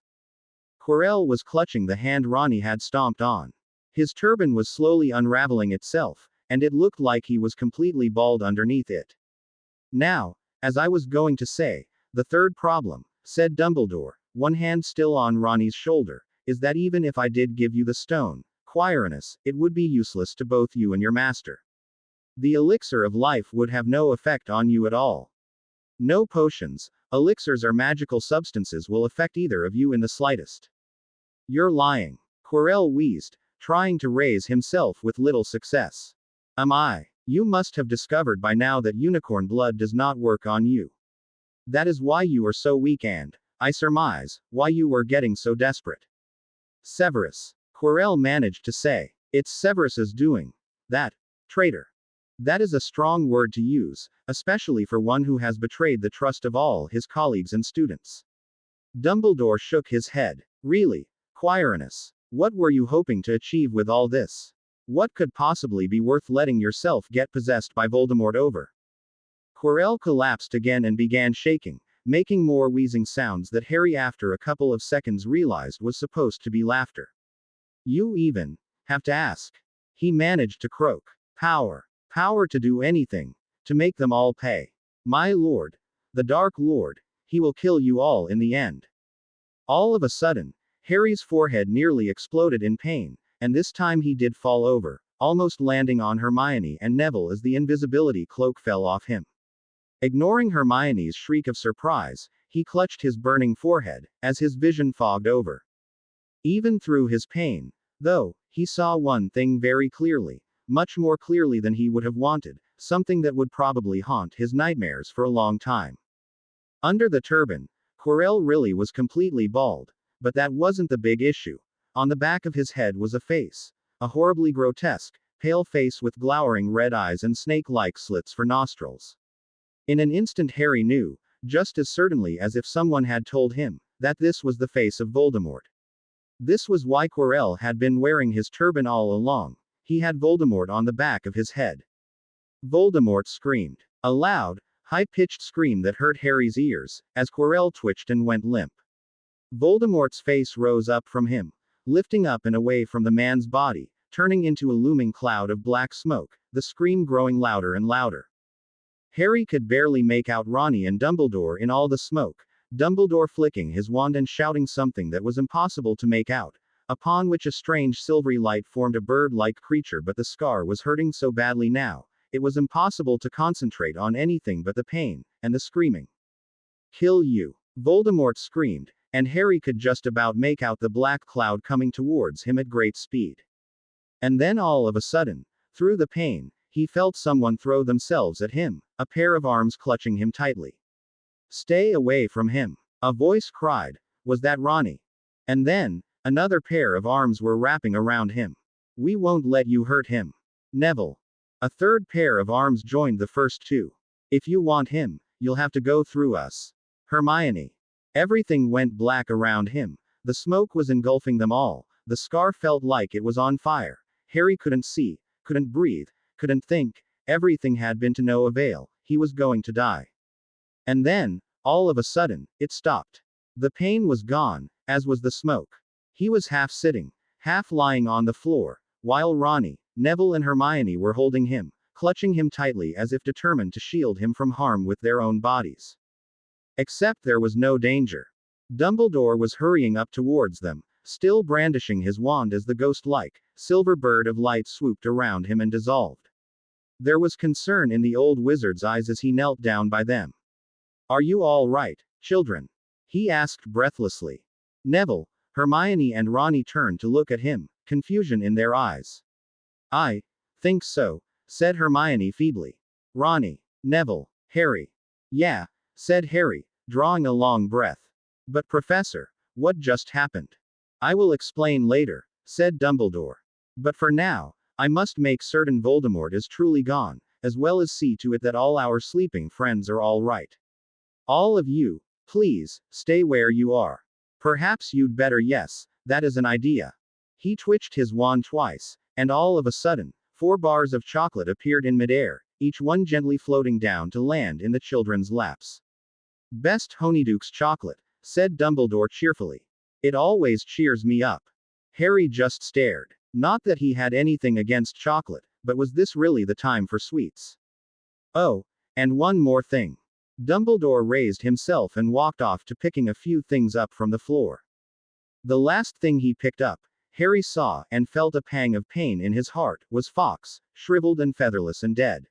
Quirrell was clutching the hand Ronnie had stomped on. His turban was slowly unraveling itself, and it looked like he was completely bald underneath it. Now, as I was going to say, the third problem, said Dumbledore, one hand still on Ronnie's shoulder, is that even if I did give you the stone, Quirinus, it would be useless to both you and your master. The elixir of life would have no effect on you at all. No potions, elixirs or magical substances will affect either of you in the slightest. You're lying. Quirrell wheezed, trying to raise himself with little success. Am I? You must have discovered by now that unicorn blood does not work on you. That is why you are so weak and, I surmise, why you were getting so desperate. Severus. Quirrell managed to say. It's Severus's doing. That. Traitor. That is a strong word to use, especially for one who has betrayed the trust of all his colleagues and students. Dumbledore shook his head. Really, Quirinus, what were you hoping to achieve with all this? What could possibly be worth letting yourself get possessed by Voldemort over? Quirrell collapsed again and began shaking, making more wheezing sounds that Harry after a couple of seconds realized was supposed to be laughter. You even have to ask. He managed to croak. Power. Power to do anything. To make them all pay. My lord. The Dark Lord. He will kill you all in the end. All of a sudden, Harry's forehead nearly exploded in pain, and this time he did fall over, almost landing on Hermione and Neville as the invisibility cloak fell off him. Ignoring Hermione's shriek of surprise, he clutched his burning forehead, as his vision fogged over. Even through his pain, though, he saw one thing very clearly, much more clearly than he would have wanted, something that would probably haunt his nightmares for a long time. Under the turban, Quirrell really was completely bald, but that wasn't the big issue. On the back of his head was a face. A horribly grotesque, pale face with glowering red eyes and snake-like slits for nostrils. In an instant Harry knew, just as certainly as if someone had told him, that this was the face of Voldemort. This was why Quirrell had been wearing his turban all along. He had Voldemort on the back of his head. Voldemort screamed. A loud, high-pitched scream that hurt Harry's ears, as Quirrell twitched and went limp. Voldemort's face rose up from him, lifting up and away from the man's body, turning into a looming cloud of black smoke, the scream growing louder and louder. Harry could barely make out Ronnie and Dumbledore in all the smoke, Dumbledore flicking his wand and shouting something that was impossible to make out, upon which a strange silvery light formed a bird-like creature, but the scar was hurting so badly now, it was impossible to concentrate on anything but the pain, and the screaming. Kill you! Voldemort screamed, and Harry could just about make out the black cloud coming towards him at great speed. And then all of a sudden, through the pain, he felt someone throw themselves at him, a pair of arms clutching him tightly. Stay away from him! A voice cried. Was that Ronnie? And then, another pair of arms were wrapping around him. We won't let you hurt him. Neville. A third pair of arms joined the first two. If you want him, you'll have to go through us. Hermione. Everything went black around him. The smoke was engulfing them all. The scar felt like it was on fire. Harry couldn't see, couldn't breathe, couldn't think. Everything had been to no avail. He was going to die. And then, all of a sudden, it stopped. The pain was gone, as was the smoke. He was half sitting, half lying on the floor, while Ronnie, Neville and Hermione were holding him, clutching him tightly as if determined to shield him from harm with their own bodies. Except there was no danger. Dumbledore was hurrying up towards them, still brandishing his wand as the ghost-like, silver bird of light swooped around him and dissolved. There was concern in the old wizard's eyes as he knelt down by them. Are you all right, children? He asked breathlessly. Neville, Hermione and Ronnie turned to look at him, confusion in their eyes. I think so, said Hermione feebly. Ronnie, Neville, Harry. Yeah, said Harry, drawing a long breath. But Professor, What just happened? I will explain later, said Dumbledore. But for now, I must make certain Voldemort is truly gone, as well as see to it that all our sleeping friends are all right. All of you, please, stay where you are. Perhaps you'd better, yes, that is an idea. He twitched his wand twice, and all of a sudden, 4 bars of chocolate appeared in midair, each one gently floating down to land in the children's laps. Best Honeydukes chocolate, said Dumbledore cheerfully. It always cheers me up. Harry just stared. Not that he had anything against chocolate, but was this really the time for sweets? Oh, and one more thing. Dumbledore raised himself and walked off to picking a few things up from the floor. The last thing he picked up, Harry saw and felt a pang of pain in his heart, was Fawkes, shriveled and featherless and dead.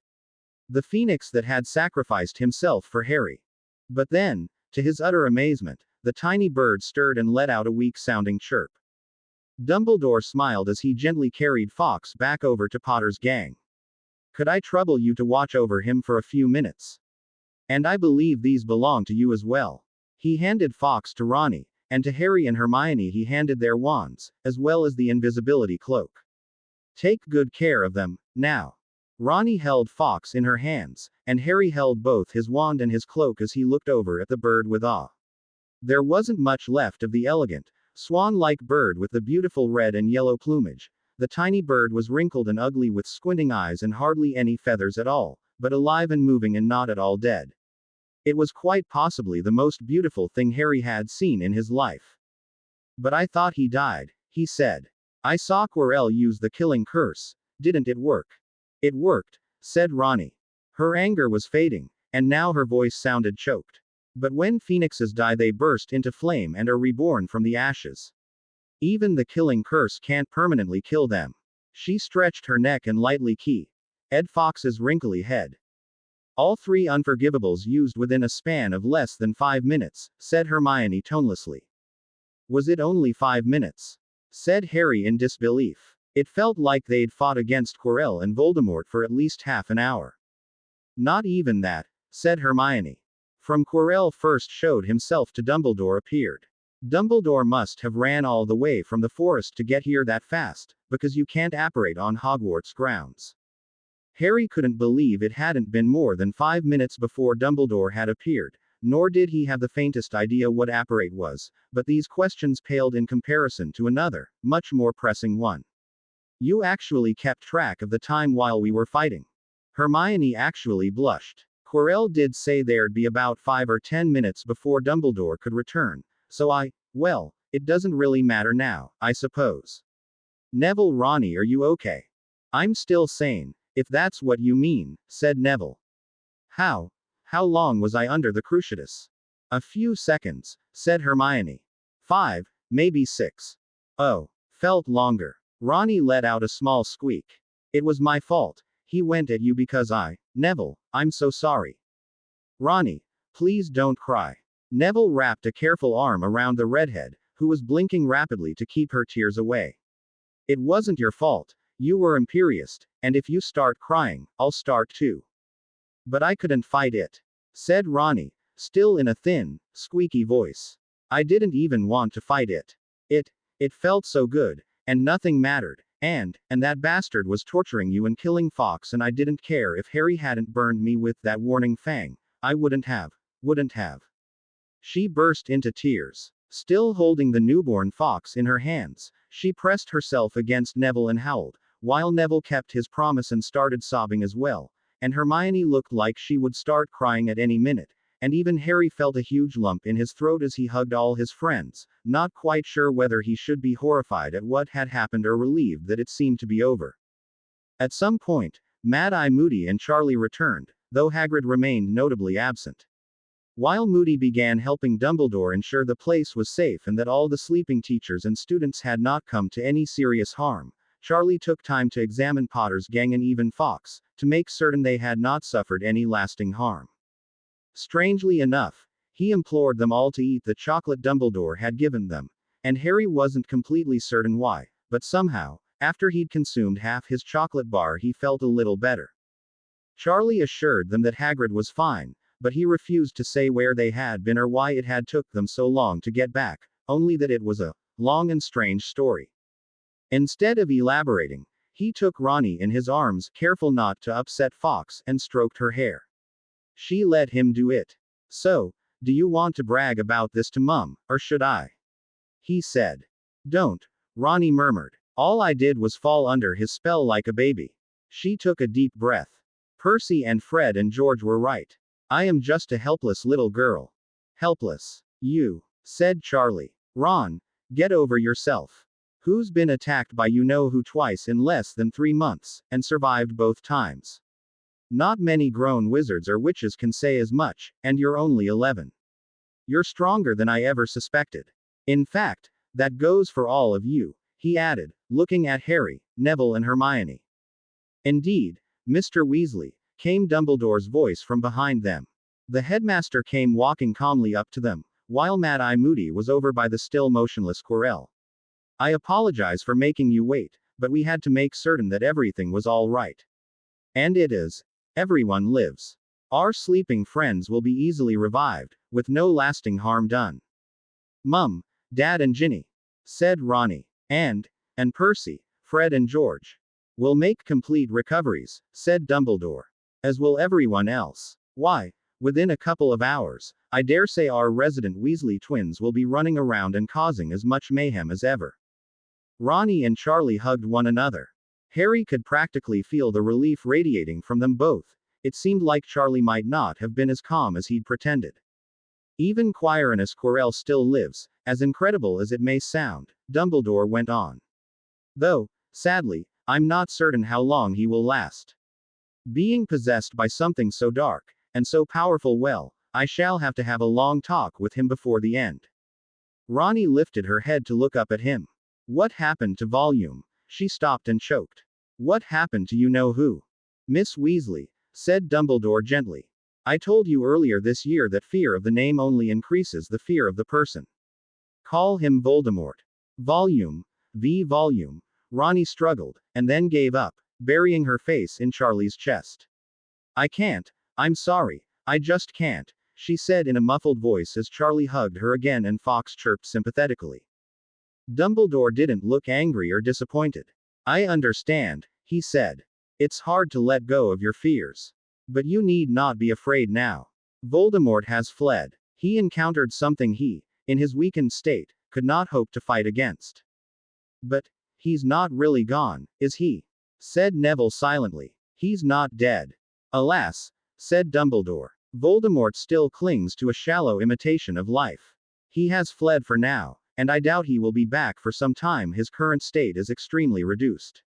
The phoenix that had sacrificed himself for Harry. But then, to his utter amazement, the tiny bird stirred and let out a weak-sounding chirp. Dumbledore smiled as he gently carried Fawkes back over to Potter's gang. Could I trouble you to watch over him for a few minutes? And I believe these belong to you as well. He handed Fawkes to Ronnie, and to Harry and Hermione he handed their wands, as well as the invisibility cloak. Take good care of them, now. Ronnie held Fawkes in her hands, and Harry held both his wand and his cloak as he looked over at the bird with awe. There wasn't much left of the elegant, swan-like bird with the beautiful red and yellow plumage. The tiny bird was wrinkled and ugly with squinting eyes and hardly any feathers at all, but alive and moving and not at all dead. It was quite possibly the most beautiful thing Harry had seen in his life. But I thought he died, he said. I saw Quirrell use the killing curse. Didn't it work? It worked, said Ronnie. Her anger was fading, and now her voice sounded choked. But when phoenixes die they burst into flame and are reborn from the ashes. Even the killing curse can't permanently kill them. She stretched her neck and lightly keyed Ed Fawkes's wrinkly head. All 3 unforgivables used within a span of less than 5 minutes, said Hermione tonelessly. Was it only 5 minutes? Said Harry in disbelief. It felt like they'd fought against Quirrell and Voldemort for at least half an hour. Not even that, said Hermione. From Quirrell first showed himself to Dumbledore appeared. Dumbledore must have ran all the way from the forest to get here that fast, because you can't apparate on Hogwarts grounds. Harry couldn't believe it hadn't been more than 5 minutes before Dumbledore had appeared, nor did he have the faintest idea what apparate was, but these questions paled in comparison to another, much more pressing one. You actually kept track of the time while we were fighting. Hermione actually blushed. Quirrell did say there'd be about 5 or 10 minutes before Dumbledore could return, so well, it doesn't really matter now, I suppose. Neville, Ronnie, are you okay? I'm still sane, if that's what you mean, said Neville. How long was I under the Cruciatus? A few seconds, said Hermione. 5, maybe 6. Oh, felt longer. Ronnie let out a small squeak. It was my fault. He went at you because Neville, I'm so sorry. Ronnie, please don't cry. Neville wrapped a careful arm around the redhead, who was blinking rapidly to keep her tears away. It wasn't your fault. You were imperious, and if you start crying, I'll start too. But I couldn't fight it, said Ronnie, still in a thin, squeaky voice. I didn't even want to fight it. It felt so good, and nothing mattered, and that bastard was torturing you and killing Fawkes, and I didn't care if Harry hadn't burned me with that warning fang. I wouldn't have. She burst into tears. Still holding the newborn Fawkes in her hands, she pressed herself against Neville and howled, while Neville kept his promise and started sobbing as well, and Hermione looked like she would start crying at any minute, and even Harry felt a huge lump in his throat as he hugged all his friends, not quite sure whether he should be horrified at what had happened or relieved that it seemed to be over. At some point, Mad-Eye Moody and Charlie returned, though Hagrid remained notably absent. While Moody began helping Dumbledore ensure the place was safe and that all the sleeping teachers and students had not come to any serious harm, Charlie took time to examine Potter's gang and even Fawkes, to make certain they had not suffered any lasting harm. Strangely enough, he implored them all to eat the chocolate Dumbledore had given them, and Harry wasn't completely certain why, but somehow, after he'd consumed half his chocolate bar he felt a little better. Charlie assured them that Hagrid was fine, but he refused to say where they had been or why it had took them so long to get back, only that it was a long and strange story. Instead of elaborating, he took Ronnie in his arms, careful not to upset Fox, and stroked her hair. She let him do it. So, do you want to brag about this to Mum, or should I? He said. Don't, Ronnie murmured. All I did was fall under his spell like a baby. She took a deep breath. Percy and Fred and George were right. I am just a helpless little girl. Helpless. You, said Charlie. Ron, get over yourself. Who's been attacked by you know who twice in less than 3 months, and survived both times? Not many grown wizards or witches can say as much, and you're only 11. You're stronger than I ever suspected. In fact, that goes for all of you, he added, looking at Harry, Neville and Hermione. Indeed, Mr. Weasley, came Dumbledore's voice from behind them. The headmaster came walking calmly up to them, while Mad-Eye Moody was over by the still motionless Quirrell. I apologize for making you wait, but we had to make certain that everything was all right. And it is. Everyone lives. Our sleeping friends will be easily revived, with no lasting harm done. Mum, Dad and Ginny, said Ronnie, and Percy, Fred and George. Will make complete recoveries, said Dumbledore. As will everyone else. Why, within a couple of hours, I dare say our resident Weasley twins will be running around and causing as much mayhem as ever. Ronnie and Charlie hugged one another. Harry could practically feel the relief radiating from them both. It seemed like Charlie might not have been as calm as he'd pretended. Even Quirinus Quirrell still lives, as incredible as it may sound, Dumbledore went on. Though, sadly, I'm not certain how long he will last. Being possessed by something so dark, and so powerful, well, I shall have to have a long talk with him before the end. Ronnie lifted her head to look up at him. What happened to Volume? She stopped and choked. What happened to you know who? Miss Weasley, said Dumbledore gently. I told you earlier this year that fear of the name only increases the fear of the person. Call him Voldemort. Volume. Volume. Ronnie struggled, and then gave up, burying her face in Charlie's chest. I can't. I'm sorry. I just can't, she said in a muffled voice as Charlie hugged her again and Fox chirped sympathetically. Dumbledore didn't look angry or disappointed. I understand, he said. It's hard to let go of your fears. But you need not be afraid now. Voldemort has fled. He encountered something he, in his weakened state, could not hope to fight against. But, he's not really gone, is he? Said Neville silently. He's not dead. Alas, said Dumbledore. Voldemort still clings to a shallow imitation of life. He has fled for now, and I doubt he will be back for some time. His current state is extremely reduced.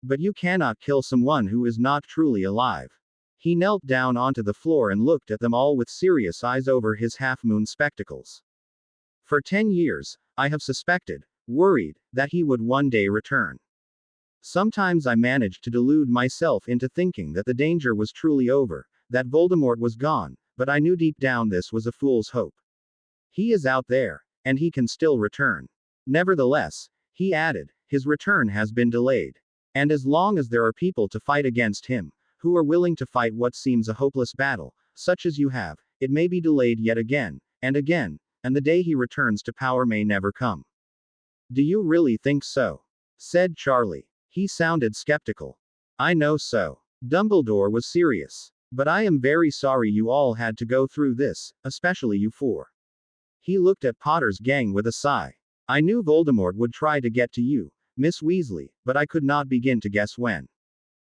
But you cannot kill someone who is not truly alive. He knelt down onto the floor and looked at them all with serious eyes over his half-moon spectacles. For 10 years, I have suspected, worried, that he would one day return. Sometimes I managed to delude myself into thinking that the danger was truly over, that Voldemort was gone, but I knew deep down this was a fool's hope. He is out there, and he can still return. Nevertheless, he added, his return has been delayed. And as long as there are people to fight against him, who are willing to fight what seems a hopeless battle, such as you have, it may be delayed yet again, and the day he returns to power may never come. Do you really think so? Said Charlie. He sounded skeptical. I know so. Dumbledore was serious. But I am very sorry you all had to go through this, especially you four. He looked at Potter's gang with a sigh. I knew Voldemort would try to get to you, Miss Weasley, but I could not begin to guess when.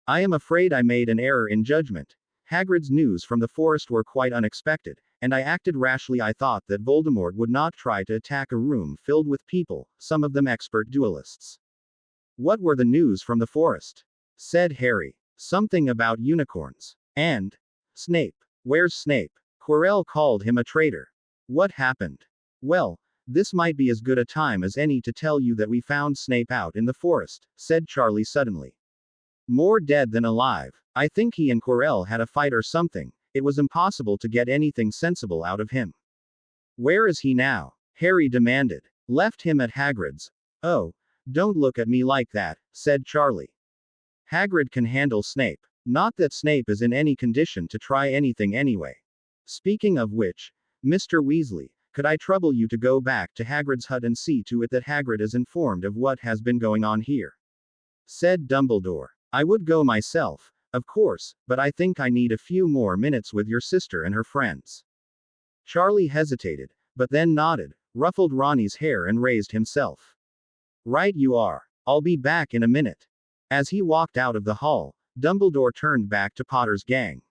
I am afraid I made an error in judgment. Hagrid's news from the forest were quite unexpected, and I acted rashly. I thought that Voldemort would not try to attack a room filled with people, some of them expert duelists. What were the news from the forest? Said Harry. Something about unicorns. And Snape. Where's Snape? Quirrell called him a traitor. What happened? Well, this might be as good a time as any to tell you that we found Snape out in the forest, said Charlie suddenly. More dead than alive. I think he and Quirrell had a fight or something. It was impossible to get anything sensible out of him. Where is he now? Harry demanded. Left him at Hagrid's. Oh, don't look at me like that, said Charlie. Hagrid can handle Snape. Not that Snape is in any condition to try anything anyway. Speaking of which, Mr. Weasley, could I trouble you to go back to Hagrid's hut and see to it that Hagrid is informed of what has been going on here? Said Dumbledore. I would go myself, of course, but I think I need a few more minutes with your sister and her friends. Charlie hesitated, but then nodded, ruffled Ronnie's hair and raised himself. Right you are. I'll be back in a minute. As he walked out of the hall, Dumbledore turned back to Potter's gang.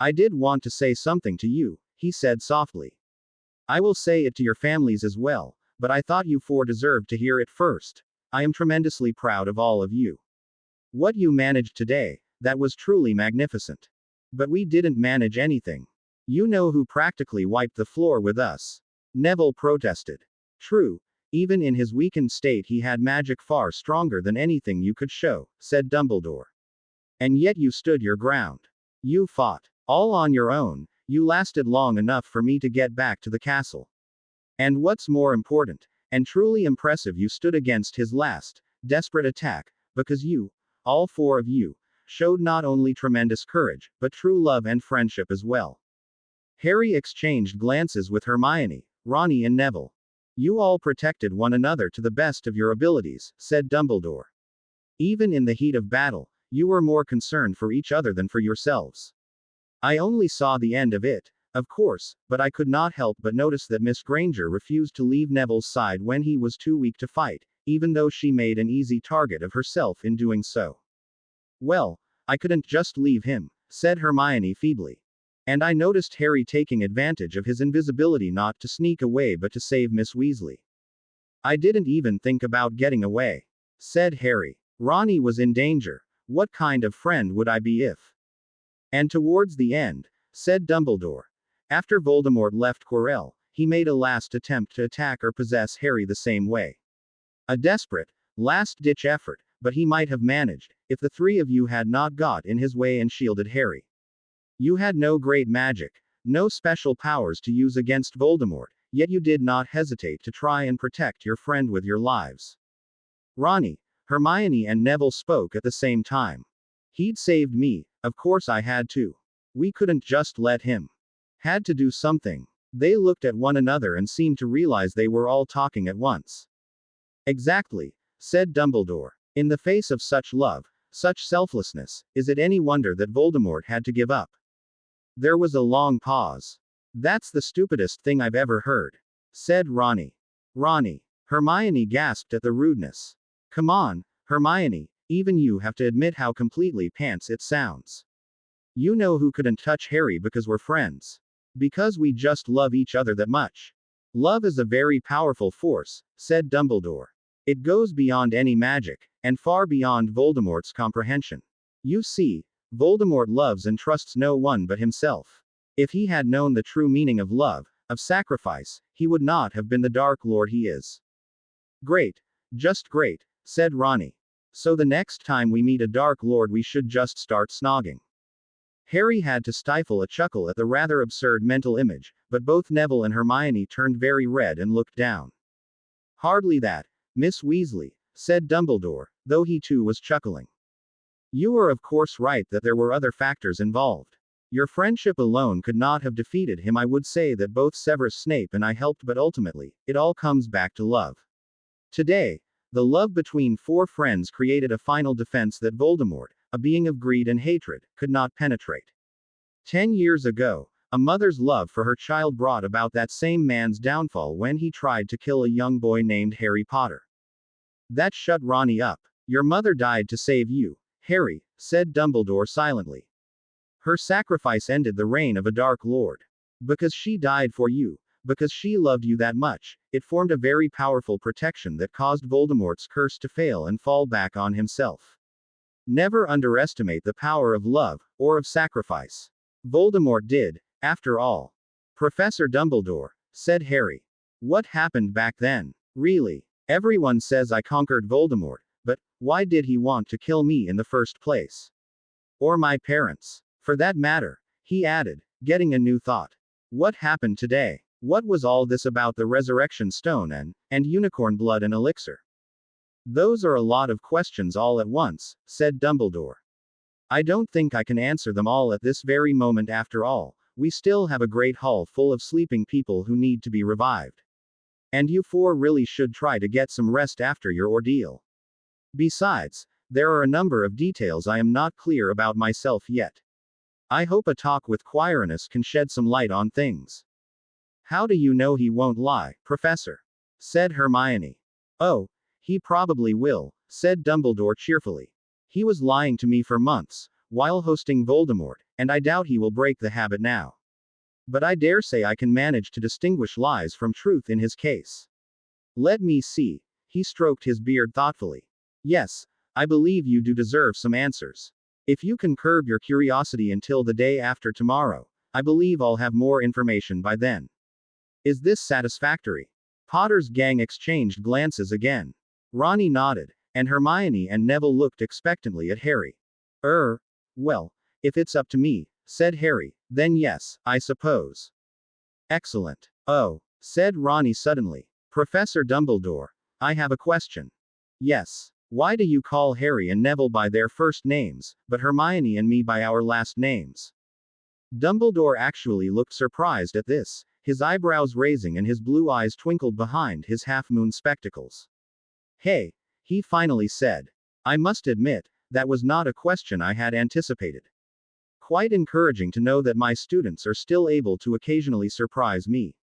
I did want to say something to you, he said softly. I will say it to your families as well, but I thought you four deserved to hear it first. I am tremendously proud of all of you. What you managed today, that was truly magnificent. But we didn't manage anything. You know who practically wiped the floor with us. Neville protested. True, even in his weakened state he had magic far stronger than anything you could show, said Dumbledore. And yet you stood your ground. You fought. All on your own, you lasted long enough for me to get back to the castle. And what's more important, and truly impressive, you stood against his last, desperate attack, because you, all four of you, showed not only tremendous courage, but true love and friendship as well. Harry exchanged glances with Hermione, Ronnie and Neville. You all protected one another to the best of your abilities, said Dumbledore. Even in the heat of battle, you were more concerned for each other than for yourselves. I only saw the end of it, of course, but I could not help but notice that Miss Granger refused to leave Neville's side when he was too weak to fight, even though she made an easy target of herself in doing so. Well, I couldn't just leave him, said Hermione feebly. And I noticed Harry taking advantage of his invisibility not to sneak away but to save Miss Weasley. I didn't even think about getting away, said Harry. Ronnie was in danger. What kind of friend would I be if? And towards the end, said Dumbledore. After Voldemort left Quirrell, he made a last attempt to attack or possess Harry the same way. A desperate, last-ditch effort, but he might have managed, if the three of you had not got in his way and shielded Harry. You had no great magic, no special powers to use against Voldemort, yet you did not hesitate to try and protect your friend with your lives. Ronnie, Hermione and Neville spoke at the same time. He'd saved me, of course I had to. We couldn't just let him. Had to do something. They looked at one another and seemed to realize they were all talking at once. Exactly, said Dumbledore. In the face of such love, such selflessness, is it any wonder that Voldemort had to give up? There was a long pause. That's the stupidest thing I've ever heard, said Ronnie. Ronnie. Hermione gasped at the rudeness. Come on, Hermione, even you have to admit how completely pants it sounds. You know who couldn't touch Harry because we're friends. Because we just love each other that much. Love is a very powerful force, said Dumbledore. It goes beyond any magic, and far beyond Voldemort's comprehension. You see, Voldemort loves and trusts no one but himself. If he had known the true meaning of love, of sacrifice, he would not have been the Dark Lord he is. Great. Just great, said Ronnie. So the next time we meet a Dark Lord we should just start snogging. Harry had to stifle a chuckle at the rather absurd mental image, but both Neville and Hermione turned very red and looked down. Hardly that, Miss Weasley, said Dumbledore, though he too was chuckling. You are of course right that there were other factors involved. Your friendship alone could not have defeated him. I would say that both Severus Snape and I helped, but ultimately, it all comes back to love. Today, the love between four friends created a final defense that Voldemort, a being of greed and hatred, could not penetrate. 10 years ago, a mother's love for her child brought about that same man's downfall when he tried to kill a young boy named Harry Potter. That shut Ronnie up. Your mother died to save you, Harry, said Dumbledore silently. Her sacrifice ended the reign of a Dark Lord. Because she died for you, because she loved you that much, it formed a very powerful protection that caused Voldemort's curse to fail and fall back on himself. Never underestimate the power of love, or of sacrifice. Voldemort did, after all. Professor Dumbledore, said Harry. What happened back then? Really? Everyone says I conquered Voldemort, but why did he want to kill me in the first place? Or my parents? For that matter, he added, getting a new thought. What happened today? What was all this about the resurrection stone and unicorn blood and elixir? Those are a lot of questions all at once, said Dumbledore. I don't think I can answer them all at this very moment. After all, We still have a great hall full of sleeping people who need to be revived. And you four really should try to get some rest after your ordeal. Besides, there are a number of details I am not clear about myself yet. I hope a talk with Quirinus can shed some light on things. How do you know he won't lie, Professor? Said Hermione. Oh, he probably will, said Dumbledore cheerfully. He was lying to me for months, while hosting Voldemort, and I doubt he will break the habit now. But I dare say I can manage to distinguish lies from truth in his case. Let me see. He stroked his beard thoughtfully. Yes, I believe you do deserve some answers. If you can curb your curiosity until the day after tomorrow, I believe I'll have more information by then. Is this satisfactory? Potter's gang exchanged glances again. Ronnie nodded, and Hermione and Neville looked expectantly at Harry. Well, if it's up to me, said Harry, then yes, I suppose. Excellent. Oh, said Ronnie suddenly. Professor Dumbledore, I have a question. Yes. Why do you call Harry and Neville by their first names, but Hermione and me by our last names? Dumbledore actually looked surprised at this, his eyebrows raising and his blue eyes twinkled behind his half-moon spectacles. Hey, he finally said. I must admit, that was not a question I had anticipated. Quite encouraging to know that my students are still able to occasionally surprise me.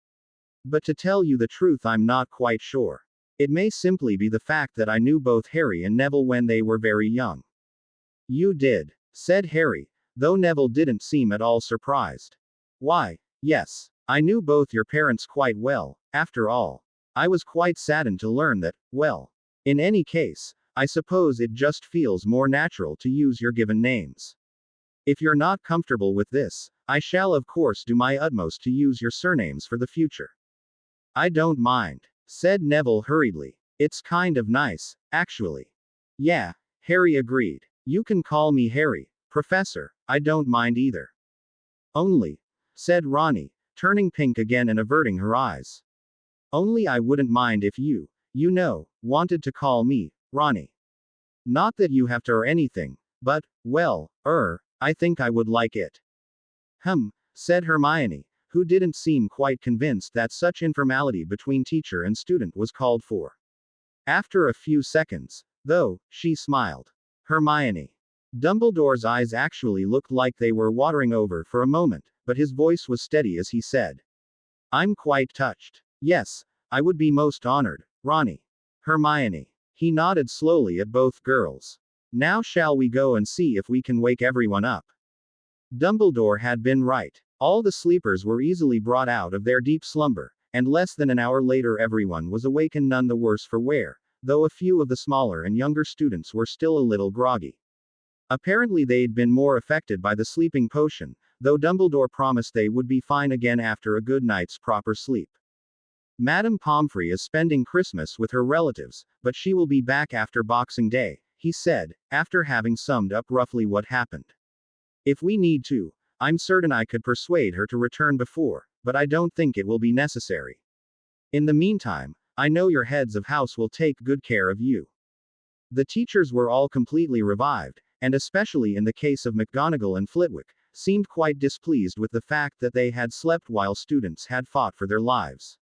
But to tell you the truth, I'm not quite sure. It may simply be the fact that I knew both Harry and Neville when they were very young. You did, said Harry, though Neville didn't seem at all surprised. Why, yes, I knew both your parents quite well, after all. I was quite saddened to learn that, well, in any case, I suppose it just feels more natural to use your given names. If you're not comfortable with this, I shall of course do my utmost to use your surnames for the future. I don't mind, said Neville hurriedly. It's kind of nice, actually. Yeah, Harry agreed. You can call me Harry, Professor, I don't mind either. Only, said Ronnie, turning pink again and averting her eyes. Only I wouldn't mind if you wanted to call me, Ronnie. Not that you have to or anything, but, well, I think I would like it. Said Hermione, who didn't seem quite convinced that such informality between teacher and student was called for. After a few seconds, though, she smiled. Hermione. Dumbledore's eyes actually looked like they were watering over for a moment, but his voice was steady as he said. I'm quite touched. Yes, I would be most honored, Ronnie. Hermione. He nodded slowly at both girls. Now shall we go and see if we can wake everyone up? Dumbledore had been right. All the sleepers were easily brought out of their deep slumber, and less than an hour later everyone was awake and none the worse for wear, though a few of the smaller and younger students were still a little groggy. Apparently they'd been more affected by the sleeping potion, though Dumbledore promised they would be fine again after a good night's proper sleep. Madame Pomfrey is spending Christmas with her relatives, but she will be back after Boxing Day, he said, after having summed up roughly what happened. If we need to, I'm certain I could persuade her to return before, but I don't think it will be necessary. In the meantime, I know your heads of house will take good care of you. The teachers were all completely revived, and especially in the case of McGonagall and Flitwick, seemed quite displeased with the fact that they had slept while students had fought for their lives.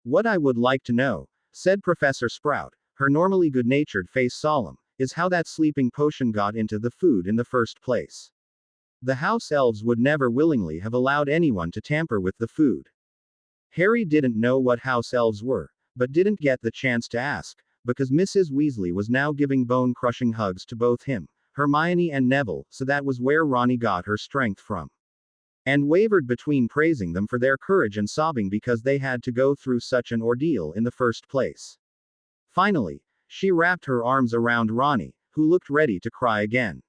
What I would like to know, said Professor Sprout, her normally good-natured face solemn, is how that sleeping potion got into the food in the first place. The house elves would never willingly have allowed anyone to tamper with the food. Harry didn't know what house elves were, but didn't get the chance to ask, because Mrs. Weasley was now giving bone-crushing hugs to both him, Hermione and Neville, so that was where Ronnie got her strength from. And wavered between praising them for their courage and sobbing because they had to go through such an ordeal in the first place. Finally, she wrapped her arms around Ronnie, who looked ready to cry again.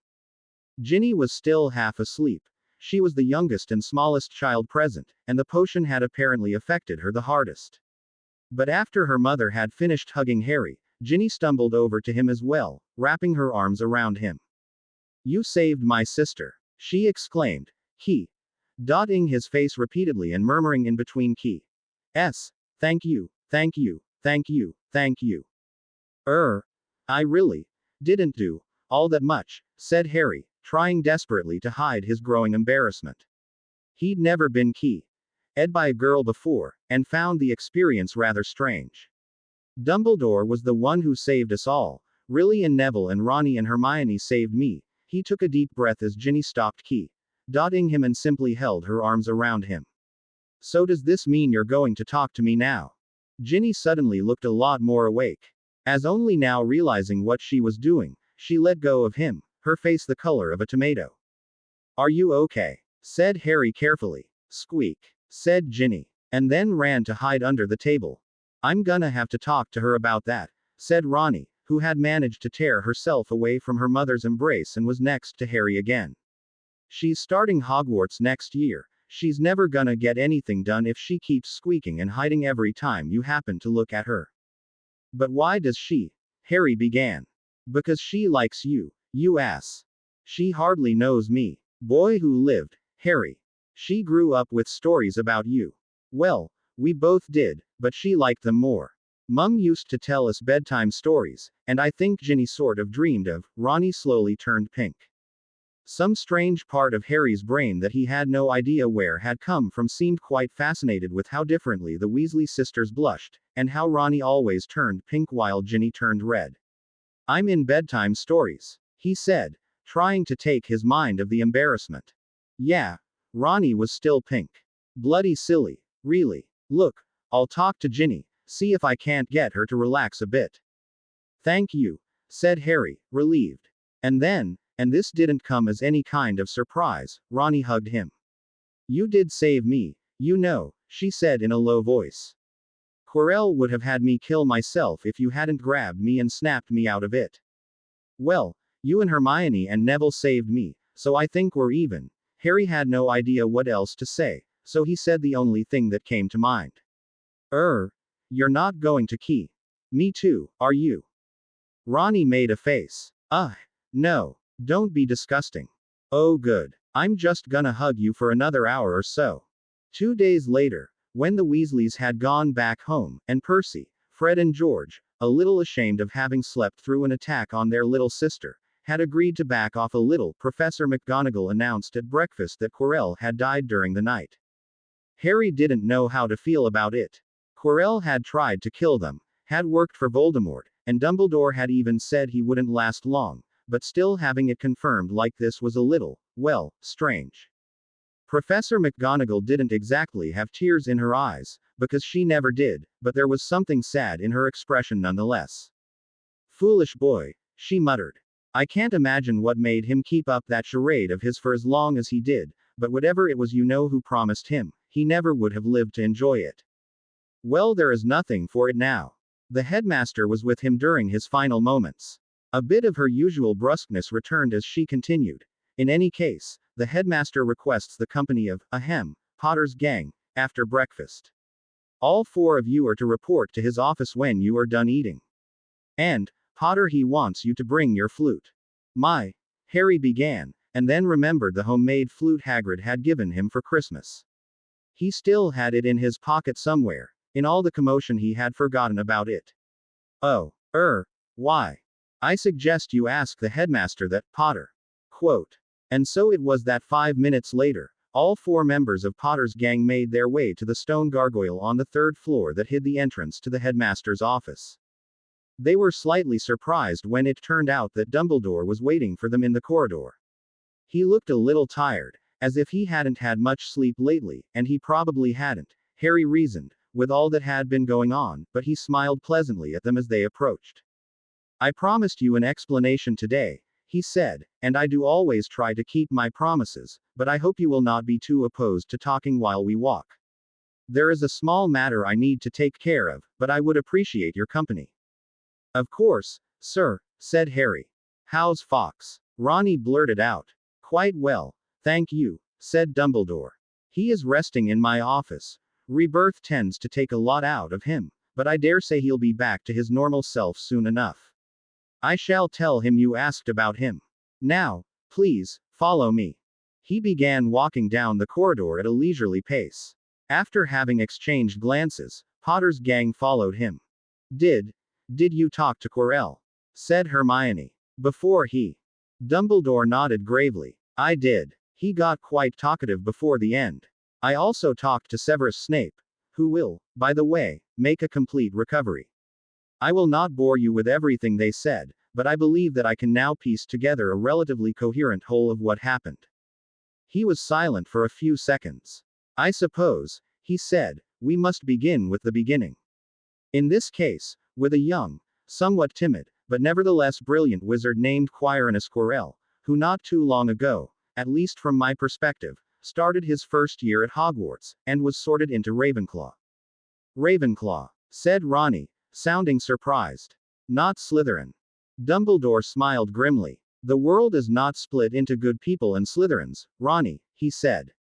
Ginny was still half asleep. She was the youngest and smallest child present, and the potion had apparently affected her the hardest. But after her mother had finished hugging Harry, Ginny stumbled over to him as well, wrapping her arms around him. You saved my sister, she exclaimed, dotting his face repeatedly and murmuring in between thank you, thank you, thank you, thank you. I really didn't do all that much, said Harry, trying desperately to hide his growing embarrassment. He'd never been ed by a girl before, and found the experience rather strange. Dumbledore was the one who saved us all. Really, and Neville and Ronnie and Hermione saved me. He took a deep breath as Ginny stopped dotting him and simply held her arms around him. So does this mean you're going to talk to me now? Ginny suddenly looked a lot more awake. As only now realizing what she was doing, she let go of him, her face the color of a tomato. Are you okay? Said Harry carefully. Squeak, said Ginny, and then ran to hide under the table. I'm gonna have to talk to her about that, said Ronnie, who had managed to tear herself away from her mother's embrace and was next to Harry again. She's starting Hogwarts next year. She's never gonna get anything done if she keeps squeaking and hiding every time you happen to look at her. But why does she? Harry began. Because she likes you, you ass. She hardly knows me. Boy who lived, Harry. She grew up with stories about you. Well, we both did, but she liked them more. Mum used to tell us bedtime stories, and I think Ginny sort of dreamed of. Ronnie slowly turned pink. Some strange part of Harry's brain that he had no idea where had come from seemed quite fascinated with how differently the Weasley sisters blushed, and how Ronnie always turned pink while Ginny turned red. I'm in bedtime stories, he said, trying to take his mind of the embarrassment. Yeah. Ronnie was still pink. Bloody silly, really. Look, I'll talk to Ginny, see if I can't get her to relax a bit. Thank you, said Harry, relieved. And then, and this didn't come as any kind of surprise, Ronnie hugged him. You did save me, you know, she said in a low voice. Quirrell would have had me kill myself if you hadn't grabbed me and snapped me out of it. Well, you and Hermione and Neville saved me, so I think we're even. Harry had no idea what else to say, so he said the only thing that came to mind. You're not going to me too, are you? Ronnie made a face. No. Don't be disgusting. Oh good. I'm just gonna hug you for another hour or so. 2 days later, when the Weasleys had gone back home, and Percy, Fred and George, a little ashamed of having slept through an attack on their little sister, had agreed to back off a little, Professor McGonagall announced at breakfast that Quirrell had died during the night. Harry didn't know how to feel about it. Quirrell had tried to kill them, had worked for Voldemort, and Dumbledore had even said he wouldn't last long, but still having it confirmed like this was a little, well, strange. Professor McGonagall didn't exactly have tears in her eyes, because she never did, but there was something sad in her expression nonetheless. Foolish boy, she muttered. I can't imagine what made him keep up that charade of his for as long as he did, but whatever it was, you know who promised him, he never would have lived to enjoy it. Well, there is nothing for it now. The headmaster was with him during his final moments. A bit of her usual brusqueness returned as she continued. In any case, the headmaster requests the company of, Potter's gang, after breakfast. All 4 of you are to report to his office when you are done eating. And, Potter, he wants you to bring your flute. Harry began, and then remembered the homemade flute Hagrid had given him for Christmas. He still had it in his pocket somewhere. In all the commotion he had forgotten about it. Why? I suggest you ask the headmaster that, Potter. Quote. And so it was that 5 minutes later, all 4 members of Potter's gang made their way to the stone gargoyle on the 3rd floor that hid the entrance to the headmaster's office. They were slightly surprised when it turned out that Dumbledore was waiting for them in the corridor. He looked a little tired, as if he hadn't had much sleep lately, and he probably hadn't, Harry reasoned, with all that had been going on, but he smiled pleasantly at them as they approached. I promised you an explanation today, he said, and I do always try to keep my promises, but I hope you will not be too opposed to talking while we walk. There is a small matter I need to take care of, but I would appreciate your company. Of course, sir, said Harry. How's Fox? Ronnie blurted out. Quite well, thank you, said Dumbledore. He is resting in my office. Rebirth tends to take a lot out of him, but I dare say he'll be back to his normal self soon enough. I shall tell him you asked about him. Now, please, follow me. He began walking down the corridor at a leisurely pace. After having exchanged glances, Potter's gang followed him. Did you talk to Quirrell? Said Hermione. Before he. Dumbledore nodded gravely. I did. He got quite talkative before the end. I also talked to Severus Snape, who will, by the way, make a complete recovery. I will not bore you with everything they said, but I believe that I can now piece together a relatively coherent whole of what happened. He was silent for a few seconds. I suppose, he said, we must begin with the beginning. In this case, with a young, somewhat timid, but nevertheless brilliant wizard named Quirinus Quirrell, who not too long ago, at least from my perspective, started his first year at Hogwarts, and was sorted into Ravenclaw. Ravenclaw, said Ronnie, sounding surprised. Not Slytherin. Dumbledore smiled grimly. The world is not split into good people and Slytherins, Ronnie, he said.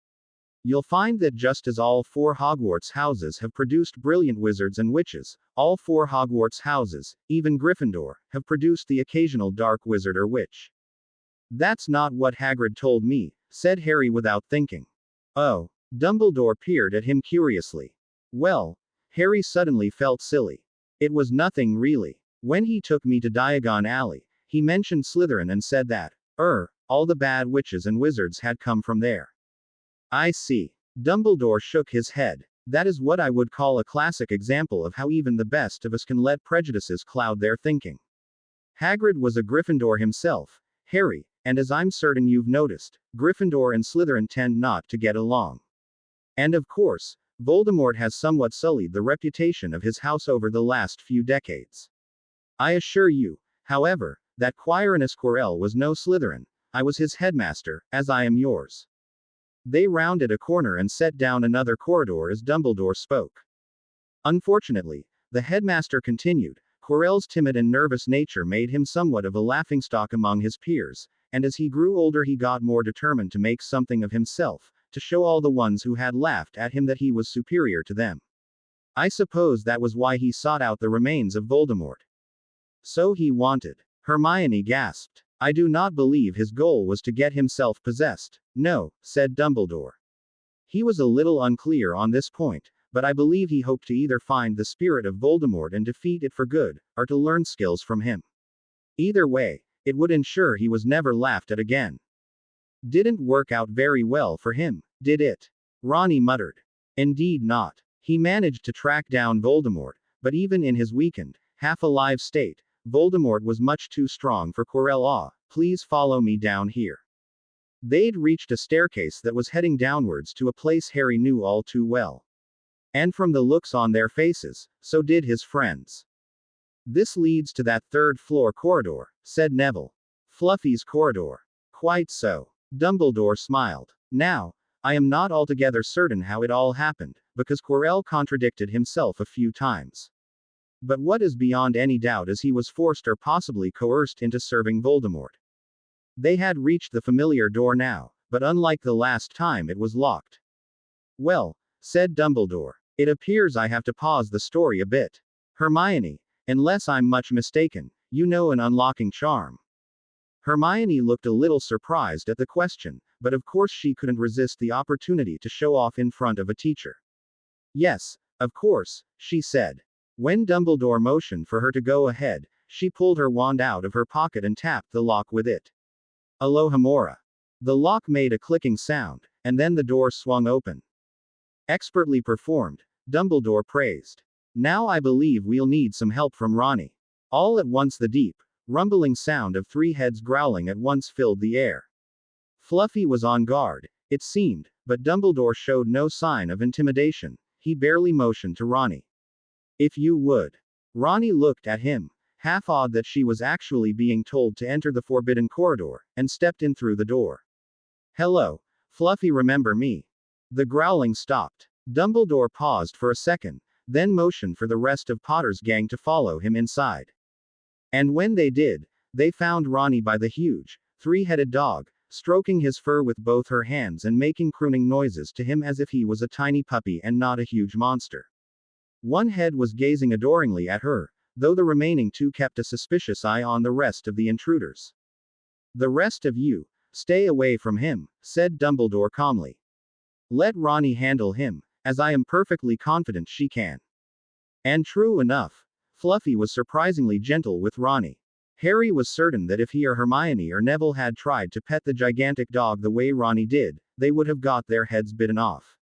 You'll find that just as all 4 Hogwarts houses have produced brilliant wizards and witches, all 4 Hogwarts houses, even Gryffindor, have produced the occasional dark wizard or witch. That's not what Hagrid told me, said Harry without thinking. Oh. Dumbledore peered at him curiously. Well, Harry suddenly felt silly. It was nothing really. When he took me to Diagon Alley, he mentioned Slytherin and said that, all the bad witches and wizards had come from there. I see. Dumbledore shook his head. That is what I would call a classic example of how even the best of us can let prejudices cloud their thinking. Hagrid was a Gryffindor himself, Harry, and as I'm certain you've noticed, Gryffindor and Slytherin tend not to get along. And of course, Voldemort has somewhat sullied the reputation of his house over the last few decades. I assure you, however, that Quirinus Quirrell was no Slytherin. I was his headmaster, as I am yours. They rounded a corner and set down another corridor as Dumbledore spoke. Unfortunately, the headmaster continued, Quirrell's timid and nervous nature made him somewhat of a laughingstock among his peers, and as he grew older he got more determined to make something of himself, to show all the ones who had laughed at him that he was superior to them. I suppose that was why he sought out the remains of Voldemort. So he wanted. Hermione gasped. I do not believe his goal was to get himself possessed. No, said Dumbledore. He was a little unclear on this point, but I believe he hoped to either find the spirit of Voldemort and defeat it for good, or to learn skills from him. Either way, it would ensure he was never laughed at again. Didn't work out very well for him, did it? Ronnie muttered. Indeed not. He managed to track down Voldemort, but even in his weakened, half-alive state, Voldemort was much too strong for Quirrell. Please follow me down here. They'd reached a staircase that was heading downwards to a place Harry knew all too well. And from the looks on their faces, so did his friends. This leads to that 3rd-floor corridor, said Neville. Fluffy's corridor. Quite so. Dumbledore smiled. Now, I am not altogether certain how it all happened, because Quirrell contradicted himself a few times. But what is beyond any doubt is he was forced or possibly coerced into serving Voldemort. They had reached the familiar door now, but unlike the last time it was locked. Well, said Dumbledore, it appears I have to pause the story a bit. Hermione, unless I'm much mistaken, you know an unlocking charm. Hermione looked a little surprised at the question, but of course she couldn't resist the opportunity to show off in front of a teacher. Yes, of course, she said. When Dumbledore motioned for her to go ahead, she pulled her wand out of her pocket and tapped the lock with it. Alohomora. The lock made a clicking sound, and then the door swung open. Expertly performed, Dumbledore praised. Now I believe we'll need some help from Ronnie. All at once the deep, rumbling sound of 3 heads growling at once filled the air. Fluffy was on guard, it seemed, but Dumbledore showed no sign of intimidation. He barely motioned to Ronnie. If you would. Ronnie looked at him, half awed that she was actually being told to enter the forbidden corridor, and stepped in through the door. Hello, Fluffy, remember me? The growling stopped. Dumbledore paused for a second, then motioned for the rest of Potter's gang to follow him inside. And when they did, they found Ronnie by the huge, 3-headed dog, stroking his fur with both her hands and making crooning noises to him as if he was a tiny puppy and not a huge monster. One head was gazing adoringly at her, though the remaining 2 kept a suspicious eye on the rest of the intruders. The rest of you, stay away from him, said Dumbledore calmly. Let Ronnie handle him, as I am perfectly confident she can. And true enough, Fluffy was surprisingly gentle with Ronnie. Harry was certain that if he or Hermione or Neville had tried to pet the gigantic dog the way Ronnie did, they would have got their heads bitten off.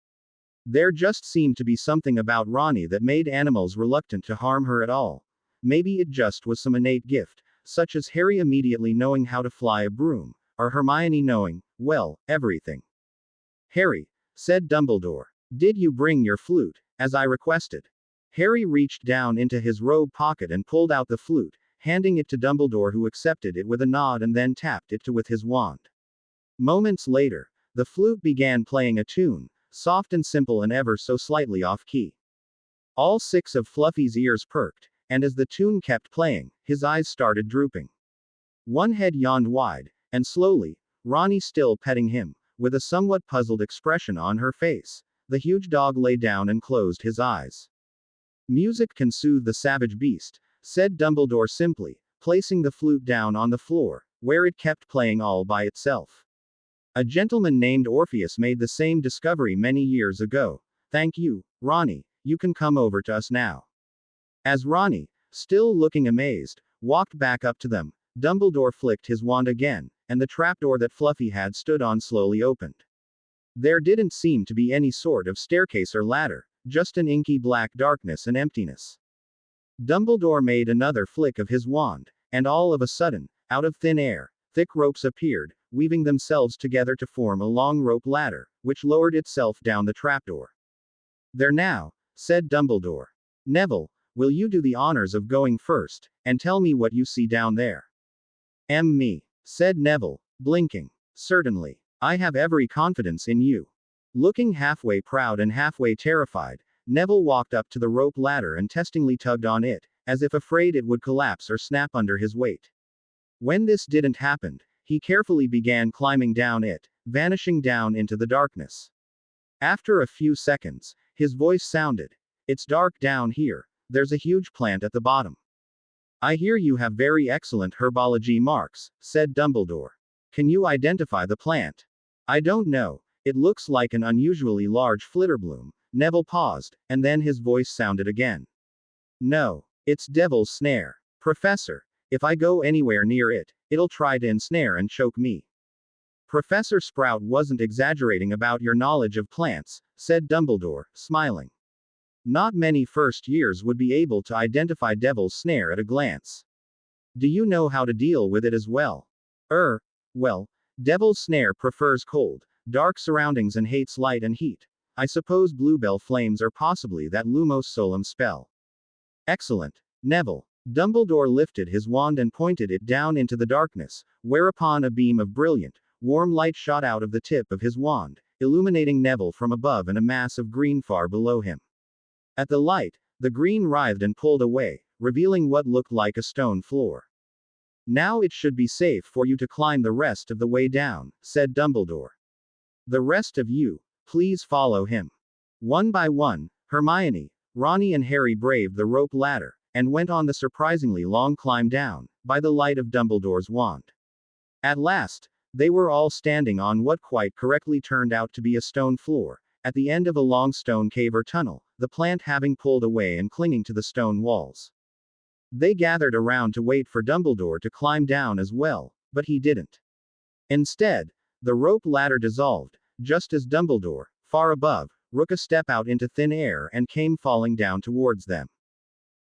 There just seemed to be something about Ronnie that made animals reluctant to harm her at all. Maybe it just was some innate gift, such as Harry immediately knowing how to fly a broom, or Hermione knowing, well, everything. Harry, said Dumbledore, did you bring your flute, as I requested? Harry reached down into his robe pocket and pulled out the flute, handing it to Dumbledore, who accepted it with a nod and then tapped it with his wand. Moments later, the flute began playing a tune, soft and simple and ever so slightly off-key. All 6 of Fluffy's ears perked, and as the tune kept playing, his eyes started drooping. One head yawned wide, and slowly, Ronnie still petting him, with a somewhat puzzled expression on her face, the huge dog lay down and closed his eyes. Music can soothe the savage beast, said Dumbledore simply, placing the flute down on the floor, where it kept playing all by itself. A gentleman named Orpheus made the same discovery many years ago. Thank you, Ronnie, you can come over to us now. As Ronnie, still looking amazed, walked back up to them, Dumbledore flicked his wand again, and the trapdoor that Fluffy had stood on slowly opened. There didn't seem to be any sort of staircase or ladder, just an inky black darkness and emptiness. Dumbledore made another flick of his wand, and all of a sudden, out of thin air, thick ropes appeared, weaving themselves together to form a long rope ladder, which lowered itself down the trapdoor. There now, said Dumbledore. Neville, will you do the honors of going first, and tell me what you see down there? Me, said Neville, blinking. Certainly. I have every confidence in you. Looking halfway proud and halfway terrified, Neville walked up to the rope ladder and testingly tugged on it, as if afraid it would collapse or snap under his weight. When this didn't happen, he carefully began climbing down it, vanishing down into the darkness. After a few seconds, his voice sounded. It's dark down here, there's a huge plant at the bottom. I hear you have very excellent herbology marks, said Dumbledore. Can you identify the plant? I don't know, it looks like an unusually large flitterbloom. Neville paused, and then his voice sounded again. No, it's Devil's Snare. Professor, if I go anywhere near it, it'll try to ensnare and choke me. Professor Sprout wasn't exaggerating about your knowledge of plants, said Dumbledore, smiling. Not many first years would be able to identify Devil's Snare at a glance. Do you know how to deal with it as well? Well, Devil's Snare prefers cold, dark surroundings and hates light and heat. I suppose bluebell flames are possibly that Lumos Solum spell. Excellent, Neville. Dumbledore lifted his wand and pointed it down into the darkness, whereupon a beam of brilliant, warm light shot out of the tip of his wand, illuminating Neville from above and a mass of green far below him. At the light, the green writhed and pulled away, revealing what looked like a stone floor. Now it should be safe for you to climb the rest of the way down, said Dumbledore. The rest of you, please follow him. One by one, Hermione, Ronnie and Harry braved the rope ladder, and went on the surprisingly long climb down, by the light of Dumbledore's wand. At last, they were all standing on what quite correctly turned out to be a stone floor, at the end of a long stone cave or tunnel, the plant having pulled away and clinging to the stone walls. They gathered around to wait for Dumbledore to climb down as well, but he didn't. Instead, the rope ladder dissolved, just as Dumbledore, far above, took a step out into thin air and came falling down towards them.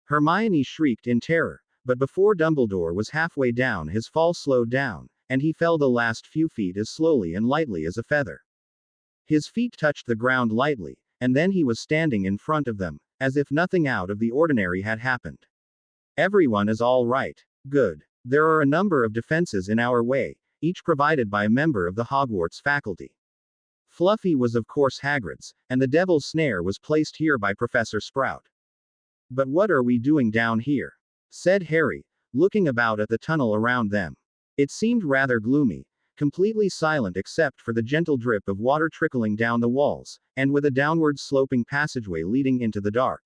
Hermione shrieked in terror, but before Dumbledore was halfway down his fall slowed down, and he fell the last few feet as slowly and lightly as a feather. His feet touched the ground lightly, and then he was standing in front of them, as if nothing out of the ordinary had happened. Everyone is all right. Good. There are a number of defenses in our way, each provided by a member of the Hogwarts faculty. Fluffy was of course Hagrid's, and the Devil's Snare was placed here by Professor Sprout. But what are we doing down here? Said Harry, looking about at the tunnel around them. It seemed rather gloomy, completely silent except for the gentle drip of water trickling down the walls, and with a downward sloping passageway leading into the dark.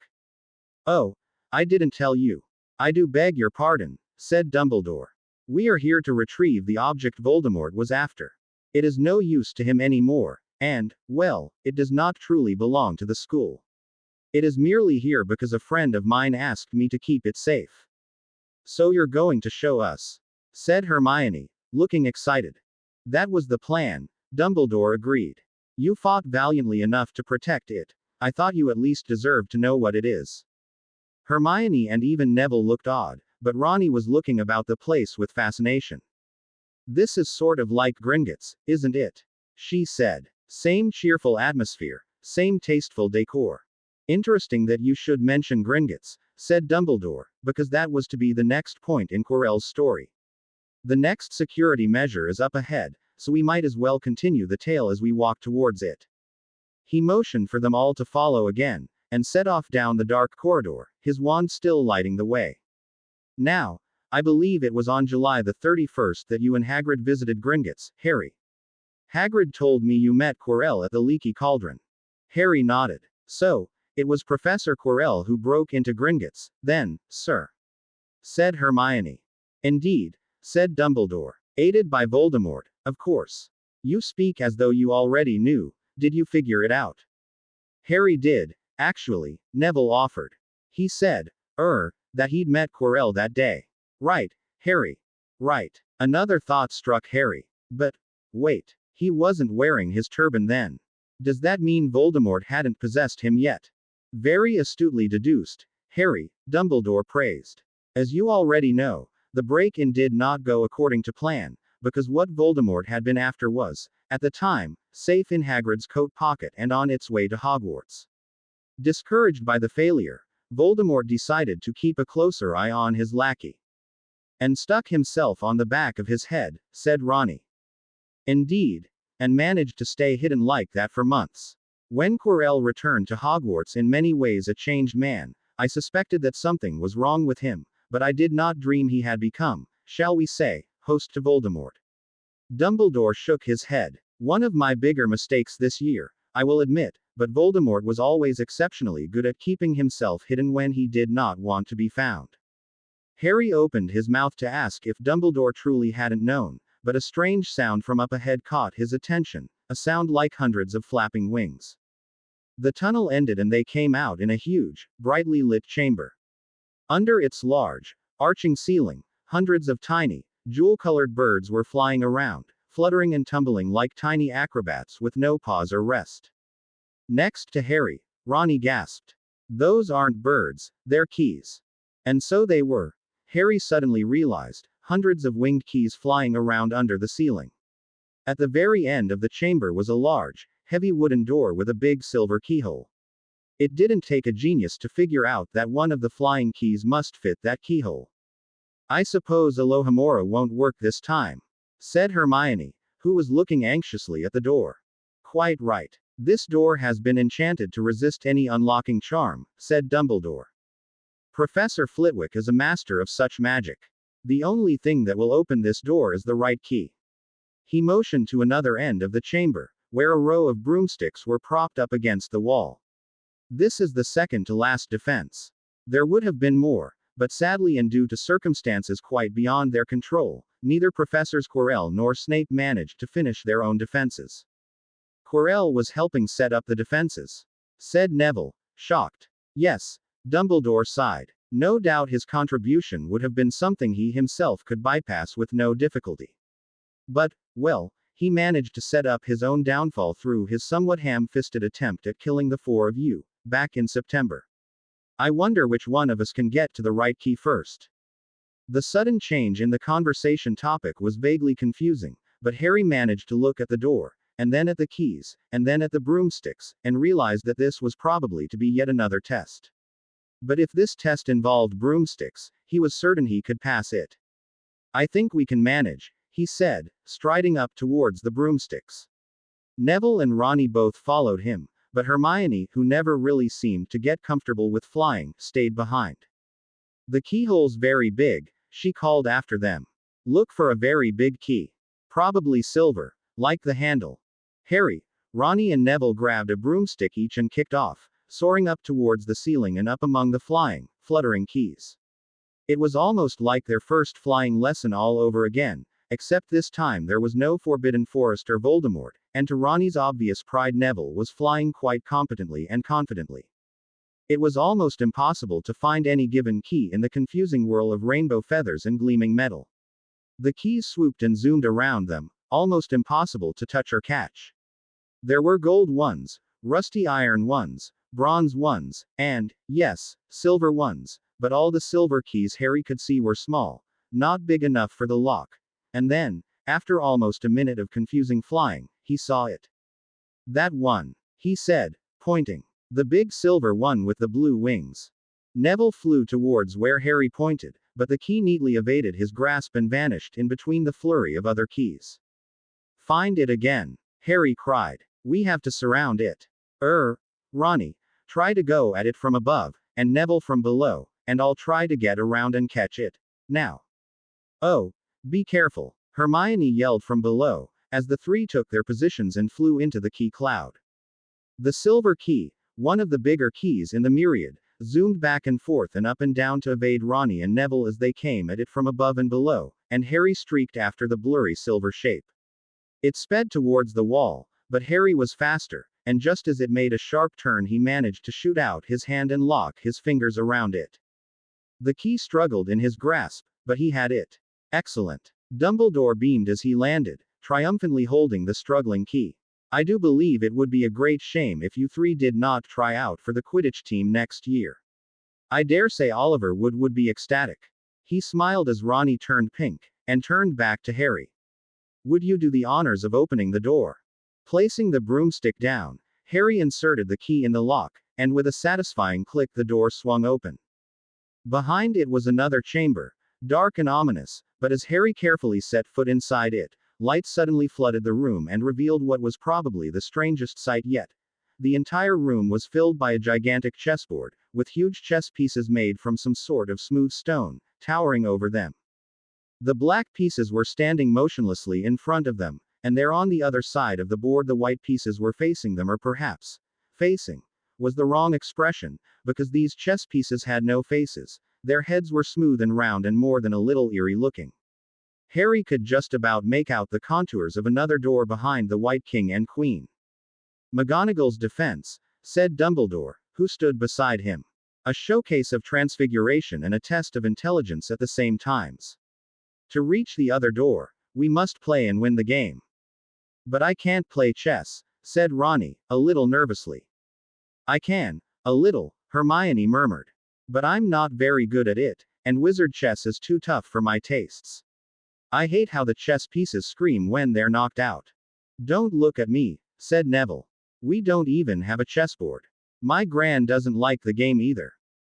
Oh, I didn't tell you. I do beg your pardon, said Dumbledore. We are here to retrieve the object Voldemort was after. It is no use to him anymore, and, well, it does not truly belong to the school. It is merely here because a friend of mine asked me to keep it safe. So you're going to show us? Said Hermione, looking excited. That was the plan, Dumbledore agreed. You fought valiantly enough to protect it. I thought you at least deserved to know what it is. Hermione and even Neville looked odd, but Ronnie was looking about the place with fascination. This is sort of like Gringotts, isn't it? She said. Same cheerful atmosphere, same tasteful decor. Interesting that you should mention Gringotts, said Dumbledore, because that was to be the next point in Quirrell's story. The next security measure is up ahead, so we might as well continue the tale as we walk towards it. He motioned for them all to follow again, and set off down the dark corridor, his wand still lighting the way. Now, I believe it was on July the 31st that you and Hagrid visited Gringotts, Harry. Hagrid told me you met Quirrell at the Leaky Cauldron. Harry nodded. So, it was Professor Quirrell who broke into Gringotts, then, sir. Said Hermione. Indeed, said Dumbledore. Aided by Voldemort, of course. You speak as though you already knew. Did you figure it out? Harry did, actually, Neville offered. He said, that he'd met Quirrell that day. Right, Harry. Right. Another thought struck Harry. But, wait, he wasn't wearing his turban then. Does that mean Voldemort hadn't possessed him yet? Very astutely deduced, Harry, Dumbledore praised. As you already know, the break-in did not go according to plan, because what Voldemort had been after was, at the time, safe in Hagrid's coat pocket and on its way to Hogwarts. Discouraged by the failure, Voldemort decided to keep a closer eye on his lackey. And stuck himself on the back of his head, said Ronnie. Indeed. And managed to stay hidden like that for months. When Quirrell returned to Hogwarts in many ways a changed man, I suspected that something was wrong with him, but I did not dream he had become, shall we say, host to Voldemort. Dumbledore shook his head. One of my bigger mistakes this year, I will admit, but Voldemort was always exceptionally good at keeping himself hidden when he did not want to be found. Harry opened his mouth to ask if Dumbledore truly hadn't known, but a strange sound from up ahead caught his attention, a sound like hundreds of flapping wings. The tunnel ended and they came out in a huge, brightly lit chamber. Under its large, arching ceiling, hundreds of tiny, jewel-colored birds were flying around, fluttering and tumbling like tiny acrobats with no pause or rest. Next to Harry, Ronnie gasped. Those aren't birds, they're keys. And so they were. Harry suddenly realized, hundreds of winged keys flying around under the ceiling. At the very end of the chamber was a large, heavy wooden door with a big silver keyhole. It didn't take a genius to figure out that one of the flying keys must fit that keyhole. I suppose Alohomora won't work this time, said Hermione, who was looking anxiously at the door. Quite right. This door has been enchanted to resist any unlocking charm, said Dumbledore. Professor Flitwick is a master of such magic. The only thing that will open this door is the right key. He motioned to another end of the chamber, where a row of broomsticks were propped up against the wall. This is the second to last defense. There would have been more, but sadly and due to circumstances quite beyond their control, neither Professors Quirrell nor Snape managed to finish their own defenses. Quirrell was helping set up the defenses, said Neville, shocked. Yes, Dumbledore sighed. No doubt his contribution would have been something he himself could bypass with no difficulty. But, well, he managed to set up his own downfall through his somewhat ham-fisted attempt at killing the four of you, back in September. I wonder which one of us can get to the right key first. The sudden change in the conversation topic was vaguely confusing, but Harry managed to look at the door, and then at the keys, and then at the broomsticks, and realized that this was probably to be yet another test. But if this test involved broomsticks, he was certain he could pass it. I think we can manage, he said, striding up towards the broomsticks. Neville and Ronnie both followed him, but Hermione, who never really seemed to get comfortable with flying, stayed behind. The keyhole's very big, she called after them. Look for a very big key. Probably silver, like the handle. Harry, Ronnie and Neville grabbed a broomstick each and kicked off, soaring up towards the ceiling and up among the flying, fluttering keys. It was almost like their first flying lesson all over again, except this time there was no Forbidden Forest or Voldemort, and to Ronnie's obvious pride Neville was flying quite competently and confidently. It was almost impossible to find any given key in the confusing whirl of rainbow feathers and gleaming metal. The keys swooped and zoomed around them, almost impossible to touch or catch. There were gold ones, rusty iron ones, bronze ones, and, yes, silver ones, but all the silver keys Harry could see were small, not big enough for the lock. And then, after almost a minute of confusing flying, he saw it. That one, he said, pointing. The big silver one with the blue wings. Neville flew towards where Harry pointed, but the key neatly evaded his grasp and vanished in between the flurry of other keys. Find it again, Harry cried. We have to surround it. Ronnie. Try to go at it from above, and Neville from below, and I'll try to get around and catch it. Now. Oh, be careful, Hermione yelled from below, as the three took their positions and flew into the key cloud. The silver key, one of the bigger keys in the myriad, zoomed back and forth and up and down to evade Ronnie and Neville as they came at it from above and below, and Harry streaked after the blurry silver shape. It sped towards the wall, but Harry was faster, and just as it made a sharp turn he managed to shoot out his hand and lock his fingers around it. The key struggled in his grasp, but he had it. Excellent. Dumbledore beamed as he landed, triumphantly holding the struggling key. I do believe it would be a great shame if you three did not try out for the Quidditch team next year. I dare say Oliver would be ecstatic. He smiled as Ronnie turned pink, and turned back to Harry. Would you do the honors of opening the door? Placing the broomstick down, Harry inserted the key in the lock, and with a satisfying click the door swung open. Behind it was another chamber, dark and ominous, but as Harry carefully set foot inside it, light suddenly flooded the room and revealed what was probably the strangest sight yet. The entire room was filled by a gigantic chessboard, with huge chess pieces made from some sort of smooth stone, towering over them. The black pieces were standing motionlessly in front of them, and there on the other side of the board the white pieces were facing them, or perhaps, facing was the wrong expression, because these chess pieces had no faces. Their heads were smooth and round and more than a little eerie looking. Harry could just about make out the contours of another door behind the White King and Queen. McGonagall's defense, said Dumbledore, who stood beside him. A showcase of transfiguration and a test of intelligence at the same times. To reach the other door, we must play and win the game. But I can't play chess, said Ronnie, a little nervously. I can, a little, Hermione murmured. But I'm not very good at it, and wizard chess is too tough for my tastes. I hate how the chess pieces scream when they're knocked out. Don't look at me, said Neville. We don't even have a chessboard. My gran doesn't like the game either.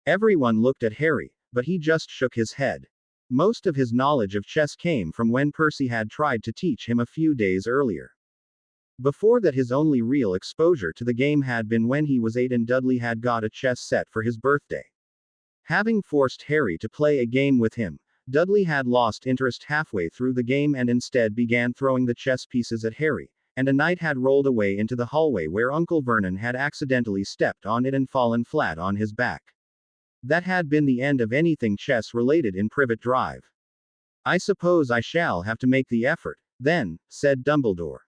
Everyone looked at Harry, but he just shook his head. Most of his knowledge of chess came from when Percy had tried to teach him a few days earlier. Before that, his only real exposure to the game had been when he was 8 and Dudley had got a chess set for his birthday. Having forced Harry to play a game with him, Dudley had lost interest halfway through the game and instead began throwing the chess pieces at Harry, and a night had rolled away into the hallway where Uncle Vernon had accidentally stepped on it and fallen flat on his back. That had been the end of anything chess-related in Privet Drive. I suppose I shall have to make the effort, then, said Dumbledore.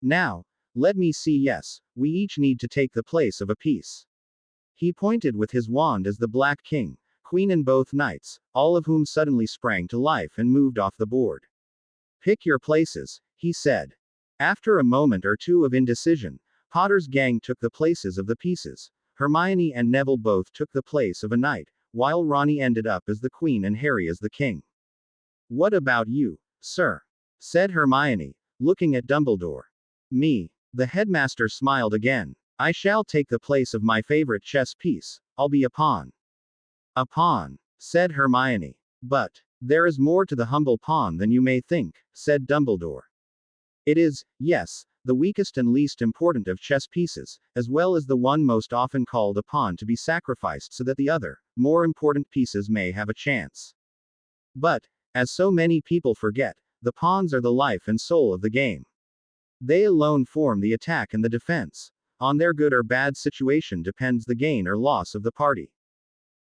Now, let me see. Yes, we each need to take the place of a piece. He pointed with his wand as the Black King, Queen and both knights, all of whom suddenly sprang to life and moved off the board. Pick your places, he said. After a moment or two of indecision, Potter's gang took the places of the pieces. Hermione and Neville both took the place of a knight, while Ronnie ended up as the Queen and Harry as the King. What about you, sir? Said Hermione, looking at Dumbledore. Me. The headmaster smiled again. I shall take the place of my favorite chess piece. I'll be a pawn. A pawn, said Hermione. But there is more to the humble pawn than you may think, said Dumbledore. It is, yes, the weakest and least important of chess pieces, as well as the one most often called a pawn to be sacrificed so that the other, more important pieces may have a chance. But, as so many people forget, the pawns are the life and soul of the game. They alone form the attack and the defense. On their good or bad situation depends the gain or loss of the party.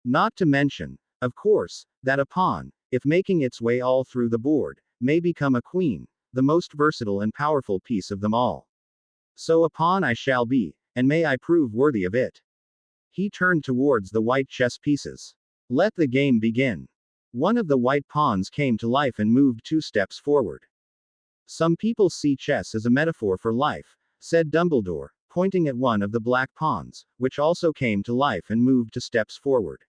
Not to mention, of course, that a pawn, if making its way all through the board, may become a queen, the most versatile and powerful piece of them all. So a pawn I shall be, and may I prove worthy of it. He turned towards the white chess pieces. Let the game begin. One of the white pawns came to life and moved 2 steps forward. Some people see chess as a metaphor for life, said Dumbledore, pointing at one of the black pawns, which also came to life and moved 2 steps forward.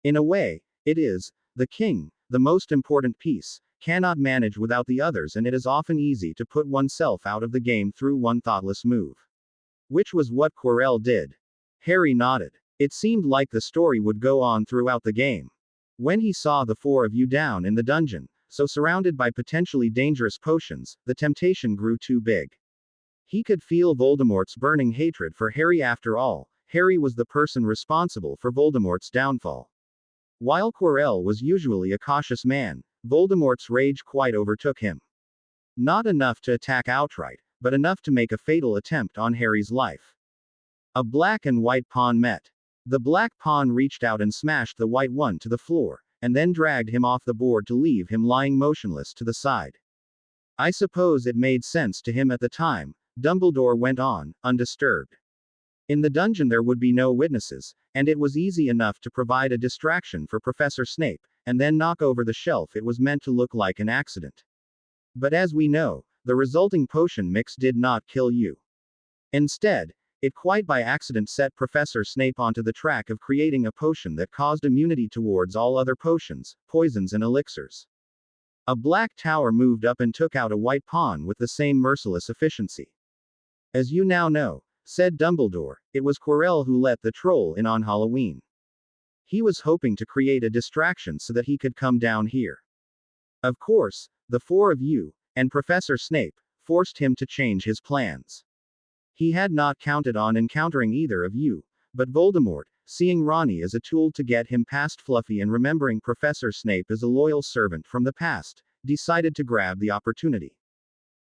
In a way, it is. The king, the most important piece, cannot manage without the others, and it is often easy to put oneself out of the game through one thoughtless move. Which was what Quirrell did. Harry nodded. It seemed like the story would go on throughout the game. When he saw the 4 of you down in the dungeon, so surrounded by potentially dangerous potions, the temptation grew too big. He could feel Voldemort's burning hatred for Harry. After all, Harry was the person responsible for Voldemort's downfall. While Quirrell was usually a cautious man, Voldemort's rage quite overtook him. Not enough to attack outright, but enough to make a fatal attempt on Harry's life. A black and white pawn met. The black pawn reached out and smashed the white one to the floor, and then dragged him off the board to leave him lying motionless to the side. I suppose it made sense to him at the time, Dumbledore went on, undisturbed. In the dungeon there would be no witnesses, and it was easy enough to provide a distraction for Professor Snape, and then knock over the shelf. It was meant to look like an accident. But as we know, the resulting potion mix did not kill you. Instead, it quite by accident set Professor Snape onto the track of creating a potion that caused immunity towards all other potions, poisons and elixirs. A black tower moved up and took out a white pawn with the same merciless efficiency. As you now know, said Dumbledore, it was Quirrell who let the troll in on Halloween. He was hoping to create a distraction so that he could come down here. Of course, the 4 of you, and Professor Snape, forced him to change his plans. He had not counted on encountering either of you, but Voldemort, seeing Ronnie as a tool to get him past Fluffy and remembering Professor Snape as a loyal servant from the past, decided to grab the opportunity.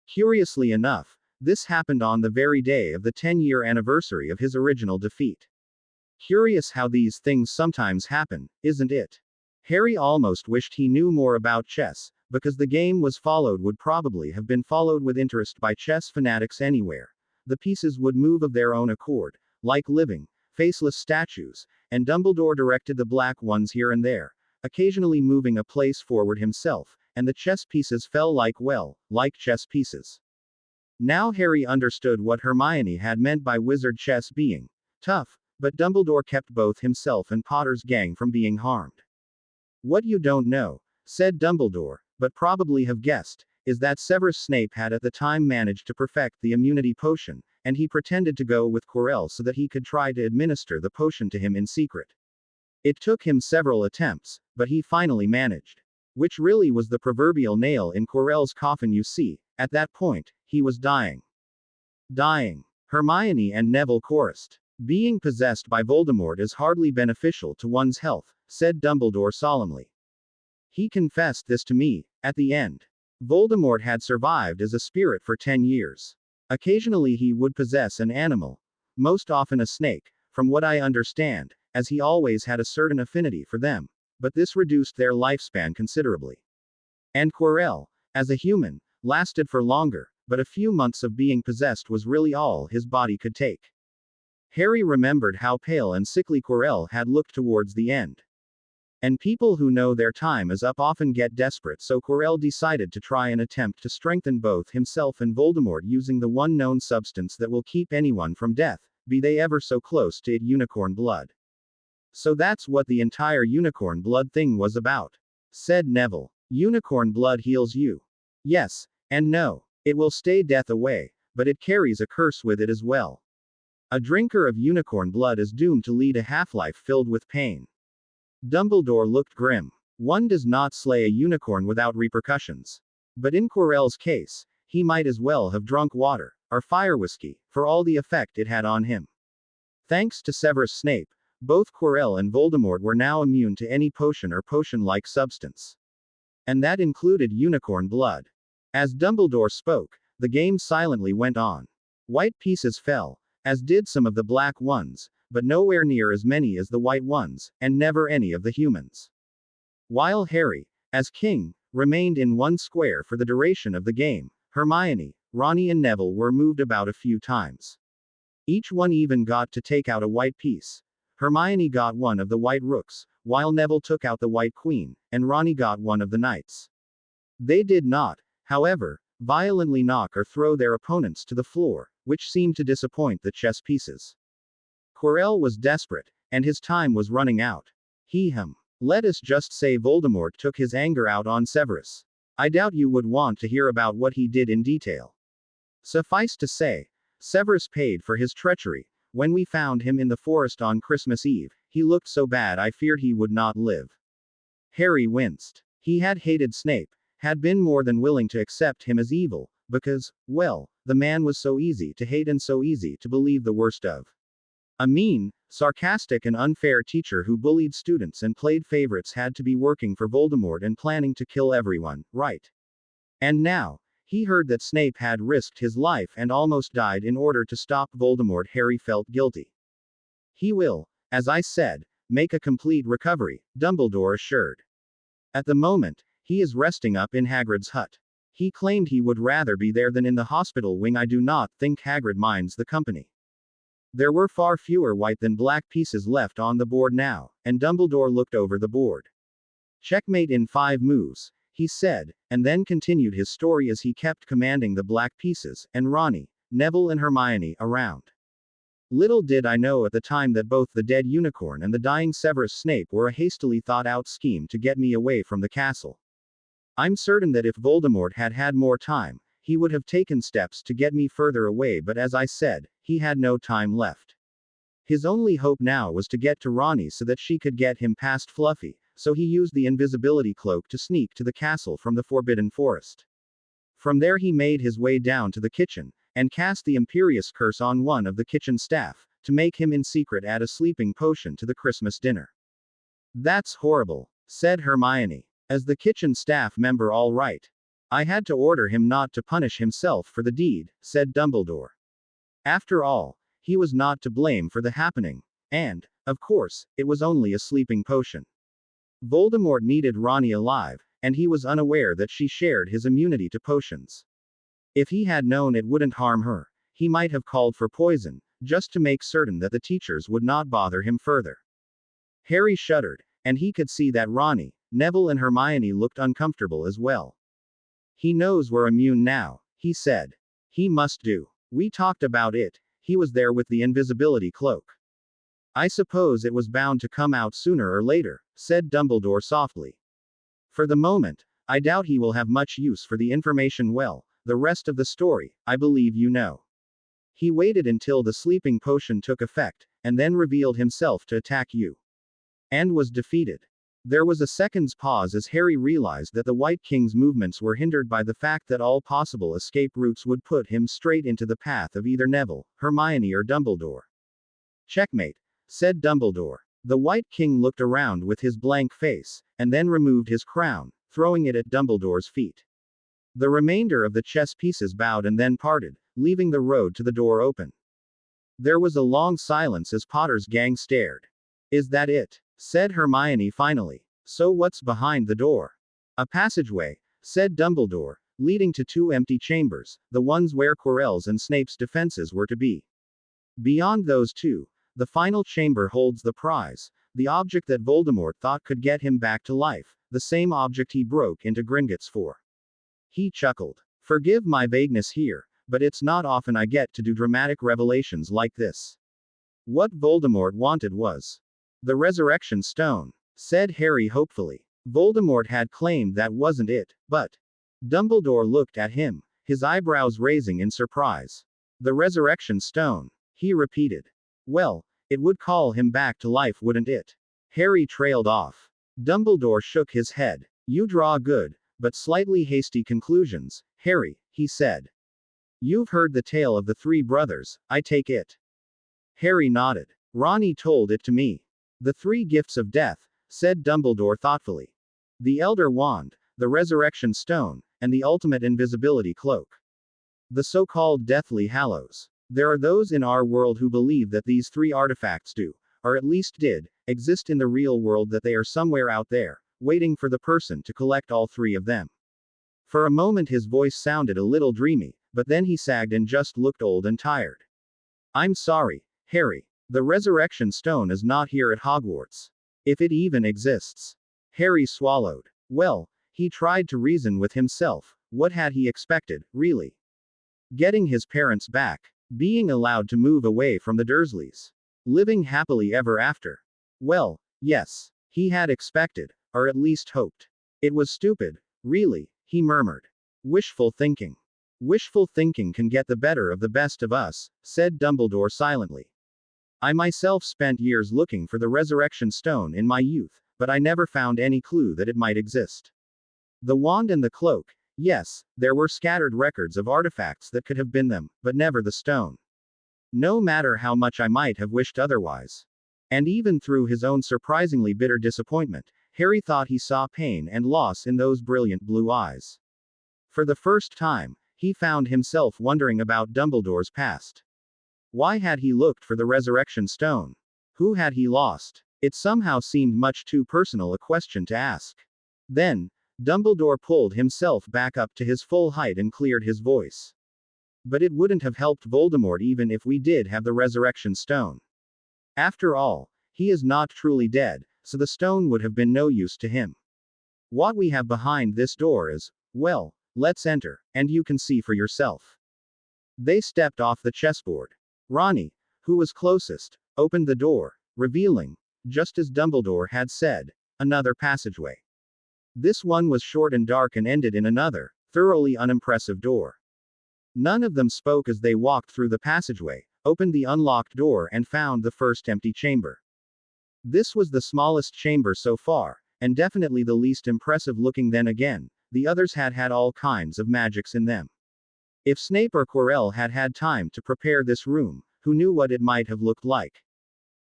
Curiously enough, this happened on the very day of the 10-year anniversary of his original defeat. Curious how these things sometimes happen, isn't it? Harry almost wished he knew more about chess, because the game was followed would probably have been followed with interest by chess fanatics anywhere. The pieces would move of their own accord, like living, faceless statues, and Dumbledore directed the black ones here and there, occasionally moving a place forward himself, and the chess pieces fell like chess pieces. Now Harry understood what Hermione had meant by wizard chess being tough, but Dumbledore kept both himself and Potter's gang from being harmed. What you don't know, said Dumbledore, but probably have guessed, is that Severus Snape had at the time managed to perfect the immunity potion, and he pretended to go with Quirrell so that he could try to administer the potion to him in secret. It took him several attempts, but he finally managed. Which really was the proverbial nail in Quirrell's coffin. You see, at that point, he was dying. Dying. Hermione and Neville chorused. Being possessed by Voldemort is hardly beneficial to one's health, said Dumbledore solemnly. He confessed this to me, at the end. Voldemort had survived as a spirit for 10 years. Occasionally he would possess an animal, most often a snake, from what I understand, as he always had a certain affinity for them, but this reduced their lifespan considerably. And Quirrell, as a human, lasted for longer, but a few months of being possessed was really all his body could take. Harry remembered how pale and sickly Quirrell had looked towards the end. And people who know their time is up often get desperate, so Quirrell decided to try and attempt to strengthen both himself and Voldemort using the one known substance that will keep anyone from death, be they ever so close to it: unicorn blood. So that's what the entire unicorn blood thing was about, said Neville. Unicorn blood heals you. Yes, and no. It will stay death away, but it carries a curse with it as well. A drinker of unicorn blood is doomed to lead a half-life filled with pain. Dumbledore looked grim. One does not slay a unicorn without repercussions. But in Quirrell's case, he might as well have drunk water, or fire whiskey, for all the effect it had on him. Thanks to Severus Snape, both Quirrell and Voldemort were now immune to any potion or potion-like substance. And that included unicorn blood. As Dumbledore spoke, the game silently went on. White pieces fell, as did some of the black ones, but nowhere near as many as the white ones, and never any of the humans. While Harry, as king, remained in one square for the duration of the game, Hermione, Ronnie and Neville were moved about a few times. Each one even got to take out a white piece. Hermione got one of the white rooks, while Neville took out the white queen, and Ronnie got one of the knights. They did not, however, violently knock or throw their opponents to the floor, which seemed to disappoint the chess pieces. Quirrell was desperate, and his time was running out. Let us just say Voldemort took his anger out on Severus. I doubt you would want to hear about what he did in detail. Suffice to say, Severus paid for his treachery. When we found him in the forest on Christmas Eve, he looked so bad I feared he would not live. Harry winced. He had hated Snape, had been more than willing to accept him as evil, because, well, the man was so easy to hate and so easy to believe the worst of. A mean, sarcastic and unfair teacher who bullied students and played favorites had to be working for Voldemort and planning to kill everyone, right? And now, he heard that Snape had risked his life and almost died in order to stop Voldemort. Harry felt guilty. He will, as I said, make a complete recovery, Dumbledore assured. At the moment, he is resting up in Hagrid's hut. He claimed he would rather be there than in the hospital wing. I do not think Hagrid minds the company. There were far fewer white than black pieces left on the board now, and Dumbledore looked over the board. Checkmate in 5 moves, he said, and then continued his story as he kept commanding the black pieces, and Ronnie, Neville and Hermione, around. Little did I know at the time that both the dead unicorn and the dying Severus Snape were a hastily thought-out scheme to get me away from the castle. I'm certain that if Voldemort had had more time, he would have taken steps to get me further away, but as I said, he had no time left. His only hope now was to get to Ronnie so that she could get him past Fluffy, so he used the invisibility cloak to sneak to the castle from the Forbidden Forest. From there he made his way down to the kitchen, and cast the Imperious Curse on one of the kitchen staff, to make him in secret add a sleeping potion to the Christmas dinner. That's horrible, said Hermione. As the kitchen staff member, all right. I had to order him not to punish himself for the deed, said Dumbledore. After all, he was not to blame for the happening, and, of course, it was only a sleeping potion. Voldemort needed Ronnie alive, and he was unaware that she shared his immunity to potions. If he had known it wouldn't harm her, he might have called for poison, just to make certain that the teachers would not bother him further. Harry shuddered, and he could see that Ronnie, Neville and Hermione looked uncomfortable as well. He knows we're immune now, he said. He must do. We talked about it, he was there with the invisibility cloak. I suppose it was bound to come out sooner or later, said Dumbledore softly. For the moment, I doubt he will have much use for the information. Well, the rest of the story, I believe you know. He waited until the sleeping potion took effect, and then revealed himself to attack you. And was defeated. There was a second's pause as Harry realized that the White King's movements were hindered by the fact that all possible escape routes would put him straight into the path of either Neville, Hermione or Dumbledore. Checkmate, said Dumbledore. The White King looked around with his blank face, and then removed his crown, throwing it at Dumbledore's feet. The remainder of the chess pieces bowed and then parted, leaving the road to the door open. There was a long silence as Potter's gang stared. Is that it? Said Hermione finally. So what's behind the door? A passageway, said Dumbledore, leading to 2 empty chambers, the ones where Quirrell's and Snape's defenses were to be. Beyond those 2, the final chamber holds the prize, the object that Voldemort thought could get him back to life, the same object he broke into Gringotts for. He chuckled. Forgive my vagueness here, but it's not often I get to do dramatic revelations like this. What Voldemort wanted was the Resurrection Stone, said Harry hopefully. Voldemort had claimed that wasn't it, but Dumbledore looked at him, his eyebrows raising in surprise. The Resurrection Stone, he repeated. Well, it would call him back to life, wouldn't it? Harry trailed off. Dumbledore shook his head. You draw good, but slightly hasty conclusions, Harry, he said. You've heard the tale of the 3 brothers, I take it. Harry nodded. Ronnie told it to me. The 3 gifts of death, said Dumbledore thoughtfully. The Elder Wand, the Resurrection Stone, and the Ultimate Invisibility Cloak. The so-called Deathly Hallows. There are those in our world who believe that these 3 artifacts do, or at least did, exist in the real world, that they are somewhere out there, waiting for the person to collect all 3 of them. For a moment his voice sounded a little dreamy, but then he sagged and just looked old and tired. I'm sorry, Harry. The resurrection stone is not here at Hogwarts. If it even exists. Harry swallowed. Well, he tried to reason with himself. What had he expected, really? Getting his parents back. Being allowed to move away from the Dursleys. Living happily ever after. Well, yes. He had expected, or at least hoped. It was stupid, really, he murmured. Wishful thinking. Wishful thinking can get the better of the best of us, said Dumbledore silently. I myself spent years looking for the resurrection stone in my youth, but I never found any clue that it might exist. The wand and the cloak, yes, there were scattered records of artifacts that could have been them, but never the stone. No matter how much I might have wished otherwise. And even through his own surprisingly bitter disappointment, Harry thought he saw pain and loss in those brilliant blue eyes. For the first time, he found himself wondering about Dumbledore's past. Why had he looked for the resurrection stone? Who had he lost? It somehow seemed much too personal a question to ask. Then, Dumbledore pulled himself back up to his full height and cleared his voice. But it wouldn't have helped Voldemort even if we did have the resurrection stone. After all, he is not truly dead, so the stone would have been no use to him. What we have behind this door is, well, let's enter, and you can see for yourself. They stepped off the chessboard. Ronnie, who was closest, opened the door, revealing, just as Dumbledore had said, another passageway. This one was short and dark and ended in another, thoroughly unimpressive door. None of them spoke as they walked through the passageway, opened the unlocked door and found the first empty chamber. This was the smallest chamber so far, and definitely the least impressive looking. Then again, the others had had all kinds of magics in them. If Snape or Quirrell had had time to prepare this room, who knew what it might have looked like?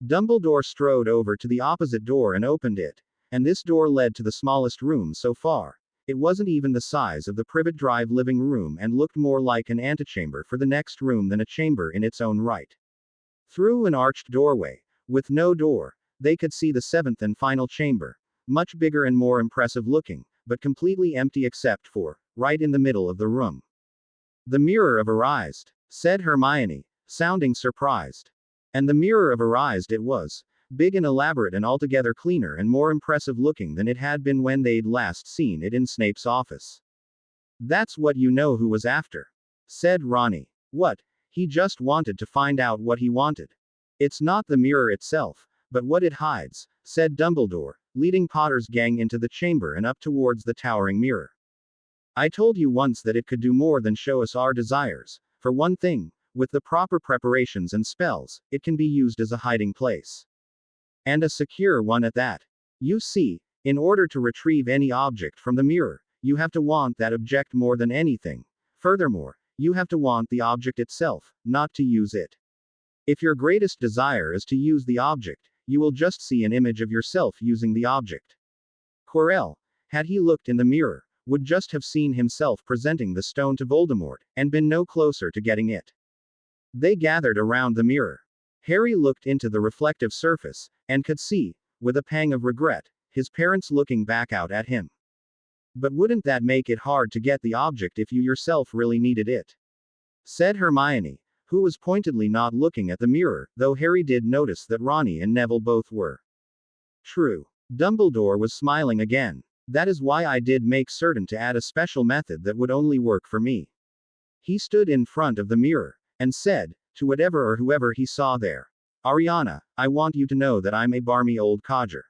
Dumbledore strode over to the opposite door and opened it, and this door led to the smallest room so far. It wasn't even the size of the Privet Drive living room and looked more like an antechamber for the next room than a chamber in its own right. Through an arched doorway, with no door, they could see the seventh and final chamber, much bigger and more impressive looking, but completely empty except for, right in the middle of the room. The Mirror of Erised, said Hermione, sounding surprised. And the Mirror of Erised it was, big and elaborate and altogether cleaner and more impressive looking than it had been when they'd last seen it in Snape's office. That's what you know who was after, said Ronnie. What? He just wanted to find out what he wanted. It's not the mirror itself, but what it hides, said Dumbledore, leading Potter's gang into the chamber and up towards the towering mirror. I told you once that it could do more than show us our desires. For one thing, with the proper preparations and spells, it can be used as a hiding place. And a secure one at that. You see, in order to retrieve any object from the mirror, you have to want that object more than anything. Furthermore, you have to want the object itself, not to use it. If your greatest desire is to use the object, you will just see an image of yourself using the object. Quirrell, had he looked in the mirror, would just have seen himself presenting the stone to Voldemort, and been no closer to getting it. They gathered around the mirror. Harry looked into the reflective surface, and could see, with a pang of regret, his parents looking back out at him. But wouldn't that make it hard to get the object if you yourself really needed it? Said Hermione, who was pointedly not looking at the mirror, though Harry did notice that Ronnie and Neville both were. True. Dumbledore was smiling again. That is why I did make certain to add a special method that would only work for me. He stood in front of the mirror, and said, to whatever or whoever he saw there, Ariana, I want you to know that I'm a barmy old codger.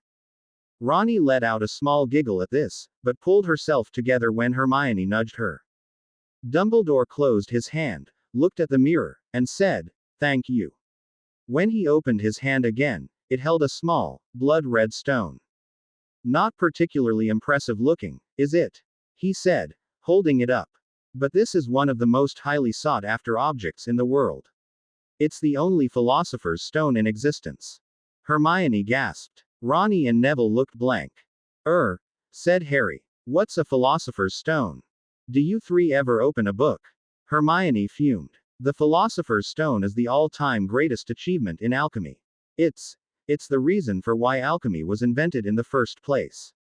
Ronnie let out a small giggle at this, but pulled herself together when Hermione nudged her. Dumbledore closed his hand, looked at the mirror, and said, thank you. When he opened his hand again, it held a small, blood-red stone. Not particularly impressive looking, is it? He said, holding it up. But this is one of the most highly sought-after objects in the world. It's the only philosopher's stone in existence. Hermione gasped. Ronnie and Neville looked blank. Said Harry. What's a philosopher's stone? Do you three ever open a book? Hermione fumed. The philosopher's stone is the all-time greatest achievement in alchemy. It's the reason for why alchemy was invented in the first place.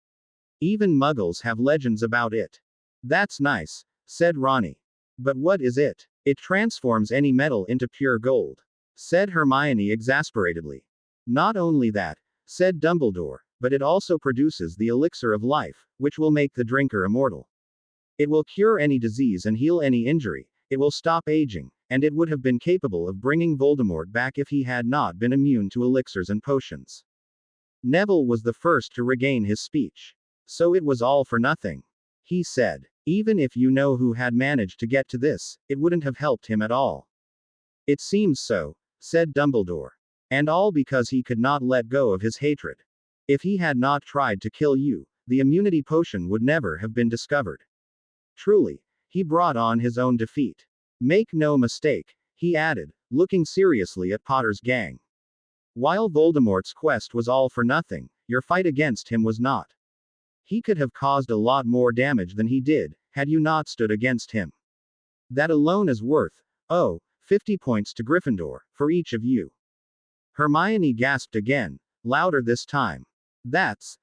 Even muggles have legends about it. That's nice, said Ronnie. But what is it? It transforms any metal into pure gold. said Hermione exasperatedly. Not only that, said Dumbledore, but it also produces the elixir of life, which will make the drinker immortal. It will cure any disease and heal any injury, it will stop aging, and it would have been capable of bringing Voldemort back if he had not been immune to elixirs and potions. Neville was the first to regain his speech. So it was all for nothing. He said. Even if you know who had managed to get to this, it wouldn't have helped him at all. It seems so, said Dumbledore. And all because he could not let go of his hatred. If he had not tried to kill you, the immunity potion would never have been discovered. Truly, he brought on his own defeat. Make no mistake, he added, looking seriously at Potter's gang. While Voldemort's quest was all for nothing, your fight against him was not. He could have caused a lot more damage than he did, had you not stood against him. That alone is worth, 50 points to Gryffindor, for each of you. Hermione gasped again, louder this time. That's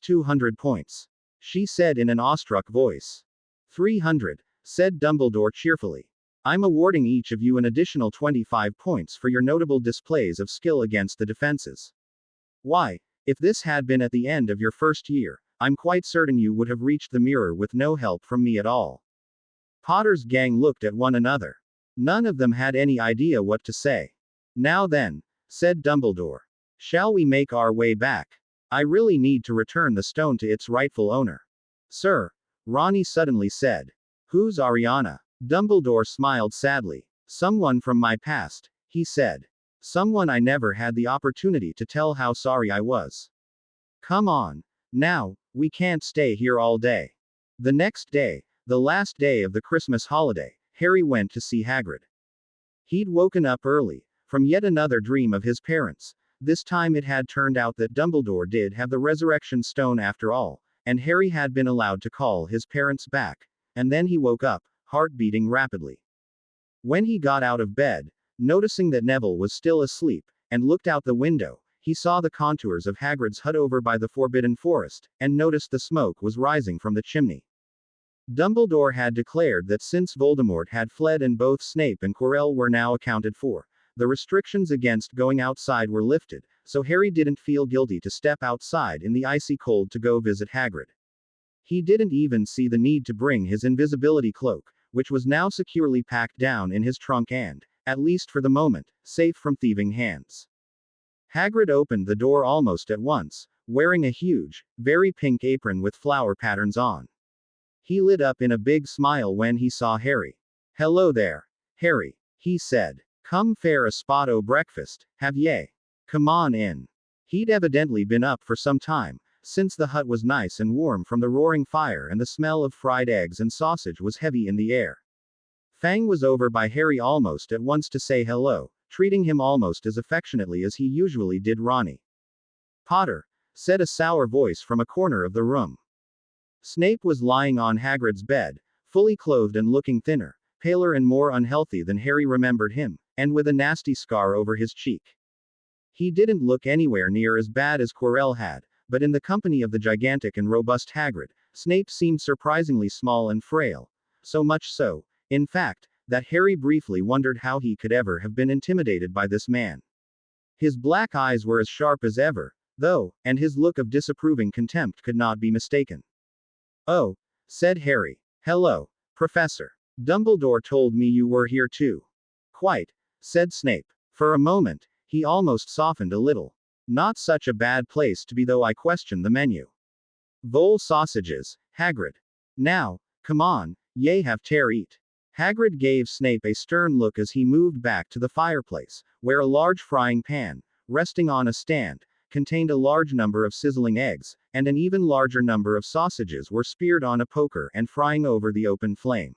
200 points. She said in an awestruck voice. 300, said Dumbledore cheerfully. I'm awarding each of you an additional 25 points for your notable displays of skill against the defenses. Why, if this had been at the end of your first year, I'm quite certain you would have reached the mirror with no help from me at all. Potter's gang looked at one another. None of them had any idea what to say. Now then, said Dumbledore. Shall we make our way back? I really need to return the stone to its rightful owner. Sir, Ronnie suddenly said. Who's Ariana? Dumbledore smiled sadly. Someone from my past, he said. Someone I never had the opportunity to tell how sorry I was. Come on. Now, we can't stay here all day. The next day, the last day of the Christmas holiday, Harry went to see Hagrid. He'd woken up early, from yet another dream of his parents. This time it had turned out that Dumbledore did have the resurrection stone after all, and Harry had been allowed to call his parents back. And then he woke up, heart beating rapidly. When he got out of bed, noticing that Neville was still asleep, and looked out the window, he saw the contours of Hagrid's hut over by the Forbidden Forest, and noticed the smoke was rising from the chimney. Dumbledore had declared that since Voldemort had fled and both Snape and Quirrell were now accounted for, the restrictions against going outside were lifted, so Harry didn't feel guilty to step outside in the icy cold to go visit Hagrid. He didn't even see the need to bring his invisibility cloak, which was now securely packed down in his trunk and, at least for the moment, safe from thieving hands. Hagrid opened the door almost at once, wearing a huge, very pink apron with flower patterns on. He lit up in a big smile when he saw Harry. Hello there, Harry, he said. Come fare a spot o' breakfast, have ye? Come on in. He'd evidently been up for some time, since the hut was nice and warm from the roaring fire and the smell of fried eggs and sausage was heavy in the air. Fang was over by Harry almost at once to say hello, treating him almost as affectionately as he usually did Ronnie. Potter, said a sour voice from a corner of the room. Snape was lying on Hagrid's bed, fully clothed and looking thinner, paler and more unhealthy than Harry remembered him, and with a nasty scar over his cheek. He didn't look anywhere near as bad as Quirrell had, but in the company of the gigantic and robust Hagrid, Snape seemed surprisingly small and frail. So much so, in fact, that Harry briefly wondered how he could ever have been intimidated by this man. His black eyes were as sharp as ever, though, and his look of disapproving contempt could not be mistaken. Oh, said Harry. Hello, Professor. Dumbledore told me you were here too. Quite, said Snape. For a moment, he almost softened a little. Not such a bad place to be, though I question the menu. Vole sausages, Hagrid. Now, come on, ye have tear eat. Hagrid gave Snape a stern look as he moved back to the fireplace, where a large frying pan, resting on a stand, contained a large number of sizzling eggs, and an even larger number of sausages were speared on a poker and frying over the open flame.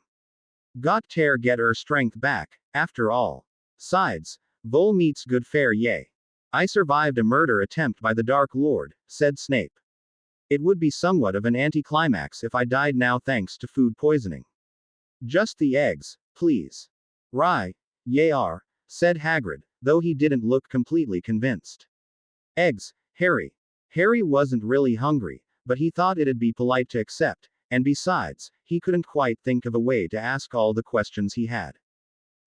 Got tear get strength back, after all. Sides, Vole meets good fare yea. I survived a murder attempt by the Dark Lord, said Snape. It would be somewhat of an anticlimax if I died now thanks to food poisoning. Just the eggs, please. Rye, ye are, said Hagrid, though he didn't look completely convinced. Eggs, Harry. Harry wasn't really hungry, but he thought it'd be polite to accept, and besides, he couldn't quite think of a way to ask all the questions he had.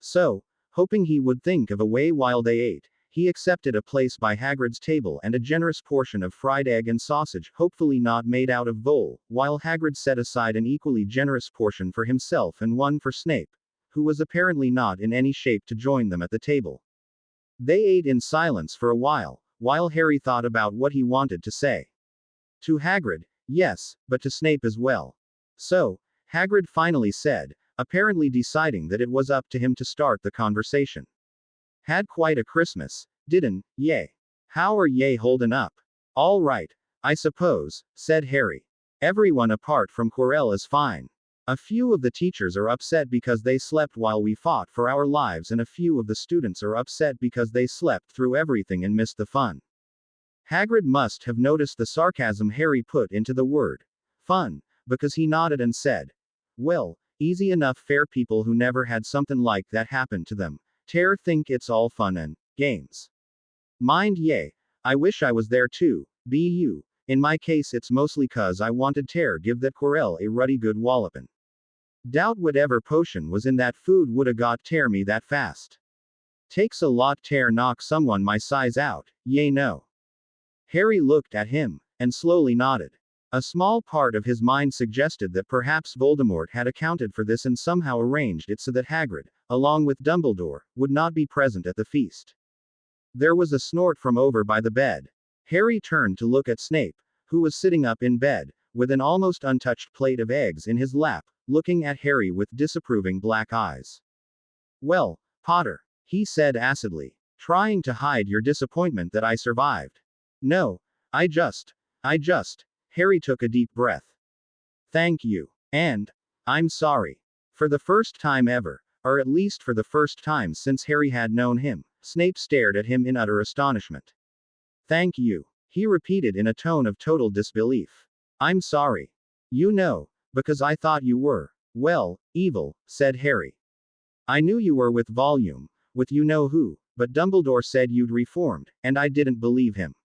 So, Hoping he would think of a way while they ate, he accepted a place by Hagrid's table and a generous portion of fried egg and sausage, hopefully not made out of vole, while Hagrid set aside an equally generous portion for himself and one for Snape, who was apparently not in any shape to join them at the table. They ate in silence for a while Harry thought about what he wanted to say. To Hagrid, yes, but to Snape as well. So, Hagrid finally said, apparently deciding that it was up to him to start the conversation. Had quite a Christmas, didn't ye? How are ye holdin' up? All right, I suppose, said Harry. Everyone apart from Quirrell is fine. A few of the teachers are upset because they slept while we fought for our lives, and a few of the students are upset because they slept through everything and missed the fun. Hagrid must have noticed the sarcasm Harry put into the word fun, because he nodded and said, well, easy enough, fair people who never had something like that happen to them. Tear think it's all fun and games. Mind ye, I wish I was there too, be you. In my case it's mostly cause I wanted Tear give that Quirrell a ruddy good wallopin'. Doubt whatever potion was in that food woulda got Tear me that fast. Takes a lot Tear knock someone my size out, ye know. Harry looked at him, and slowly nodded. A small part of his mind suggested that perhaps Voldemort had accounted for this and somehow arranged it so that Hagrid, along with Dumbledore, would not be present at the feast. There was a snort from over by the bed. Harry turned to look at Snape, who was sitting up in bed, with an almost untouched plate of eggs in his lap, looking at Harry with disapproving black eyes. Well, Potter, he said acidly, trying to hide your disappointment that I survived. No, I just. Harry took a deep breath. Thank you. And, I'm sorry. For the first time ever, or at least for the first time since Harry had known him, Snape stared at him in utter astonishment. Thank you, he repeated in a tone of total disbelief. I'm sorry. You know, because I thought you were, well, evil, said Harry. I knew you were with you know who, but Dumbledore said you'd reformed, and I didn't believe him.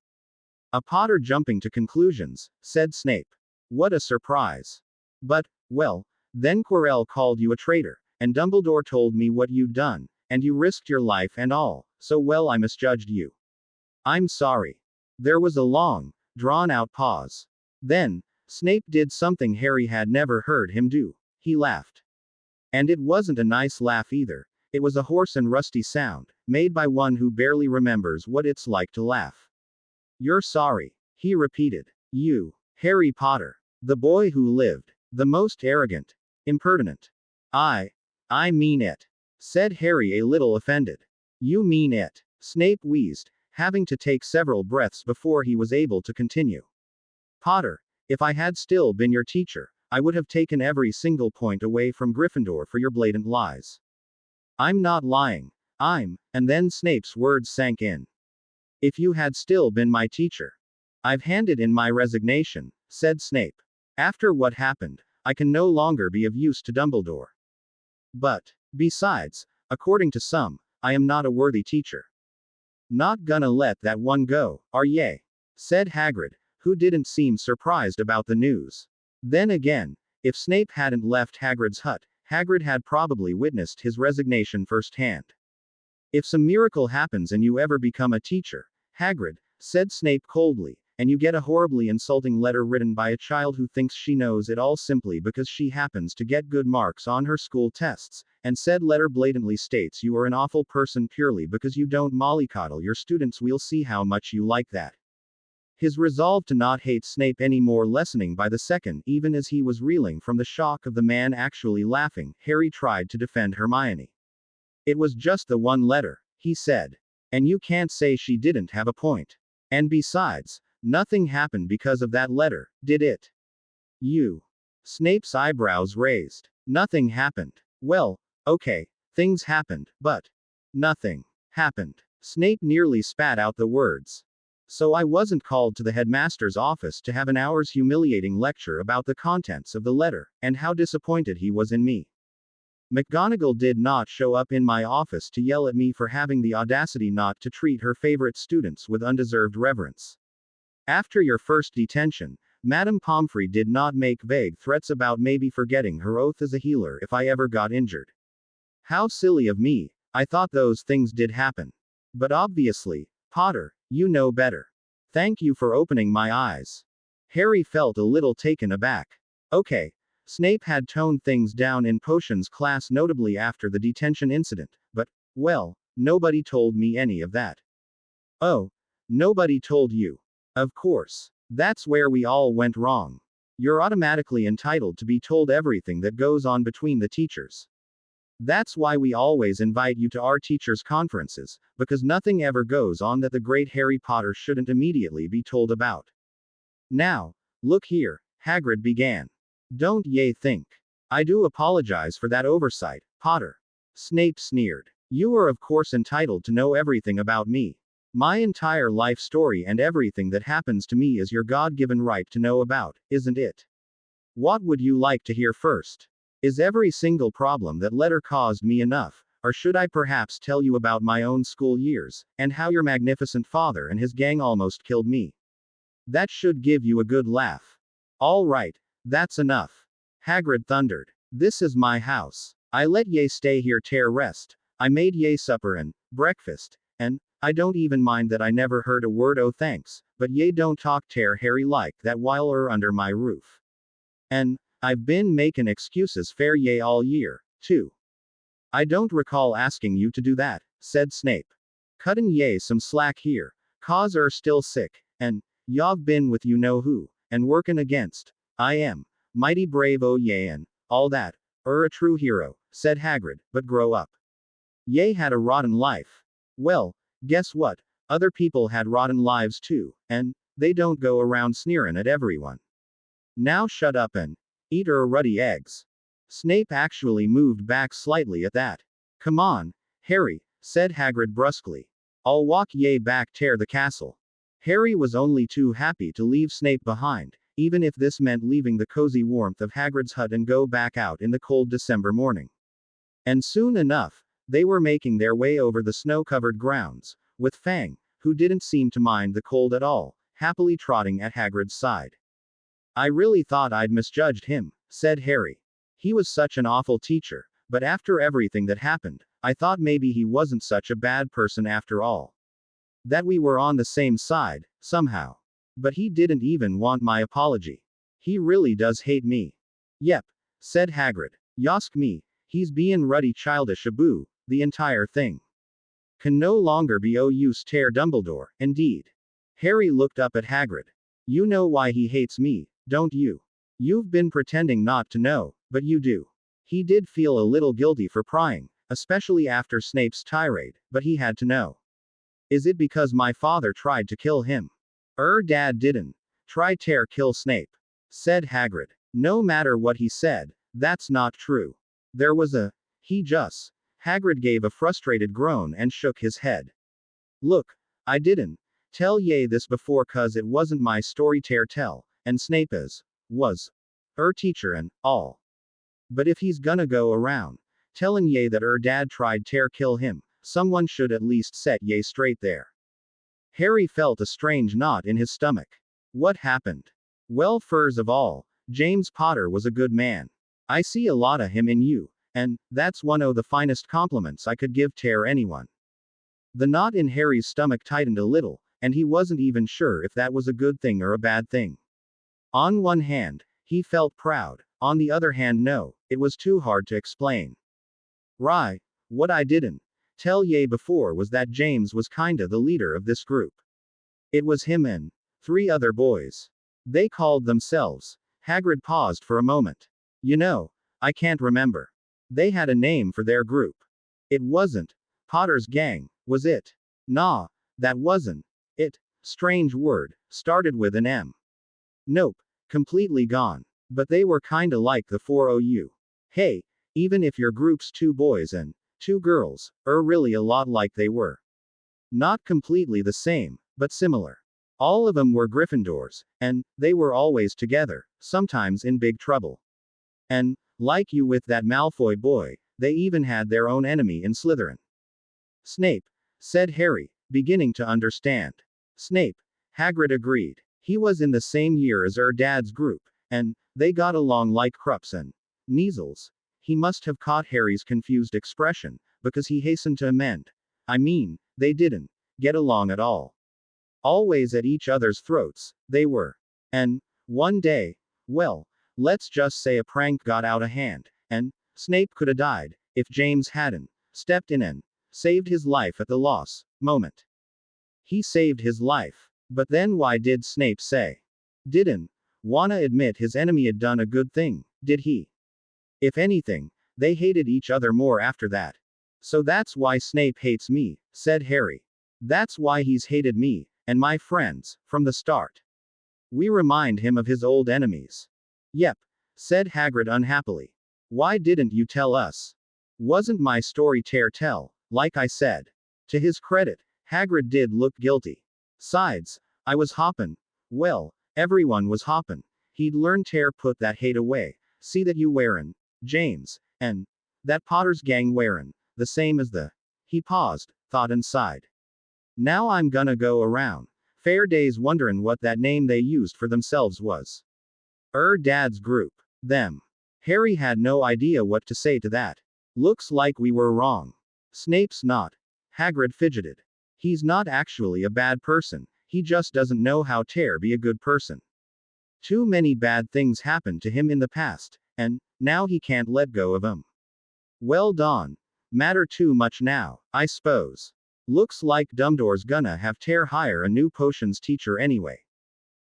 A Potter jumping to conclusions, said Snape. What a surprise. But, well, then Quirrell called you a traitor, and Dumbledore told me what you'd done, and you risked your life and all, so well I misjudged you. I'm sorry. There was a long, drawn-out pause. Then, Snape did something Harry had never heard him do. He laughed. And it wasn't a nice laugh either. It was a hoarse and rusty sound, made by one who barely remembers what it's like to laugh. You're sorry, he repeated. You, Harry Potter. The boy who lived. The most arrogant. Impertinent. I mean it, said Harry a little offended. You mean it, Snape wheezed, having to take several breaths before he was able to continue. Potter, if I had still been your teacher, I would have taken every single point away from Gryffindor for your blatant lies. I'm not lying. And then Snape's words sank in. If you had still been my teacher. I've handed in my resignation, said Snape. After what happened, I can no longer be of use to Dumbledore. But, besides, according to some, I am not a worthy teacher. Not gonna let that one go, are ye? Said Hagrid, who didn't seem surprised about the news. Then again, if Snape hadn't left Hagrid's hut, Hagrid had probably witnessed his resignation firsthand. If some miracle happens and you ever become a teacher, Hagrid, said Snape coldly, and you get a horribly insulting letter written by a child who thinks she knows it all simply because she happens to get good marks on her school tests, and said letter blatantly states you are an awful person purely because you don't mollycoddle your students, we'll see how much you like that. His resolve to not hate Snape any more lessening by the second, even as he was reeling from the shock of the man actually laughing, Harry tried to defend Hermione. It was just the one letter, he said. And you can't say she didn't have a point. And besides, nothing happened because of that letter, did it? You. Snape's eyebrows raised. Nothing happened. Well, okay, things happened, but nothing happened. Snape nearly spat out the words. So I wasn't called to the headmaster's office to have an hour's humiliating lecture about the contents of the letter, and how disappointed he was in me. McGonagall did not show up in my office to yell at me for having the audacity not to treat her favorite students with undeserved reverence. After your first detention, Madame Pomfrey did not make vague threats about maybe forgetting her oath as a healer if I ever got injured. How silly of me, I thought those things did happen. But obviously, Potter, you know better. Thank you for opening my eyes. Harry felt a little taken aback. Okay. Snape had toned things down in potions class notably after the detention incident, but, well, nobody told me any of that. Oh, nobody told you. Of course. That's where we all went wrong. You're automatically entitled to be told everything that goes on between the teachers. That's why we always invite you to our teachers' conferences, because nothing ever goes on that the great Harry Potter shouldn't immediately be told about. Now, look here, Hagrid began. Don't ye think. I do apologize for that oversight, Potter. Snape sneered. You are of course entitled to know everything about me. My entire life story and everything that happens to me is your God-given right to know about, isn't it? What would you like to hear first? Is every single problem that letter caused me enough, or should I perhaps tell you about my own school years, and how your magnificent father and his gang almost killed me? That should give you a good laugh. All right, that's enough. Hagrid thundered. This is my house. I let ye stay here ter rest. I made ye supper and breakfast, and I don't even mind that I never heard a word oh thanks, but ye don't talk ter Harry like that while under my roof. And I've been making excuses fair ye all year, too. I don't recall asking you to do that, said Snape. Cuttin' ye some slack here, cause still sick, and y've been with you know who, and workin' against. I am. Mighty brave oh ye and all that. A true hero, said Hagrid, but grow up. Ye had a rotten life. Well, guess what? Other people had rotten lives too, and they don't go around sneerin' at everyone. Now shut up and eat ruddy eggs. Snape actually moved back slightly at that. Come on, Harry, said Hagrid brusquely. I'll walk ye back ter the castle. Harry was only too happy to leave Snape behind, even if this meant leaving the cozy warmth of Hagrid's hut and go back out in the cold December morning. And soon enough, they were making their way over the snow-covered grounds, with Fang, who didn't seem to mind the cold at all, happily trotting at Hagrid's side. I really thought I'd misjudged him, said Harry. He was such an awful teacher, but after everything that happened, I thought maybe he wasn't such a bad person after all. That we were on the same side, somehow. But he didn't even want my apology. He really does hate me. Yep, said Hagrid. Yosk me, he's bein' ruddy childish aboo, the entire thing. Can no longer be use ter Dumbledore, indeed. Harry looked up at Hagrid. You know why he hates me, don't you? You've been pretending not to know, but you do. He did feel a little guilty for prying, especially after Snape's tirade, but he had to know. Is it because my father tried to kill him? Dad didn't. Try ter kill Snape, said Hagrid. No matter what he said, that's not true. There was he just. Hagrid gave a frustrated groan and shook his head. Look, I didn't tell ye this before cause it wasn't my story ter tell, and Snape was teacher and all. But if he's gonna go around tellin' ye that dad tried ter kill him, someone should at least set ye straight there. Harry felt a strange knot in his stomach. What happened? Well, first of all, James Potter was a good man. I see a lot of him in you, and that's one o' the finest compliments I could give ter anyone. The knot in Harry's stomach tightened a little, and he wasn't even sure if that was a good thing or a bad thing. On one hand, he felt proud, on the other hand no, it was too hard to explain. Right, what I didn't tell ye before was that James was kinda the leader of this group. It was him and 3 other boys. They called themselves. Hagrid paused for a moment. You know, I can't remember. They had a name for their group. It wasn't Potter's gang, was it? Nah, that wasn't it. Strange word, started with an M. Nope, completely gone. But they were kinda like the 4OU. Hey, even if your group's 2 boys and 2 girls, really a lot like they were. Not completely the same, but similar. All of them were Gryffindors, and they were always together, sometimes in big trouble. And, like you with that Malfoy boy, they even had their own enemy in Slytherin. Snape, said Harry, beginning to understand. Snape, Hagrid agreed. He was in the same year as dad's group, and they got along like Krups and Measles. He must have caught Harry's confused expression, because he hastened to amend. I mean, they didn't get along at all. Always at each other's throats, they were. And, one day, well, let's just say a prank got out of hand, and Snape could have died, if James hadn't stepped in and saved his life at the loss moment. He saved his life. But then why did Snape say? Didn't wanna admit his enemy had done a good thing, did he? If anything, they hated each other more after that. So that's why Snape hates me, said Harry. That's why he's hated me, and my friends, from the start. We remind him of his old enemies. Yep, said Hagrid unhappily. Why didn't you tell us? Wasn't my story tell, like I said. To his credit, Hagrid did look guilty. Sides, I was hoppin'. Well, everyone was hoppin'. He'd learn put that hate away. See that you wearin', James, and that Potter's gang wearin', the same as the. He paused, thought and sighed. Now I'm gonna go around fair days wonderin' what that name they used for themselves was. Dad's group. Them. Harry had no idea what to say to that. Looks like we were wrong. Snape's not. Hagrid fidgeted. He's not actually a bad person, he just doesn't know how to be a good person. Too many bad things happened to him in the past, and now he can't let go of 'em. Well done. Matter too much now, I suppose. Looks like Dumbledore's gonna have to hire a new potions teacher anyway.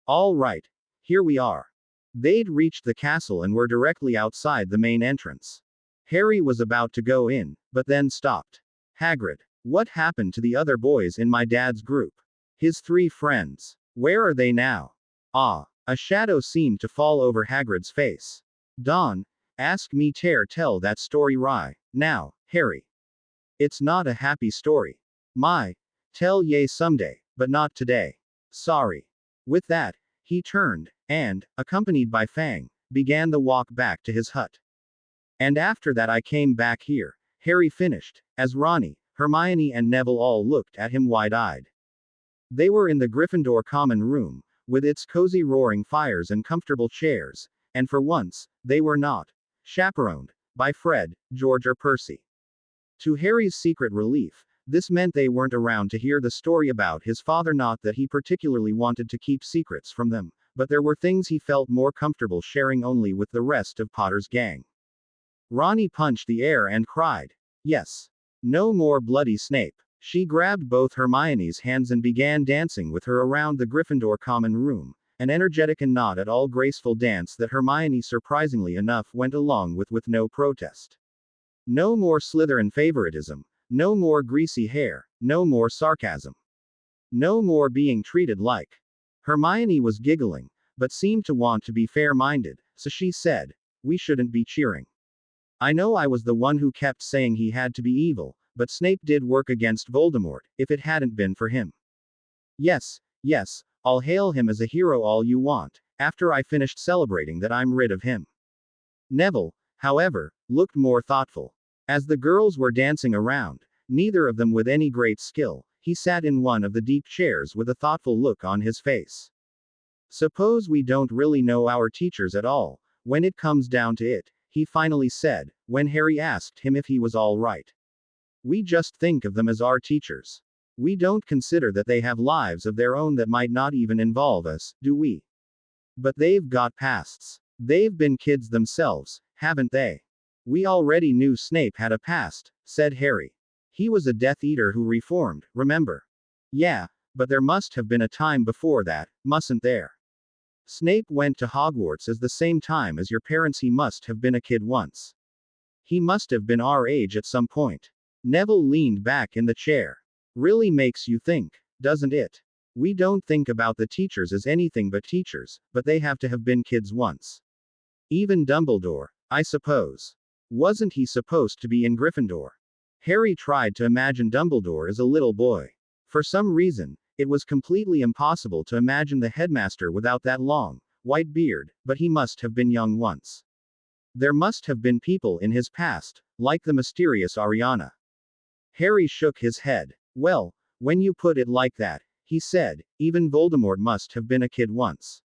All right, here we are. They'd reached the castle and were directly outside the main entrance. Harry was about to go in, but then stopped. Hagrid, what happened to the other boys in my dad's group? His 3 friends. Where are they now? Ah, a shadow seemed to fall over Hagrid's face. Don, ask me to tell that story right now, Harry. It's not a happy story. My, tell ye someday, but not today. Sorry. With that, he turned, and, accompanied by Fang, began the walk back to his hut. And after that I came back here, Harry finished, as Ronnie, Hermione and Neville all looked at him wide-eyed. They were in the Gryffindor common room, with its cozy roaring fires and comfortable chairs, and for once, they were not chaperoned by Fred, George or Percy. To Harry's secret relief, this meant they weren't around to hear the story about his father, not that he particularly wanted to keep secrets from them, but there were things he felt more comfortable sharing only with the rest of Potter's gang. Ronnie punched the air and cried, "Yes. No more bloody Snape." She grabbed both Hermione's hands and began dancing with her around the Gryffindor common room, an energetic and not at all graceful dance that Hermione surprisingly enough went along with no protest. No more Slytherin favoritism, no more greasy hair, no more sarcasm. No more being treated like. Hermione was giggling, but seemed to want to be fair-minded, so she said, "We shouldn't be cheering. I know I was the one who kept saying he had to be evil, but Snape did work against Voldemort, if it hadn't been for him. Yes, yes, I'll hail him as a hero all you want, after I finished celebrating that I'm rid of him." Neville, however, looked more thoughtful. As the girls were dancing around, neither of them with any great skill, he sat in one of the deep chairs with a thoughtful look on his face. "Suppose we don't really know our teachers at all, when it comes down to it," he finally said, when Harry asked him if he was all right. "We just think of them as our teachers. We don't consider that they have lives of their own that might not even involve us, do we? But they've got pasts. They've been kids themselves, haven't they?" "We already knew Snape had a past," said Harry. "He was a Death Eater who reformed, remember?" "Yeah, but there must have been a time before that, mustn't there? Snape went to Hogwarts at the same time as your parents. He must have been a kid once. He must have been our age at some point." Neville leaned back in the chair. "Really makes you think, doesn't it? We don't think about the teachers as anything but teachers, but they have to have been kids once. Even Dumbledore, I suppose. Wasn't he supposed to be in Gryffindor?" Harry tried to imagine Dumbledore as a little boy. For some reason, it was completely impossible to imagine the headmaster without that long, white beard, but he must have been young once. There must have been people in his past, like the mysterious Ariana. Harry shook his head. "Well, when you put it like that," he said, "even Voldemort must have been a kid once.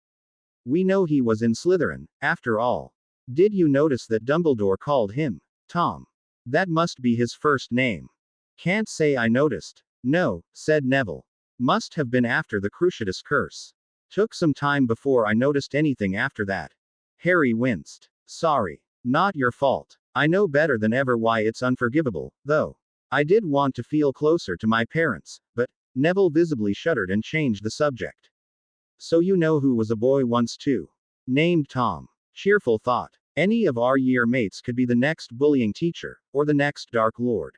We know he was in Slytherin, after all. Did you notice that Dumbledore called him Tom? That must be his first name. Can't say I noticed. No, said Neville. Must have been after the Cruciatus curse. Took some time before I noticed anything after that. Harry winced. Sorry. Not your fault. I know better than ever why it's unforgivable, though. I did want to feel closer to my parents, but Neville visibly shuddered and changed the subject. So you know who was a boy once too? Named Tom. Cheerful thought. Any of our year mates could be the next bullying teacher, or the next Dark Lord.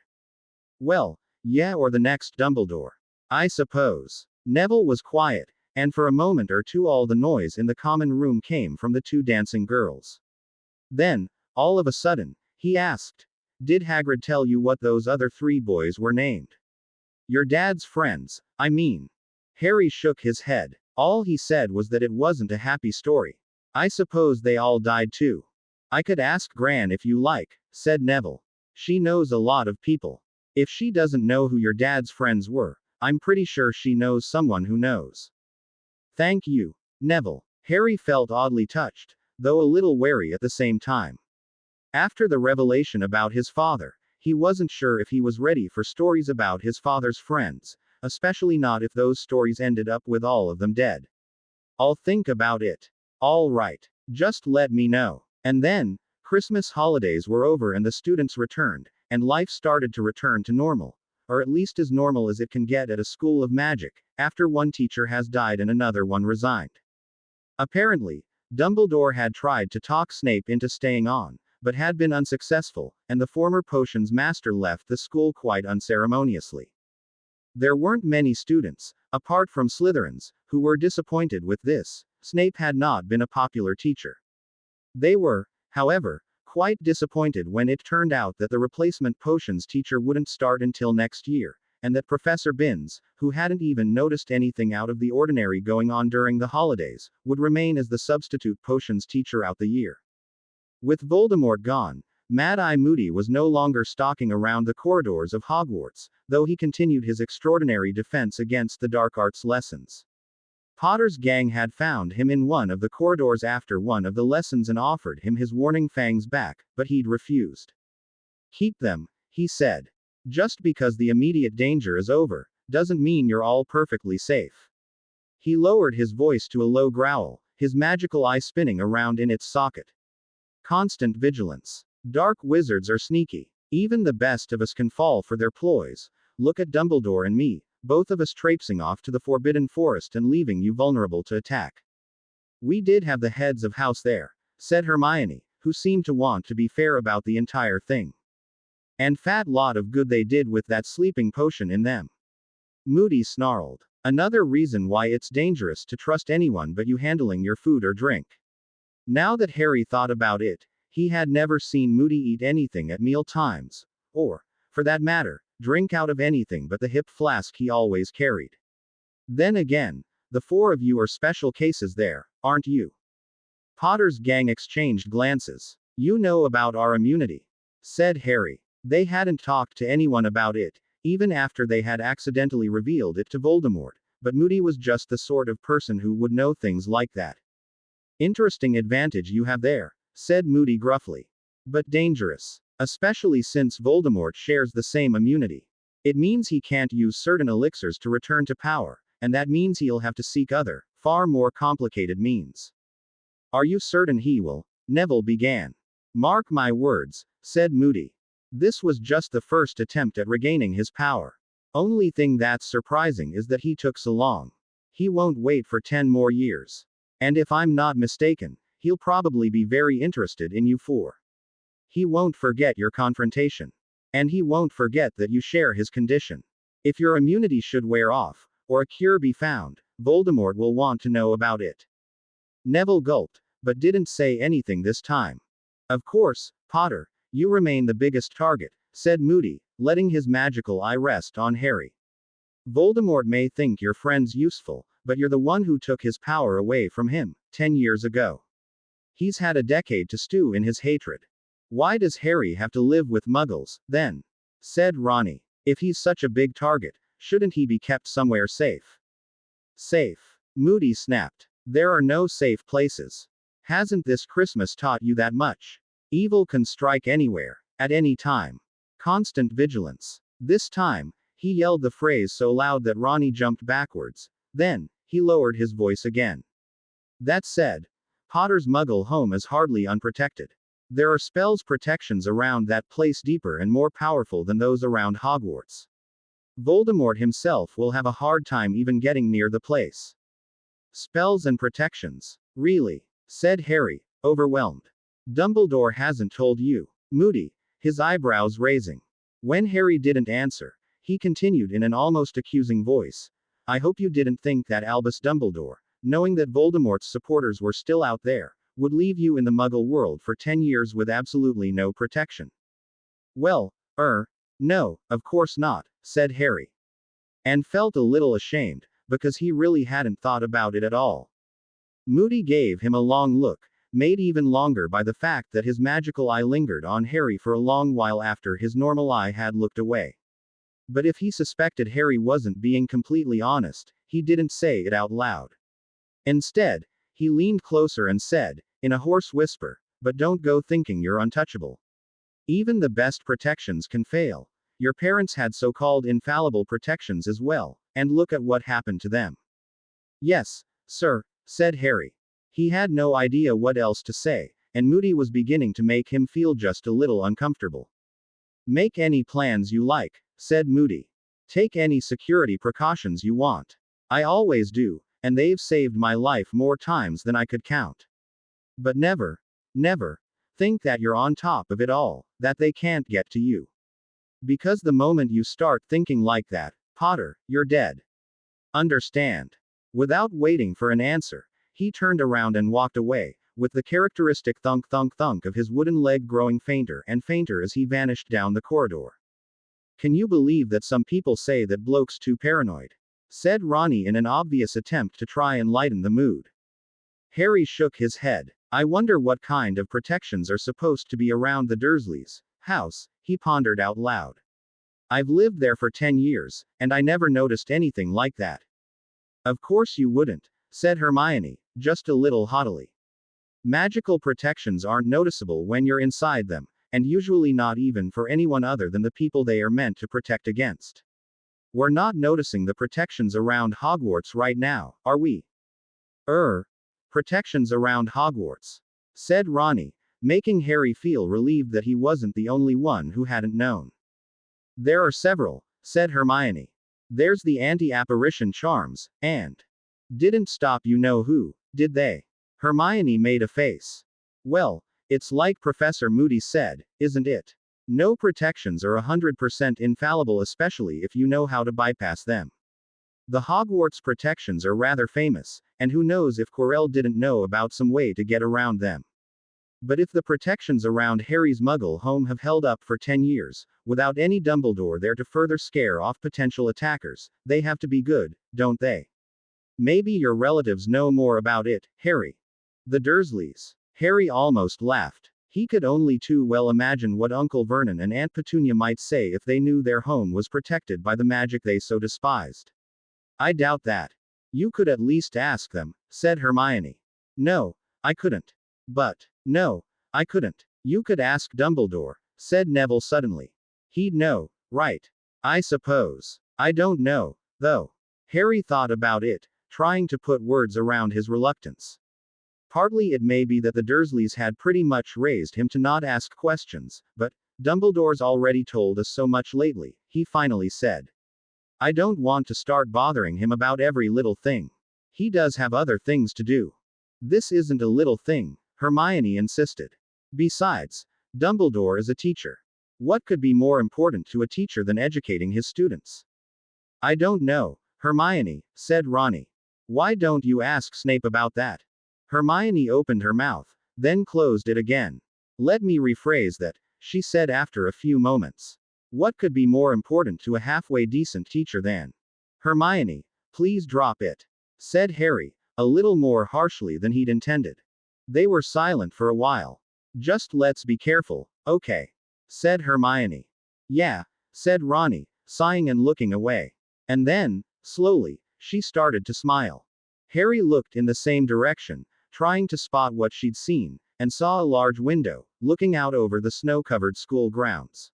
Well, yeah, or the next Dumbledore. I suppose. Neville was quiet, and for a moment or two all the noise in the common room came from the two dancing girls. Then, all of a sudden, he asked, Did Hagrid tell you what those other three boys were named? Your dad's friends, I mean. Harry shook his head. All he said was that it wasn't a happy story. I suppose they all died too. I could ask Gran if you like, said Neville. She knows a lot of people. If she doesn't know who your dad's friends were, I'm pretty sure she knows someone who knows. Thank you, Neville. Harry felt oddly touched, though a little wary at the same time. After the revelation about his father, he wasn't sure if he was ready for stories about his father's friends, especially not if those stories ended up with all of them dead. I'll think about it. All right. Just let me know. And then, Christmas holidays were over and the students returned, and life started to return to normal. Or at least as normal as it can get at a school of magic, after one teacher has died and another one resigned. Apparently, Dumbledore had tried to talk Snape into staying on, but had been unsuccessful, and the former potions master left the school quite unceremoniously. There weren't many students, apart from Slytherins, who were disappointed with this. Snape had not been a popular teacher. They were, however, quite disappointed when it turned out that the replacement potions teacher wouldn't start until next year, and that Professor Binns, who hadn't even noticed anything out of the ordinary going on during the holidays, would remain as the substitute potions teacher out the year. With Voldemort gone, Mad-Eye Moody was no longer stalking around the corridors of Hogwarts, though he continued his extraordinary defense against the dark arts lessons. Potter's gang had found him in one of the corridors after one of the lessons and offered him his warning fangs back, but he'd refused. Keep them, he said. Just because the immediate danger is over, doesn't mean you're all perfectly safe. He lowered his voice to a low growl, his magical eye spinning around in its socket. Constant vigilance. Dark wizards are sneaky. Even the best of us can fall for their ploys. Look at Dumbledore and me, both of us traipsing off to the Forbidden Forest and leaving you vulnerable to attack. We did have the heads of house there, said Hermione, who seemed to want to be fair about the entire thing. And fat lot of good they did with that sleeping potion in them. Moody snarled. Another reason why it's dangerous to trust anyone but you handling your food or drink. Now that Harry thought about it, he had never seen Moody eat anything at meal times, or, for that matter, drink out of anything but the hip flask he always carried. Then again, the four of you are special cases there, aren't you? Potter's gang exchanged glances. You know about our immunity, said Harry. They hadn't talked to anyone about it, even after they had accidentally revealed it to Voldemort, but Moody was just the sort of person who would know things like that. Interesting advantage you have there, said Moody gruffly. But dangerous. Especially since Voldemort shares the same immunity. It means he can't use certain elixirs to return to power, and that means he'll have to seek other, far more complicated means. Are you certain he will? Neville began. Mark my words, said Moody. This was just the first attempt at regaining his power. Only thing that's surprising is that he took so long. He won't wait for 10 more years. And if I'm not mistaken, he'll probably be very interested in you four. He won't forget your confrontation. And he won't forget that you share his condition. If your immunity should wear off, or a cure be found, Voldemort will want to know about it. Neville gulped, but didn't say anything this time. Of course, Potter, you remain the biggest target, said Moody, letting his magical eye rest on Harry. Voldemort may think your friend's useful, but you're the one who took his power away from him, 10 years ago. He's had a decade to stew in his hatred. Why does Harry have to live with muggles, then? Said Ronnie. If he's such a big target, shouldn't he be kept somewhere safe? Safe. Moody snapped. There are no safe places. Hasn't this Christmas taught you that much? Evil can strike anywhere, at any time. Constant vigilance. This time, he yelled the phrase so loud that Ronnie jumped backwards. Then, he lowered his voice again. That said, Potter's Muggle home is hardly unprotected. There are spells protections around that place deeper and more powerful than those around Hogwarts. Voldemort himself will have a hard time even getting near the place. Spells and protections. Really? Said Harry, overwhelmed. Dumbledore hasn't told you. Moody, his eyebrows raising. When Harry didn't answer, he continued in an almost accusing voice. I hope you didn't think that Albus Dumbledore, knowing that Voldemort's supporters were still out there, would leave you in the Muggle world for 10 years with absolutely no protection. Well, no, of course not, said Harry. And felt a little ashamed, because he really hadn't thought about it at all. Moody gave him a long look, made even longer by the fact that his magical eye lingered on Harry for a long while after his normal eye had looked away. But if he suspected Harry wasn't being completely honest, he didn't say it out loud. Instead, he leaned closer and said, in a hoarse whisper, but don't go thinking you're untouchable. Even the best protections can fail. Your parents had so-called infallible protections as well, and look at what happened to them. Yes, sir, said Harry. He had no idea what else to say, and Moody was beginning to make him feel just a little uncomfortable. Make any plans you like, said Moody. Take any security precautions you want. I always do, and they've saved my life more times than I could count. But never, think that you're on top of it all, that they can't get to you. Because the moment you start thinking like that, Potter, you're dead. Understand? Without waiting for an answer, he turned around and walked away, with the characteristic thunk thunk thunk of his wooden leg growing fainter and fainter as he vanished down the corridor. Can you believe that some people say that bloke's too paranoid? Said Ronnie in an obvious attempt to try and lighten the mood. Harry shook his head. I wonder what kind of protections are supposed to be around the Dursleys' house, he pondered out loud. I've lived there for 10 years, and I never noticed anything like that. Of course you wouldn't, said Hermione, just a little haughtily. Magical protections aren't noticeable when you're inside them, and usually not even for anyone other than the people they are meant to protect against. We're not noticing the protections around Hogwarts right now, are we? Protections around Hogwarts, said Ronnie, making Harry feel relieved that he wasn't the only one who hadn't known. There are several, said Hermione. There's the anti-apparition charms, and didn't stop you know who, did they? Hermione made a face. Well, it's like Professor Moody said, isn't it? No protections are 100% infallible, especially if you know how to bypass them. The Hogwarts protections are rather famous, and who knows if Quirrell didn't know about some way to get around them. But if the protections around Harry's Muggle home have held up for 10 years, without any Dumbledore there to further scare off potential attackers, they have to be good, don't they? Maybe your relatives know more about it, Harry. The Dursleys. Harry almost laughed. He could only too well imagine what Uncle Vernon and Aunt Petunia might say if they knew their home was protected by the magic they so despised. I doubt that. You could at least ask them, said Hermione. No, I couldn't. But, no, I couldn't. You could ask Dumbledore, said Neville suddenly. He'd know, right? I suppose. I don't know, though. Harry thought about it, trying to put words around his reluctance. Partly it may be that the Dursleys had pretty much raised him to not ask questions, but Dumbledore's already told us so much lately, he finally said. I don't want to start bothering him about every little thing. He does have other things to do. This isn't a little thing, Hermione insisted. Besides, Dumbledore is a teacher. What could be more important to a teacher than educating his students? I don't know, Hermione, said Ronnie. Why don't you ask Snape about that? Hermione opened her mouth, then closed it again. Let me rephrase that, she said after a few moments. What could be more important to a halfway decent teacher than? Hermione, please drop it, said Harry, a little more harshly than he'd intended. They were silent for a while. Just let's be careful, okay, said Hermione. Yeah, said Ronnie, sighing and looking away. And then, slowly, she started to smile. Harry looked in the same direction, trying to spot what she'd seen, and saw a large window, looking out over the snow-covered school grounds.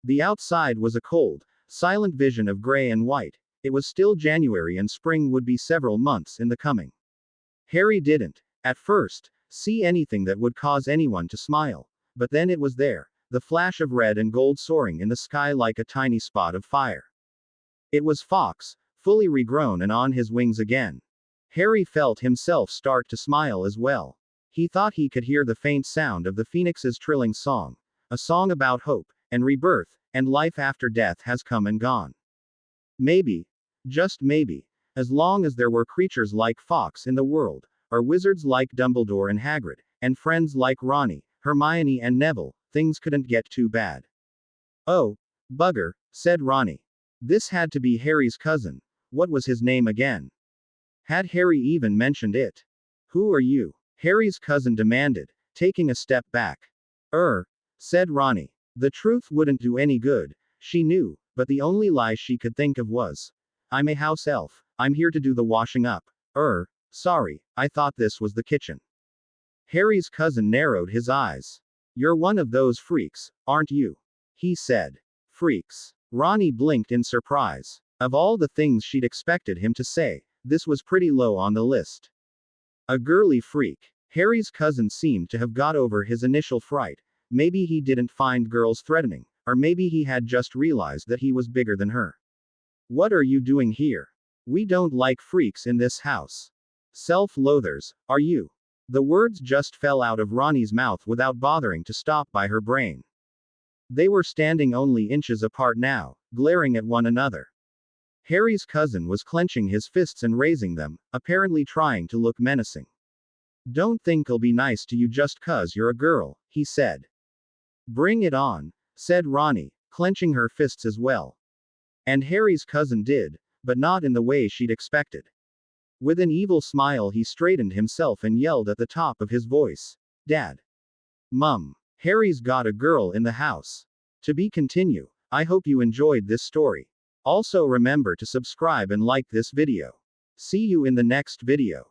The outside was a cold, silent vision of gray and white. It was still January and spring would be several months in the coming. Harry didn't, at first, see anything that would cause anyone to smile. But then it was there, the flash of red and gold soaring in the sky like a tiny spot of fire. It was Fox, fully regrown and on his wings again. Harry felt himself start to smile as well. He thought he could hear the faint sound of the phoenix's trilling song, a song about hope, and rebirth, and life after death has come and gone. Maybe, just maybe, as long as there were creatures like Fox in the world, or wizards like Dumbledore and Hagrid, and friends like Ronnie, Hermione and Neville, things couldn't get too bad. Oh, bugger, said Ronnie. This had to be Harry's cousin. What was his name again? Had Harry even mentioned it? Who are you? Harry's cousin demanded, taking a step back. Said Ronnie. The truth wouldn't do any good, she knew, but the only lie she could think of was, I'm a house elf, I'm here to do the washing up. Sorry, I thought this was the kitchen. Harry's cousin narrowed his eyes. You're one of those freaks, aren't you? He said. Freaks. Ronnie blinked in surprise. Of all the things she'd expected him to say, this was pretty low on the list. A girly freak. Harry's cousin seemed to have got over his initial fright. Maybe he didn't find girls threatening, or maybe he had just realized that he was bigger than her. What are you doing here? We don't like freaks in this house. Self-loathers, are you? The words just fell out of Ronnie's mouth without bothering to stop by her brain. They were standing only inches apart now, glaring at one another. Harry's cousin was clenching his fists and raising them, apparently trying to look menacing. Don't think I'll be nice to you just 'cause you're a girl, he said. Bring it on, said Ronnie, clenching her fists as well. And Harry's cousin did, but not in the way she'd expected. With an evil smile he straightened himself and yelled at the top of his voice. Dad. Mum. Harry's got a girl in the house. To be continued. I hope you enjoyed this story. Also remember to subscribe and like this video. See you in the next video.